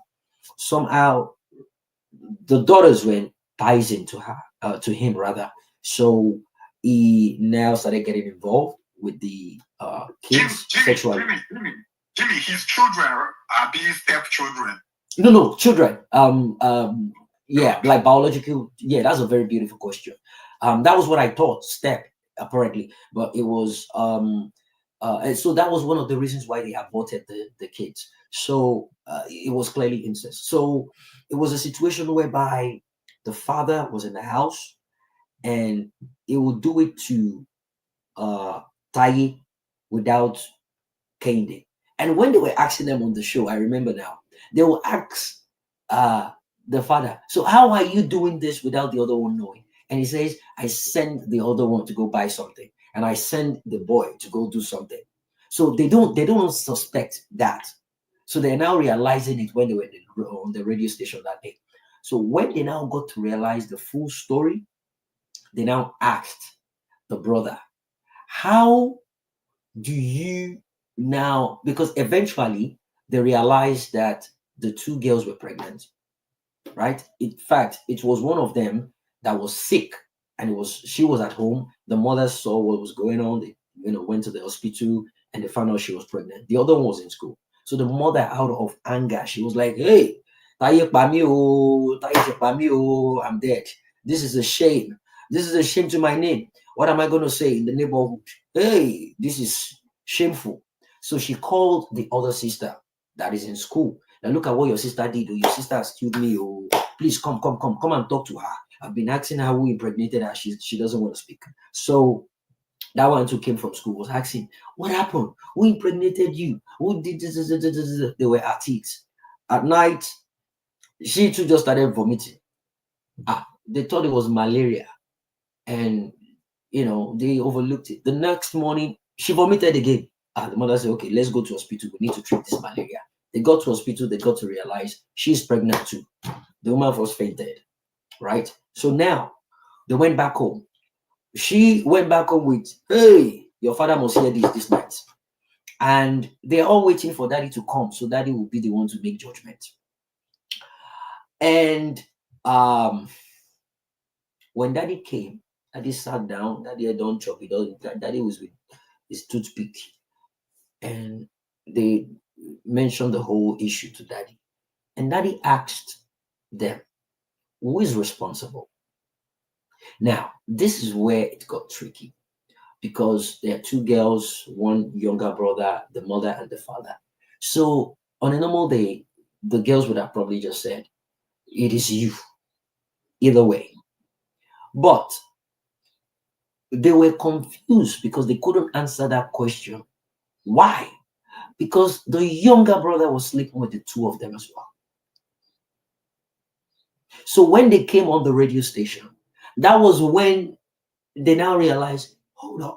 somehow the daughters went ties into her, to him rather. So he now started getting involved with the kids sexually. Jimmy, his children are these stepchildren. No, children. Yeah, like biological. Yeah, that's a very beautiful question. That was what I thought, step, apparently, but it was and so that was one of the reasons why they aborted the kids. So it was clearly incest. So it was a situation whereby the father was in the house and he would do it to Tai without Kende. And when they were asking them on the show, I remember now, they will ask the father, so how are you doing this without the other one knowing? And he says, I send the other one to go buy something, and I send the boy to go do something. So they don't suspect that. So they're now realizing it when they were on the radio station that day. So when they now got to realize the full story, they now asked the brother, how do you now, because eventually they realized that the two girls were pregnant, right? In fact, it was one of them that was sick, and she was at home. The mother saw what was going on. They went to the hospital, and they found out she was pregnant. The other one was in school. So the mother, out of anger, she was like, hey, Taye pa mi o, Taye se pa mi o, I'm dead. This is a shame. This is a shame to my name. What am I going to say in the neighborhood? Hey, this is shameful. So she called the other sister that is in school. Now look at what your sister did. Your sister has killed me. Oh, please come and talk to her. I've been asking her who impregnated her. She doesn't want to speak. So that one too came from school, was asking, what happened? Who impregnated you? Who did this? They were at it. At night, she too just started vomiting. They thought it was malaria, and they overlooked it. The next morning, she vomited again. The mother said, okay, let's go to hospital. We need to treat this malaria. They got to hospital. They got to realize she's pregnant too. The woman was fainted, right? So now they went back home. She went back home with, hey, your father must hear this night. And they're all waiting for daddy to come, so daddy will be the one to make judgment. And when daddy came, daddy sat down. Daddy had done chop. Daddy was with his toothpick, and they mentioned the whole issue to daddy. And daddy asked them, who is responsible? Now, this is where it got tricky, because there are two girls, one younger brother, the mother and the father. So on a normal day, the girls would have probably just said, it is you, either way. But they were confused because they couldn't answer that question. Why? Because the younger brother was sleeping with the two of them as well. So when they came on the radio station, that was when they now realized, hold on,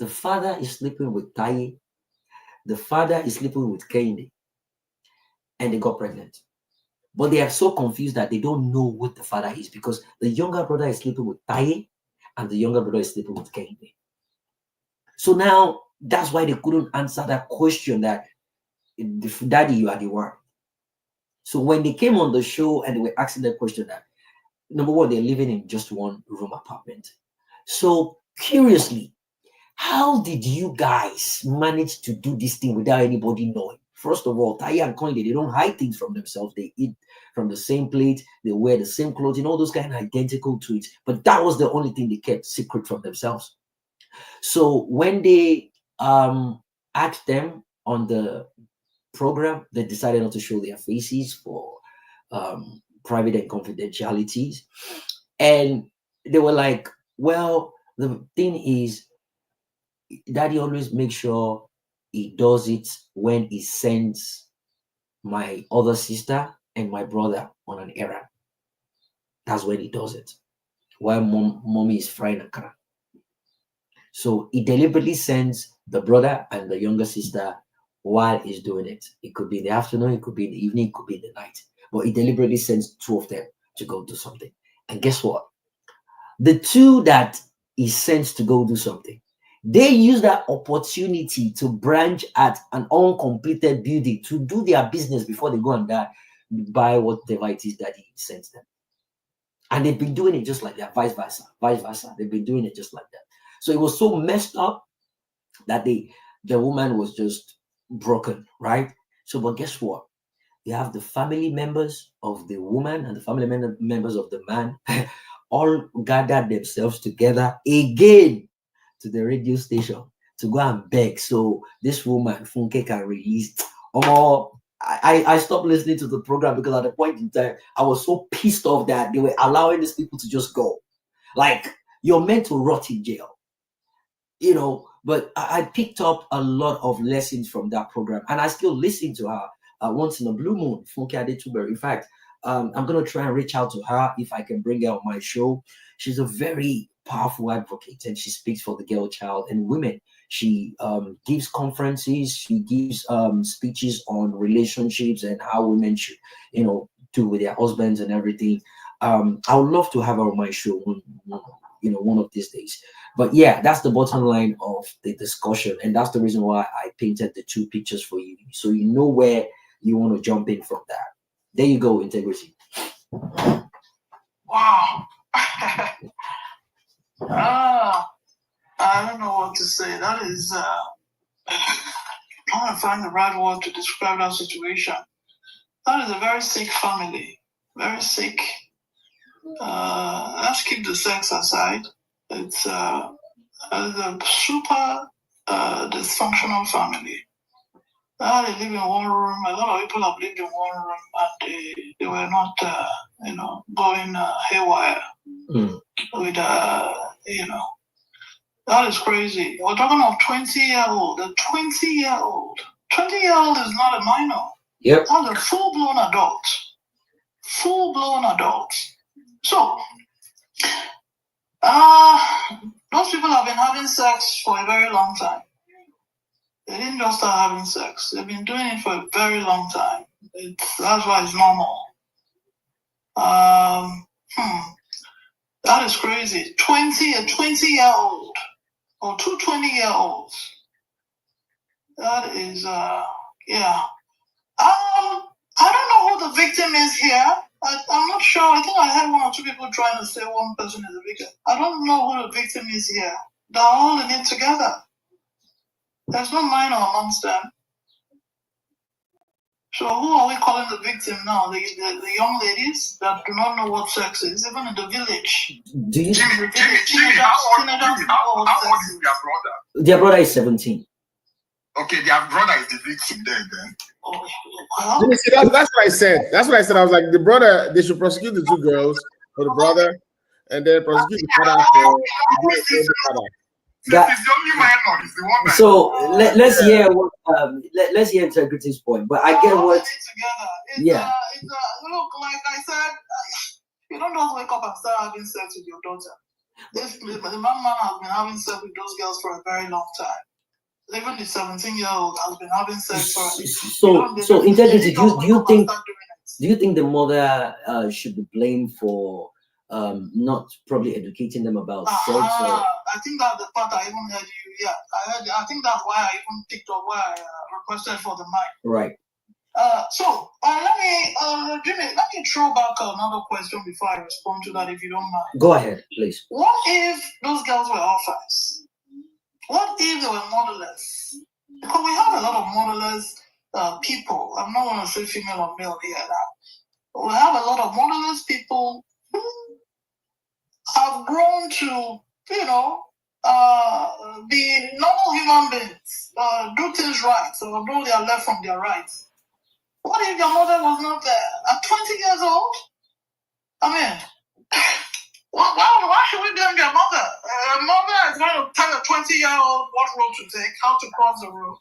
the father is sleeping with Taye, the father is sleeping with Kehinde, and they got pregnant. But they are so confused that they don't know what the father is, because the younger brother is sleeping with Taye and the younger brother is sleeping with Kehinde. So now that's why they couldn't answer that question that, daddy, you are the one. So when they came on the show and they were asking that question, that number one, they're living in just one room apartment. So curiously, how did you guys manage to do this thing without anybody knowing? First of all, Taye and Kehinde, they don't hide things from themselves. They eat from the same plate, they wear the same clothes, all those kind of identical tweets. But that was the only thing they kept secret from themselves. So when they asked them on the program, they decided not to show their faces for private and confidentialities. And they were like, well, the thing is, daddy always makes sure he does it when he sends my other sister and my brother on an errand. That's when he does it, while mommy is frying akara. So he deliberately sends the brother and the younger sister while he's doing it. It could be in the afternoon, it could be in the evening, it could be in the night. But he deliberately sends two of them to go do something. And guess what? The two that he sends to go do something, they use that opportunity to branch at an uncompleted building to do their business before they go and buy whatever it is that he sends them. And they've been doing it just like that, vice versa. They've been doing it just like that. So it was so messed up that the woman was just broken, right? So, but guess what? You have the family members of the woman and the family members of the man all gathered themselves together again to the radio station to go and beg. So this woman, Funke, can release. I stopped listening to the program because at the point in time, I was so pissed off that they were allowing these people to just go. Like, you're meant to rot in jail. But I picked up a lot of lessons from that program, and I still listen to her once in a blue moon, Funke Adetuber. In fact, I'm going to try and reach out to her if I can bring her on my show. She's a very powerful advocate, and she speaks for the girl child and women. She gives conferences, she gives speeches on relationships and how women should, do with their husbands and everything. I would love to have her on my show one of these days. But yeah, that's the bottom line of the discussion, and that's the reason why I painted the two pictures for you, so you know where you want to jump in from that. There you go, Integrity. Wow. I don't know what to say. That is, I'm trying to find the right word to describe that situation. That is a very sick family. Very sick. Let's keep the sex aside. It's a super dysfunctional family. They live in one room. A lot of people have lived in one room, and they were not, going haywire with, that is crazy. We're talking of 20-year-old. A 20-year-old. 20-year-old is not a minor. Yep. That's a full-blown adult. Full-blown adult. So, those people have been having sex for a very long time. They didn't just start having sex. They've been doing it for a very long time. That's why it's normal. That is crazy. A 20-year-old or two 20-year-olds. That is, yeah. I don't know who the victim is here. I'm not sure. I think I heard one or two people trying to say one person is the victim. I don't know who the victim is here. They're all in it together. There's no minor amongst them. So who are we calling the victim now? The young ladies that do not know what sex is, even in the village. Do you? Jimmy, how old is their brother? Their brother is 17. Okay, their brother is the victim then. You see, that's what I said. That's what I said. I was like, the brother, they should prosecute the two girls for the brother, and then prosecute the father for the father. So let's hear what let's hear Integrity's point. But I get what. Yeah. Look, like I said, you don't just wake up and start having sex with your daughter. The man has been having sex with those girls for a very long time. Even the 17-year-old has been having sex for. So Integrity, do you think the mother should be blamed for not probably educating them about sex? Or? I think that's the part I even heard you. Yeah, I think that's why I even picked up why I requested for the mic. Right. Jimmy, let me throw back another question before I respond to that, if you don't mind. Go ahead, please. What if those girls were orphans? What if they were motherless? Because we have a lot of motherless people. I'm not going to say female or male here now. We have a lot of motherless people who have grown to, be normal human beings, do things right, although they are left from their rights. What if your mother was not there? At 20 years old? I mean, why should we blame their mother? A mother is going to tell a 20-year-old what road to take, how to cross the road,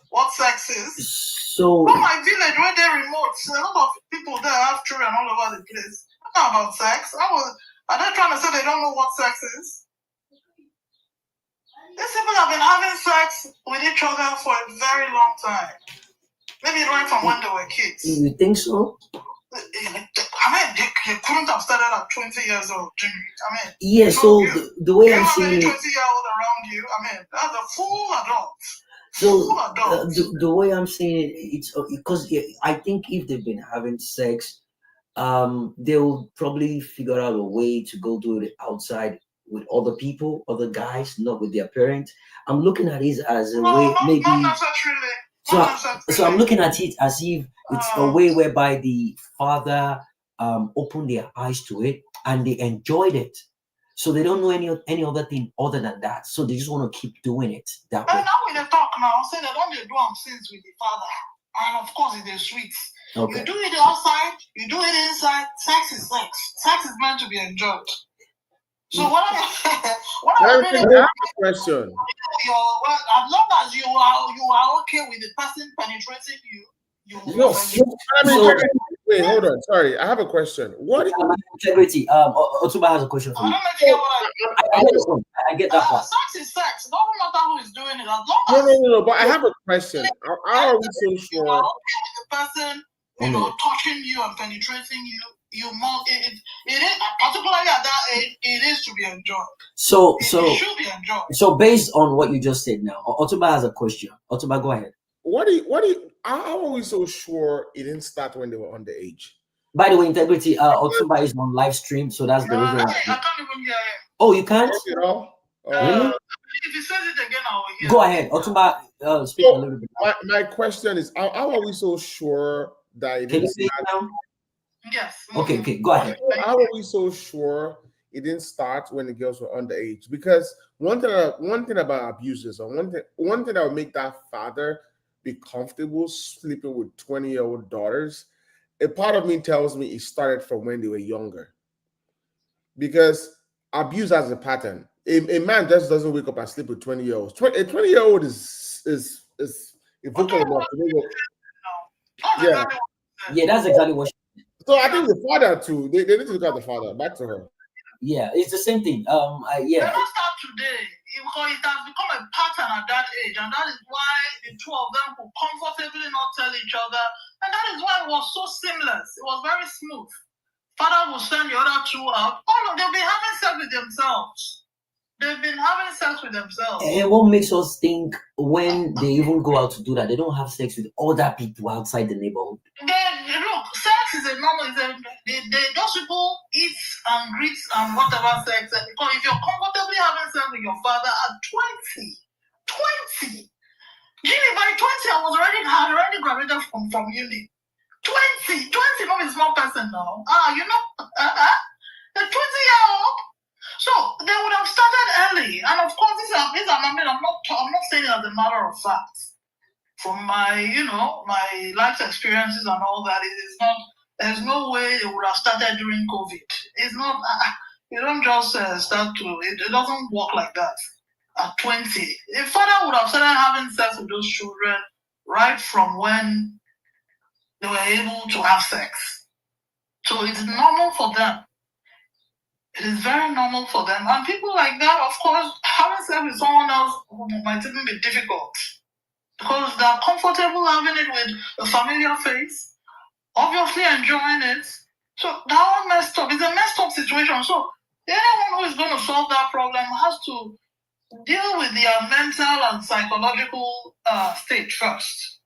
what sex is. So, from my village, where they're remote, a lot of people there have children all over the place. I don't know about sex. Are they trying to say they don't know what sex is? These people have been having sex with each other for a very long time. Maybe right from when they were kids. You think so? I mean, they couldn't have started at 20 years old, Jimmy. I mean, yeah. So the way I'm seeing seeing it, 20-year-old around you. I mean, that's a full adult. so the way I'm seeing it, it's because I think if they've been having sex, they'll probably figure out a way to go do it outside with other people, other guys, not with their parents. I'm looking at it as a way, maybe. Not necessarily. So I'm looking at it as if it's a way whereby the father opened their eyes to it and they enjoyed it. So they don't know any other thing other than that. So they just want to keep doing it that way. And now when they talk now, say they don't do things with the father. And of course, it's the sweets. Okay. You do it outside, you do it inside. Sex is sex. Sex is meant to be enjoyed. So what I have a question. As long as you are okay with the person penetrating you. No. Wait, hold on. Sorry, I have a question. What is Integrity? Otuba has a question for you. I get that part. Sex is sex. It doesn't matter who is doing it. As long as no. But I have a question. How are we so sure? The person touching you and penetrating you, it is, particularly at that age, it is to be enjoyed. So it should be enjoyed. So based on what you just said now, Otuba has a question. Otuba, go ahead. How are we so sure it didn't start when they were underage? By the way, Integrity, Otuba is on live stream, so that's the reason why. I can't even hear him. Oh, you can't? At all? Really? If he says it again, I will hear. Go ahead, Otuba. Speak a little bit. My question is, how are we so sure that it Can didn't you say it start? now? Yes. Okay, go ahead. How are we so sure it didn't start when the girls were underage? Because one thing about abusers, or one thing that would make that father be comfortable sleeping with 20-year-old daughters, a part of me tells me it started from when they were younger. Because abuse has a pattern. A man just doesn't wake up and sleep with 20-year-olds. A 20-year-old is vocal enough to know. Yeah. Yeah, that's exactly what she did. So I think the father too. They need to look at the father. Back to her. Yeah, it's the same thing. They don't start today because it has become a pattern at that age, and that is why the two of them could comfortably not tell each other, and that is why it was so seamless. It was very smooth. Father will send the other two out. They'll be having sex with themselves. They've been having sex with themselves. And what makes us think when they even go out to do that, they don't have sex with other people outside the neighborhood? Look, sex is a normal. Those people eat and greet and whatever sex. Because if you're comfortably having sex with your father at 20, Jimmy, by 20, I had already graduated from uni. 20, not a small person now. The 20-year-old. So they would have started early, and of course, I'm not saying it as a matter of fact. From my, my life experiences and all that, it is not. There's no way they would have started during COVID. It's not. You don't just start to. It doesn't work like that. At 20, the father would have started having sex with those children right from when they were able to have sex. So it's normal for them. It is very normal for them. And people like that, of course, having sex with someone else might even be difficult. Because they're comfortable having it with a familiar face, obviously enjoying it. So that one messed up. It's a messed up situation. So anyone who is going to solve that problem has to deal with their mental and psychological state first.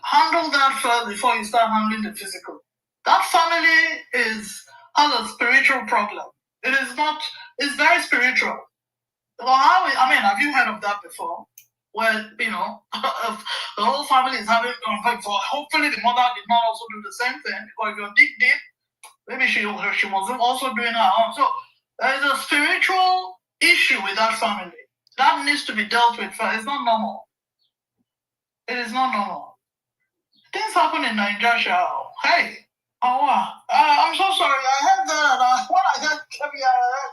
Handle that first before you start handling the physical. That family has a spiritual problem. It's very spiritual. Have you heard of that before? Where, the whole family is having conflict. Hopefully the mother did not also do the same thing, because if you're deep, maybe she wasn't also doing her own. So there is a spiritual issue with that family. That needs to be dealt with first. It's not normal. It is not normal. Things happen in Nigeria. Hey, I'm so sorry. I heard that when I got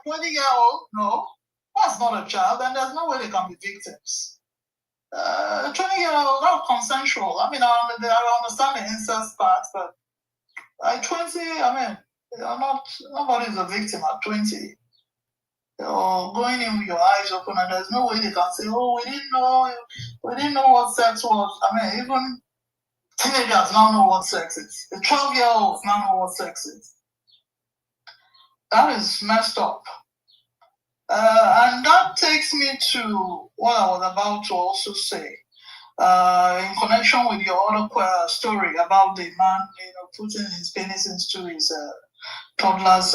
20-year-old, no, that's not a child, and there's no way they can be victims. 20-year-old, not consensual. I understand the incest part, but at 20, nobody's a victim at 20. You're going in with your eyes open, and there's no way they can say, we didn't know what sex was. Even teenagers now know what sex is. The 12-year-olds now know what sex is. That is messed up. And that takes me to what I was about to also say, in connection with your other story about the man, putting his penis into his toddler's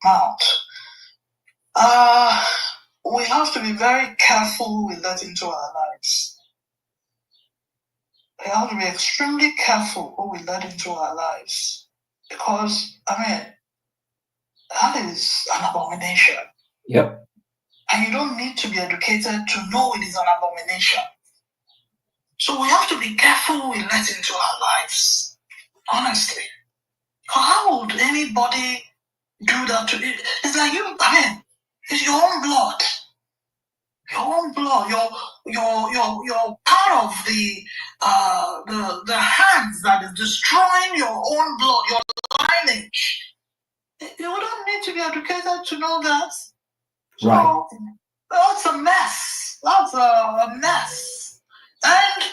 mouth. We have to be very careful who we let into our lives. We have to be extremely careful who we let into our lives, because that is an abomination. Yep. And you don't need to be educated to know it is an abomination. So we have to be careful who we let into our lives. Honestly. How would anybody do that to it? It's like it's your own blood. Your own blood. You're part of the hands that is destroying your own blood, your lineage. You don't need to be educated to know that. Right. That's a mess. That's a mess. And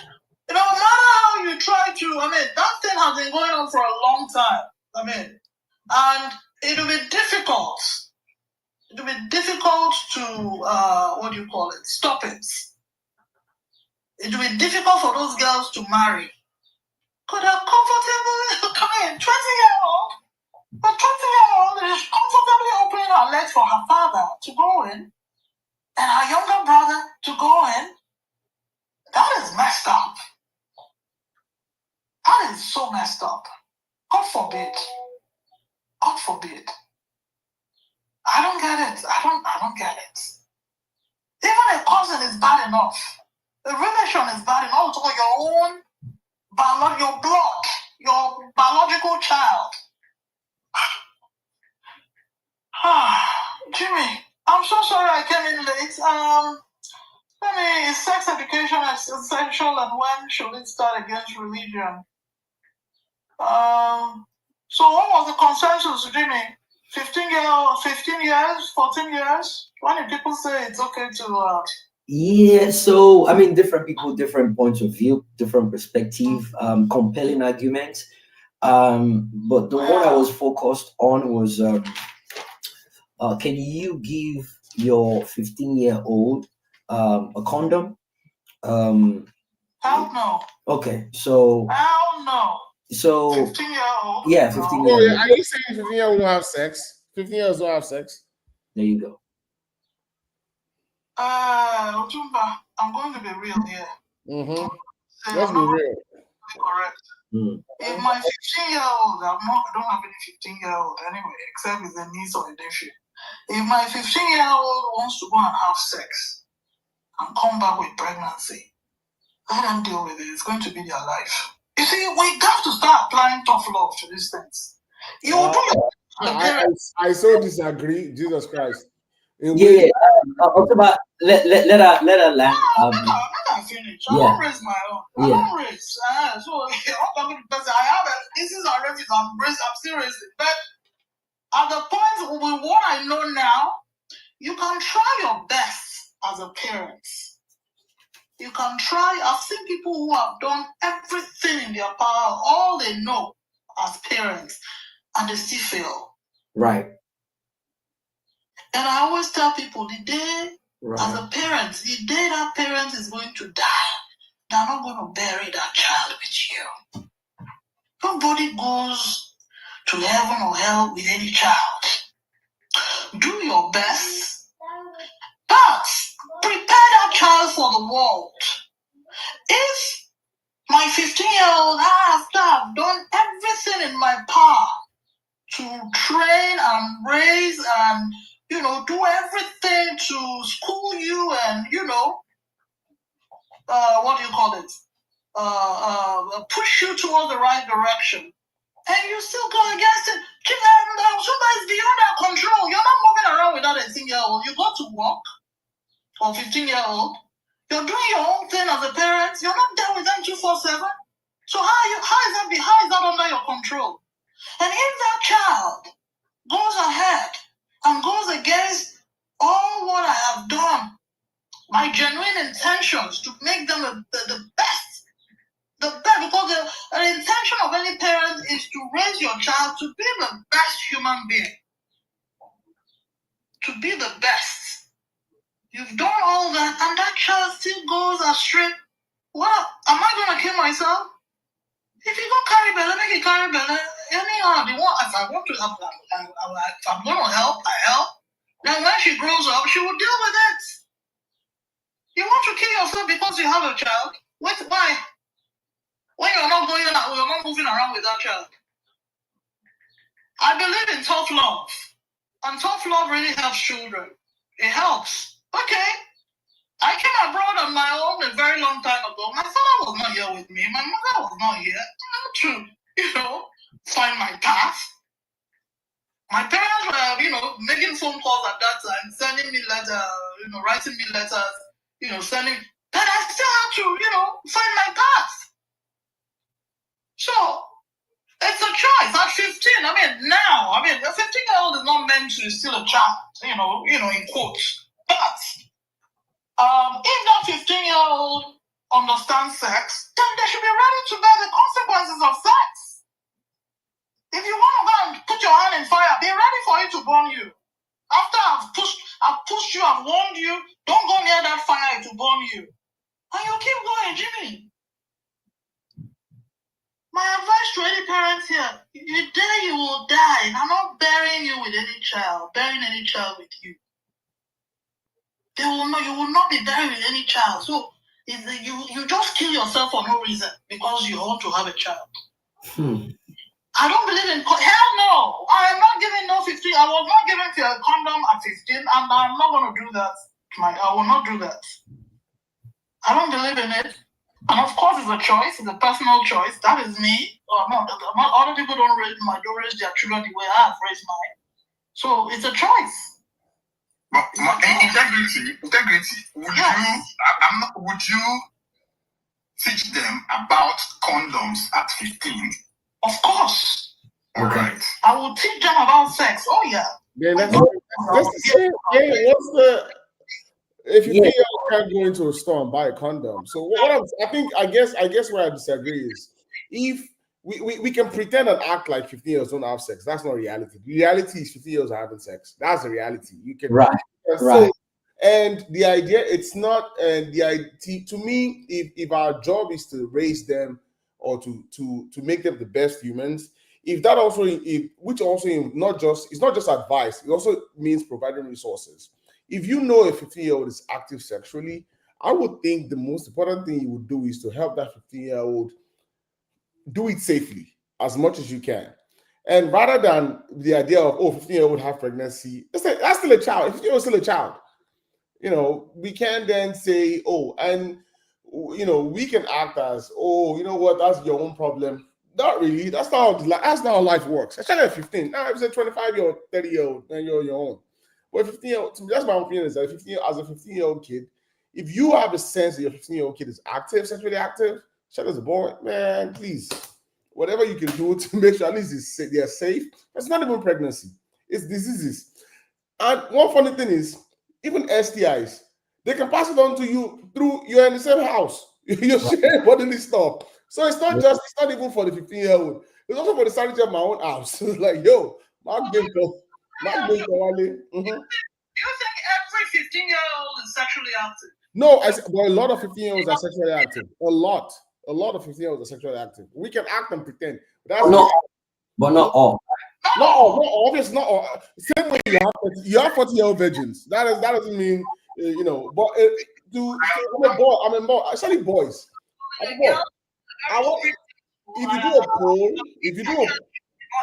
No matter how you try to, that thing has been going on for a long time. And it will be difficult. It will be difficult to, stop it. It will be difficult for those girls to marry. Because they're comfortable, 20-year-old. A 20-year-old is comfortably opening her legs for her father to go in, and her younger brother to go in. That is messed up. That is so messed up. God forbid. God forbid. I don't get it. I don't get it. Even a cousin is bad enough. A relation is bad enough. So your own your blood, your biological child. Jimmy, I'm so sorry I came in late. Is sex education essential, and when should it start against religion? So what was the consensus, Jimmy? 15 years, 14 years? Why do people say it's okay to... Yeah, so different people, different points of view, different perspective, compelling arguments. But the one I was focused on was can you give your 15-year-old a condom? Hell no. Okay, so Hell no. So 15-year-old. Yeah, 15-year-old. Are you saying 15-year-old won't have sex? 15-year-olds don't have sex? There you go. Otumba, I'm going to be real here. Let's be real. Correct. If my 15-year-old, I don't have any 15-year-old anyway, except it's a niece or a nephew. If my 15-year-old wants to go and have sex and come back with pregnancy, let them deal with it. It's going to be their life. You see, we got to start applying tough love to these things. You will do your I so disagree. Jesus Christ. Yeah. Let her land. I finish. I won't raise my own. I won't raise. So I have this is already I'm still raising. But at the point with what I know now, you can try your best as a parent. You can try. I've seen people who have done everything in their power, all they know as parents, and they still fail. Right. And I always tell people the day, as a parent, the day that parent is going to die, they're not going to bury that child with you. Nobody goes to heaven or hell with any child. Do your best, but prepare that child for the world. If my 15-year-old after I've done everything in my power to train and raise and do everything to school you and what do you call it? Push you toward the right direction, and you still go against it. Somebody's beyond our control. You're not moving around with that 18-year-old. You go to work, or 15-year-old. You're doing your own thing as a parent. You're not there with them 247. So how is that under your control? And if that child goes ahead and goes against all what I have done, my genuine intentions to make them the best, because the intention of any parent is to raise your child to be the best human being, to be the best. You've done all that, and that child still goes astray. Well, am I going to kill myself? If you go carry belly, make it carry belly. Anyhow, if I want to help, if I'm going to help, I help. Then when she grows up, she will deal with it. You want to kill yourself because you have a child? Why? When you're not moving around with that child. I believe in tough love. And tough love really helps children. It helps. Okay. I came abroad on my own a very long time ago. My father was not here with me. My mother was not here. To, find my path. My parents were, making phone calls at that time, sending me letters, writing me letters, sending. But I still had to, find my path. So, it's a choice. At 15, now, a 15-year-old is not meant to steal a child, in quotes. But, if that 15-year-old understand sex, then they should be ready to bear the consequences of sex. If you want to go and put your hand in fire, be ready for it to burn you. After I've pushed you, I've warned you, don't go near that fire, it will burn you. And you keep going, Jimmy. My advice to any parents here, if you dare, you will die. And I'm not burying you with any child, with you. You will not be buried with any child. So you just kill yourself for no reason because you want to have a child. I don't believe in hell no. I am not giving no 15. I was not given to a condom at 15, and I'm not going to do that. I will not do that. I don't believe in it. And of course, it's a choice. It's a personal choice. That is me. Other people don't raise their children the way I have raised mine. So it's a choice. But integrity. Would you teach them about condoms at 15? Of course. All right. I will teach them about sex. Oh yeah. Yeah, that's the same. Yeah, what's the if you think you can't go into a store and buy a condom? So I guess where I disagree is if we can pretend and act like 15-year-olds don't have sex. That's not reality. The reality is 15-year-olds are having sex. That's the reality. You can right. And the idea, it's not, and the idea to me, if our job is to raise them or to make them the best humans, if that also, which also it's not just advice, it also means providing resources. If you know a 15-year-old is active sexually, I would think the most important thing you would do is to help that 15-year-old do it safely as much as you can. And rather than the idea of, 15-year-old have pregnancy, that's still a child. 15-year-old is still a child. We can then say, we can act as, you know what, that's your own problem. Not really. That's not how life works. Especially at 15. Now, if it's a 25-year-old, 30-year-old, then you're your own. But 15-year-old, that's my opinion, is that as a 15-year-old kid, if you have a sense that your 15-year-old kid is active, sexually active, shut as a boy, man, please, whatever you can do to make sure at least they're safe. It's not even pregnancy. It's diseases. And one funny thing is, even STIs, they can pass it on to you through you're in the same house. You're sharing bodily stuff. So it's not even for the 15-year-old. It's also for the sanity of my own house. It's like, yo, Mark Binko, Wale. You think every 15-year-old is sexually active? No, but a lot of 15-year-olds are sexually active. A lot of 15-year-olds are sexually active. We can act and pretend. But not all. Not all. Obviously, not all. Same way you have 40-year-old virgins. That doesn't mean But I'm a boy. Especially boys. I'm a boy. If you do a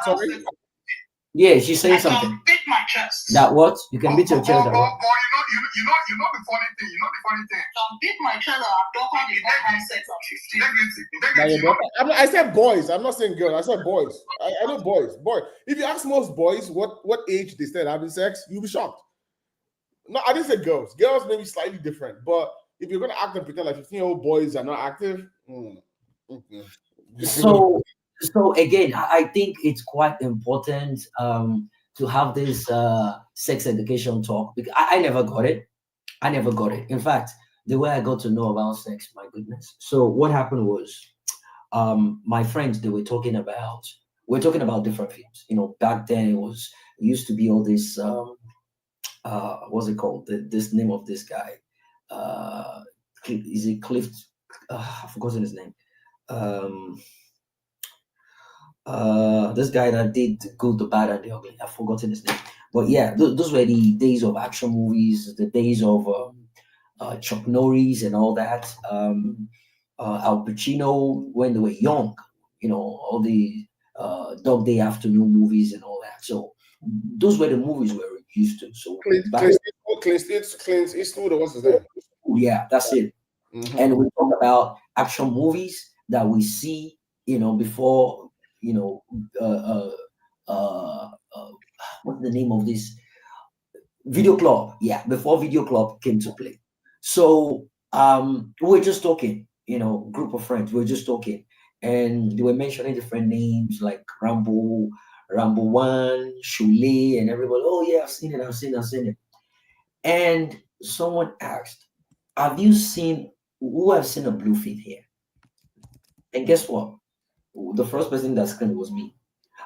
sorry. Yeah, she's saying something. Beat my chest. That what? You can beat your chest. But you know the funny thing. Beat my chest. I said boys. I'm not saying girls. I said boys. I know boys. Boy, if you ask most boys what age they start having sex, you'll be shocked. No, I didn't say girls. Girls may be slightly different, but if you're gonna act and pretend like 15-year-old boys are not active, So again, I think it's quite important to have this sex education talk because I never got it. In fact, the way I got to know about sex, my goodness. So what happened was, my friends, we're talking about different films. Back then it used to be all this. What's it called? This name of this guy. Is it Cliff? I've forgotten his name. This guy that did The Good, the Bad, and the Ugly. I've forgotten his name. But yeah, those were the days of action movies, the days of Chuck Norris and all that. Al Pacino when they were young, all the Dog Day Afternoon movies and all that. So those were the movies we were used to. So Clint Eastwood, what's his name? Yeah, that's it. Mm-hmm. And we talk about action movies that we see, before, what's the name of this? Video Club. Yeah, before Video Club came to play. So we're just talking, group of friends, we're just talking. And they were mentioning different names like Rambo 1, Shule, and everybody, oh yeah, I've seen it. And someone asked, have you seen who have seen a blue fin here? And guess what? The first person that screamed was me.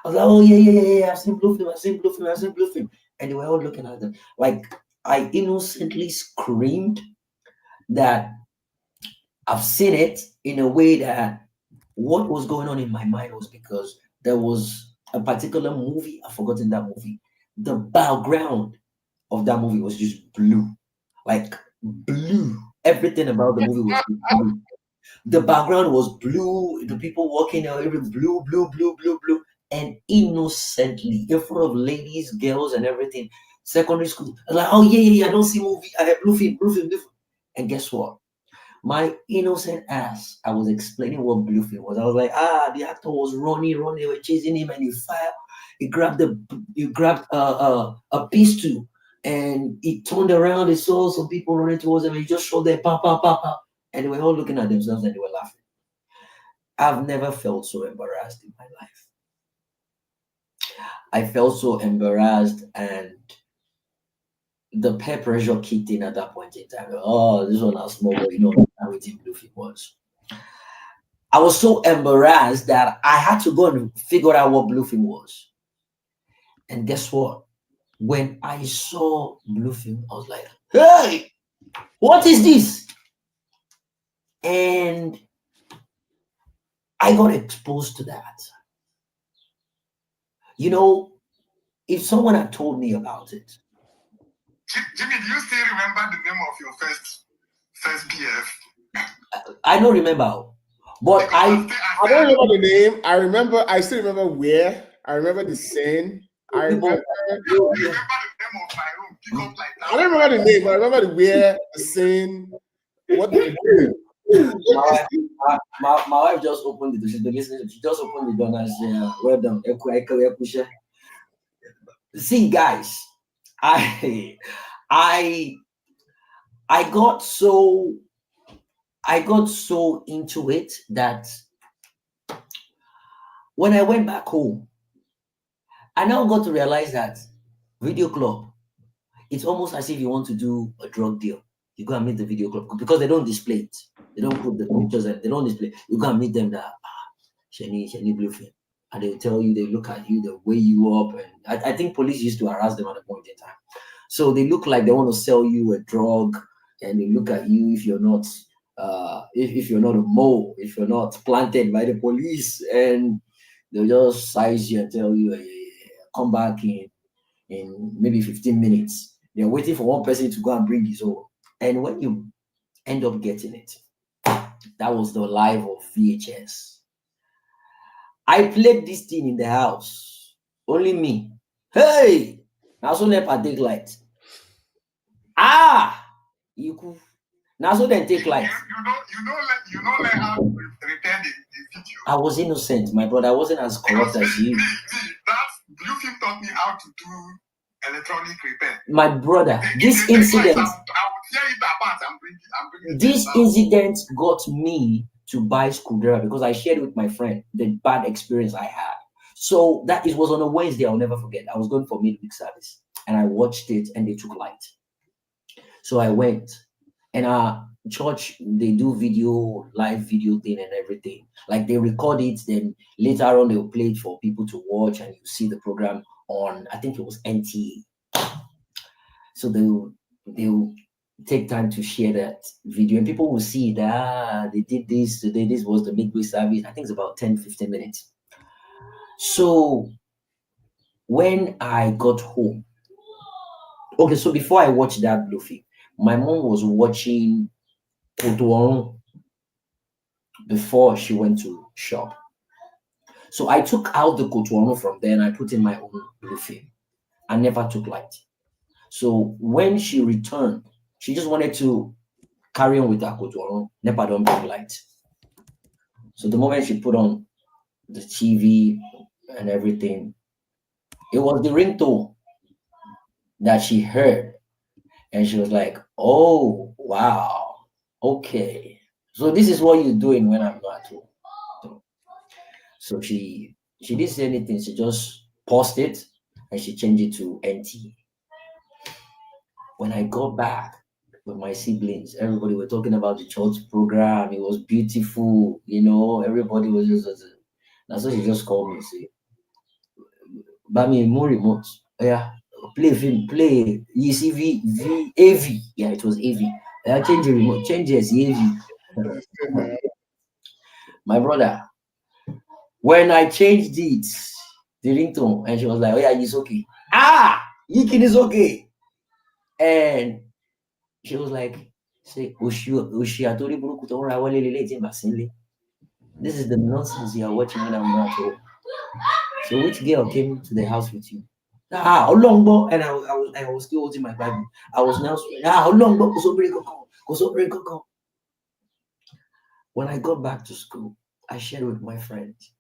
I was like, oh yeah, I've seen blue film, I've seen blue film, I've seen blue film. And they were all looking at them. Like I innocently screamed that I've seen it in a way that what was going on in my mind was because there was a particular movie, I've forgotten that movie. The background of that movie was just blue. Like blue. Everything about the movie was blue. The background was blue, the people walking out, every blue, and innocently in front of ladies, girls, and everything. Secondary school, like, oh yeah, I don't see movie, I have blue film. And guess what? My innocent ass, I was explaining what blue film was. I was like, the actor was running, they were chasing him, and he fired. He grabbed a pistol, and he turned around. He saw some people running towards him, and he just shot them, pa, and they were all looking at themselves and they were laughing. I've never felt so embarrassed in my life. I felt so embarrassed, and the peer pressure kicked in at that point in time. Oh, this one has small, but you know how it blue film was. I was so embarrassed that I had to go and figure out what blue film was. And guess what? When I saw blue film, I was like, hey, what is this? And I got exposed to that. You know, if someone had told me about it. Jimmy, do you still remember the name of your first PF? I don't remember. But I don't remember the name. I still remember where. I remember the scene. I remember the name of my room. Pick up like that. I don't remember the name, but I remember the where, the scene, what they do. My wife just opened the door. She's been listening. She just opened the door and said, well done. See, guys, I got so into it that when I went back home, I now got to realize that video club, it's almost as if you want to do a drug deal. You go and meet the video club because they don't display it. They don't put the pictures and they don't display. You go and meet them that Shani blue film. And they'll tell you, they look at you, they weigh you up. And I think police used to harass them at a point in time. So they look like they want to sell you a drug, and they look at you if you're not if you're not a mole, if you're not planted by the police, and they'll just size you and tell you, come back in maybe 15 minutes. They're waiting for one person to go and bring his own. And when you end up getting it, that was the life of VHS. I played this thing in the house. Only me. Hey! Now so let take light. You could. Now so then take light. You know like how to repair the video. I was innocent, my brother. I wasn't as corrupt as you. That blue film taught me how to do electronic repair. My brother, this incident. I would tear it apart and bring it. This incident got me to buy screwdriver because I shared with my friend the bad experience I had. So that it was on a Wednesday. I'll never forget. I was going for midweek service and I watched it and they took light. So I went, and our church, they do live video thing and everything. Like they record it, then later on they'll play it for people to watch, and you see the program on, I think it was NTA. So they'll take time to share that video, and people will see that they did this today. This was the midweek service. I think it's about 10-15 minutes. So when I got home, okay, so before I watched that blue film, my mom was watching Kotoron before she went to shop. So I took out the Kotoron from there and I put in my own blue film. I never took light. So when she returned, she just wanted to carry on with her Kotoron. Never don't bring light. So the moment she put on the TV and everything, it was the ringtone that she heard. And she was like, oh, wow, okay. So this is what you're doing when I'm not at home. So she didn't say anything. She just paused it and she changed it to NT. When I got back, with my siblings. Everybody were talking about the church program. It was beautiful, everybody was just that's what she just called me, say, buy me more remote. Yeah, play film, play ECV AV. Yeah, it was AV. Yeah, change the remote, change it AV. My brother, when I changed it, the ringtone, and she was like, "Oh yeah, it's okay." Yikin is okay. And she was like, "Say, Ushi Atori Buruku to ra wale lele ti Basile. This is the nonsense you are watching when I'm not home. So which girl came to the house with you?" Olongbo, and I was still holding my Bible. I was now Olongbo, Koko. When I got back to school, I shared with my friends,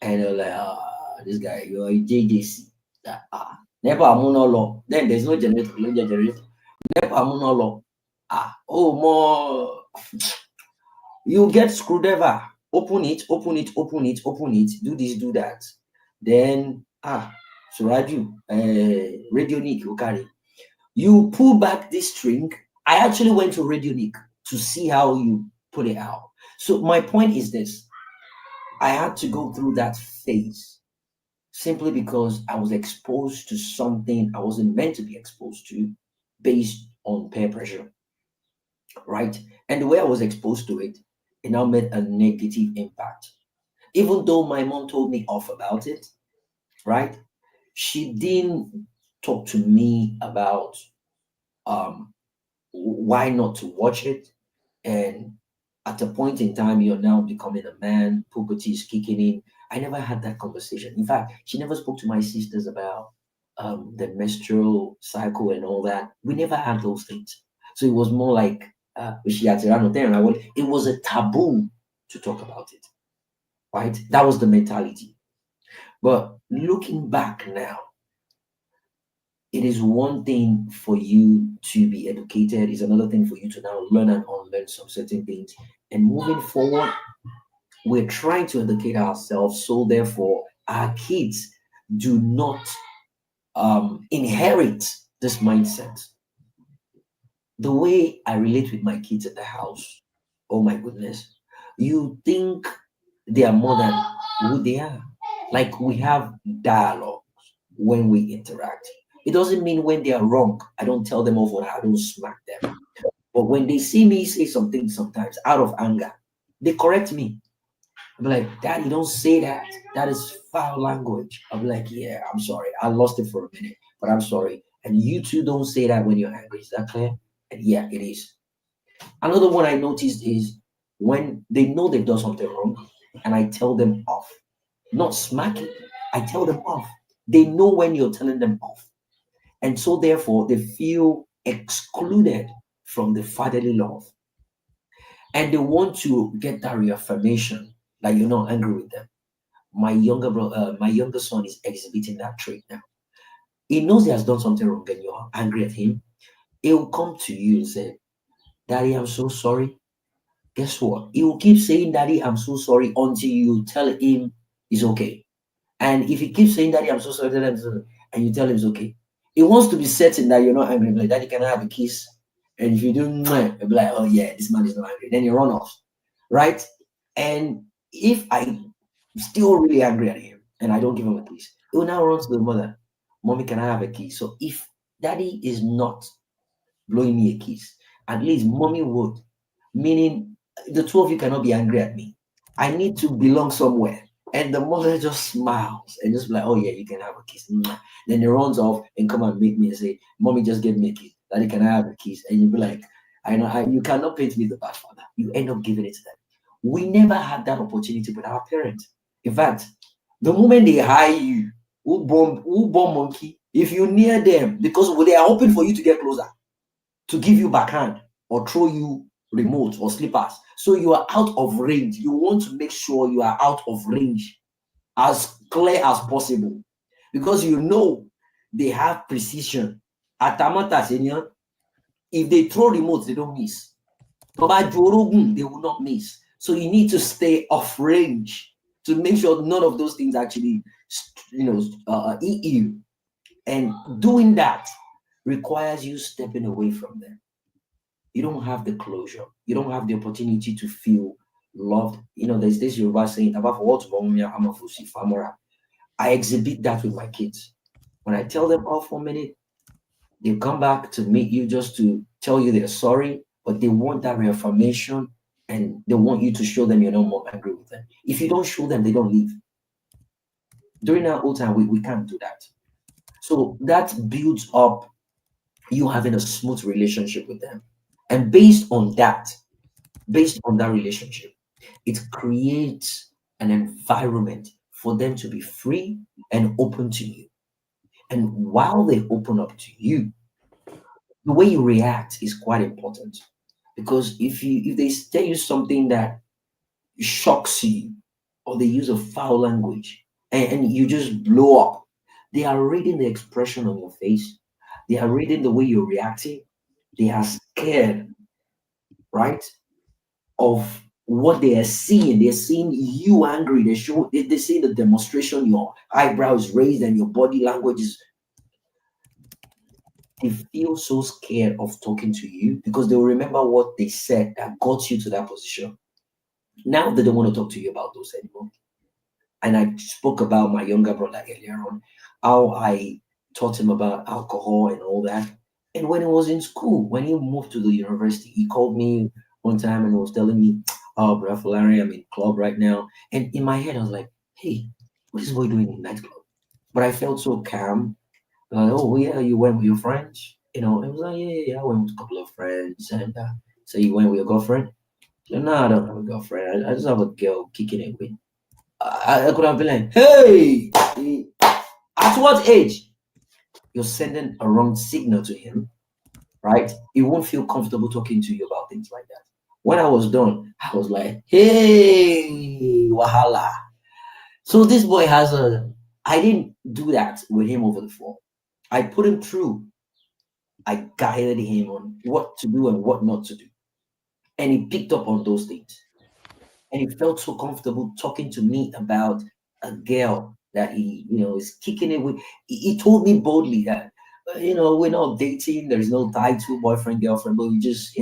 and they're like, this guy, you're a JJC. Never amunolo. Then there's no generator, no generator. Never amunolo. More. You get screwdriver. Open it, open it, open it, open it. Do this, do that. Then Suraju, Radionic, okay. You pull back this string. I actually went to Radionic to see how you put it out. So my point is this: I had to go through that phase simply because I was exposed to something I wasn't meant to be exposed to, based on peer pressure, right? And the way I was exposed to it, it now made a negative impact. Even though my mom told me off about it, right? She didn't talk to me about why not to watch it. And at a point in time, you're now becoming a man, puberty is kicking in. I never had that conversation. In fact, she never spoke to my sisters about the menstrual cycle and all that. We never had those things. So it was more like it was a taboo to talk about it, right? That was the mentality. But looking back now, it is one thing for you to be educated, is another thing for you to now learn and unlearn some certain things. And moving forward, we're trying to educate ourselves, so therefore our kids do not inherit this mindset. The way I relate with my kids at the house, oh my goodness, you think they are more than who they are. Like, we have dialogue when we interact. It doesn't mean when they are wrong, I don't tell them off or I don't smack them. But when they see me say something sometimes out of anger, they correct me. I'm like, "Daddy, don't say that. That is foul language." I'm like, "Yeah, I'm sorry. I lost it for a minute, but I'm sorry. And you too don't say that when you're angry. Is that clear?" And yeah, it is. Another one I noticed is when they know they've done something wrong and I tell them off, not smacking, I tell them off. They know when you're telling them off. And so therefore they feel excluded from the fatherly love. And they want to get that reaffirmation that you're not angry with them. My younger son is exhibiting that trait now. He knows he has done something wrong and you're angry at him. He will come to you and say, "Daddy, I'm so sorry." Guess what? He will keep saying, "Daddy, I'm so sorry," until you tell him it's okay. And if he keeps saying, "Daddy, I'm so sorry," Daddy, I'm so sorry," and you tell him it's okay, he wants to be certain that you're not angry. Like, "Daddy, can I have a kiss?" And if you do, mwah, he'll be like, "Oh yeah, this man is not angry." Then you run off, right? And if I still really angry at him and I don't give him a kiss, he will now run to the mother. "Mommy, can I have a kiss?" So if daddy is not blowing me a kiss, at least mommy would. Meaning, the two of you cannot be angry at me. I need to belong somewhere. And the mother just smiles and just be like, "Oh yeah, you can have a kiss." Mwah. Then he runs off and come and meet me and say, "Mommy just gave me a kiss. Daddy, can I have a kiss?" And you be like, "I know you cannot paint me the bad father." You end up giving it to them. We never had that opportunity with our parents. In fact, the moment they hire you, who bomb monkey, if you near them, because they are hoping for you to get closer, to give you backhand or throw you remote or slippers. So you are out of range. You want to make sure you are out of range as clear as possible, because you know they have precision. Atamata senior, if they throw remote, they don't miss. Baba Jorogun, they will not miss. So you need to stay off range to make sure none of those things actually, eat you. And doing that requires you stepping away from them. you don't have the closure. You don't have the opportunity to feel loved. There's this Yoruba saying, "About what I'm a fusi famora." I exhibit that with my kids. When I tell them off for a minute, they come back to meet you just to tell you they're sorry, but they want that reaffirmation and they want you to show them you're no more angry with them. If you don't show them, they don't leave. During our old time, we can't do that. So that builds up you having a smooth relationship with them. And based on that relationship, it creates an environment for them to be free and open to you. And while they open up to you, the way you react is quite important. Because if they tell you something that shocks you, or they use a foul language, and you just blow up, they are reading the expression on your face, they are reading the way you're reacting, they are scared, right, of what they are seeing. They're seeing you angry. They see the demonstration, your eyebrows raised and your body language is. They feel so scared of talking to you because they will remember what they said that got you to that position. Now they don't want to talk to you about those anymore. And I spoke about my younger brother earlier on, how I taught him about alcohol and all that. And when he was in school, when he moved to the university, he called me one time and was telling me, "Oh, brother Larry, I'm in club right now." And in my head, I was like, "Hey, what is this boy doing in nightclub?" But I felt so calm. Like, "Oh, yeah, you went with your friends?" It was like, "Yeah, yeah, yeah, I went with a couple of friends." And so you went with your girlfriend? No, I don't have a girlfriend. I just have a girl kicking it with. I could have been like, "Hey, at what age?" You're sending a wrong signal to him, right? He won't feel comfortable talking to you about things like that. When I was done, I was like, "Hey, wahala." So this boy has a. I didn't do that with him over the phone. I put him through. I guided him on what to do and what not to do. And he picked up on those things. And he felt so comfortable talking to me about a girl that he is kicking it with. He told me boldly that, we're not dating. There's no title, boyfriend, girlfriend, but we're just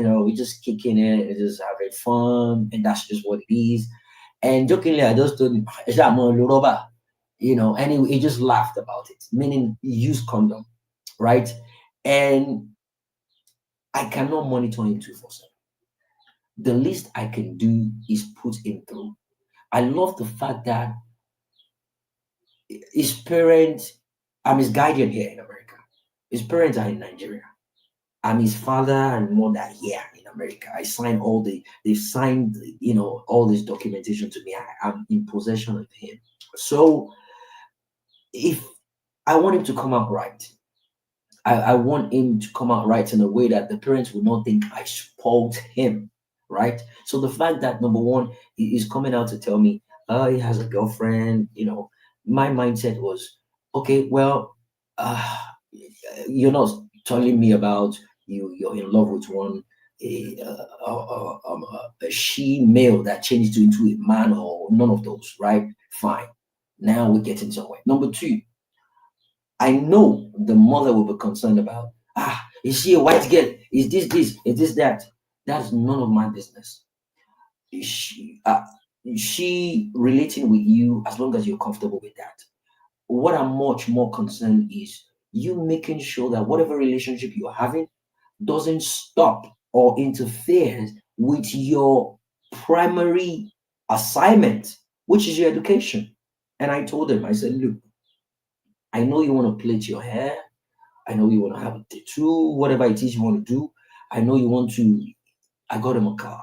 kicking it and just having fun. And that's just what it is. And jokingly, I just told him, "Is that more Yoruba?" And he just laughed about it, meaning use condom, right? And I cannot monitor him 247. The least I can do is put him through. I love the fact that his parents, I'm his guardian here in America. His parents are in Nigeria. I'm his father and mother here in America. They've signed, all this documentation to me. I'm in possession of him. So if I want him to come out right, I want him to come out right in a way that the parents will not think I spoiled him, right? So the fact that number one, he is coming out to tell me, he has a girlfriend, my mindset was, okay, well, uh, you're not telling me about you're in love with one a she male that changed you into a man or none of those, right? Fine. Now we're getting somewhere. Number two, I know the mother will be concerned about, is she a white girl? Is this that? That's none of my business. She, uh, she relating with you as long as you're comfortable with that. What I'm much more concerned is you making sure that whatever relationship you're having doesn't stop or interferes with your primary assignment, which is your education. And I told them, I said, "Look, I know you want to plait your hair. I know you want to have a tattoo, whatever it is you want to do. I know you want to." I got him a car.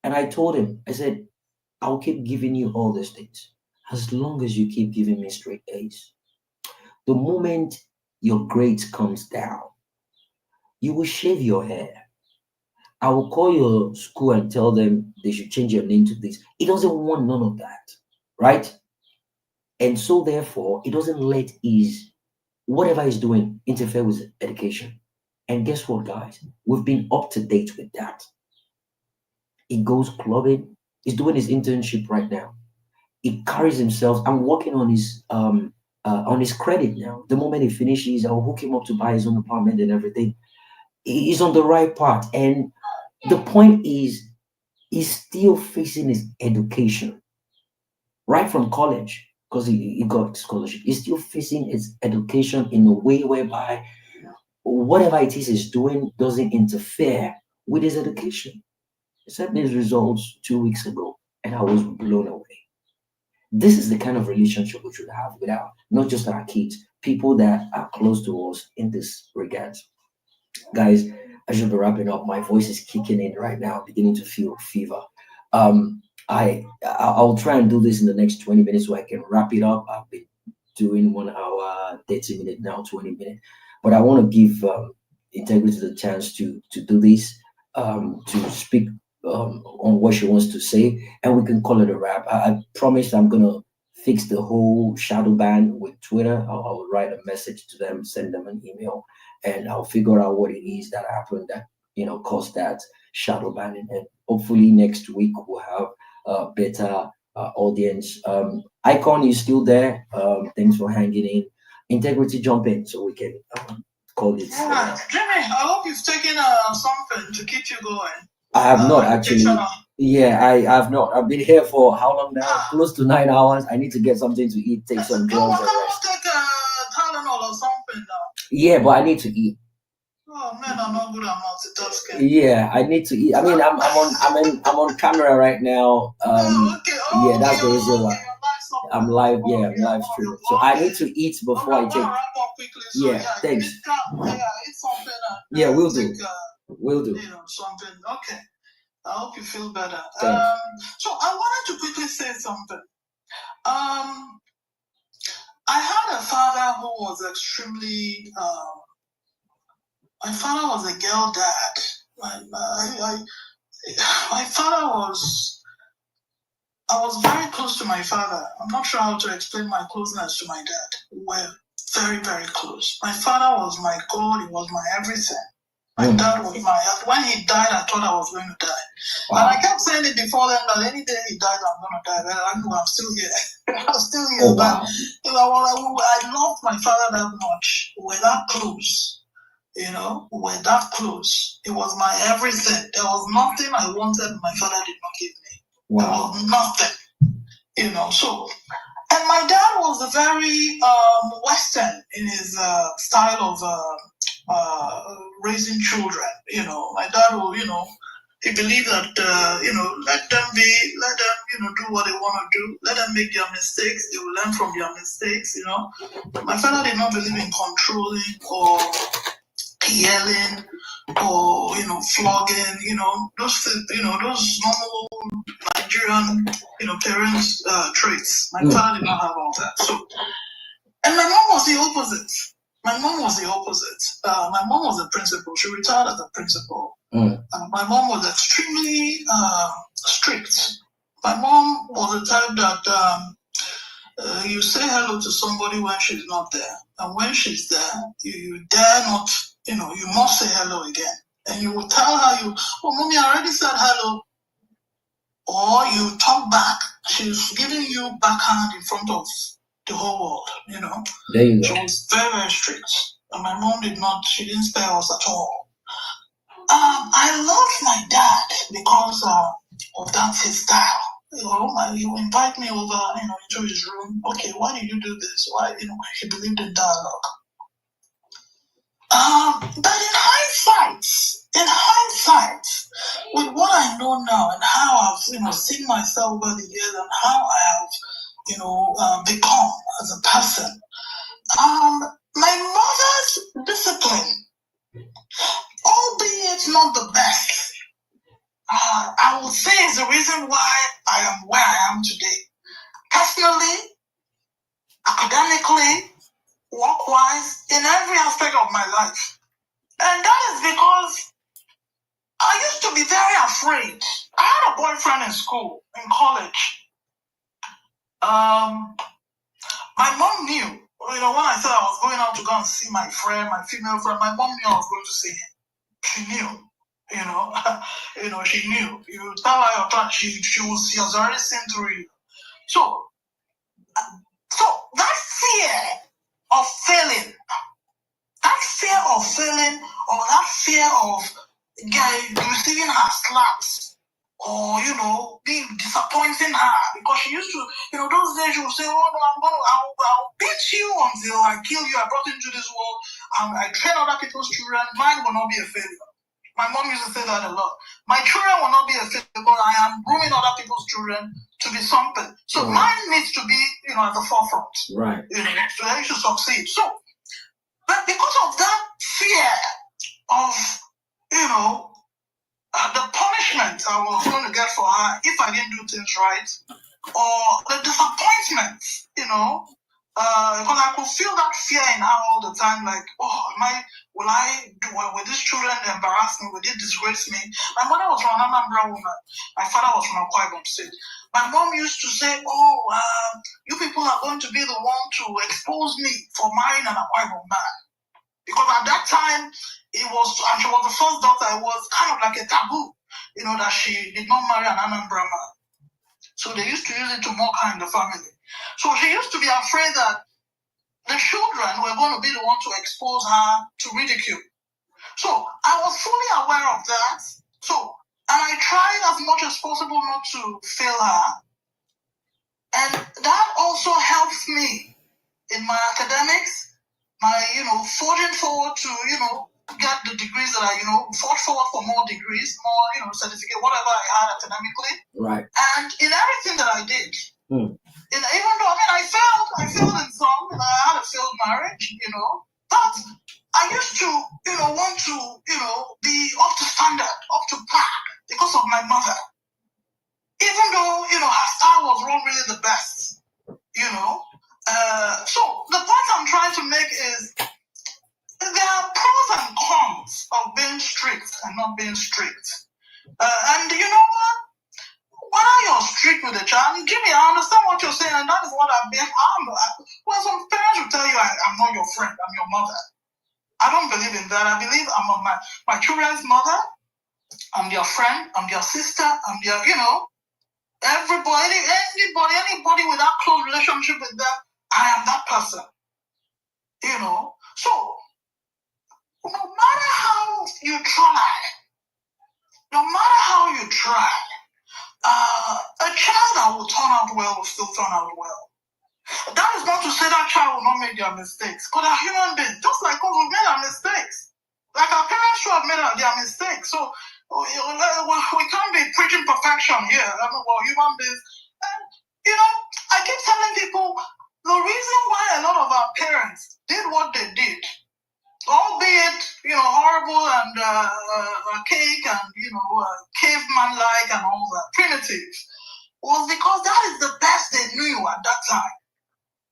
And I told him, I said, "I'll keep giving you all these things as long as you keep giving me straight A's. The moment your grades comes down, you will shave your hair. I will call your school and tell them they should change your name to this." He doesn't want none of that, right? And so therefore, he doesn't let his whatever he's doing interfere with education. And guess what, guys? We've been up to date with that. He goes clubbing. He's doing his internship right now. He carries himself. I'm working on his credit now. The moment he finishes, I'll hook him up to buy his own apartment and everything. He's on the right path. And The point is, he's still facing his education right from college because he got scholarship. He's still facing his education in a way whereby whatever it is he's doing doesn't interfere with his education. He sent me his results 2 weeks ago, and I was blown away. This is the kind of relationship we should have with our, not just our kids, people that are close to us in this regard. Guys, I should be wrapping up. My voice is kicking in right now, beginning to feel fever. I'll try and do this in the next 20 minutes so I can wrap it up. I've been doing 1 hour, 30 minutes now, 20 minutes. But I want to give Integrity the chance to do this, to speak on what she wants to say, and we can call it a wrap. I promise I'm gonna fix the whole shadow ban with Twitter. I'll write a message to them, send them an email, and I'll figure out what it is that happened that caused that shadow banning. And hopefully next week we'll have a better audience. Icon is still there. Thanks for hanging in. Integrity, jump in so we can call it. Yeah, Jimmy, I hope you've taken something to keep you going. I have not actually. Yeah, I have not. I've been here for how long now? Close to 9 hours. I need to get something to eat, take some drugs, and rest. Take Tylenol or something now. Yeah, but I need to eat. Oh man, I'm not good at multitasking. Yeah, I need to eat. I mean, I'm on camera right now. Yeah, that's the reason why. I'm live. Yeah, I'm live streaming. So I need to eat before I take. Yeah, thanks. Yeah, we'll do. We'll do. Something. Okay. I hope you feel better. Thanks. So I wanted to quickly say something. I had a father who was extremely. My father was a girl dad. My father was. I was very close to my father. I'm not sure how to explain my closeness to my dad. We're very, very close. My father was my God. He was my everything. My dad was my. When he died, I thought I was going to die. Wow. And I kept saying it before then that any day he died, I'm going to die. But I know I'm still here. I'm still here. Oh, wow. But I loved my father that much. We're that close. We're that close. It was my everything. There was nothing I wanted my father did not give me. Wow. There was nothing. So. And my dad was very Western in his style of raising children. My dad will, he believed that, let them do what they want to do. Let them make their mistakes. They will learn from their mistakes, My father did not believe in controlling or yelling or, flogging, those normal Nigerian, parents' traits. My father did not have all that. So, and my mom was the opposite. My mom was a principal. She retired as a principal. My mom was extremely strict. My mom was the type that you say hello to somebody when she's not there. And when she's there, you dare not, you must say hello again. And you will tell her, Mommy, I already said hello. Or you talk back. She's giving you backhand in front of the whole world, There you go. She was very, very strict. And my mom she didn't spare us at all. I loved my dad because of that his style. You invite me over, into his room. Okay, why did you do this? Why, he believed in dialogue. But in hindsight, with what I know now and how I've, seen myself over the years and how I have, become as a person, my mother's discipline, albeit not the best, I would say is the reason why I am where I am today. Personally, academically, work-wise, in every aspect of my life. And that is because I used to be very afraid. I had a boyfriend in school, in college. My mom knew. When I said I was going out to go and see my friend, my female friend, my mom knew I was going to see him. She knew. She knew. You tell her your plan, she has already seen through you. So that fear of failing, or that fear of receiving her slaps, or being disappointing her, because she used to, those days she would say, "Oh no, I'll beat you until I kill you. I brought you into this world. I train other people's children. Mine will not be a failure." My mom used to say that a lot. My children will not be a failure because I am grooming other people's children to be something. So mine needs to be, at the forefront. Right. So they should succeed. So, but because of that fear of, the punishment I was going to get for her if I didn't do things right, or the disappointment, because I could feel that fear in her all the time, like, will these children embarrass me? Will they disgrace me? My mother was from an Anambra woman. My father was from Akwa Ibom State. My mom used to say, you people are going to be the one to expose me for marrying an Akwa Ibom man. Because at that time, and she was the first daughter, it was kind of like a taboo, that she did not marry an Anambra man. So they used to use it to mock her in the family. So she used to be afraid that the children were going to be the one to expose her to ridicule. So I was fully aware of that. And I tried as much as possible not to fail her. And that also helps me in my academics, my, forging forward to, get the degrees that I, fought forward for more degrees, more, certificate, whatever I had academically. Right. And in everything that I did. Even though, I failed in some, and I had a failed marriage, but I used to, want to, be up to standard, up to par, because of my mother. Even though, her style was not really the best, So the point I'm trying to make is there are pros and cons of being strict and not being strict. And you know what? Whether you're strict with a child, Jimmy, I understand what you're saying, and that is what I've been. Well, some parents will tell you, I'm not your friend, I'm your mother. I don't believe in that. I believe I'm my children's mother, I'm their friend, I'm their sister, I'm their, anybody with that close relationship with them, I am that person. So no matter how you try, a child that will turn out well will still turn out well. That is not to say that child will not make their mistakes, but they're human beings, just like us, we've made our mistakes. Like our parents should have made their mistakes. So we can't be preaching perfection here. We're human beings. And, I keep telling people the reason why a lot of our parents did what they did, albeit, horrible and archaic and, caveman-like and all that, primitive, was because that is the best they knew at that time.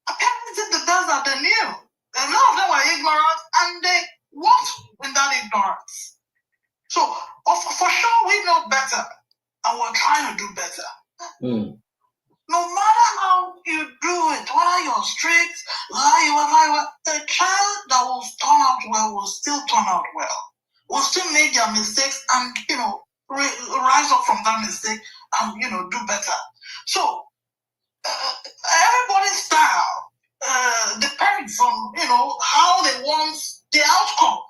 Our parents did the best that they knew. A lot of them were ignorant, and they walked in that ignorance. So, for sure, we know better, and we're trying to do better. No matter how you do it, whether you're strict, the child that will turn out well will still turn out well. Will still make their mistakes and, rise up from that mistake and, do better. So, everybody's style depends on, how they want the outcome.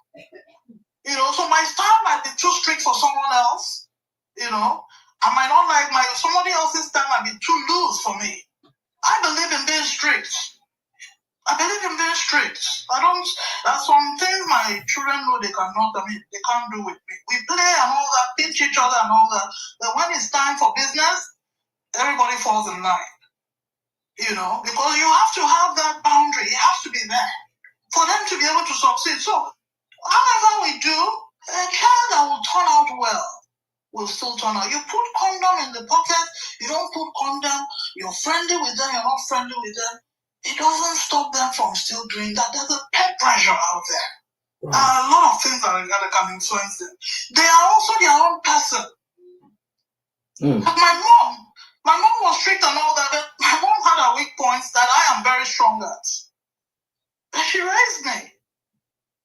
So my style might be too strict for someone else, I might not like somebody else's style might be too loose for me. I believe in being strict. There's some things my children know they cannot, they can't do with me. We play and all that, pinch each other and all that. But when it's time for business, everybody falls in line. Because you have to have that boundary. It has to be there for them to be able to succeed. So, however we do, a child that will turn out well will still turn out. You put condom in the pocket, you don't put condom, you're friendly with them, you're not friendly with them. It doesn't stop them from still doing that. There's a peer pressure out there. A lot of things that can influence them. They are also their own person. But my mom was strict and all that, but my mom had her weak points that I am very strong at. But she raised me.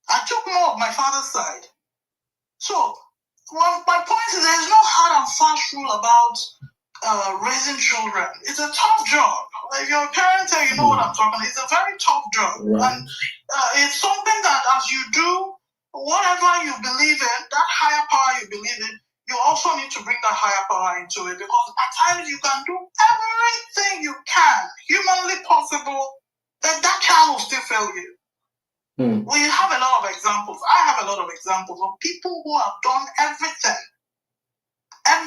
I took more of my father's side. So, my point is there is no hard and fast rule about raising children. It's a tough job. If you're a parent, you know what I'm talking about. It's a very tough job. Right. And it's something that as you do, whatever you believe in, that higher power you believe in, you also need to bring that higher power into it, because at times you can do everything you can, humanly possible, then that child will still fail you. We have a lot of examples. I have a lot of examples of people who have done everything. And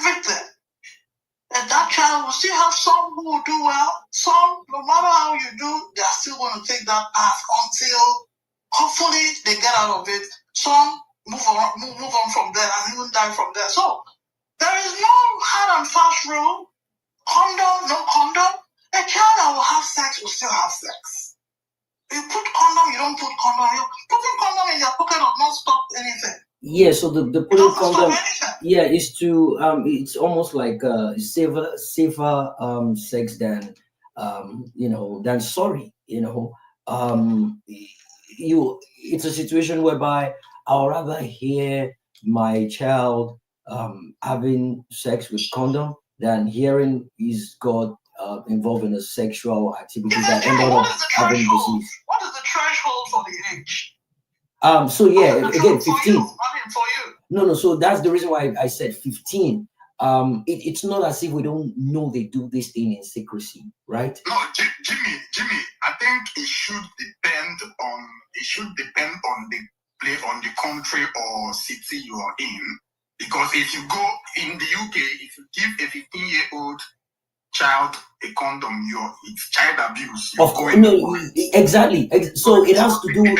that child will still have some who will do well. Some, no matter how you do, they are still going to take that path until hopefully they get out of it. Some move on from there and even die from there. So there is no hard and fast rule. Condom, no condom. A child that will have sex will still have sex. You put condom, you don't put condom. Putting condom in your pocket will not stop anything. Yeah, so the putting condom, yeah, is to it's almost like safer sex than than sorry, it's a situation whereby I'll rather hear my child having sex with condom than hearing he's got involved in a sexual activity that ended up having disease. What is the threshold for the age? So yeah, again, 15. For you. No. So that's the reason why I said 15. It's not as if we don't know they do this thing in secrecy, right? No, Jimmy. I think it should depend on the country or city you are in. Because if you go in the UK, if you give a 15-year-old child a condom, it's child abuse. Of course, no, exactly. So it has to do. The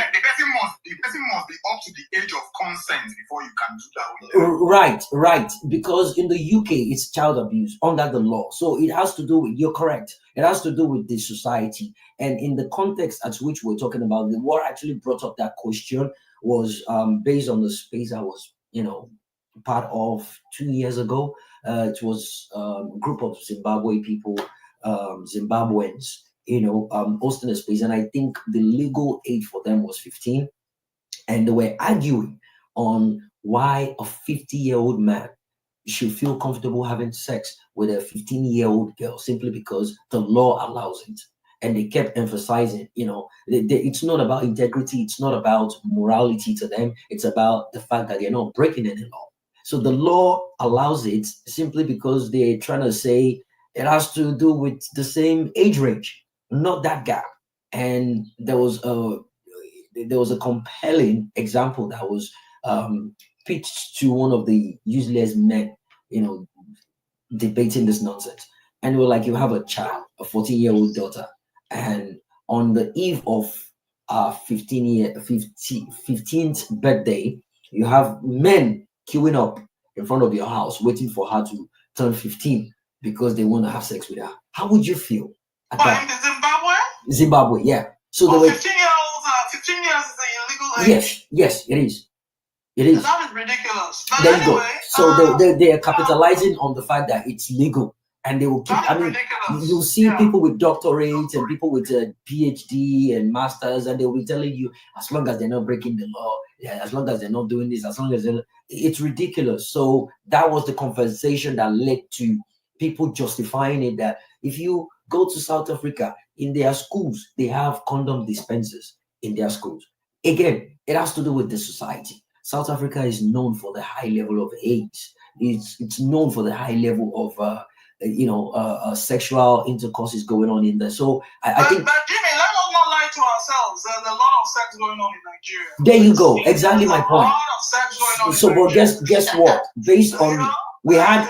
person must be up to the age of consent before you can do that. Right. Because in the UK, it's child abuse under the law. So it has to do with. You're correct. It has to do with the society, and in the context at which we're talking about, what actually brought up that question was based on the space I was, part of 2 years ago. It was a group of Zimbabwe people, Zimbabweans, hosting a space, and I think the legal age for them was 15, and they were arguing on why a 50-year-old man should feel comfortable having sex with a 15-year-old girl simply because the law allows it. And they kept emphasizing, it's not about integrity, it's not about morality to them, it's about the fact that they're not breaking any law. So the law allows it simply because they're trying to say it has to do with the same age range, not that gap. And there was a compelling example that was pitched to one of the useless men, debating this nonsense. And we're like, you have a child, a 14-year-old daughter, and on the eve of 15th birthday, you have men queuing up in front of your house waiting for her to turn 15 because they want to have sex with her. How would you feel at that? In Zimbabwe? Zimbabwe, yeah. So 15 years is an illegal age. Yes, it is. It is. That is ridiculous. But there anyway, you go. So they are capitalizing on the fact that it's legal, and they will keep. You'll see people with doctorates and people with a PhD and masters, and they will be telling you, as long as they're not breaking the law, as long as they're not doing this, as long as it's ridiculous. So that was the conversation that led to people justifying it. That if you go to South Africa, in their schools, they have condom dispensers in their schools. Again, it has to do with the society. South Africa is known for the high level of AIDS. It's known for the high level of sexual intercourse is going on in there. So I think. But Jimmy, let us not lie to ourselves. There's a lot of sex going on in Nigeria. There you go. Exactly my point. A lot of sex going on. So, but guess what? Based on we had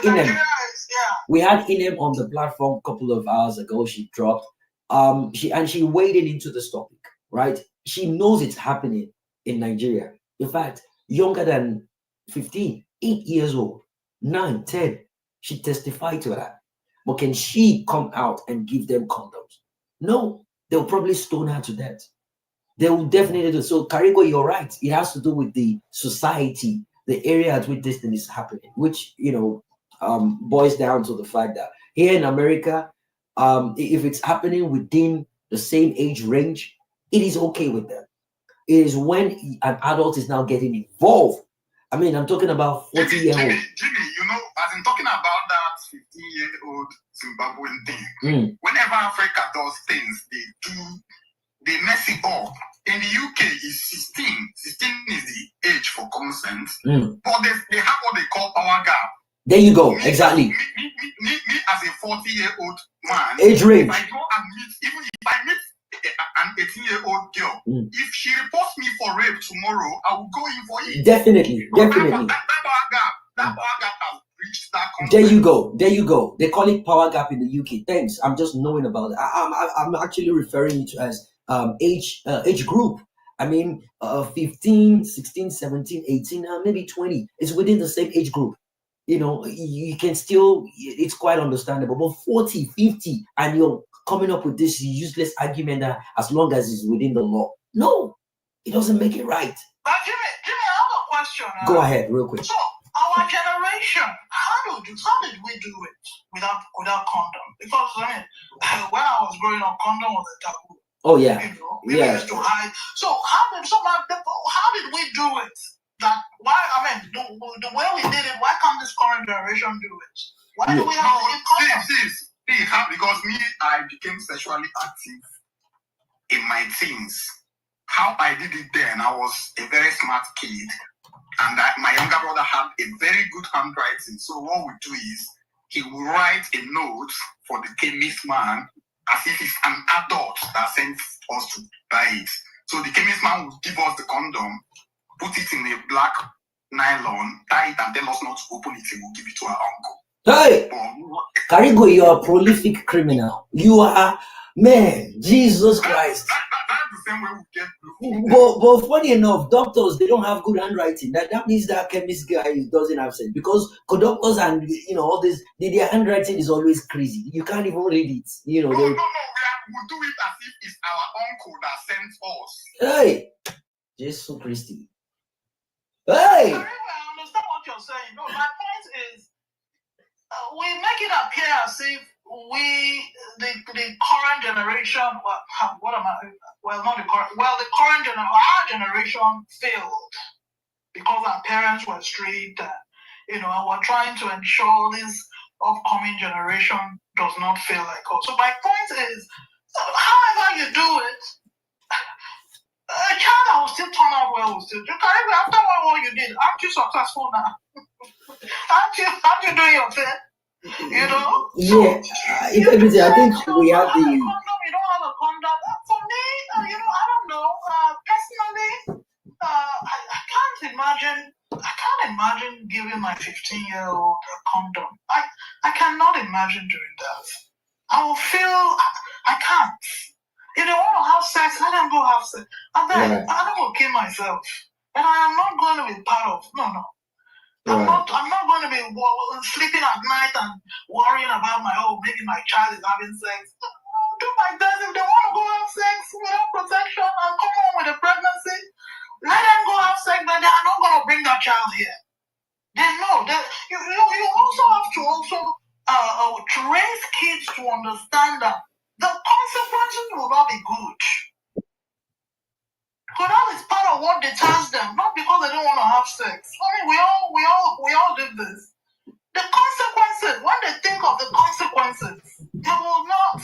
Inem on the platform a couple of hours ago. She dropped. She waded into this topic, right? She knows it's happening in Nigeria. In fact, younger than 15, 8 years old, 9, 10. She testified to that. But can she come out and give them condoms? No, they'll probably stone her to death. They will definitely do. So, Karigo, you're right. It has to do with the society, the area at which this thing is happening, which, boils down to the fact that here in America, if it's happening within the same age range, it is okay with them. It is when an adult is now getting involved. I mean, I'm talking about 40-year-old. Jimmy, as in talking about that 15-year-old Zimbabwean thing, whenever Africa does things, they mess it up. In the UK, it's 16. 16 is the age age for consent, but they have what they call power gap. There you go. Exactly. Me as a 40-year-old man, age range. If I go and meet, even if I meet an 18-year-old girl, if she reports me for rape tomorrow, I will go in for it. Definitely. That power gap has reached that consent. There you go. They call it power gap in the UK. Thanks. I'm just knowing about it. I'm actually referring to as age group. I mean, 15, 16, 17, 18, maybe 20. It's within the same age group. You know, you can still, it's quite understandable. But 40, 50, and you're coming up with this useless argument that as long as it's within the law. No, it doesn't make it right. But Jimmy, I have a question. Go ahead, real quick. So, our generation, how did we do it without condom? Because, I mean, when I was growing up, condom was a taboo. Oh, yeah. You know, people used to hide. So, how did we do it? That why? I mean, the way we did it. Why can't this current generation do it? Why do we have to get condom? Because me, I became sexually active in my teens. How I did it then, I was a very smart kid, and my younger brother had a very good handwriting. So what we do is he will write a note for the chemist man as if he's an adult that sent us to buy it. So the chemist man will give us the condom, put it in a black nylon, tie it, and tell us not to open it. He will give it to our uncle. Hey, Karigo, you are a prolific criminal. You are, man, Jesus Christ. That's the same way we get blue. But funny enough, doctors, they don't have good handwriting. That means that chemist guy doesn't have sense, because doctors and all this, their handwriting is always crazy. You can't even read it. No, we do it as if it's our uncle that sends us. Hey, Jesus Christ. Hey. I understand what you're saying. No, my point is, we make it appear as if the current generation, the current generation, our generation failed because our parents were strict, and we're trying to ensure this upcoming generation does not fail like us. So my point is, however you do it, a child that will still turn out well will still do. After what you did, aren't you successful now? aren't you doing your thing? Yeah, integrity. I think we have the. You don't have a condom. For me, I don't know. Personally, I can't imagine giving my 15-year-old a condom. I cannot imagine doing that. I will feel I can't. If they want to have sex, let them go have sex. And then I will kill myself. And I am not going to be part of. No. I'm not going to be sleeping at night and worrying about maybe my child is having sex. Do my best. If they want to go have sex without protection and come home with a pregnancy, let them go have sex, but they are not going to bring that child here. They know that you also have to to raise kids to understand that the consequences will not be good. So that is part of what deters them, not because they don't want to have sex. I mean, we all did this. The consequences, when they think of the consequences, they will not.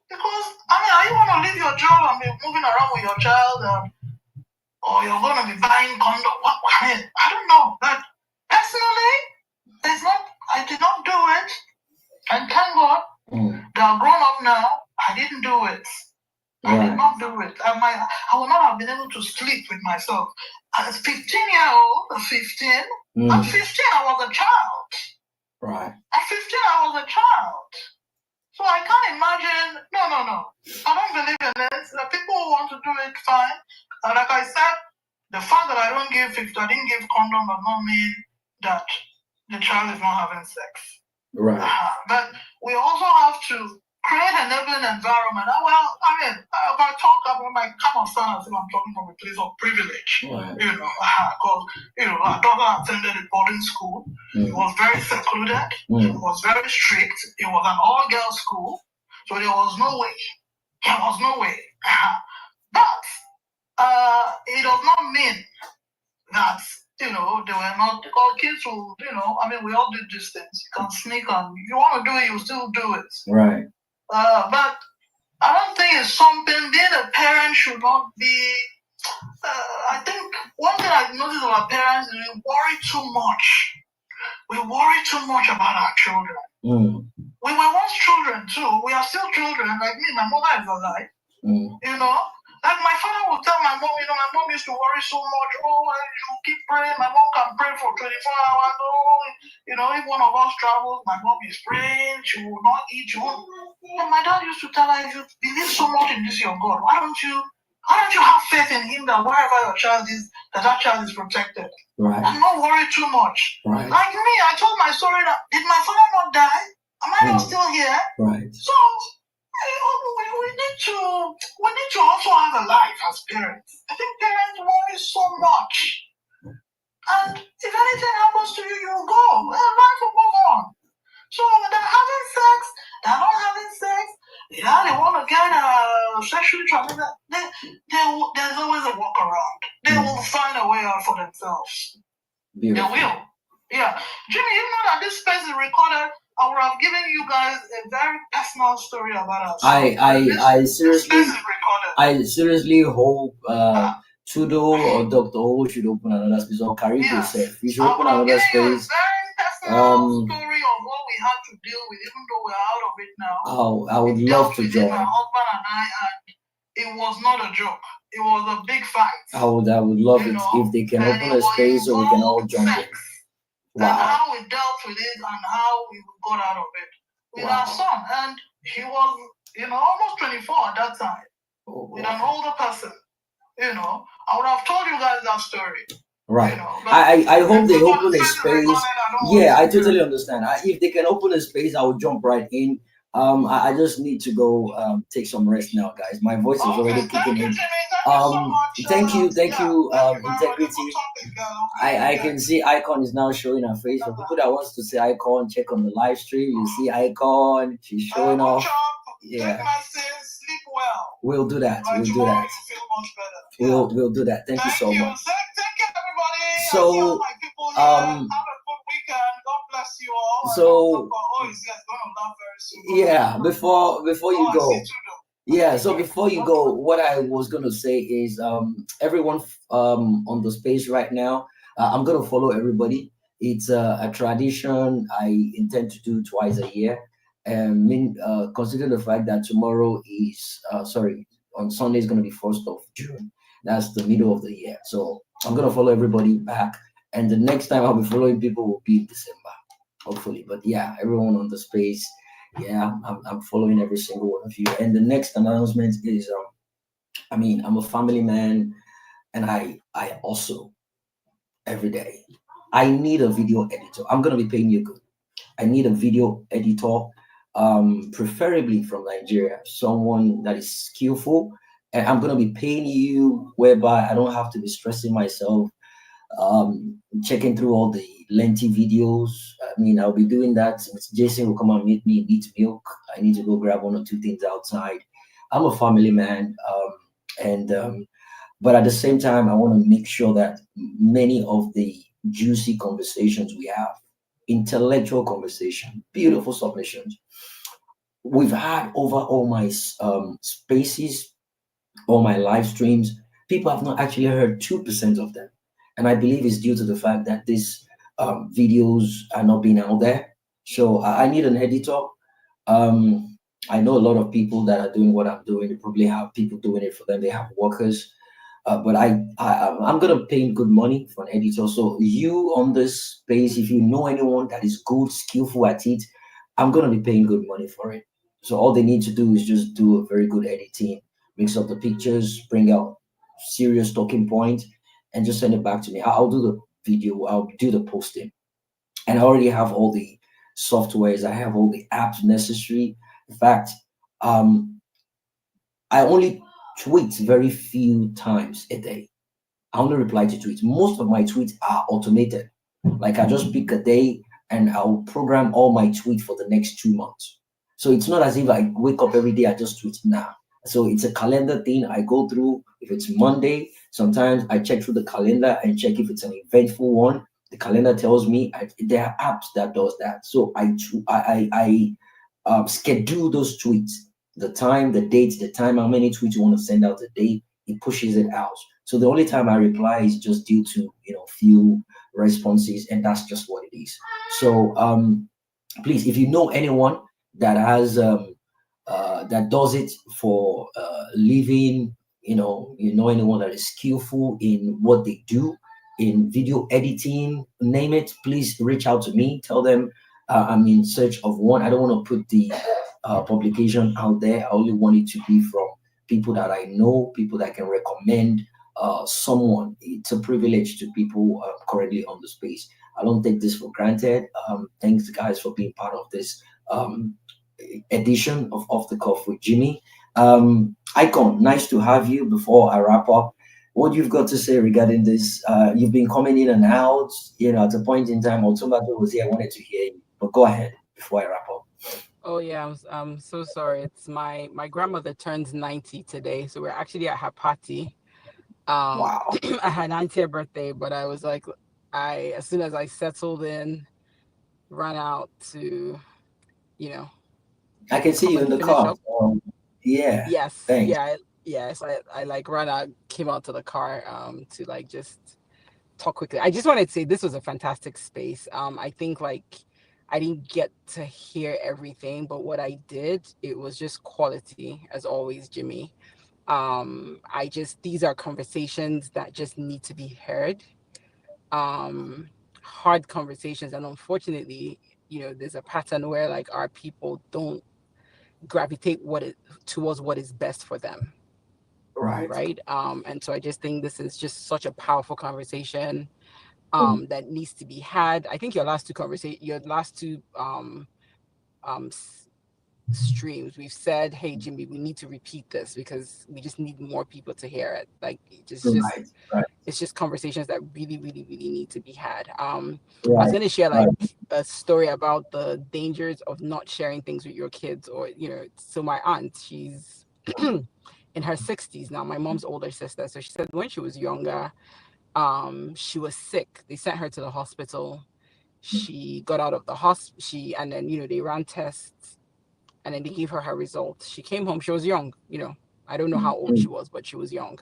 Because, I mean, are you going to leave your job and be moving around with your child, or you're going to be buying condom? I mean, I don't know. But personally, I did not do it. And thank God, they are grown up now. I didn't do it. I did not do it. I would not have been able to sleep with myself. As 15-year-old, at 15, I was a child. Right. At 15, I was a child. So I can't imagine. No. I don't believe in this. The people who want to do it, fine. Like I said, the fact that I didn't give condom does not mean that the child is not having sex. Right. But we also have to create an enabling environment. Well, I mean, if I talk about my kind of sound as if I'm talking from a place of privilege. Right. Because our daughter attended a boarding school. It was very secluded. It was very strict. It was an all-girls school, so there was no way. But it does not mean that they were not. All kids will, I mean, we all did these things. You can sneak on. If you want to do it, you still do it. Right. But I don't think it's something. Being a parent should not be I think one thing I've noticed about parents is we worry too much. We worry too much about our children. We were once children too. We are still children. Like me, my mother is alive. You know, like my father would tell my mom, my mom used to worry so much. Oh, you keep praying. My mom can pray for 24 hours. Oh, if one of us travels, my mom is praying. She will not eat. And my dad used to tell her, if you believe so much in this your God, why don't you have faith in him that wherever your child is, that child is protected? Right. And not worry too much. Right. Like me, I told my story that did my father not die? Am I not still here? Right. So we need to also have a life as parents. I think parents worry so much. And if anything happens to you, you'll go. Life will move on. So they're having sex, they're not having sex, they want to get sexually transmitted. There's always a workaround. They will find a way out for themselves. Beautiful. They will. Yeah. Jimmy, you know that this space is recorded. I would have given you guys a very personal story about us. I seriously hope Trudeau or Dr. O should open another space, or Caribou safe. We should open another space. Story of what we had to deal with, even though we're out of it now. I would love to join. My husband and I, and it was not a joke. It was a big fight. I would love it if they can open a space so we can all join it. Wow. And how we dealt with it and how we got out of it with our son. And he was, almost 24 at that time. With an older person. I would have told you guys that story. Right. I hope they open a space. Yeah, I totally understand. If they can open a space, I will jump right in. I just need to go take some rest now, guys. My voice is already kicking in. Thank you, Integrity. I can see Icon is now showing her face. For people that wants to see Icon, check on the live stream. You see Icon. She's showing off. Yeah. Sleep well. We'll do that. We'll do that. We'll do that. Thank you so much. Thank you, everybody. So, have a good weekend. God bless you all. So, very soon. Yeah, before you go. Yeah, so before you go, what I was gonna say is everyone on the space right now, I'm gonna follow everybody. It's a tradition I intend to do twice a year. Considering the fact that tomorrow is on Sunday is gonna be 1st of June. That's the middle of the year. So I'm gonna follow everybody back, and the next time I'll be following people will be in December, hopefully. But yeah, everyone on the space. Yeah, I'm following every single one of you. And the next announcement is, I'm a family man, and I also every day I need a video editor. I'm gonna be paying you good. I need a video editor, preferably from Nigeria, someone that is skillful, and I'm gonna be paying you whereby I don't have to be stressing myself, checking through all the lengthy videos. I'll be doing that. Jason will come and meet me, eat milk. I need to go grab 1 or 2 things outside. I'm a family man, but at the same time, I want to make sure that many of the juicy conversations we have, intellectual conversation, beautiful submissions, we've had over all my spaces, all my live streams. People have not actually heard 2% of them. And I believe it's due to the fact that these videos are not being out there. So I need an editor. I know a lot of people that are doing what I'm doing. They probably have people doing it for them. They have workers. But I'm going to pay good money for an editor. So you on this space, if you know anyone that is good, skillful at it, I'm going to be paying good money for it. So all they need to do is just do a very good editing, mix up the pictures, bring out serious talking points, and just send it back to me. I'll do the video, I'll do the posting. And I already have all the softwares, I have all the apps necessary. In fact, I only tweet very few times a day. I only reply to tweets. Most of my tweets are automated. Like I just pick a day and I'll program all my tweets for the next 2 months. So it's not as if I wake up every day, I just tweet now. So it's a calendar thing I go through. If it's Monday, sometimes I check through the calendar and check if it's an eventful one. The calendar tells me there are apps that does that. So I schedule those tweets, the time, the date, the time, how many tweets you want to send out a day. It pushes it out. So the only time I reply is just due to few responses, and that's just what it is. So please, if you know anyone that has that does it for living, you know anyone that is skillful in what they do in video editing, name it, please reach out to me. Tell them I'm in search of one. I don't want to put the publication out there. I only want it to be from people that I know, people that can recommend someone. It's a privilege to people currently on the space. I don't take this for granted. Thanks, guys, for being part of this edition of Off the Cuff with Jimmy. Icon, nice to have you. Before I wrap up, what you've got to say regarding this? You've been coming in and out. At a point in time, Otumbato was here. I wanted to hear you, but go ahead before I wrap up. Oh yeah, I'm so sorry. It's my grandmother turns 90 today, so we're actually at her party. Wow. At her 90th birthday, but I was like, as soon as I settled in, ran out to, you know, I can see come you in and the finish car. up. Yeah. Yes, Thanks. yeah. So I like ran out, came out to the car, to like just talk quickly. I just wanted to say this was a fantastic space. I think like I didn't get to hear everything, but what I did, it was just quality as always, Jimmy. These are conversations that just need to be heard. Um, Hard conversations, and unfortunately, there's a pattern where like our people don't gravitate towards what is best for them, Right. right? And so I just think this is just such a powerful conversation that needs to be had. I think your last two um, streams, we've said, hey Jimmy, we need to repeat this because we just need more people to hear it. Like Right. Right. it's just conversations that really, really, really need to be had. I was Right. going to share Right. like a story about the dangers of not sharing things with your kids, or so my aunt, she's in her 60s now, my mom's older sister. So she said when she was younger, she was sick. They sent her to the hospital. She got out of the hospital, and then they ran tests, and then they gave her her results. She came home. She was young. I don't know how old she was, but she was young.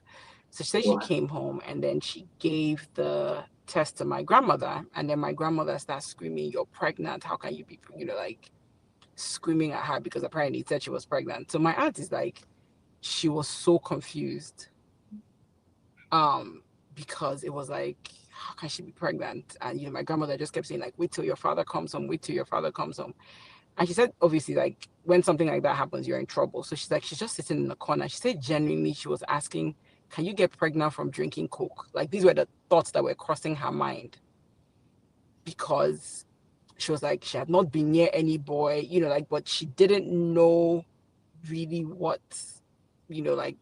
So she said she came home, and then she gave the test to my grandmother, and then my grandmother started screaming, "You're pregnant! How can you be?" Like screaming at her because apparently it said she was pregnant. So my aunt is like, she was so confused, because it was like, how can she be pregnant? And my grandmother just kept saying like, "Wait till your father comes home. Wait till your father comes home." And she said, obviously, like when something like that happens, you're in trouble. So she's like, she's just sitting in the corner. She said, genuinely, she was asking, can you get pregnant from drinking Coke? Like these were the thoughts that were crossing her mind, because she was like, she had not been near any boy, but she didn't know really like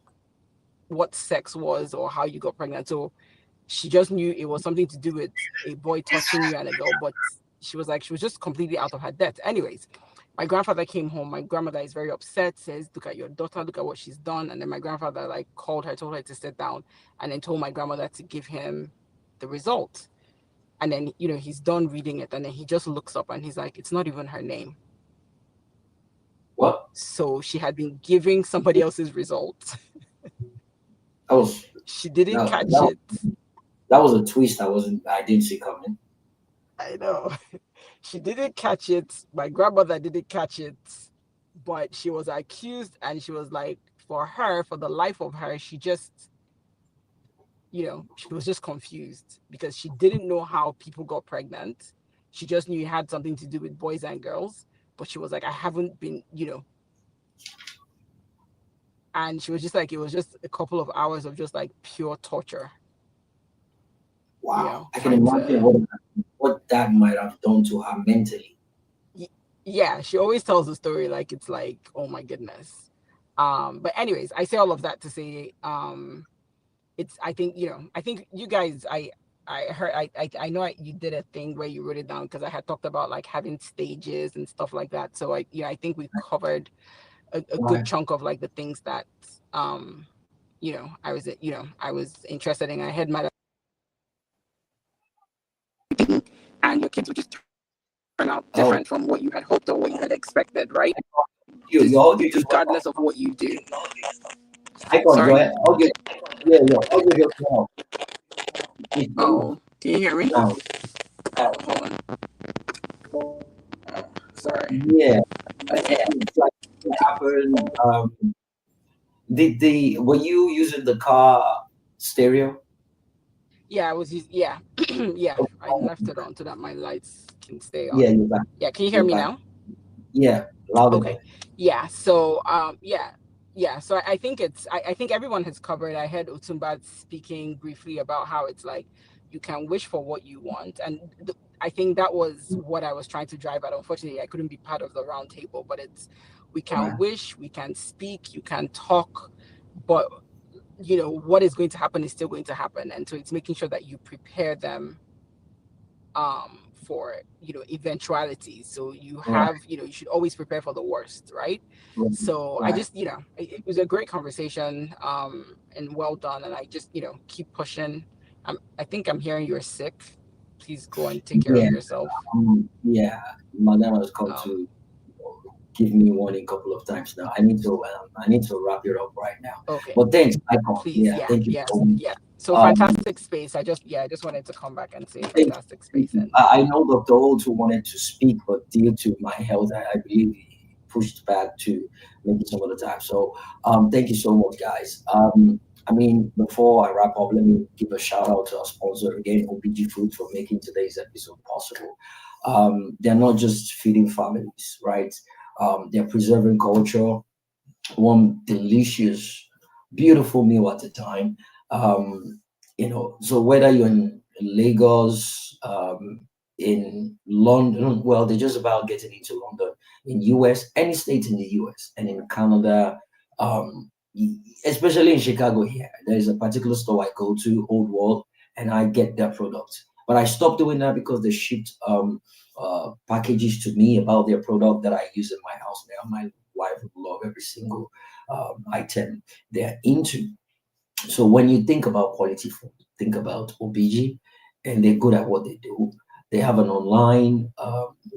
what sex was or how you got pregnant. So she just knew it was something to do with a boy touching you and a girl, but she was just completely out of her depth. Anyways, my grandfather came home. My grandmother is very upset, says, look at your daughter, look at what she's done. And then my grandfather like called her, told her to sit down, and then told my grandmother to give him the result. And then, he's done reading it, and then he just looks up and he's like, it's not even her name. What? So she had been giving somebody else's result. She didn't catch it. That was a twist I didn't see coming. I know. She didn't catch it. My grandmother didn't catch it. But she was accused, and she was like, for the life of her, she just, she was just confused because she didn't know how people got pregnant. She just knew it had something to do with boys and girls. But she was like, I haven't been, and she was just like, it was just a couple of hours of just like pure torture. Wow. I can imagine what that might have done to her mentally. Yeah, she always tells the story like it's like, oh my goodness. But anyways, I say all of that to say, I think you guys, I heard, I know you did a thing where you wrote it down because I had talked about like having stages and stuff like that. So I think we covered a good chunk of like the things that, I was interested in. I had my, and your kids would just turn out different from what you had hoped or what you had expected, right? You Regardless of what you do. I can't go Sorry? ahead. Okay. Yeah, yeah. Okay, just now. Oh, can you hear me? Now. Hold on. Sorry. Yeah. It's like what happened. Were you using the car stereo? Yeah, I was using, yeah. Yeah, I left it on so that my lights can stay Yeah, on. you're back. Yeah, can you hear You're me back. now? Yeah, loud and Okay. clear. Yeah. So yeah. So I think I think everyone has covered. I heard Otumba speaking briefly about how it's like you can wish for what you want. And I think that was what I was trying to drive at. Unfortunately, I couldn't be part of the round table, but it's we can Right. wish, we can speak, you can talk, but what is going to happen is still going to happen. And so it's making sure that you prepare them for eventualities, so you Right. have you should always prepare for the worst, right? Right. So I Right. just it was a great conversation, and well done, and I just keep pushing. I think I'm hearing you're sick. Please go and take care of Yeah. yourself. Yeah. Madam has come um to give me warning a couple of times now. I need to wrap it up right now. okay, But thanks, Icon. please. Yeah, Yeah, thank you yeah, so much. yeah. So Um, fantastic space. I just wanted to come back and say thank you. fantastic Thank space. you. And I know Dr. Olds wanted to speak, but due to my health, I believe he pushed back to maybe some other time. So thank you so much, guys. Before I wrap up, let me give a shout out to our sponsor again, OPG Foods, for making today's episode possible. They're not just feeding families, right? They're preserving culture, one delicious, beautiful meal at a time. So whether you're in Lagos, in London, well, they're just about getting into London, in US, any state in the US, and in Canada, especially in Chicago here, there is a particular store I go to, Old World, and I get their product. But I stopped doing that because they shipped packages to me about their product that I use in my house now. My wife would love every single item they're into. So when you think about quality food, think about OBG, and they're good at what they do. They have an online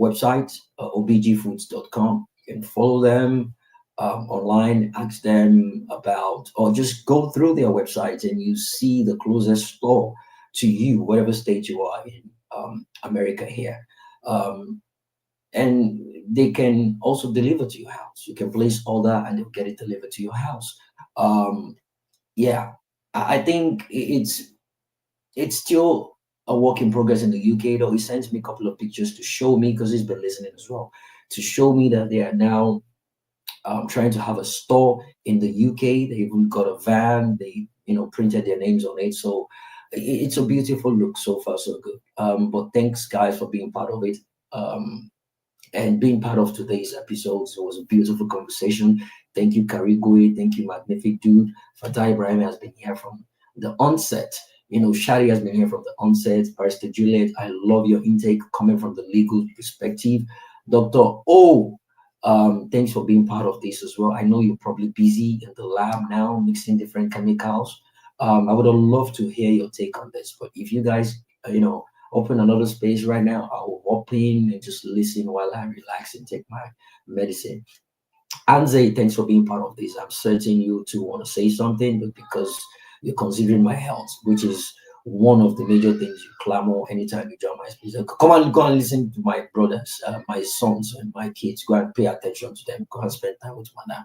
website, obgfoods.com. You can follow them online, ask them about, or just go through their website and you see the closest store to you, whatever state you are in America here. Um, and they can also deliver to your house. You can place order and they'll get it delivered to your house. Um, yeah, I think it's still a work in progress in the UK. Though he sends me a couple of pictures to show me, because he's been listening as well, to show me that they are now trying to have a store in the UK. They even got a van. They printed their names on it. So it's a beautiful look so far, so good. But thanks guys for being part of it. And being part of today's episode. So it was a beautiful conversation. Thank you, Karigui. Thank you, Magnific Dude. Fatah Ibrahim has been here from the onset. Shadi has been here from the onset. Barrister Juliet, I love your intake coming from the legal perspective. Dr. O, thanks for being part of this as well. I know you're probably busy in the lab now, mixing different chemicals. I would have loved to hear your take on this, but if you guys, open another space right now, I will hop in and just listen while I relax and take my medicine. Anze, thanks for being part of this. I'm certain you two want to say something, but because you're considering my health, which is one of the major things you clamor anytime you join my space. Go and listen to my brothers, my sons, and my kids. Go and pay attention to them. Go and spend time with Madam.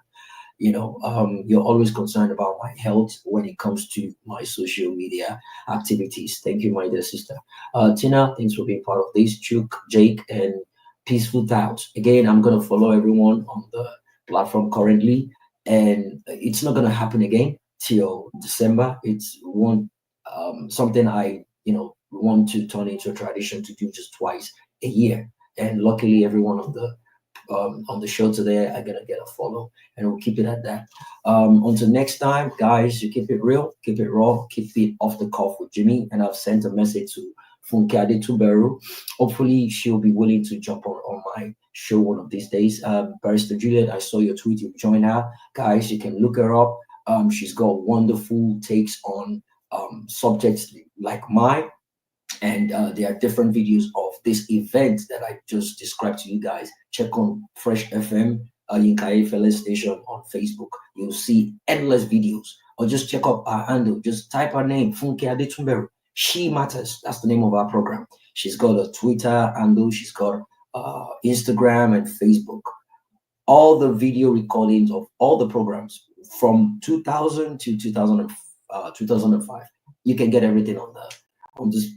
You're always concerned about my health when it comes to my social media activities. Thank you, my dear sister. Tina, thanks for being part of this. Chuk, Jake, and Peaceful Thoughts. Again, I'm going to follow everyone on the platform currently, and it's not going to happen again till December. It's one something I want to turn into a tradition to do just twice a year. And luckily, everyone on the show today are gonna get a follow, and we'll keep it at that. Until next time, guys, you keep it real, keep it raw, keep it off the cuff with Jimmy. And I've sent a message to Funkade Tuberu. Hopefully, she'll be willing to jump on my show one of these days. Barrister Juliet, I saw your tweet. You join her, guys. You can look her up. She's got wonderful takes on subjects like mine, and there are different videos of this event that I just described to you guys. Check on Fresh FM Yinka Fela Station on Facebook. You'll see endless videos. Or just check up our handle. Just type her name, Funke Adetumberu. She Matters. That's the name of our program. She's got a Twitter handle. She's got Instagram and Facebook. All the video recordings of all the programs from 2000 to 2005. You can get everything on this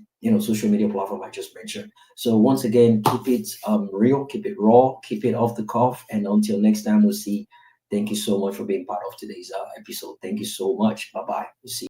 social media platform I just mentioned. So once again, keep it real, keep it raw, keep it off the cuff, and until next time we'll see. Thank you so much for being part of today's episode. Thank you so much. Bye bye. We'll see you.